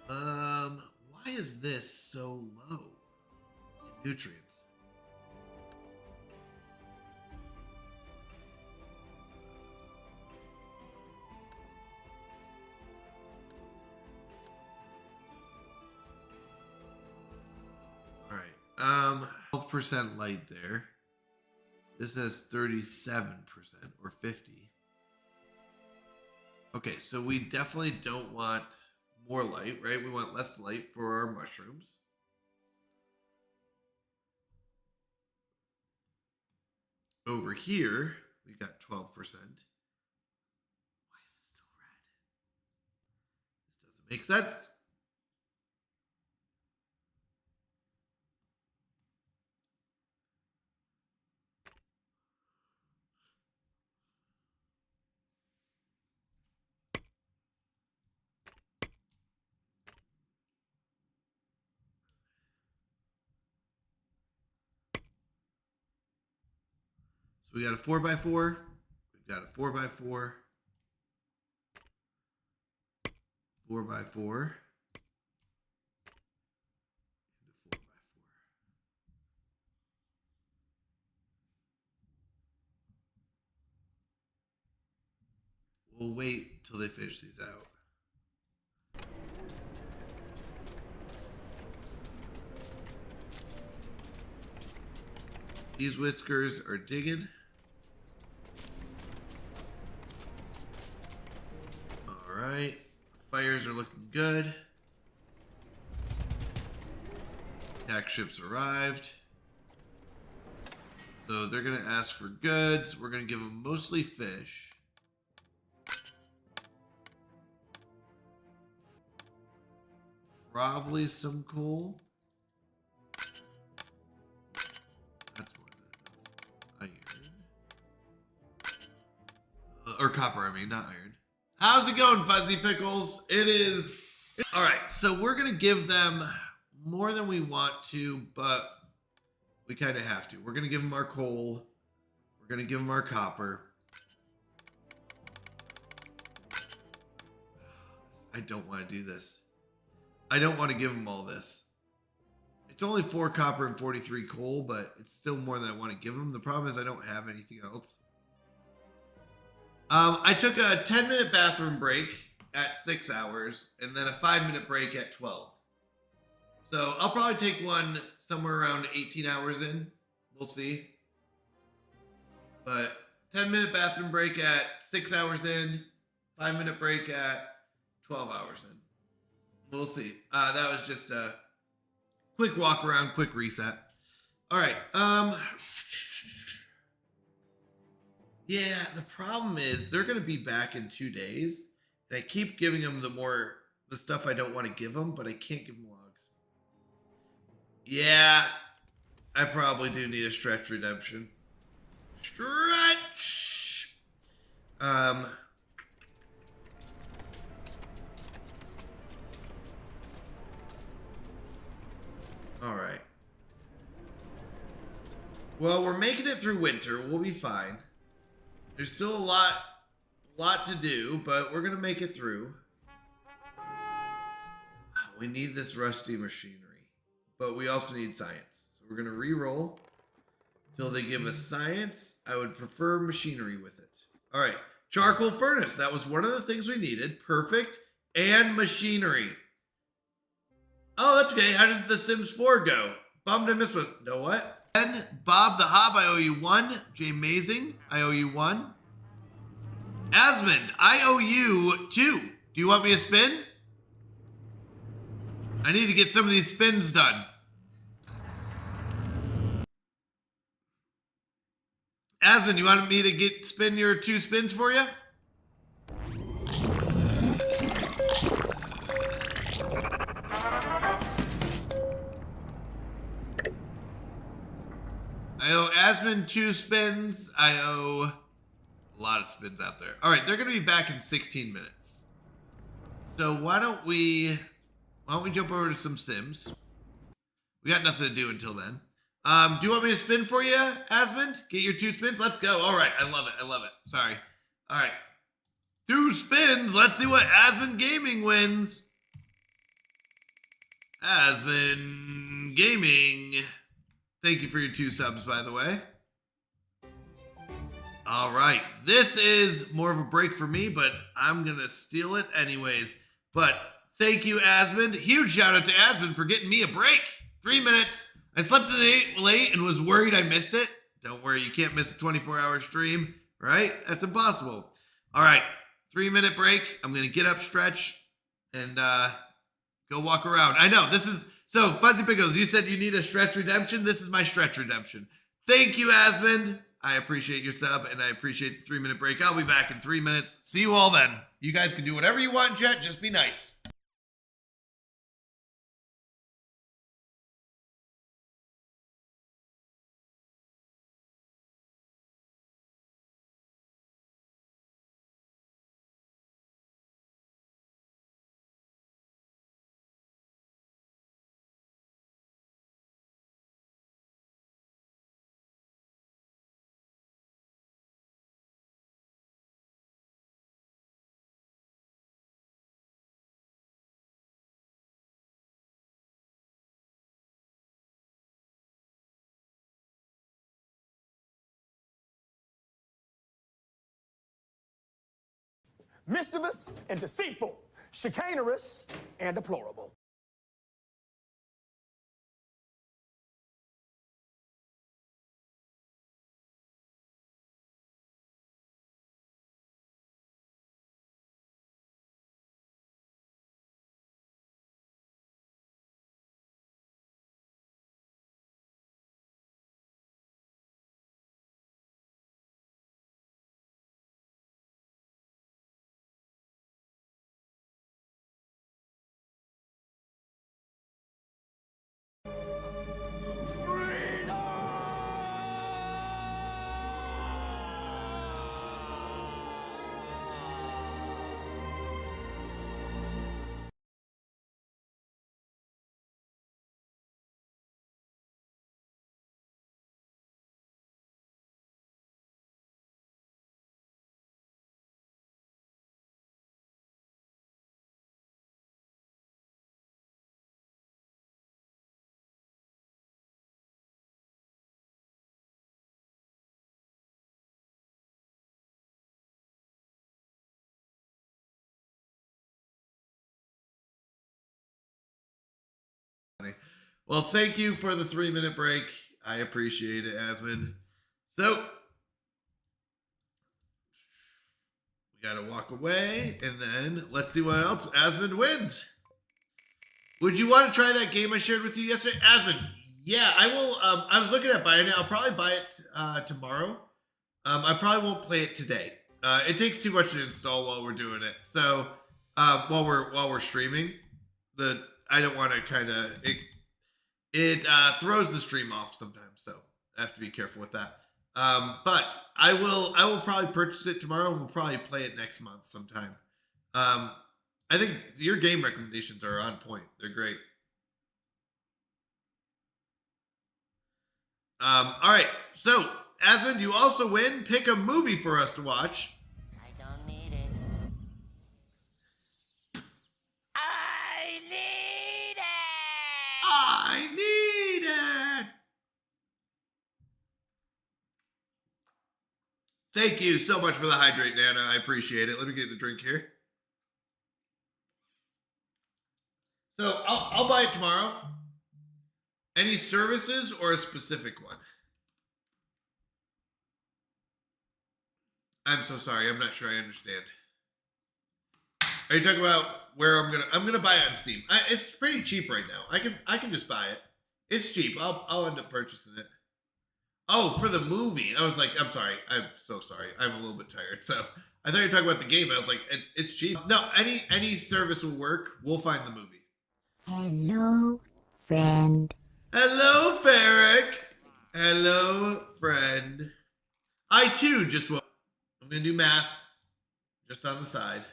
Speaker 3: 61. Why is this so low in nutrients? All right, 12% light there. This has 37% or 50. Okay, so we definitely don't want more light, right? We want less light for our mushrooms. Over here, we got 12%. Why is it still red? This doesn't make sense. We got a 4x4. We've got a 4x4. 4x4. And a 4x4. We'll wait till they finish these out. These whiskers are digging. All right. Fires are looking good. Attack ships arrived. So they're going to ask for goods. We're going to give them mostly fish. Probably some coal. That's more than enough. Iron. Or copper, I mean, not iron. How's it going, Fuzzy Pickles? It is... All right, so we're going to give them more than we want to, but we kind of have to. We're going to give them our coal. We're going to give them our copper. I don't want to do this. I don't want to give him all this. It's only 4 copper and 43 coal, but it's still more than I want to give him. The problem is I don't have anything else. I took a 10-minute bathroom break at 6 hours and then a 5-minute break at 12. So I'll probably take one somewhere around 18 hours in. We'll see. But 10-minute bathroom break at 6 hours in, 5-minute break at 12 hours in. We'll see. That was just a quick walk around, quick reset. All right. Yeah, the problem is they're going to be back in 2 days. And I keep giving them the stuff I don't want to give them, but I can't give them logs. Yeah, I probably do need a stretch redemption. Stretch! All right. Well, we're making it through winter. We'll be fine. There's still a lot to do, but we're gonna make it through. We need this rusty machinery, but we also need science. So we're gonna re-roll till they give us science. I would prefer machinery with it. All right, charcoal furnace. That was one of the things we needed. Perfect. And machinery. Oh, that's okay. How did The Sims 4 go? Bummed I missed one. Know what? And Bob the Hob, I owe you 1. Jay Mazing, I owe you 1. Asmund, I owe you 2. Do you want me to spin? I need to get some of these spins done. Asmund, you wanted me to spin your 2 spins for you? I owe Asmund 2 spins. I owe a lot of spins out there. All right, they're going to be back in 16 minutes. So why don't we jump over to some Sims? We got nothing to do until then. Do you want me to spin for you, Asmund? Get your 2 spins? Let's go. All right, I love it. I love it. Sorry. All right. 2 spins. Let's see what Asmund Gaming wins. Asmund Gaming. Thank you for your 2 subs, by the way. All right. This is more of a break for me, but I'm going to steal it anyways. But thank you, Asmund. Huge shout out to Asmund for getting me a break. 3 minutes. I slept in late and was worried I missed it. Don't worry, you can't miss a 24-hour stream, right? That's impossible. All right. 3-minute break. I'm going to get up, stretch, and go walk around. I know, this is... So, Fuzzy Pickles, you said you need a stretch redemption. This is my stretch redemption. Thank you, Asmund. I appreciate your sub, and I appreciate the 3-minute break. I'll be back in 3 minutes. See you all then. You guys can do whatever you want in chat. Just be nice.
Speaker 7: Mischievous and deceitful, chicanerous and deplorable.
Speaker 3: Well, thank you for the 3-minute break. I appreciate it, Asmund. So, we got to walk away, and then let's see what else Asmund wins. Would you want to try that game I shared with you yesterday? Asmund, yeah, I will. I was looking at buying it. I'll probably buy it tomorrow. I probably won't play it today. It takes too much to install while we're doing it. So, while we're streaming, I don't want to kind of it throws the stream off sometimes, so I have to be careful with that. But I will probably purchase it tomorrow, and we'll probably play it next month sometime. I think your game recommendations are on point. They're great. All right, so Asmund, you also win. Pick a movie for us to watch.
Speaker 10: I don't need it. I need it!
Speaker 3: I need it. Thank you so much for the hydrate, Nana. I appreciate it. Let me get the drink here. So I'll buy it tomorrow. Any services or a specific one? I'm so sorry. I'm not sure I understand. Are you talking about where I'm gonna buy it on Steam? It's pretty cheap right now. I can just buy it. It's cheap. I'll end up purchasing it. Oh, for the movie. I was like, I'm sorry. I'm so sorry. I'm a little bit tired. So I thought you were talking about the game. I was like, it's cheap. No, any service will work. We'll find the movie.
Speaker 2: Hello, friend.
Speaker 3: Hello, Ferric. Hello, friend. I too just will. I'm gonna do math just on the side.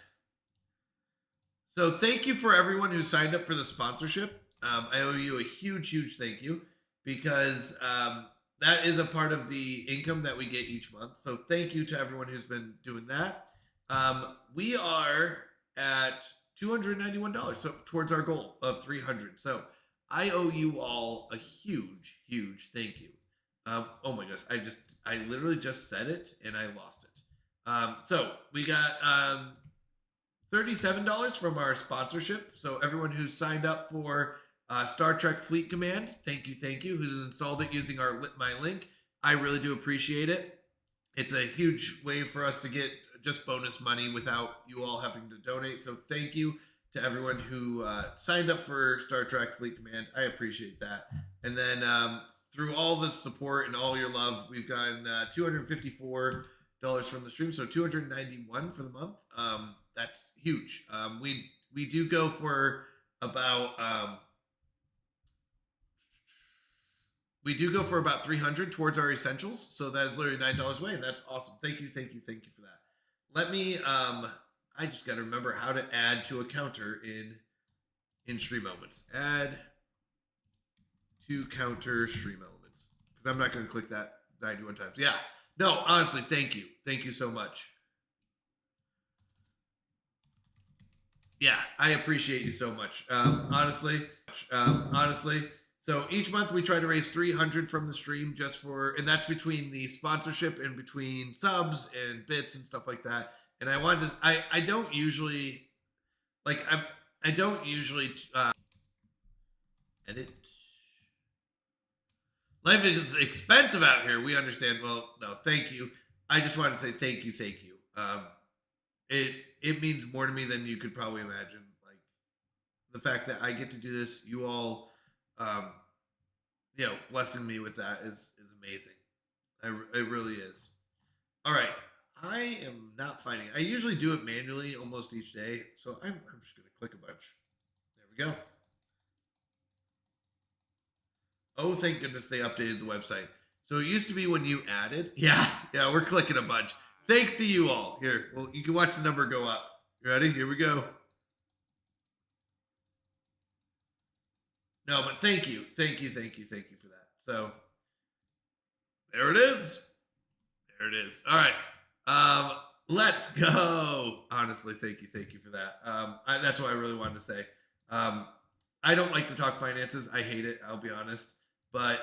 Speaker 3: So thank you for everyone who signed up for the sponsorship. I owe you a huge thank you because that is a part of the income that we get each month. So thank you to everyone who's been doing that. We are at $291, so towards our goal of 300. So I owe you all a huge thank you. Oh my gosh, I literally just said it and I lost it. So we got $37 from our sponsorship. So everyone who's signed up for Star Trek Fleet Command, thank you, who's installed it using our my link. I really do appreciate it. It's a huge way for us to get just bonus money without you all having to donate. So thank you to everyone who signed up for Star Trek Fleet Command. I appreciate that. And then through all the support and all your love, we've gotten $254 from the stream, so $291 for the month. That's huge. We do go for about we do go for about 300 towards our essentials, so that is literally $9 away, and that's awesome. Thank you for that. Let me I just got to remember how to add to a counter in Stream Elements. Add to counter Stream Elements, because I'm not going to click that 91 times. Yeah, no, honestly, thank you so much. Yeah, I appreciate you so much. Honestly. So each month we try to raise 300 from the stream and that's between the sponsorship and between subs and bits and stuff like that. And I wanted to, I don't usually, edit. Life is expensive out here. We understand. Well, no, thank you. I just wanted to say thank you. It means more to me than you could probably imagine. Like the fact that I get to do this, you all, blessing me with that is amazing. It really is. All right, I am not finding it. I usually do it manually almost each day, so I'm just gonna click a bunch. There we go. Oh, thank goodness they updated the website. So it used to be when you added. Yeah, we're clicking a bunch. Thanks to you all. Here, well, you can watch the number go up. You ready? Here we go. No, but thank you for that. So there it is. All right. Let's go. Honestly, thank you for that. That's what I really wanted to say. I don't like to talk finances. I hate it. I'll be honest. But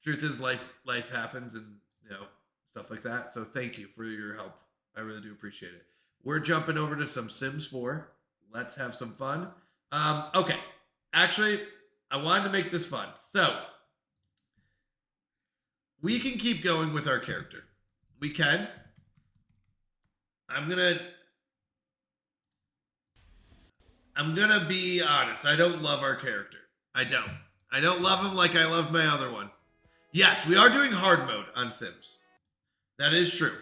Speaker 3: truth is, life happens, and stuff like that. So thank you for your help. I really do appreciate it. We're jumping over to some Sims 4. Let's have some fun. Okay. Actually, I wanted to make this fun. So, we can keep going with our character. We can. I'm gonna be honest. I don't love our character. I don't love him like I love my other one. Yes, we are doing hard mode on Sims. That is true.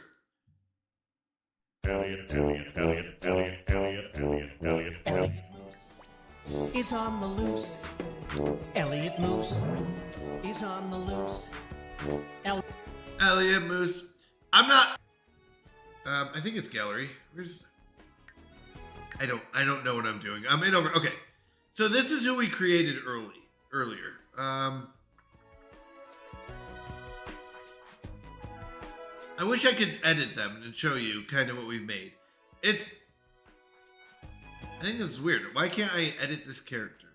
Speaker 7: Is on the loose. Elliot Moose is on the loose.
Speaker 3: Elliot Moose. I'm not. I think it's gallery. Where's? I don't know what I'm doing. I'm in over. Okay, so this is who we created earlier. I wish I could edit them and show you kind of what we've made. I think this is weird. Why can't I edit this character?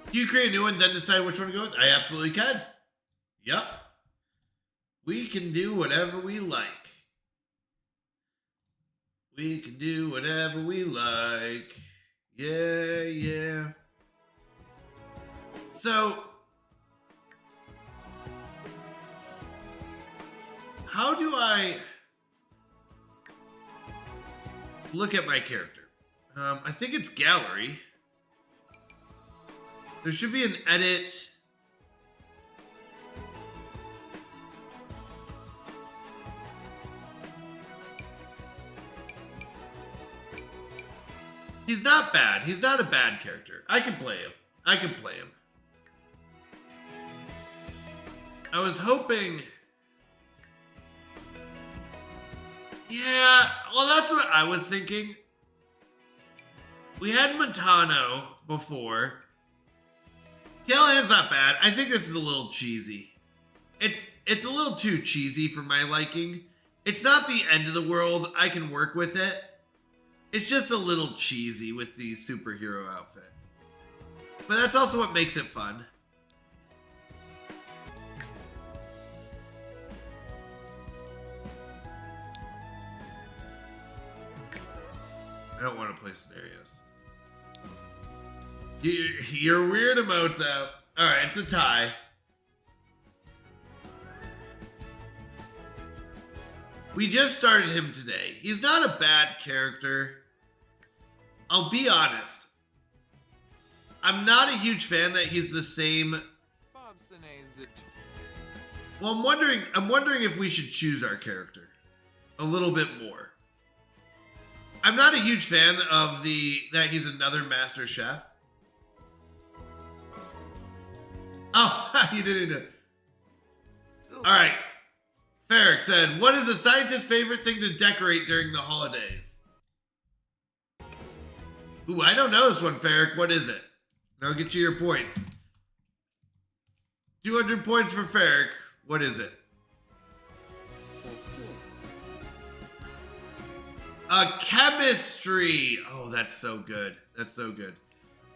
Speaker 3: Can you create a new one, then decide which one to go with? I absolutely can. Yup. We can do whatever we like. We can do whatever we like. Yeah, yeah. So, how do I look at my character? I think it's gallery. There should be an edit. He's not bad. He's not a bad character. I can play him. I can play him. I was hoping... Yeah, well, that's what I was thinking. We had Montano before. Callahan's not bad. I think this is a little cheesy. It's a little too cheesy for my liking. It's not the end of the world. I can work with it. It's just a little cheesy with the superhero outfit. But that's also what makes it fun. I don't want to play scenarios. Your weird emotes out. Alright, it's a tie. We just started him today. He's not a bad character. I'll be honest. I'm not a huge fan that he's the same. Well, I'm wondering if we should choose our character a little bit more. I'm not a huge fan of that he's another master chef. Oh, you didn't know. All right. Ferric said, what is a scientist's favorite thing to decorate during the holidays? Ooh, I don't know this one, Ferric. What is it? And I'll get you your points. 200 points for Ferric. What is it? Chemistry. Oh, that's so good. That's so good.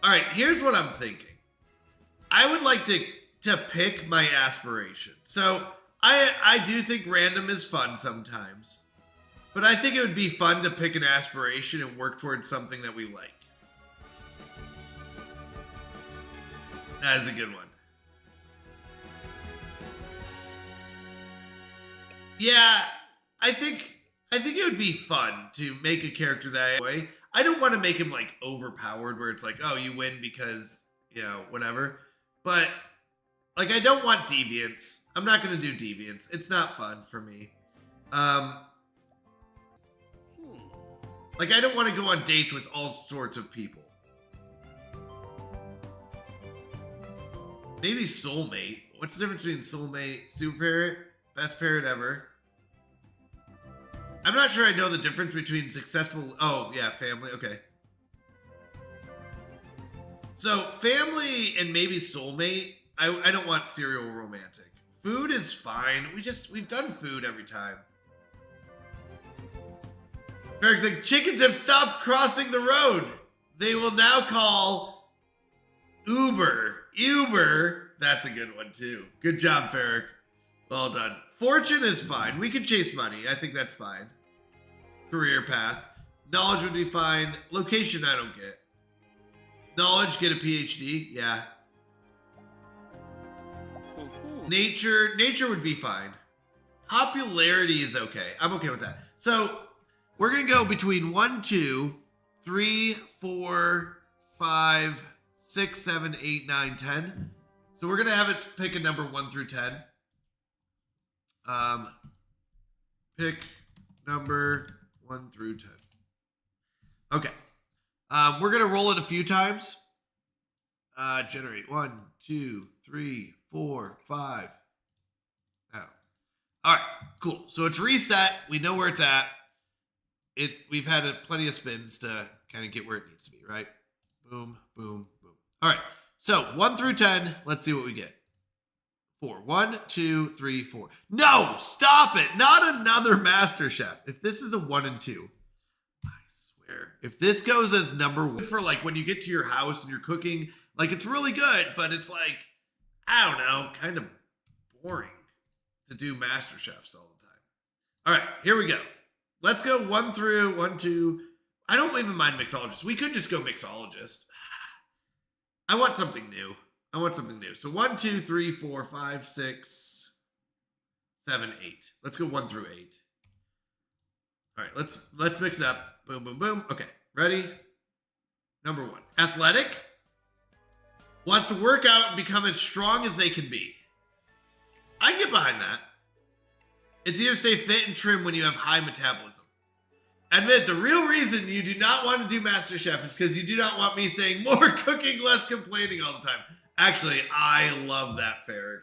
Speaker 3: All right, here's what I'm thinking. I would like to pick my aspiration. So I do think random is fun sometimes. But I think it would be fun to pick an aspiration and work towards something that we like. That is a good one. Yeah, I think it would be fun to make a character that way. I don't want to make him like overpowered where it's like, oh, you win because, you know, whatever. But like, I don't want deviance. I'm not going to do deviance. It's not fun for me. Like, I don't want to go on dates with all sorts of people. Maybe soulmate. What's the difference between soulmate, super parent, best parent ever? I'm not sure I know the difference between successful... Oh, yeah, family. Okay. So, family and maybe soulmate. I don't want serial romantic. Food is fine. We've done food every time. Eric's like, chickens have stopped crossing the road. They will now call Uber. Uber. That's a good one, too. Good job, Ferric. Well done. Fortune is fine. We can chase money. I think that's fine. career path. Knowledge would be fine. Location, I don't get. Knowledge, get a PhD. Yeah. Nature would be fine. Popularity is okay. I'm okay with that. So we're going to go between 1, 2, 3, 4, 5, 6, 7, 8, 9, 10. So we're going to have it pick a number 1 through 10. Pick number 1 through 10. Okay. We're going to roll it a few times. Generate 1, 2, 3, 4, 5. Oh. All right, cool. So it's reset. We know where it's at. We've had plenty of spins to kind of get where it needs to be, right? Boom, boom, boom. All right. So 1 through 10. Let's see what we get. 4. 1, 2, 3, 4. No, stop it. Not another MasterChef. If this is a 1 and 2, I swear. If this goes as number 1 for like when you get to your house and you're cooking, like it's really good, but it's like, I don't know, kind of boring to do MasterChefs all the time. All right, here we go. Let's go 1 through 1, 2. I don't even mind mixologist. We could just go mixologist. I want something new. So 1, 2, 3, 4, 5, 6, 7, 8. Let's go 1 through 8. All right, let's mix it up. Boom, boom, boom. Okay, ready? Number 1. Athletic. Wants to work out and become as strong as they can be. I can get behind that. It's easier to stay fit and trim when you have high metabolism. Admit, the real reason you do not want to do MasterChef is because you do not want me saying more cooking, less complaining all the time. Actually, I love that, Ferric.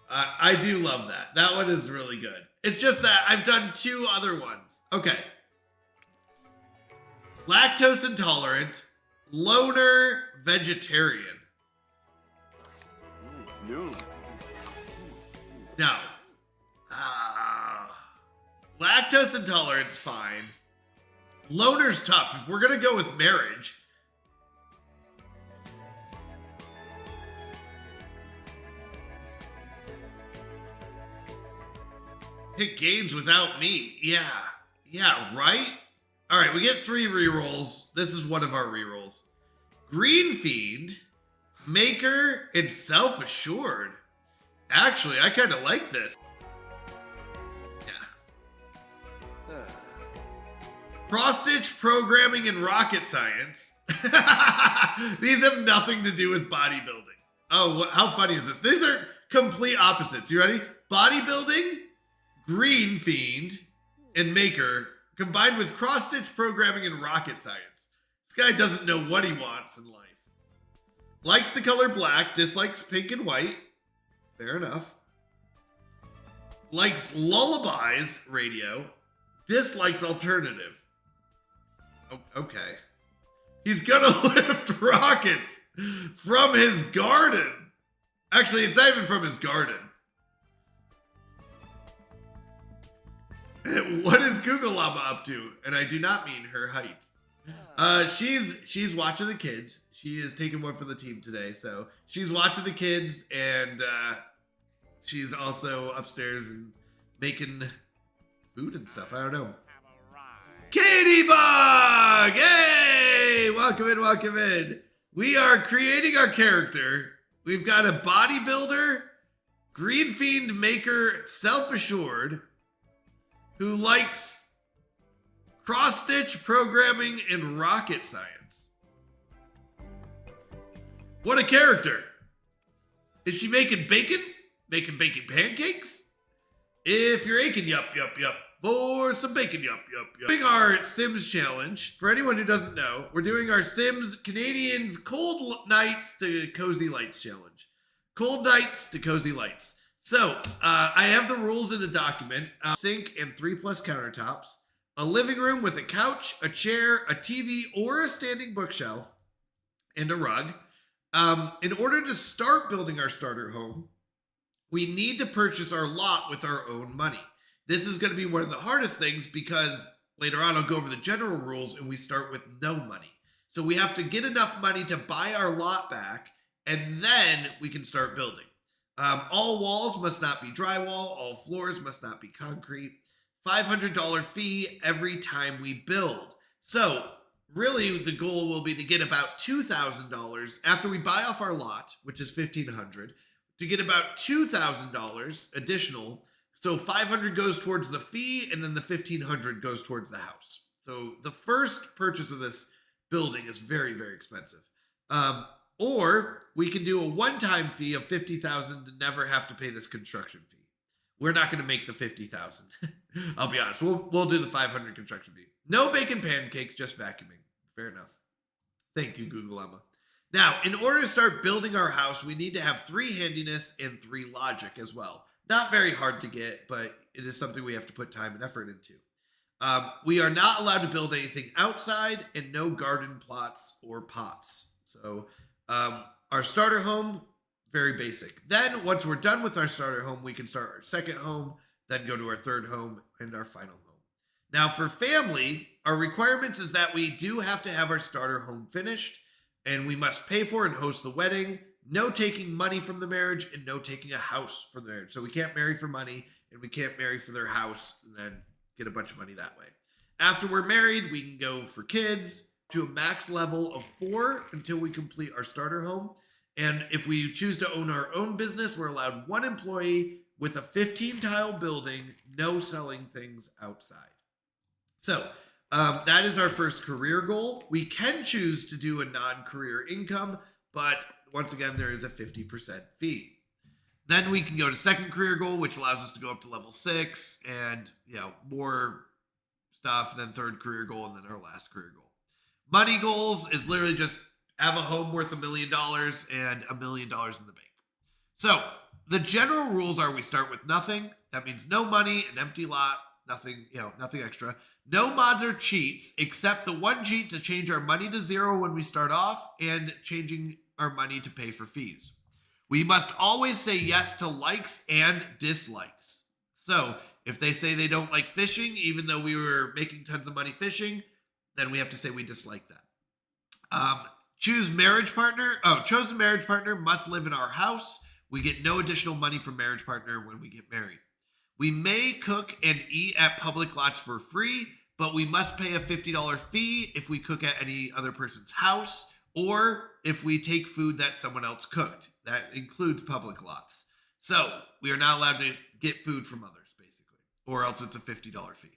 Speaker 3: I do love that. That one is really good. It's just that I've done 2 other ones. Okay. Lactose intolerant, loner, vegetarian.
Speaker 9: No.
Speaker 3: No. Lactose intolerance, fine. Loner's tough. If we're going to go with marriage. Hit games without me. Yeah, right? All right, we get 3 rerolls. This is one of our rerolls. Green Fiend, Maker, and Self-Assured. Actually, I kind of like this. Yeah. Cross-stitch, programming, and rocket science. These have nothing to do with bodybuilding. Oh, how funny is this? These are complete opposites. You ready? Bodybuilding, Green Fiend, and Maker, combined with cross-stitch, programming, and rocket science. This guy doesn't know what he wants in life. Likes the color black, dislikes pink and white. Fair enough. Likes lullabies radio. Dislikes alternative. Oh, okay. He's gonna lift rockets from his garden. Actually, it's not even from his garden. What is Google Llama up to? And I do not mean her height. She's watching the kids. She is taking one for the team today, so she's watching the kids, and she's also upstairs and making food and stuff. I don't know. Katie Bug! Hey! Welcome in. We are creating our character. We've got a bodybuilder, Green Fiend Maker, Self-Assured, who likes cross-stitch, programming, and rocket science. What a character. Is she making bacon? Making bacon pancakes? If you're aching, yup. For some bacon, yup. Doing our Sims challenge. For anyone who doesn't know, we're doing our Sims Canadians Cold Nights to Cozy Lights challenge. Cold Nights to Cozy Lights. So, I have the rules in a document. Sink and 3+ countertops. A living room with a couch, a chair, a TV, or a standing bookshelf, and a rug. In order to start building our starter home, we need to purchase our lot with our own money. This is going to be one of the hardest things because later on I'll go over the general rules and we start with no money. So we have to get enough money to buy our lot back, and then we can start building. All walls must not be drywall. All floors must not be concrete. $500 fee every time we build. So really the goal will be to get about $2,000 after we buy off our lot, which is $1,500, to get about $2,000 additional. So $500 goes towards the fee, and then the $1,500 goes towards the house. So the first purchase of this building is very, very expensive. Or we can do a one-time fee of $50,000 to never have to pay this construction fee. We're not going to make the $50,000. I'll be honest. We'll do the $500 construction fee. No bacon pancakes, just vacuuming. Fair enough. Thank you, Google Emma. Now, in order to start building our house, we need to have 3 handiness and 3 logic as well. Not very hard to get, but it is something we have to put time and effort into. We are not allowed to build anything outside, and no garden plots or pots. So our starter home, very basic. Then once we're done with our starter home, we can start our second home, then go to our third home and our final home. Now for family, our requirements is that we do have to have our starter home finished, and we must pay for and host the wedding. No taking money from the marriage, and no taking a house for the marriage. So we can't marry for money, and we can't marry for their house and then get a bunch of money that way. After we're married, we can go for kids to a max level of 4 until we complete our starter home. And if we choose to own our own business, we're allowed 1 employee with a 15-tile building, no selling things outside. So that is our first career goal. We can choose to do a non-career income, but once again, there is a 50% fee. Then we can go to second career goal, which allows us to go up to level 6 and, more stuff, then third career goal, and then our last career goal. Money goals is literally just have a home worth $1 million and $1 million in the bank. So the general rules are we start with nothing. That means no money, an empty lot, nothing, nothing extra. No mods or cheats, except the one cheat to change our money to 0 when we start off and changing our money to pay for fees. We must always say yes to likes and dislikes. So if they say they don't like fishing, even though we were making tons of money fishing, then we have to say we dislike that. Chosen marriage partner must live in our house. We get no additional money from marriage partner when we get married. We may cook and eat at public lots for free, but we must pay a $50 fee if we cook at any other person's house, or if we take food that someone else cooked. That includes public lots. So we are not allowed to get food from others, basically, or else it's a $50 fee.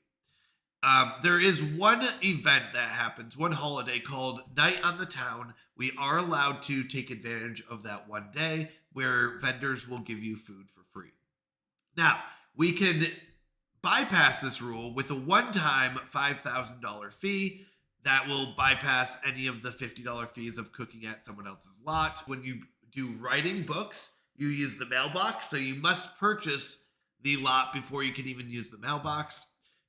Speaker 3: There is one event that happens, one holiday called Night on the Town. We are allowed to take advantage of that one day where vendors will give you food for free. Now, we can bypass this rule with a one-time $5,000 fee that will bypass any of the $50 fees of cooking at someone else's lot. When you do writing books, you use the mailbox, so you must purchase the lot before you can even use the mailbox.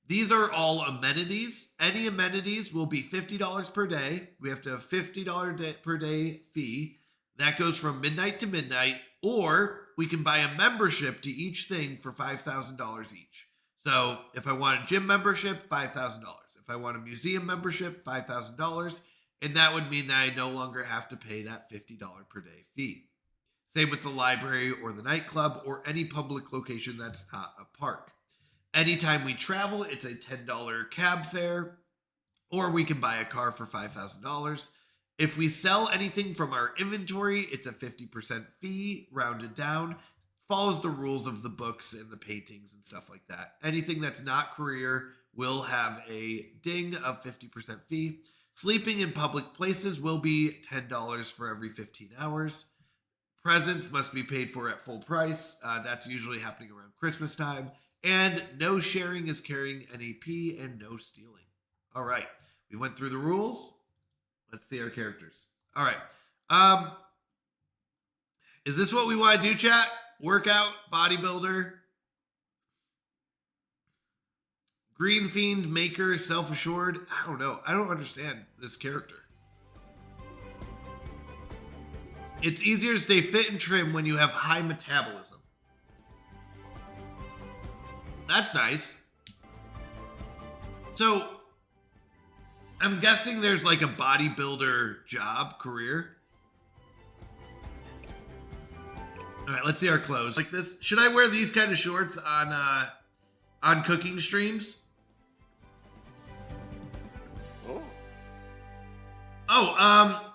Speaker 3: These are all amenities. Any amenities will be $50 per day. We have to have $50 per day fee. That goes from midnight to midnight, or we can buy a membership to each thing for $5,000 each. So if I want a gym membership, $5,000. If I want a museum membership, $5,000. And that would mean that I no longer have to pay that $50 per day fee. Same with the library or the nightclub or any public location that's not a park. Anytime we travel, it's a $10 cab fare, or we can buy a car for $5,000. If we sell anything from our inventory, it's a 50% fee, rounded down. Follows the rules of the books and the paintings and stuff like that. Anything that's not career will have a ding of 50% fee. Sleeping in public places will be $10 for every 15 hours. Presents must be paid for at full price. That's usually happening around Christmas time. And no sharing is carrying NAP, and no stealing. All right. We went through the rules. Let's see our characters. All right. Is this what we want to do, chat? Workout, bodybuilder, green fiend, maker, self-assured. I don't know. I don't understand this character. It's easier to stay fit and trim when you have high metabolism. That's nice. So, I'm guessing there's like a bodybuilder job, career. All right, let's see our clothes. Like this. Should I wear these kind of shorts on on cooking streams.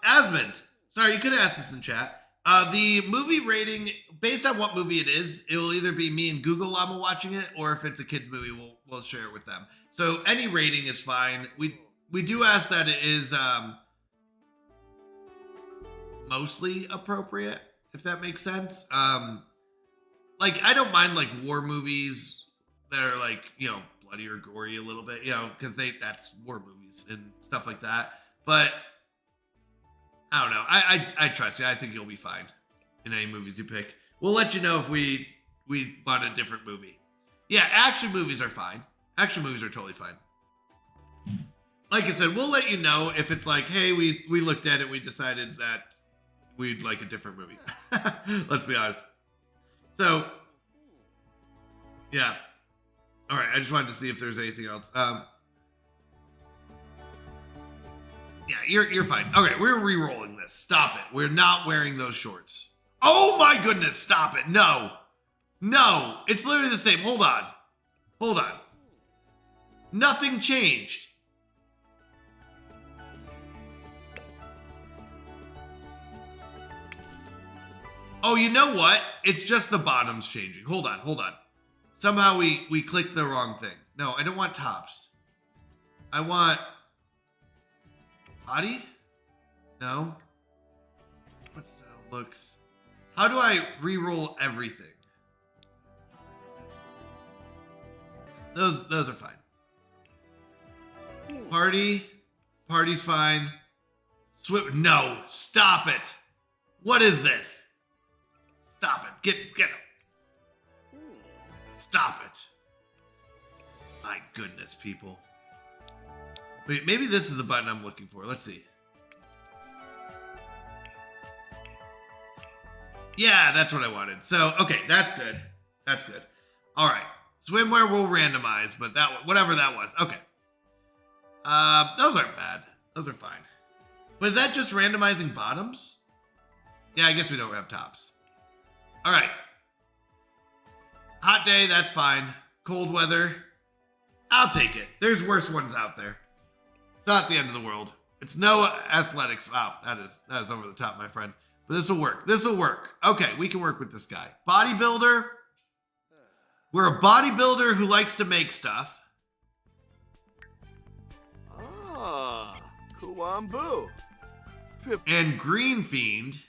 Speaker 3: Asmund. Sorry, you could have asked this in chat. The movie rating, based on what movie it is, it will either be me and Google Llama watching it, or if it's a kid's movie, we'll share it with them. So any rating is fine. We do ask that it is mostly appropriate, if that makes sense. Like, I don't mind like war movies that are like, you know, bloody or gory a little bit, you know, because that's war movies and stuff like that. But I don't know. I trust you. I think you'll be fine in any movies you pick. We'll let you know if we want a different movie. Yeah, action movies are fine. Action movies are totally fine. Like I said, we'll let you know if it's like, hey, we looked at it, we decided that we'd like a different movie. Let's be honest. So, yeah. All right, I just wanted to see if there's anything else. Yeah, you're fine. Okay, we're re-rolling this. Stop it. We're not wearing those shorts. Oh my goodness, stop it. No. No, it's literally the same. Hold on. Hold on. Nothing changed. Oh, you know what? It's just the bottoms changing. Hold on, hold on. Somehow we clicked the wrong thing. No, I don't want tops. I want body? No. What style looks? How do I re-roll everything? Those are fine. Party's fine. No, stop it. What is this? Stop it. Get him. Stop it. My goodness, people. Wait, maybe this is the button I'm looking for. Let's see. Yeah, that's what I wanted. So, okay, that's good. That's good. All right. Swimwear will randomize, but whatever that was. Okay. Those aren't bad. Those are fine. But is that just randomizing bottoms? Yeah, I guess we don't have tops. All right. Hot day, that's fine. Cold weather, I'll take it. There's worse ones out there. It's not the end of the world. It's no athletics. Wow, that is over the top, my friend. But this will work. This will work. Okay, we can work with this guy. Bodybuilder. We're a bodybuilder who likes to make stuff.
Speaker 9: Ah, Kuambu.
Speaker 3: And Green Fiend.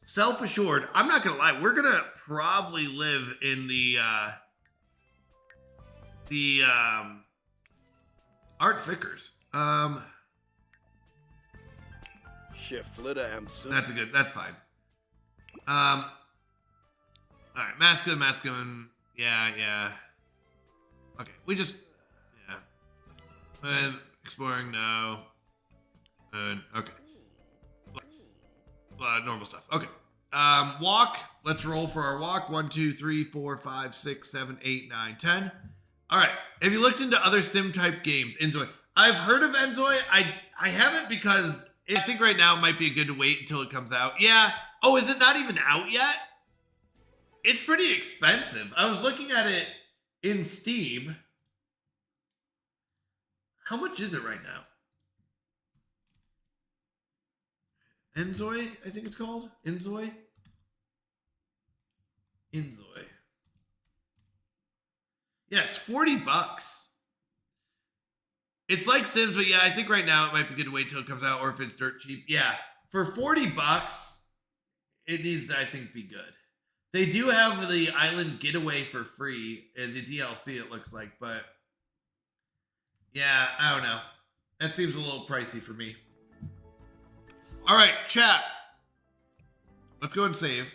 Speaker 3: Self-assured. I'm not gonna lie. We're gonna probably live in the Art Vickers. That's fine. All right, masculine. Yeah. Okay, And exploring, no. And okay. Normal stuff. Okay. Walk. Let's roll for our walk. 1, 2, 3, 4, 5, 6, 7, 8, 9, 10. All right. Have you looked into other sim type games? Enzoi. I've heard of Enzoi. I haven't because I think right now it might be good to wait until it comes out. Yeah. Oh, is it not even out yet? It's pretty expensive. I was looking at it in Steam. How much is it right now? Enzoi, I think it's called. Enzoi. Yeah, it's $40. It's like Sims, but yeah, I think right now it might be good to wait till it comes out, or if it's dirt cheap. Yeah, for $40, it needs to, I think, be good. They do have the Island Getaway for free, and the DLC it looks like, but yeah, I don't know. That seems a little pricey for me. All right, chat. Let's go and save.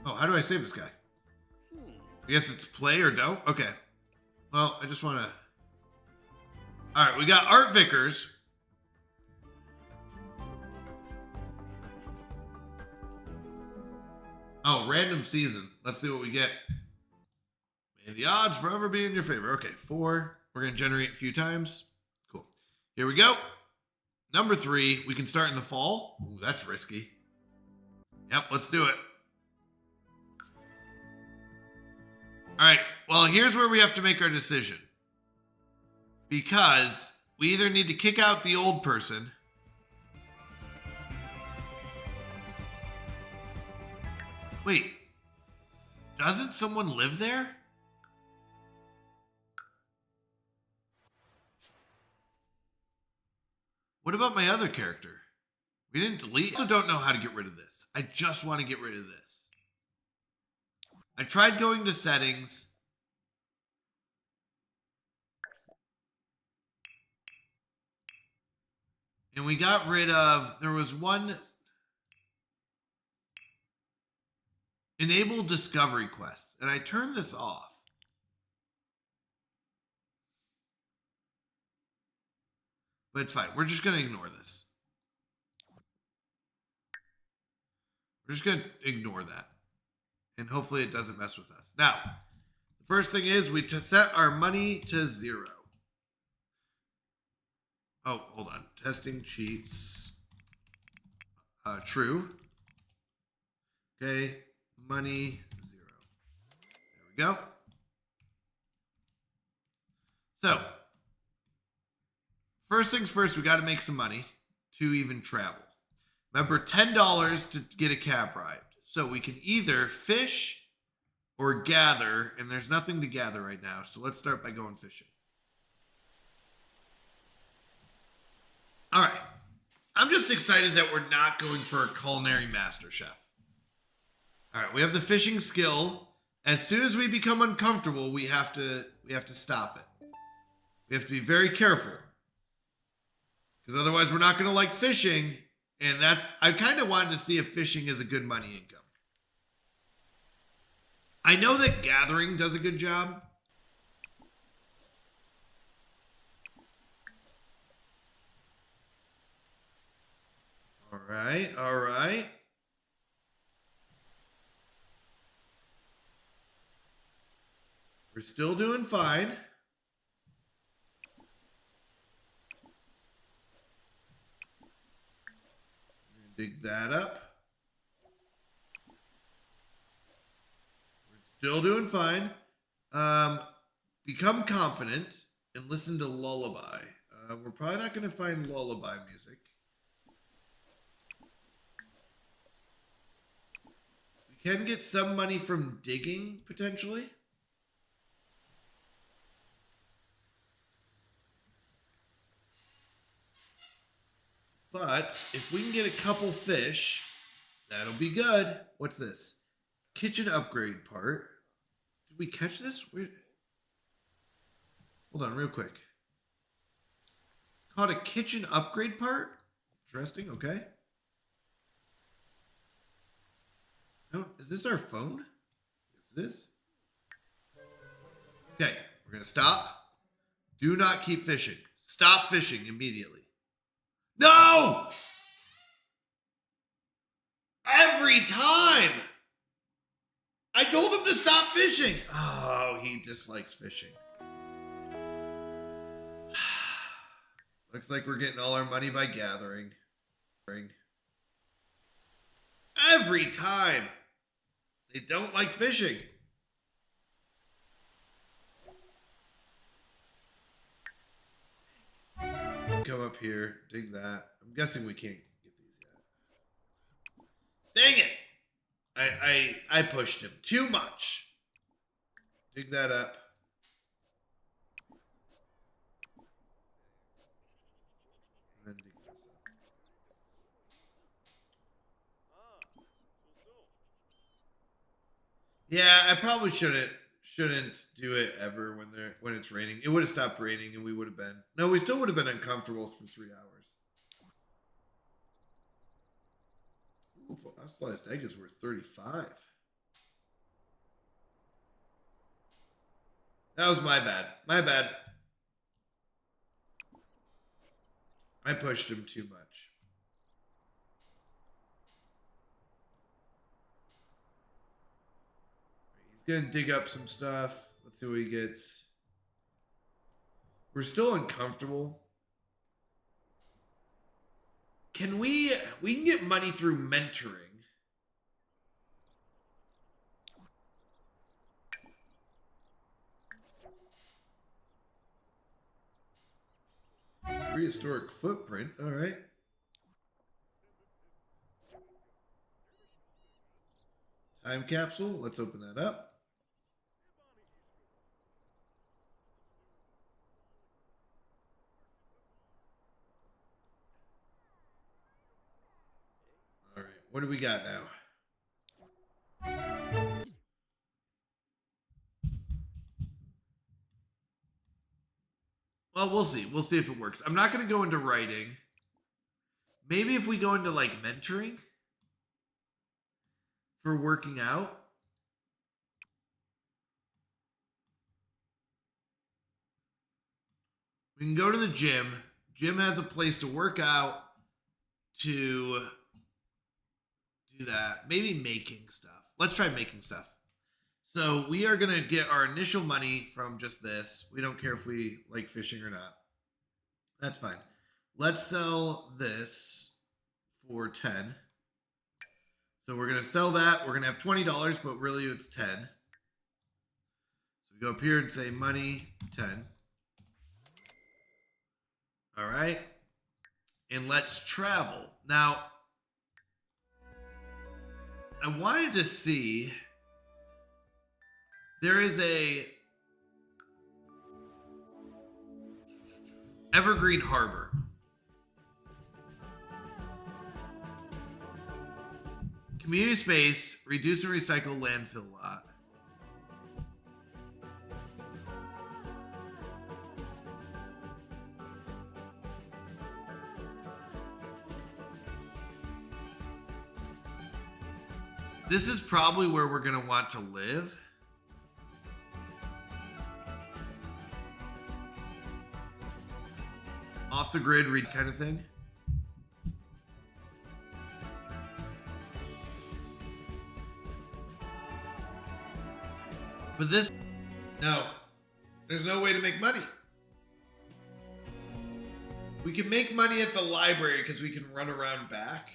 Speaker 3: Oh, how do I save this guy? I guess it's play or don't? Okay. Well, I just want to... All right, we got Art Vickers. Oh, random season. Let's see what we get. May the odds forever be in your favor. Okay, 4. We're going to generate a few times. Cool. Here we go. Number 3, we can start in the fall. Ooh, that's risky. Yep, let's do it. All right. Well, here's where we have to make our decision. Because we either need to kick out the old person. Wait. Doesn't someone live there? What about my other character? We didn't delete. I also don't know how to get rid of this. I just want to get rid of this. I tried going to settings. And we got rid of, there was one, enable discovery quests. And I turned this off. But it's fine. We're just going to ignore this. We're just going to ignore that. And hopefully it doesn't mess with us. Now, the first thing is we set our money to 0. Oh, hold on. Testing cheats. True. Okay. Money 0. There we go. So, first things first, we got to make some money to even travel. Remember, $10 to get a cab ride. So we can either fish or gather, and there's nothing to gather right now. So let's start by going fishing. All right. I'm just excited that we're not going for a culinary master chef. All right, we have the fishing skill. As soon as we become uncomfortable, we have to stop it. We have to be very careful. Because otherwise we're not going to like fishing. And that, I kind of wanted to see if fishing is a good money income. I know that gathering does a good job. All right, all right. We're still doing fine. Dig that up. We're still doing fine. Become confident and listen to lullaby. We're probably not going to find lullaby music. We can get some money from digging, potentially. But if we can get a couple fish, that'll be good. What's this? Kitchen upgrade part. Did we catch this? Hold on real quick. Caught a kitchen upgrade part? Interesting, okay. No, is this our phone? Yes, it is. Okay, we're going to stop. Do not keep fishing. Stop fishing immediately. No! Every time! I told him to stop fishing! Oh, he dislikes fishing. Looks like we're getting all our money by gathering. Every time! They don't like fishing. Come up here, dig that. I'm guessing we can't get these yet. Dang it! I pushed him too much. Dig that up. And then dig this up. Yeah, I probably shouldn't do it ever when it's raining. It would have stopped raining and we would have been. No, we still would have been uncomfortable for 3 hours. Ooh, fossilized egg is worth 35. That was my bad. My bad. I pushed him too much. He's gonna dig up some stuff. Let's see what he gets. We're still uncomfortable. Can we can get money through mentoring. Prehistoric footprint. All right. Time capsule. Let's open that up. All right. What do we got now? Well, we'll see. We'll see if it works. I'm not going to go into writing. Maybe if we go into like mentoring for working out. We can go to the gym. Gym has a place to work out, to do that. Maybe making stuff. Let's try making stuff. So we are going to get our initial money from just this. We don't care if we like fishing or not. That's fine. Let's sell this for 10. So we're going to sell that. We're going to have $20, but really it's 10. So we go up here and say money, 10. All right. And let's travel. Now, I wanted to see... There is a Evergreen Harbor. Community space, reduce and recycle landfill lot. This is probably where we're going to want to live. Off the grid read kind of thing. But this, no, there's no way to make money. We can make money at the library because we can run around back.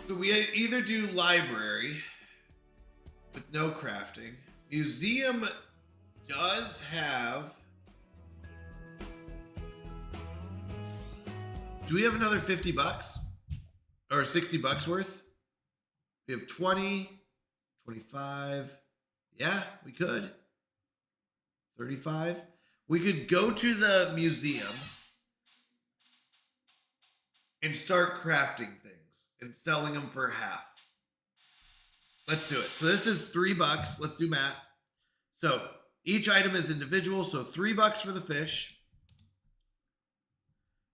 Speaker 3: So we either do library with no crafting. Museum does have... Do we have another 50 bucks? Or 60 bucks worth? We have 20, 25. Yeah, we could. 35. We could go to the museum and start crafting things and selling them for half. Let's do it. So this is $3. Let's do math. So each item is individual. So $3 for the fish.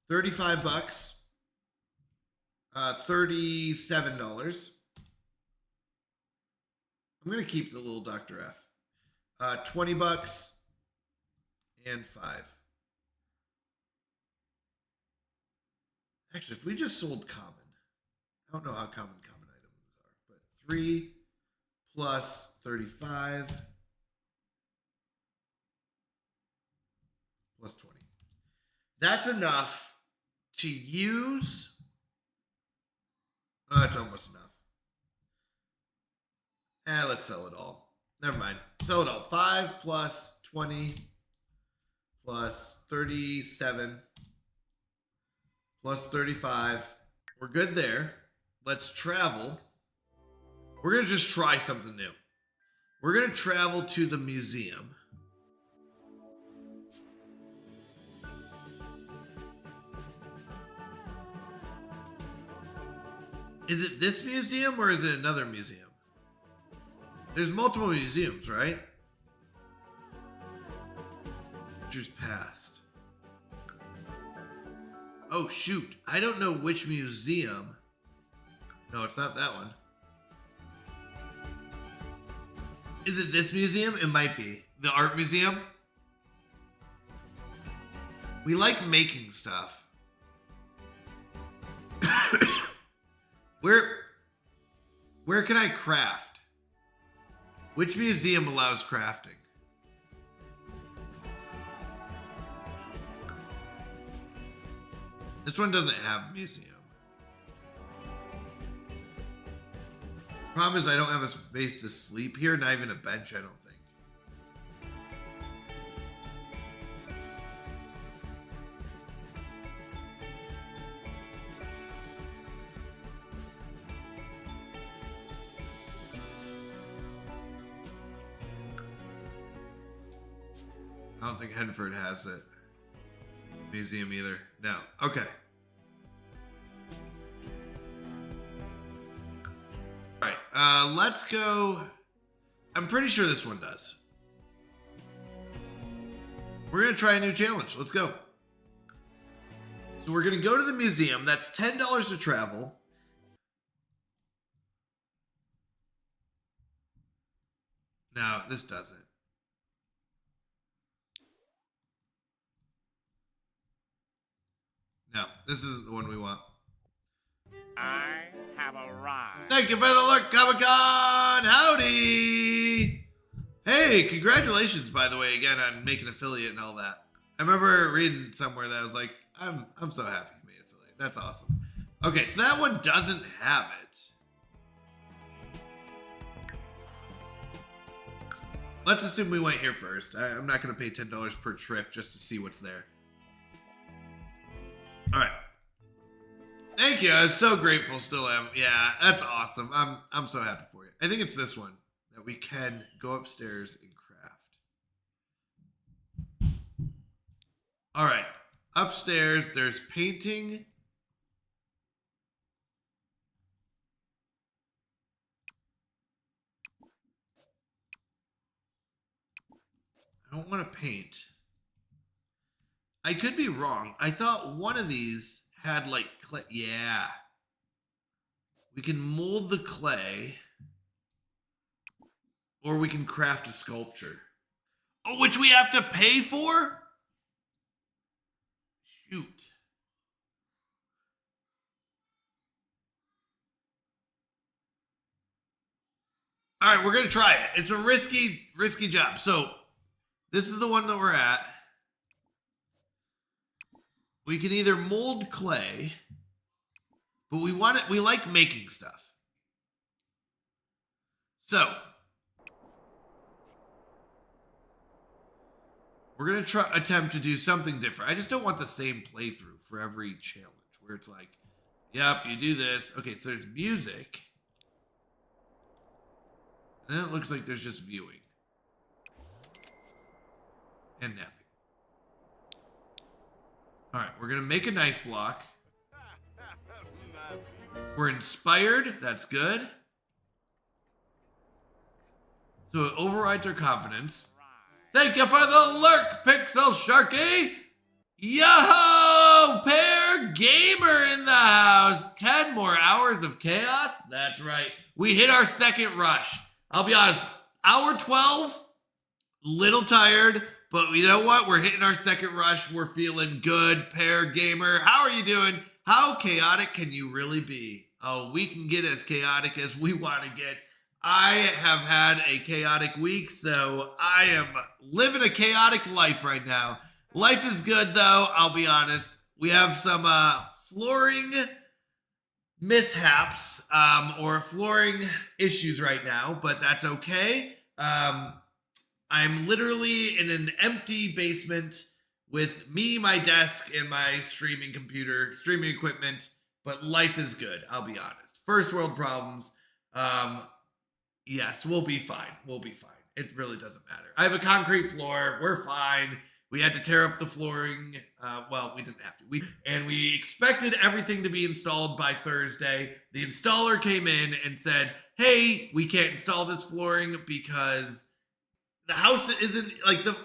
Speaker 3: 35 bucks. $37. I'm going to keep the little Dr. F. 20 bucks and 5. Actually, if we just sold common, I don't know how common items are, but 3 plus 35 plus 20. That's enough to use. Oh, it's almost enough. Let's sell it all. Never mind. Sell it all. 5 plus 20 plus 37 plus 35. We're good there. Let's travel. We're going to just try something new. We're going to travel to the museum. Is it this museum or is it another museum? There's multiple museums, right? Just passed. Oh, shoot. I don't know which museum. No, it's not that one. Is it this museum? It might be. The art museum? We like making stuff. Where can I craft? Which museum allows crafting? This one doesn't have a museum. Problem is I don't have a space to sleep here, not even a bench, I don't think. I don't think Henford has it. Museum either. No. Okay. Alright, let's go. I'm pretty sure this one does. We're gonna try a new challenge. Let's go. So we're gonna go to the museum. That's $10 to travel. No, this doesn't. No, this isn't the one we want.
Speaker 4: I have arrived.
Speaker 3: Thank you for the look, Comic-Con! Howdy! Hey, congratulations, by the way, again, on making affiliate and all that. I remember reading somewhere that I was like, I'm so happy you made affiliate. That's awesome. Okay, so that one doesn't have it. Let's assume we went here first. I'm not going to pay $10 per trip just to see what's there. All right. Thank you. I was so grateful. Still am. Yeah, that's awesome. I'm so happy for you. I think it's this one that we can go upstairs and craft. All right. Upstairs, there's painting. I don't want to paint. I could be wrong. I thought one of these had like clay. Yeah. We can mold the clay. Or we can craft a sculpture. Oh, which we have to pay for? Shoot. All right, we're going to try it. It's a risky job. So this is the one that we're at. We can either mold clay, but we want it. We like making stuff. So we're gonna attempt to do something different. I just don't want the same playthrough for every challenge where it's like, yep, you do this. Okay, so there's music, and then it looks like there's just viewing and napping. All right, we're going to make a knife block. We're inspired. That's good. So it overrides our confidence. Thank you for the lurk, Pixel Sharky. Yo, Pear Gamer in the house. 10 more hours of chaos. That's right. We hit our second rush. I'll be honest, hour 12, little tired. But you know what? We're hitting our second rush. We're feeling good. Pear Gamer, how are you doing? How chaotic can you really be? Oh, we can get as chaotic as we want to get. I have had a chaotic week, so I am living a chaotic life right now. Life is good, though. I'll be honest. We have some flooring mishaps or flooring issues right now, but that's okay. I'm literally in an empty basement with me, my desk, and my streaming computer, streaming equipment, but life is good, I'll be honest. First world problems. Yes, we'll be fine. We'll be fine. It really doesn't matter. I have a concrete floor. We're fine. We had to tear up the flooring. Well, we didn't have to. We expected everything to be installed by Thursday. The installer came in and said, hey, we can't install this flooring because the house isn't like the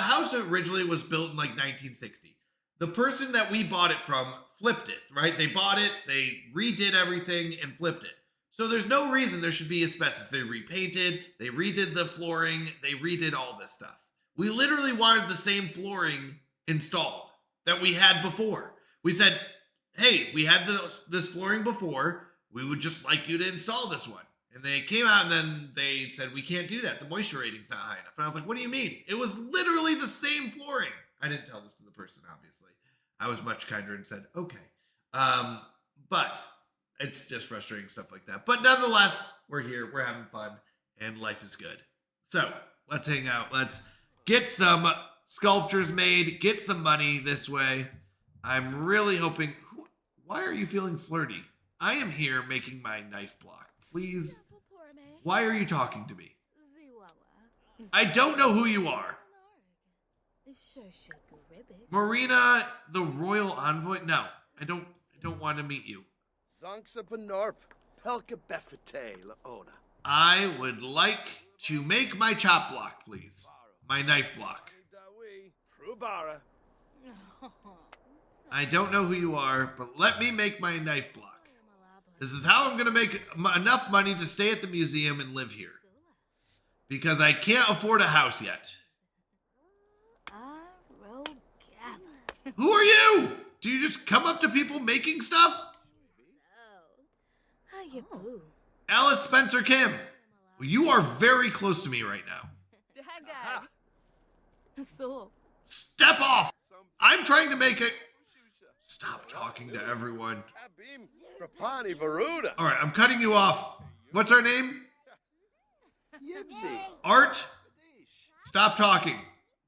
Speaker 3: house originally was built in like 1960. The person that we bought it from flipped it, right? They bought it, they redid everything and flipped it. So there's no reason there should be asbestos. They repainted, they redid the flooring, they redid all this stuff. We literally wanted the same flooring installed that we had before. We said, hey, we had this flooring before. We would just like you to install this one. And they came out and then they said, we can't do that. The moisture rating's not high enough. And I was like, what do you mean? It was literally the same flooring. I didn't tell this to the person, obviously. I was much kinder and said, okay. But it's just frustrating stuff like that. But nonetheless, we're here, we're having fun, and life is good. So let's hang out. Let's get some sculptures made, get some money this way. I'm really hoping. Why are you feeling flirty? I am here making my knife block. Please. Why are you talking to me? I don't know who you are. Marina, the royal envoy? No, I don't want to meet you. I would like to make my chop block, please. My knife block. I don't know who you are, but let me make my knife block. This is how I'm going to make enough money to stay at the museum and live here. Because I can't afford a house yet. Who are you? Do you just come up to people making stuff? Alice Spencer Kim. Well, you are very close to me right now. Step off! I'm trying to make it. Stop talking to everyone. All right, I'm cutting you off. What's our name? Art? Stop talking.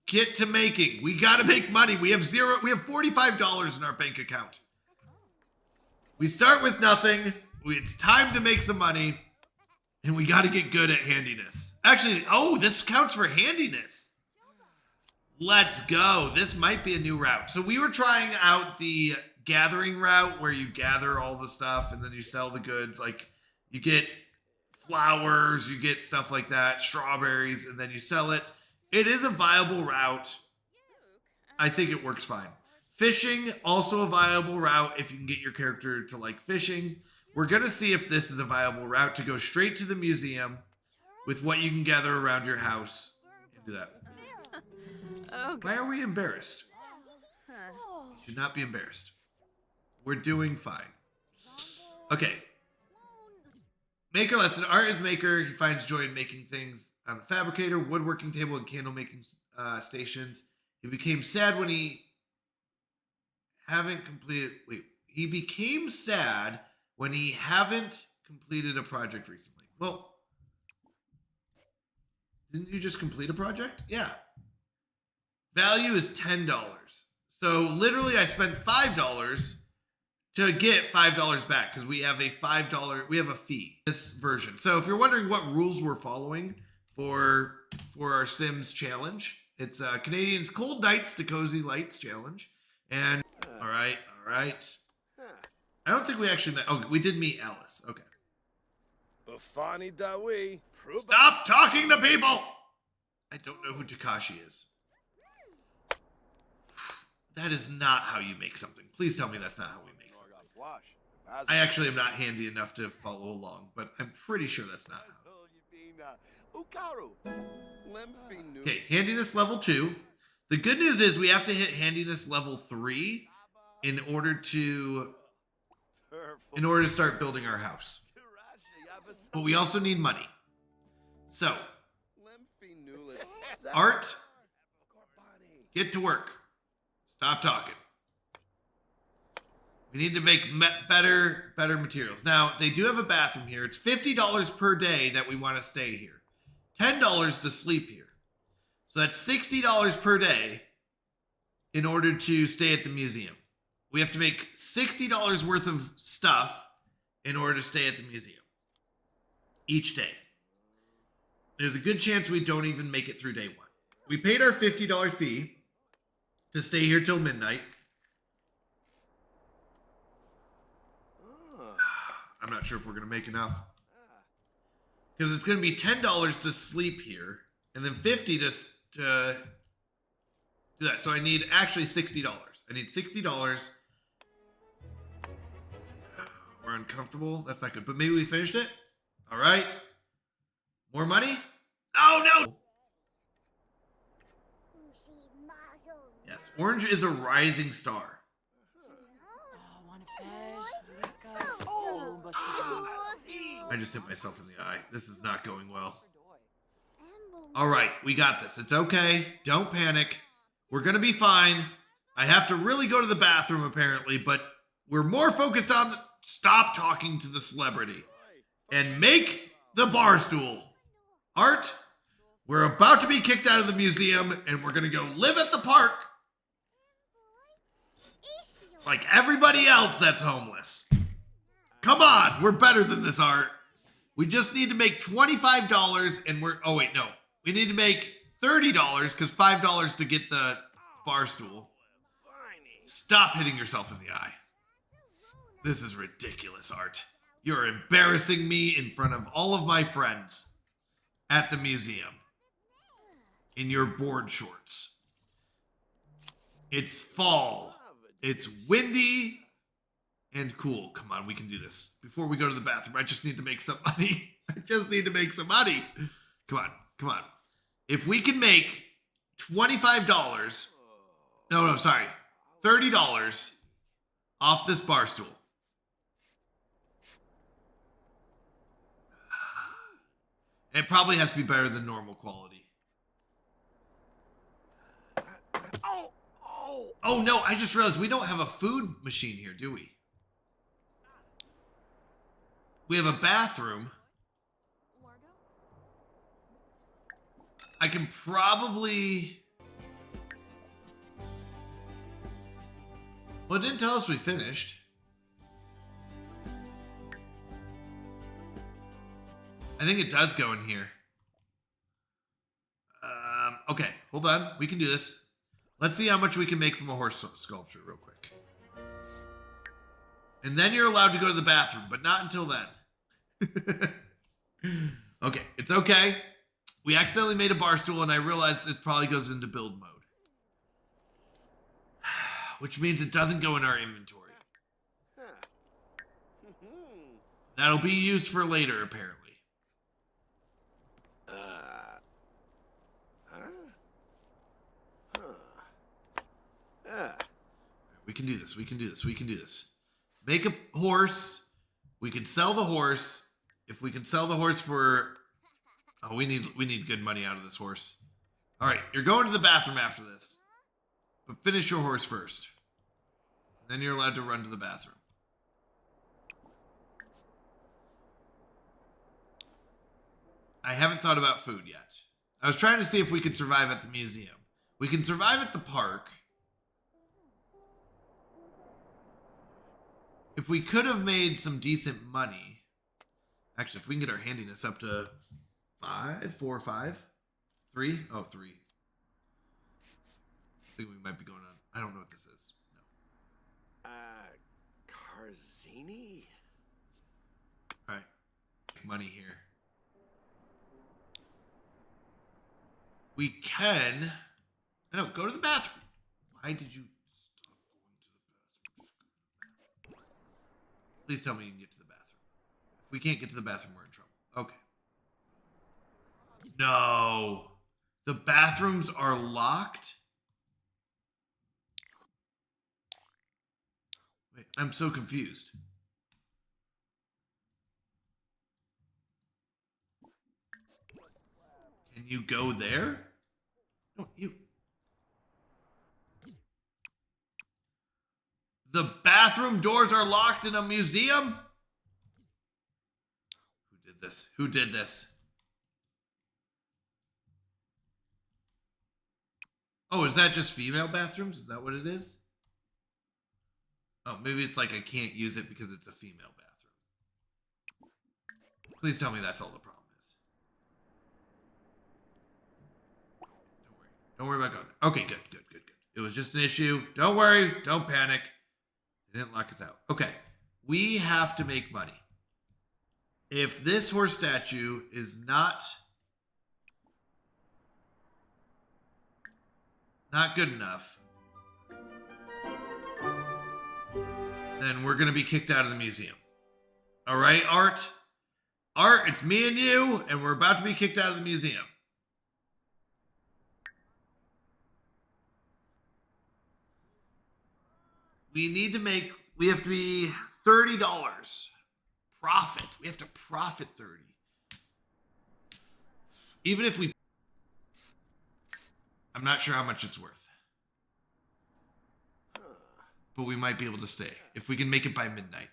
Speaker 3: Get to making. We got to make money. We have $45 in our bank account. We start with nothing. It's time to make some money. And we got to get good at handiness. Actually, oh, this counts for handiness. Let's go. This might be a new route. So we were trying out the gathering route where you gather all the stuff and then you sell the goods. Like you get flowers, you get stuff like that, strawberries, and then you sell it. It is a viable route. I think it works fine. Fishing, also a viable route if you can get your character to like fishing. We're going to see if this is a viable route to go straight to the museum with what you can gather around your house and do that. Why are we embarrassed? You should not be embarrassed. We're doing fine. Okay. Maker lesson. Art is maker. He finds joy in making things on the fabricator, woodworking table, and candle making stations. He became sad when he He became sad when he haven't completed a project recently. Well, didn't you just complete a project? Yeah. Value is $10. So literally I spent $5 to get $5 back because we have a fee this version. So if you're wondering what rules we're following for our Sims challenge, it's Canadians Cold Nights to Cozy Lights challenge. And all right. I don't think we actually met. Oh, we did meet Alice. Okay. Stop talking to people. I don't know who Takashi is. That is not how you make something. Please tell me that's not how we make something. I actually am not handy enough to follow along, but I'm pretty sure that's not how. Okay, handiness level 2. The good news is we have to hit handiness level 3 in order to start building our house. But we also need money. So, Art, get to work. Stop talking. We need to make better materials. Now, they do have a bathroom here. It's $50 per day that we want to stay here. $10 to sleep here. So that's $60 per day in order to stay at the museum. We have to make $60 worth of stuff in order to stay at the museum each day. There's a good chance we don't even make it through day 1. We paid our $50 fee to stay here till midnight. I'm not sure if we're going to make enough. Because it's going to be $10 to sleep here, and then $50 to do that. So I need actually $60. I need $60. We're uncomfortable. That's not good. But maybe we finished it. All right. More money? Oh, no. Yes. Orange is a rising star. I just hit myself in the eye. This is not going well. All right. We got this. It's okay. Don't panic. We're going to be fine. I have to really go to the bathroom, apparently, but we're more focused on this. stop talking to the celebrity and make the bar stool. Art, we're about to be kicked out of the museum and we're going to go live at the park like everybody else that's homeless. Come on, we're better than this, Art. We just need to make $25 and we're, oh wait, no. We need to make $30 because $5 to get the bar stool. Stop hitting yourself in the eye. This is ridiculous, Art. You're embarrassing me in front of all of my friends at the museum in your board shorts. It's fall. It's windy and cool. Come on, we can do this. Before we go to the bathroom, I just need to make some money. I just need to make some money. Come on, come on. If we can make $25, no, sorry, $30 off this bar stool. It probably has to be better than normal quality. Oh no, I just realized we don't have a food machine here, do we? We have a bathroom. I can probably... Well, it didn't tell us we finished. I think it does go in here. Okay, hold on. We can do this. Let's see how much we can make from a horse sculpture real quick. And then you're allowed to go to the bathroom, but not until then. Okay, it's okay. We accidentally made a bar stool and I realized it probably goes into build mode. Which means it doesn't go in our inventory. That'll be used for later, apparently. We can do this. We can do this. We can do this. Make a horse. We can sell the horse. If we can sell the horse for... Oh, we need good money out of this horse. All right, you're going to the bathroom after this. But finish your horse first. Then you're allowed to run to the bathroom. I haven't thought about food yet. I was trying to see if we could survive at the museum. We can survive at the park. If we could have made some decent money. Actually, if we can get our handiness up to 5, 4, 5, 3. Oh, 3. I think we might be going on. I don't know what this is. No.
Speaker 9: Carzini?
Speaker 3: All right. Make money here. We can. I know. Go to the bathroom. Why did you stop going to the bathroom? Please tell me you can get to the bathroom. If we can't get to the bathroom, we're in trouble. Okay. No. The bathrooms are locked? Wait, I'm so confused. Can you go there? No, you... The bathroom doors are locked in a museum? Who did this? Who did this? Oh, is that just female bathrooms? Is that what it is? Oh, maybe it's like I can't use it because it's a female bathroom. Please tell me that's all the problem is. Don't worry about going there. Okay, good. It was just an issue. Don't worry. Don't panic. They didn't lock us out. Okay. We have to make money. If this horse statue is not good enough, then we're going to be kicked out of the museum. All right, Art? Art, it's me and you, and we're about to be kicked out of the museum. We have to be $30. Profit. We have to profit 30. Even if I'm not sure how much it's worth. But we might be able to stay if we can make it by midnight.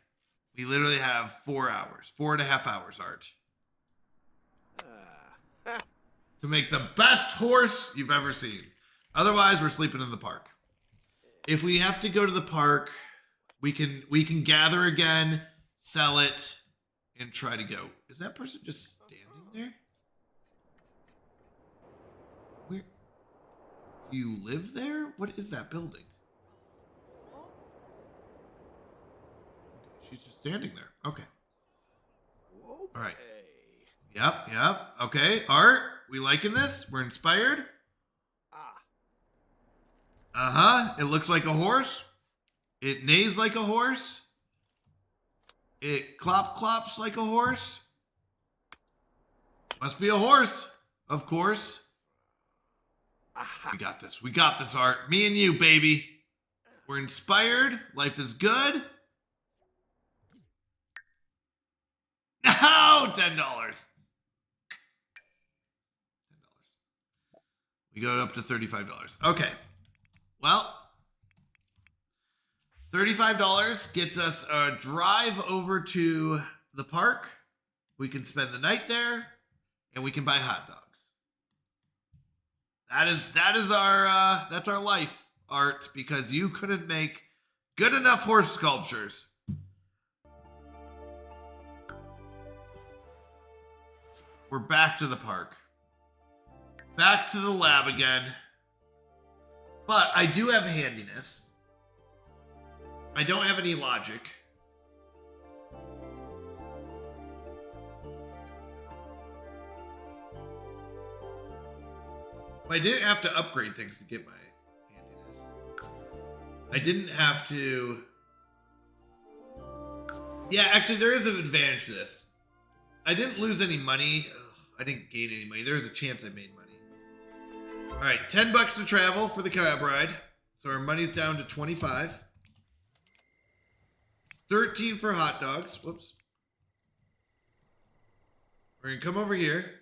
Speaker 3: We literally have 4 hours, 4.5 hours, Art, to make the best horse you've ever seen. Otherwise, we're sleeping in the park. If we have to go to the park, we can gather again, sell it, and try to go. Is that person just standing there? Where do you live there? What is that building? Okay, she's just standing there. Okay. All right. Yep. Okay, Art, we liking this? We're inspired? Uh-huh. It looks like a horse. It neighs like a horse. It clops like a horse. Must be a horse, of course. We got this. We got this, Art. Me and you, baby. We're inspired. Life is good. No, $10. We go up to $35. Okay. Well, $35 gets us a drive over to the park. We can spend the night there, and we can buy hot dogs. That's our life, Art, because you couldn't make good enough horse sculptures. We're back to the park. Back to the lab again. But I do have handiness. I don't have any logic. I didn't have to upgrade things to get my handiness. I didn't have to... Yeah, actually, there is an advantage to this. I didn't lose any money. Ugh, I didn't gain any money. There was a chance I made money. All right, $10 to travel for the cab ride. So our money's down to 25. 13 for hot dogs. Whoops. We're gonna come over here.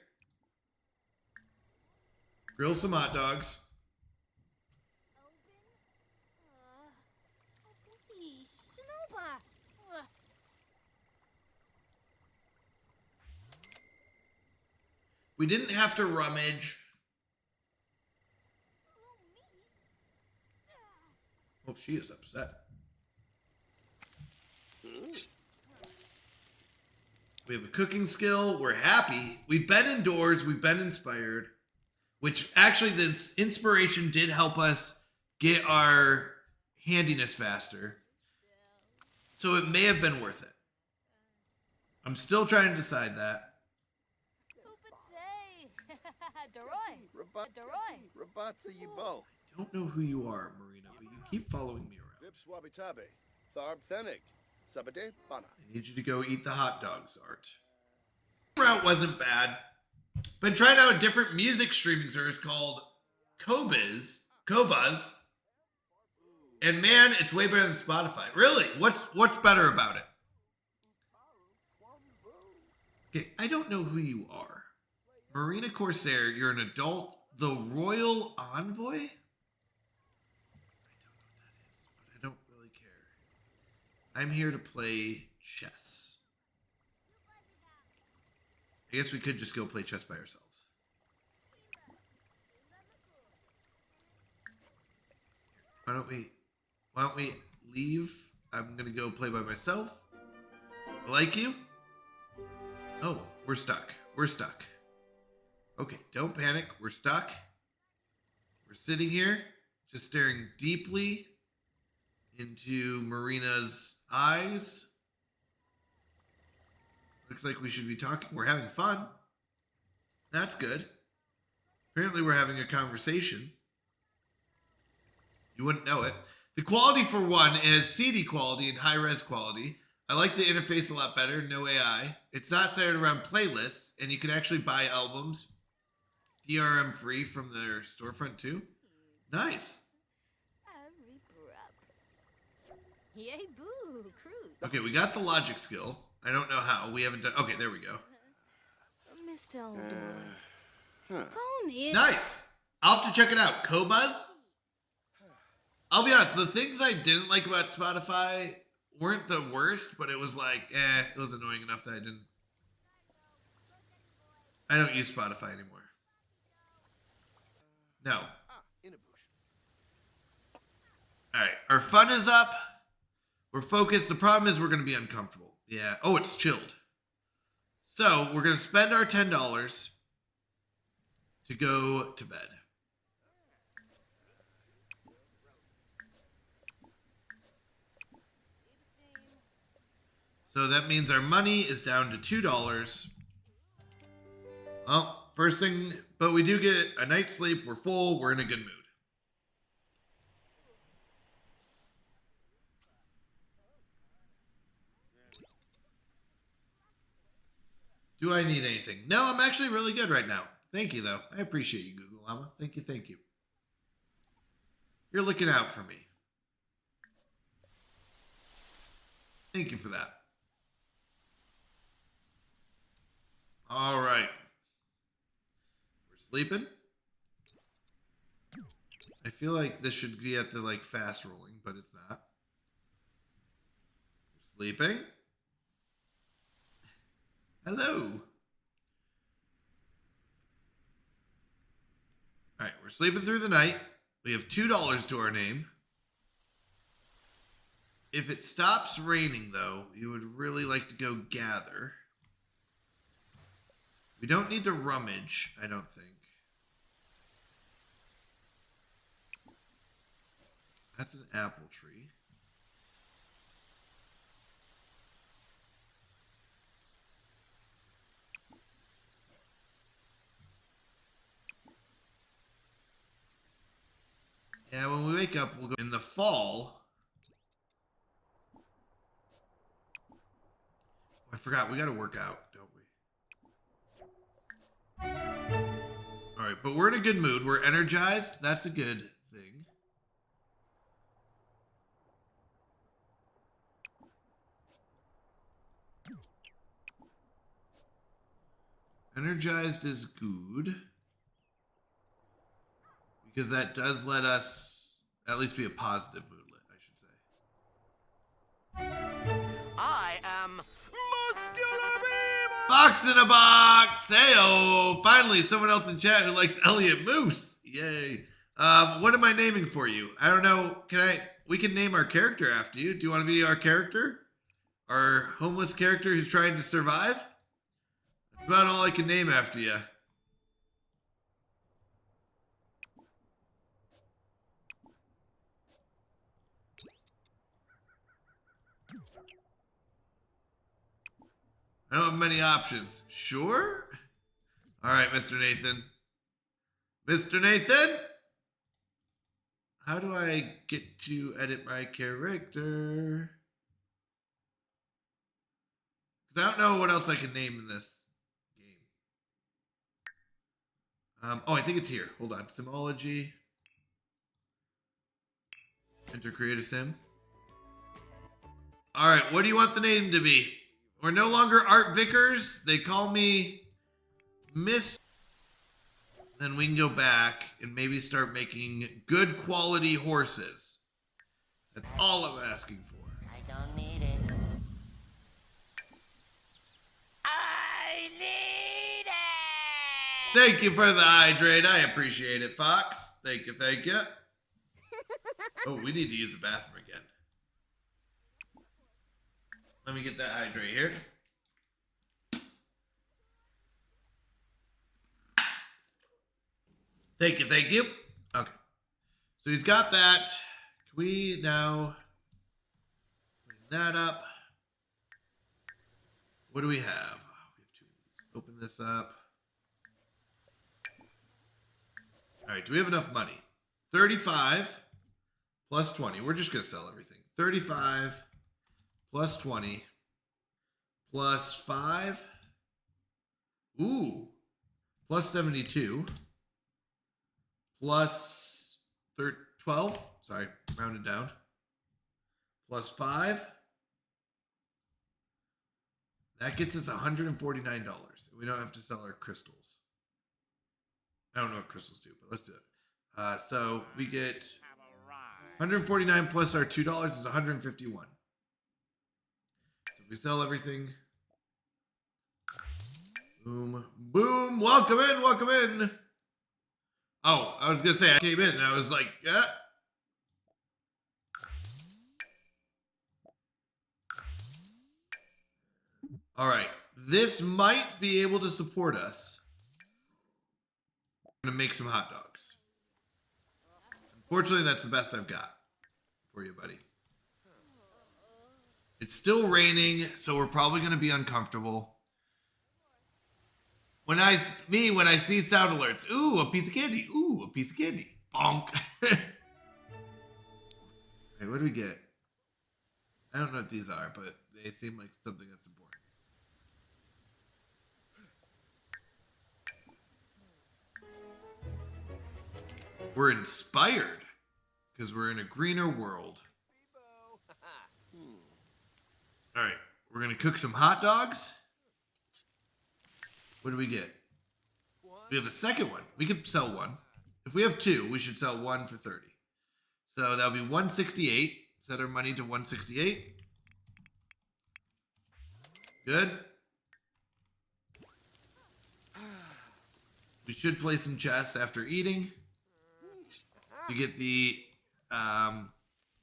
Speaker 3: Grill some hot dogs. We didn't have to rummage. Oh, she is upset. We have a cooking skill. We're happy. We've been indoors. We've been inspired. Which actually, the inspiration did help us get our handiness faster. So it may have been worth it. I'm still trying to decide that.
Speaker 9: Rabatza Yibo.
Speaker 3: I don't know who you are, Marina, but you keep following me around.
Speaker 9: Vips Wabitabe. Tharb Thenig. Sabade Bana.
Speaker 3: I need you to go eat the hot dogs, Art. Route wasn't bad. Been trying out a different music streaming service called Qobuz. And man, it's way better than Spotify. Really? What's better about it? Okay, I don't know who you are. Marina Corsair, you're an adult. The Royal Envoy? I don't know what that is, but I don't really care. I'm here to play chess. I guess we could just go play chess by ourselves. Why don't we leave? I'm gonna go play by myself. Like you? Oh, we're stuck. We're stuck. Okay, don't panic. We're stuck. We're sitting here, just staring deeply into Marina's eyes. Looks like we should be talking. We're having fun. That's good. Apparently we're having a conversation. You wouldn't know it. The quality for one is CD quality and high-res quality. I like the interface a lot better. No AI. It's not centered around playlists, and you can actually buy albums DRM free from their storefront too. Nice. Okay, we got the logic skill. I don't know how. We haven't done... Okay, there we go.
Speaker 2: Mr.
Speaker 3: Nice. I'll have to check it out. Qobuz? I'll be honest. The things I didn't like about Spotify weren't the worst, but it was like, it was annoying enough that I don't use Spotify anymore. No.
Speaker 9: In a bush.
Speaker 3: All right, our fun is up. We're focused. The problem is we're going to be uncomfortable. Yeah. Oh, it's chilled. So we're going to spend our $10 to go to bed. So that means our money is down to $2. Well, first thing, but we do get a night's sleep. We're full. We're in a good mood. Do I need anything? No, I'm actually really good right now. Thank you, though. I appreciate you, Google Llama. Thank you, thank you. You're looking out for me. Thank you for that. All right. We're sleeping. I feel like this should be at the like fast rolling, but it's not. We're sleeping. Hello. All right, we're sleeping through the night. We have $2 to our name. If it stops raining, though, you would really like to go gather. We don't need to rummage, I don't think. That's an apple tree. Yeah, when we wake up, we'll go in the fall. Oh, I forgot, we got to work out, don't we? All right, but we're in a good mood. We're energized. That's a good thing. Energized is good. Because that does let us at least be a positive moodlet, I should say.
Speaker 10: I am Muscular Beaver!
Speaker 3: Box in a box! Heyo! Finally, someone else in chat who likes Elliot Moose. Yay. What am I naming for you? I don't know. We can name our character after you. Do you want to be our character? Our homeless character who's trying to survive? That's about all I can name after you. I don't have many options. Sure? All right, Mr. Nathan. Mr. Nathan? How do I get to edit my character? Because I don't know what else I can name in this game. Oh, I think it's here. Hold on. Simology. Enter create a sim. All right, what do you want the name to be? We're no longer Art Vickers. They call me Miss. Then we can go back and maybe start making good quality horses. That's all I'm asking for.
Speaker 10: I don't need it. I need it!
Speaker 3: Thank you for the hydrate. I appreciate it, Fox. Thank you, thank you. Oh, we need to use the bathroom again. Let me get that hydrate here. Thank you, thank you. Okay. So he's got that. Can we now clean that up? What do we have? We have two of these. Open this up. All right, do we have enough money? 35 plus 20. We're just going to sell everything. 35 plus 20 plus 5. Ooh. Plus 72. Plus 12. Sorry, rounded down. Plus 5. That gets us $149. We don't have to sell our crystals. I don't know what crystals do, but let's do it. So we get 149 plus our $2 is 151. We sell everything. Boom. Boom. Welcome in. Welcome in. Oh, I was going to say I came in and I was like, yeah. All right. This might be able to support us. I'm going to make some hot dogs. Unfortunately, that's the best I've got for you, buddy. It's still raining, so we're probably going to be uncomfortable. When I see sound alerts, ooh, a piece of candy. Ooh, a piece of candy. Bonk. Hey, what do we get? I don't know what these are, but they seem like something that's important. We're inspired because we're in a greener world. All right, we're going to cook some hot dogs. What do we get? We have a second one. We could sell one. If we have two, we should sell one for 30. So that'll be 168. Set our money to 168. Good. We should play some chess after eating. You get the,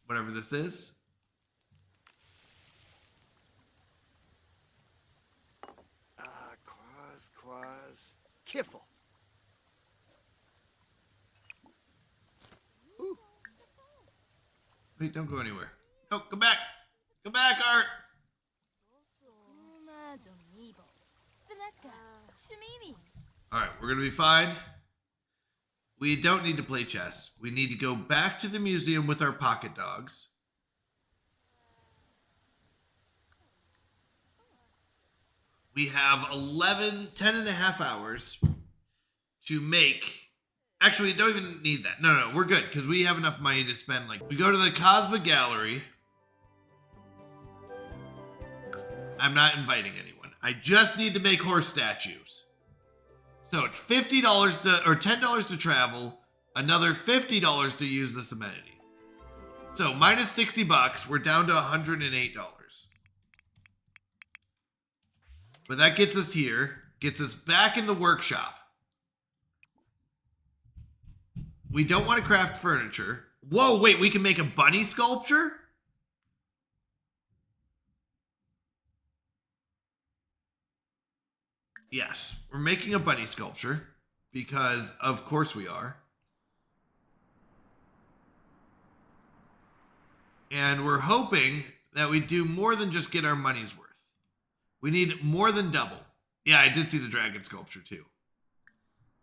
Speaker 3: whatever this is.
Speaker 9: Quaz. Kiffle.
Speaker 3: Wait, don't go anywhere. No, come back. Come back, Art. All right, we're going to be fine. We don't need to play chess. We need to go back to the museum with our pocket dogs. We have 10 and a half hours to make. Actually, we don't even need that. No, we're good because we have enough money to spend. Like, we go to the Cosma Gallery. I'm not inviting anyone. I just need to make horse statues. So it's $50 or $10 to travel, another $50 to use this amenity. So minus 60 bucks, we're down to $108. But that gets us here, gets us back in the workshop. We don't want to craft furniture. Whoa, wait, we can make a bunny sculpture? Yes, we're making a bunny sculpture because of course we are. And we're hoping that we do more than just get our money's worth. We need more than double. Yeah, I did see the dragon sculpture too.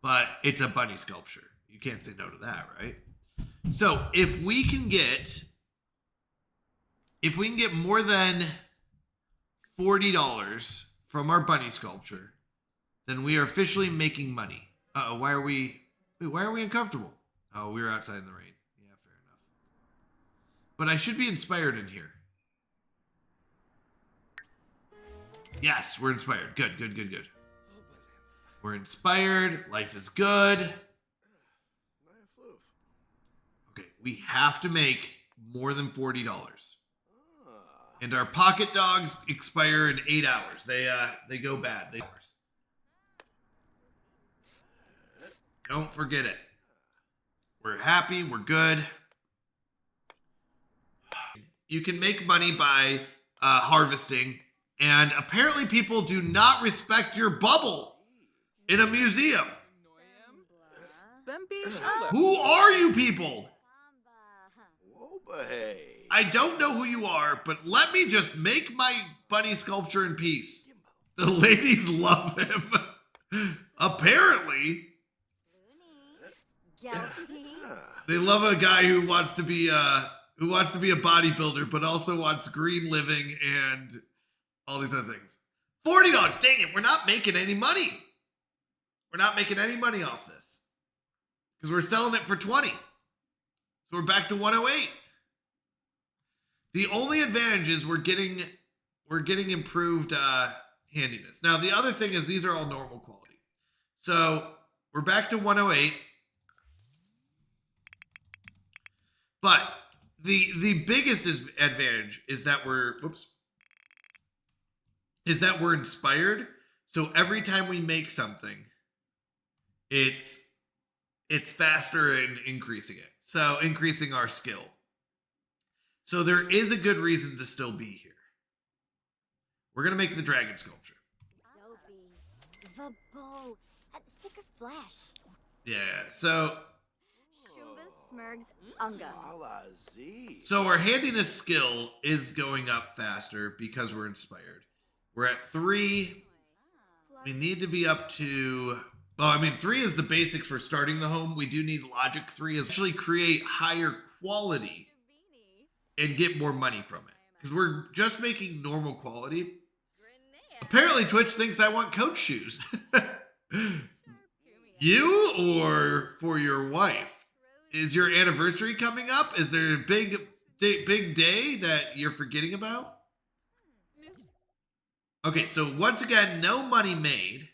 Speaker 3: But it's a bunny sculpture. You can't say no to that, right? So if we can get more than $40 from our bunny sculpture, then we are officially making money. Uh-oh, why are we uncomfortable? Oh, we were outside in the rain. Yeah, fair enough. But I should be inspired in here. Yes, we're inspired. Good. We're inspired. Life is good. Okay, we have to make more than $40. And our pocket dogs expire in 8 hours. They go bad. Don't forget it. We're happy. We're good. You can make money by harvesting. And apparently people do not respect your bubble in a museum. Who are you people? I don't know who you are, but let me just make my bunny sculpture in peace. The ladies love him. Apparently. They love a guy who wants to be a bodybuilder, but also wants green living and all these other things. $40. Dang it. We're not making any money. We're not making any money off this because we're selling it for 20. So we're back to 108. The only advantage is we're getting improved handiness. Now, the other thing is these are all normal quality. So we're back to 108. But the biggest advantage is that we're is that we're inspired. So every time we make something, it's faster and increasing it. So increasing our skill. So there is a good reason to still be here. We're going to make the dragon sculpture.
Speaker 2: Soapy. The bow. Sick of flash.
Speaker 3: Yeah, so
Speaker 2: Shumba Smurgs Unga.
Speaker 3: So our handiness skill is going up faster because we're inspired. We're at 3. We need to be up to... Well, I mean, 3 is the basics for starting the home. We do need logic. 3 is actually create higher quality and get more money from it. Because we're just making normal quality. Apparently, Twitch thinks I want coach shoes. You or for your wife? Is your anniversary coming up? Is there a big day that you're forgetting about? Okay, so once again, no money made.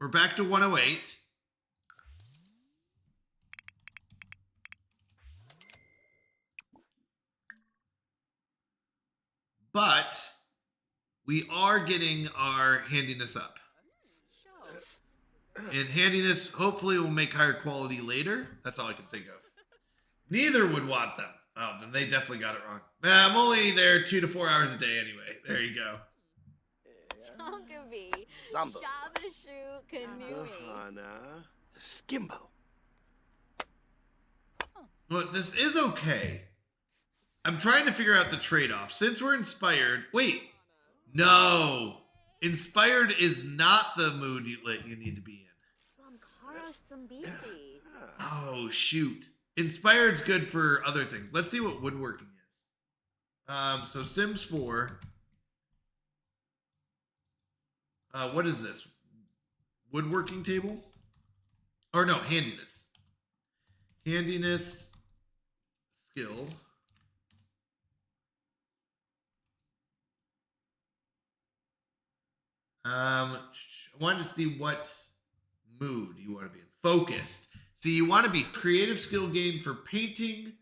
Speaker 3: We're back to 108. But we are getting our handiness up. And handiness hopefully will make higher quality later. That's all I can think of. Neither would want them. Oh, then they definitely got it wrong. I'm only there 2 to 4 hours a day anyway. There you go.
Speaker 2: Chonkavi.
Speaker 9: Sambo.
Speaker 2: Shabashu Kanumi.
Speaker 9: Skimbo.
Speaker 3: But this is okay. I'm trying to figure out the trade-off. Since we're inspired... Wait. No. Inspired is not the mood you need to be in.
Speaker 2: Bamkara Sumbisi.
Speaker 3: Oh, shoot. Inspired's good for other things. Let's see what woodworking is. So Sims 4. What is this? Woodworking table? Or no, handiness. Handiness skill. I wanted to see what mood you want to be in. Focused. So you want to be creative skill gain for painting,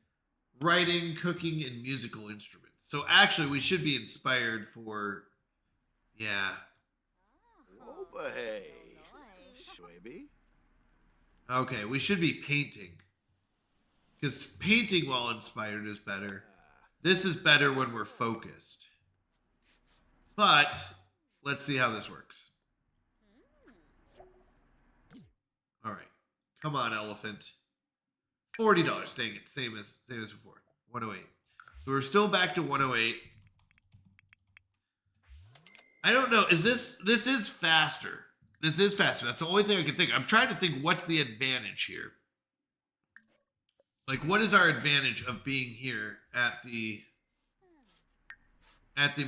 Speaker 3: writing, cooking, and musical instruments. So actually, we should be inspired for, yeah. Okay, we should be painting. Because painting while inspired is better. This is better when we're focused. But let's see how this works. All right. Come on, elephant. $40. Dang it. Same as before. 108. So we're still back to 108. I don't know. This is faster. This is faster. That's the only thing I can think. I'm trying to think what's the advantage here. Like, what is our advantage of being here at the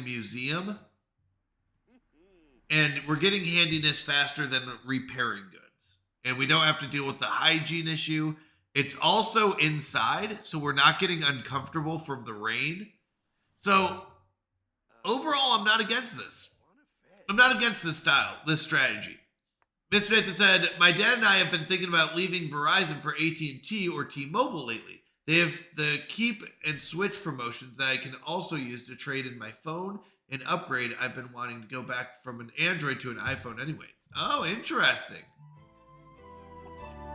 Speaker 3: museum? And we're getting handiness faster than repairing goods. And we don't have to deal with the hygiene issue. It's also inside, so we're not getting uncomfortable from the rain. So, overall, I'm not against this. I'm not against this style, this strategy. Mr. Nathan said, my dad and I have been thinking about leaving Verizon for AT&T or T-Mobile lately. They have the keep and switch promotions that I can also use to trade in my phone and upgrade. I've been wanting to go back from an Android to an iPhone anyways. Oh, interesting.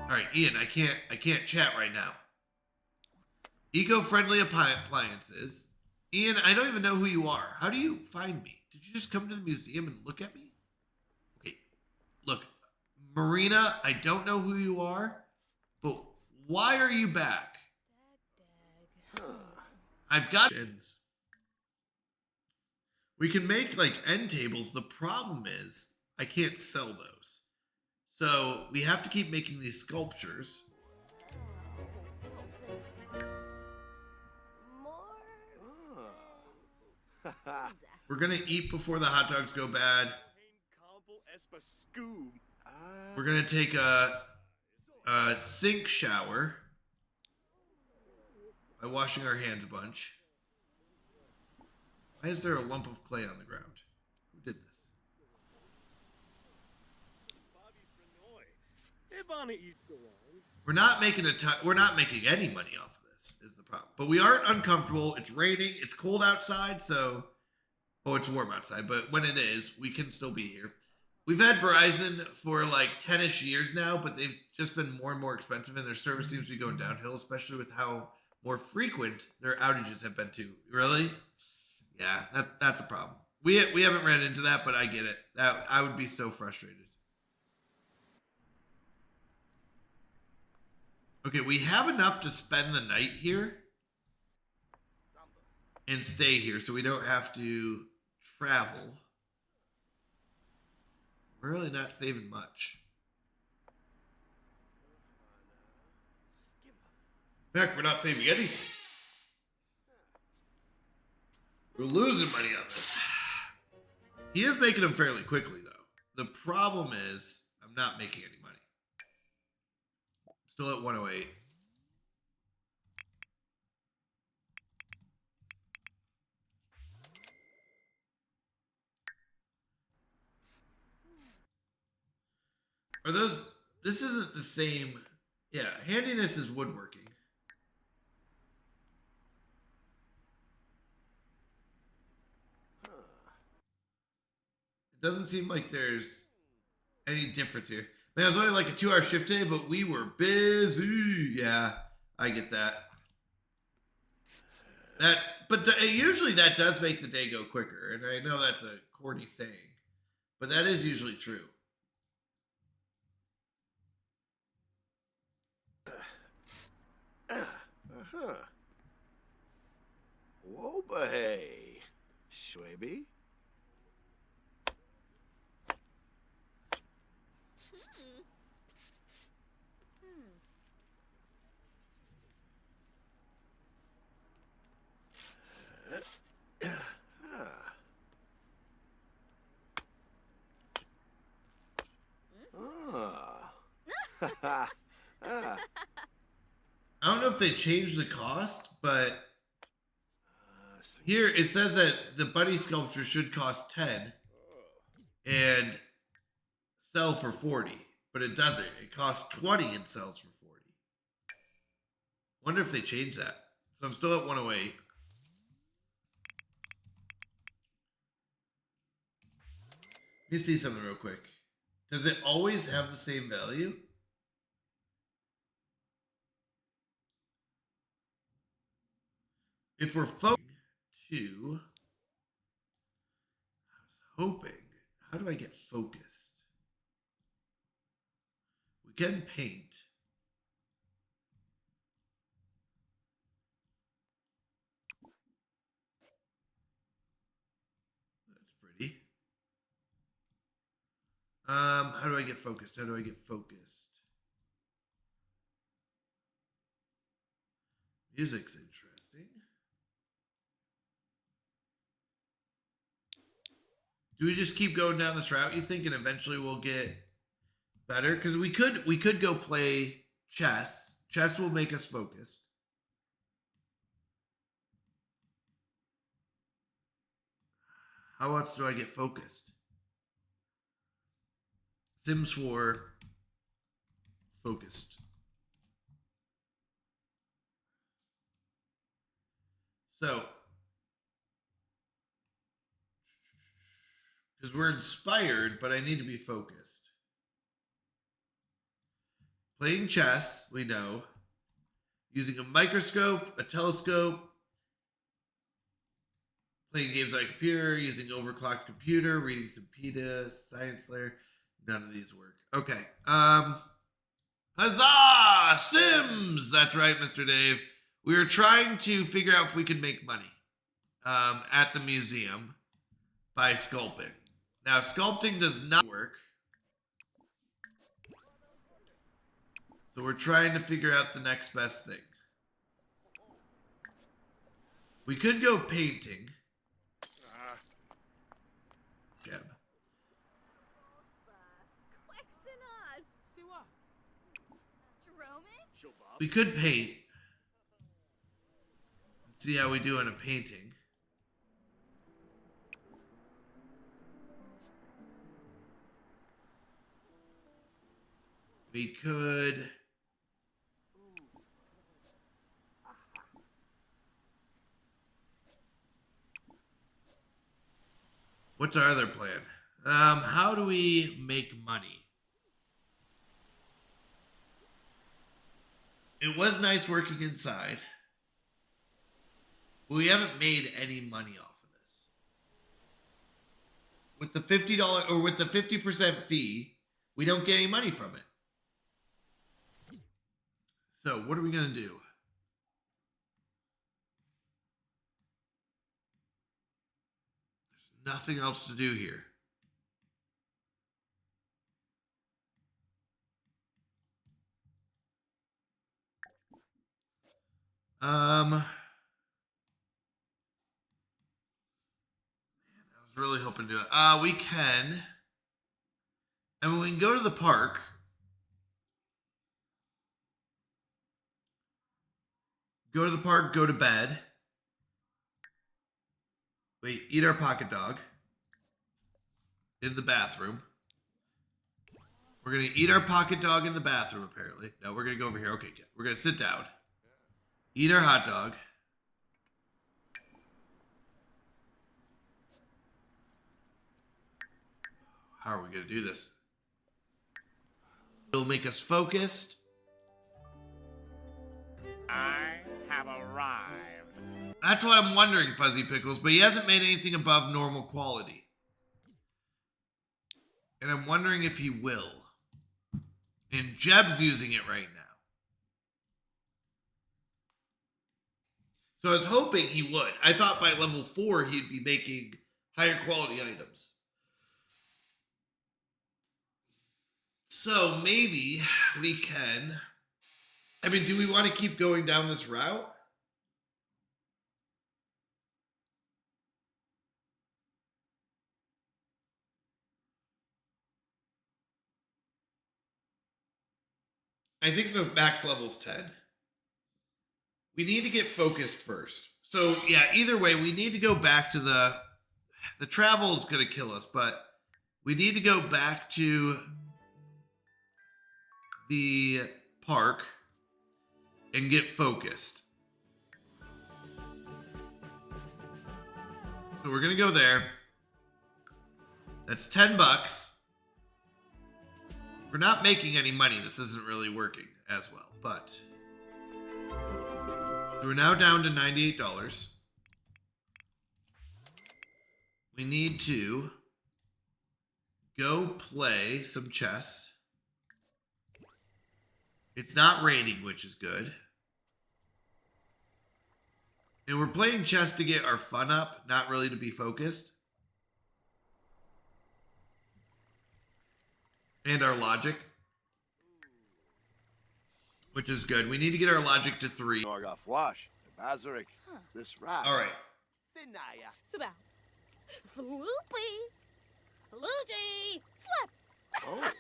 Speaker 3: All right, Ian, I can't chat right now. Eco-friendly appliances. Ian, I don't even know who you are. How do you find me? Did you just come to the museum and look at me? Okay, look. Marina, I don't know who you are, but why are you back? I've got ends. We can make like end tables. The problem is I can't sell those. So we have to keep making these sculptures. We're gonna eat before the hot dogs go bad. We're gonna take a sink shower by washing our hands a bunch. Why is there a lump of clay on the ground? Who did this? We're not making we're not making any money off of this, is the problem. But we aren't uncomfortable. It's raining. It's cold outside, so Oh, it's warm outside, but when it is, we can still be here. We've had Verizon for like 10-ish years now, but they've just been more and more expensive, and their service seems to be going downhill, especially with how more frequent their outages have been too. Really? Yeah, that's a problem. We haven't ran into that, but I get it. That I would be so frustrated. Okay, we have enough to spend the night here and stay here, so we don't have to travel. We're really not saving much. In fact, we're not saving anything. We're losing money on this. He is making them fairly quickly, though. The problem is I'm not making any money. Still at 108. Are those... This isn't the same... Yeah, handiness is woodworking. It doesn't seem like there's any difference here. Man, it was only like a 2-hour shift day, but we were busy. Yeah, I get that. Usually that does make the day go quicker, and I know that's a corny saying, but that is usually true.
Speaker 9: Wobahay, Schwaby.
Speaker 3: I don't know if they changed the cost, but here it says that the bunny sculpture should cost 10 and sell for 40, but it doesn't. It costs 20 and sells for 40. Wonder if they changed that. So I'm still at 108. Let me see something real quick. Does it always have the same value? If we're focusing to, I was hoping, how do I get focused? We can paint. That's pretty. How do I get focused? How do I get focused? Music's interesting. Do we just keep going down this route, you think, and eventually we'll get better? Because we could go play chess. Chess will make us focused. How else do I get focused? Sims 4 focused. So, because we're inspired, but I need to be focused. Playing chess, we know. Using a microscope, a telescope. Playing games on a computer, using overclocked computer, reading some PETA, Science Layer. None of these work. Okay. Huzzah! Sims! That's right, Mr. Dave. We were trying to figure out if we could make money at the museum by sculpting. Now, sculpting does not work. So we're trying to figure out the next best thing. We could go painting. Jeb. We could paint. See how we do on a painting. We could... What's our other plan? How do we make money? It was nice working inside. But we haven't made any money off of this. With the $50 or with the 50% fee, we don't get any money from it. So what are we going to do? There's nothing else to do here. Really hoping to do it. We can. I mean, we can go to the park. Go to the park, go to bed. We eat our pocket dog in the bathroom. We're going to eat our pocket dog in the bathroom, apparently. No, we're going to go over here. Okay, good. We're going to sit down. Eat our hot dog. How are we going to do this? It'll make us focused.
Speaker 4: I have arrived.
Speaker 3: That's what I'm wondering, Fuzzy Pickles, but he hasn't made anything above normal quality. And I'm wondering if he will. And Jeb's using it right now. So I was hoping he would. I thought by level 4 he'd be making higher quality items. So maybe we can. I mean, do we want to keep going down this route? I think the max level's 10. We need to get focused first. So yeah, either way, we need to go back to the travel is going to kill us, but we need to go back to the park and get focused. So we're gonna go there. That's $10. We're not making any money. This isn't really working as well, but so we're now down to $98. We need to go play some chess. It's not raining, which is good. And we're playing chess to get our fun up, not really to be focused. And our logic. Which is good. We need to get our logic to 3.
Speaker 9: Norgoff Wash, Bazarik, this rap.
Speaker 3: All right.
Speaker 10: Finaya.
Speaker 2: Suba. Floopy. Luigi. Slap.
Speaker 9: Oh.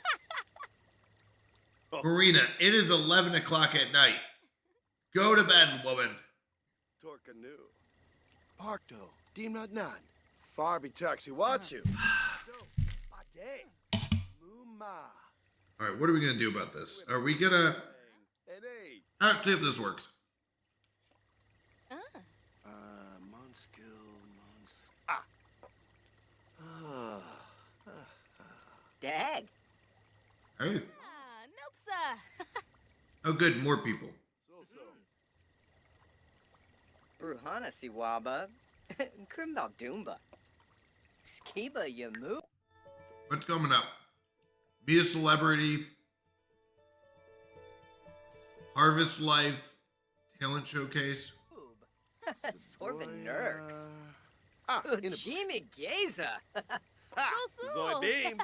Speaker 3: Marina, it is 11 o'clock at night. Go to bed, woman.
Speaker 9: Torcanu. Parkdo. Dimnat Nan. Farby Taxi, watch you. Bade. Muma.
Speaker 3: All right, what are we going to do about this? Are we going to... I'll see if this works.
Speaker 9: Monskill,
Speaker 10: Dag.
Speaker 3: Hey.
Speaker 2: Nope, sir.
Speaker 3: Oh, good, more people.
Speaker 10: Bruhana Siwaba. Krimbal Doomba. Skiba Yamu.
Speaker 3: What's coming up? Be a celebrity. Harvest Life. Talent Showcase.
Speaker 10: Sorbin Nurks.
Speaker 9: in a
Speaker 10: Jimmy Gaza.
Speaker 9: Zoe Beam.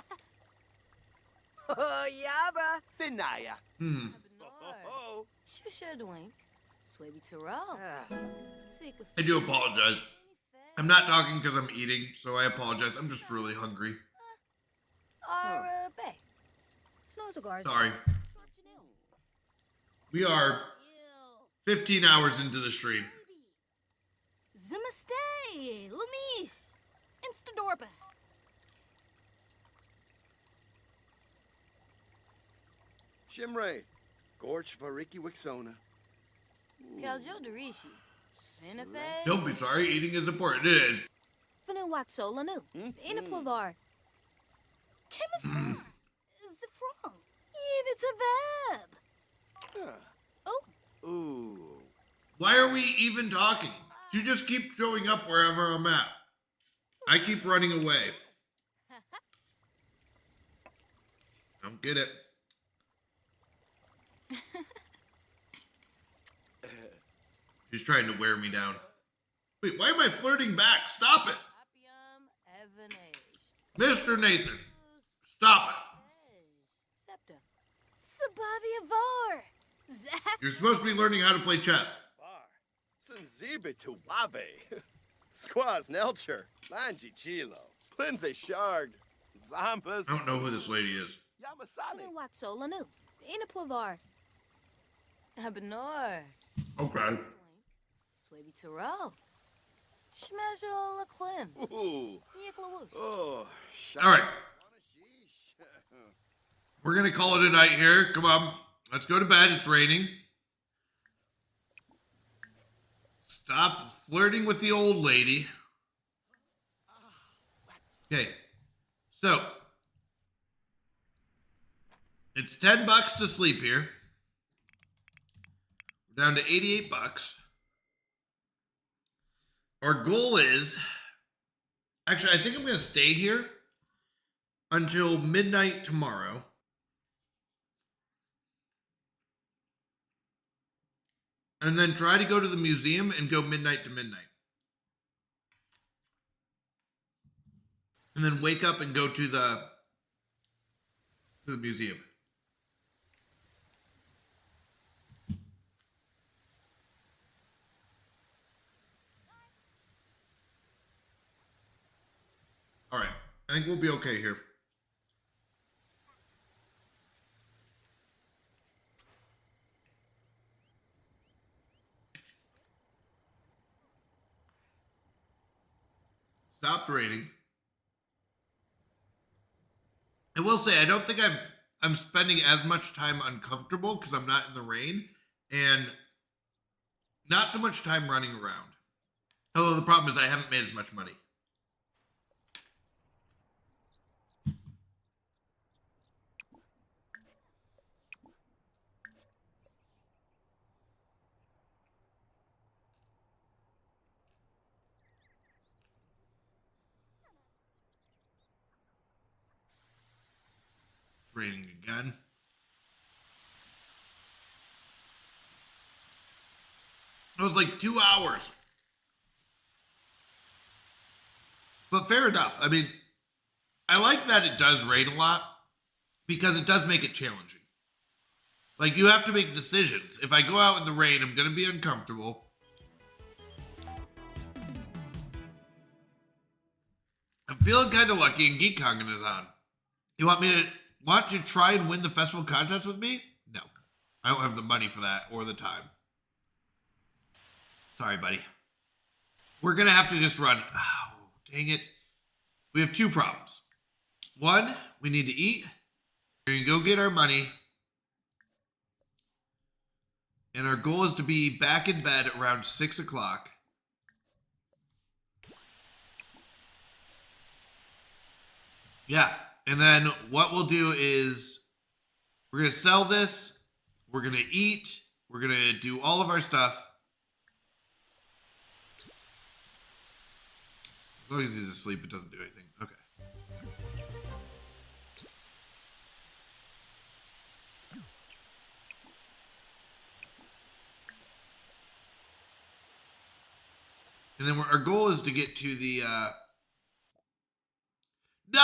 Speaker 10: Oh, Yaba.
Speaker 9: Finaya. Oh.
Speaker 2: Shushadwink. Swaby Taro.
Speaker 3: I do apologize. I'm not talking because I'm eating, so I apologize. I'm just really hungry.
Speaker 2: Bay. Snow cigars.
Speaker 3: Sorry. We are 15 hours into the stream.
Speaker 2: Zimastay. Lamish. Instadorpa.
Speaker 9: Shimray. Gorge Variki Wixona.
Speaker 2: Kaljo Darishi. Benefe.
Speaker 3: Don't be sorry. Eating is important. It is.
Speaker 2: Venu waxolanu. Inaplavar. Chemis. Zifron. It's a verb. Oh.
Speaker 9: Ooh.
Speaker 3: Why are we even talking? You just keep showing up wherever I'm at. I keep running away. Don't get it. She's trying to wear me down. Wait, why am I flirting back? Stop it. Mr. Nathan, stop it.
Speaker 2: Septa. Sabavia var. Zap.
Speaker 3: You're supposed to be learning how to play chess.
Speaker 9: Bar. Sinzibe to wabe. Squaz Nelcher. Lanji Chilo. Plinze Sharg. Zambas.
Speaker 3: I don't know who this lady is.
Speaker 9: Yamasani.
Speaker 2: Venu waxolanu. Inaplavar. Abenor.
Speaker 3: Okay.
Speaker 2: Swaby Turo. Shmezho Laclim.
Speaker 9: Ooh.
Speaker 2: Yiklawoosh.
Speaker 9: Oh.
Speaker 3: All right. We're going to call it a night here. Come on. Let's go to bed. It's raining. Stop flirting with the old lady. Okay. So, it's $10 to sleep here. We're down to $88. Our goal is, actually, I think I'm going to stay here until midnight tomorrow. And then try to go to the museum and go midnight to midnight. And then wake up and go to the museum. All right. I think we'll be okay here. Stopped raining. I will say I don't think I'm spending as much time uncomfortable because I'm not in the rain and not so much time running around. Although the problem is I haven't made as much money. Raining again. It was like 2 hours. But fair enough. I mean, I like that it does rain a lot because it does make it challenging. Like, you have to make decisions. If I go out in the rain, I'm going to be uncomfortable. I'm feeling kind of lucky and Geek Kongen is on. You want to try and win the festival contest with me? No. I don't have the money for that or the time. Sorry, buddy. We're going to have to just run. Oh, dang it. We have two problems. One, we need to eat. We're going to go get our money. And our goal is to be back in bed around 6 o'clock. Yeah. And then what we'll do is we're going to sell this. We're going to eat. We're going to do all of our stuff. As long as he's asleep, it doesn't do anything. Okay. And then our goal is to get to the... No!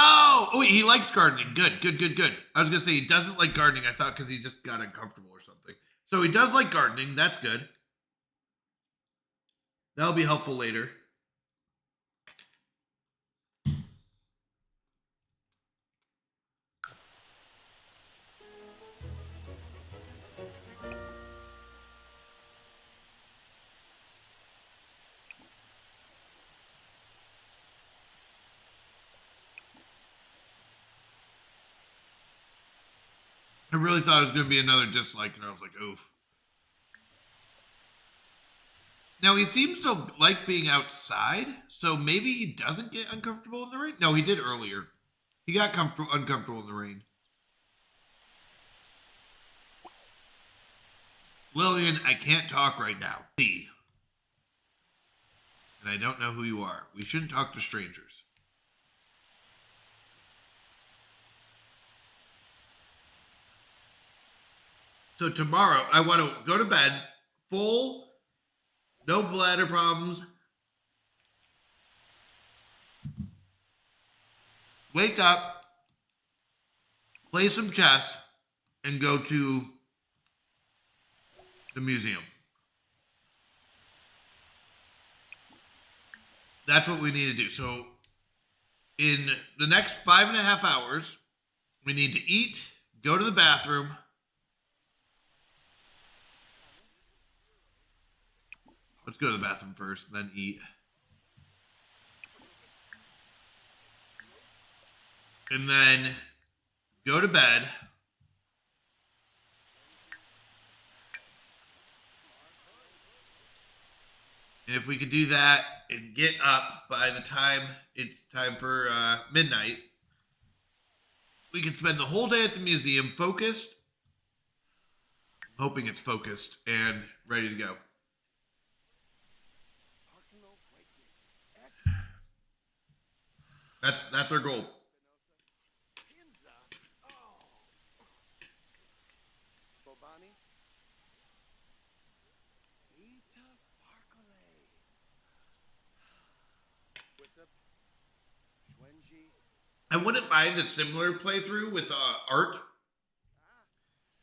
Speaker 3: Oh, wait, he likes gardening. Good, good, good, good. I was going to say he doesn't like gardening. I thought because he just got uncomfortable or something. So he does like gardening. That's good. That'll be helpful later. I really thought it was going to be another dislike, and I was like, oof. Now, he seems to like being outside, so maybe he doesn't get uncomfortable in the rain. No, he did earlier. He got uncomfortable in the rain. Lillian, I can't talk right now. See. And I don't know who you are. We shouldn't talk to strangers. So tomorrow, I want to go to bed full, no bladder problems. Wake up, play some chess, and go to the museum. That's what we need to do. So in the next 5.5 hours, we need to eat, go to the bathroom. Let's go to the bathroom first, then eat. And then go to bed. And if we could do that and get up by the time it's time for midnight, we could spend the whole day at the museum focused. I'm hoping it's focused and ready to go. That's our goal. I wouldn't mind a similar playthrough with art.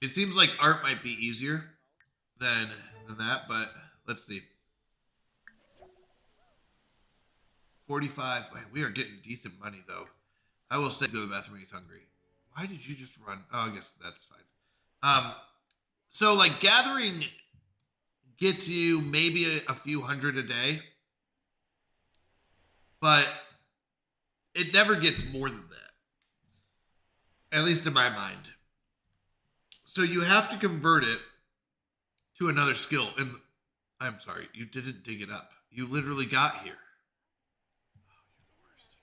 Speaker 3: It seems like art might be easier than that, but let's see. 45. Wait, we are getting decent money though. I will say, go to the bathroom. He's hungry. Why did you just run? Oh, I guess that's fine. So like gathering gets you maybe a few hundred a day, but it never gets more than that, at least in my mind. So you have to convert it to another skill. And I'm sorry, you didn't dig it up. You literally got here. Oh, you're the worst.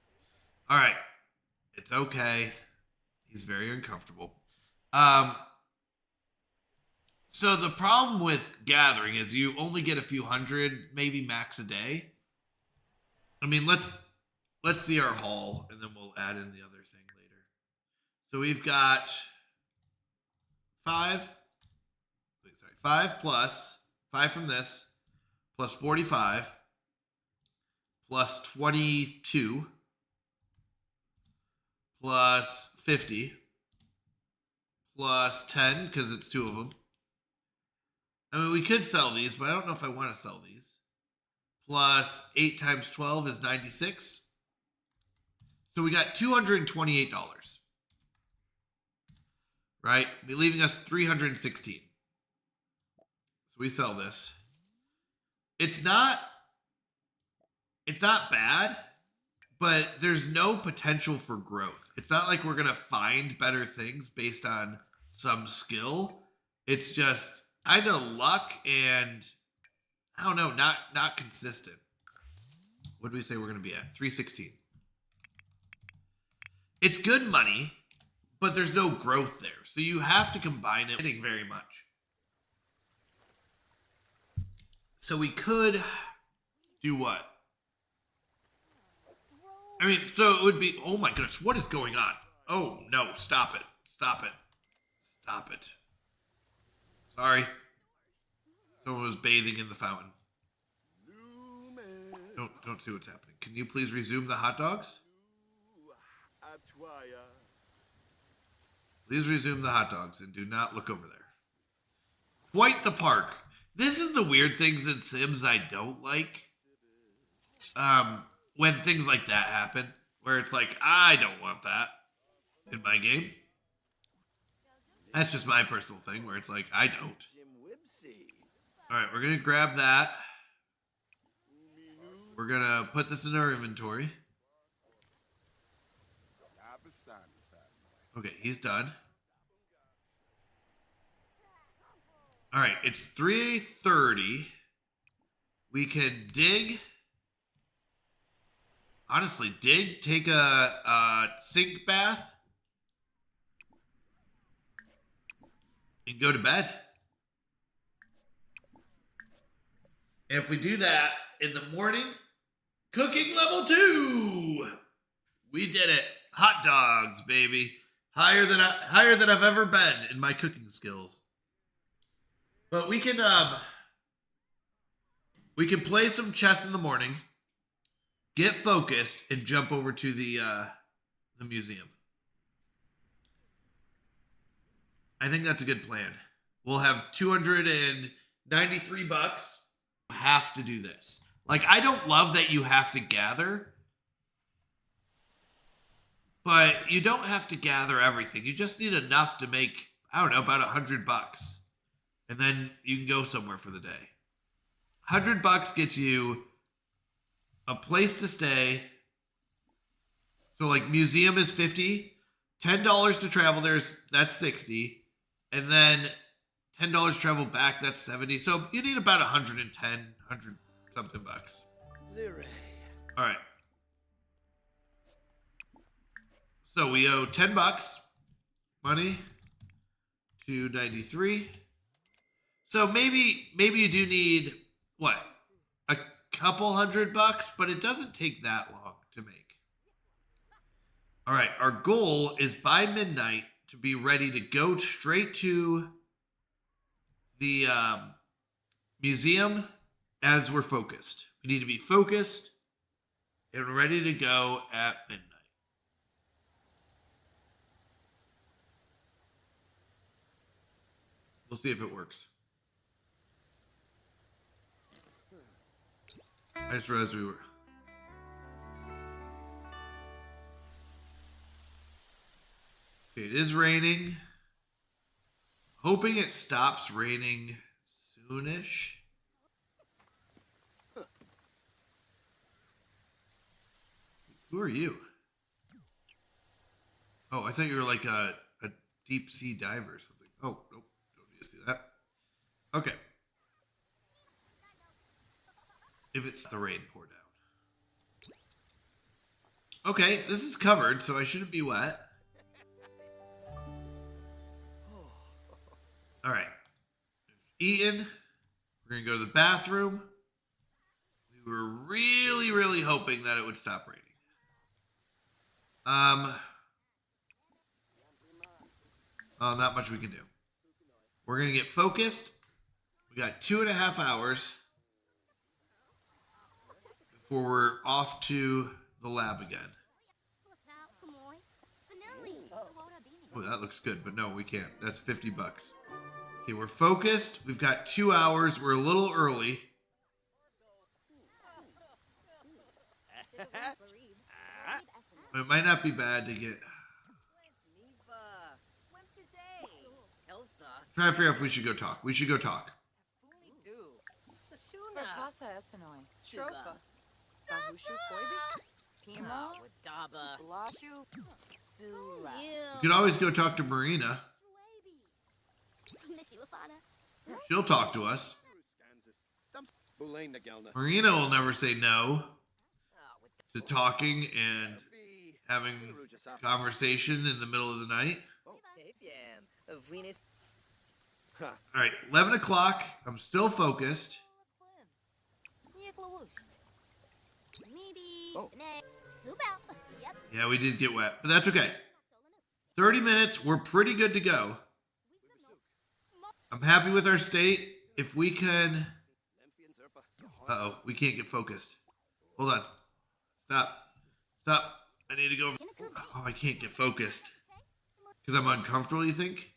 Speaker 3: All right. It's okay. He's very uncomfortable. So the problem with gathering is you only get a few hundred, maybe max a day. I mean, let's see our haul, and then we'll add in the other thing later. So we've got 5 plus 5 from this, plus 45, plus 22, plus 50, plus 10, because it's 2 of them. I mean, we could sell these, but I don't know if I want to sell these. Plus 8 times 12 is 96. So we got $228, right? Leaving us 316. So we sell this. It's not bad, but there's no potential for growth. It's not like we're going to find better things based on some skill. It's just kind of luck and I don't know, not consistent. What do we say we're going to be at? 316. It's good money, but there's no growth there. So you have to combine it very much. So we could do what? I mean, so it would be, oh my goodness, what is going on? Oh no, stop it. Stop it. Stop it. Sorry. Someone was bathing in the fountain. Don't see what's happening. Can you please resume the hot dogs? Please resume the hot dogs and do not look over there. Quite the park. This is the weird things in Sims I don't like. When things like that happen, where it's like, I don't want that in my game. That's just my personal thing where it's like, I don't. All right, we're going to grab that. We're going to put this in our inventory. Okay, he's done. All right, it's 3:30. We can dig. Honestly, dig, take a sink bath, and go to bed. And if we do that in the morning, cooking level 2. We did it. Hot dogs, baby. Higher than I've ever been in my cooking skills. But we can play some chess in the morning, get focused, and jump over to the museum. I think that's a good plan. We'll have $293. Have to do this. Like, I don't love that you have to gather, but you don't have to gather everything. You just need enough to make, I don't know, about $100. And then you can go somewhere for the day. $100 gets you a place to stay. So like museum is $50, $10 to travel that's $60, and then $10 travel back, that's $70. So you need about 100 something bucks. All right. So we owe $10 money, $293. So maybe you do need what? A couple $100, but it doesn't take that long to make. All right, our goal is by midnight to be ready to go straight to the museum as we're focused. We need to be focused and ready to go at midnight. We'll see if it works. I just realized we were... Okay, it is raining. Hoping it stops raining soonish. Who are you? Oh, I thought you were like a deep sea diver or something. Oh, nope. Don't need to see that. Okay. If it's the rain poured out. Okay, this is covered, so I shouldn't be wet. All right. Eaten. We're going to go to the bathroom. We were really, really hoping that it would stop raining. Well, not much we can do. We're going to get focused. We got 2.5 hours before we're off to the lab again. Oh, that looks good, but no, we can't. That's $50. Okay, we're focused. We've got 2 hours. We're a little early. It might not be bad to get... Try to figure out if we should go talk. We should go talk. You can always go talk to Marina. She'll talk to us. Marina will never say no to talking and having conversation in the middle of the night. All right, 11 o'clock. I'm still focused. Yeah, we did get wet, but that's okay. 30 minutes. We're pretty good to go. I'm happy with our state. If we can... Uh-oh, we can't get focused. Hold on. Stop. I need to go... Oh, I can't get focused. Because I'm uncomfortable, you think?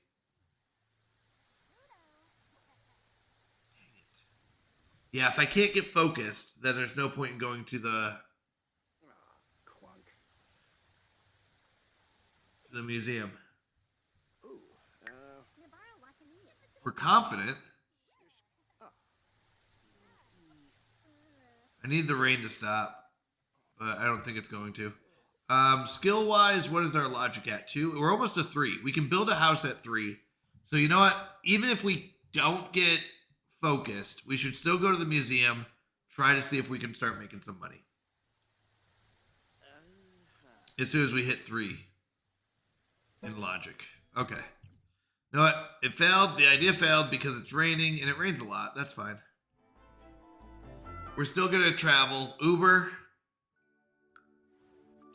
Speaker 3: Dang it. Yeah, if I can't get focused, then there's no point in going to the museum. We're confident. I need the rain to stop, but I don't think it's going to. Skill-wise, what is our logic at? 2? We're almost a 3. We can build a house at 3. So you know what? Even if we don't get focused, we should still go to the museum, try to see if we can start making some money. As soon as we hit 3 in logic. Okay. You know what? It failed. The idea failed because it's raining, and it rains a lot. That's fine. We're still going to travel Uber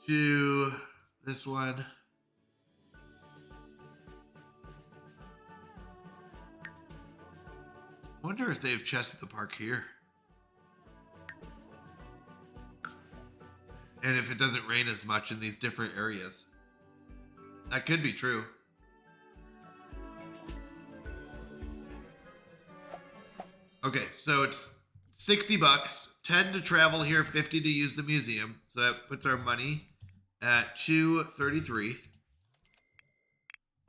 Speaker 3: to this one. Wonder if they have chests at the park here. And if it doesn't rain as much in these different areas. That could be true. Okay, so it's 60 bucks, 10 to travel here, 50 to use the museum. So that puts our money at 233.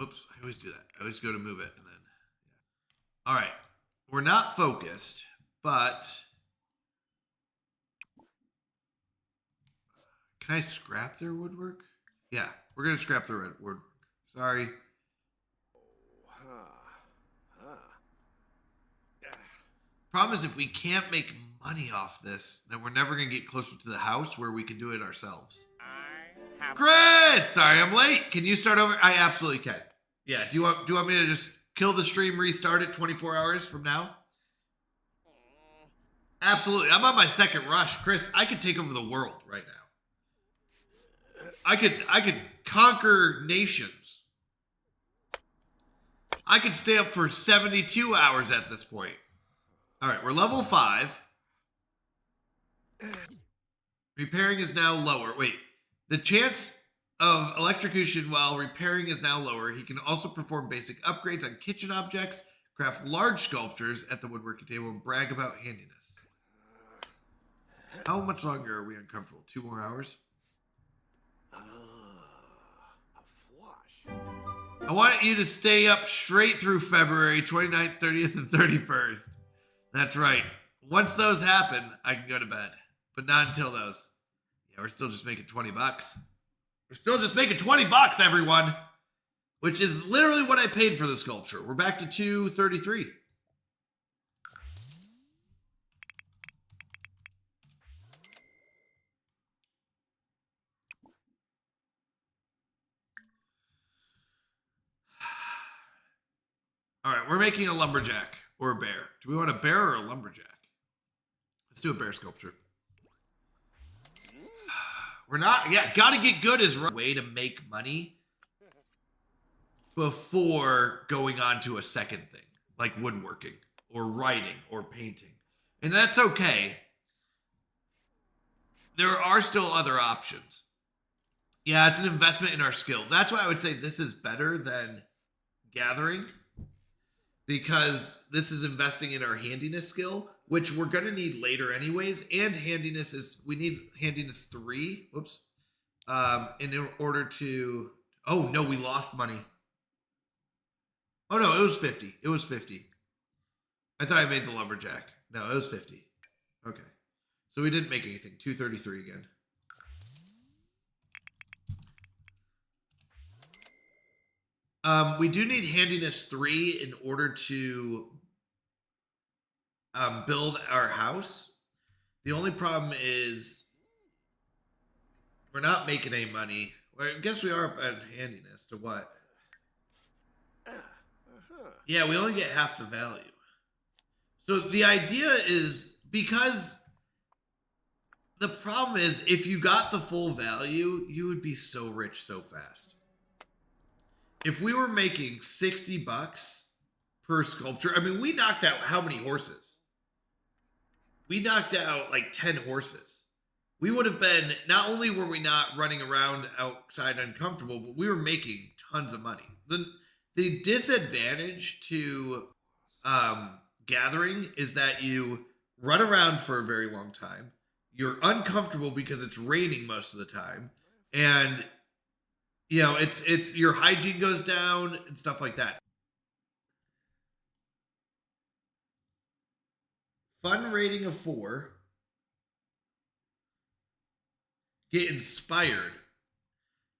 Speaker 3: Oops, I always do that. I always go to move it and then. Yeah. All right, we're not focused, but can I scrap their woodwork? Yeah, we're gonna scrap their woodwork. Sorry. Problem is, if we can't make money off this, then we're never gonna get closer to the house where we can do it ourselves. Chris, sorry I'm late. Can you start over? I absolutely can. Yeah. Do you want me to just kill the stream, restart it 24 hours from now? Absolutely. I'm on my second rush, Chris. I could take over the world right now. I could conquer nations. I could stay up for 72 hours at this point. All right, we're level 5. Repairing is now lower. Wait, the chance of electrocution while repairing is now lower. He can also perform basic upgrades on kitchen objects, craft large sculptures at the woodworking table, and brag about handiness. How much longer are we uncomfortable? 2 more hours? I want you to stay up straight through February 29th, 30th, and 31st. That's right. Once those happen, I can go to bed. But not until those. Yeah, we're still just making 20 bucks. We're still just making 20 bucks, everyone. Which is literally what I paid for the sculpture. We're back to 233. All right, we're making a lumberjack or a bear. Do we want a bear or a lumberjack? Let's do a bear sculpture. We're not, yeah, gotta get good is right. Way to make money before going on to a second thing, like woodworking or writing or painting. And that's okay. There are still other options. Yeah, it's an investment in our skill. That's why I would say this is better than gathering, because this is investing in our handiness skill, which we're going to need later anyways. And handiness is, we need handiness 3. Whoops. In order to, oh no, we lost money. Oh no, it was 50. It was 50. I thought I made the lumberjack. No, it was 50. Okay. So we didn't make anything. 233 again. We do need handiness 3 in order to build our house. The only problem is we're not making any money. Well, I guess we are up at handiness to what? Yeah, we only get half the value. So the idea is, because the problem is, if you got the full value, you would be so rich so fast. If we were making 60 bucks per sculpture, I mean, we knocked out how many horses? We knocked out like 10 horses. We would have been, not only were we not running around outside uncomfortable, but we were making tons of money. The disadvantage to gathering is that you run around for a very long time. You're uncomfortable because it's raining most of the time. And you know, it's your hygiene goes down and stuff like that. Fun rating of 4. Get inspired.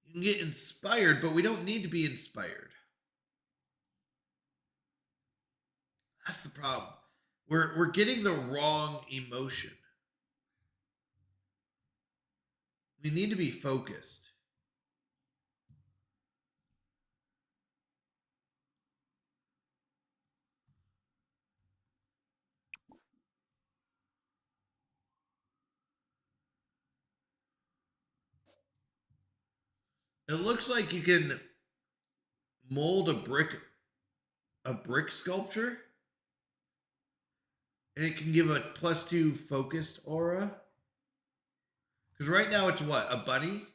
Speaker 3: You can get inspired, but we don't need to be inspired. That's the problem. We're getting the wrong emotion. We need to be focused. It looks like you can mold a brick sculpture, and it can give a +2 focused aura. Because right now it's what? A bunny?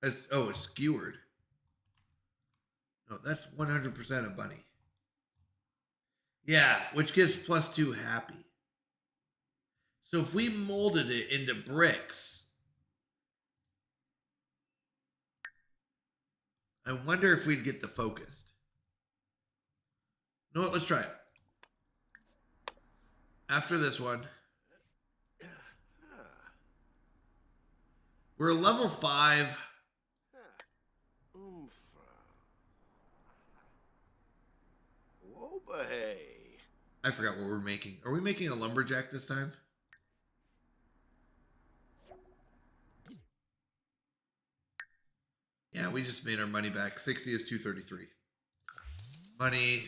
Speaker 3: It's skewered. No, that's 100% a bunny. Yeah, which gives +2 happy. So if we molded it into bricks, I wonder if we'd get the focused. You know what? Let's try it. After this one, we're a level 5. I forgot what we're making. Are we making a lumberjack this time? Yeah, we just made our money back. 60 is 233. Money,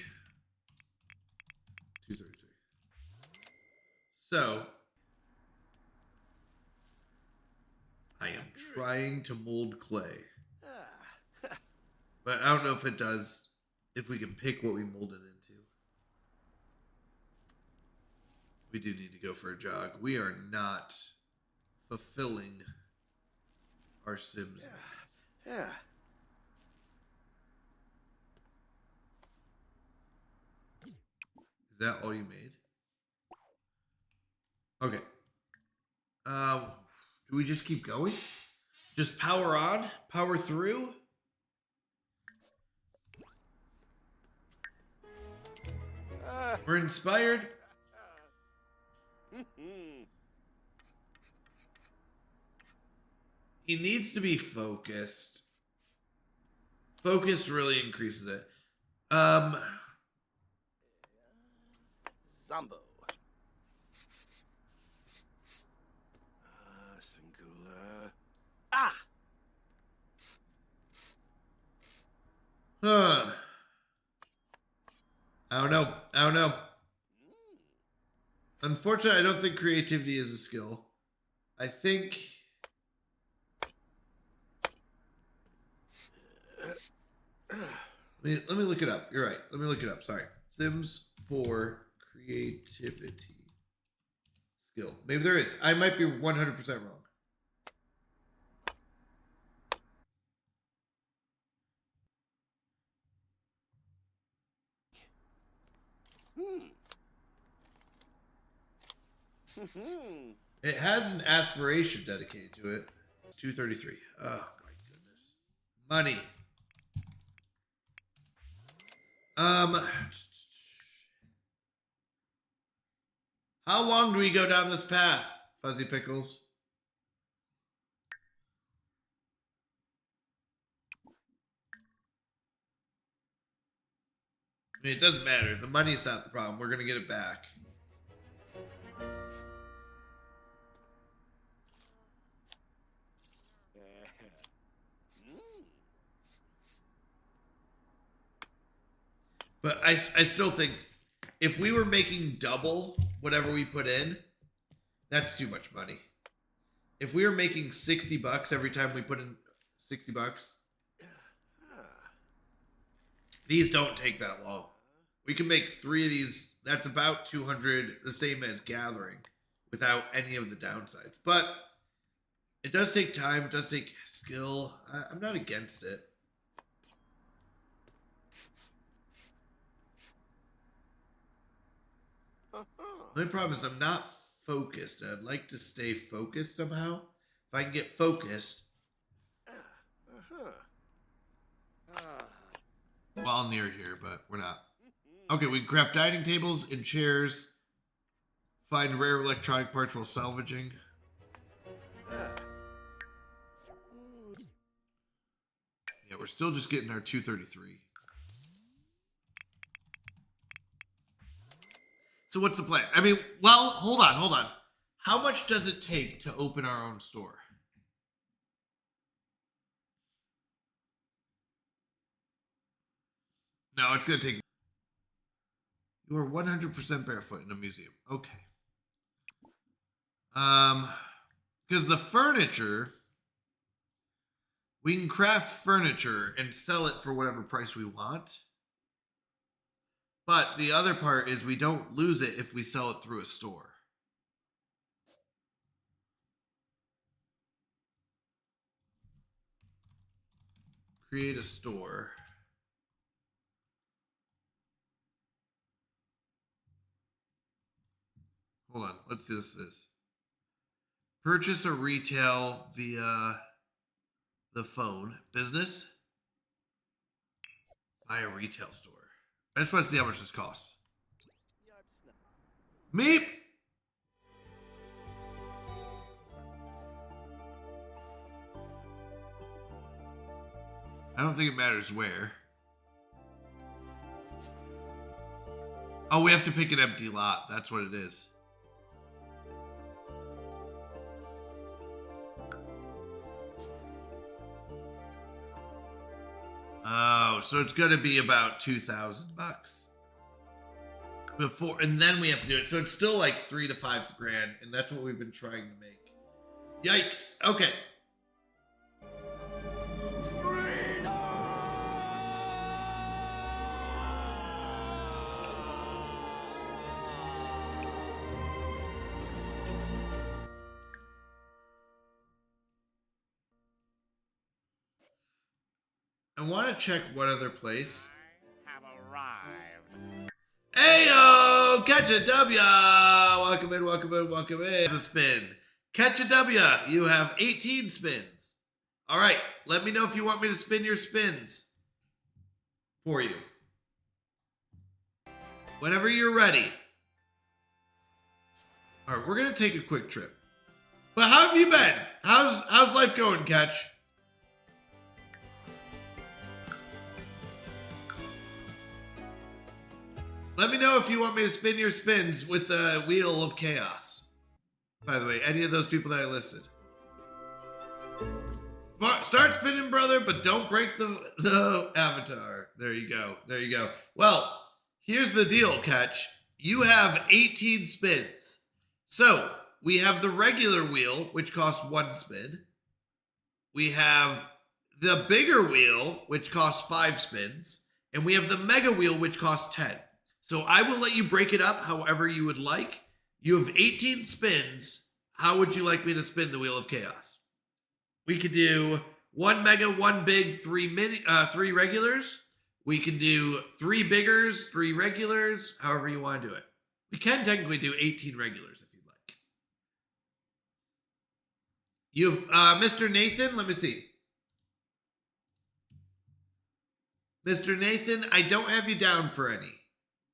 Speaker 3: 233. So, I am trying to mold clay. But I don't know if it does, if we can pick what we mold it into. We do need to go for a jog. We are not fulfilling our Sims needs.
Speaker 9: Yeah.
Speaker 3: Is that all you made? Okay. Do we just keep going? Just power on? Power through? We're inspired. He needs to be focused. Focus really increases it.
Speaker 9: Zombo. Singula. Ah!
Speaker 3: I don't know. Unfortunately, I don't think creativity is a skill. I think... Let me look it up. You're right. Let me look it up. Sorry. Sims 4 creativity skill. Maybe there is. I might be 100% wrong. It has an aspiration dedicated to it. 233. Oh my goodness. Money. How long do we go down this path, Fuzzy Pickles? I mean, it doesn't matter. The money's not the problem. We're gonna get it back. But I still think if we were making double whatever we put in, that's too much money. If we were making $60 every time we put in $60, these don't take that long. We can make 3 of these. That's about 200, the same as gathering, without any of the downsides. But it does take time. It does take skill. I'm not against it. The only problem is I'm not focused. I'd like to stay focused somehow. If I can get focused while near here, but we're not. Okay, we craft dining tables and chairs. Find rare electronic parts while salvaging. Yeah, we're still just getting our 233. So what's the plan? I mean, well, hold on. How much does it take to open our own store? No, it's going to take... You are 100% barefoot in a museum. Okay. Because the furniture... We can craft furniture and sell it for whatever price we want. But the other part is we don't lose it if we sell it through a store. Create a store. Hold on. Let's see what this is. Purchase a retail via the phone. Business. Buy a retail store. I just want to see how much this costs. Meep! I don't think it matters where. Oh, we have to pick an empty lot. That's what it is. Oh, so it's going to be about $2,000 before, and then we have to do it. So it's still like $3,000 to $5,000, and that's what we've been trying to make. Yikes. Okay. I want to check one other place.
Speaker 4: I have arrived.
Speaker 3: Heyo! Catch a W! Welcome in, welcome in, welcome in. It's a spin. Catch a W. You have 18 spins. All right. Let me know if you want me to spin your spins for you. Whenever you're ready. All right. We're going to take a quick trip. But how have you been? How's life going, Catch? Let me know if you want me to spin your spins with the Wheel of Chaos. By the way, any of those people that I listed. Start spinning, brother, but don't break the avatar. There you go. There you go. Well, here's the deal, Catch. You have 18 spins. So, we have the regular wheel, which costs 1 spin. We have the bigger wheel, which costs 5 spins. And we have the mega wheel, which costs 10. So I will let you break it up however you would like. You have 18 spins. How would you like me to spin the Wheel of Chaos? We could do 1 mega, 1 big, 3 regulars. We can do 3 biggers, 3 regulars, however you want to do it. We can technically do 18 regulars if you'd like. You've Mr. Nathan, let me see. Mr. Nathan, I don't have you down for any.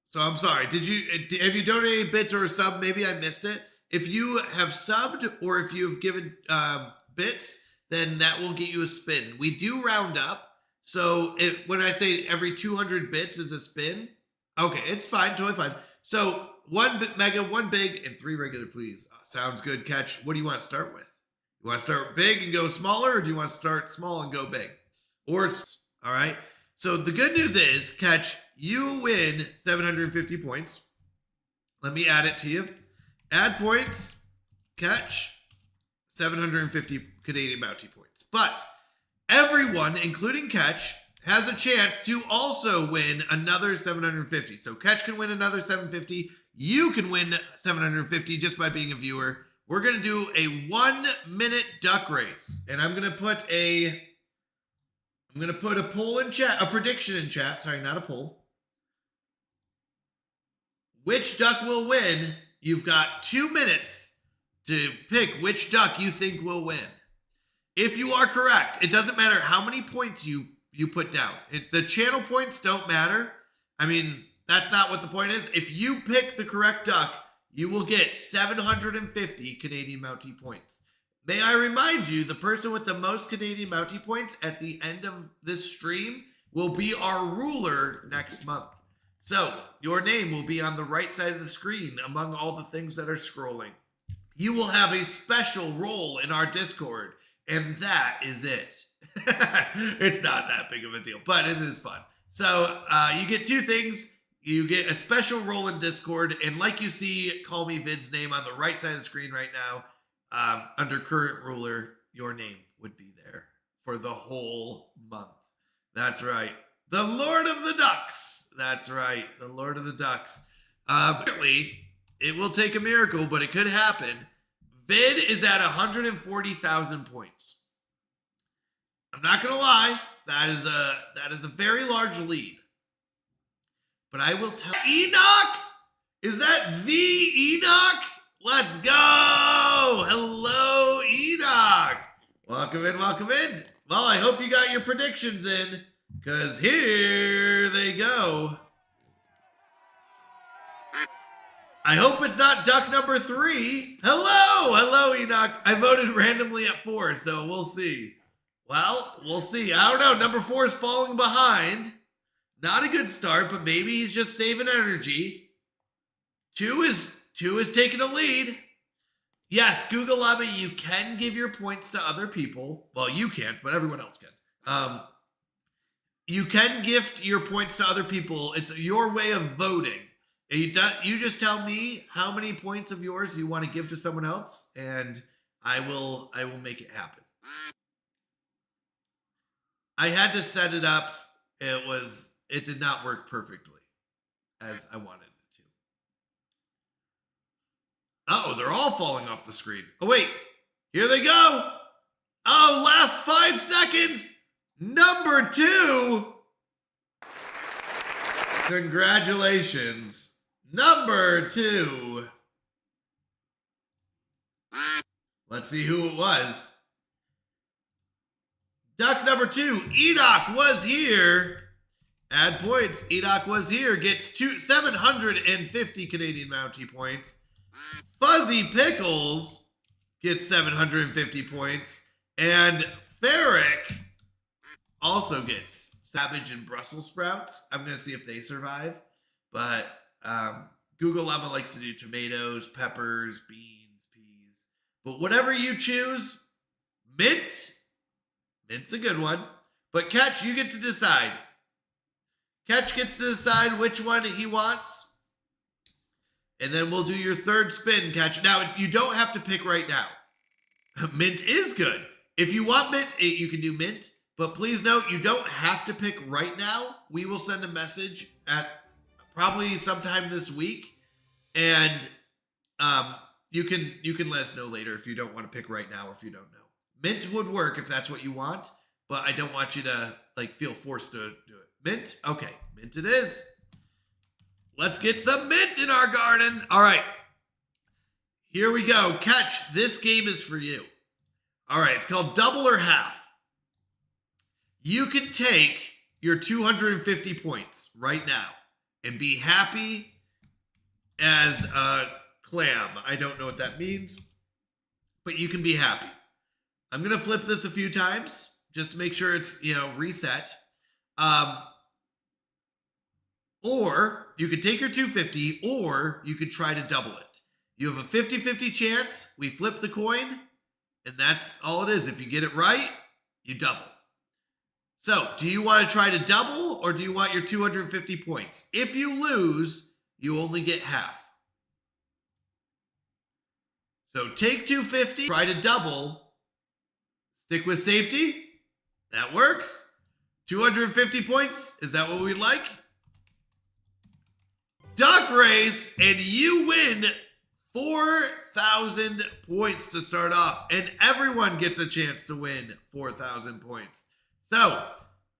Speaker 3: So I'm sorry. Have you donated bits or a sub? Maybe I missed it. If you have subbed or if you've given bits, then that will get you a spin. We do round up. So when I say every 200 bits is a spin, okay, it's fine, totally fine. So 1 mega, 1 big, and 3 regular, please. Sounds good, Catch. What do you want to start with? You want to start big and go smaller, or do you want to start small and go big? Or, all right. So the good news is, Catch, you win 750 points. Let me add it to you. Add points, Catch, 750 Canadian bounty points. But everyone, including Catch, has a chance to also win another 750. So Catch can win another 750. You can win 750 just by being a viewer. We're going to do a 1-minute duck race. And I'm going to put a poll in chat, a prediction in chat. Sorry, not a poll. Which duck will win? You've got 2 minutes to pick which duck you think will win. If you are correct, it doesn't matter how many points you put down. The channel points don't matter. I mean, that's not what the point is. If you pick the correct duck, you will get 750 Canadian Mountie points. May I remind you, the person with the most Canadian Mountie points at the end of this stream will be our ruler next month. So, your name will be on the right side of the screen among all the things that are scrolling. You will have a special role in our Discord, and that is it. It's not that big of a deal, but it is fun. So you get two things. You get a special role in Discord, and like you see Call Me Vid's name on the right side of the screen right now, under current ruler, your name would be there for the whole month. That's right. The Lord of the Ducks. That's right. The Lord of the Ducks. Apparently, it will take a miracle, but it could happen. Vid is at 140,000 points. I'm not going to lie. That is a very large lead. But I will tell Enoch? Is that the Enoch? Let's go! Hello, Enoch. Welcome in, welcome in. Well, I hope you got your predictions in, because here they go. I hope it's not duck number 3. Hello, Enoch. I voted randomly at 4, so we'll see. Well, we'll see. I don't know. Number 4 is falling behind. Not a good start, but maybe he's just saving energy. 2 is taking a lead. Yes, Google Lobby, you can give your points to other people. Well, you can't, but everyone else can. You can gift your points to other people. It's your way of voting. You just tell me how many points of yours you want to give to someone else, and I will make it happen. I had to set it up. It did not work perfectly as I wanted it to. Oh, they're all falling off the screen. Oh, wait. Here they go. Oh, last 5 seconds. Number 2. Congratulations. Number 2. Let's see who it was. Duck number 2, Enoch was here. Add points. Enoch was here. Gets 750 Canadian Mountie points. Fuzzy Pickles gets 750 points. And Ferric also gets Savage and Brussels sprouts. I'm going to see if they survive. But Google Llama likes to do tomatoes, peppers, beans, peas. But whatever you choose, mint. Mint's a good one. But Catch, you get to decide. Catch gets to decide which one he wants. And then we'll do your third spin, Catch. Now, you don't have to pick right now. Mint is good. If you want mint, you can do mint. But please note, you don't have to pick right now. We will send a message at probably sometime this week. And you can let us know later if you don't want to pick right now or if you don't know. Mint would work if that's what you want. But I don't want you to feel forced to do it. Mint? Okay, mint it is. Let's get some mint in our garden. All right. Here we go. Catch, this game is for you. All right, it's called Double or Half. You can take your 250 points right now and be happy as a clam. I don't know what that means, but you can be happy. I'm going to flip this a few times just to make sure it's, reset. Or you could take your 250, or you could try to double it. You have a 50-50 chance. We flip the coin, and that's all it is. If you get it right, you double. So, do you want to try to double, or do you want your 250 points? If you lose, you only get half. So, take 250, try to double, stick with safety. That works. 250 points. Is that what we like? Duck race, and you win 4,000 points to start off. And everyone gets a chance to win 4,000 points. So,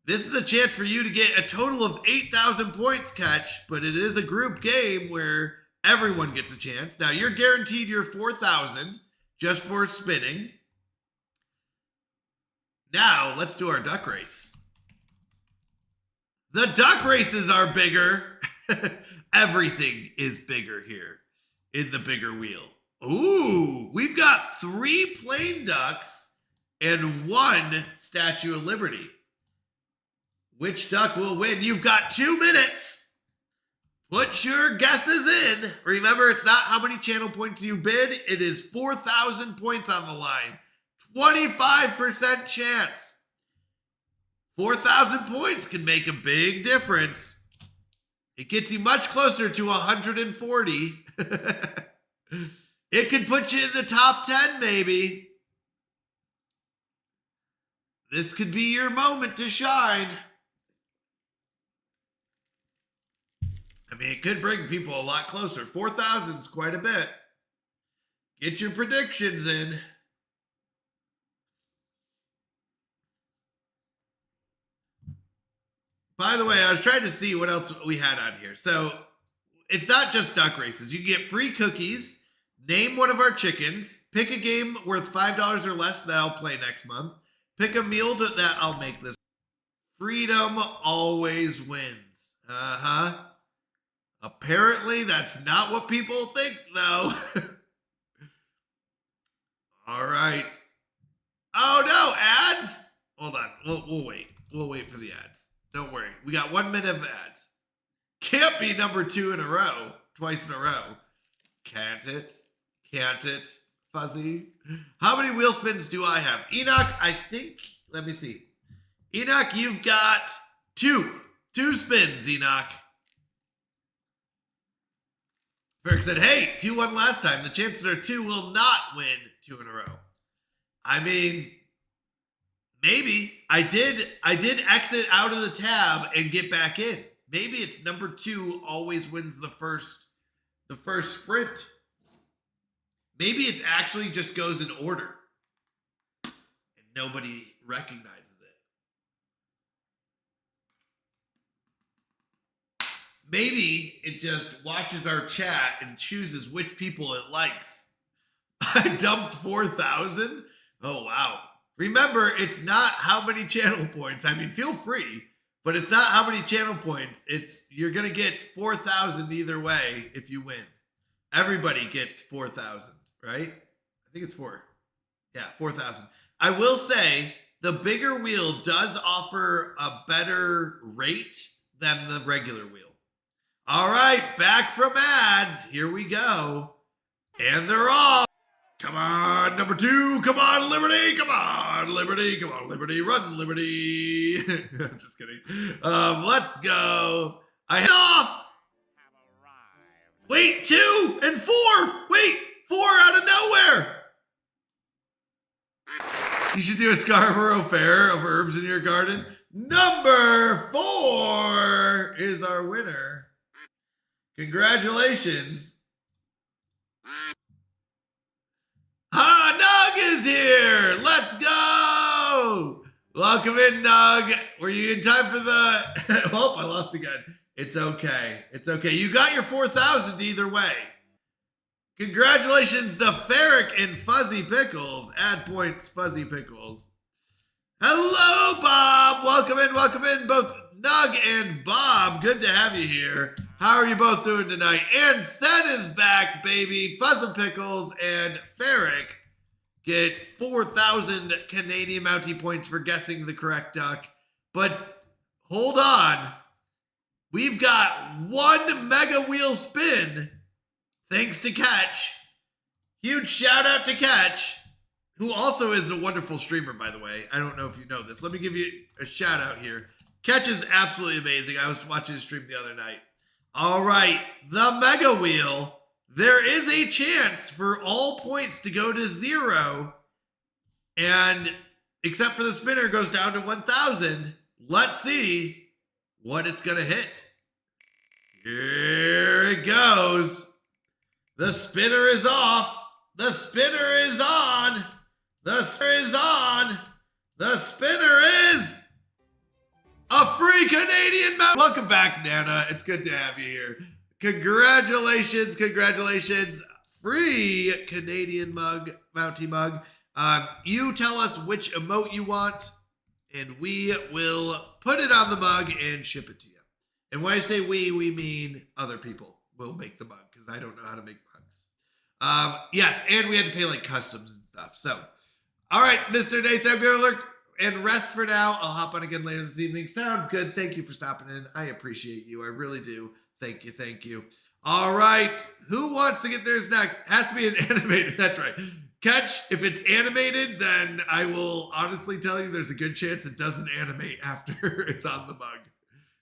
Speaker 3: this is a chance for you to get a total of 8,000 points, Catch. But it is a group game where everyone gets a chance. Now, you're guaranteed your 4,000 just for spinning. Now, let's do our duck race. The duck races are bigger. Everything is bigger here in the bigger wheel. Ooh, we've got 3 plain ducks and 1 Statue of Liberty. Which duck will win? You've got 2 minutes. Put your guesses in. Remember, it's not how many channel points you bid. It is 4,000 points on the line. 25% chance. 4,000 points can make a big difference. It gets you much closer to 140. It could put you in the top 10, maybe. This could be your moment to shine. I mean, it could bring people a lot closer. 4,000 is quite a bit. Get your predictions in. By the way, I was trying to see what else we had on here. So it's not just duck races. You get free cookies. Name one of our chickens. Pick a game worth $5 or less that I'll play next month. Pick a meal that I'll make this. Freedom always wins. Apparently, that's not what people think, though. All right. Oh, no, ads? Hold on. We'll wait. We'll wait for the ads. Don't worry. We got 1 minute of ads. Can't be number 2 in a row. Twice in a row. Can't it? Can't it? Fuzzy. How many wheel spins do I have? Enoch, I think, let me see. Enoch, you've got 2. 2 spins, Enoch. Ferric said, hey, 2-1 last time. The chances are 2 will not win 2 in a row. I mean, maybe. I did exit out of the tab and get back in. Maybe it's number 2 always wins the first sprint. Maybe it's actually just goes in order and nobody recognizes it. Maybe it just watches our chat and chooses which people it likes. I dumped 4,000. Oh, wow. Remember, it's not how many channel points. I mean, feel free, but it's not how many channel points. You're going to get 4,000 either way if you win. Everybody gets 4,000, right? I think it's 4. Yeah, 4,000. I will say the bigger wheel does offer a better rate than the regular wheel. All right, back from ads. Here we go. And they're off. Come on, number 2. Come on, Liberty. Come on, Liberty. Come on, Liberty. Run, Liberty. I'm just kidding. Let's go. I head off. Wait, 2 and 4. Wait, 4 out of nowhere. You should do a Scarborough Fair of herbs in your garden. Number 4 is our winner. Congratulations. Nug is here. Let's go. Welcome in, Nug. Were you in time for the... Oh, I lost again. It's okay. It's okay. You got your 4,000 either way. Congratulations to Ferric and Fuzzy Pickles. Add points, Fuzzy Pickles. Hello, Bob. Welcome in, both Nug and Bob. Good to have you here. How are you both doing tonight? And Sen is back, baby. Fuzzy Pickles and Ferric get 4,000 Canadian Mountie points for guessing the correct duck. But hold on. We've got 1 mega wheel spin. Thanks to Catch. Huge shout out to Catch, who also is a wonderful streamer, by the way. I don't know if you know this. Let me give you a shout out here. Catch is absolutely amazing. I was watching his stream the other night. All right, the mega wheel. There is a chance for all points to go to 0. And except for the spinner goes down to 1,000. Let's see what it's going to hit. Here it goes. The spinner is off. The spinner is on. The spinner is on. The spinner is a free Canadian mug. Welcome back, Nana. It's good to have you here. Congratulations. Congratulations. Free Canadian mug, Mountie mug. You tell us which emote you want, and we will put it on the mug and ship it to you. And when I say we mean other people will make the mug, because I don't know how to make mugs. Yes, and we had to pay like customs and stuff. So, all right, Mr. Nathan, I'm going to look and rest for now. I'll hop on again later this evening. Sounds good. Thank you for stopping in. I appreciate you. I really do. Thank you. Thank you. All right. Who wants to get theirs next? Has to be an animated. That's right. Catch, if it's animated, then I will honestly tell you there's a good chance it doesn't animate after it's on the mug.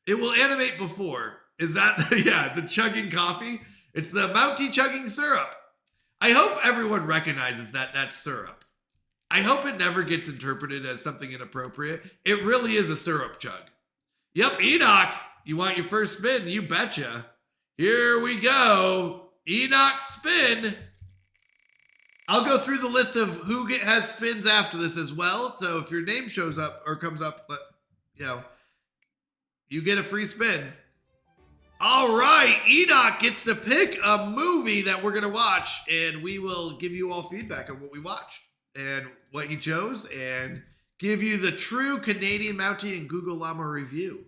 Speaker 3: It will animate before. Is that, yeah, the chugging coffee? It's the Mountie chugging syrup. I hope everyone recognizes that that's syrup. I hope it never gets interpreted as something inappropriate. It really is a syrup chug. Yep, Enoch, you want your first spin? You betcha. Here we go. Enoch spin. I'll go through the list of who has spins after this as well. So if your name shows up or comes up, you know, you get a free spin. All right, Enoch gets to pick a movie that we're going to watch, and we will give you all feedback on what we watched and what he chose and give you the true Canadian Mountie and Google Llama review.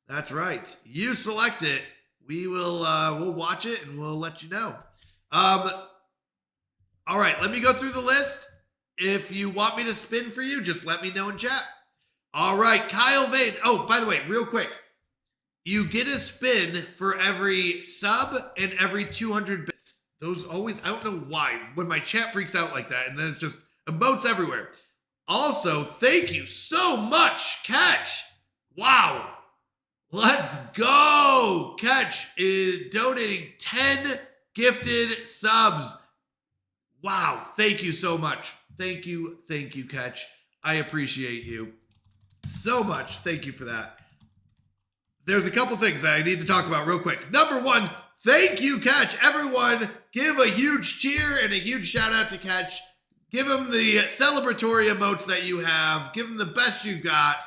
Speaker 3: That's right. You select it. We will we'll watch it and we'll let you know. All right, let me go through the list. If you want me to spin for you, just let me know in chat. All right, Kyle Vane. Oh, by the way, real quick. You get a spin for every sub and every 200 bits. Those always, I don't know why, when my chat freaks out like that, and then it's just emotes everywhere. Also, thank you so much, Catch. Wow. Let's go. Catch is donating 10 gifted subs. Wow. Thank you so much. Thank you, Catch. I appreciate you so much. Thank you for that. There's a couple things that I need to talk about real quick. Number one, thank you, Catch. Everyone, give a huge cheer and a huge shout out to Catch. Give him the celebratory emotes that you have. Give him the best you got.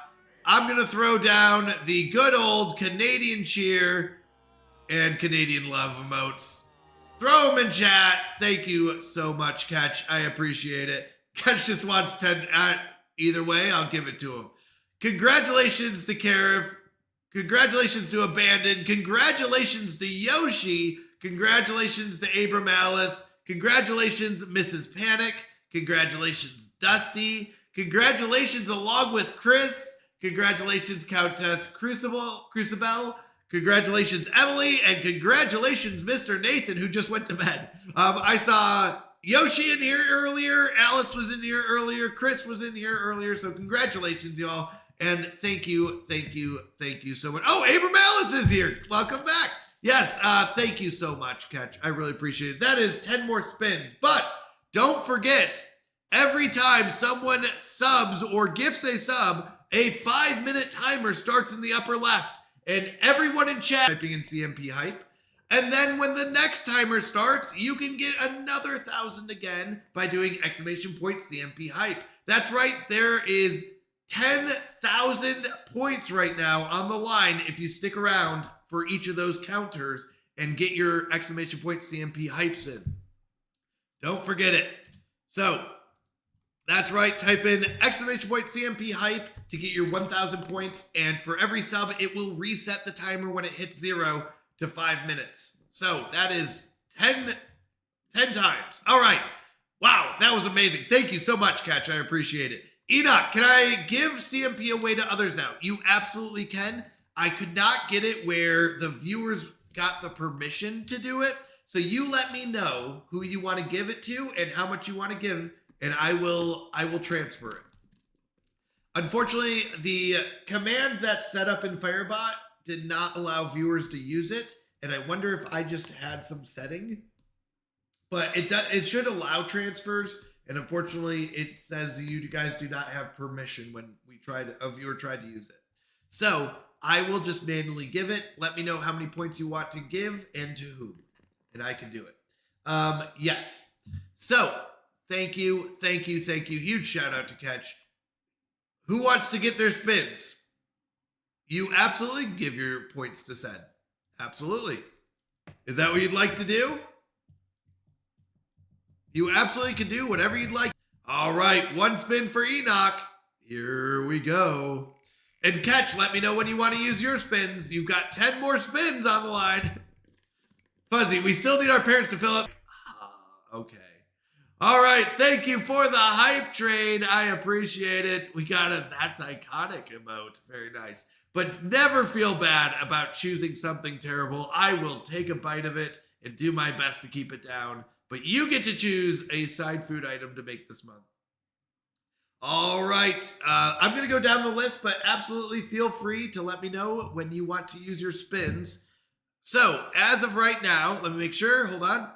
Speaker 3: I'm going to throw down the good old Canadian cheer and Canadian love emotes. Throw them in chat. Thank you so much, Catch. I appreciate it. Catch just wants 10. Either way, I'll give it to him. Congratulations to Karif. Congratulations to Abandon. Congratulations to Yoshi. Congratulations to Abram Alice. Congratulations, Mrs. Panic. Congratulations, Dusty. Congratulations along with Chris. Congratulations, Countess Crucible. Congratulations, Emily. And congratulations, Mr. Nathan, who just went to bed. I saw Yoshi in here earlier. Alice was in here earlier. Chris was in here earlier. So congratulations, y'all. And thank you so much. Oh, Abram Alice is here. Welcome back. Yes, thank you so much, Catch. I really appreciate it. That is 10 more spins. But don't forget, every time someone subs or gifts a sub, a 5-minute timer starts in the upper left. And everyone in chat typing in CMP Hype. And then when the next timer starts, you can get another 1,000 again by doing ! CMP Hype. That's right, there is 10,000 points right now on the line if you stick around for each of those counters and get your ! CMP hypes in. Don't forget it. So, that's right, type in ! CMP hype to get your 1,000 points, and for every sub, it will reset the timer when it hits 0 to 5 minutes. So, that is 10 times. All right. Wow, that was amazing. Thank you so much, Catch. I appreciate it. Enoch, can I give CMP away to others now? You absolutely can. I could not get it where the viewers got the permission to do it. So you let me know who you want to give it to and how much you want to give, and I will transfer it. Unfortunately, the command that's set up in Firebot did not allow viewers to use it, and I wonder if I just had some setting. But it should allow transfers. And unfortunately, it says you guys do not have permission when a viewer tried to use it. So I will just manually give it. Let me know how many points you want to give and to whom, and I can do it. Yes. So thank you. Huge shout out to Catch. Who wants to get their spins? You absolutely give your points to send. Absolutely. Is that what you'd like to do? You absolutely can do whatever you'd like. All right, one spin for Enoch. Here we go. And Catch, let me know when you want to use your spins. You've got 10 more spins on the line. Fuzzy, we still need our parents to fill up. Okay. All right, thank you for the hype train. I appreciate it. We got a that's iconic emote. Very nice. But never feel bad about choosing something terrible. I will take a bite of it and do my best to keep it down. but you get to choose a side food item to make this month. All right, I'm going to go down the list, but absolutely feel free to let me know when you want to use your spins. So, as of right now, let me make sure. Hold on.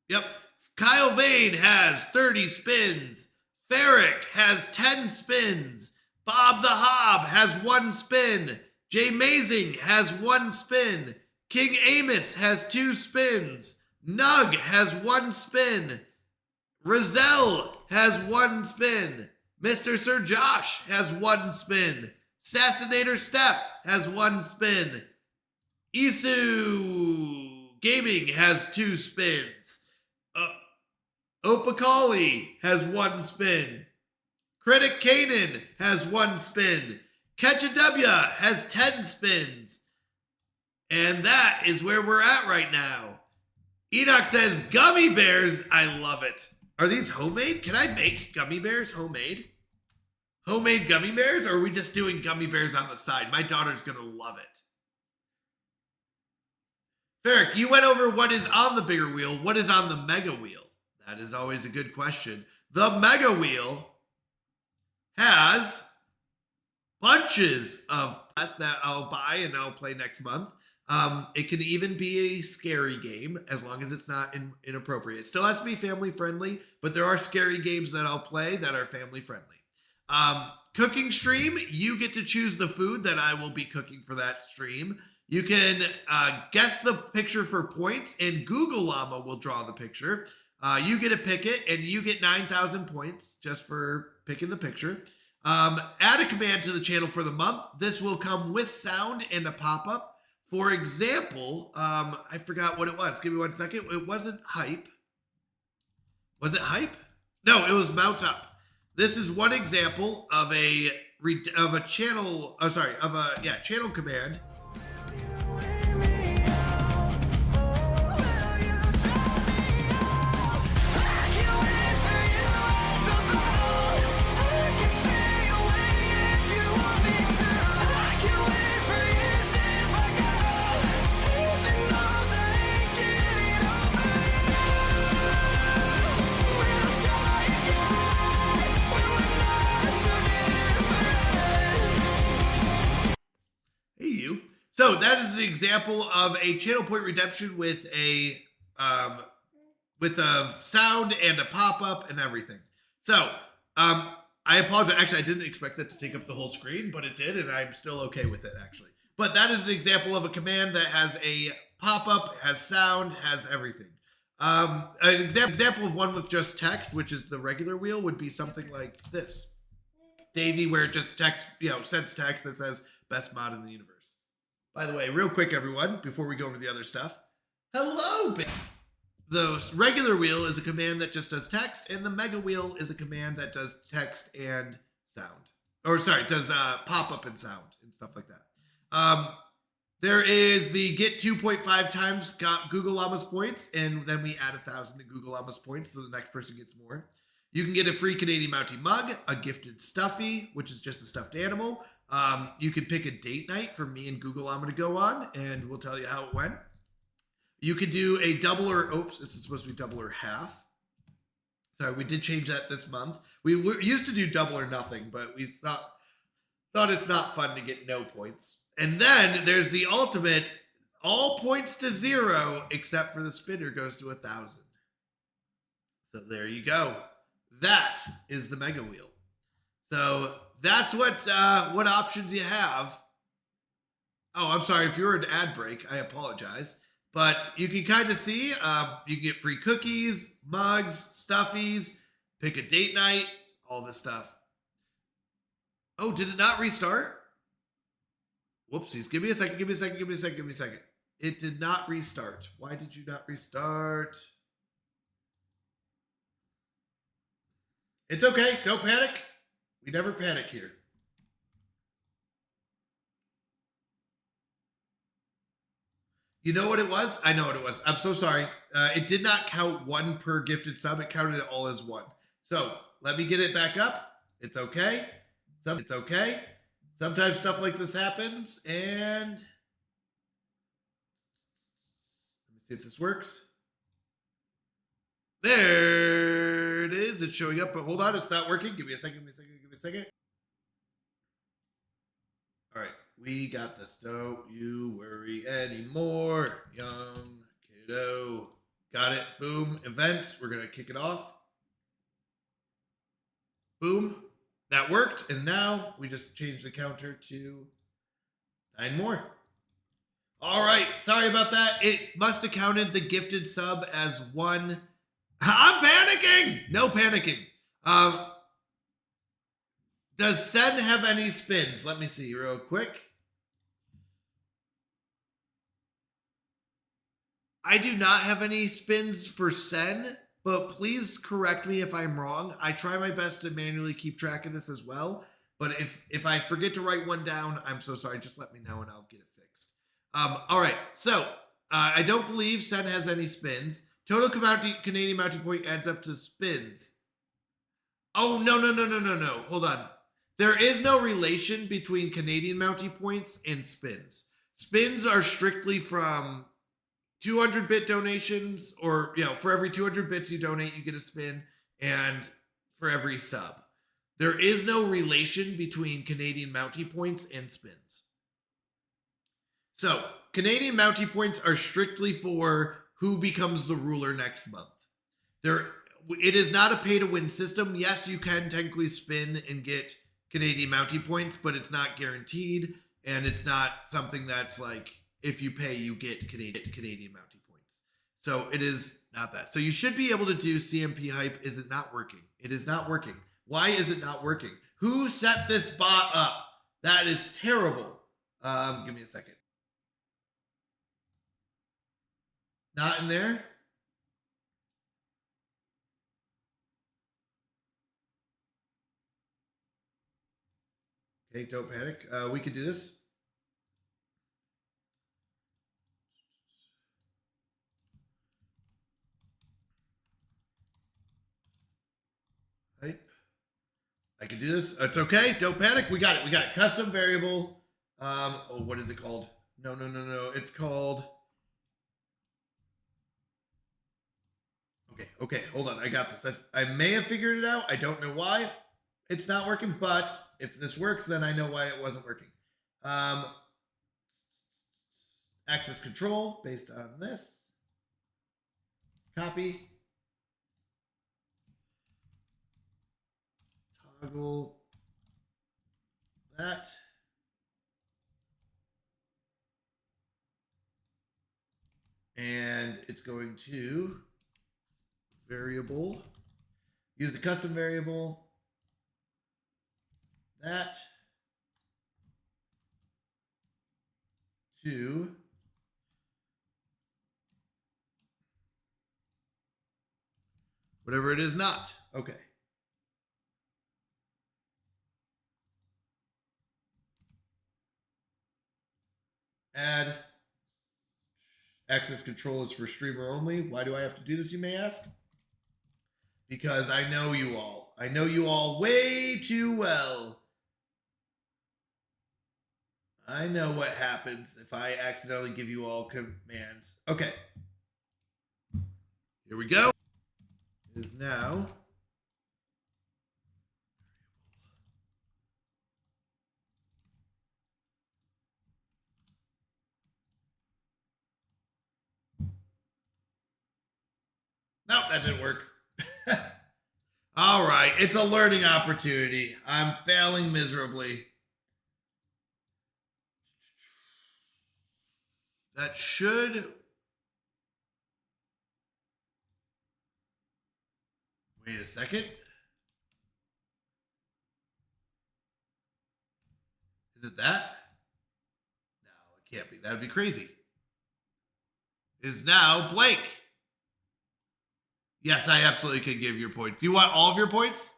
Speaker 3: Yep. Kyle Vane has 30 spins. Ferrick has 10 spins. Bob the Hob has 1 spin. Jay Mazing has 1 spin. King Amos has 2 spins. Nug has 1 spin. Roselle has 1 spin. Mr. Sir Josh has 1 spin. Assassinator Steph has 1 spin. Isu Gaming has 2 spins. Opakali has 1 spin. Critic Kanan has 1 spin. Catcha W has 10 spins. And that is where we're at right now. Enoch says, gummy bears, I love it. Are these homemade? Can I make gummy bears homemade? Homemade gummy bears, or are we just doing gummy bears on the side? My daughter's gonna love it. Ferrick, you went over what is on the bigger wheel. What is on the mega wheel? That is always a good question. The mega wheel has bunches of that I'll buy and I'll play next month. It can even be a scary game as long as it's not inappropriate. It still has to be family friendly, but there are scary games that I'll play that are family friendly. Cooking stream, you get to choose the food that I will be cooking for that stream. You can guess the picture for points, and Google Llama will draw the picture. You get to pick it, and you get 9,000 points just for picking the picture. Add a command to the channel for the month. This will come with sound and a pop-up. For example, I forgot what it was. Give me 1 second. It wasn't hype. Was it hype? No, it was mount up. This is one example of a channel. Oh, sorry, of a channel command. So that is an example of a channel point redemption with a sound and a pop-up and everything. So I apologize. Actually, I didn't expect that to take up the whole screen, but it did, and I'm still okay with it, actually. But that is an example of a command that has a pop-up, has sound, has everything. An example of one with just text, which is the regular wheel, would be something like this. Davey, where it just text, sends text that says best mod in the universe. By the way, real quick, everyone, before we go over the other stuff. Hello, the regular wheel is a command that just does text, and the mega wheel is a command that does text and sound. Or sorry, does pop-up and sound and stuff like that. There is the get 2.5 times Google Llama's points, and then we add 1,000 to Google Llama's points, so the next person gets more. You can get a free Canadian Mountie mug, a gifted stuffy, which is just a stuffed animal. You can pick a date night for me and Google Llama to go on, and we'll tell you how it went. You could do a double or, oops, this is supposed to be double or half. Sorry, we did change that this month. We used to do double or nothing, but we thought it's not fun to get no points. And then there's the ultimate, all points to 0, except for the spinner goes to 1,000. So there you go. That is the mega wheel. So that's what options you have. Oh, I'm sorry. If you're an ad break, I apologize. But you can kind of see, you can get free cookies, mugs, stuffies, pick a date night, all this stuff. Oh, did it not restart? Whoopsies. Give me a second. It did not restart. Why did you not restart? It's okay. Don't panic. We never panic here. You know what it was? I know what it was. I'm so sorry. It did not count 1 per gifted sub. It counted it all as 1. So let me get it back up. It's okay. It's okay. Sometimes stuff like this happens, and see if this works. There it is. It's showing up, but hold on, it's not working. Give me a second, give me a second, give me a second. All right, we got this. Don't you worry anymore, young kiddo. Got it. Boom. Event. We're going to kick it off. Boom. That worked. And now we just change the counter to 9 more. All right. Sorry about that. It must have counted the gifted sub as 1. I'm panicking. No panicking. Does Sen have any spins? Let me see real quick. I do not have any spins for Sen, but please correct me if I'm wrong. I try my best to manually keep track of this as well. But if I forget to write one down, I'm so sorry. Just let me know and I'll get it fixed. All right. So I don't believe Sen has any spins. Total Canadian Mounting Point adds up to spins. Oh, no. Hold on. There is no relation between Canadian Mounting Points and spins. Spins are strictly from 200-bit donations, or, for every 200 bits you donate, you get a spin, and for every sub. There is no relation between Canadian Mountie Points and spins. So, Canadian Mountie Points are strictly for who becomes the ruler next month. It is not a pay-to-win system. Yes, you can technically spin and get Canadian Mountie Points, but it's not guaranteed, and it's not something that's like, if you pay, you get Canadian Mountie Points. So it is not that. So you should be able to do CMP Hype. Is it not working? It is not working. Why is it not working? Who set this bot up? That is terrible. Give me a second. Not in there? Okay, don't panic. We could do this. Right. I can do this. It's okay. Don't panic. We got it. We got it. Custom variable. Oh, what is it called? No. It's called. Okay. Hold on. I got this. I may have figured it out. I don't know why it's not working, but if this works, then I know why it wasn't working. Access control based on this. Copy. Toggle that. And it's going to variable. Use the custom variable. That to whatever it is not. Okay. Add access control is for streamer only. Why do I have to do this, you may ask? Because I know you all. I know you all way too well. I know what happens if I accidentally give you all commands. Okay. Here we go. It is now. Nope, that didn't work. All right, it's a learning opportunity. I'm failing miserably. That should... Wait a second. Is it that? No, it can't be. That would be crazy. Is now blank. Yes, I absolutely could give your points. Do you want all of your points?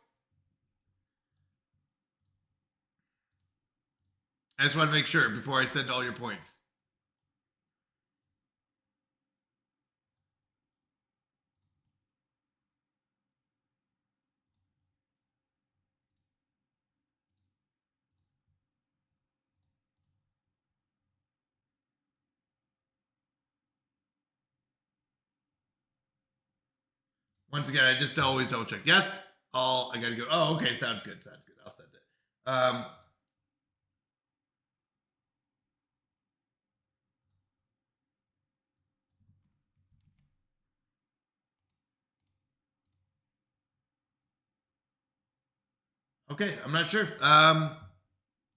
Speaker 3: I just want to make sure before I send all your points. Once again, I just always double check. Yes, I gotta go. Oh, okay, sounds good. Sounds good. I'll send it. Okay, I'm not sure.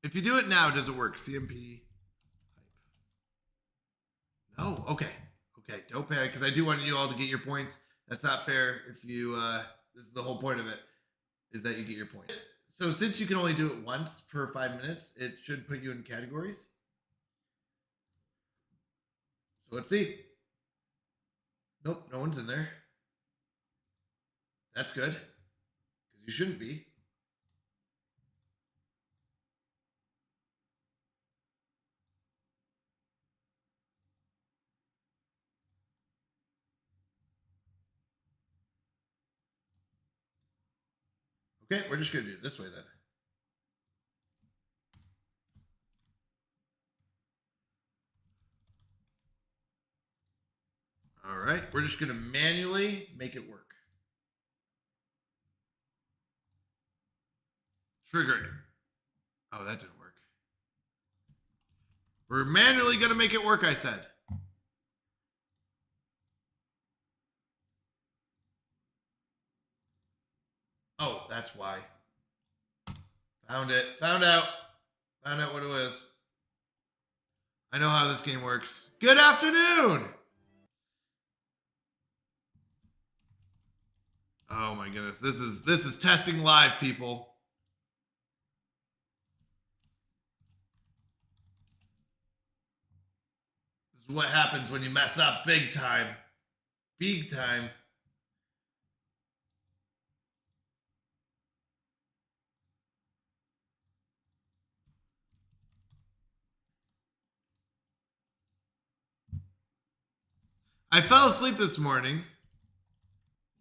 Speaker 3: If you do it now, does it work? CMP hype. No, okay. Okay, don't panic, because I do want you all to get your points. That's not fair if you, this is the whole point of it, is that you get your point. So since you can only do it once per 5 minutes, it should put you in categories. So let's see. Nope, no one's in there. That's good, because you shouldn't be. Okay, we're just going to do it this way then. All right, we're just going to manually make it work. Triggering. Oh, that didn't work. We're manually going to make it work, I said. Oh, that's why. Found it. Found out what it was. I know how this game works. Good afternoon! Oh my goodness. This is testing live, people. This is what happens when you mess up big time. Big time. I fell asleep this morning,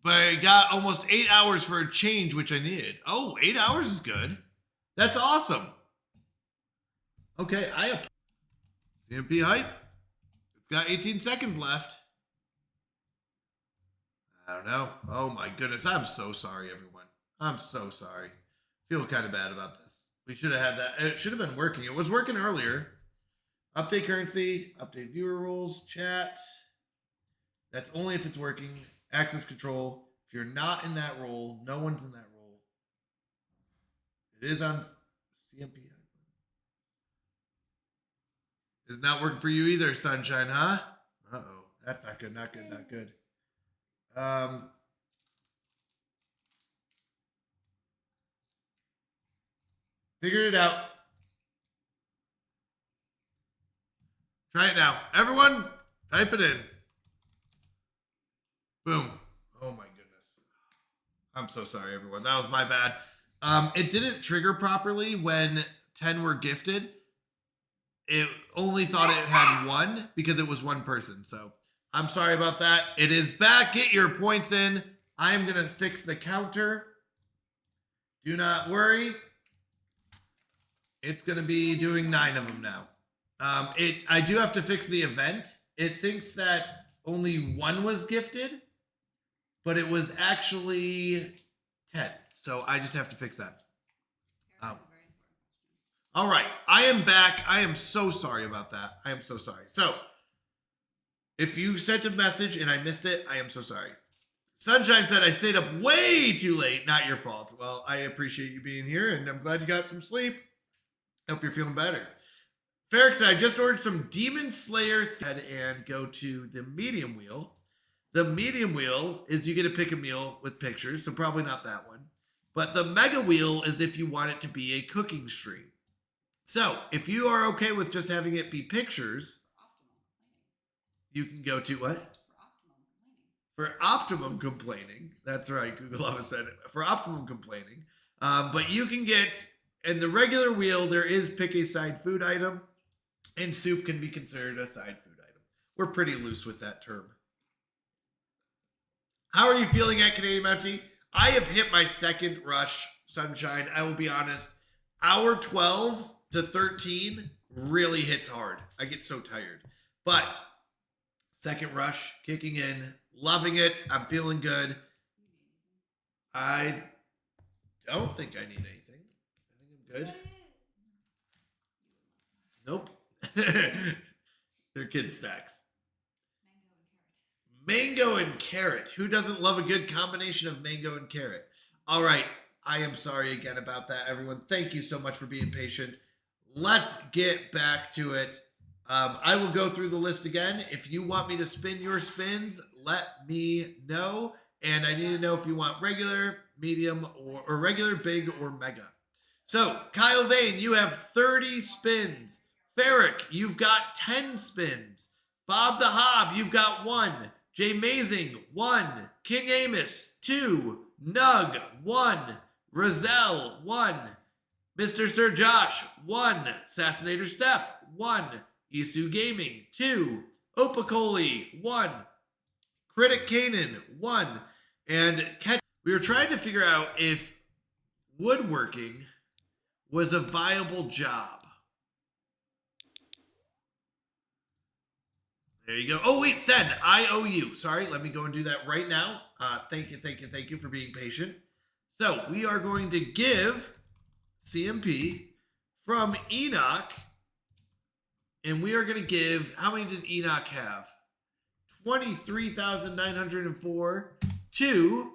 Speaker 3: but I got almost 8 hours for a change, which I needed. Oh, 8 hours is good. That's awesome. Okay, CMP hype. It's got 18 seconds left. I don't know. Oh my goodness. I'm so sorry, everyone. I'm so sorry. Feel kind of bad about this. We should have had that. It should have been working. It was working earlier. Update currency, update viewer rules, chat. That's only if it's working. Access control. If you're not in that role, no one's in that role. It is on CMP. It's not working for you either, Sunshine, huh? Uh-oh. That's not good, not good, not good. Figured it out. Try it now. Everyone, type it in. Boom. Oh my goodness. I'm so sorry, everyone. That was my bad. It didn't trigger properly when 10 were gifted. It only thought it had 1 because it was 1 person. So I'm sorry about that. It is back. Get your points in. I am going to fix the counter. Do not worry. It's going to be doing 9 of them now. I do have to fix the event. It thinks that only 1 was gifted, but it was actually 10. So I just have to fix that. All right. I am back. I am so sorry about that. I am so sorry. So if you sent a message and I missed it, I am so sorry. Sunshine said I stayed up way too late. Not your fault. Well, I appreciate you being here, and I'm glad you got some sleep. Hope you're feeling better. Ferric said I just ordered some Demon Slayer and go to the medium wheel. The medium wheel is you get to pick a meal with pictures, so probably not that one. But the mega wheel is if you want it to be a cooking stream. So if you are okay with just having it be pictures, you can go to what? For optimum complaining. That's right. Google Lava said it. For optimum complaining. But you can get, in the regular wheel, there is pick a side food item, and soup can be considered a side food item. We're pretty loose with that term. How are you feeling at Canadian Bounty? I have hit my second rush, Sunshine. I will be honest. Hour 12 to 13 really hits hard. I get so tired. But second rush, kicking in, loving it. I'm feeling good. I don't think I need anything. I think I'm good. Nope. They're kid snacks. Mango and carrot. Who doesn't love a good combination of mango and carrot? All right. I am sorry again about that, everyone. Thank you so much for being patient. Let's get back to it. I will go through the list again. If you want me to spin your spins, let me know. And I need to know if you want regular, medium, or regular, big, or mega. So, Kyle Vane, you have 30 spins. Ferrick, you've got 10 spins. Bob the Hob, you've got 1. Jay Mazing, 1. King Amos, 2. Nug, 1. Roselle, 1. Mr. Sir Josh, 1. Assassinator Steph, 1. Isu Gaming, 2. Opacoli, 1. Critic Kanan, 1. And we were trying to figure out if woodworking was a viable job. There you go. Oh, wait, Sen, I owe you. Sorry, let me go and do that right now. Thank you for being patient. So we are going to give CMP from Enoch, and we are going to give, how many did Enoch have? 23,904 to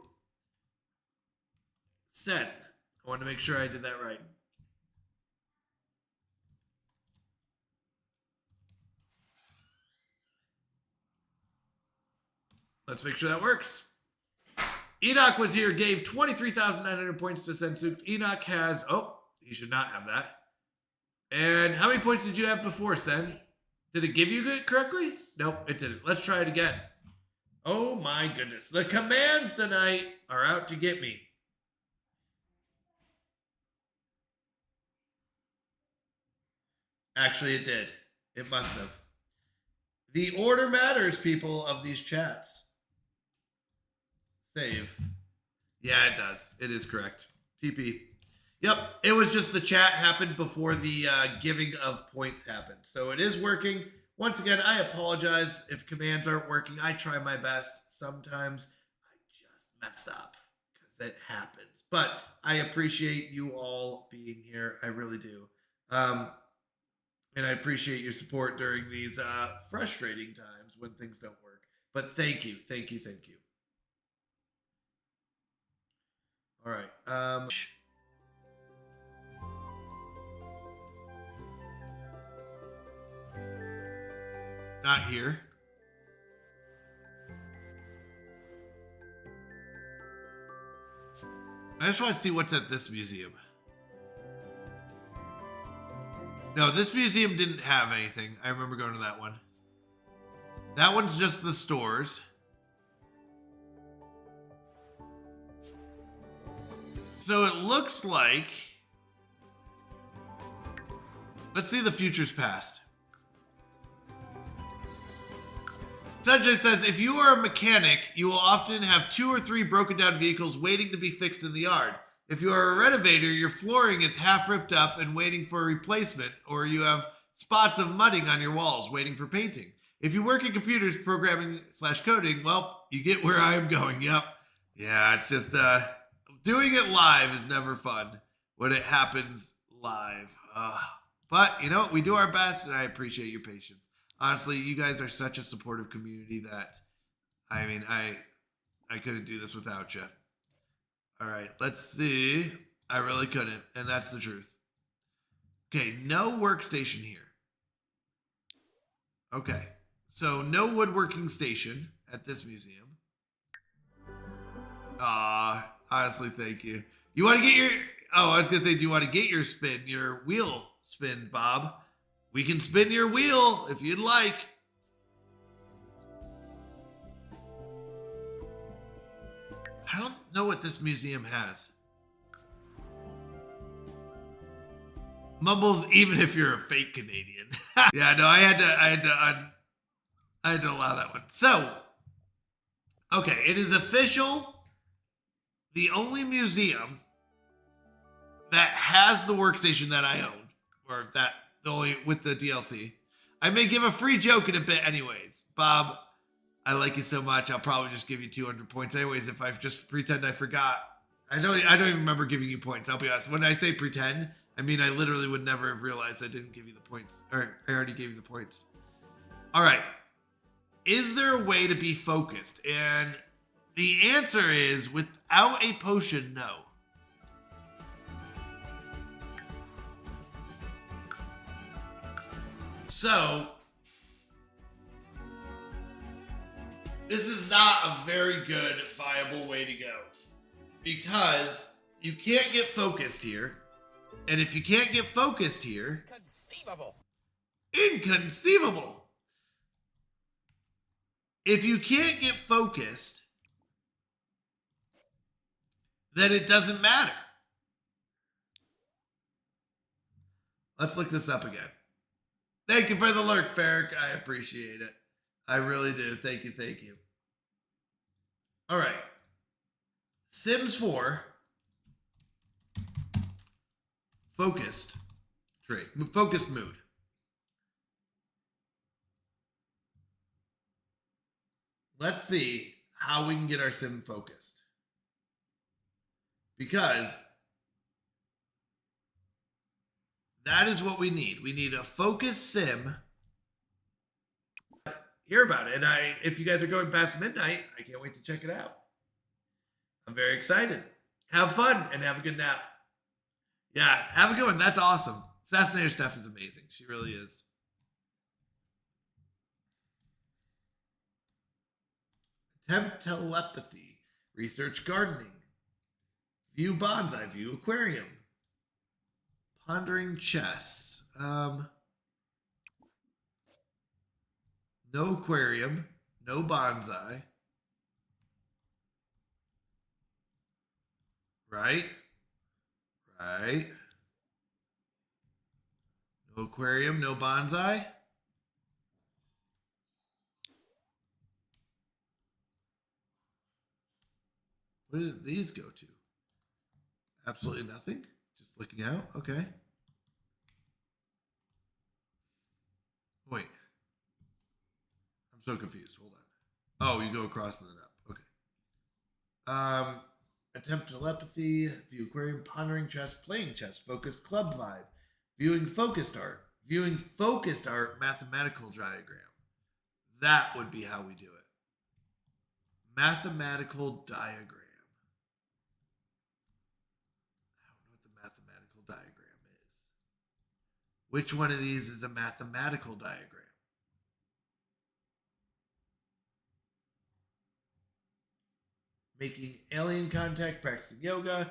Speaker 3: Sen. I want to make sure I did that right. Let's make sure that works. Enoch was here, gave 23,900 points to Sensuk. Enoch has, oh, he should not have that. And how many points did you have before, Sen? Did it give you it correctly? Nope, it didn't. Let's try it again. Oh my goodness. The commands tonight are out to get me. Actually, it did. It must have. The order matters, people of these chats. Save. Yeah, it does. It is correct. TP. Yep, it was just the chat happened before the giving of points happened. So it is working. Once again, I apologize if commands aren't working. I try my best. Sometimes I just mess up because it happens. But I appreciate you all being here. I really do. And I appreciate your support during these frustrating times when things don't work. But thank you. Thank you. Thank you. All right. Not here. I just want to see what's at this museum. No, this museum didn't have anything. I remember going to that one. That one's just the stores. So it looks like... Let's see the future's past. Sunshine says, if you are a mechanic, you will often have 2 or 3 broken down vehicles waiting to be fixed in the yard. If you are a renovator, your flooring is half ripped up and waiting for a replacement, or you have spots of mudding on your walls waiting for painting. If you work in computers, programming / coding, well, you get where I am going. Yep. Yeah, it's just, doing it live is never fun when it happens live. But, you know, we do our best, and I appreciate your patience. Honestly, you guys are such a supportive community that, I mean, I couldn't do this without you. All right, let's see. I really couldn't, and that's the truth. Okay, no workstation here. Okay, so no woodworking station at this museum. Honestly, thank you. You want to get your... Oh, I was going to say, do you want to get your spin, your wheel spin, Bob? We can spin your wheel if you'd like. I don't know what this museum has. Mumbles, even if you're a fake Canadian. Yeah, no, I had to allow that one. So, okay, it is official. The only museum that has the workstation that I own, or that the only with the DLC. I may give a free joke in a bit anyways. Bob, I like you so much, I'll probably just give you 200 points anyways if I just pretend I forgot I don't even remember giving you points. I'll be honest. When I say pretend, I mean I literally would never have realized I didn't give you the points, or I already gave you the points. All right. Is there a way to be focused? And the answer is without a potion, no. So, this is not a very good, viable way to go. Because you can't get focused here. And if you can't get focused here... Inconceivable! If you can't get focused, then it doesn't matter. Let's look this up again. Thank you for the lurk, Ferric. I appreciate it. I really do. Thank you, thank you. All right. Sims 4. Focused trait. Focused mood. Let's see how we can get our sim focused. Because that is what we need. We need a focused sim. Hear about it. And if you guys are going past midnight, I can't wait to check it out. I'm very excited. Have fun and have a good nap. Yeah, have a good one. That's awesome. Assassinator Steph is amazing. She really is. Attempt telepathy. Research gardening. View bonsai. View aquarium. Pondering chess. No aquarium. No bonsai. Right? Right. No aquarium, no bonsai. Where did these go to? Absolutely nothing. Just looking out. Okay. Wait. I'm so confused. Hold on. Oh, you go across and then up. Okay. Attempt telepathy, view aquarium, pondering chess, playing chess, focused club vibe, viewing focused art, mathematical diagram. That would be how we do it. Mathematical diagram. I don't know what the mathematical diagram is. Which one of these is a mathematical diagram? Making alien contact, practicing yoga,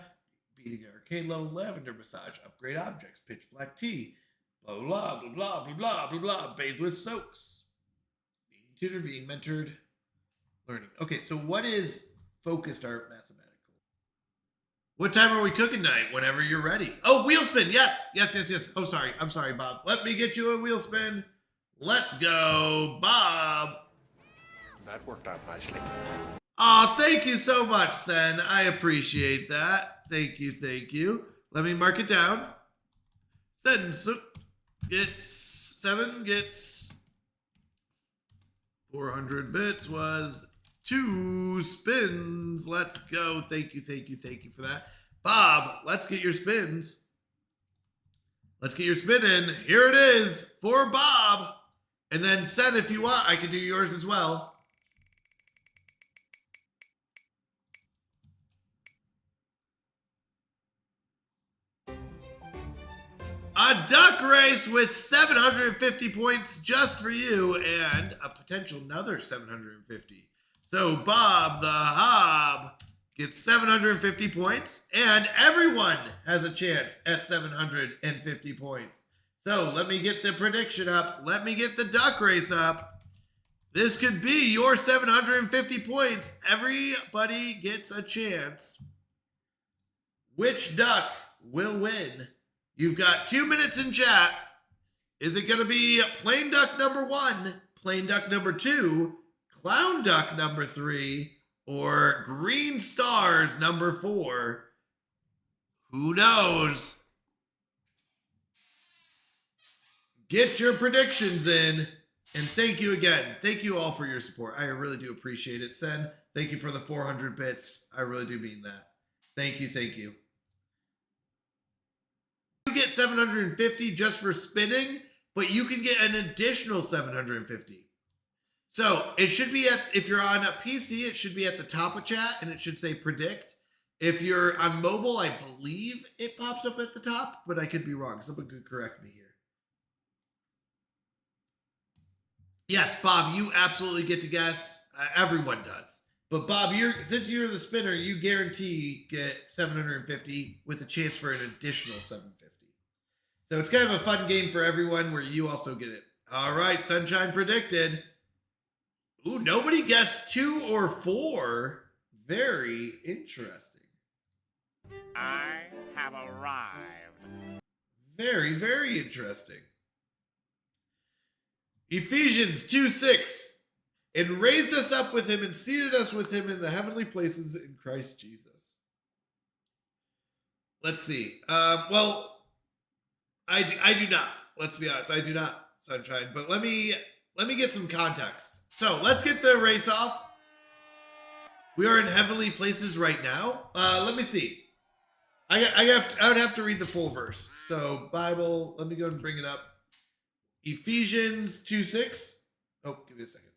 Speaker 3: beating an arcade level, lavender massage, upgrade objects, pitch black tea, blah, blah, blah, blah, blah, blah, blah, blah, bathe with soaks, being tutored, being mentored, learning. Okay, so what is focused art mathematical? What time are we cooking tonight? Whenever you're ready. Oh, wheel spin. Yes. Oh, sorry. I'm sorry, Bob. Let me get you a wheel spin. Let's go, Bob.
Speaker 9: That worked out nicely.
Speaker 3: Oh, thank you so much, Sen. I appreciate that. Thank you. Let me mark it down. Sen gets 400 bits was 2 spins. Let's go. Thank you for that. Bob, let's get your spins. Let's get your spin in. Here it is for Bob. And then Sen, if you want, I can do yours as well. A duck race with 750 points just for you and a potential another 750. So Bob the Hob gets 750 points and everyone has a chance at 750 points. So let me get the prediction up. Let me get the duck race up. This could be your 750 points. Everybody gets a chance. Which duck will win? You've got 2 minutes in chat. Is it going to be plain duck number 1, plain duck number 2, clown duck number 3, or green stars number 4? Who knows? Get your predictions in. And thank you again. Thank you all for your support. I really do appreciate it. Sen, thank you for the 400 bits. I really do mean that. Thank you, thank you. You get 750 just for spinning, but you can get an additional 750. So it should be if you're on a PC, it should be at the top of chat and it should say predict. If you're on mobile, I believe it pops up at the top, but I could be wrong. Someone could correct me here. Yes, Bob, you absolutely get to guess. Everyone does. But Bob, since you're the spinner, you guarantee get 750 with a chance for an additional 750. So it's kind of a fun game for everyone where you also get it. All right, Sunshine predicted. Ooh, nobody guessed 2 or 4. Very interesting.
Speaker 4: I have arrived.
Speaker 3: Very, very interesting. Ephesians 2:6. And raised us up with him and seated us with him in the heavenly places in Christ Jesus. Let's see. Well, I do not. Let's be honest. I do not, Sunshine. But let me get some context. So let's get the race off. We are in heavenly places right now. Let me see. I would have to read the full verse. So Bible, let me go and bring it up. Ephesians 2:6. Oh, give me a second.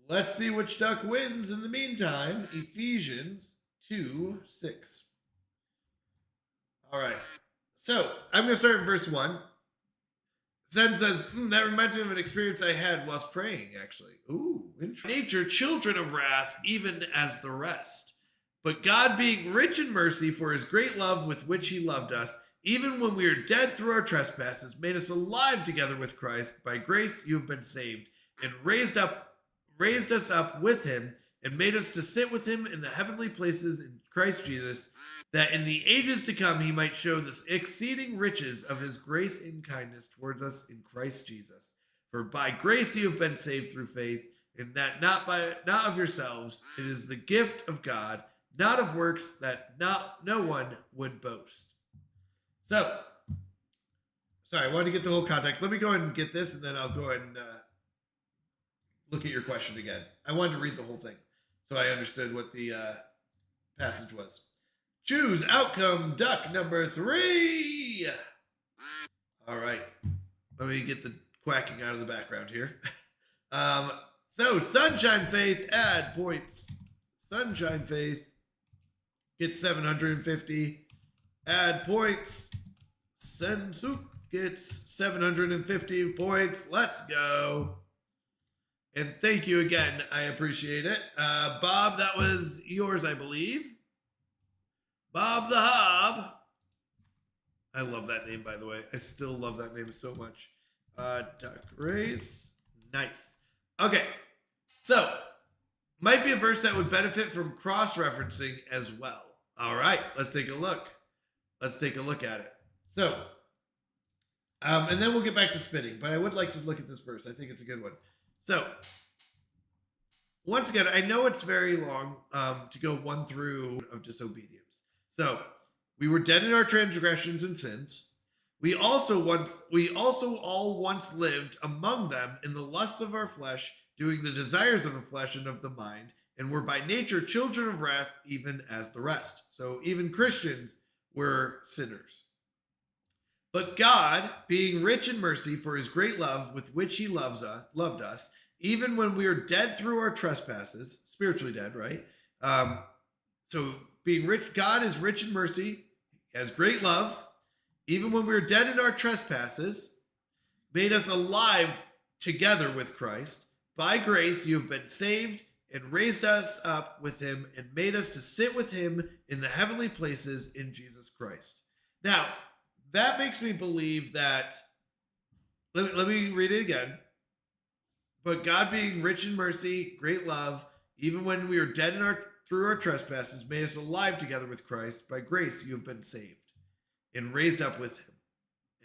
Speaker 3: Let's see which duck wins in the meantime. Ephesians 2:6. All right. So I'm going to start in verse 1. Zen says, that reminds me of an experience I had whilst praying, actually. Ooh, interesting. Nature, children of wrath, even as the rest. But God, being rich in mercy for his great love with which he loved us, even when we are dead through our trespasses, made us alive together with Christ. By grace you have been saved, and raised us up with him, and made us to sit with him in the heavenly places in Christ Jesus, that in the ages to come he might show the exceeding riches of his grace and kindness towards us in Christ Jesus. For by grace you have been saved through faith, and that not of yourselves, it is the gift of God, not of works, that no one would boast. So, sorry, I wanted to get the whole context. Let me go ahead and get this, and then I'll go ahead and look at your question again. I wanted to read the whole thing, so I understood what the passage was. Choose outcome duck number 3. All right. Let me get the quacking out of the background here. So, Sunshine Faith, add points. Sunshine Faith gets 750. Add points. Sensuke gets 750 points. Let's go. And thank you again. I appreciate it. Bob, that was yours, I believe. Bob the Hob. I love that name, by the way. I still love that name so much. Duck Race. Nice. Okay. So, might be a verse that would benefit from cross-referencing as well. All right. Let's take a look. Let's take a look at it. So, and then we'll get back to spinning, but I would like to look at this verse. I think it's a good one. So, once again, I know it's very long to go 1 through of disobedience. So, we were dead in our transgressions and sins. We also all once lived among them in the lusts of our flesh, doing the desires of the flesh and of the mind, and were by nature children of wrath, even as the rest. So, even Christians were sinners. But God, being rich in mercy for his great love with which he loved us, even when we are dead through our trespasses, spiritually dead, right? So being rich, God is rich in mercy, has great love, even when we were dead in our trespasses, made us alive together with Christ. By grace you have been saved, and raised us up with him, and made us to sit with him in the heavenly places in Jesus Christ. Now, that makes me believe that, let me read it again. But God, being rich in mercy, great love, even when we were dead through our trespasses, made us alive together with Christ. By grace you have been saved, and raised up with him,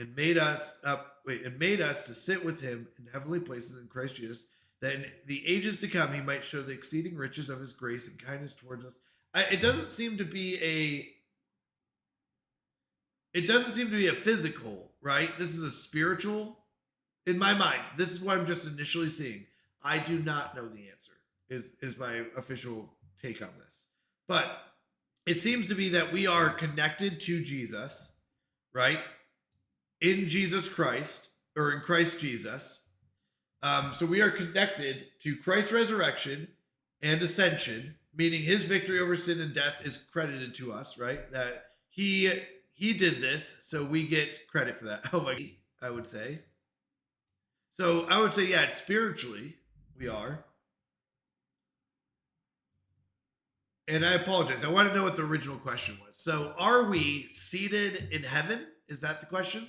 Speaker 3: and made us to sit with him in heavenly places in Christ Jesus, that in the ages to come he might show the exceeding riches of his grace and kindness towards us. It doesn't seem to be a physical, right? This is a spiritual. In my mind, this is what I'm just initially seeing. I do not know the answer, is my official take on this. But it seems to be that we are connected to Jesus, right? In Jesus Christ, or in Christ Jesus. So we are connected to Christ's resurrection and ascension, meaning his victory over sin and death is credited to us, right? That he did this, so we get credit for that. Oh my, I would say. So I would say, yeah, spiritually we are. And I apologize. I want to know what the original question was. So are we seated in heaven? Is that the question?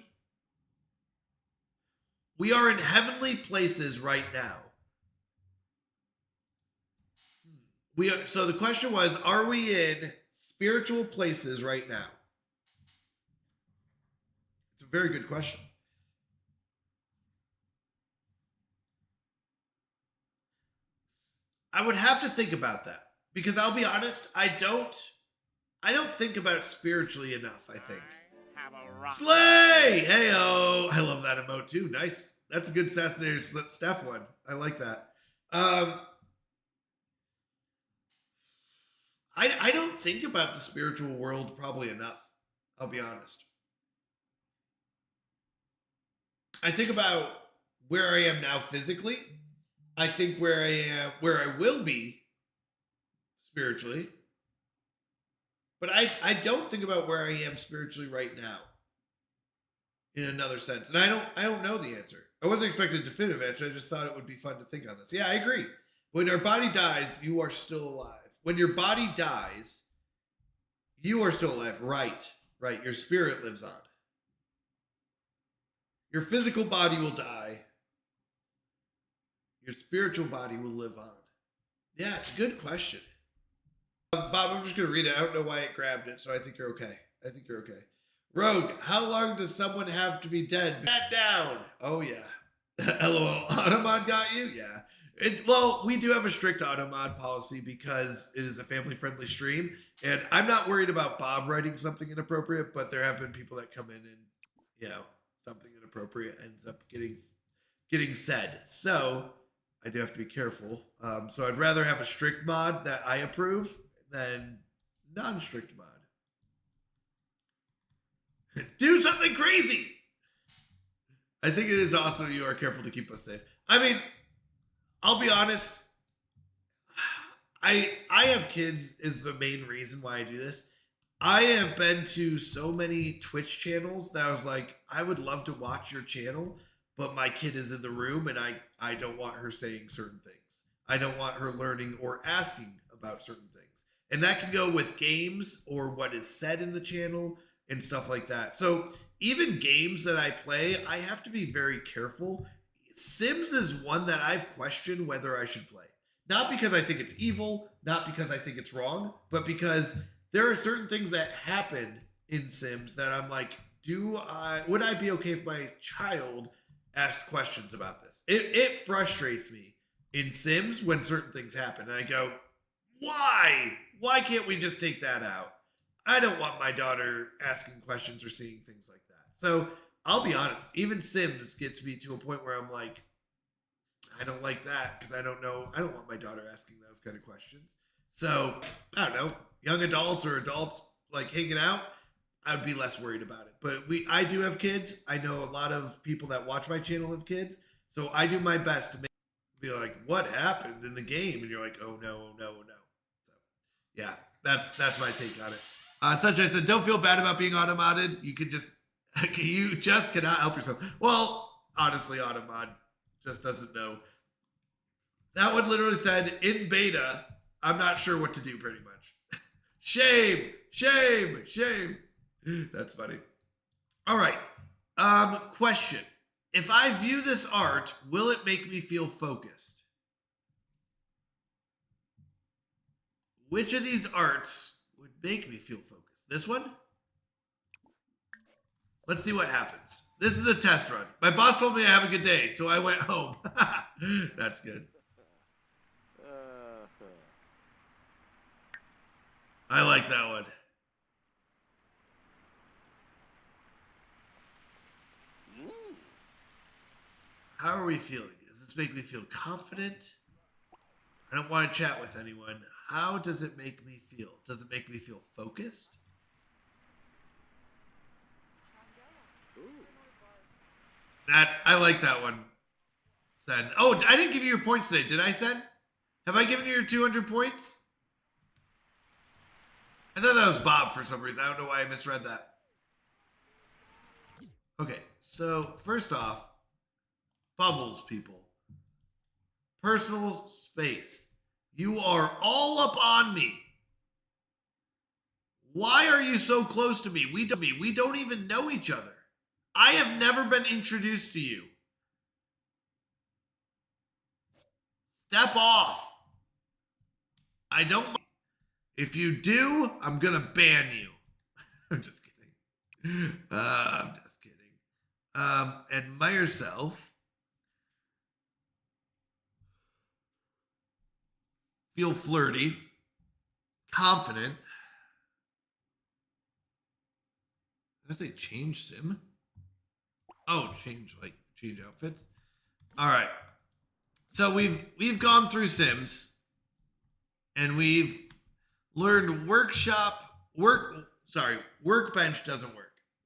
Speaker 3: We are in heavenly places right now. So the question was, are we in spiritual places right now? It's a very good question. I would have to think about that because I'll be honest, I don't think about spiritually enough, I think. Slay! Heyo! I love that emote too. Nice. That's a good Assassinator Steph one. I like that. I don't think about the spiritual world probably enough. I'll be honest. I think about where I am now physically. I think where I will be spiritually. But I don't think about where I am spiritually right now. In another sense. And I don't know the answer. I wasn't expecting a definitive answer. I just thought it would be fun to think on this. Yeah, I agree. When our body dies, you are still alive. When your body dies, you are still alive. Right. Your spirit lives on. Your physical body will die. Your spiritual body will live on. Yeah, it's a good question. Bob, I'm just going to read it. I don't know why it grabbed it, so I think you're okay. Rogue, how long does someone have to be dead? Bat down. Oh, yeah. LOL. Automod got you? Yeah. Well, we do have a strict automod policy because it is a family-friendly stream. And I'm not worried about Bob writing something inappropriate, but there have been people that come in and, something inappropriate ends up getting said. So I do have to be careful. So I'd rather have a strict mod that I approve than non-strict mod. Do something crazy. I think it is awesome you are careful to keep us safe. I mean, I'll be honest. I have kids is the main reason why I do this. I have been to so many Twitch channels that I was like, I would love to watch your channel, but my kid is in the room and I don't want her saying certain things. I don't want her learning or asking about certain things. And that can go with games or what is said in the channel and stuff like that. So even games that I play, I have to be very careful. Sims is one that I've questioned whether I should play. Not because I think it's evil, not because I think it's wrong, but because there are certain things that happen in Sims that I'm like, would I be okay if my child asked questions about this? It frustrates me in Sims when certain things happen. And I go, why? Why can't we just take that out? I don't want my daughter asking questions or seeing things like that. So I'll be honest, even Sims gets me to a point where I'm like, I don't like that because I don't want my daughter asking those kind of questions. So I don't know, young adults or adults like hanging out, I would be less worried about it. But I do have kids. I know a lot of people that watch my channel have kids. So I do my best to be like, what happened in the game? And you're like, oh no. So yeah, that's my take on it. Sunshine said, don't feel bad about being automodded. You just cannot help yourself. Well, honestly, Automod just doesn't know. That one literally said, in beta, I'm not sure what to do pretty much. Shame. That's funny. All right. Question. If I view this art, will it make me feel focused? Which of these arts would make me feel focused? This one? Let's see what happens. This is a test run. My boss told me I have a good day, so I went home. That's good. I like that one. How are we feeling? Does this make me feel confident? I don't want to chat with anyone. How does it make me feel? Does it make me feel focused? I like that one. Sen. Oh, I didn't give you your points today, did I, Sen? Have I given you your 200 points? I thought that was Bob for some reason. I don't know why I misread that. Okay, so first off, bubbles, people. Personal space. You are all up on me. Why are you so close to me? We don't even know each other. I have never been introduced to you. Step off. I don't. If you do, I'm gonna ban you. I'm just kidding. I'm just kidding. Admire yourself. Feel flirty. Confident. Did I say change sim? Oh, change outfits. All right. So we've gone through Sims, and we've learned workbench doesn't work.